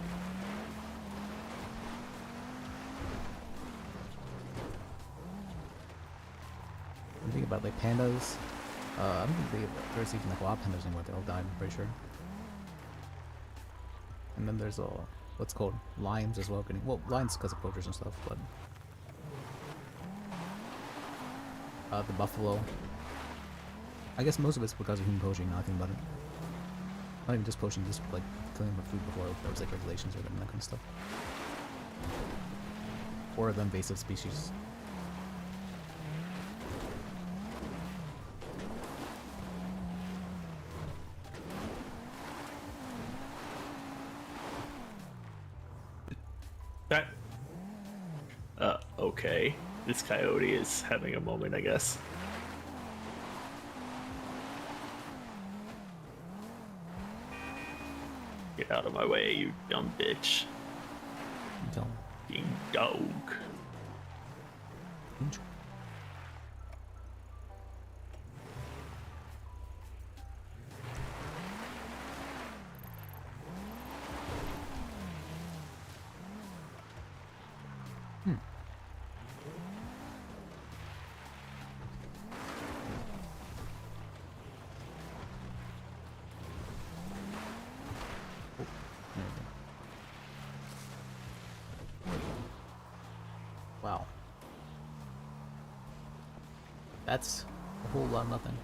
I'm thinking about like pandas. I don't think there's even like a lot of pandas anymore. They all died, I'm pretty sure. And then there's what's called lions as well. Well, lions because of poachers and stuff, but the buffalo. I guess most of it's because of human poaching. Now I think about it. Not even just poaching, just like killing them for food before there was like regulations or that kind of stuff. Or the invasive species. That. Okay. This coyote is having a moment, I guess. Get out of my way, you dumb bitch. Dumb. You dog. That's a whole lot of nothing.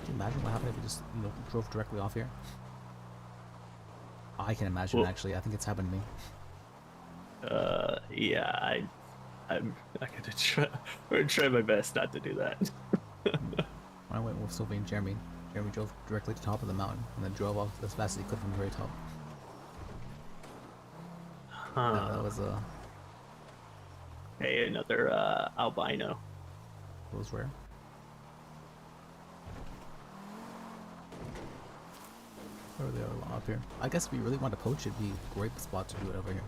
Can you imagine what happened if we just, drove directly off here? I can imagine, Well- actually. I think it's happened to me. Yeah, I'm gonna try my best not to do that. When I went with Sylvie and Jeremy drove directly to the top of the mountain and then drove off as fast as he could from the very top. That was Hey, another albino. was rare. Where are they all up here? I guess if we really want to poach, it'd be a great spot to do it over here.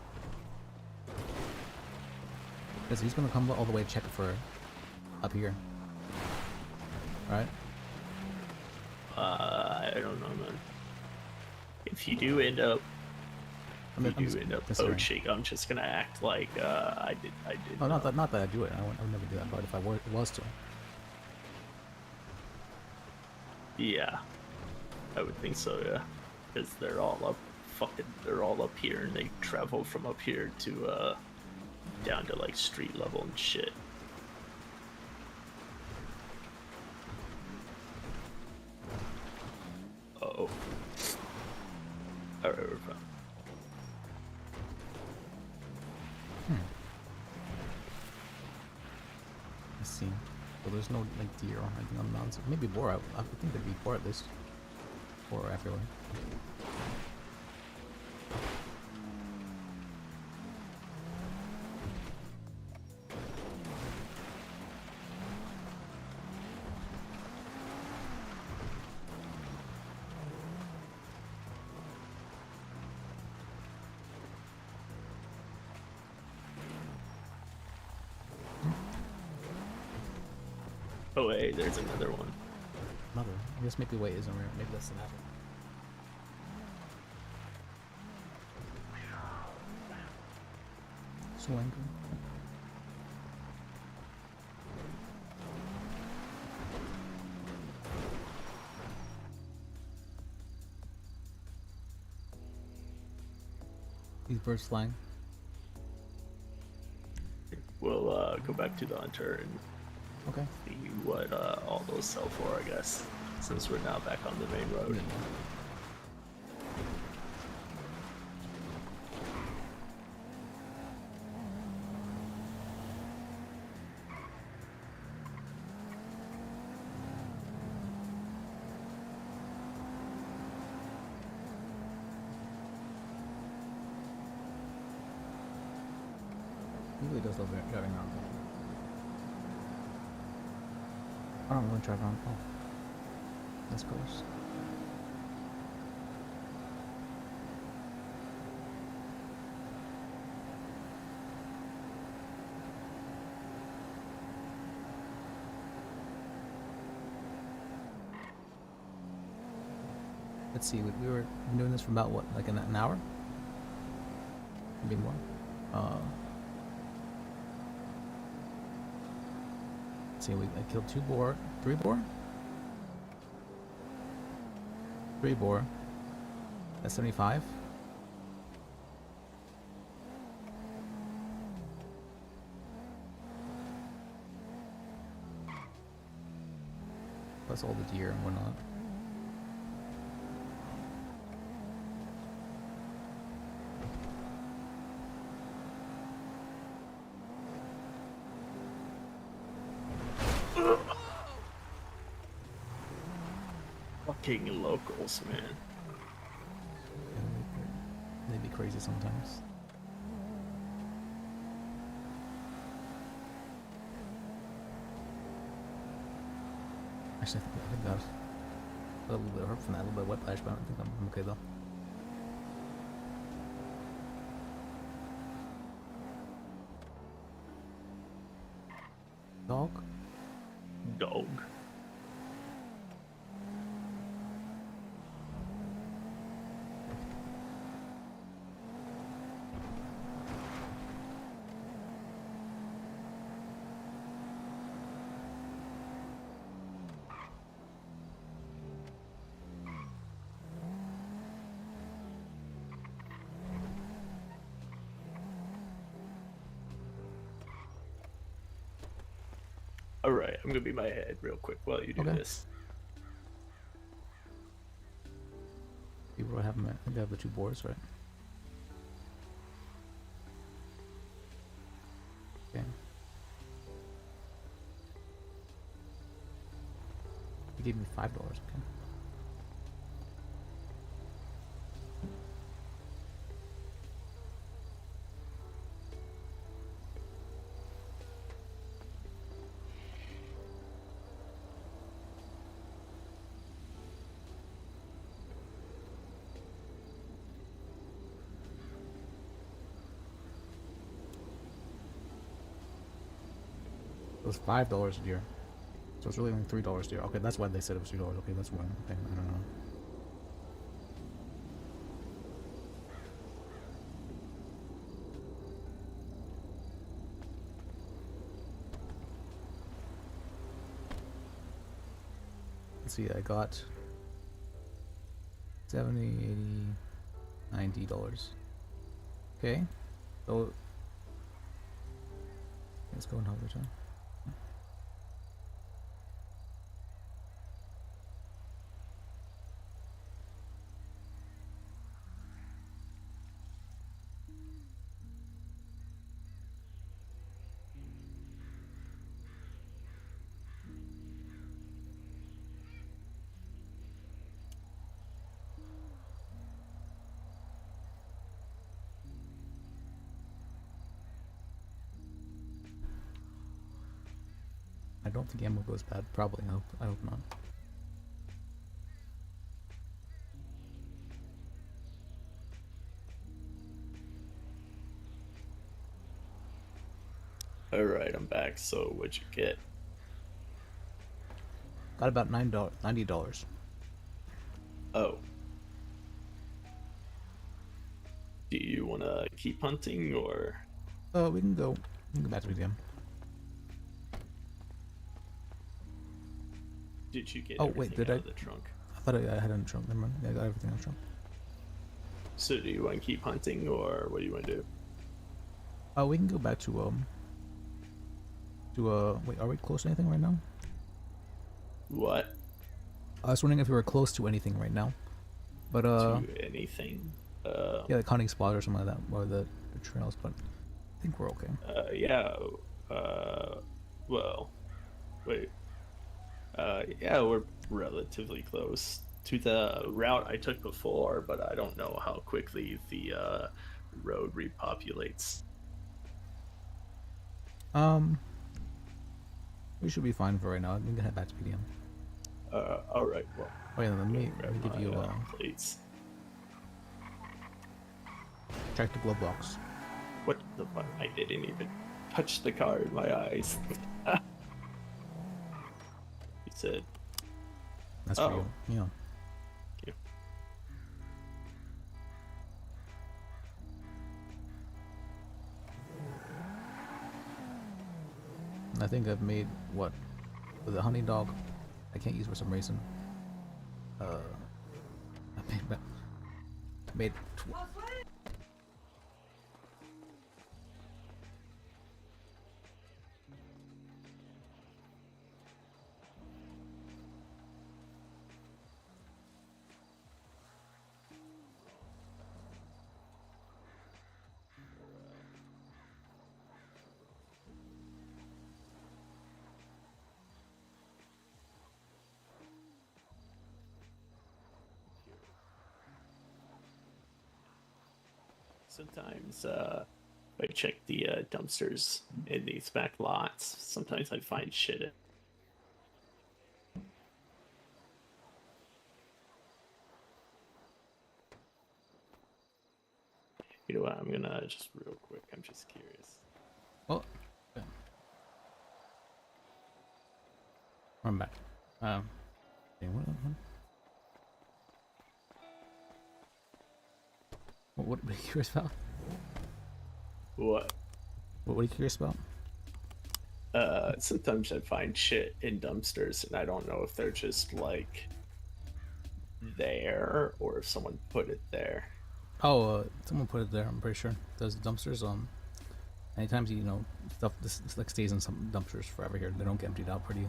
Because he's gonna come all the way to check it for up here, right? I don't know, man. If you do end up, considering. poaching, I'm just gonna act like I did. Oh, not that I do it. I would never do that. But if I was to, Yeah, I would think so. Yeah, because they're all up here, and they travel from up here to down to like street level and shit. Uh-oh. Alright, we're fine. let's see. Well, there's no like deer or anything on the mountains. Maybe boar. I would think there'd be boar at least. Boar everywhere. Oh, hey, there's another one. Mother. I guess maybe weight isn't rare. Maybe that's the natural. So angry. These birds flying. We'll go back to the hunter and Okay. see what all those sell for, I guess, since we're now back on the main road. He really does love driving around. I don't really drive around. Oh, that's gross. Let's see. We were doing this for about what, like an hour? Maybe more. Let's see. I killed 3 boar. 3 boar. That's 75. Plus all the deer and whatnot. Fucking locals, man. They'd be crazy sometimes. Actually, I think I got a little bit of hurt from that, a little bit of whiplash, but I don't think I'm okay though. Dog? Dog. All right, I'm gonna be my head real quick while you do Okay. this. People have them. I think they have the 2 boards, right? Okay. You gave me $5. Okay. It was $5 a year. So it's really only $3 a year. Okay, that's why they said it was $3. Okay, that's why. Okay, I don't know. Let's see, I got 70, 80, $90. Okay, so let's go and hover time. I don't think ammo goes bad. Probably. I hope not. All right, I'm back. So what'd you get? Got about $90. Oh. Do you want to keep hunting or? We can go. We can go back to PDM. Did you get Oh everything wait, did out I? of the trunk? I thought I had it in the trunk. Never mind. Yeah, I got everything in the trunk. So do you want to keep hunting or what do you want to do? We can go back to wait, are we close to anything right now? What? I was wondering if we were close to anything right now. But To anything? yeah, like hunting spot or something like that, or the trails, but I think we're okay. Yeah. Well, wait. Yeah, we're relatively close to the route I took before, but I don't know how quickly the road repopulates. We should be fine for right now. We can head back to PDM. All right. Well. Wait, let me give you plates. Check the glove box. What the fuck? I didn't even touch the car in my eyes. He said. That's for you. Yeah. Yeah. I think I've made what? With a honey dog, I can't use for some reason. I made Sometimes I check the dumpsters in these back lots. Sometimes I find shit in. You know what? I'm gonna just real quick. I'm just curious. Oh. I'm back. Okay, what are you curious about? What? What are you curious about? Sometimes I find shit in dumpsters, and I don't know if they're just like there or if someone put it there. Oh, someone put it there. I'm pretty sure. Those dumpsters. Anytime you stuff this like stays in some dumpsters forever here. They don't get emptied out pretty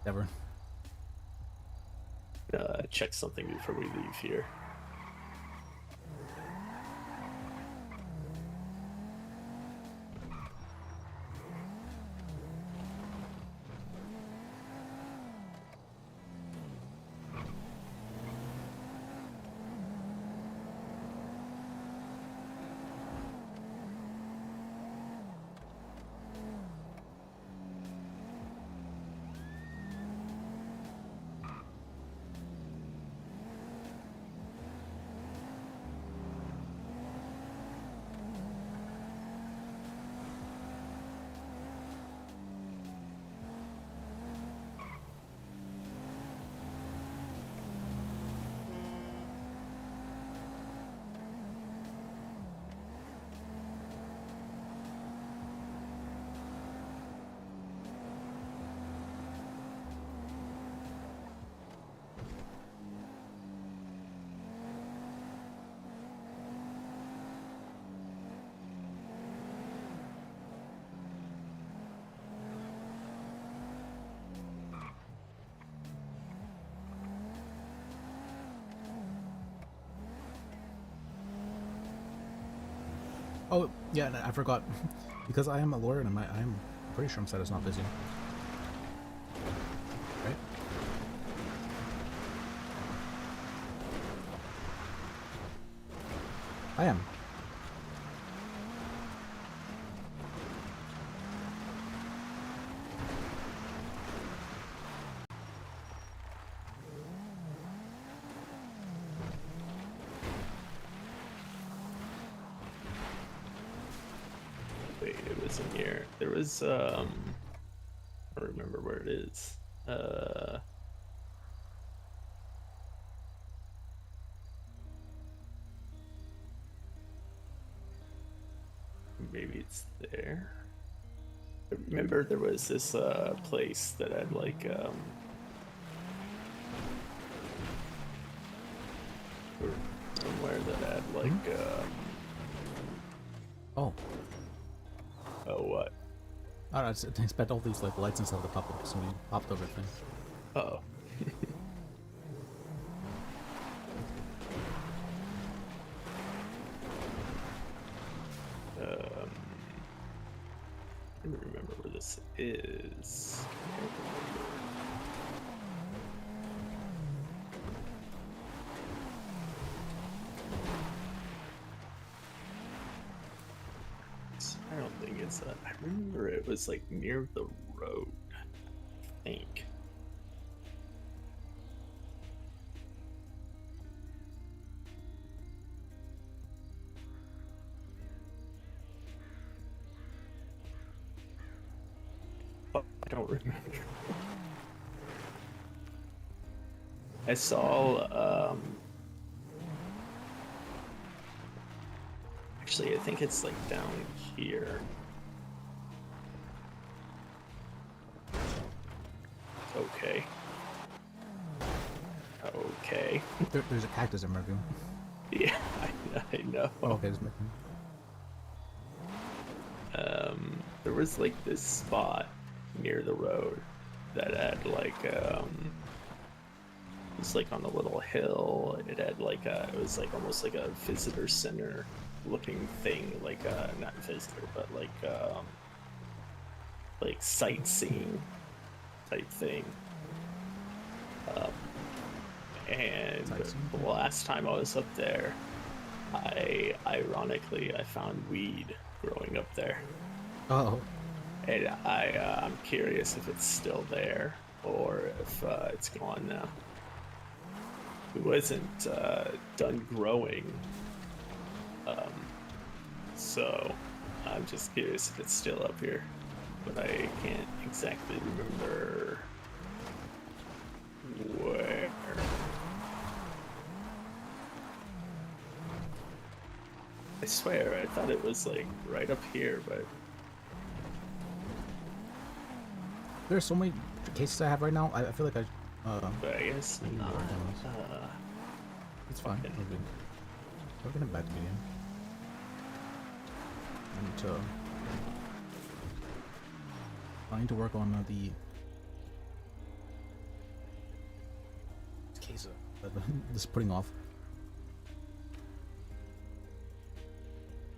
ever. Check something before we leave here. Oh yeah, and I forgot because I am a lawyer and I'm pretty sure I'm said it's not busy. Right? I am. Wait, it was in here. There was I don't remember where it is. Maybe it's there. I remember there was this place that had like or somewhere that had like Oh. Oh, what? I don't know, I expect all these like lights and stuff to pop up, so we popped over things. Uh-oh. I don't remember where this is. I don't think it's that. I remember it was like near the road, I think. Oh, I don't remember. I saw, actually, I think it's like down here. Okay. Okay. There's a cactus in my room. Yeah, I know. Oh, okay, just making. There was like this spot near the road that had like it was like on a little hill. It had like it was like almost like a visitor center looking thing, like not visitor, but like sightseeing type thing. And the last time I was up there, ironically I found weed growing up there. Oh. And I'm curious if it's still there or if it's gone now. It wasn't done growing, so I'm just curious if it's still up here, but I can't exactly remember where. I swear, I thought it was like right up here, but There's so many cases I have right now. I feel like but I guess not. It's fine. We're good. We're getting back to medium. I need to I need to work on the case this is putting off.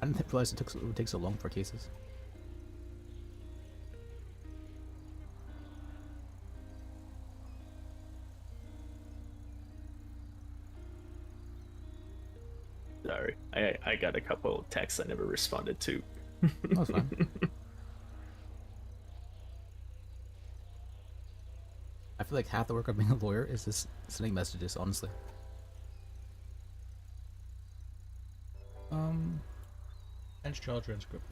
I didn't realize it would take so long for cases. Sorry, I got a couple of texts I never responded to. That's fine. I feel like half the work of being a lawyer is just sending messages, honestly. Bench trial transcript.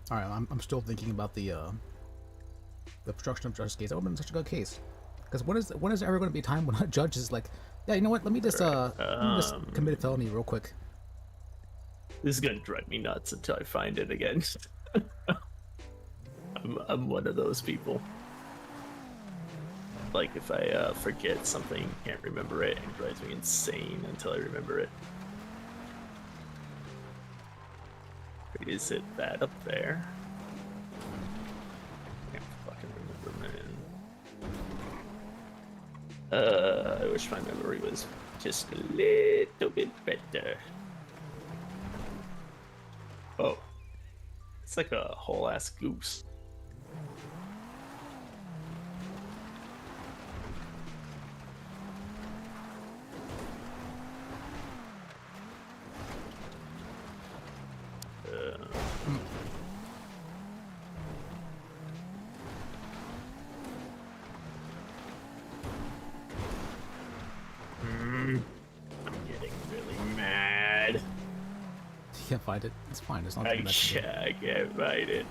All right, I'm still thinking about the obstruction of justice case. That would have been such a good case. Because when is there ever going to be a time when a judge is like, yeah, you know what? Let me just commit a felony real quick. This is gonna drive me nuts until I find it again. I'm one of those people. Like if I forget something, can't remember it, and it drives me insane until I remember it. Is it that up there? Can't fucking remember, man. I wish my memory was just a little bit better. Oh, it's like a whole ass goose. I'm getting really mad. You can't find it. It's fine. It's not. I can't find it.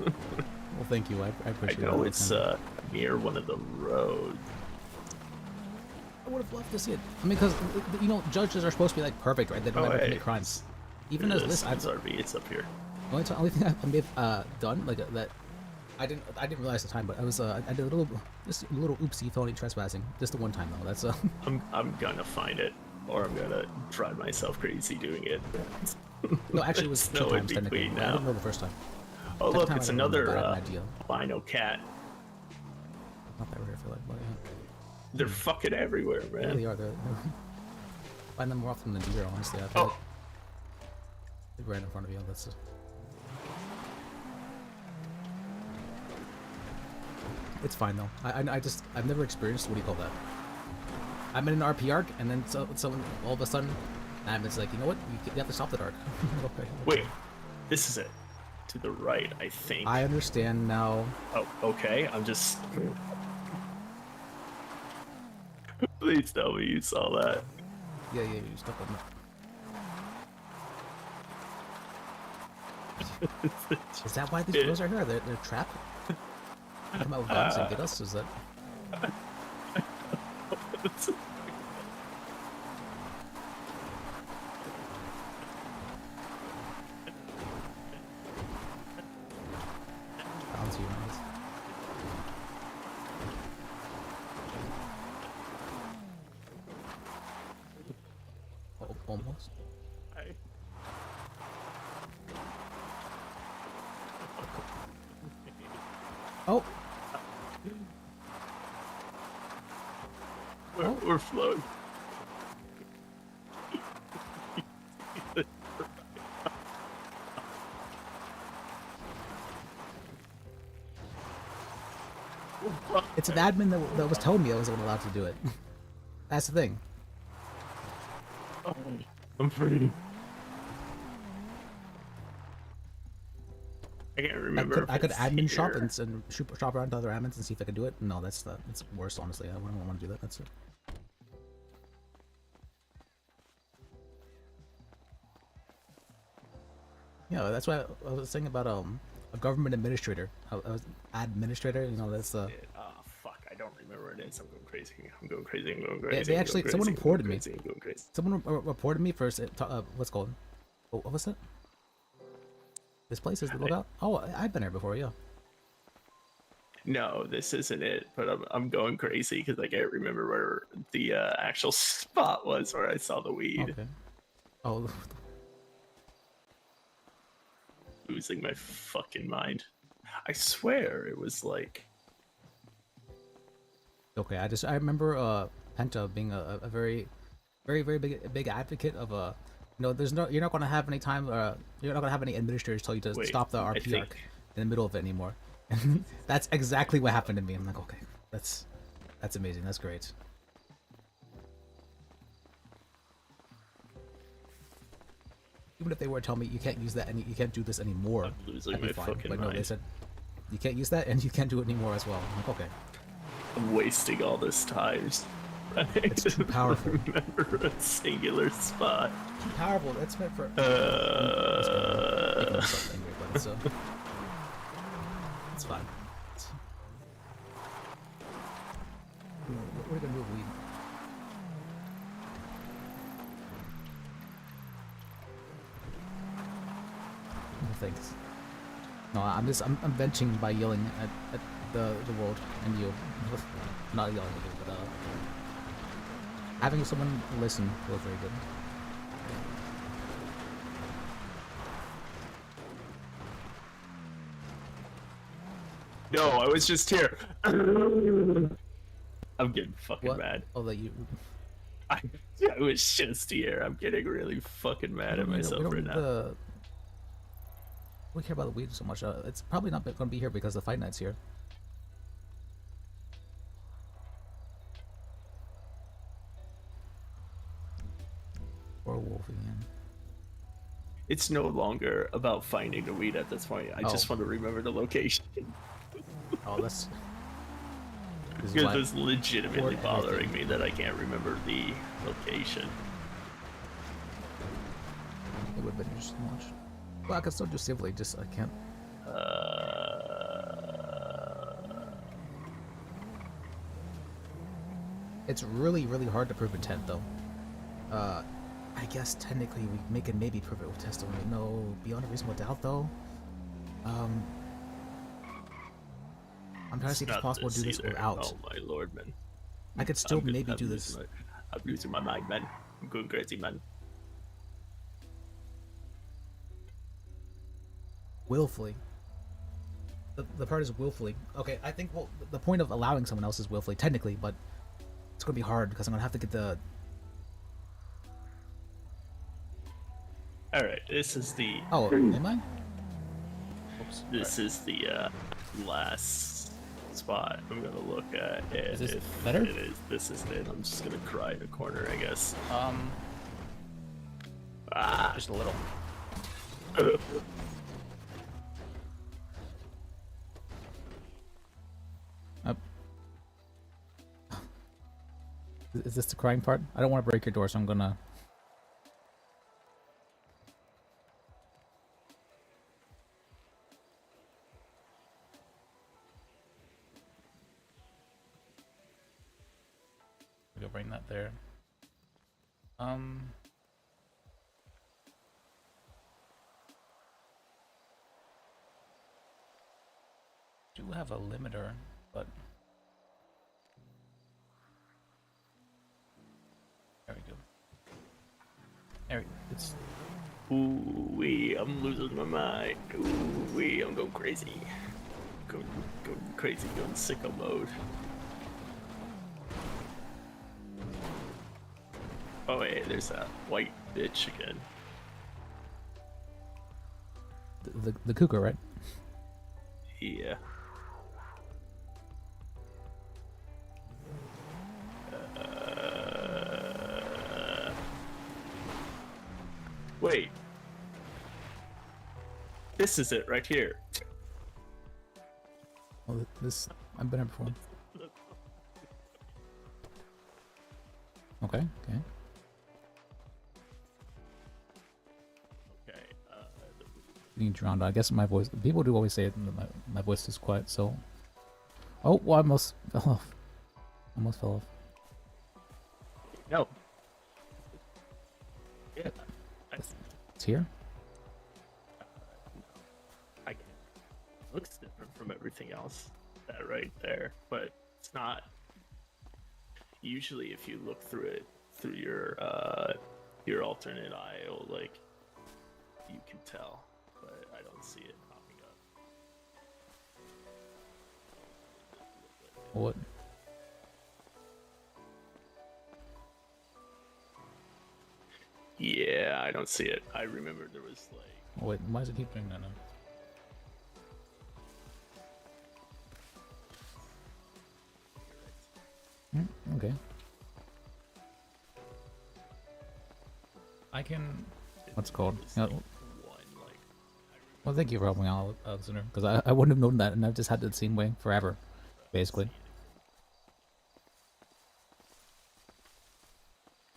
Well, thank you. I appreciate it. I know it's near one of the roads. I would have loved to see it. I mean, because you know, judges are supposed to be like perfect, right? They don't ever commit crimes. Even as this, Onx RP, it's up here. Only thing I may have done like that, I didn't realize at the time, but I was I did a little oopsie felony trespassing, just the one time though. That's I'm gonna find it, or I'm gonna drive myself crazy doing it. No, actually, it was two times technically. I didn't know the first time. Oh Second look, time it's I didn't remember, another I had an idea. albino cat. Not that rare, I feel like, but yeah. They're fucking everywhere, man. They really are. They're find them more often than deer, honestly. I feel like they ran in front of you. That's It's fine though. I've never experienced, what do you call that? I'm in an RP arc, and then someone all of a sudden, it's like, you know what? You have to stop the arc. Okay. Wait, this is it. To the right, I think. I understand now. Oh, okay. I'm just. Please tell me you saw that. Yeah, you stuck on that. Is that why these girls are here? They're trapped? Come out with guns and get us? Is that? Sounds you, nice. Oh, almost. Oh. We're floating. It's an admin that was telling me I wasn't allowed to do it. That's the thing. I'm free. I can't remember. I could admin shop and shop around to other admins and see if I could do it. No, that's worse, honestly. I wouldn't want to do that. That's it. Yeah, that's why I was saying about a government administrator. Administrator, you know, that's Oh fuck, I don't remember what it is. I'm going crazy. I'm going crazy. I'm going They, crazy. they I'm actually going someone crazy, reported I'm me. going crazy, I'm going crazy. Someone reported me for what's it called? What was it? This place is the lookout. Oh, I've been there before. Yeah. No, this isn't it. But I'm going crazy because I can't remember where the actual spot was where I saw the weed. Okay. Oh. Losing my fucking mind. I swear it was like. Okay, I remember Penta being a very big advocate of you're not gonna have any time you're not gonna have any administrators tell you to Wait, stop the I RP think- arc in the middle of it anymore. And that's exactly what happened to me. I'm like, okay, that's amazing. That's great. Even if they were to tell me you can't use that and you can't do this anymore, I'm losing I'd be my fine. fucking But no, they mind. said you can't use that and you can't do it anymore as well. I'm like, okay. I'm wasting all this time. It's too powerful. Remember a singular spot. Too powerful. That's meant for. It's fine. We're gonna move weed. No thanks. No, I'm venting by yelling at the world and you. Not yelling at you, but having someone listen feels very good. No, I was just here. I'm getting fucking mad. Oh, that you. I was just here. I'm getting really fucking mad at myself right now. We care about the weed so much. It's probably not going to be here because the fight night's here. Or wolf again. It's no longer about finding the weed at this point. I just want to remember the location. Oh, that's. Because it's legitimately bothering me that I can't remember the location. It would have been interesting to watch. Well, I could still do civilly, just I can't. It's really hard to prove intent, though. I guess technically we can maybe prove it with testimony. No, beyond a reasonable doubt, though. I'm trying to see if it's possible to do this without. Oh my lord, man! I could still maybe do this. I'm losing my mind, man. I'm going crazy, man. Willfully. The part is willfully. Okay, I think the point of allowing someone else is willfully, technically, but it's gonna be hard because I'm gonna have to get the. All right, this is the. Oh, am I? Oops. This is the last spot I'm gonna look at. And Is this if better? It is. This is it. I'm just gonna cry in a corner, I guess. Just a little. Is this the crying part? I don't want to break your door, so I'm gonna. Go bring that there. Do have a limiter, but there we go. There we go. It's Ooh-wee, I'm losing my mind. Ooh-wee, I'm going crazy. Going crazy, going sicko mode. Oh hey, there's that white bitch again. the cougar, right? Yeah. Wait. This is it right here. Oh, this I've been here before. Okay. being drowned out. I guess my voice. People do always say it. My voice is quiet. So. Oh, well, I almost fell off. Almost fell off. No. Yeah. It's here. Looks different from everything else. That right there, but it's not. Usually, if you look through it through your alternate aisle, like you can tell, but I don't see it popping up. What? Yeah, I don't see it. I remember there was like. Oh, wait, why does it keep doing that now? Okay. I can. What's it called? Yeah. Well, thank you for helping out, Alexander, because I wouldn't have known that, and I've just had the same way forever, basically.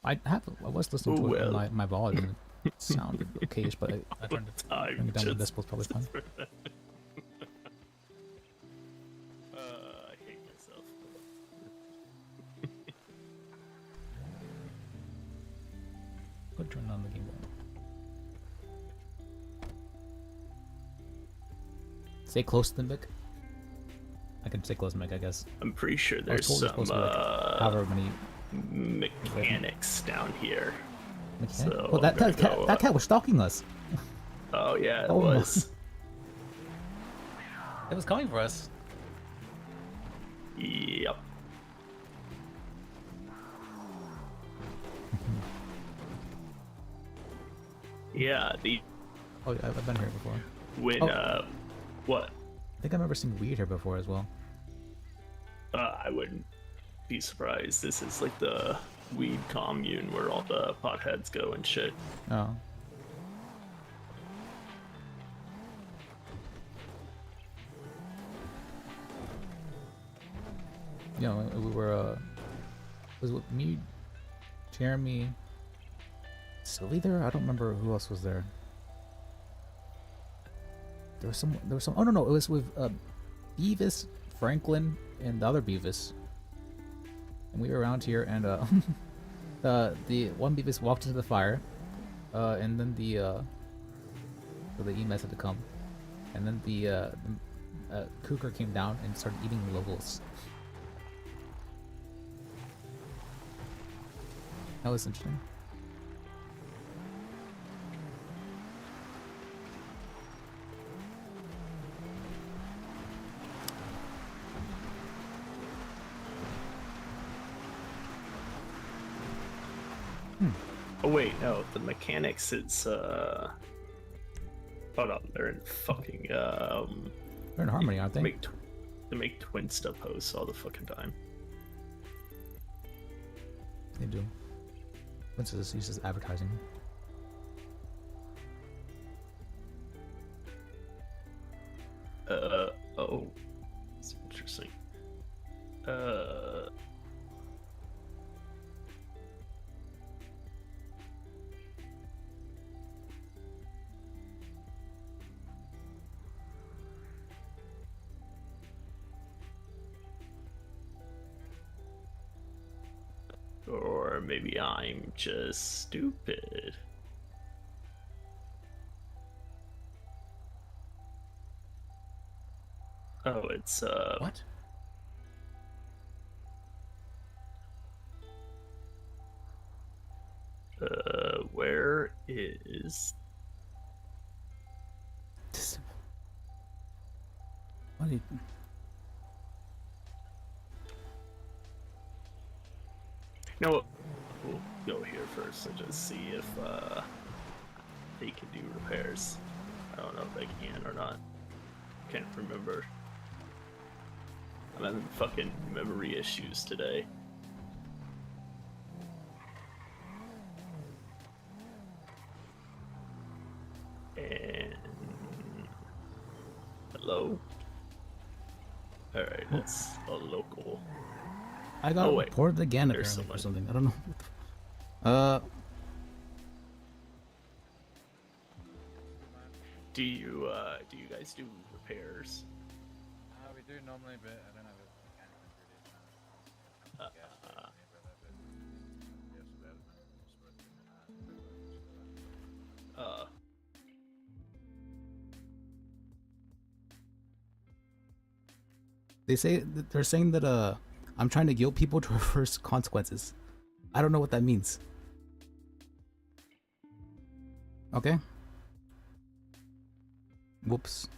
I was listening to it on my volume. It sounded okayish, but I turned it down. The decibels probably fine. I hate myself. Go turn on the game. Stay close to the mic. I can stay close to the mic, I guess. I'm pretty sure there's some however many mechanics down here. So well, that cat was stalking us. Oh yeah, it was. It was coming for us. Yep. Yeah, Oh, yeah, I've been here before. When what? I think I remember seeing weed here before as well. I wouldn't be surprised. This is like the weed commune where all the potheads go and shit. Oh. You know, we were was it me, Jeremy, Sylvie there? I don't remember who else was there. There was some. Oh no, it was with Beavis, Franklin, and the other Beavis. And we were around here, and the one Beavis walked into the fire, and then the EMS had to come, and then the cougar came down and started eating the locals. That was interesting. Oh wait, no, the mechanics is hold on, they're in fucking They're in harmony, aren't they? They make twin stub posts all the fucking time. They do. What's this? He's just advertising. Oh, that's interesting. Or maybe I'm just stupid. Oh, it's what? Where is what? You know what? We'll go here first and just see if they can do repairs. I don't know if they can or not. Can't remember. I'm having fucking memory issues today. And hello. All right, that's a local. I got reported again apparently for something. I don't know. do you guys do repairs? We do normally, but I don't have a mechanic on duty now. They're saying that I'm trying to guilt people to reverse consequences. I don't know what that means. Okay. Whoops.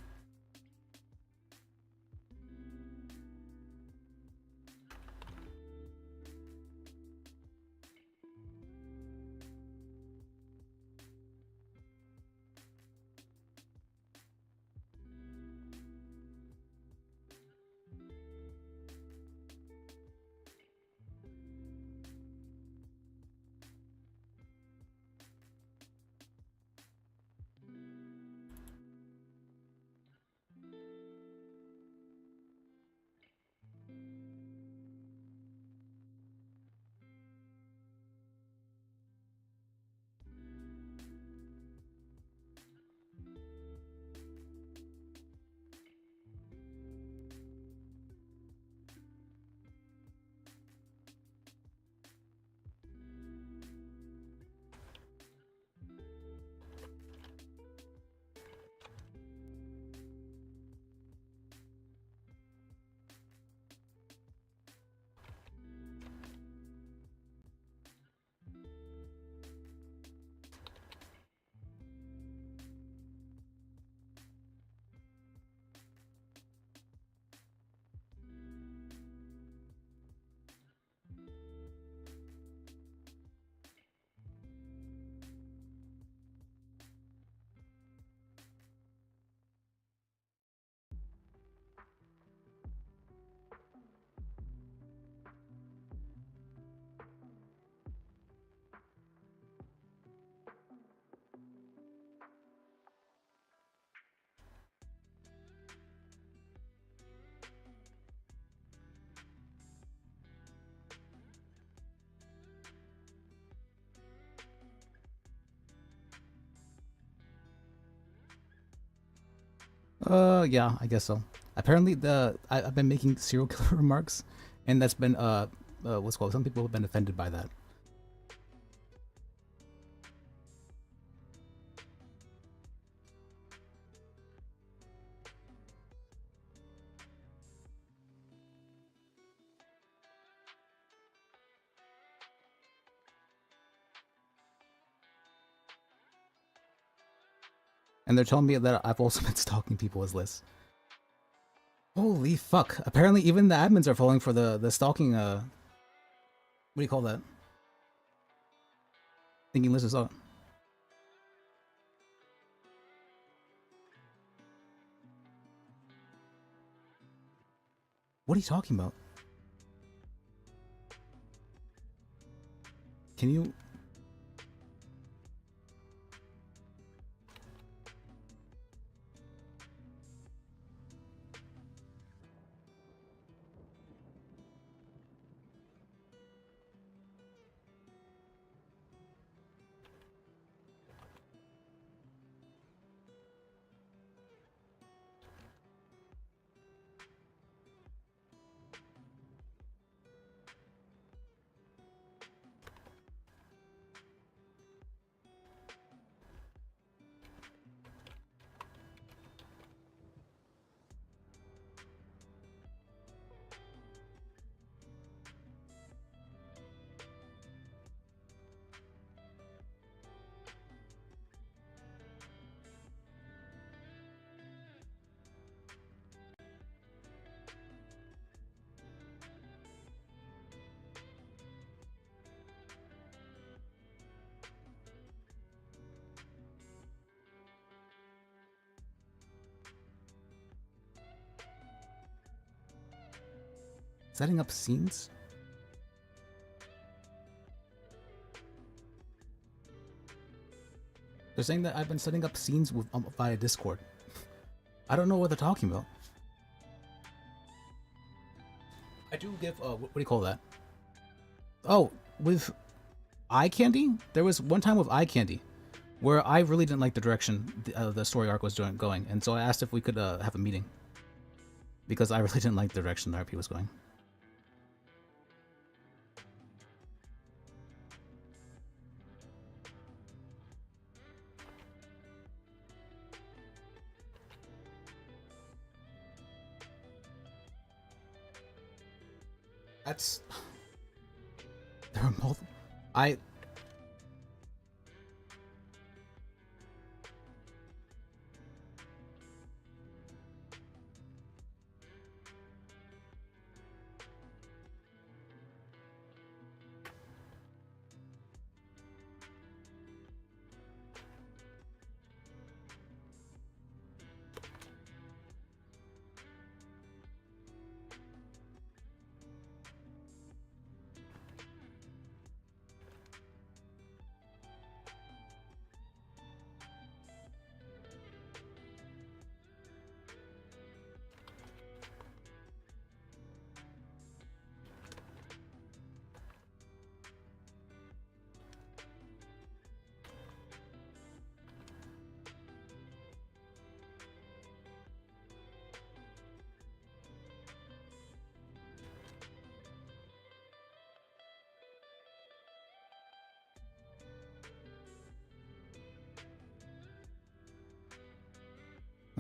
Yeah, I guess so. Apparently, I've been making serial killer remarks, and that's been what's called. Some people have been offended by that. And they're telling me that I've also been stalking people as Liz. Holy fuck. Apparently even the admins are falling for the stalking, what do you call that? Thinking Liz is up. What are you talking about? Can you... Setting up scenes? They're saying that I've been setting up scenes with via Discord. I don't know what they're talking about. I do give what do you call that? Oh, with eye candy? There was one time with eye candy where I really didn't like the direction the story arc was going, and so I asked if we could have a meeting because I really didn't like the direction the RP was going. That's there are multiple. I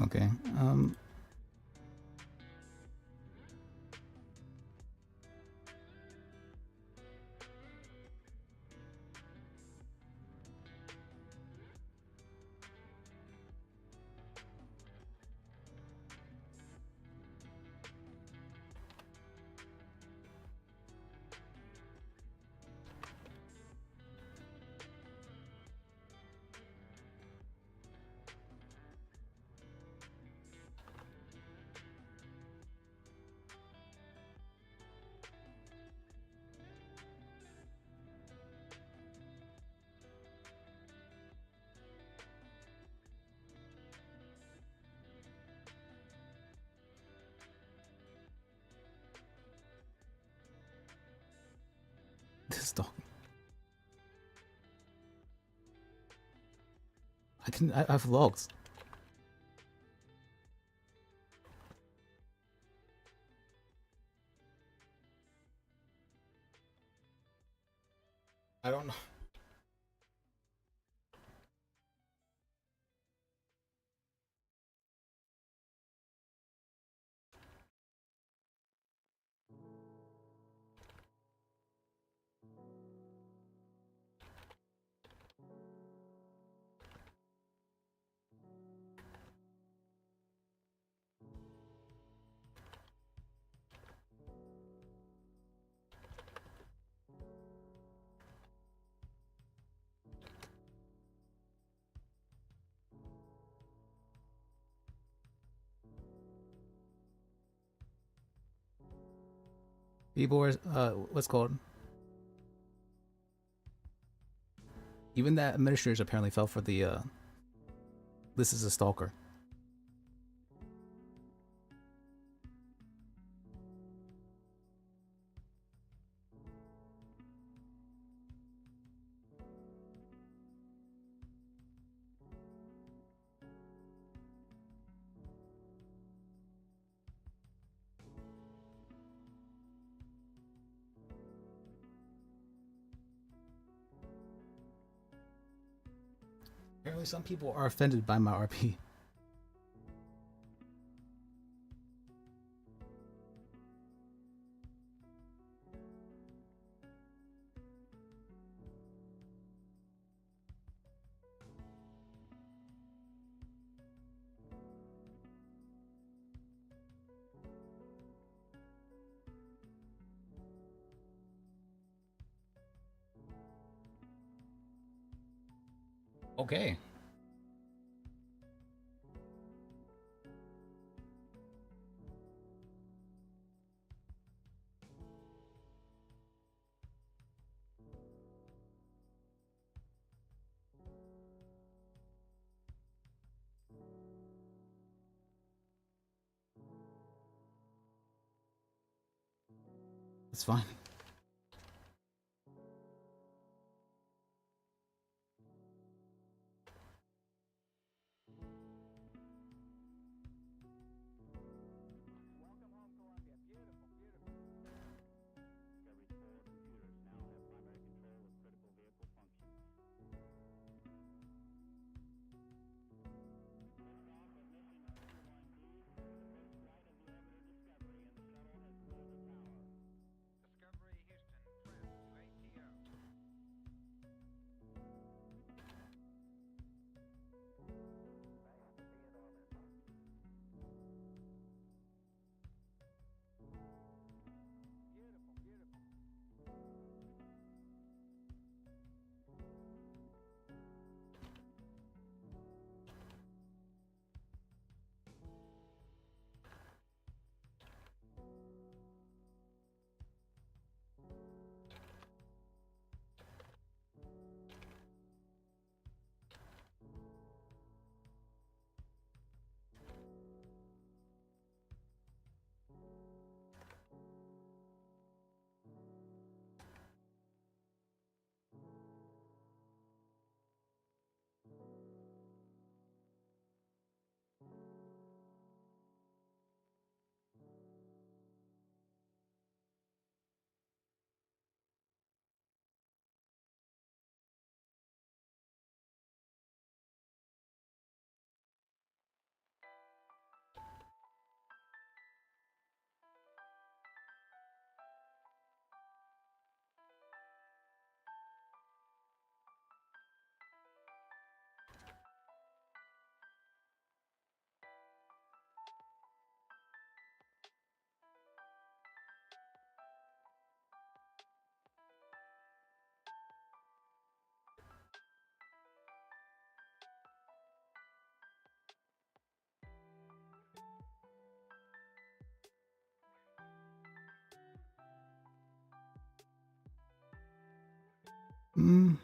okay. This dog. I have logs. I don't know. People are what's called. Even that administrators apparently fell for the this is a stalker. Apparently some people are offended by my RP. Okay. It's fine. Hmm.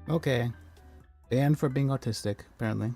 Okay. Banned for being autistic, apparently.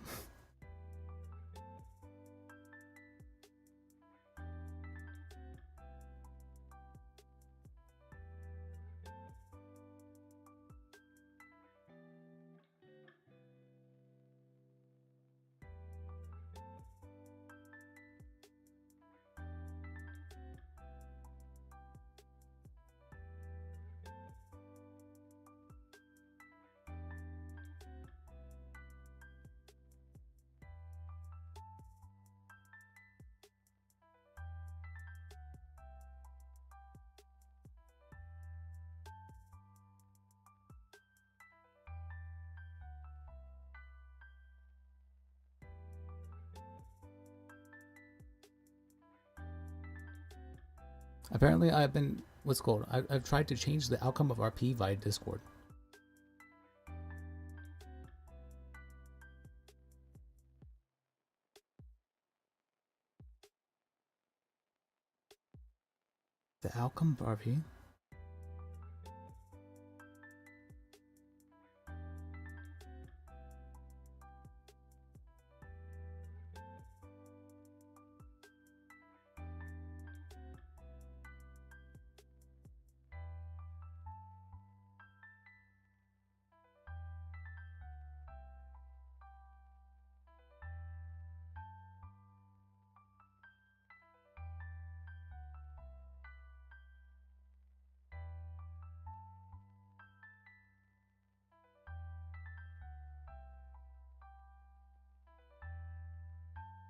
Apparently, I've been what's called. I've tried to change the outcome of RP via Discord. The outcome of RP.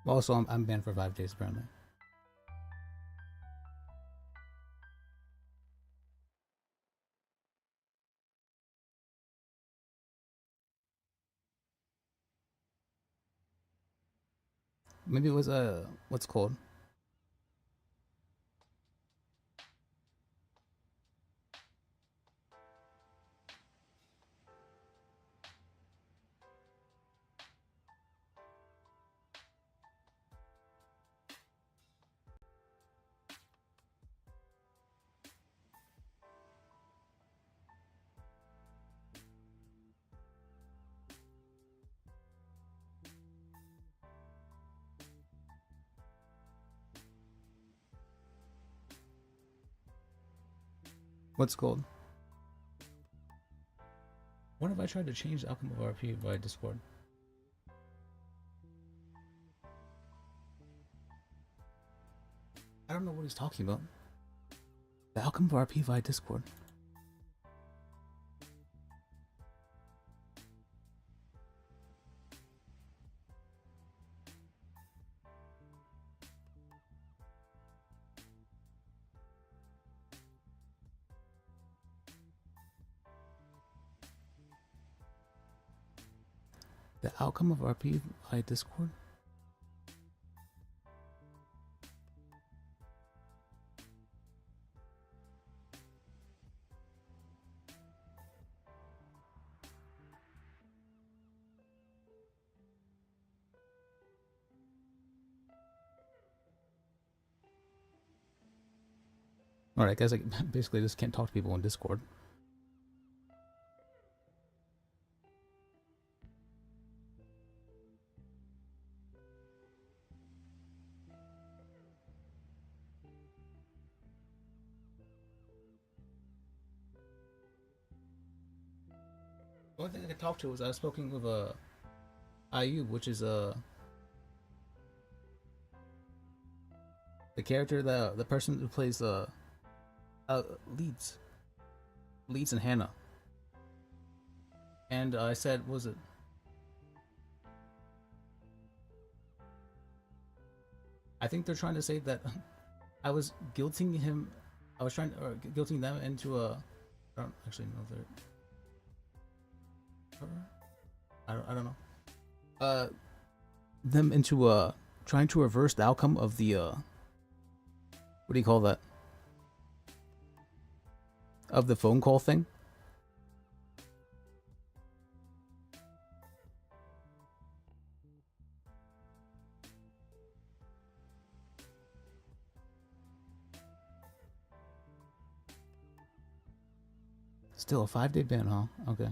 Also, I'm banned for 5 days apparently. Maybe it was what's called. What's called? What if I tried to change the outcome of RP via Discord? I don't know what he's talking about. The outcome of RP via Discord. The outcome of RP via Discord? Alright, guys, I basically just can't talk to people on Discord. The only thing I could talk to was I was speaking with IU, which is the character, the person who plays leads. Leeds and Hannah. And I said, what was it? I think they're trying to say that I was guilting him. I was trying or guilting them into a. I don't actually know they're. I don't know. Them into trying to reverse the outcome of the what do you call that? Of the phone call thing. Still a 5-day ban, huh? Okay.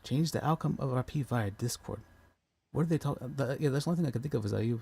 Change the outcome of RP via Discord. What are they talking? Yeah, that's the only thing I can think of is Ayub.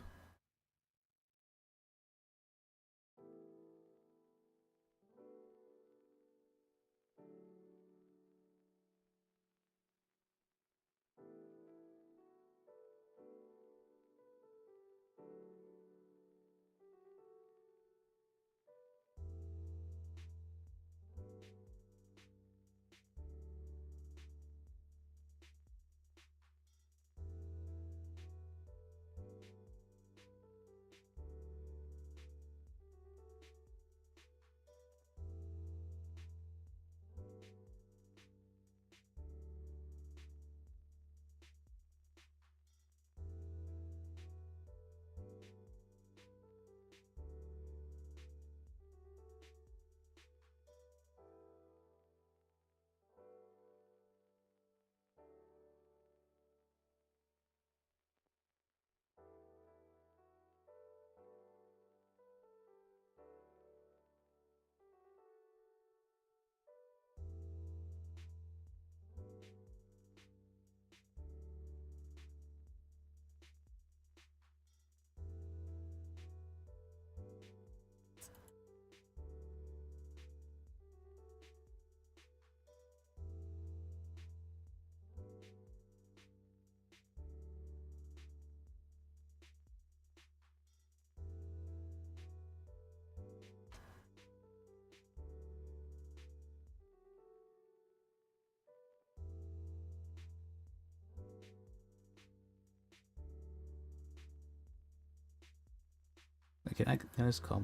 Okay, can I just call?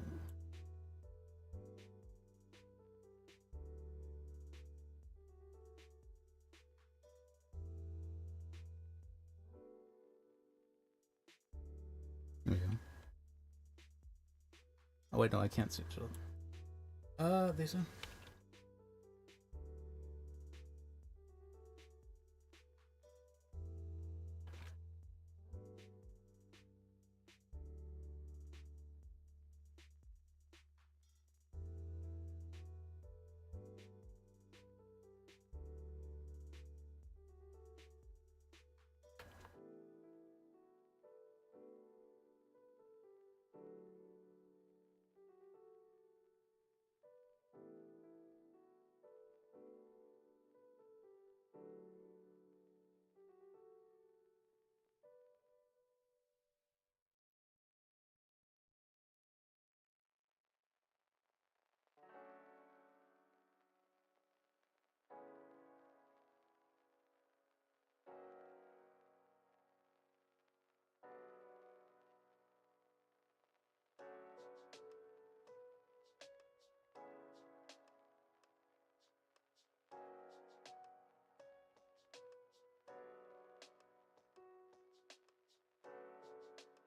There we go. Oh wait, no, I can't see. They said.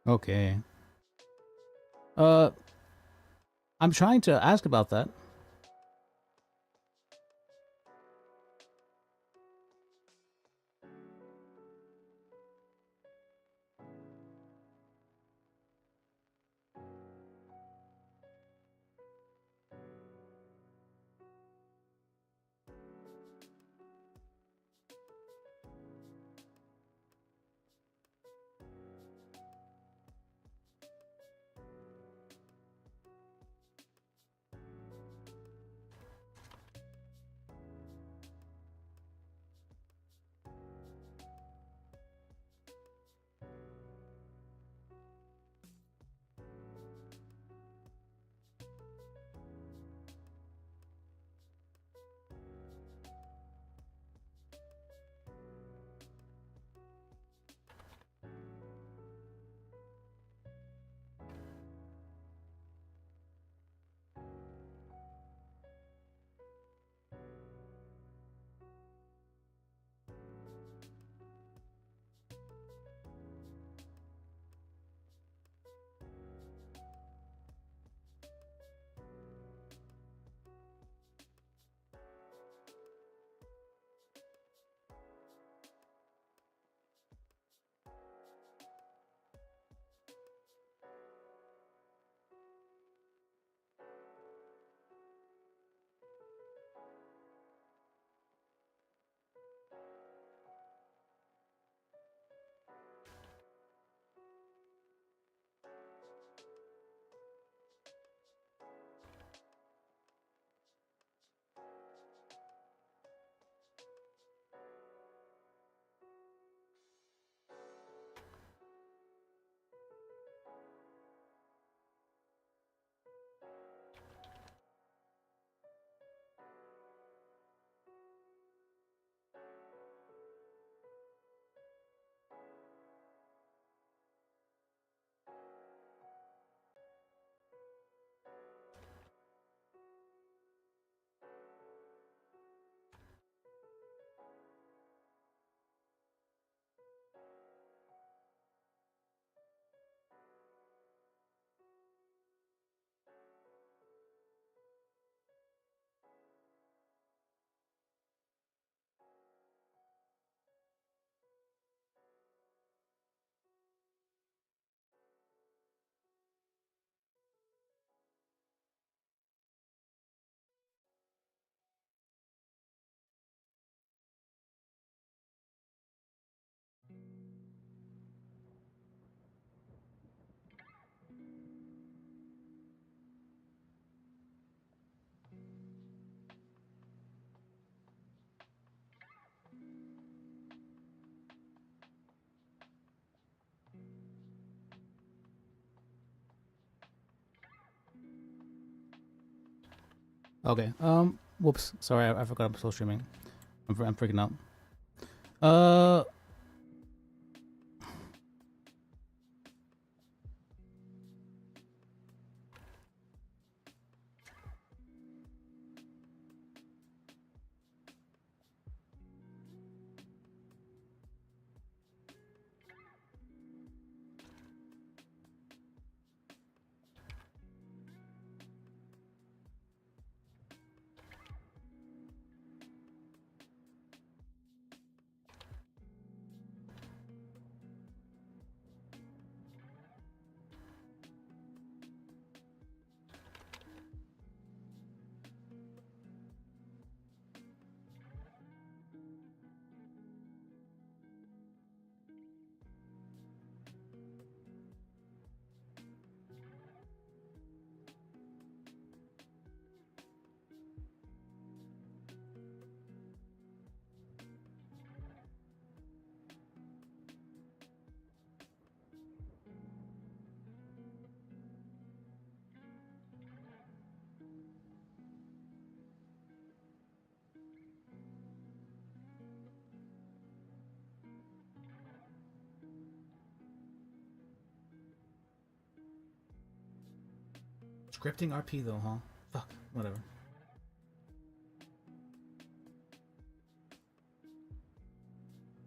Okay. I'm trying to ask about that. Okay. Whoops. Sorry, I forgot I'm still streaming. I'm freaking out. Uh. Scripting RP though, huh? Fuck. Whatever.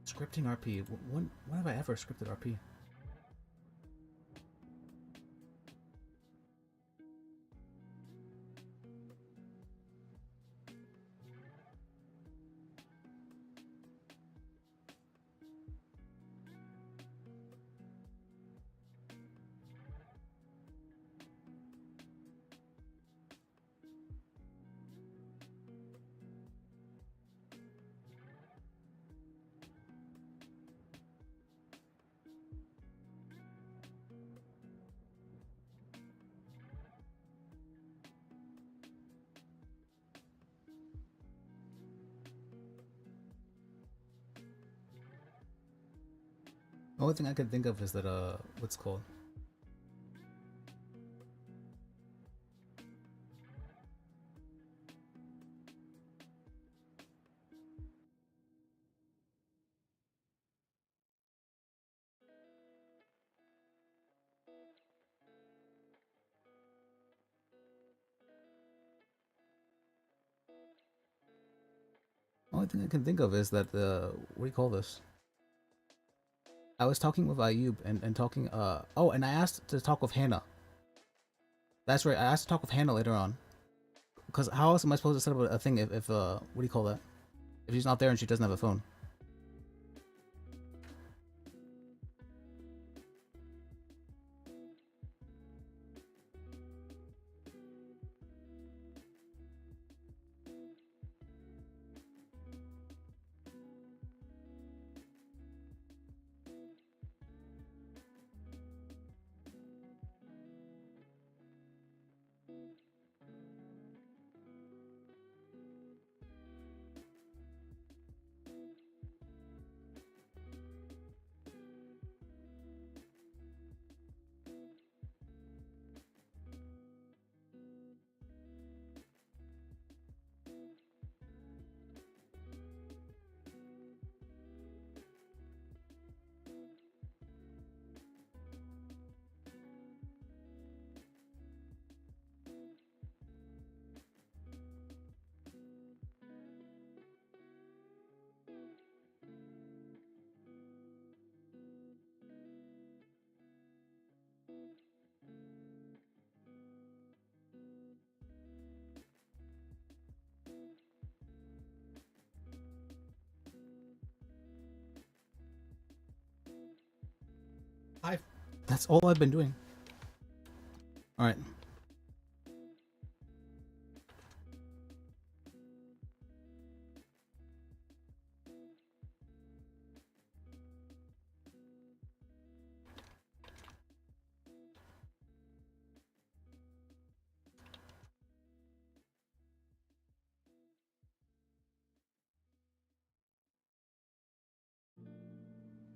Scripting RP. When have I ever scripted RP? The only thing I can think of is that what's it called? The only thing I can think of is that what do you call this? I was talking with Ayub and talking oh, and I asked to talk with Hannah. That's right, I asked to talk with Hannah later on. Because how else am I supposed to set up a thing if what do you call that? If she's not there and she doesn't have a phone. That's all I've been doing. Alright.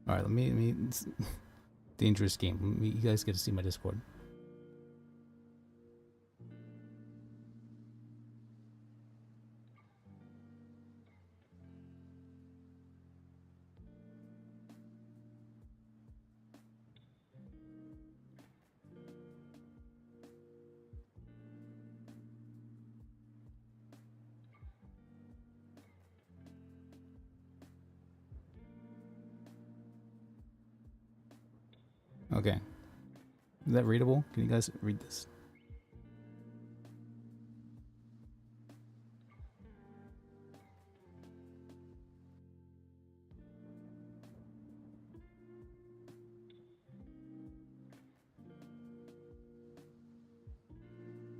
Alright, let me dangerous game. You guys get to see my Discord. Okay. Is that readable? Can you guys read this?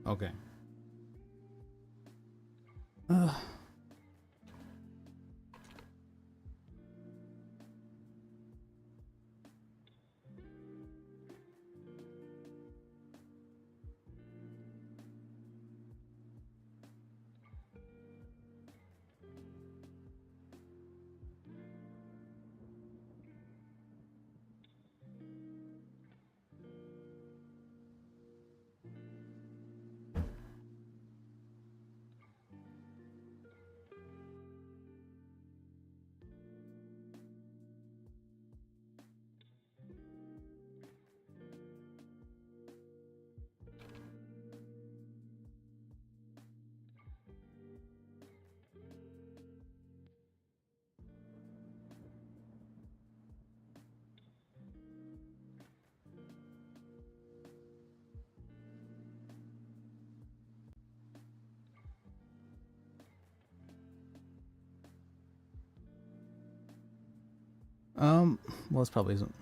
Okay. Well, it's probably isn't.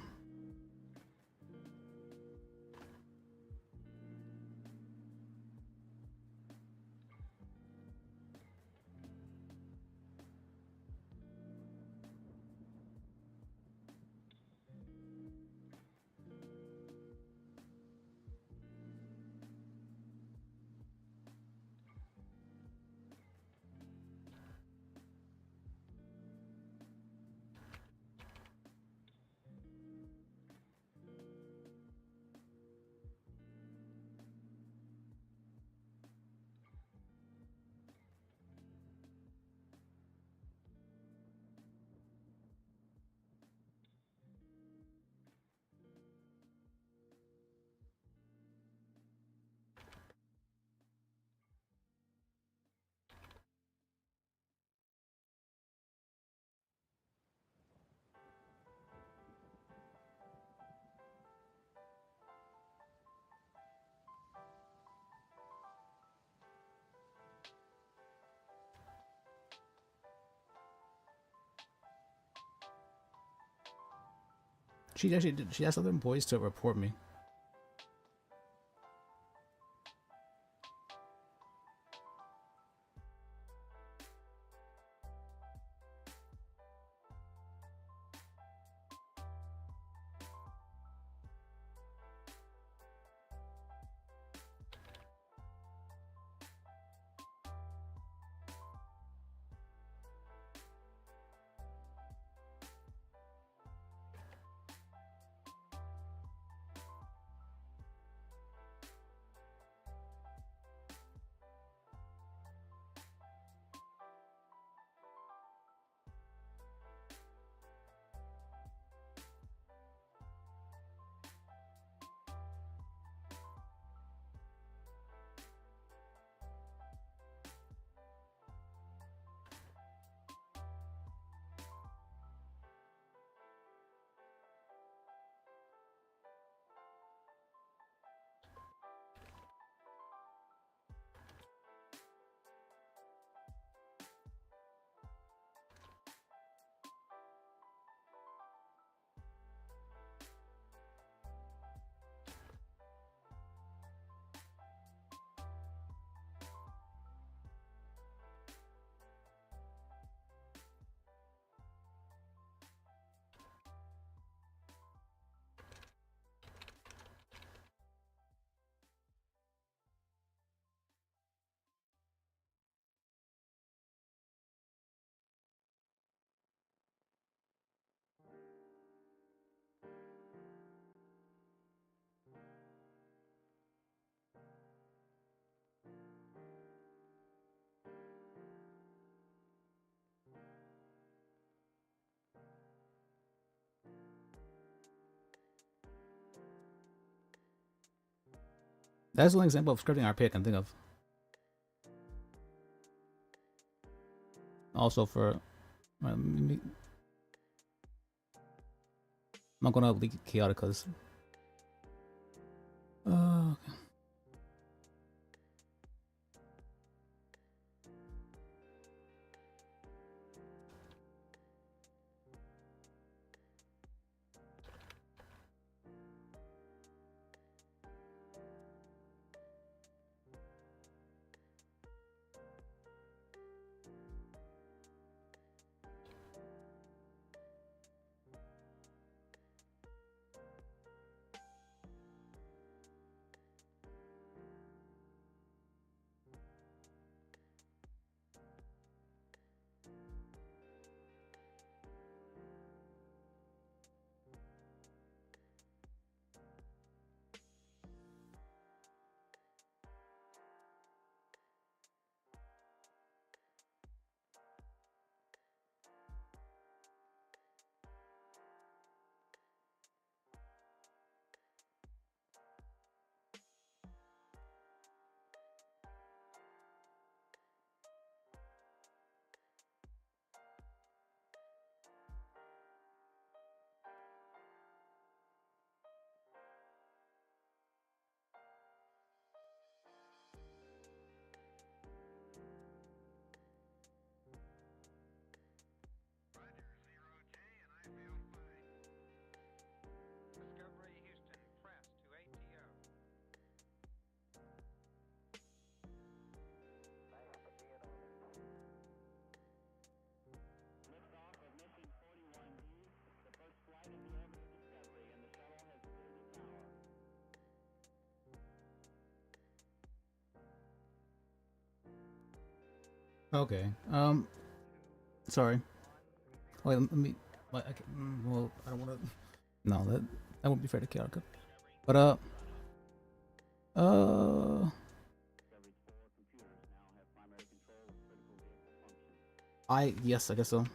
She actually did. She asked other employees to report me. That's one example of scripting RP I can think of. Also for, I'm not gonna leak Chaotica's Okay. Sorry. Wait, let me. Well, I don't want to. No, that won't be fair to chaotic. But yes, I guess so.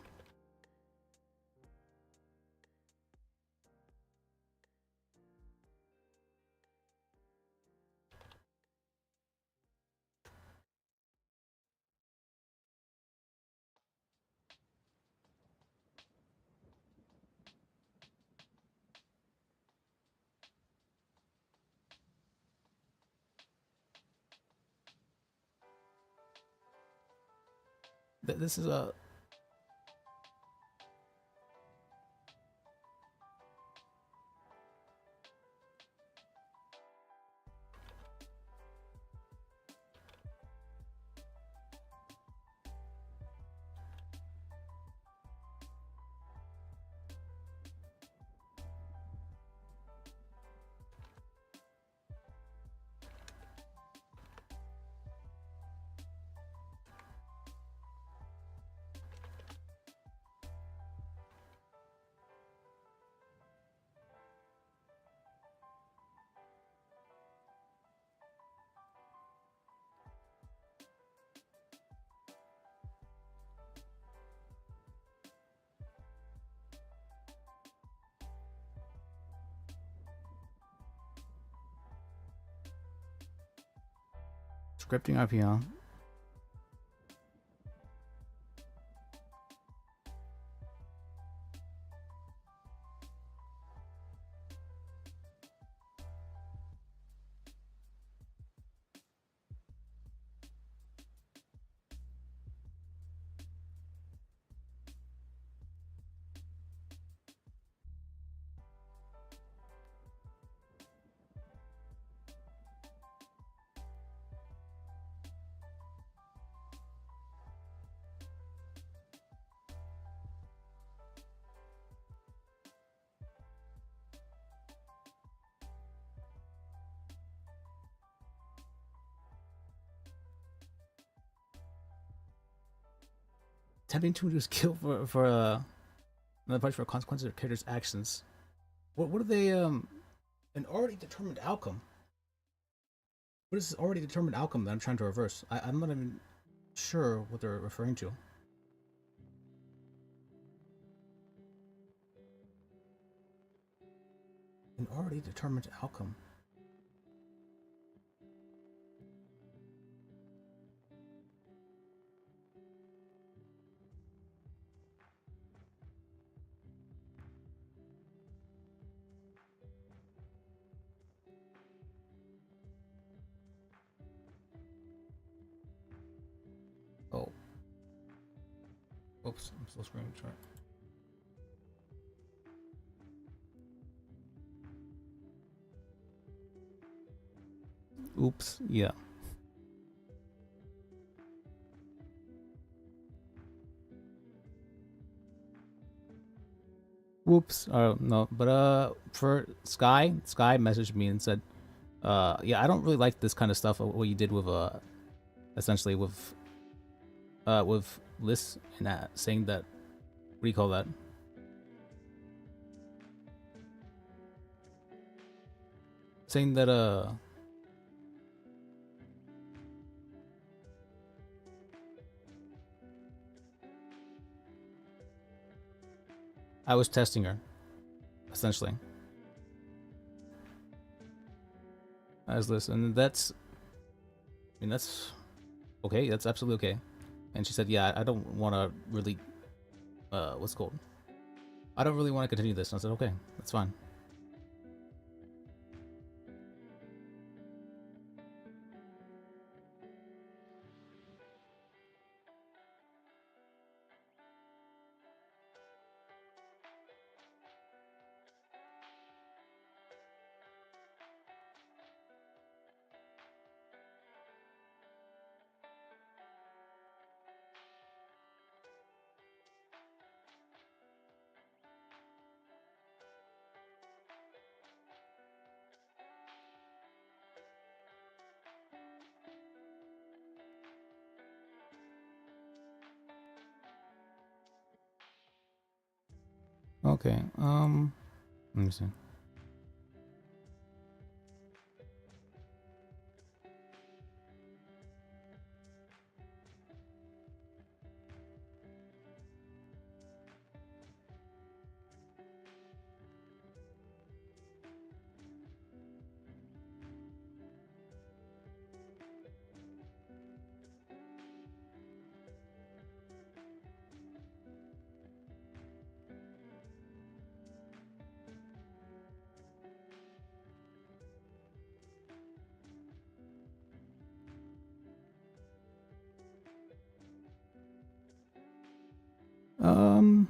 This is a. Scripting IPL. Attempting to induce kill for another punch for consequences of character's actions. What are they? An already determined outcome. What is this already determined outcome that I'm trying to reverse? I'm not even sure what they're referring to. An already determined outcome. Oh. Oops, I'm still scrolling. Sorry. Oops, yeah. Whoops. No, but for Sky messaged me and said, yeah, I don't really like this kind of stuff. What you did with essentially with Liz and that saying that. What do you call that? Saying that I was testing her, essentially. As this, and that's, I mean, that's okay. That's absolutely okay. And she said, yeah, I don't want to really, what's it called? I don't really want to continue this. And I said, okay, that's fine. Okay. Let me see. Um.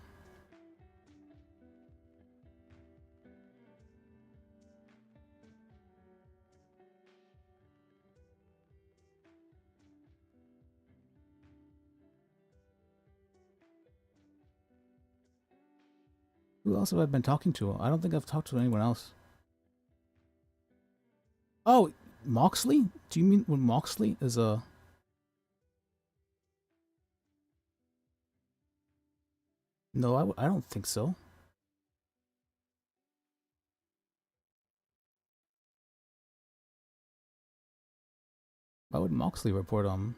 Who else have I been talking to? I don't think I've talked to anyone else. Oh, Moxley? Do you mean when Moxley is a? No, I don't think so. Why would Moxley report on?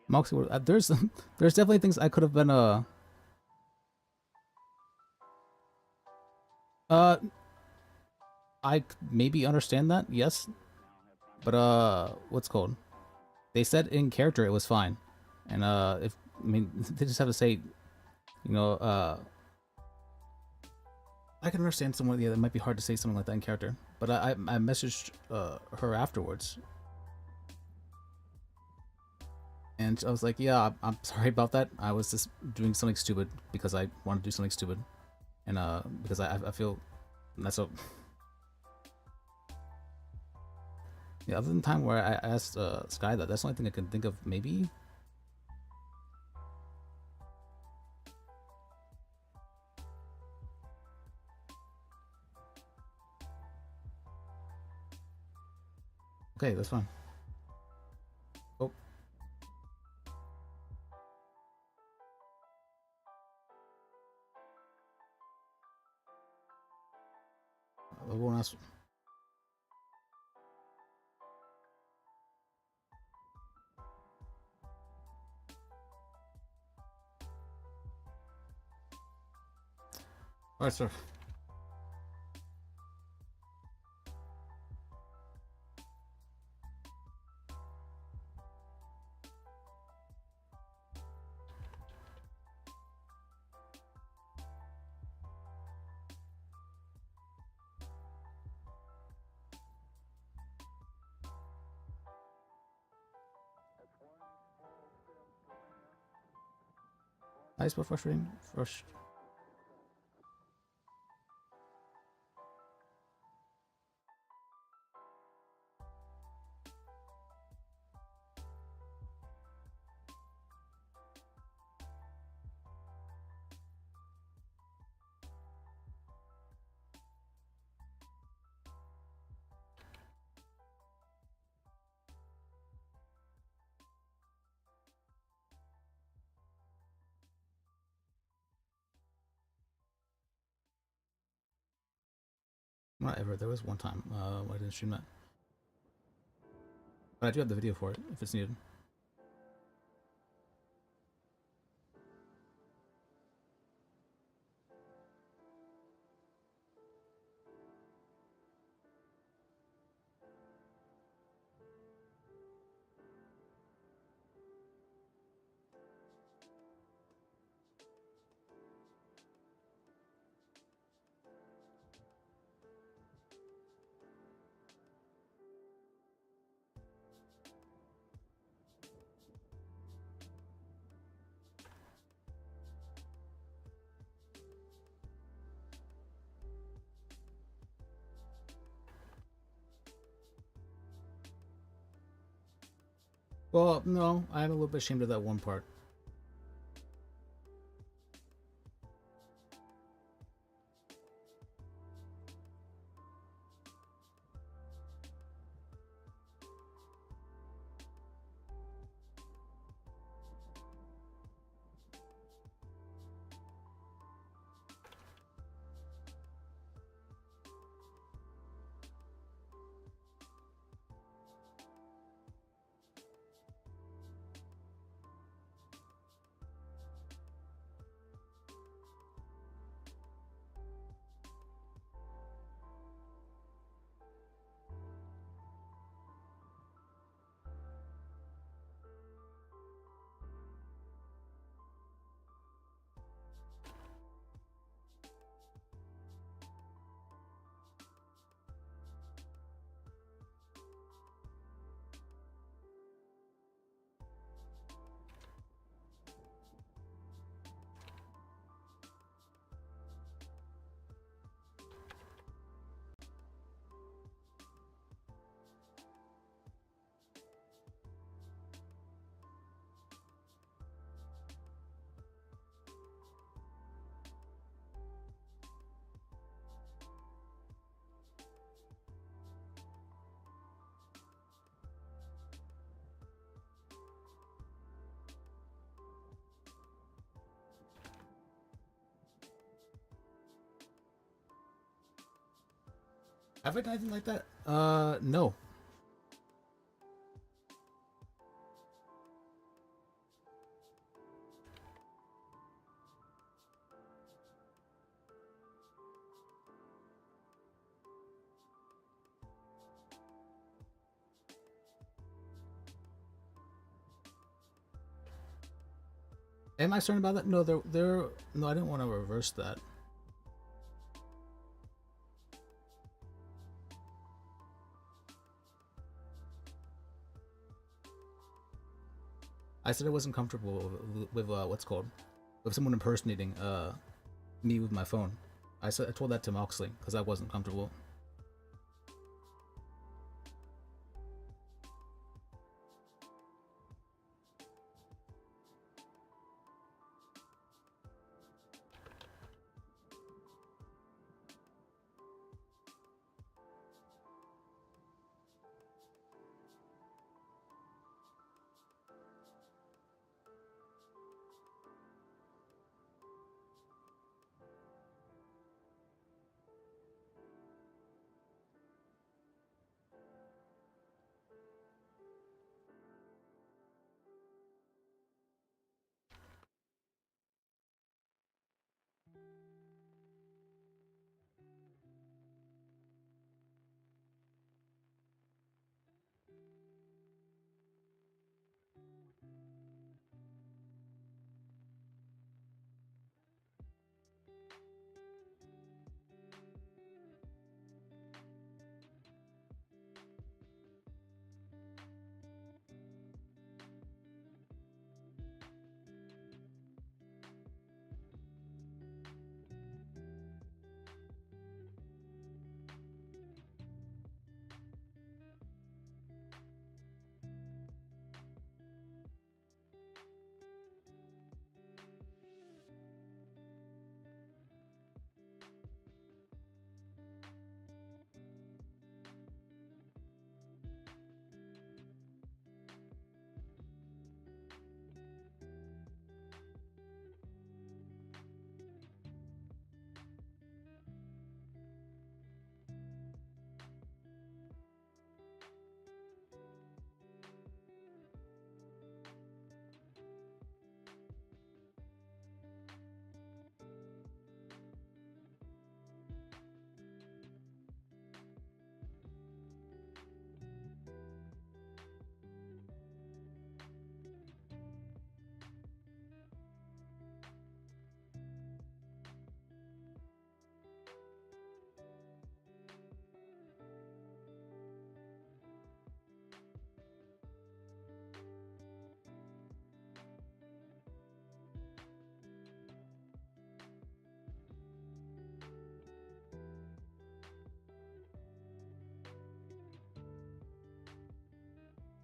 Moxley, there's there's definitely things I could have been I maybe understand that, yes. But what's it called? They said in character it was fine. And if I mean they just have to say, you know, I can understand someone, yeah, it might be hard to say something like that in character. But I messaged her afterwards. And I was like, yeah, I'm sorry about that. I was just doing something stupid because I wanted to do something stupid. And because I feel that's a yeah, other than the time where I asked Sky that, that's the only thing I can think of maybe. Okay, that's fine. Oh. Everyone else. Alright, sir. Ice but frustrating. Not ever. There was one time I didn't stream that. But I do have the video for it if it's needed. Well, no, I'm a little bit ashamed of that one part. Have I done anything like that? No. Am I certain about that? No, no, I didn't want to reverse that. I said I wasn't comfortable with what's called, with someone impersonating me with my phone. I told that to Moxley because I wasn't comfortable.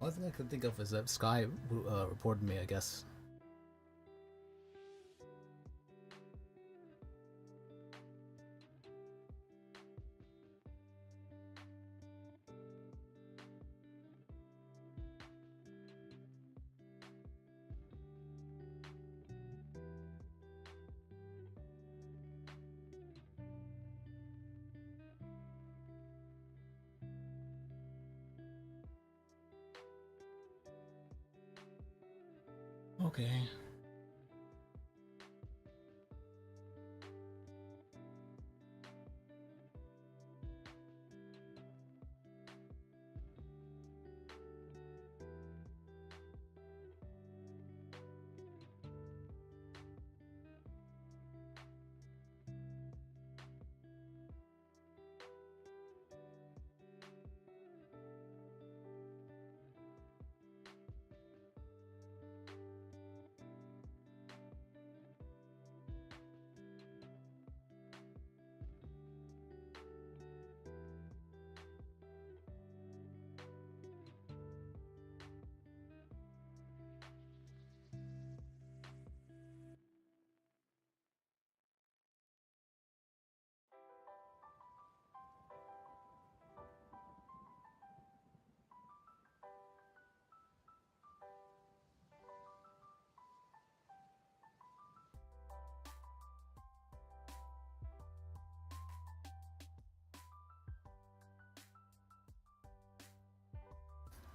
Only thing I can think of is that Sky reported me, I guess. Okay.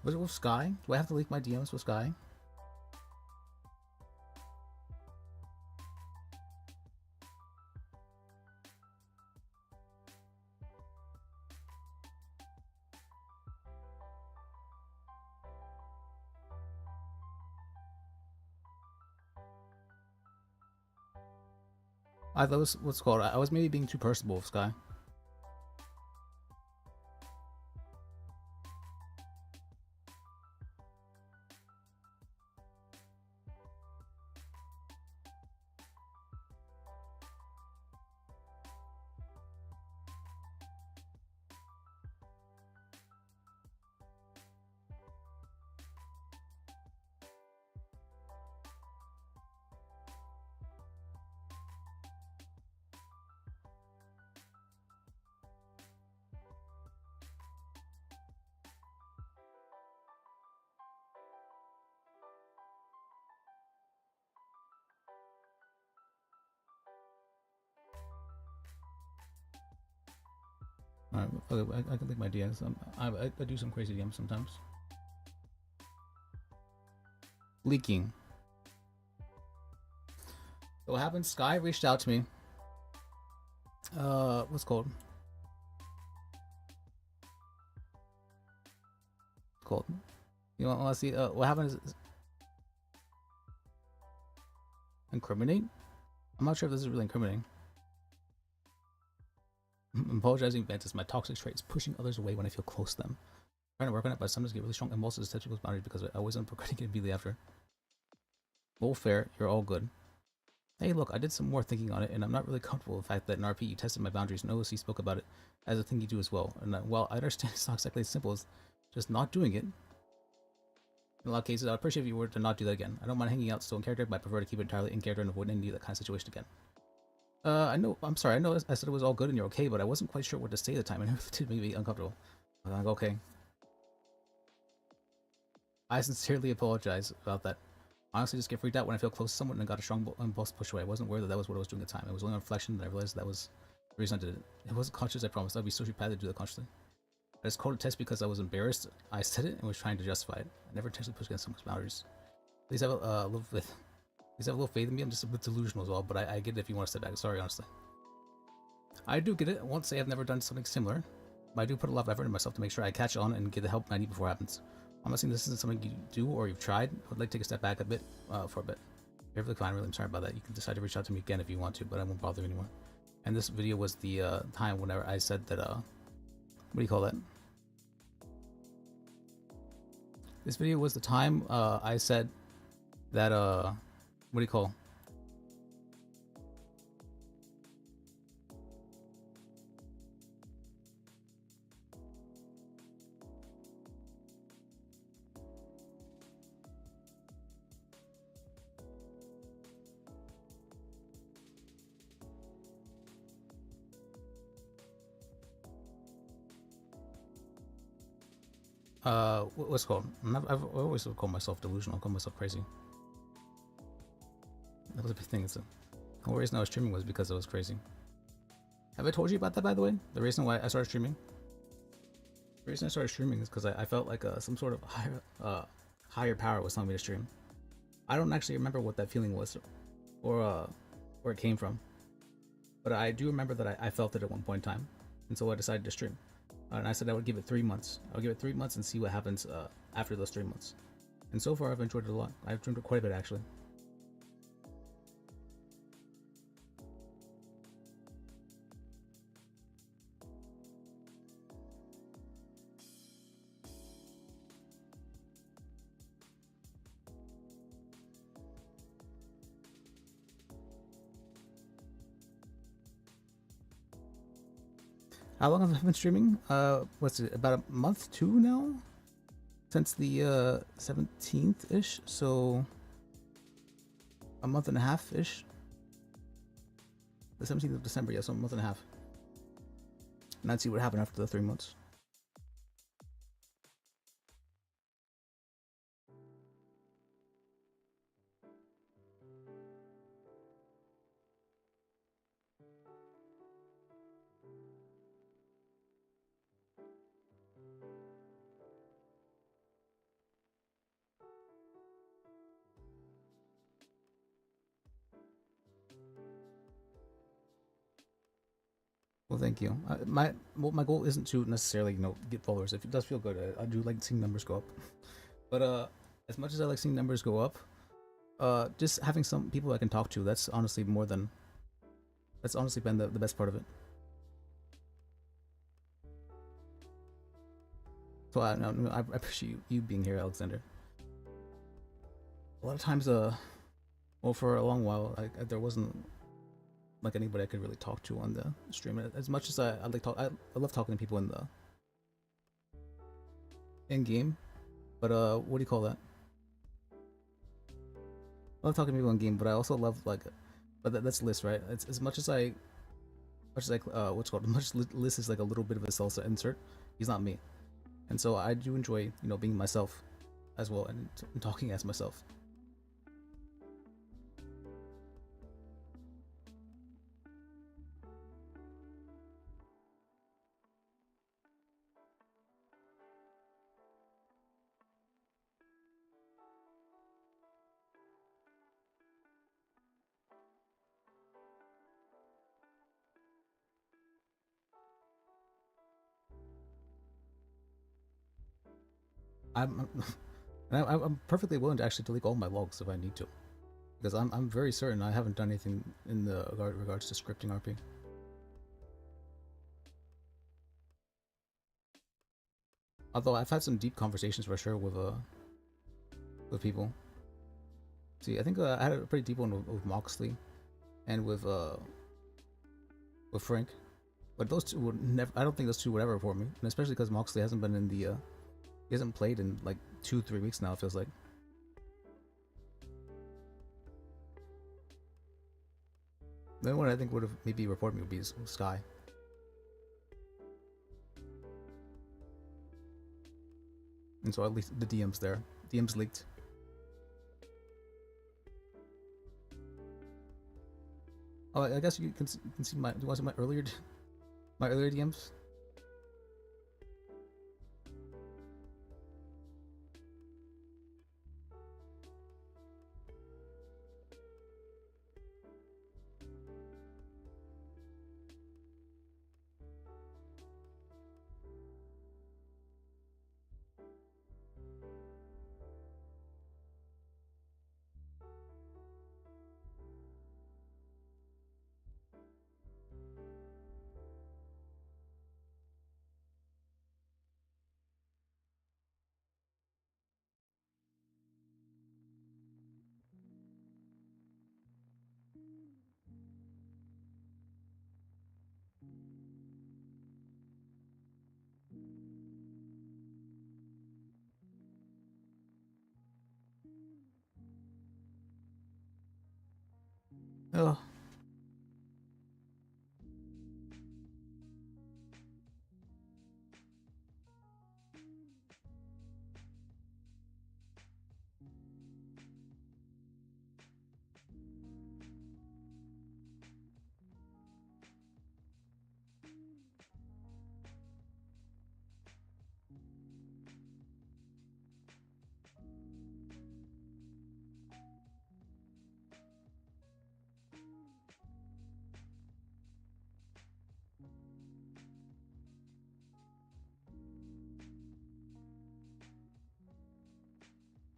Was it with Sky? Do I have to leak my DMs with Sky? I thought it was what's called. I was maybe being too personable with Sky. Alright, okay, I can leak my DMs. I do some crazy DMs sometimes. Leaking. So what happened? Sky reached out to me. What's it called? Called. You want to see? What happened is incriminate. I'm not sure if this is really incriminating. I'm apologizing, Ventus. My toxic trait is pushing others away when I feel close to them. I'm trying to work on it, but I sometimes get really strong impulses to touch people's boundaries because I wasn't progressing it immediately after. Full fair, you're all good. Hey, look, I did some more thinking on it, and I'm not really comfortable with the fact that in RP you tested my boundaries, and OOC spoke about it as a thing you do as well. And while I understand it's not exactly as simple as just not doing it, in a lot of cases, I'd appreciate if you were to not do that again. I don't mind hanging out still in character, but I prefer to keep it entirely in character and avoid any of that kind of situation again. I'm sorry, I know I said it was all good and you're okay, but I wasn't quite sure what to say at the time, and it did make me uncomfortable. I'm like, okay. I sincerely apologize about that. Honestly, just get freaked out when I feel close to someone and got a strong impulse to push away. I wasn't aware that that was what I was doing at the time. It was only on reflection that I realized that was the reason I did it. It wasn't conscious, I promise. I'd be sociopathic to do that consciously. I just called a test because I was embarrassed. I said it and was trying to justify it. I never intentionally pushed against someone's boundaries. Please have a little bit. Please have a little faith in me. I'm just a bit delusional as well, but I get it if you want to step back. Sorry, honestly. I do get it. I won't say I've never done something similar, but I do put a lot of effort in myself to make sure I catch on and get the help I need before it happens. I'm not saying this isn't something you do or you've tried. I'd like to take a step back a bit for a bit. You're perfectly fine. Really, I'm sorry about that. You can decide to reach out to me again if you want to, but I won't bother you anymore. And this video was the time whenever I said that, what do you call that? This video was the time I said that, what do you call? What's it called? I've always called myself delusional. I call myself crazy. That was a big thing. The whole reason I was streaming was because I was crazy. Have I told you about that, by the way? The reason why I started streaming? The reason I started streaming is because I felt like some sort of higher power was telling me to stream. I don't actually remember what that feeling was, or where it came from. But I do remember that I felt it at one point in time, and so I decided to stream. And I said I would give it 3 months. I'll give it 3 months and see what happens after those 3 months. And so far, I've enjoyed it a lot. I've enjoyed it quite a bit, actually. How long have I been streaming? What's it, about a month, 2 now? Since the 17th-ish, so a month and a half-ish. The 17th of December, yeah, so a month and a half. And I'd see what happened after the 3 months. Well, thank you. My goal isn't to necessarily get followers. If it does feel good, I do like seeing numbers go up. But as much as I like seeing numbers go up, just having some people I can talk to, that's honestly been the best part of it. So I appreciate you being here, Alexander. A lot of times, well, for a long while, there wasn't like anybody I could really talk to on the stream. As much as I love talking to people in game, but what do you call that? I love talking to people in game, but I also love that's Liz, right? It's as much as what's it called? Much Liz is like a little bit of a salsa insert. He's not me, and so I do enjoy being myself as well and talking as myself. I'm perfectly willing to actually delete all my logs if I need to, because I'm very certain I haven't done anything in the regards to scripting RP. Although I've had some deep conversations for sure with people. See, I think I had a pretty deep one with Moxley, and with Frank, but those two would never. I don't think those two would ever report me, and especially because Moxley hasn't been in the he hasn't played in like 2-3 weeks now, it feels like. The only one I think would have maybe reported me would be Sky. And so at least the DM's there. DM's leaked. Oh, I guess you can see my. Do you want to see my earlier DMs? Oh.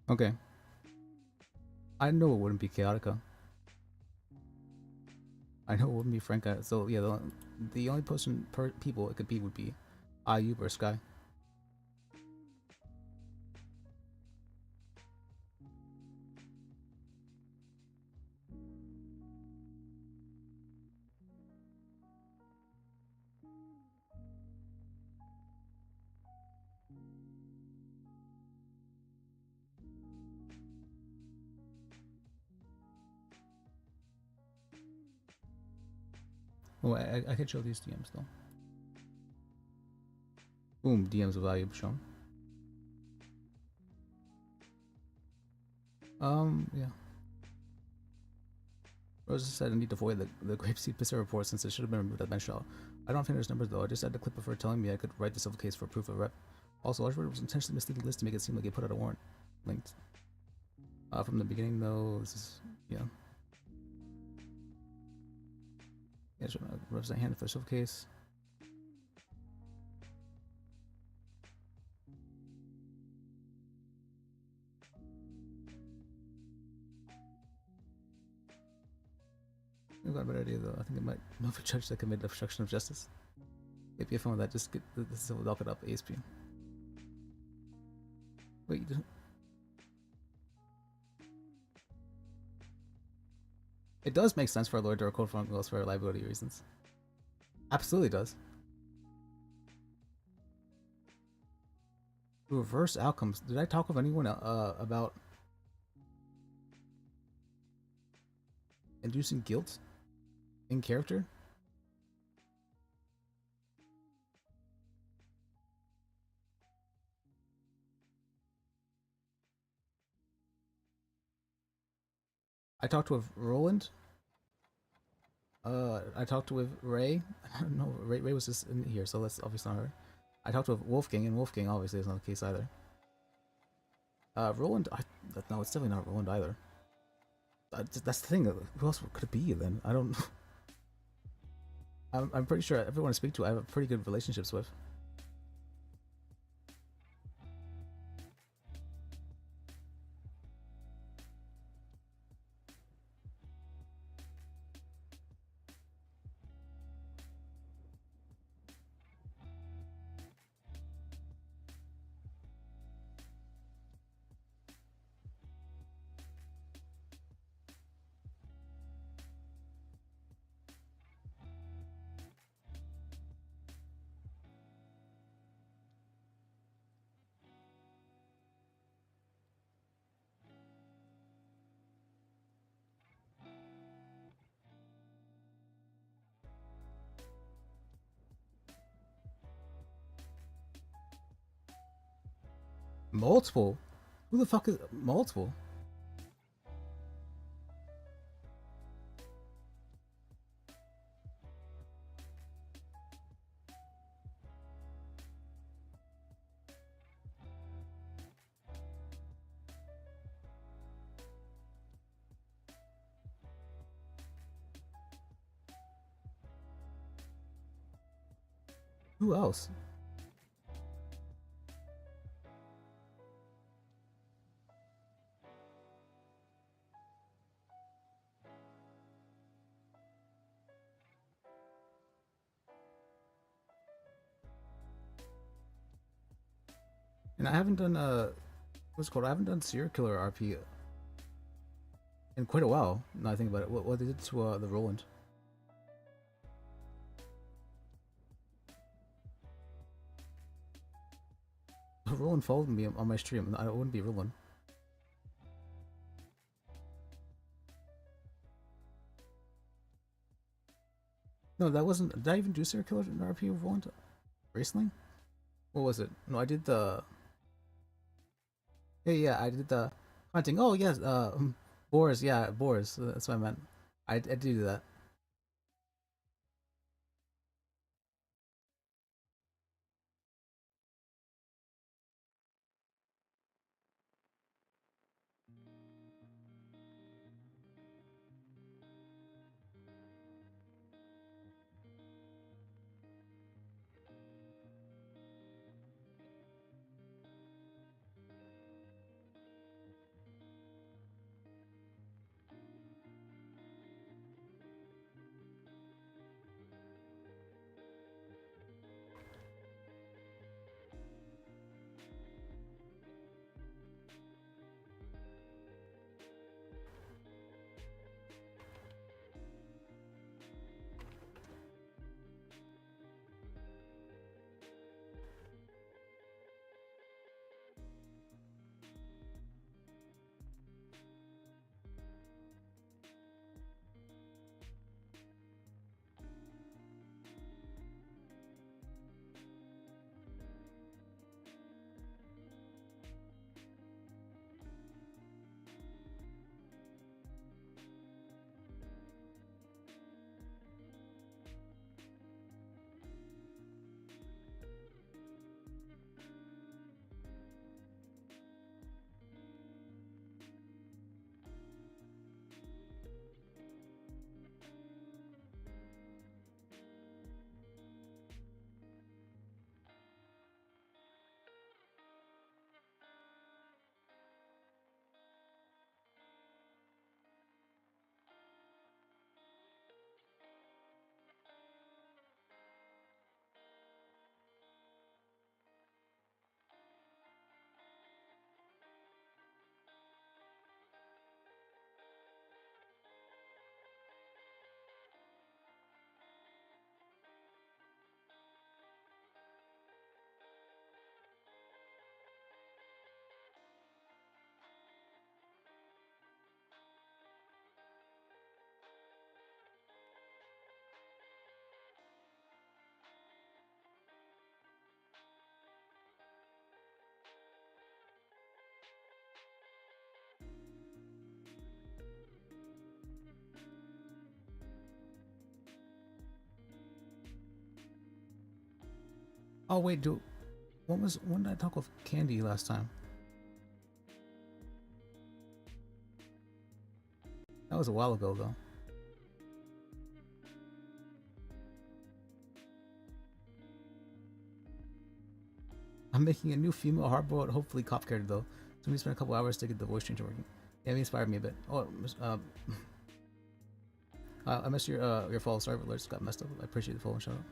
Okay. I know it wouldn't be Chaotica. I know it wouldn't be Franka. So yeah, the only people it could be would be Ayub or Sky. Oh, I could show these DMs though. Boom, DMs of Ayub shown. Yeah. Rose said I need to avoid the grapeseed pisser report since it should have been removed at bench shot. I don't finish numbers though. I just had the clip of her telling me I could write the civil case for proof of rep. Also, Archibald was intentionally misleading the list to make it seem like he put out a warrant. Linked. From the beginning though, this is yeah. Yeah, represent hand for civil case. It might move a judge that committed obstruction of justice. If you found that, just get this will lock it up ASP. Wait, you didn't. It does make sense for a lawyer to record phone calls for liability reasons. Absolutely does. Reverse outcomes. Did I talk with anyone about inducing guilt in character? I talked with Roland. I talked with Ray. No, Ray was just in here, so that's obviously not her. I talked with Wolfgang, and Wolfgang obviously is not the case either. Roland, no, it's definitely not Roland either. That's the thing. Who else could it be then? I don't. I'm pretty sure everyone I speak to, I have pretty good relationships with. Multiple? Who the fuck is multiple? Who else? And I haven't done what's it called? I haven't done serial killer RP in quite a while. Now I think about it. What they did to the Roland. Roland followed me on my stream. I wouldn't be Roland. No, that wasn't. Did I even do serial killer in RP with Roland recently? What was it? No, I did the. Yeah, I did the hunting. Oh yes, boars. Yeah, boars. That's what I meant. I do that. Oh wait, when did I talk with Candy last time? That was a while ago though. I'm making a new female hardboiled, hopefully cop character though. So we spent a couple hours to get the voice changer working. Yeah, it inspired me a bit. Oh, I missed your follow. Sorry, alerts got messed up. I appreciate the follow and shout out.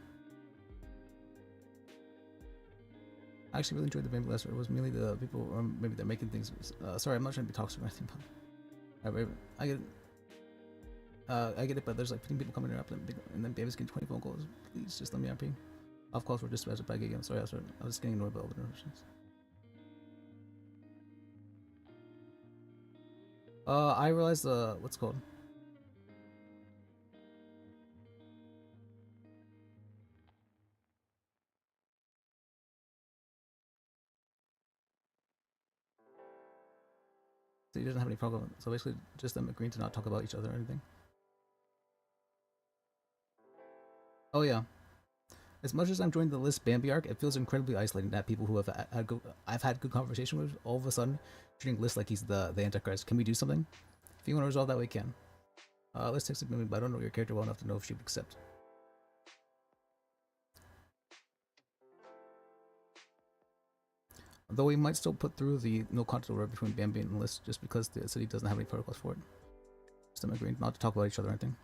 I actually really enjoyed the game last. It was mainly the people, or maybe they're making things. Sorry, I'm not trying to be toxic or anything, but I get it. I get it, but there's like 15 people coming up, and then baby's getting 20 phone calls. Please just let me RP. Of course, we're dispatched by again. Sorry, I was getting annoyed by all the notifications. I realized what's it called. So he doesn't have any problem. So basically, just them agreeing to not talk about each other or anything. Oh yeah. As much as I'm joining the list Bambi arc, it feels incredibly isolating to have people who I've had good conversation with all of a sudden treating List like he's the Antichrist. Can we do something? If you want to resolve that, we can. Let's text me, but I don't know your character well enough to know if she would accept. Though we might still put through the no contact order between Bambi and List just because the city doesn't have any protocols for it. Just them agreeing not to talk about each other or anything.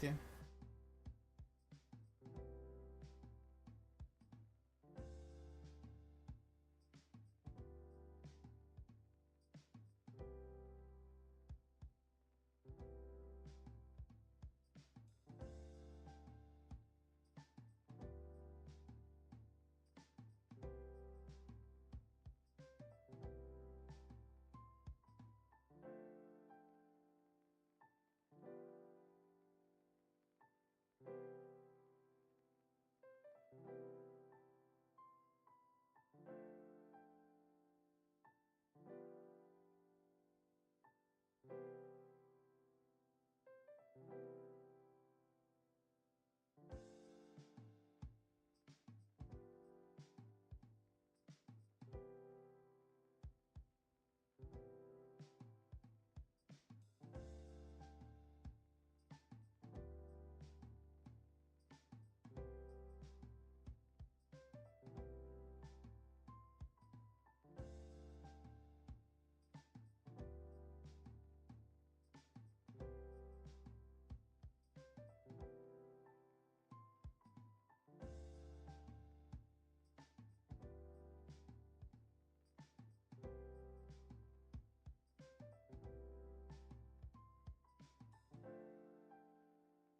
with you.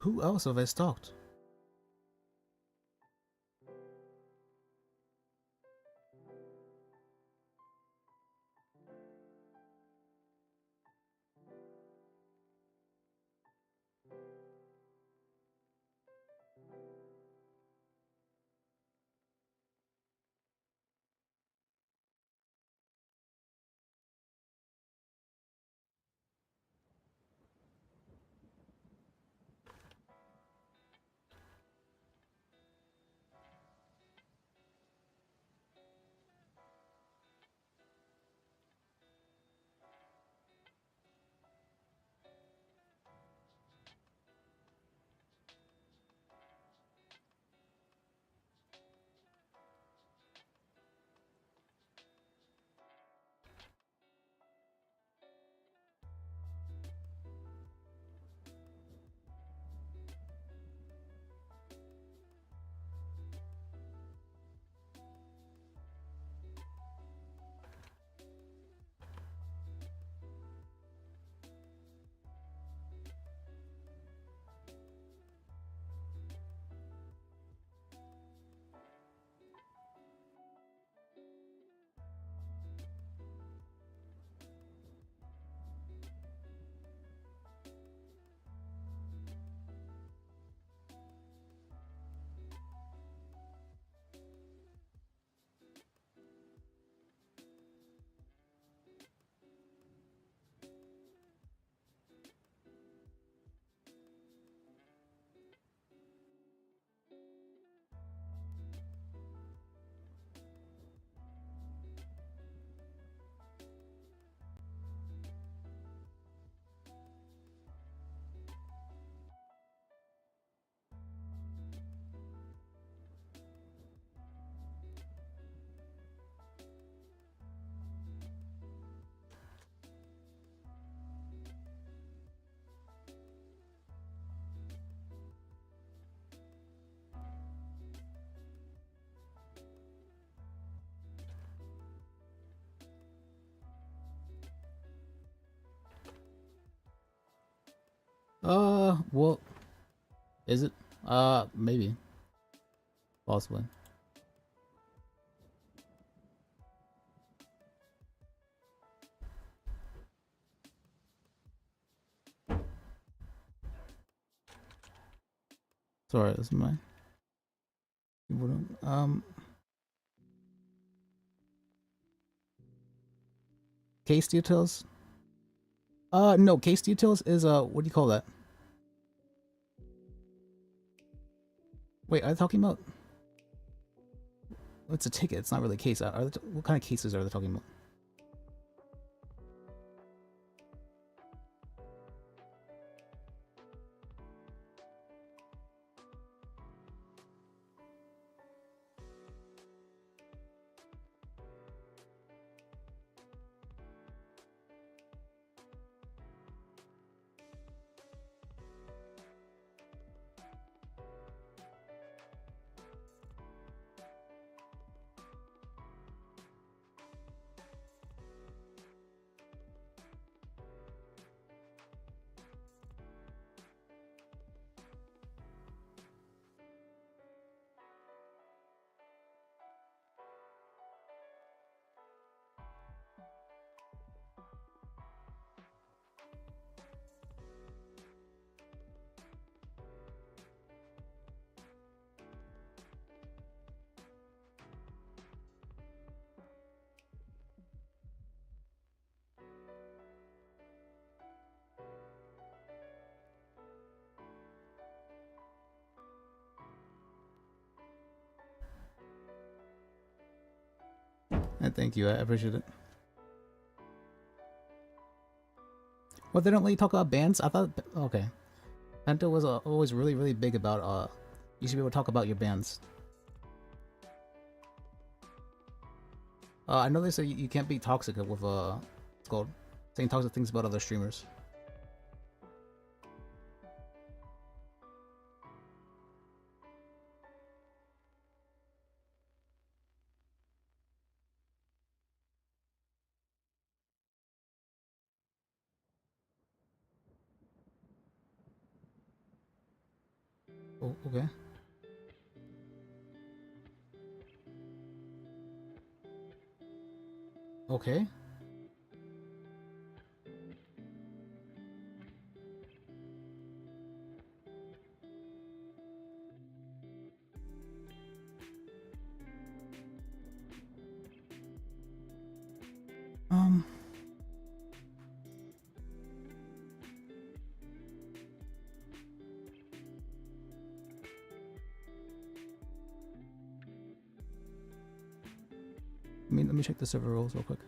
Who else have I stalked? Well, is it? Maybe. Possibly. Sorry, this is my. Case details? No, case details is, what do you call that? Wait, are they talking about? It's a ticket, it's not really a case. What kind of cases are they talking about? And thank you, I appreciate it. Well, they don't let you talk about bands? I thought, okay. Penta was always really, really big about, you should be able to talk about your bands. I know they say you can't be toxic with, it's called, saying toxic things about other streamers. Oh, okay. Okay. Let me check the server rules real quick.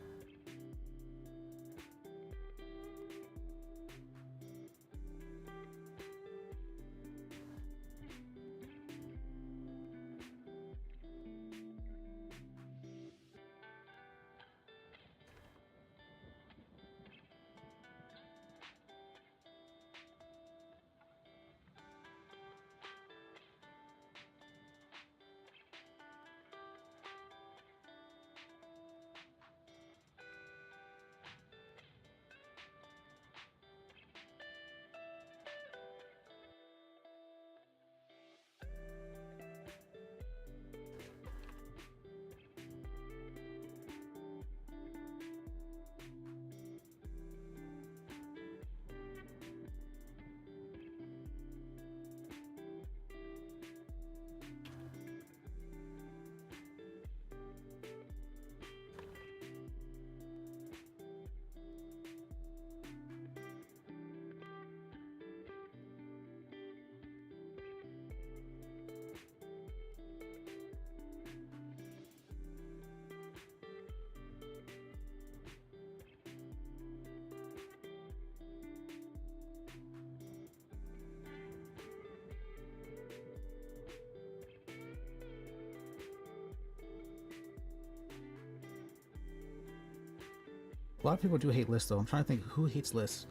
A lot of people do hate lists, though. I'm trying to think who hates lists.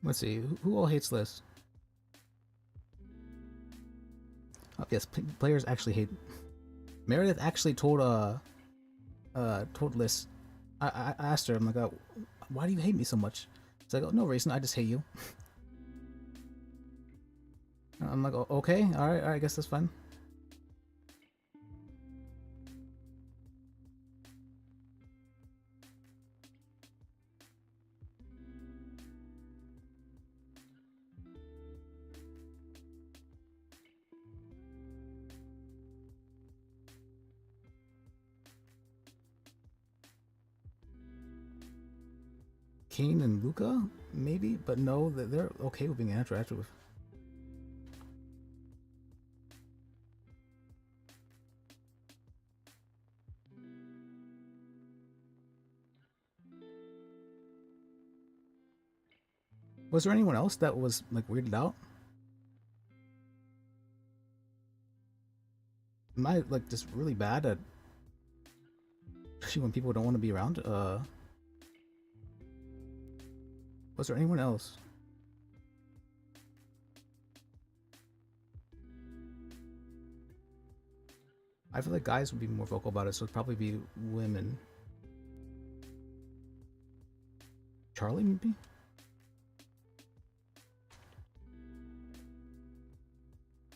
Let's see, who all hates lists? Oh, yes, players actually hate. Meredith actually told Liz. I asked her, I'm like, why do you hate me so much? It's like, oh, no reason, I just hate you. I'm like, oh, okay, all right, I guess that's fine. Kane and Luca, maybe, but no, they're okay with being interacted with. Was there anyone else that was like weirded out? Am I like just really bad at, especially when people don't want to be around? Was there anyone else? I feel like guys would be more vocal about it, so it'd probably be women. Charlie, maybe?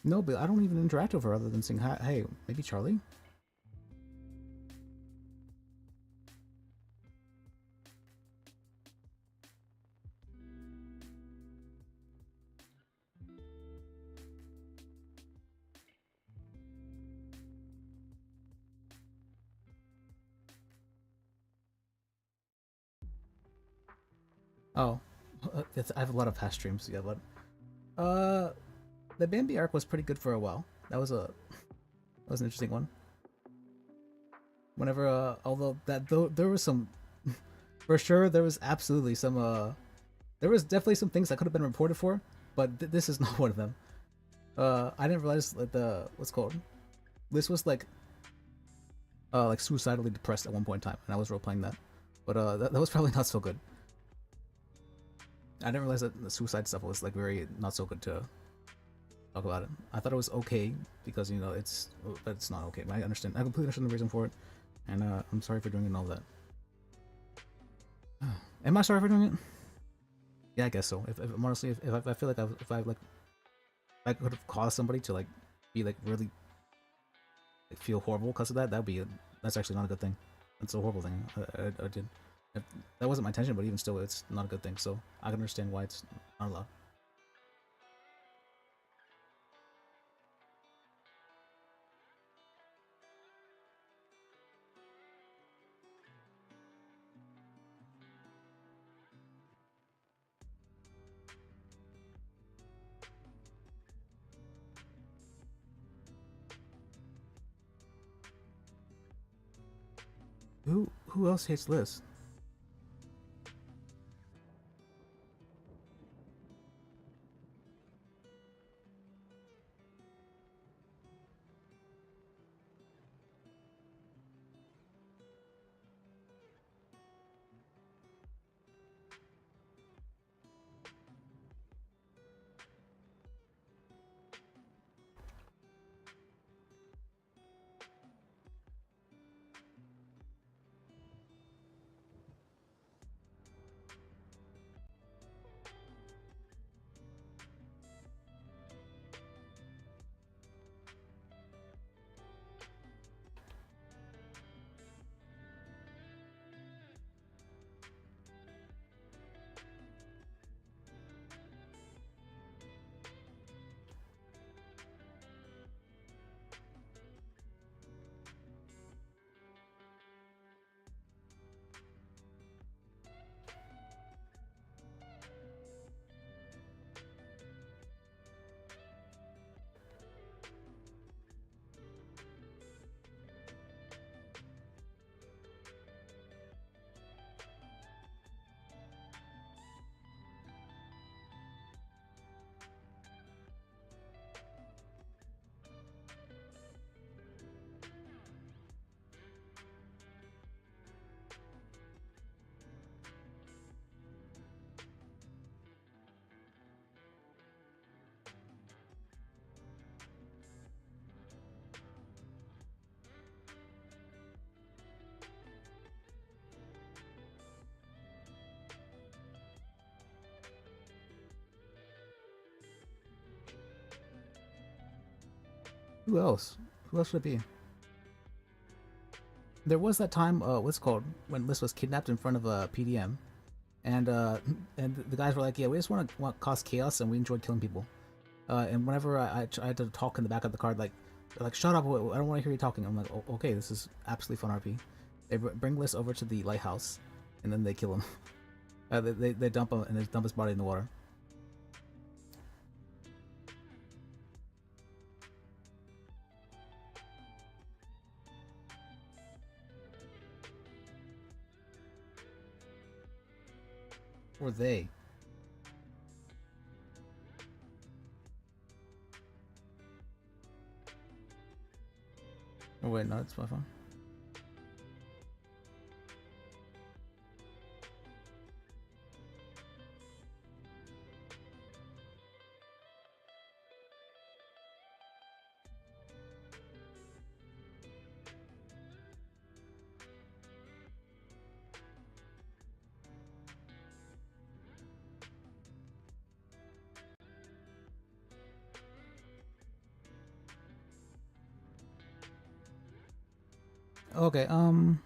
No, but I don't even interact with her other than saying, hi, hey, maybe Charlie? Oh, I have a lot of past streams, yeah, but the Bambi arc was pretty good for a while. That was an interesting one. Whenever although that though there was some, for sure there was absolutely some there was definitely some things that could have been reported for, but this is not one of them. I didn't realize that what's called, this was like suicidally depressed at one point in time, and I was role playing that, but that was probably not so good. I didn't realize that the suicide stuff was like very not so good to talk about it. I thought it was okay because but it's not okay. But I understand. I completely understand the reason for it, and I'm sorry for doing it and all that. Am I sorry for doing it? Yeah, I guess so. If honestly, if I feel like if I could have caused somebody to like be like really like, feel horrible because of that, that's actually not a good thing. That's a horrible thing I did. That wasn't my intention, but even still, it's not a good thing. So I can understand why it's not allowed. Who else hates Liz? Who else? Who else would it be? There was that time, what's it called, when Liz was kidnapped in front of a PDM, and the guys were like, yeah, we just want to cause chaos, and we enjoy killing people. And whenever I had to talk in the back of the card, like, they're like, shut up, I don't want to hear you talking. I'm like, okay, this is absolutely fun RP. They bring Liz over to the lighthouse, and then they kill him. They dump him and they dump his body in the water. Or they. Oh wait, no, it's my phone. Okay, ugh.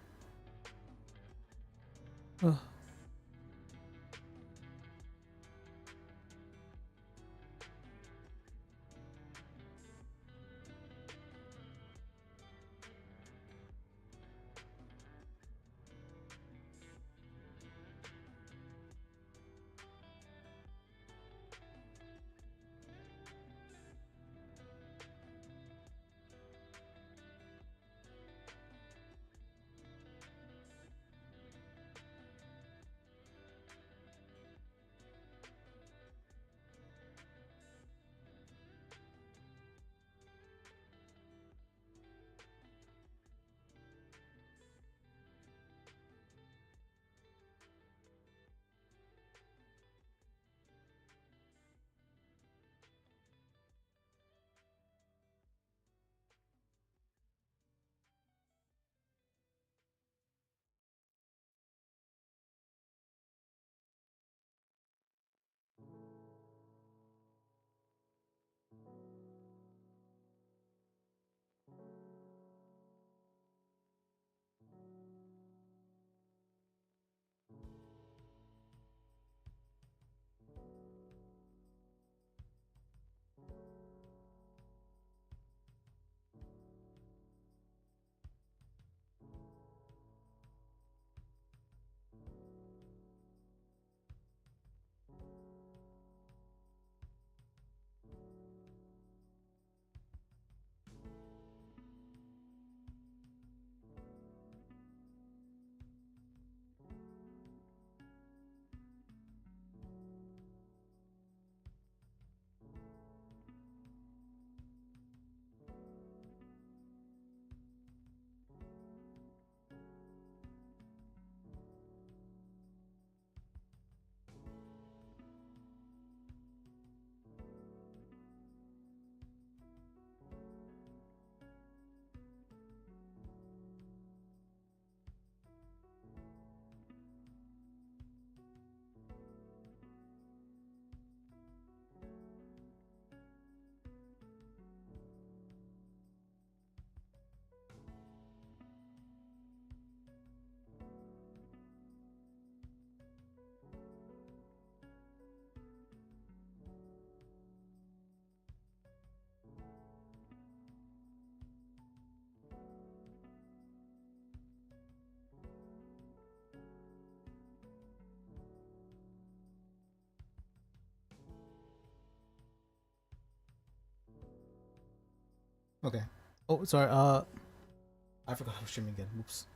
Okay. Oh, sorry. I forgot I was streaming again. Oops.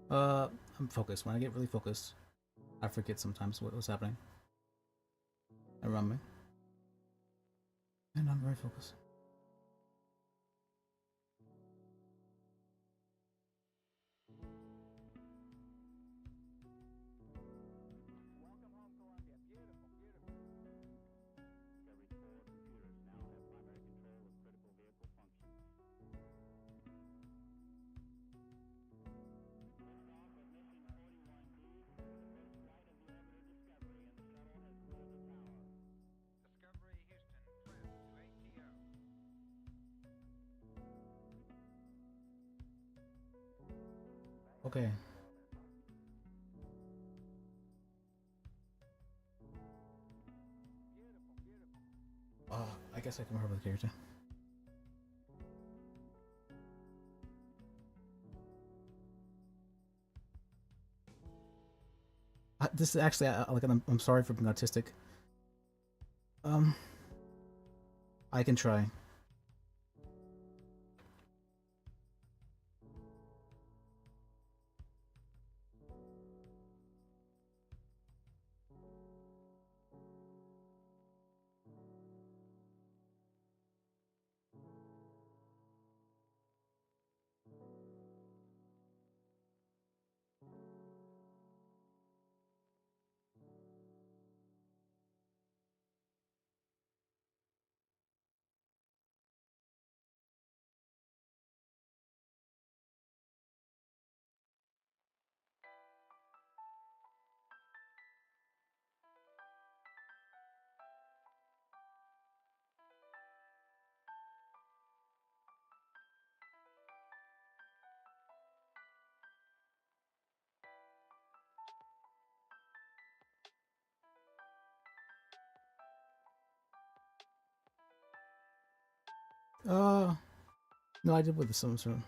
I'm focused. When I get really focused, I forget sometimes what's happening around me, and I'm very focused. Okay. I guess I can remember the character. this is actually like I'm sorry for being autistic. I can try. No, I did with the Simpson.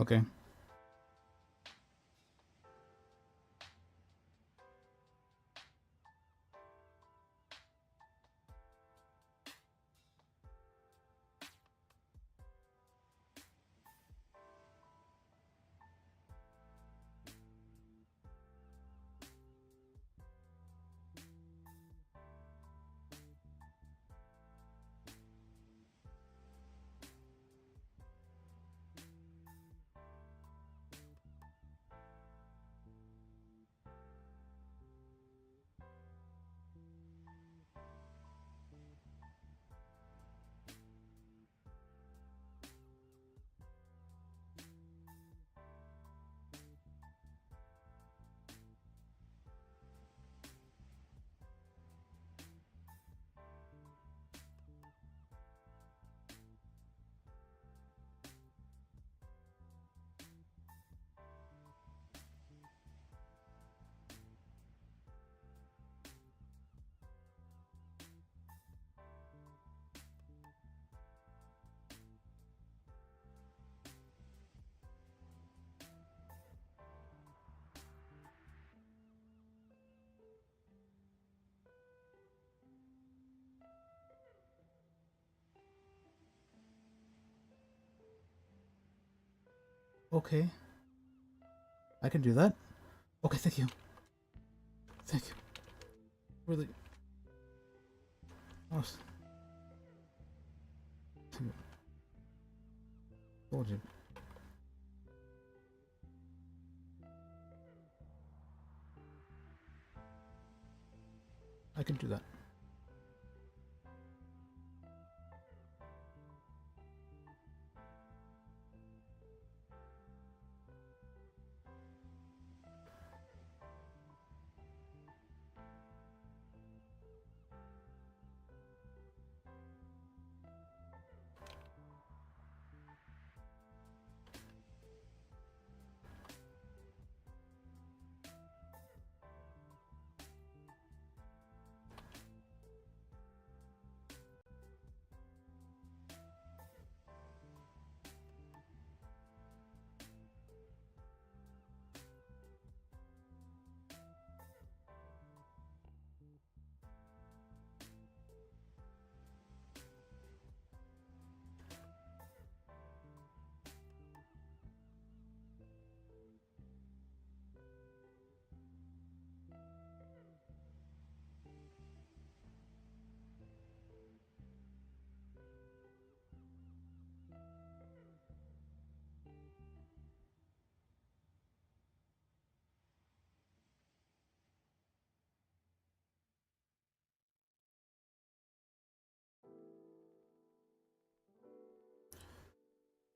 Okay. Okay. I can do that. Okay, thank you. Thank you. Really. Oh, told you. I can do that.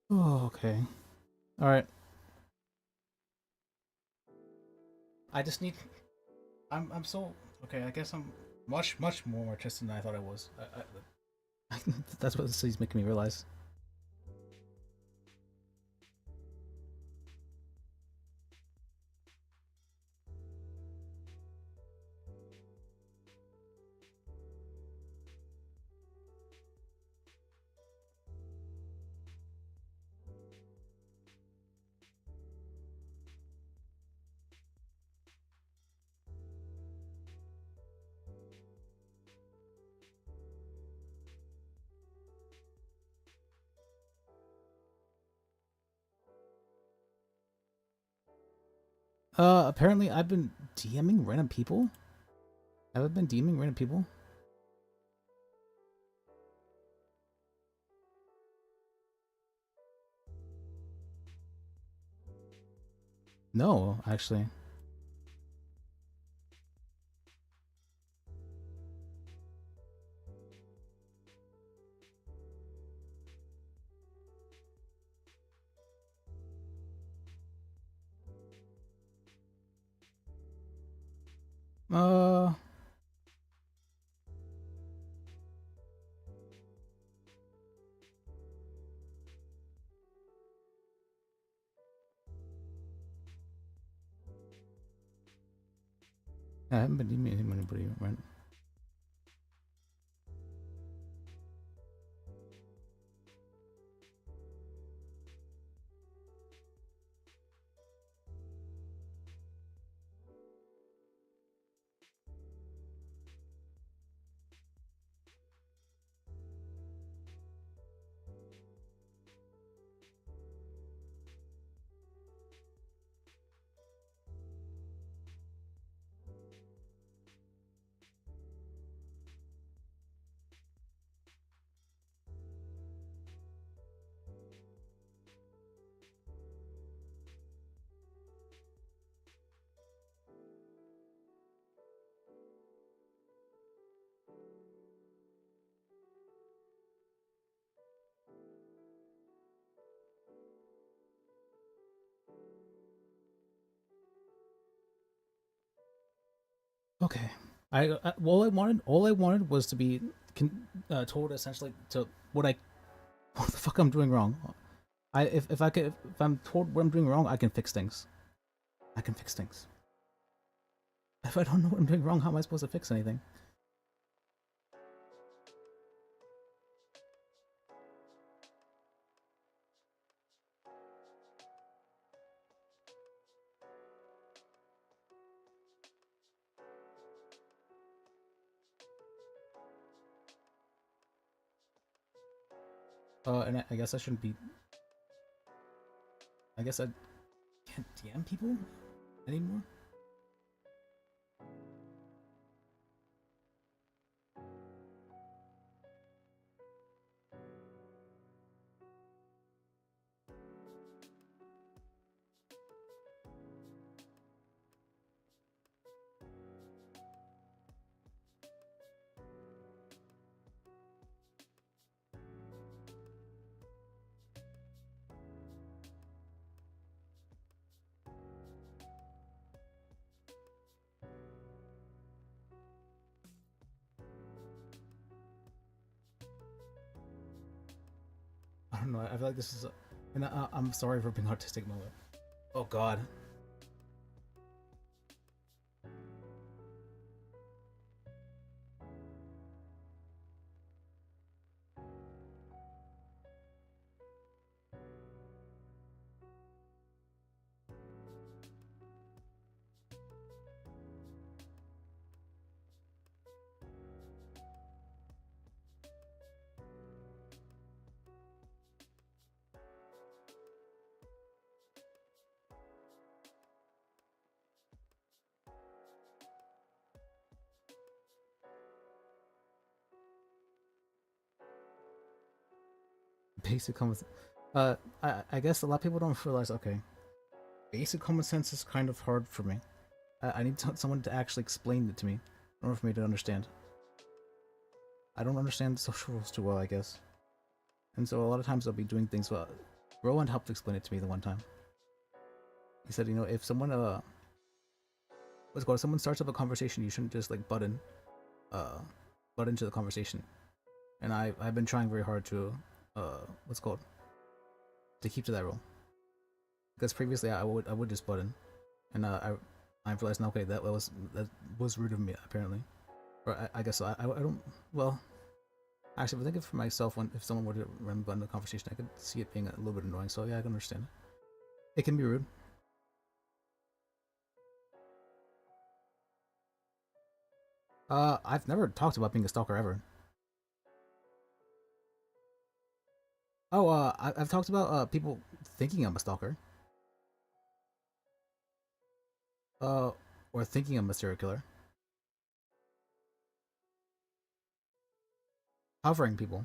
Oh, okay. All right. I just need. I'm so okay. I guess I'm much more artistic than I thought I was. That's what this is making me realize. Apparently I've been DMing random people. Have I been DMing random people? No, actually. Uh, I haven't been DMing anybody, right? Okay. All I wanted was to be told essentially to what the fuck I'm doing wrong. If I'm told what I'm doing wrong, I can fix things. I can fix things. If I don't know what I'm doing wrong, how am I supposed to fix anything? And I guess I shouldn't be. I guess I can't DM people anymore. I don't know. I feel like this is, and I'm sorry for being artistic moment. Oh God. Basic common I guess a lot of people don't realize, okay, basic common sense is kind of hard for me. I need someone to actually explain it to me in order for me to understand. I don't understand the social rules too well, I guess. And so a lot of times I'll be doing things, well, Rowan helped explain it to me the one time. He said, you know, if someone, if someone starts up a conversation, you shouldn't just like butt into the conversation. And I've been trying very hard to, to keep to that rule. Because previously I would just butt in, and I realized now, okay, that was rude of me apparently, or I guess I don't, well, actually, if I think of it for myself, if someone were to run butt in the conversation, I could see it being a little bit annoying. So yeah, I can understand it. It can be rude. I've never talked about being a stalker ever. Oh, I've talked about people thinking I'm a stalker. Or thinking I'm a serial killer. Hovering people.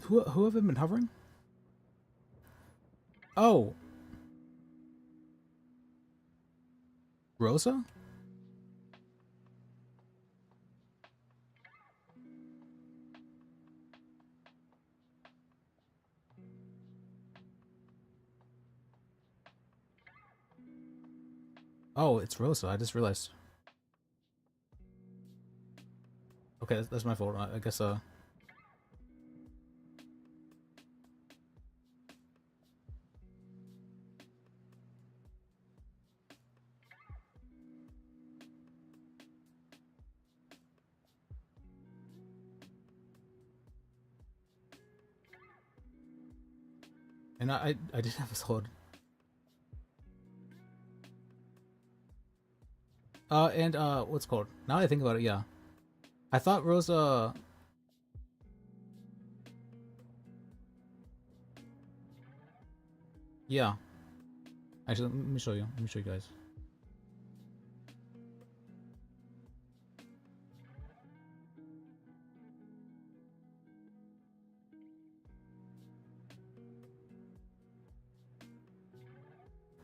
Who have I been hovering? Oh. Rosa? Oh, it's Rosa. I just realized. Okay, that's my fault. I guess, and I did have a sword. And what's it called? Now that I think about it, yeah. I thought Rosa. Yeah. Actually, let me show you. Let me show you guys.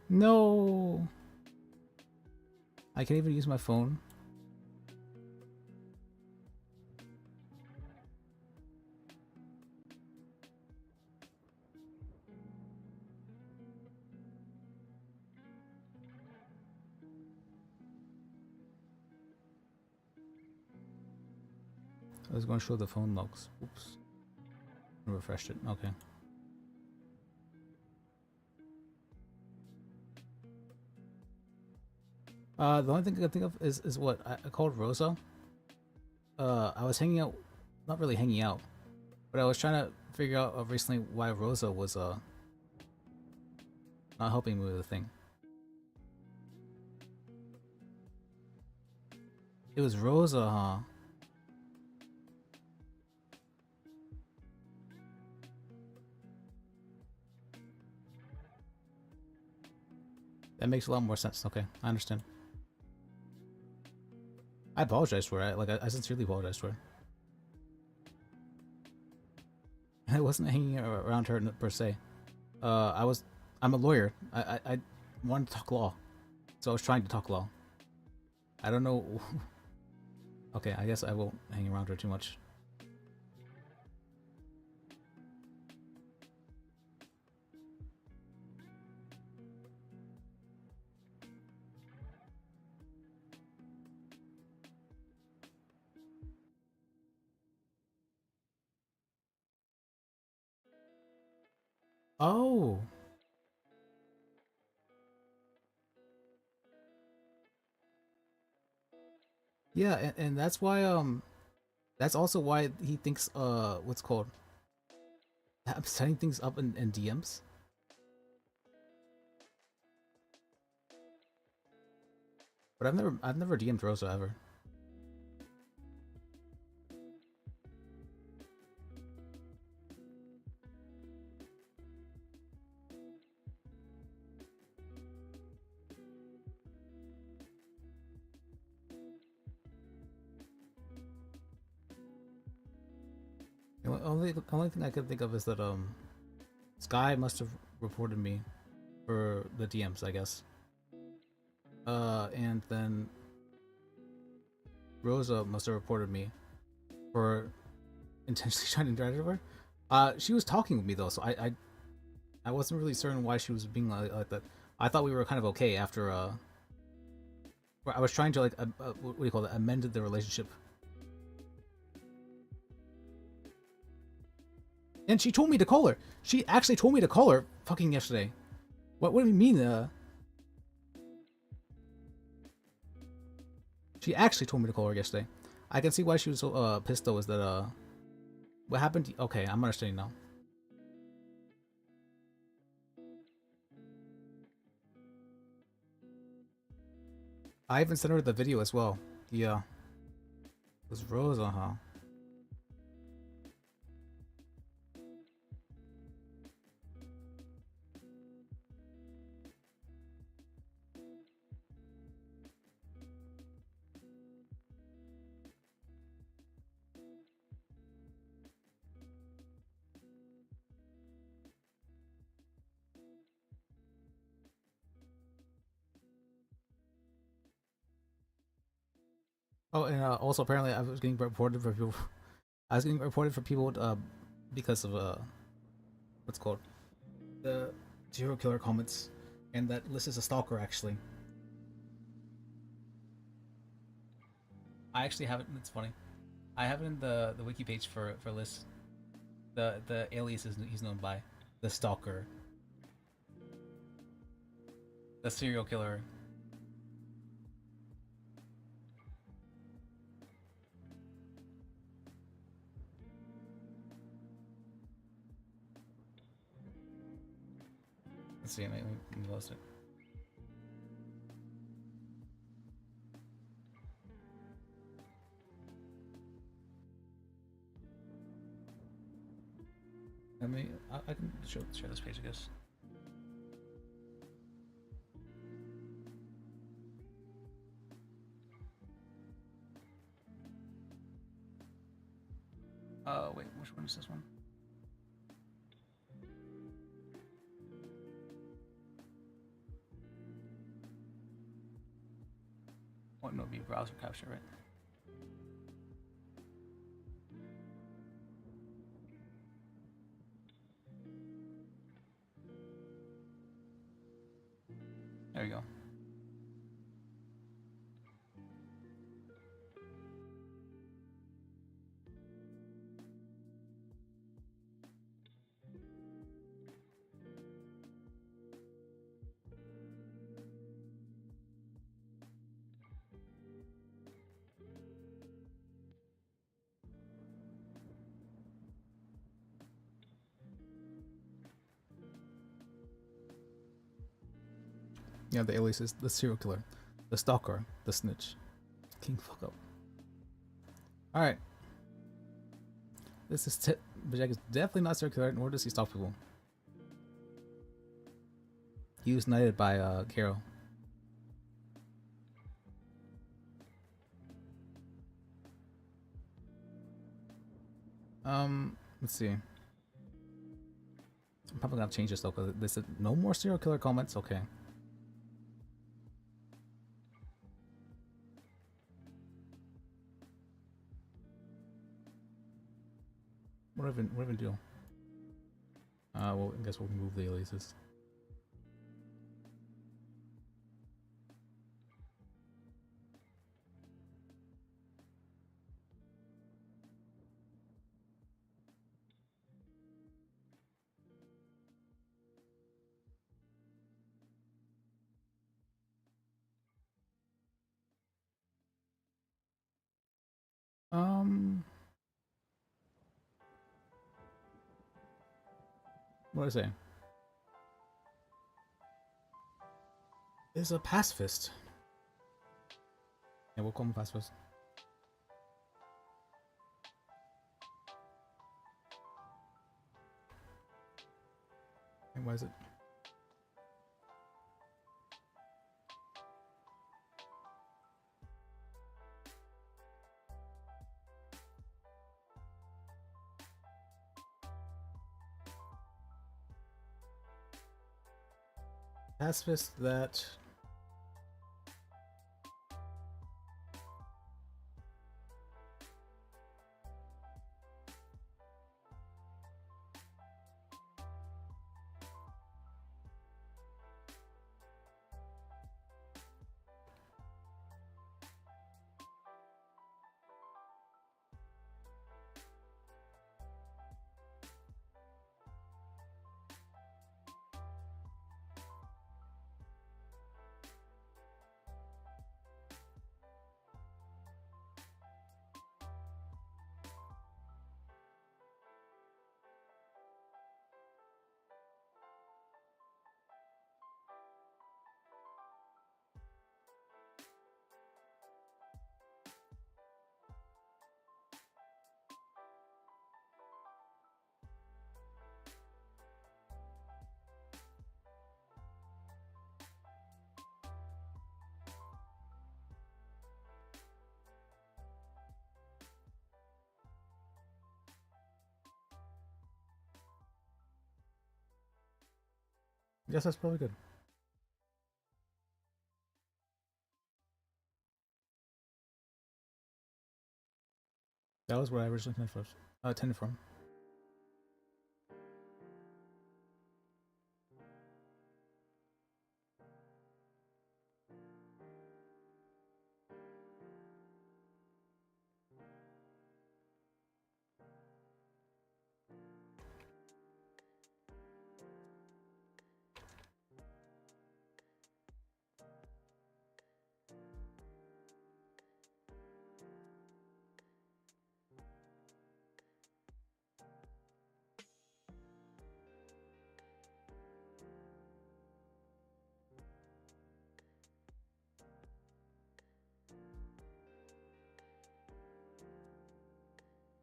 No. I can't even use my phone. I was going to show the phone logs. Oops. I refreshed it. Okay. The only thing I can think of is what I called Rosa. I was hanging out, not really hanging out, but I was trying to figure out recently why Rosa was not helping me with the thing. It was Rosa, huh? That makes a lot more sense. Okay, I understand. I apologize for it. I sincerely apologize for it. I wasn't hanging around her per se. I'm a lawyer. I wanted to talk law, so I was trying to talk law. I don't know. Okay, I guess I won't hang around her too much. Oh. Yeah, and that's why that's also why he thinks what's called I'm setting things up in DMs. But I've never DM'd Rosa ever. The only thing I could think of is that Sky must have reported me for the DMs, I guess. And then Rosa must have reported me for intentionally trying to interact with her. She was talking with me though, so I wasn't really certain why she was being like that. I thought we were kind of okay after I was trying to like what do you call it, amended the relationship. And she told me to call her. She actually told me to call her fucking yesterday. What do you mean? She actually told me to call her yesterday. I can see why she was so pissed though. Is that what happened? Okay, I'm understanding now. I even sent her the video as well. Yeah. It was Rosa, huh? Oh, and also apparently I was getting reported for people. I was getting reported for people because of what's called the serial killer comments, and that Liz is a stalker actually. I actually have it. It's funny. I have it in the wiki page for Liz. The alias he's known by, the stalker, the serial killer. Let's see. Let me lost it. I can share this page, I guess. Wait, which one is this one? Oh, no, it'd be browser capture, right? There you go. Yeah, the alias is the serial killer, the stalker, the snitch. King fuck up. Alright. This is Bajak is definitely not serial nor does he stalk people. He was knighted by Carol. Let's see. I'm probably gonna change this though, because they said no more serial killer comments. Okay. What even do? Well, I guess we'll remove the aliases. What did I say? There's a pacifist. Yeah, we'll call him pacifist. And why is it? Pacifist that yes, that's probably good. That was where I originally intended from.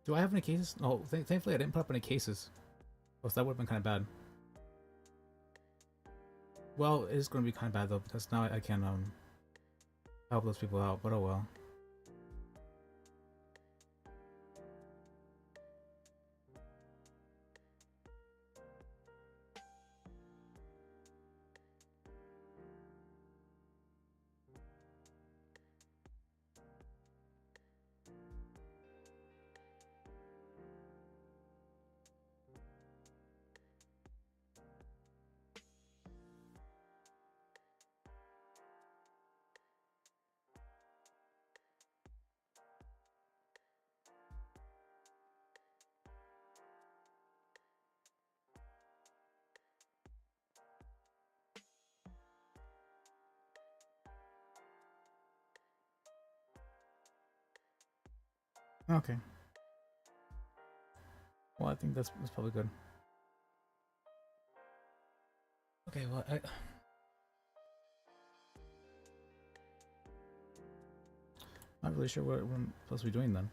Do I have any cases? Oh, thankfully I didn't put up any cases. Oh, so that would have been kind of bad. Well, it is going to be kind of bad though, because now I can help those people out. But oh well. Okay. Well, I think that's probably good. Okay, well, not really sure what I'm supposed to be doing then.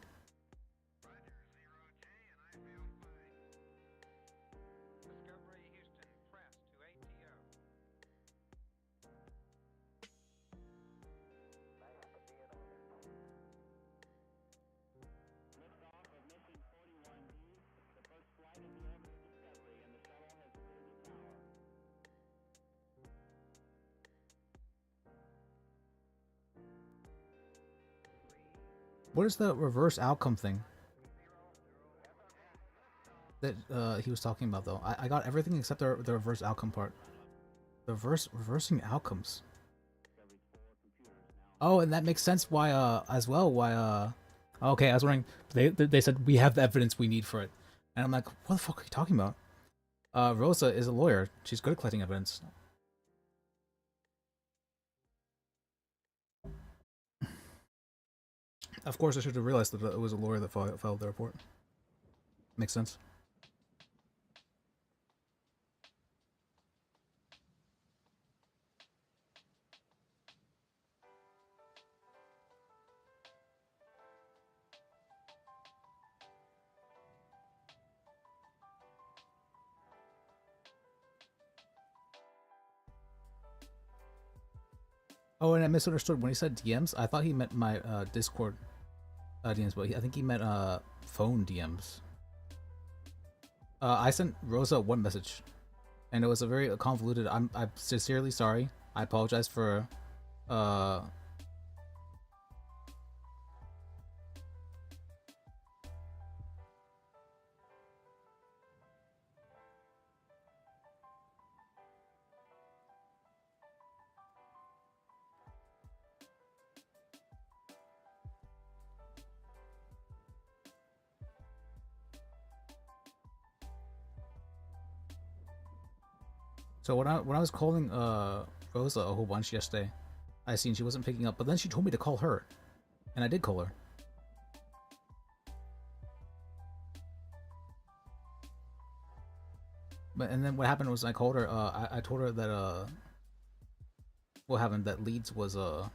What is the reverse outcome thing that he was talking about though? I got everything except the reverse outcome part. The reversing outcomes. Oh, and that makes sense why as well why okay, I was wondering they said we have the evidence we need for it. And I'm like, what the fuck are you talking about? Rosa is a lawyer. She's good at collecting evidence. Of course, I should have realized that it was a lawyer that filed the report. Makes sense. Oh, and I misunderstood when he said DMs. I thought he meant my Discord DMs, but I think he meant phone DMs. I sent Rosa one message, and it was a very convoluted. I'm sincerely sorry. I apologize for So when I was calling Rosa a whole bunch yesterday, I seen she wasn't picking up, but then she told me to call her, and I did call her. But and then what happened was I called her. I told her that what happened, that Leeds was okay.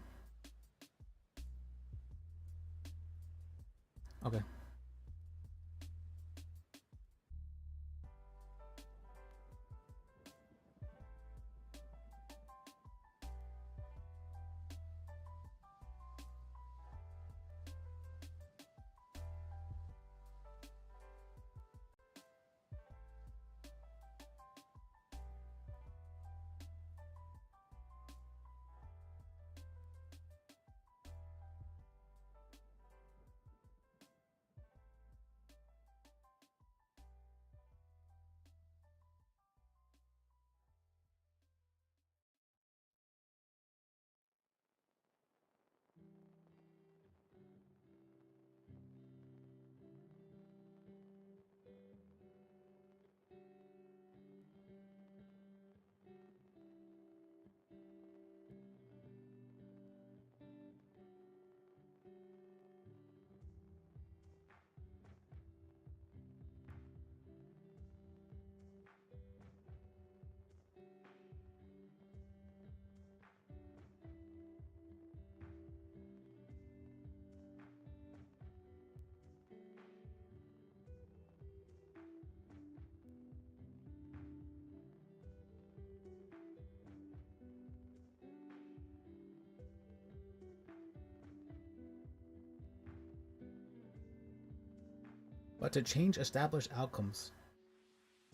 But to change established outcomes.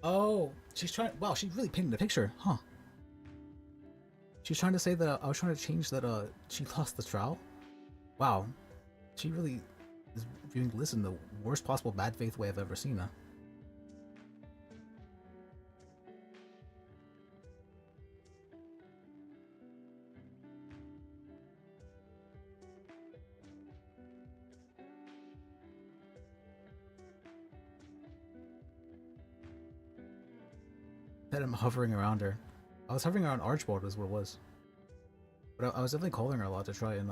Oh, she's trying. Wow, she really painted a picture, huh? She's trying to say that I was trying to change that. She lost the trial. Wow, she really is viewing this in the worst possible bad faith way I've ever seen her. That I'm hovering around her. I was hovering around Archibald is what it was. But I was definitely calling her a lot to try and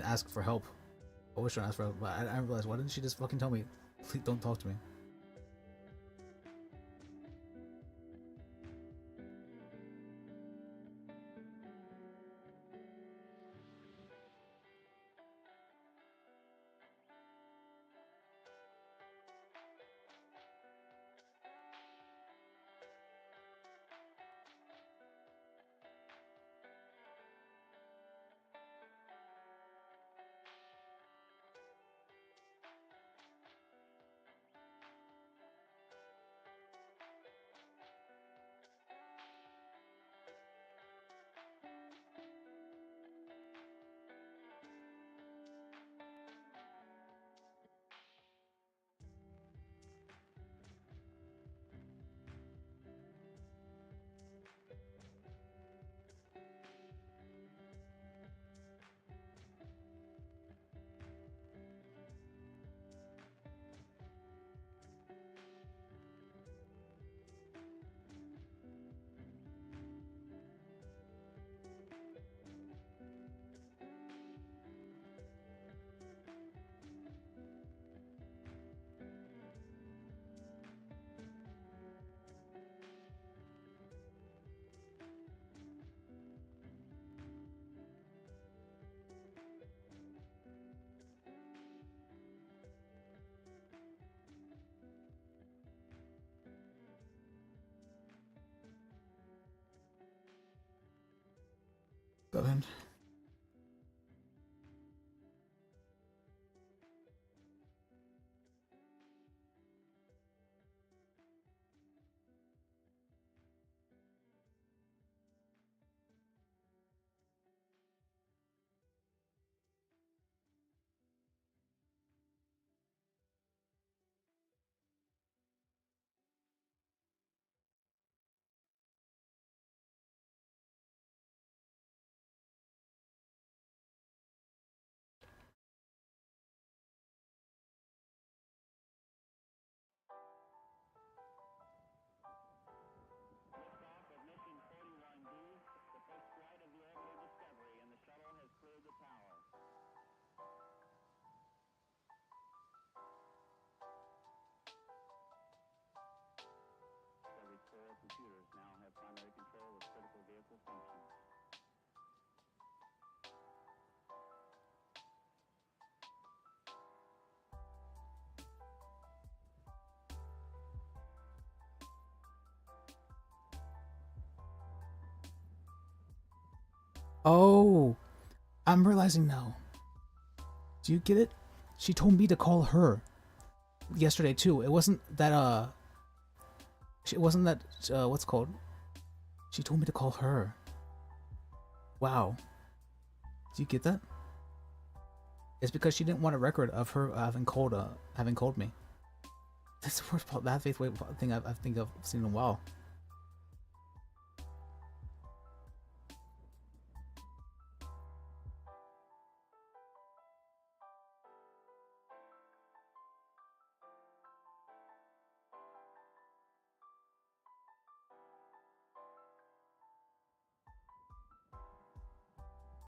ask for help. I was trying to ask for help, but I realized, why didn't she just fucking tell me, please don't talk to me? Go ahead. Oh, I'm realizing now. Do you get it? She told me to call her yesterday too. It wasn't that it wasn't that what's it called? She told me to call her. Wow. Do you get that? It's because she didn't want a record of her having called me. That's the worst bad faith thing I think I've seen in a while.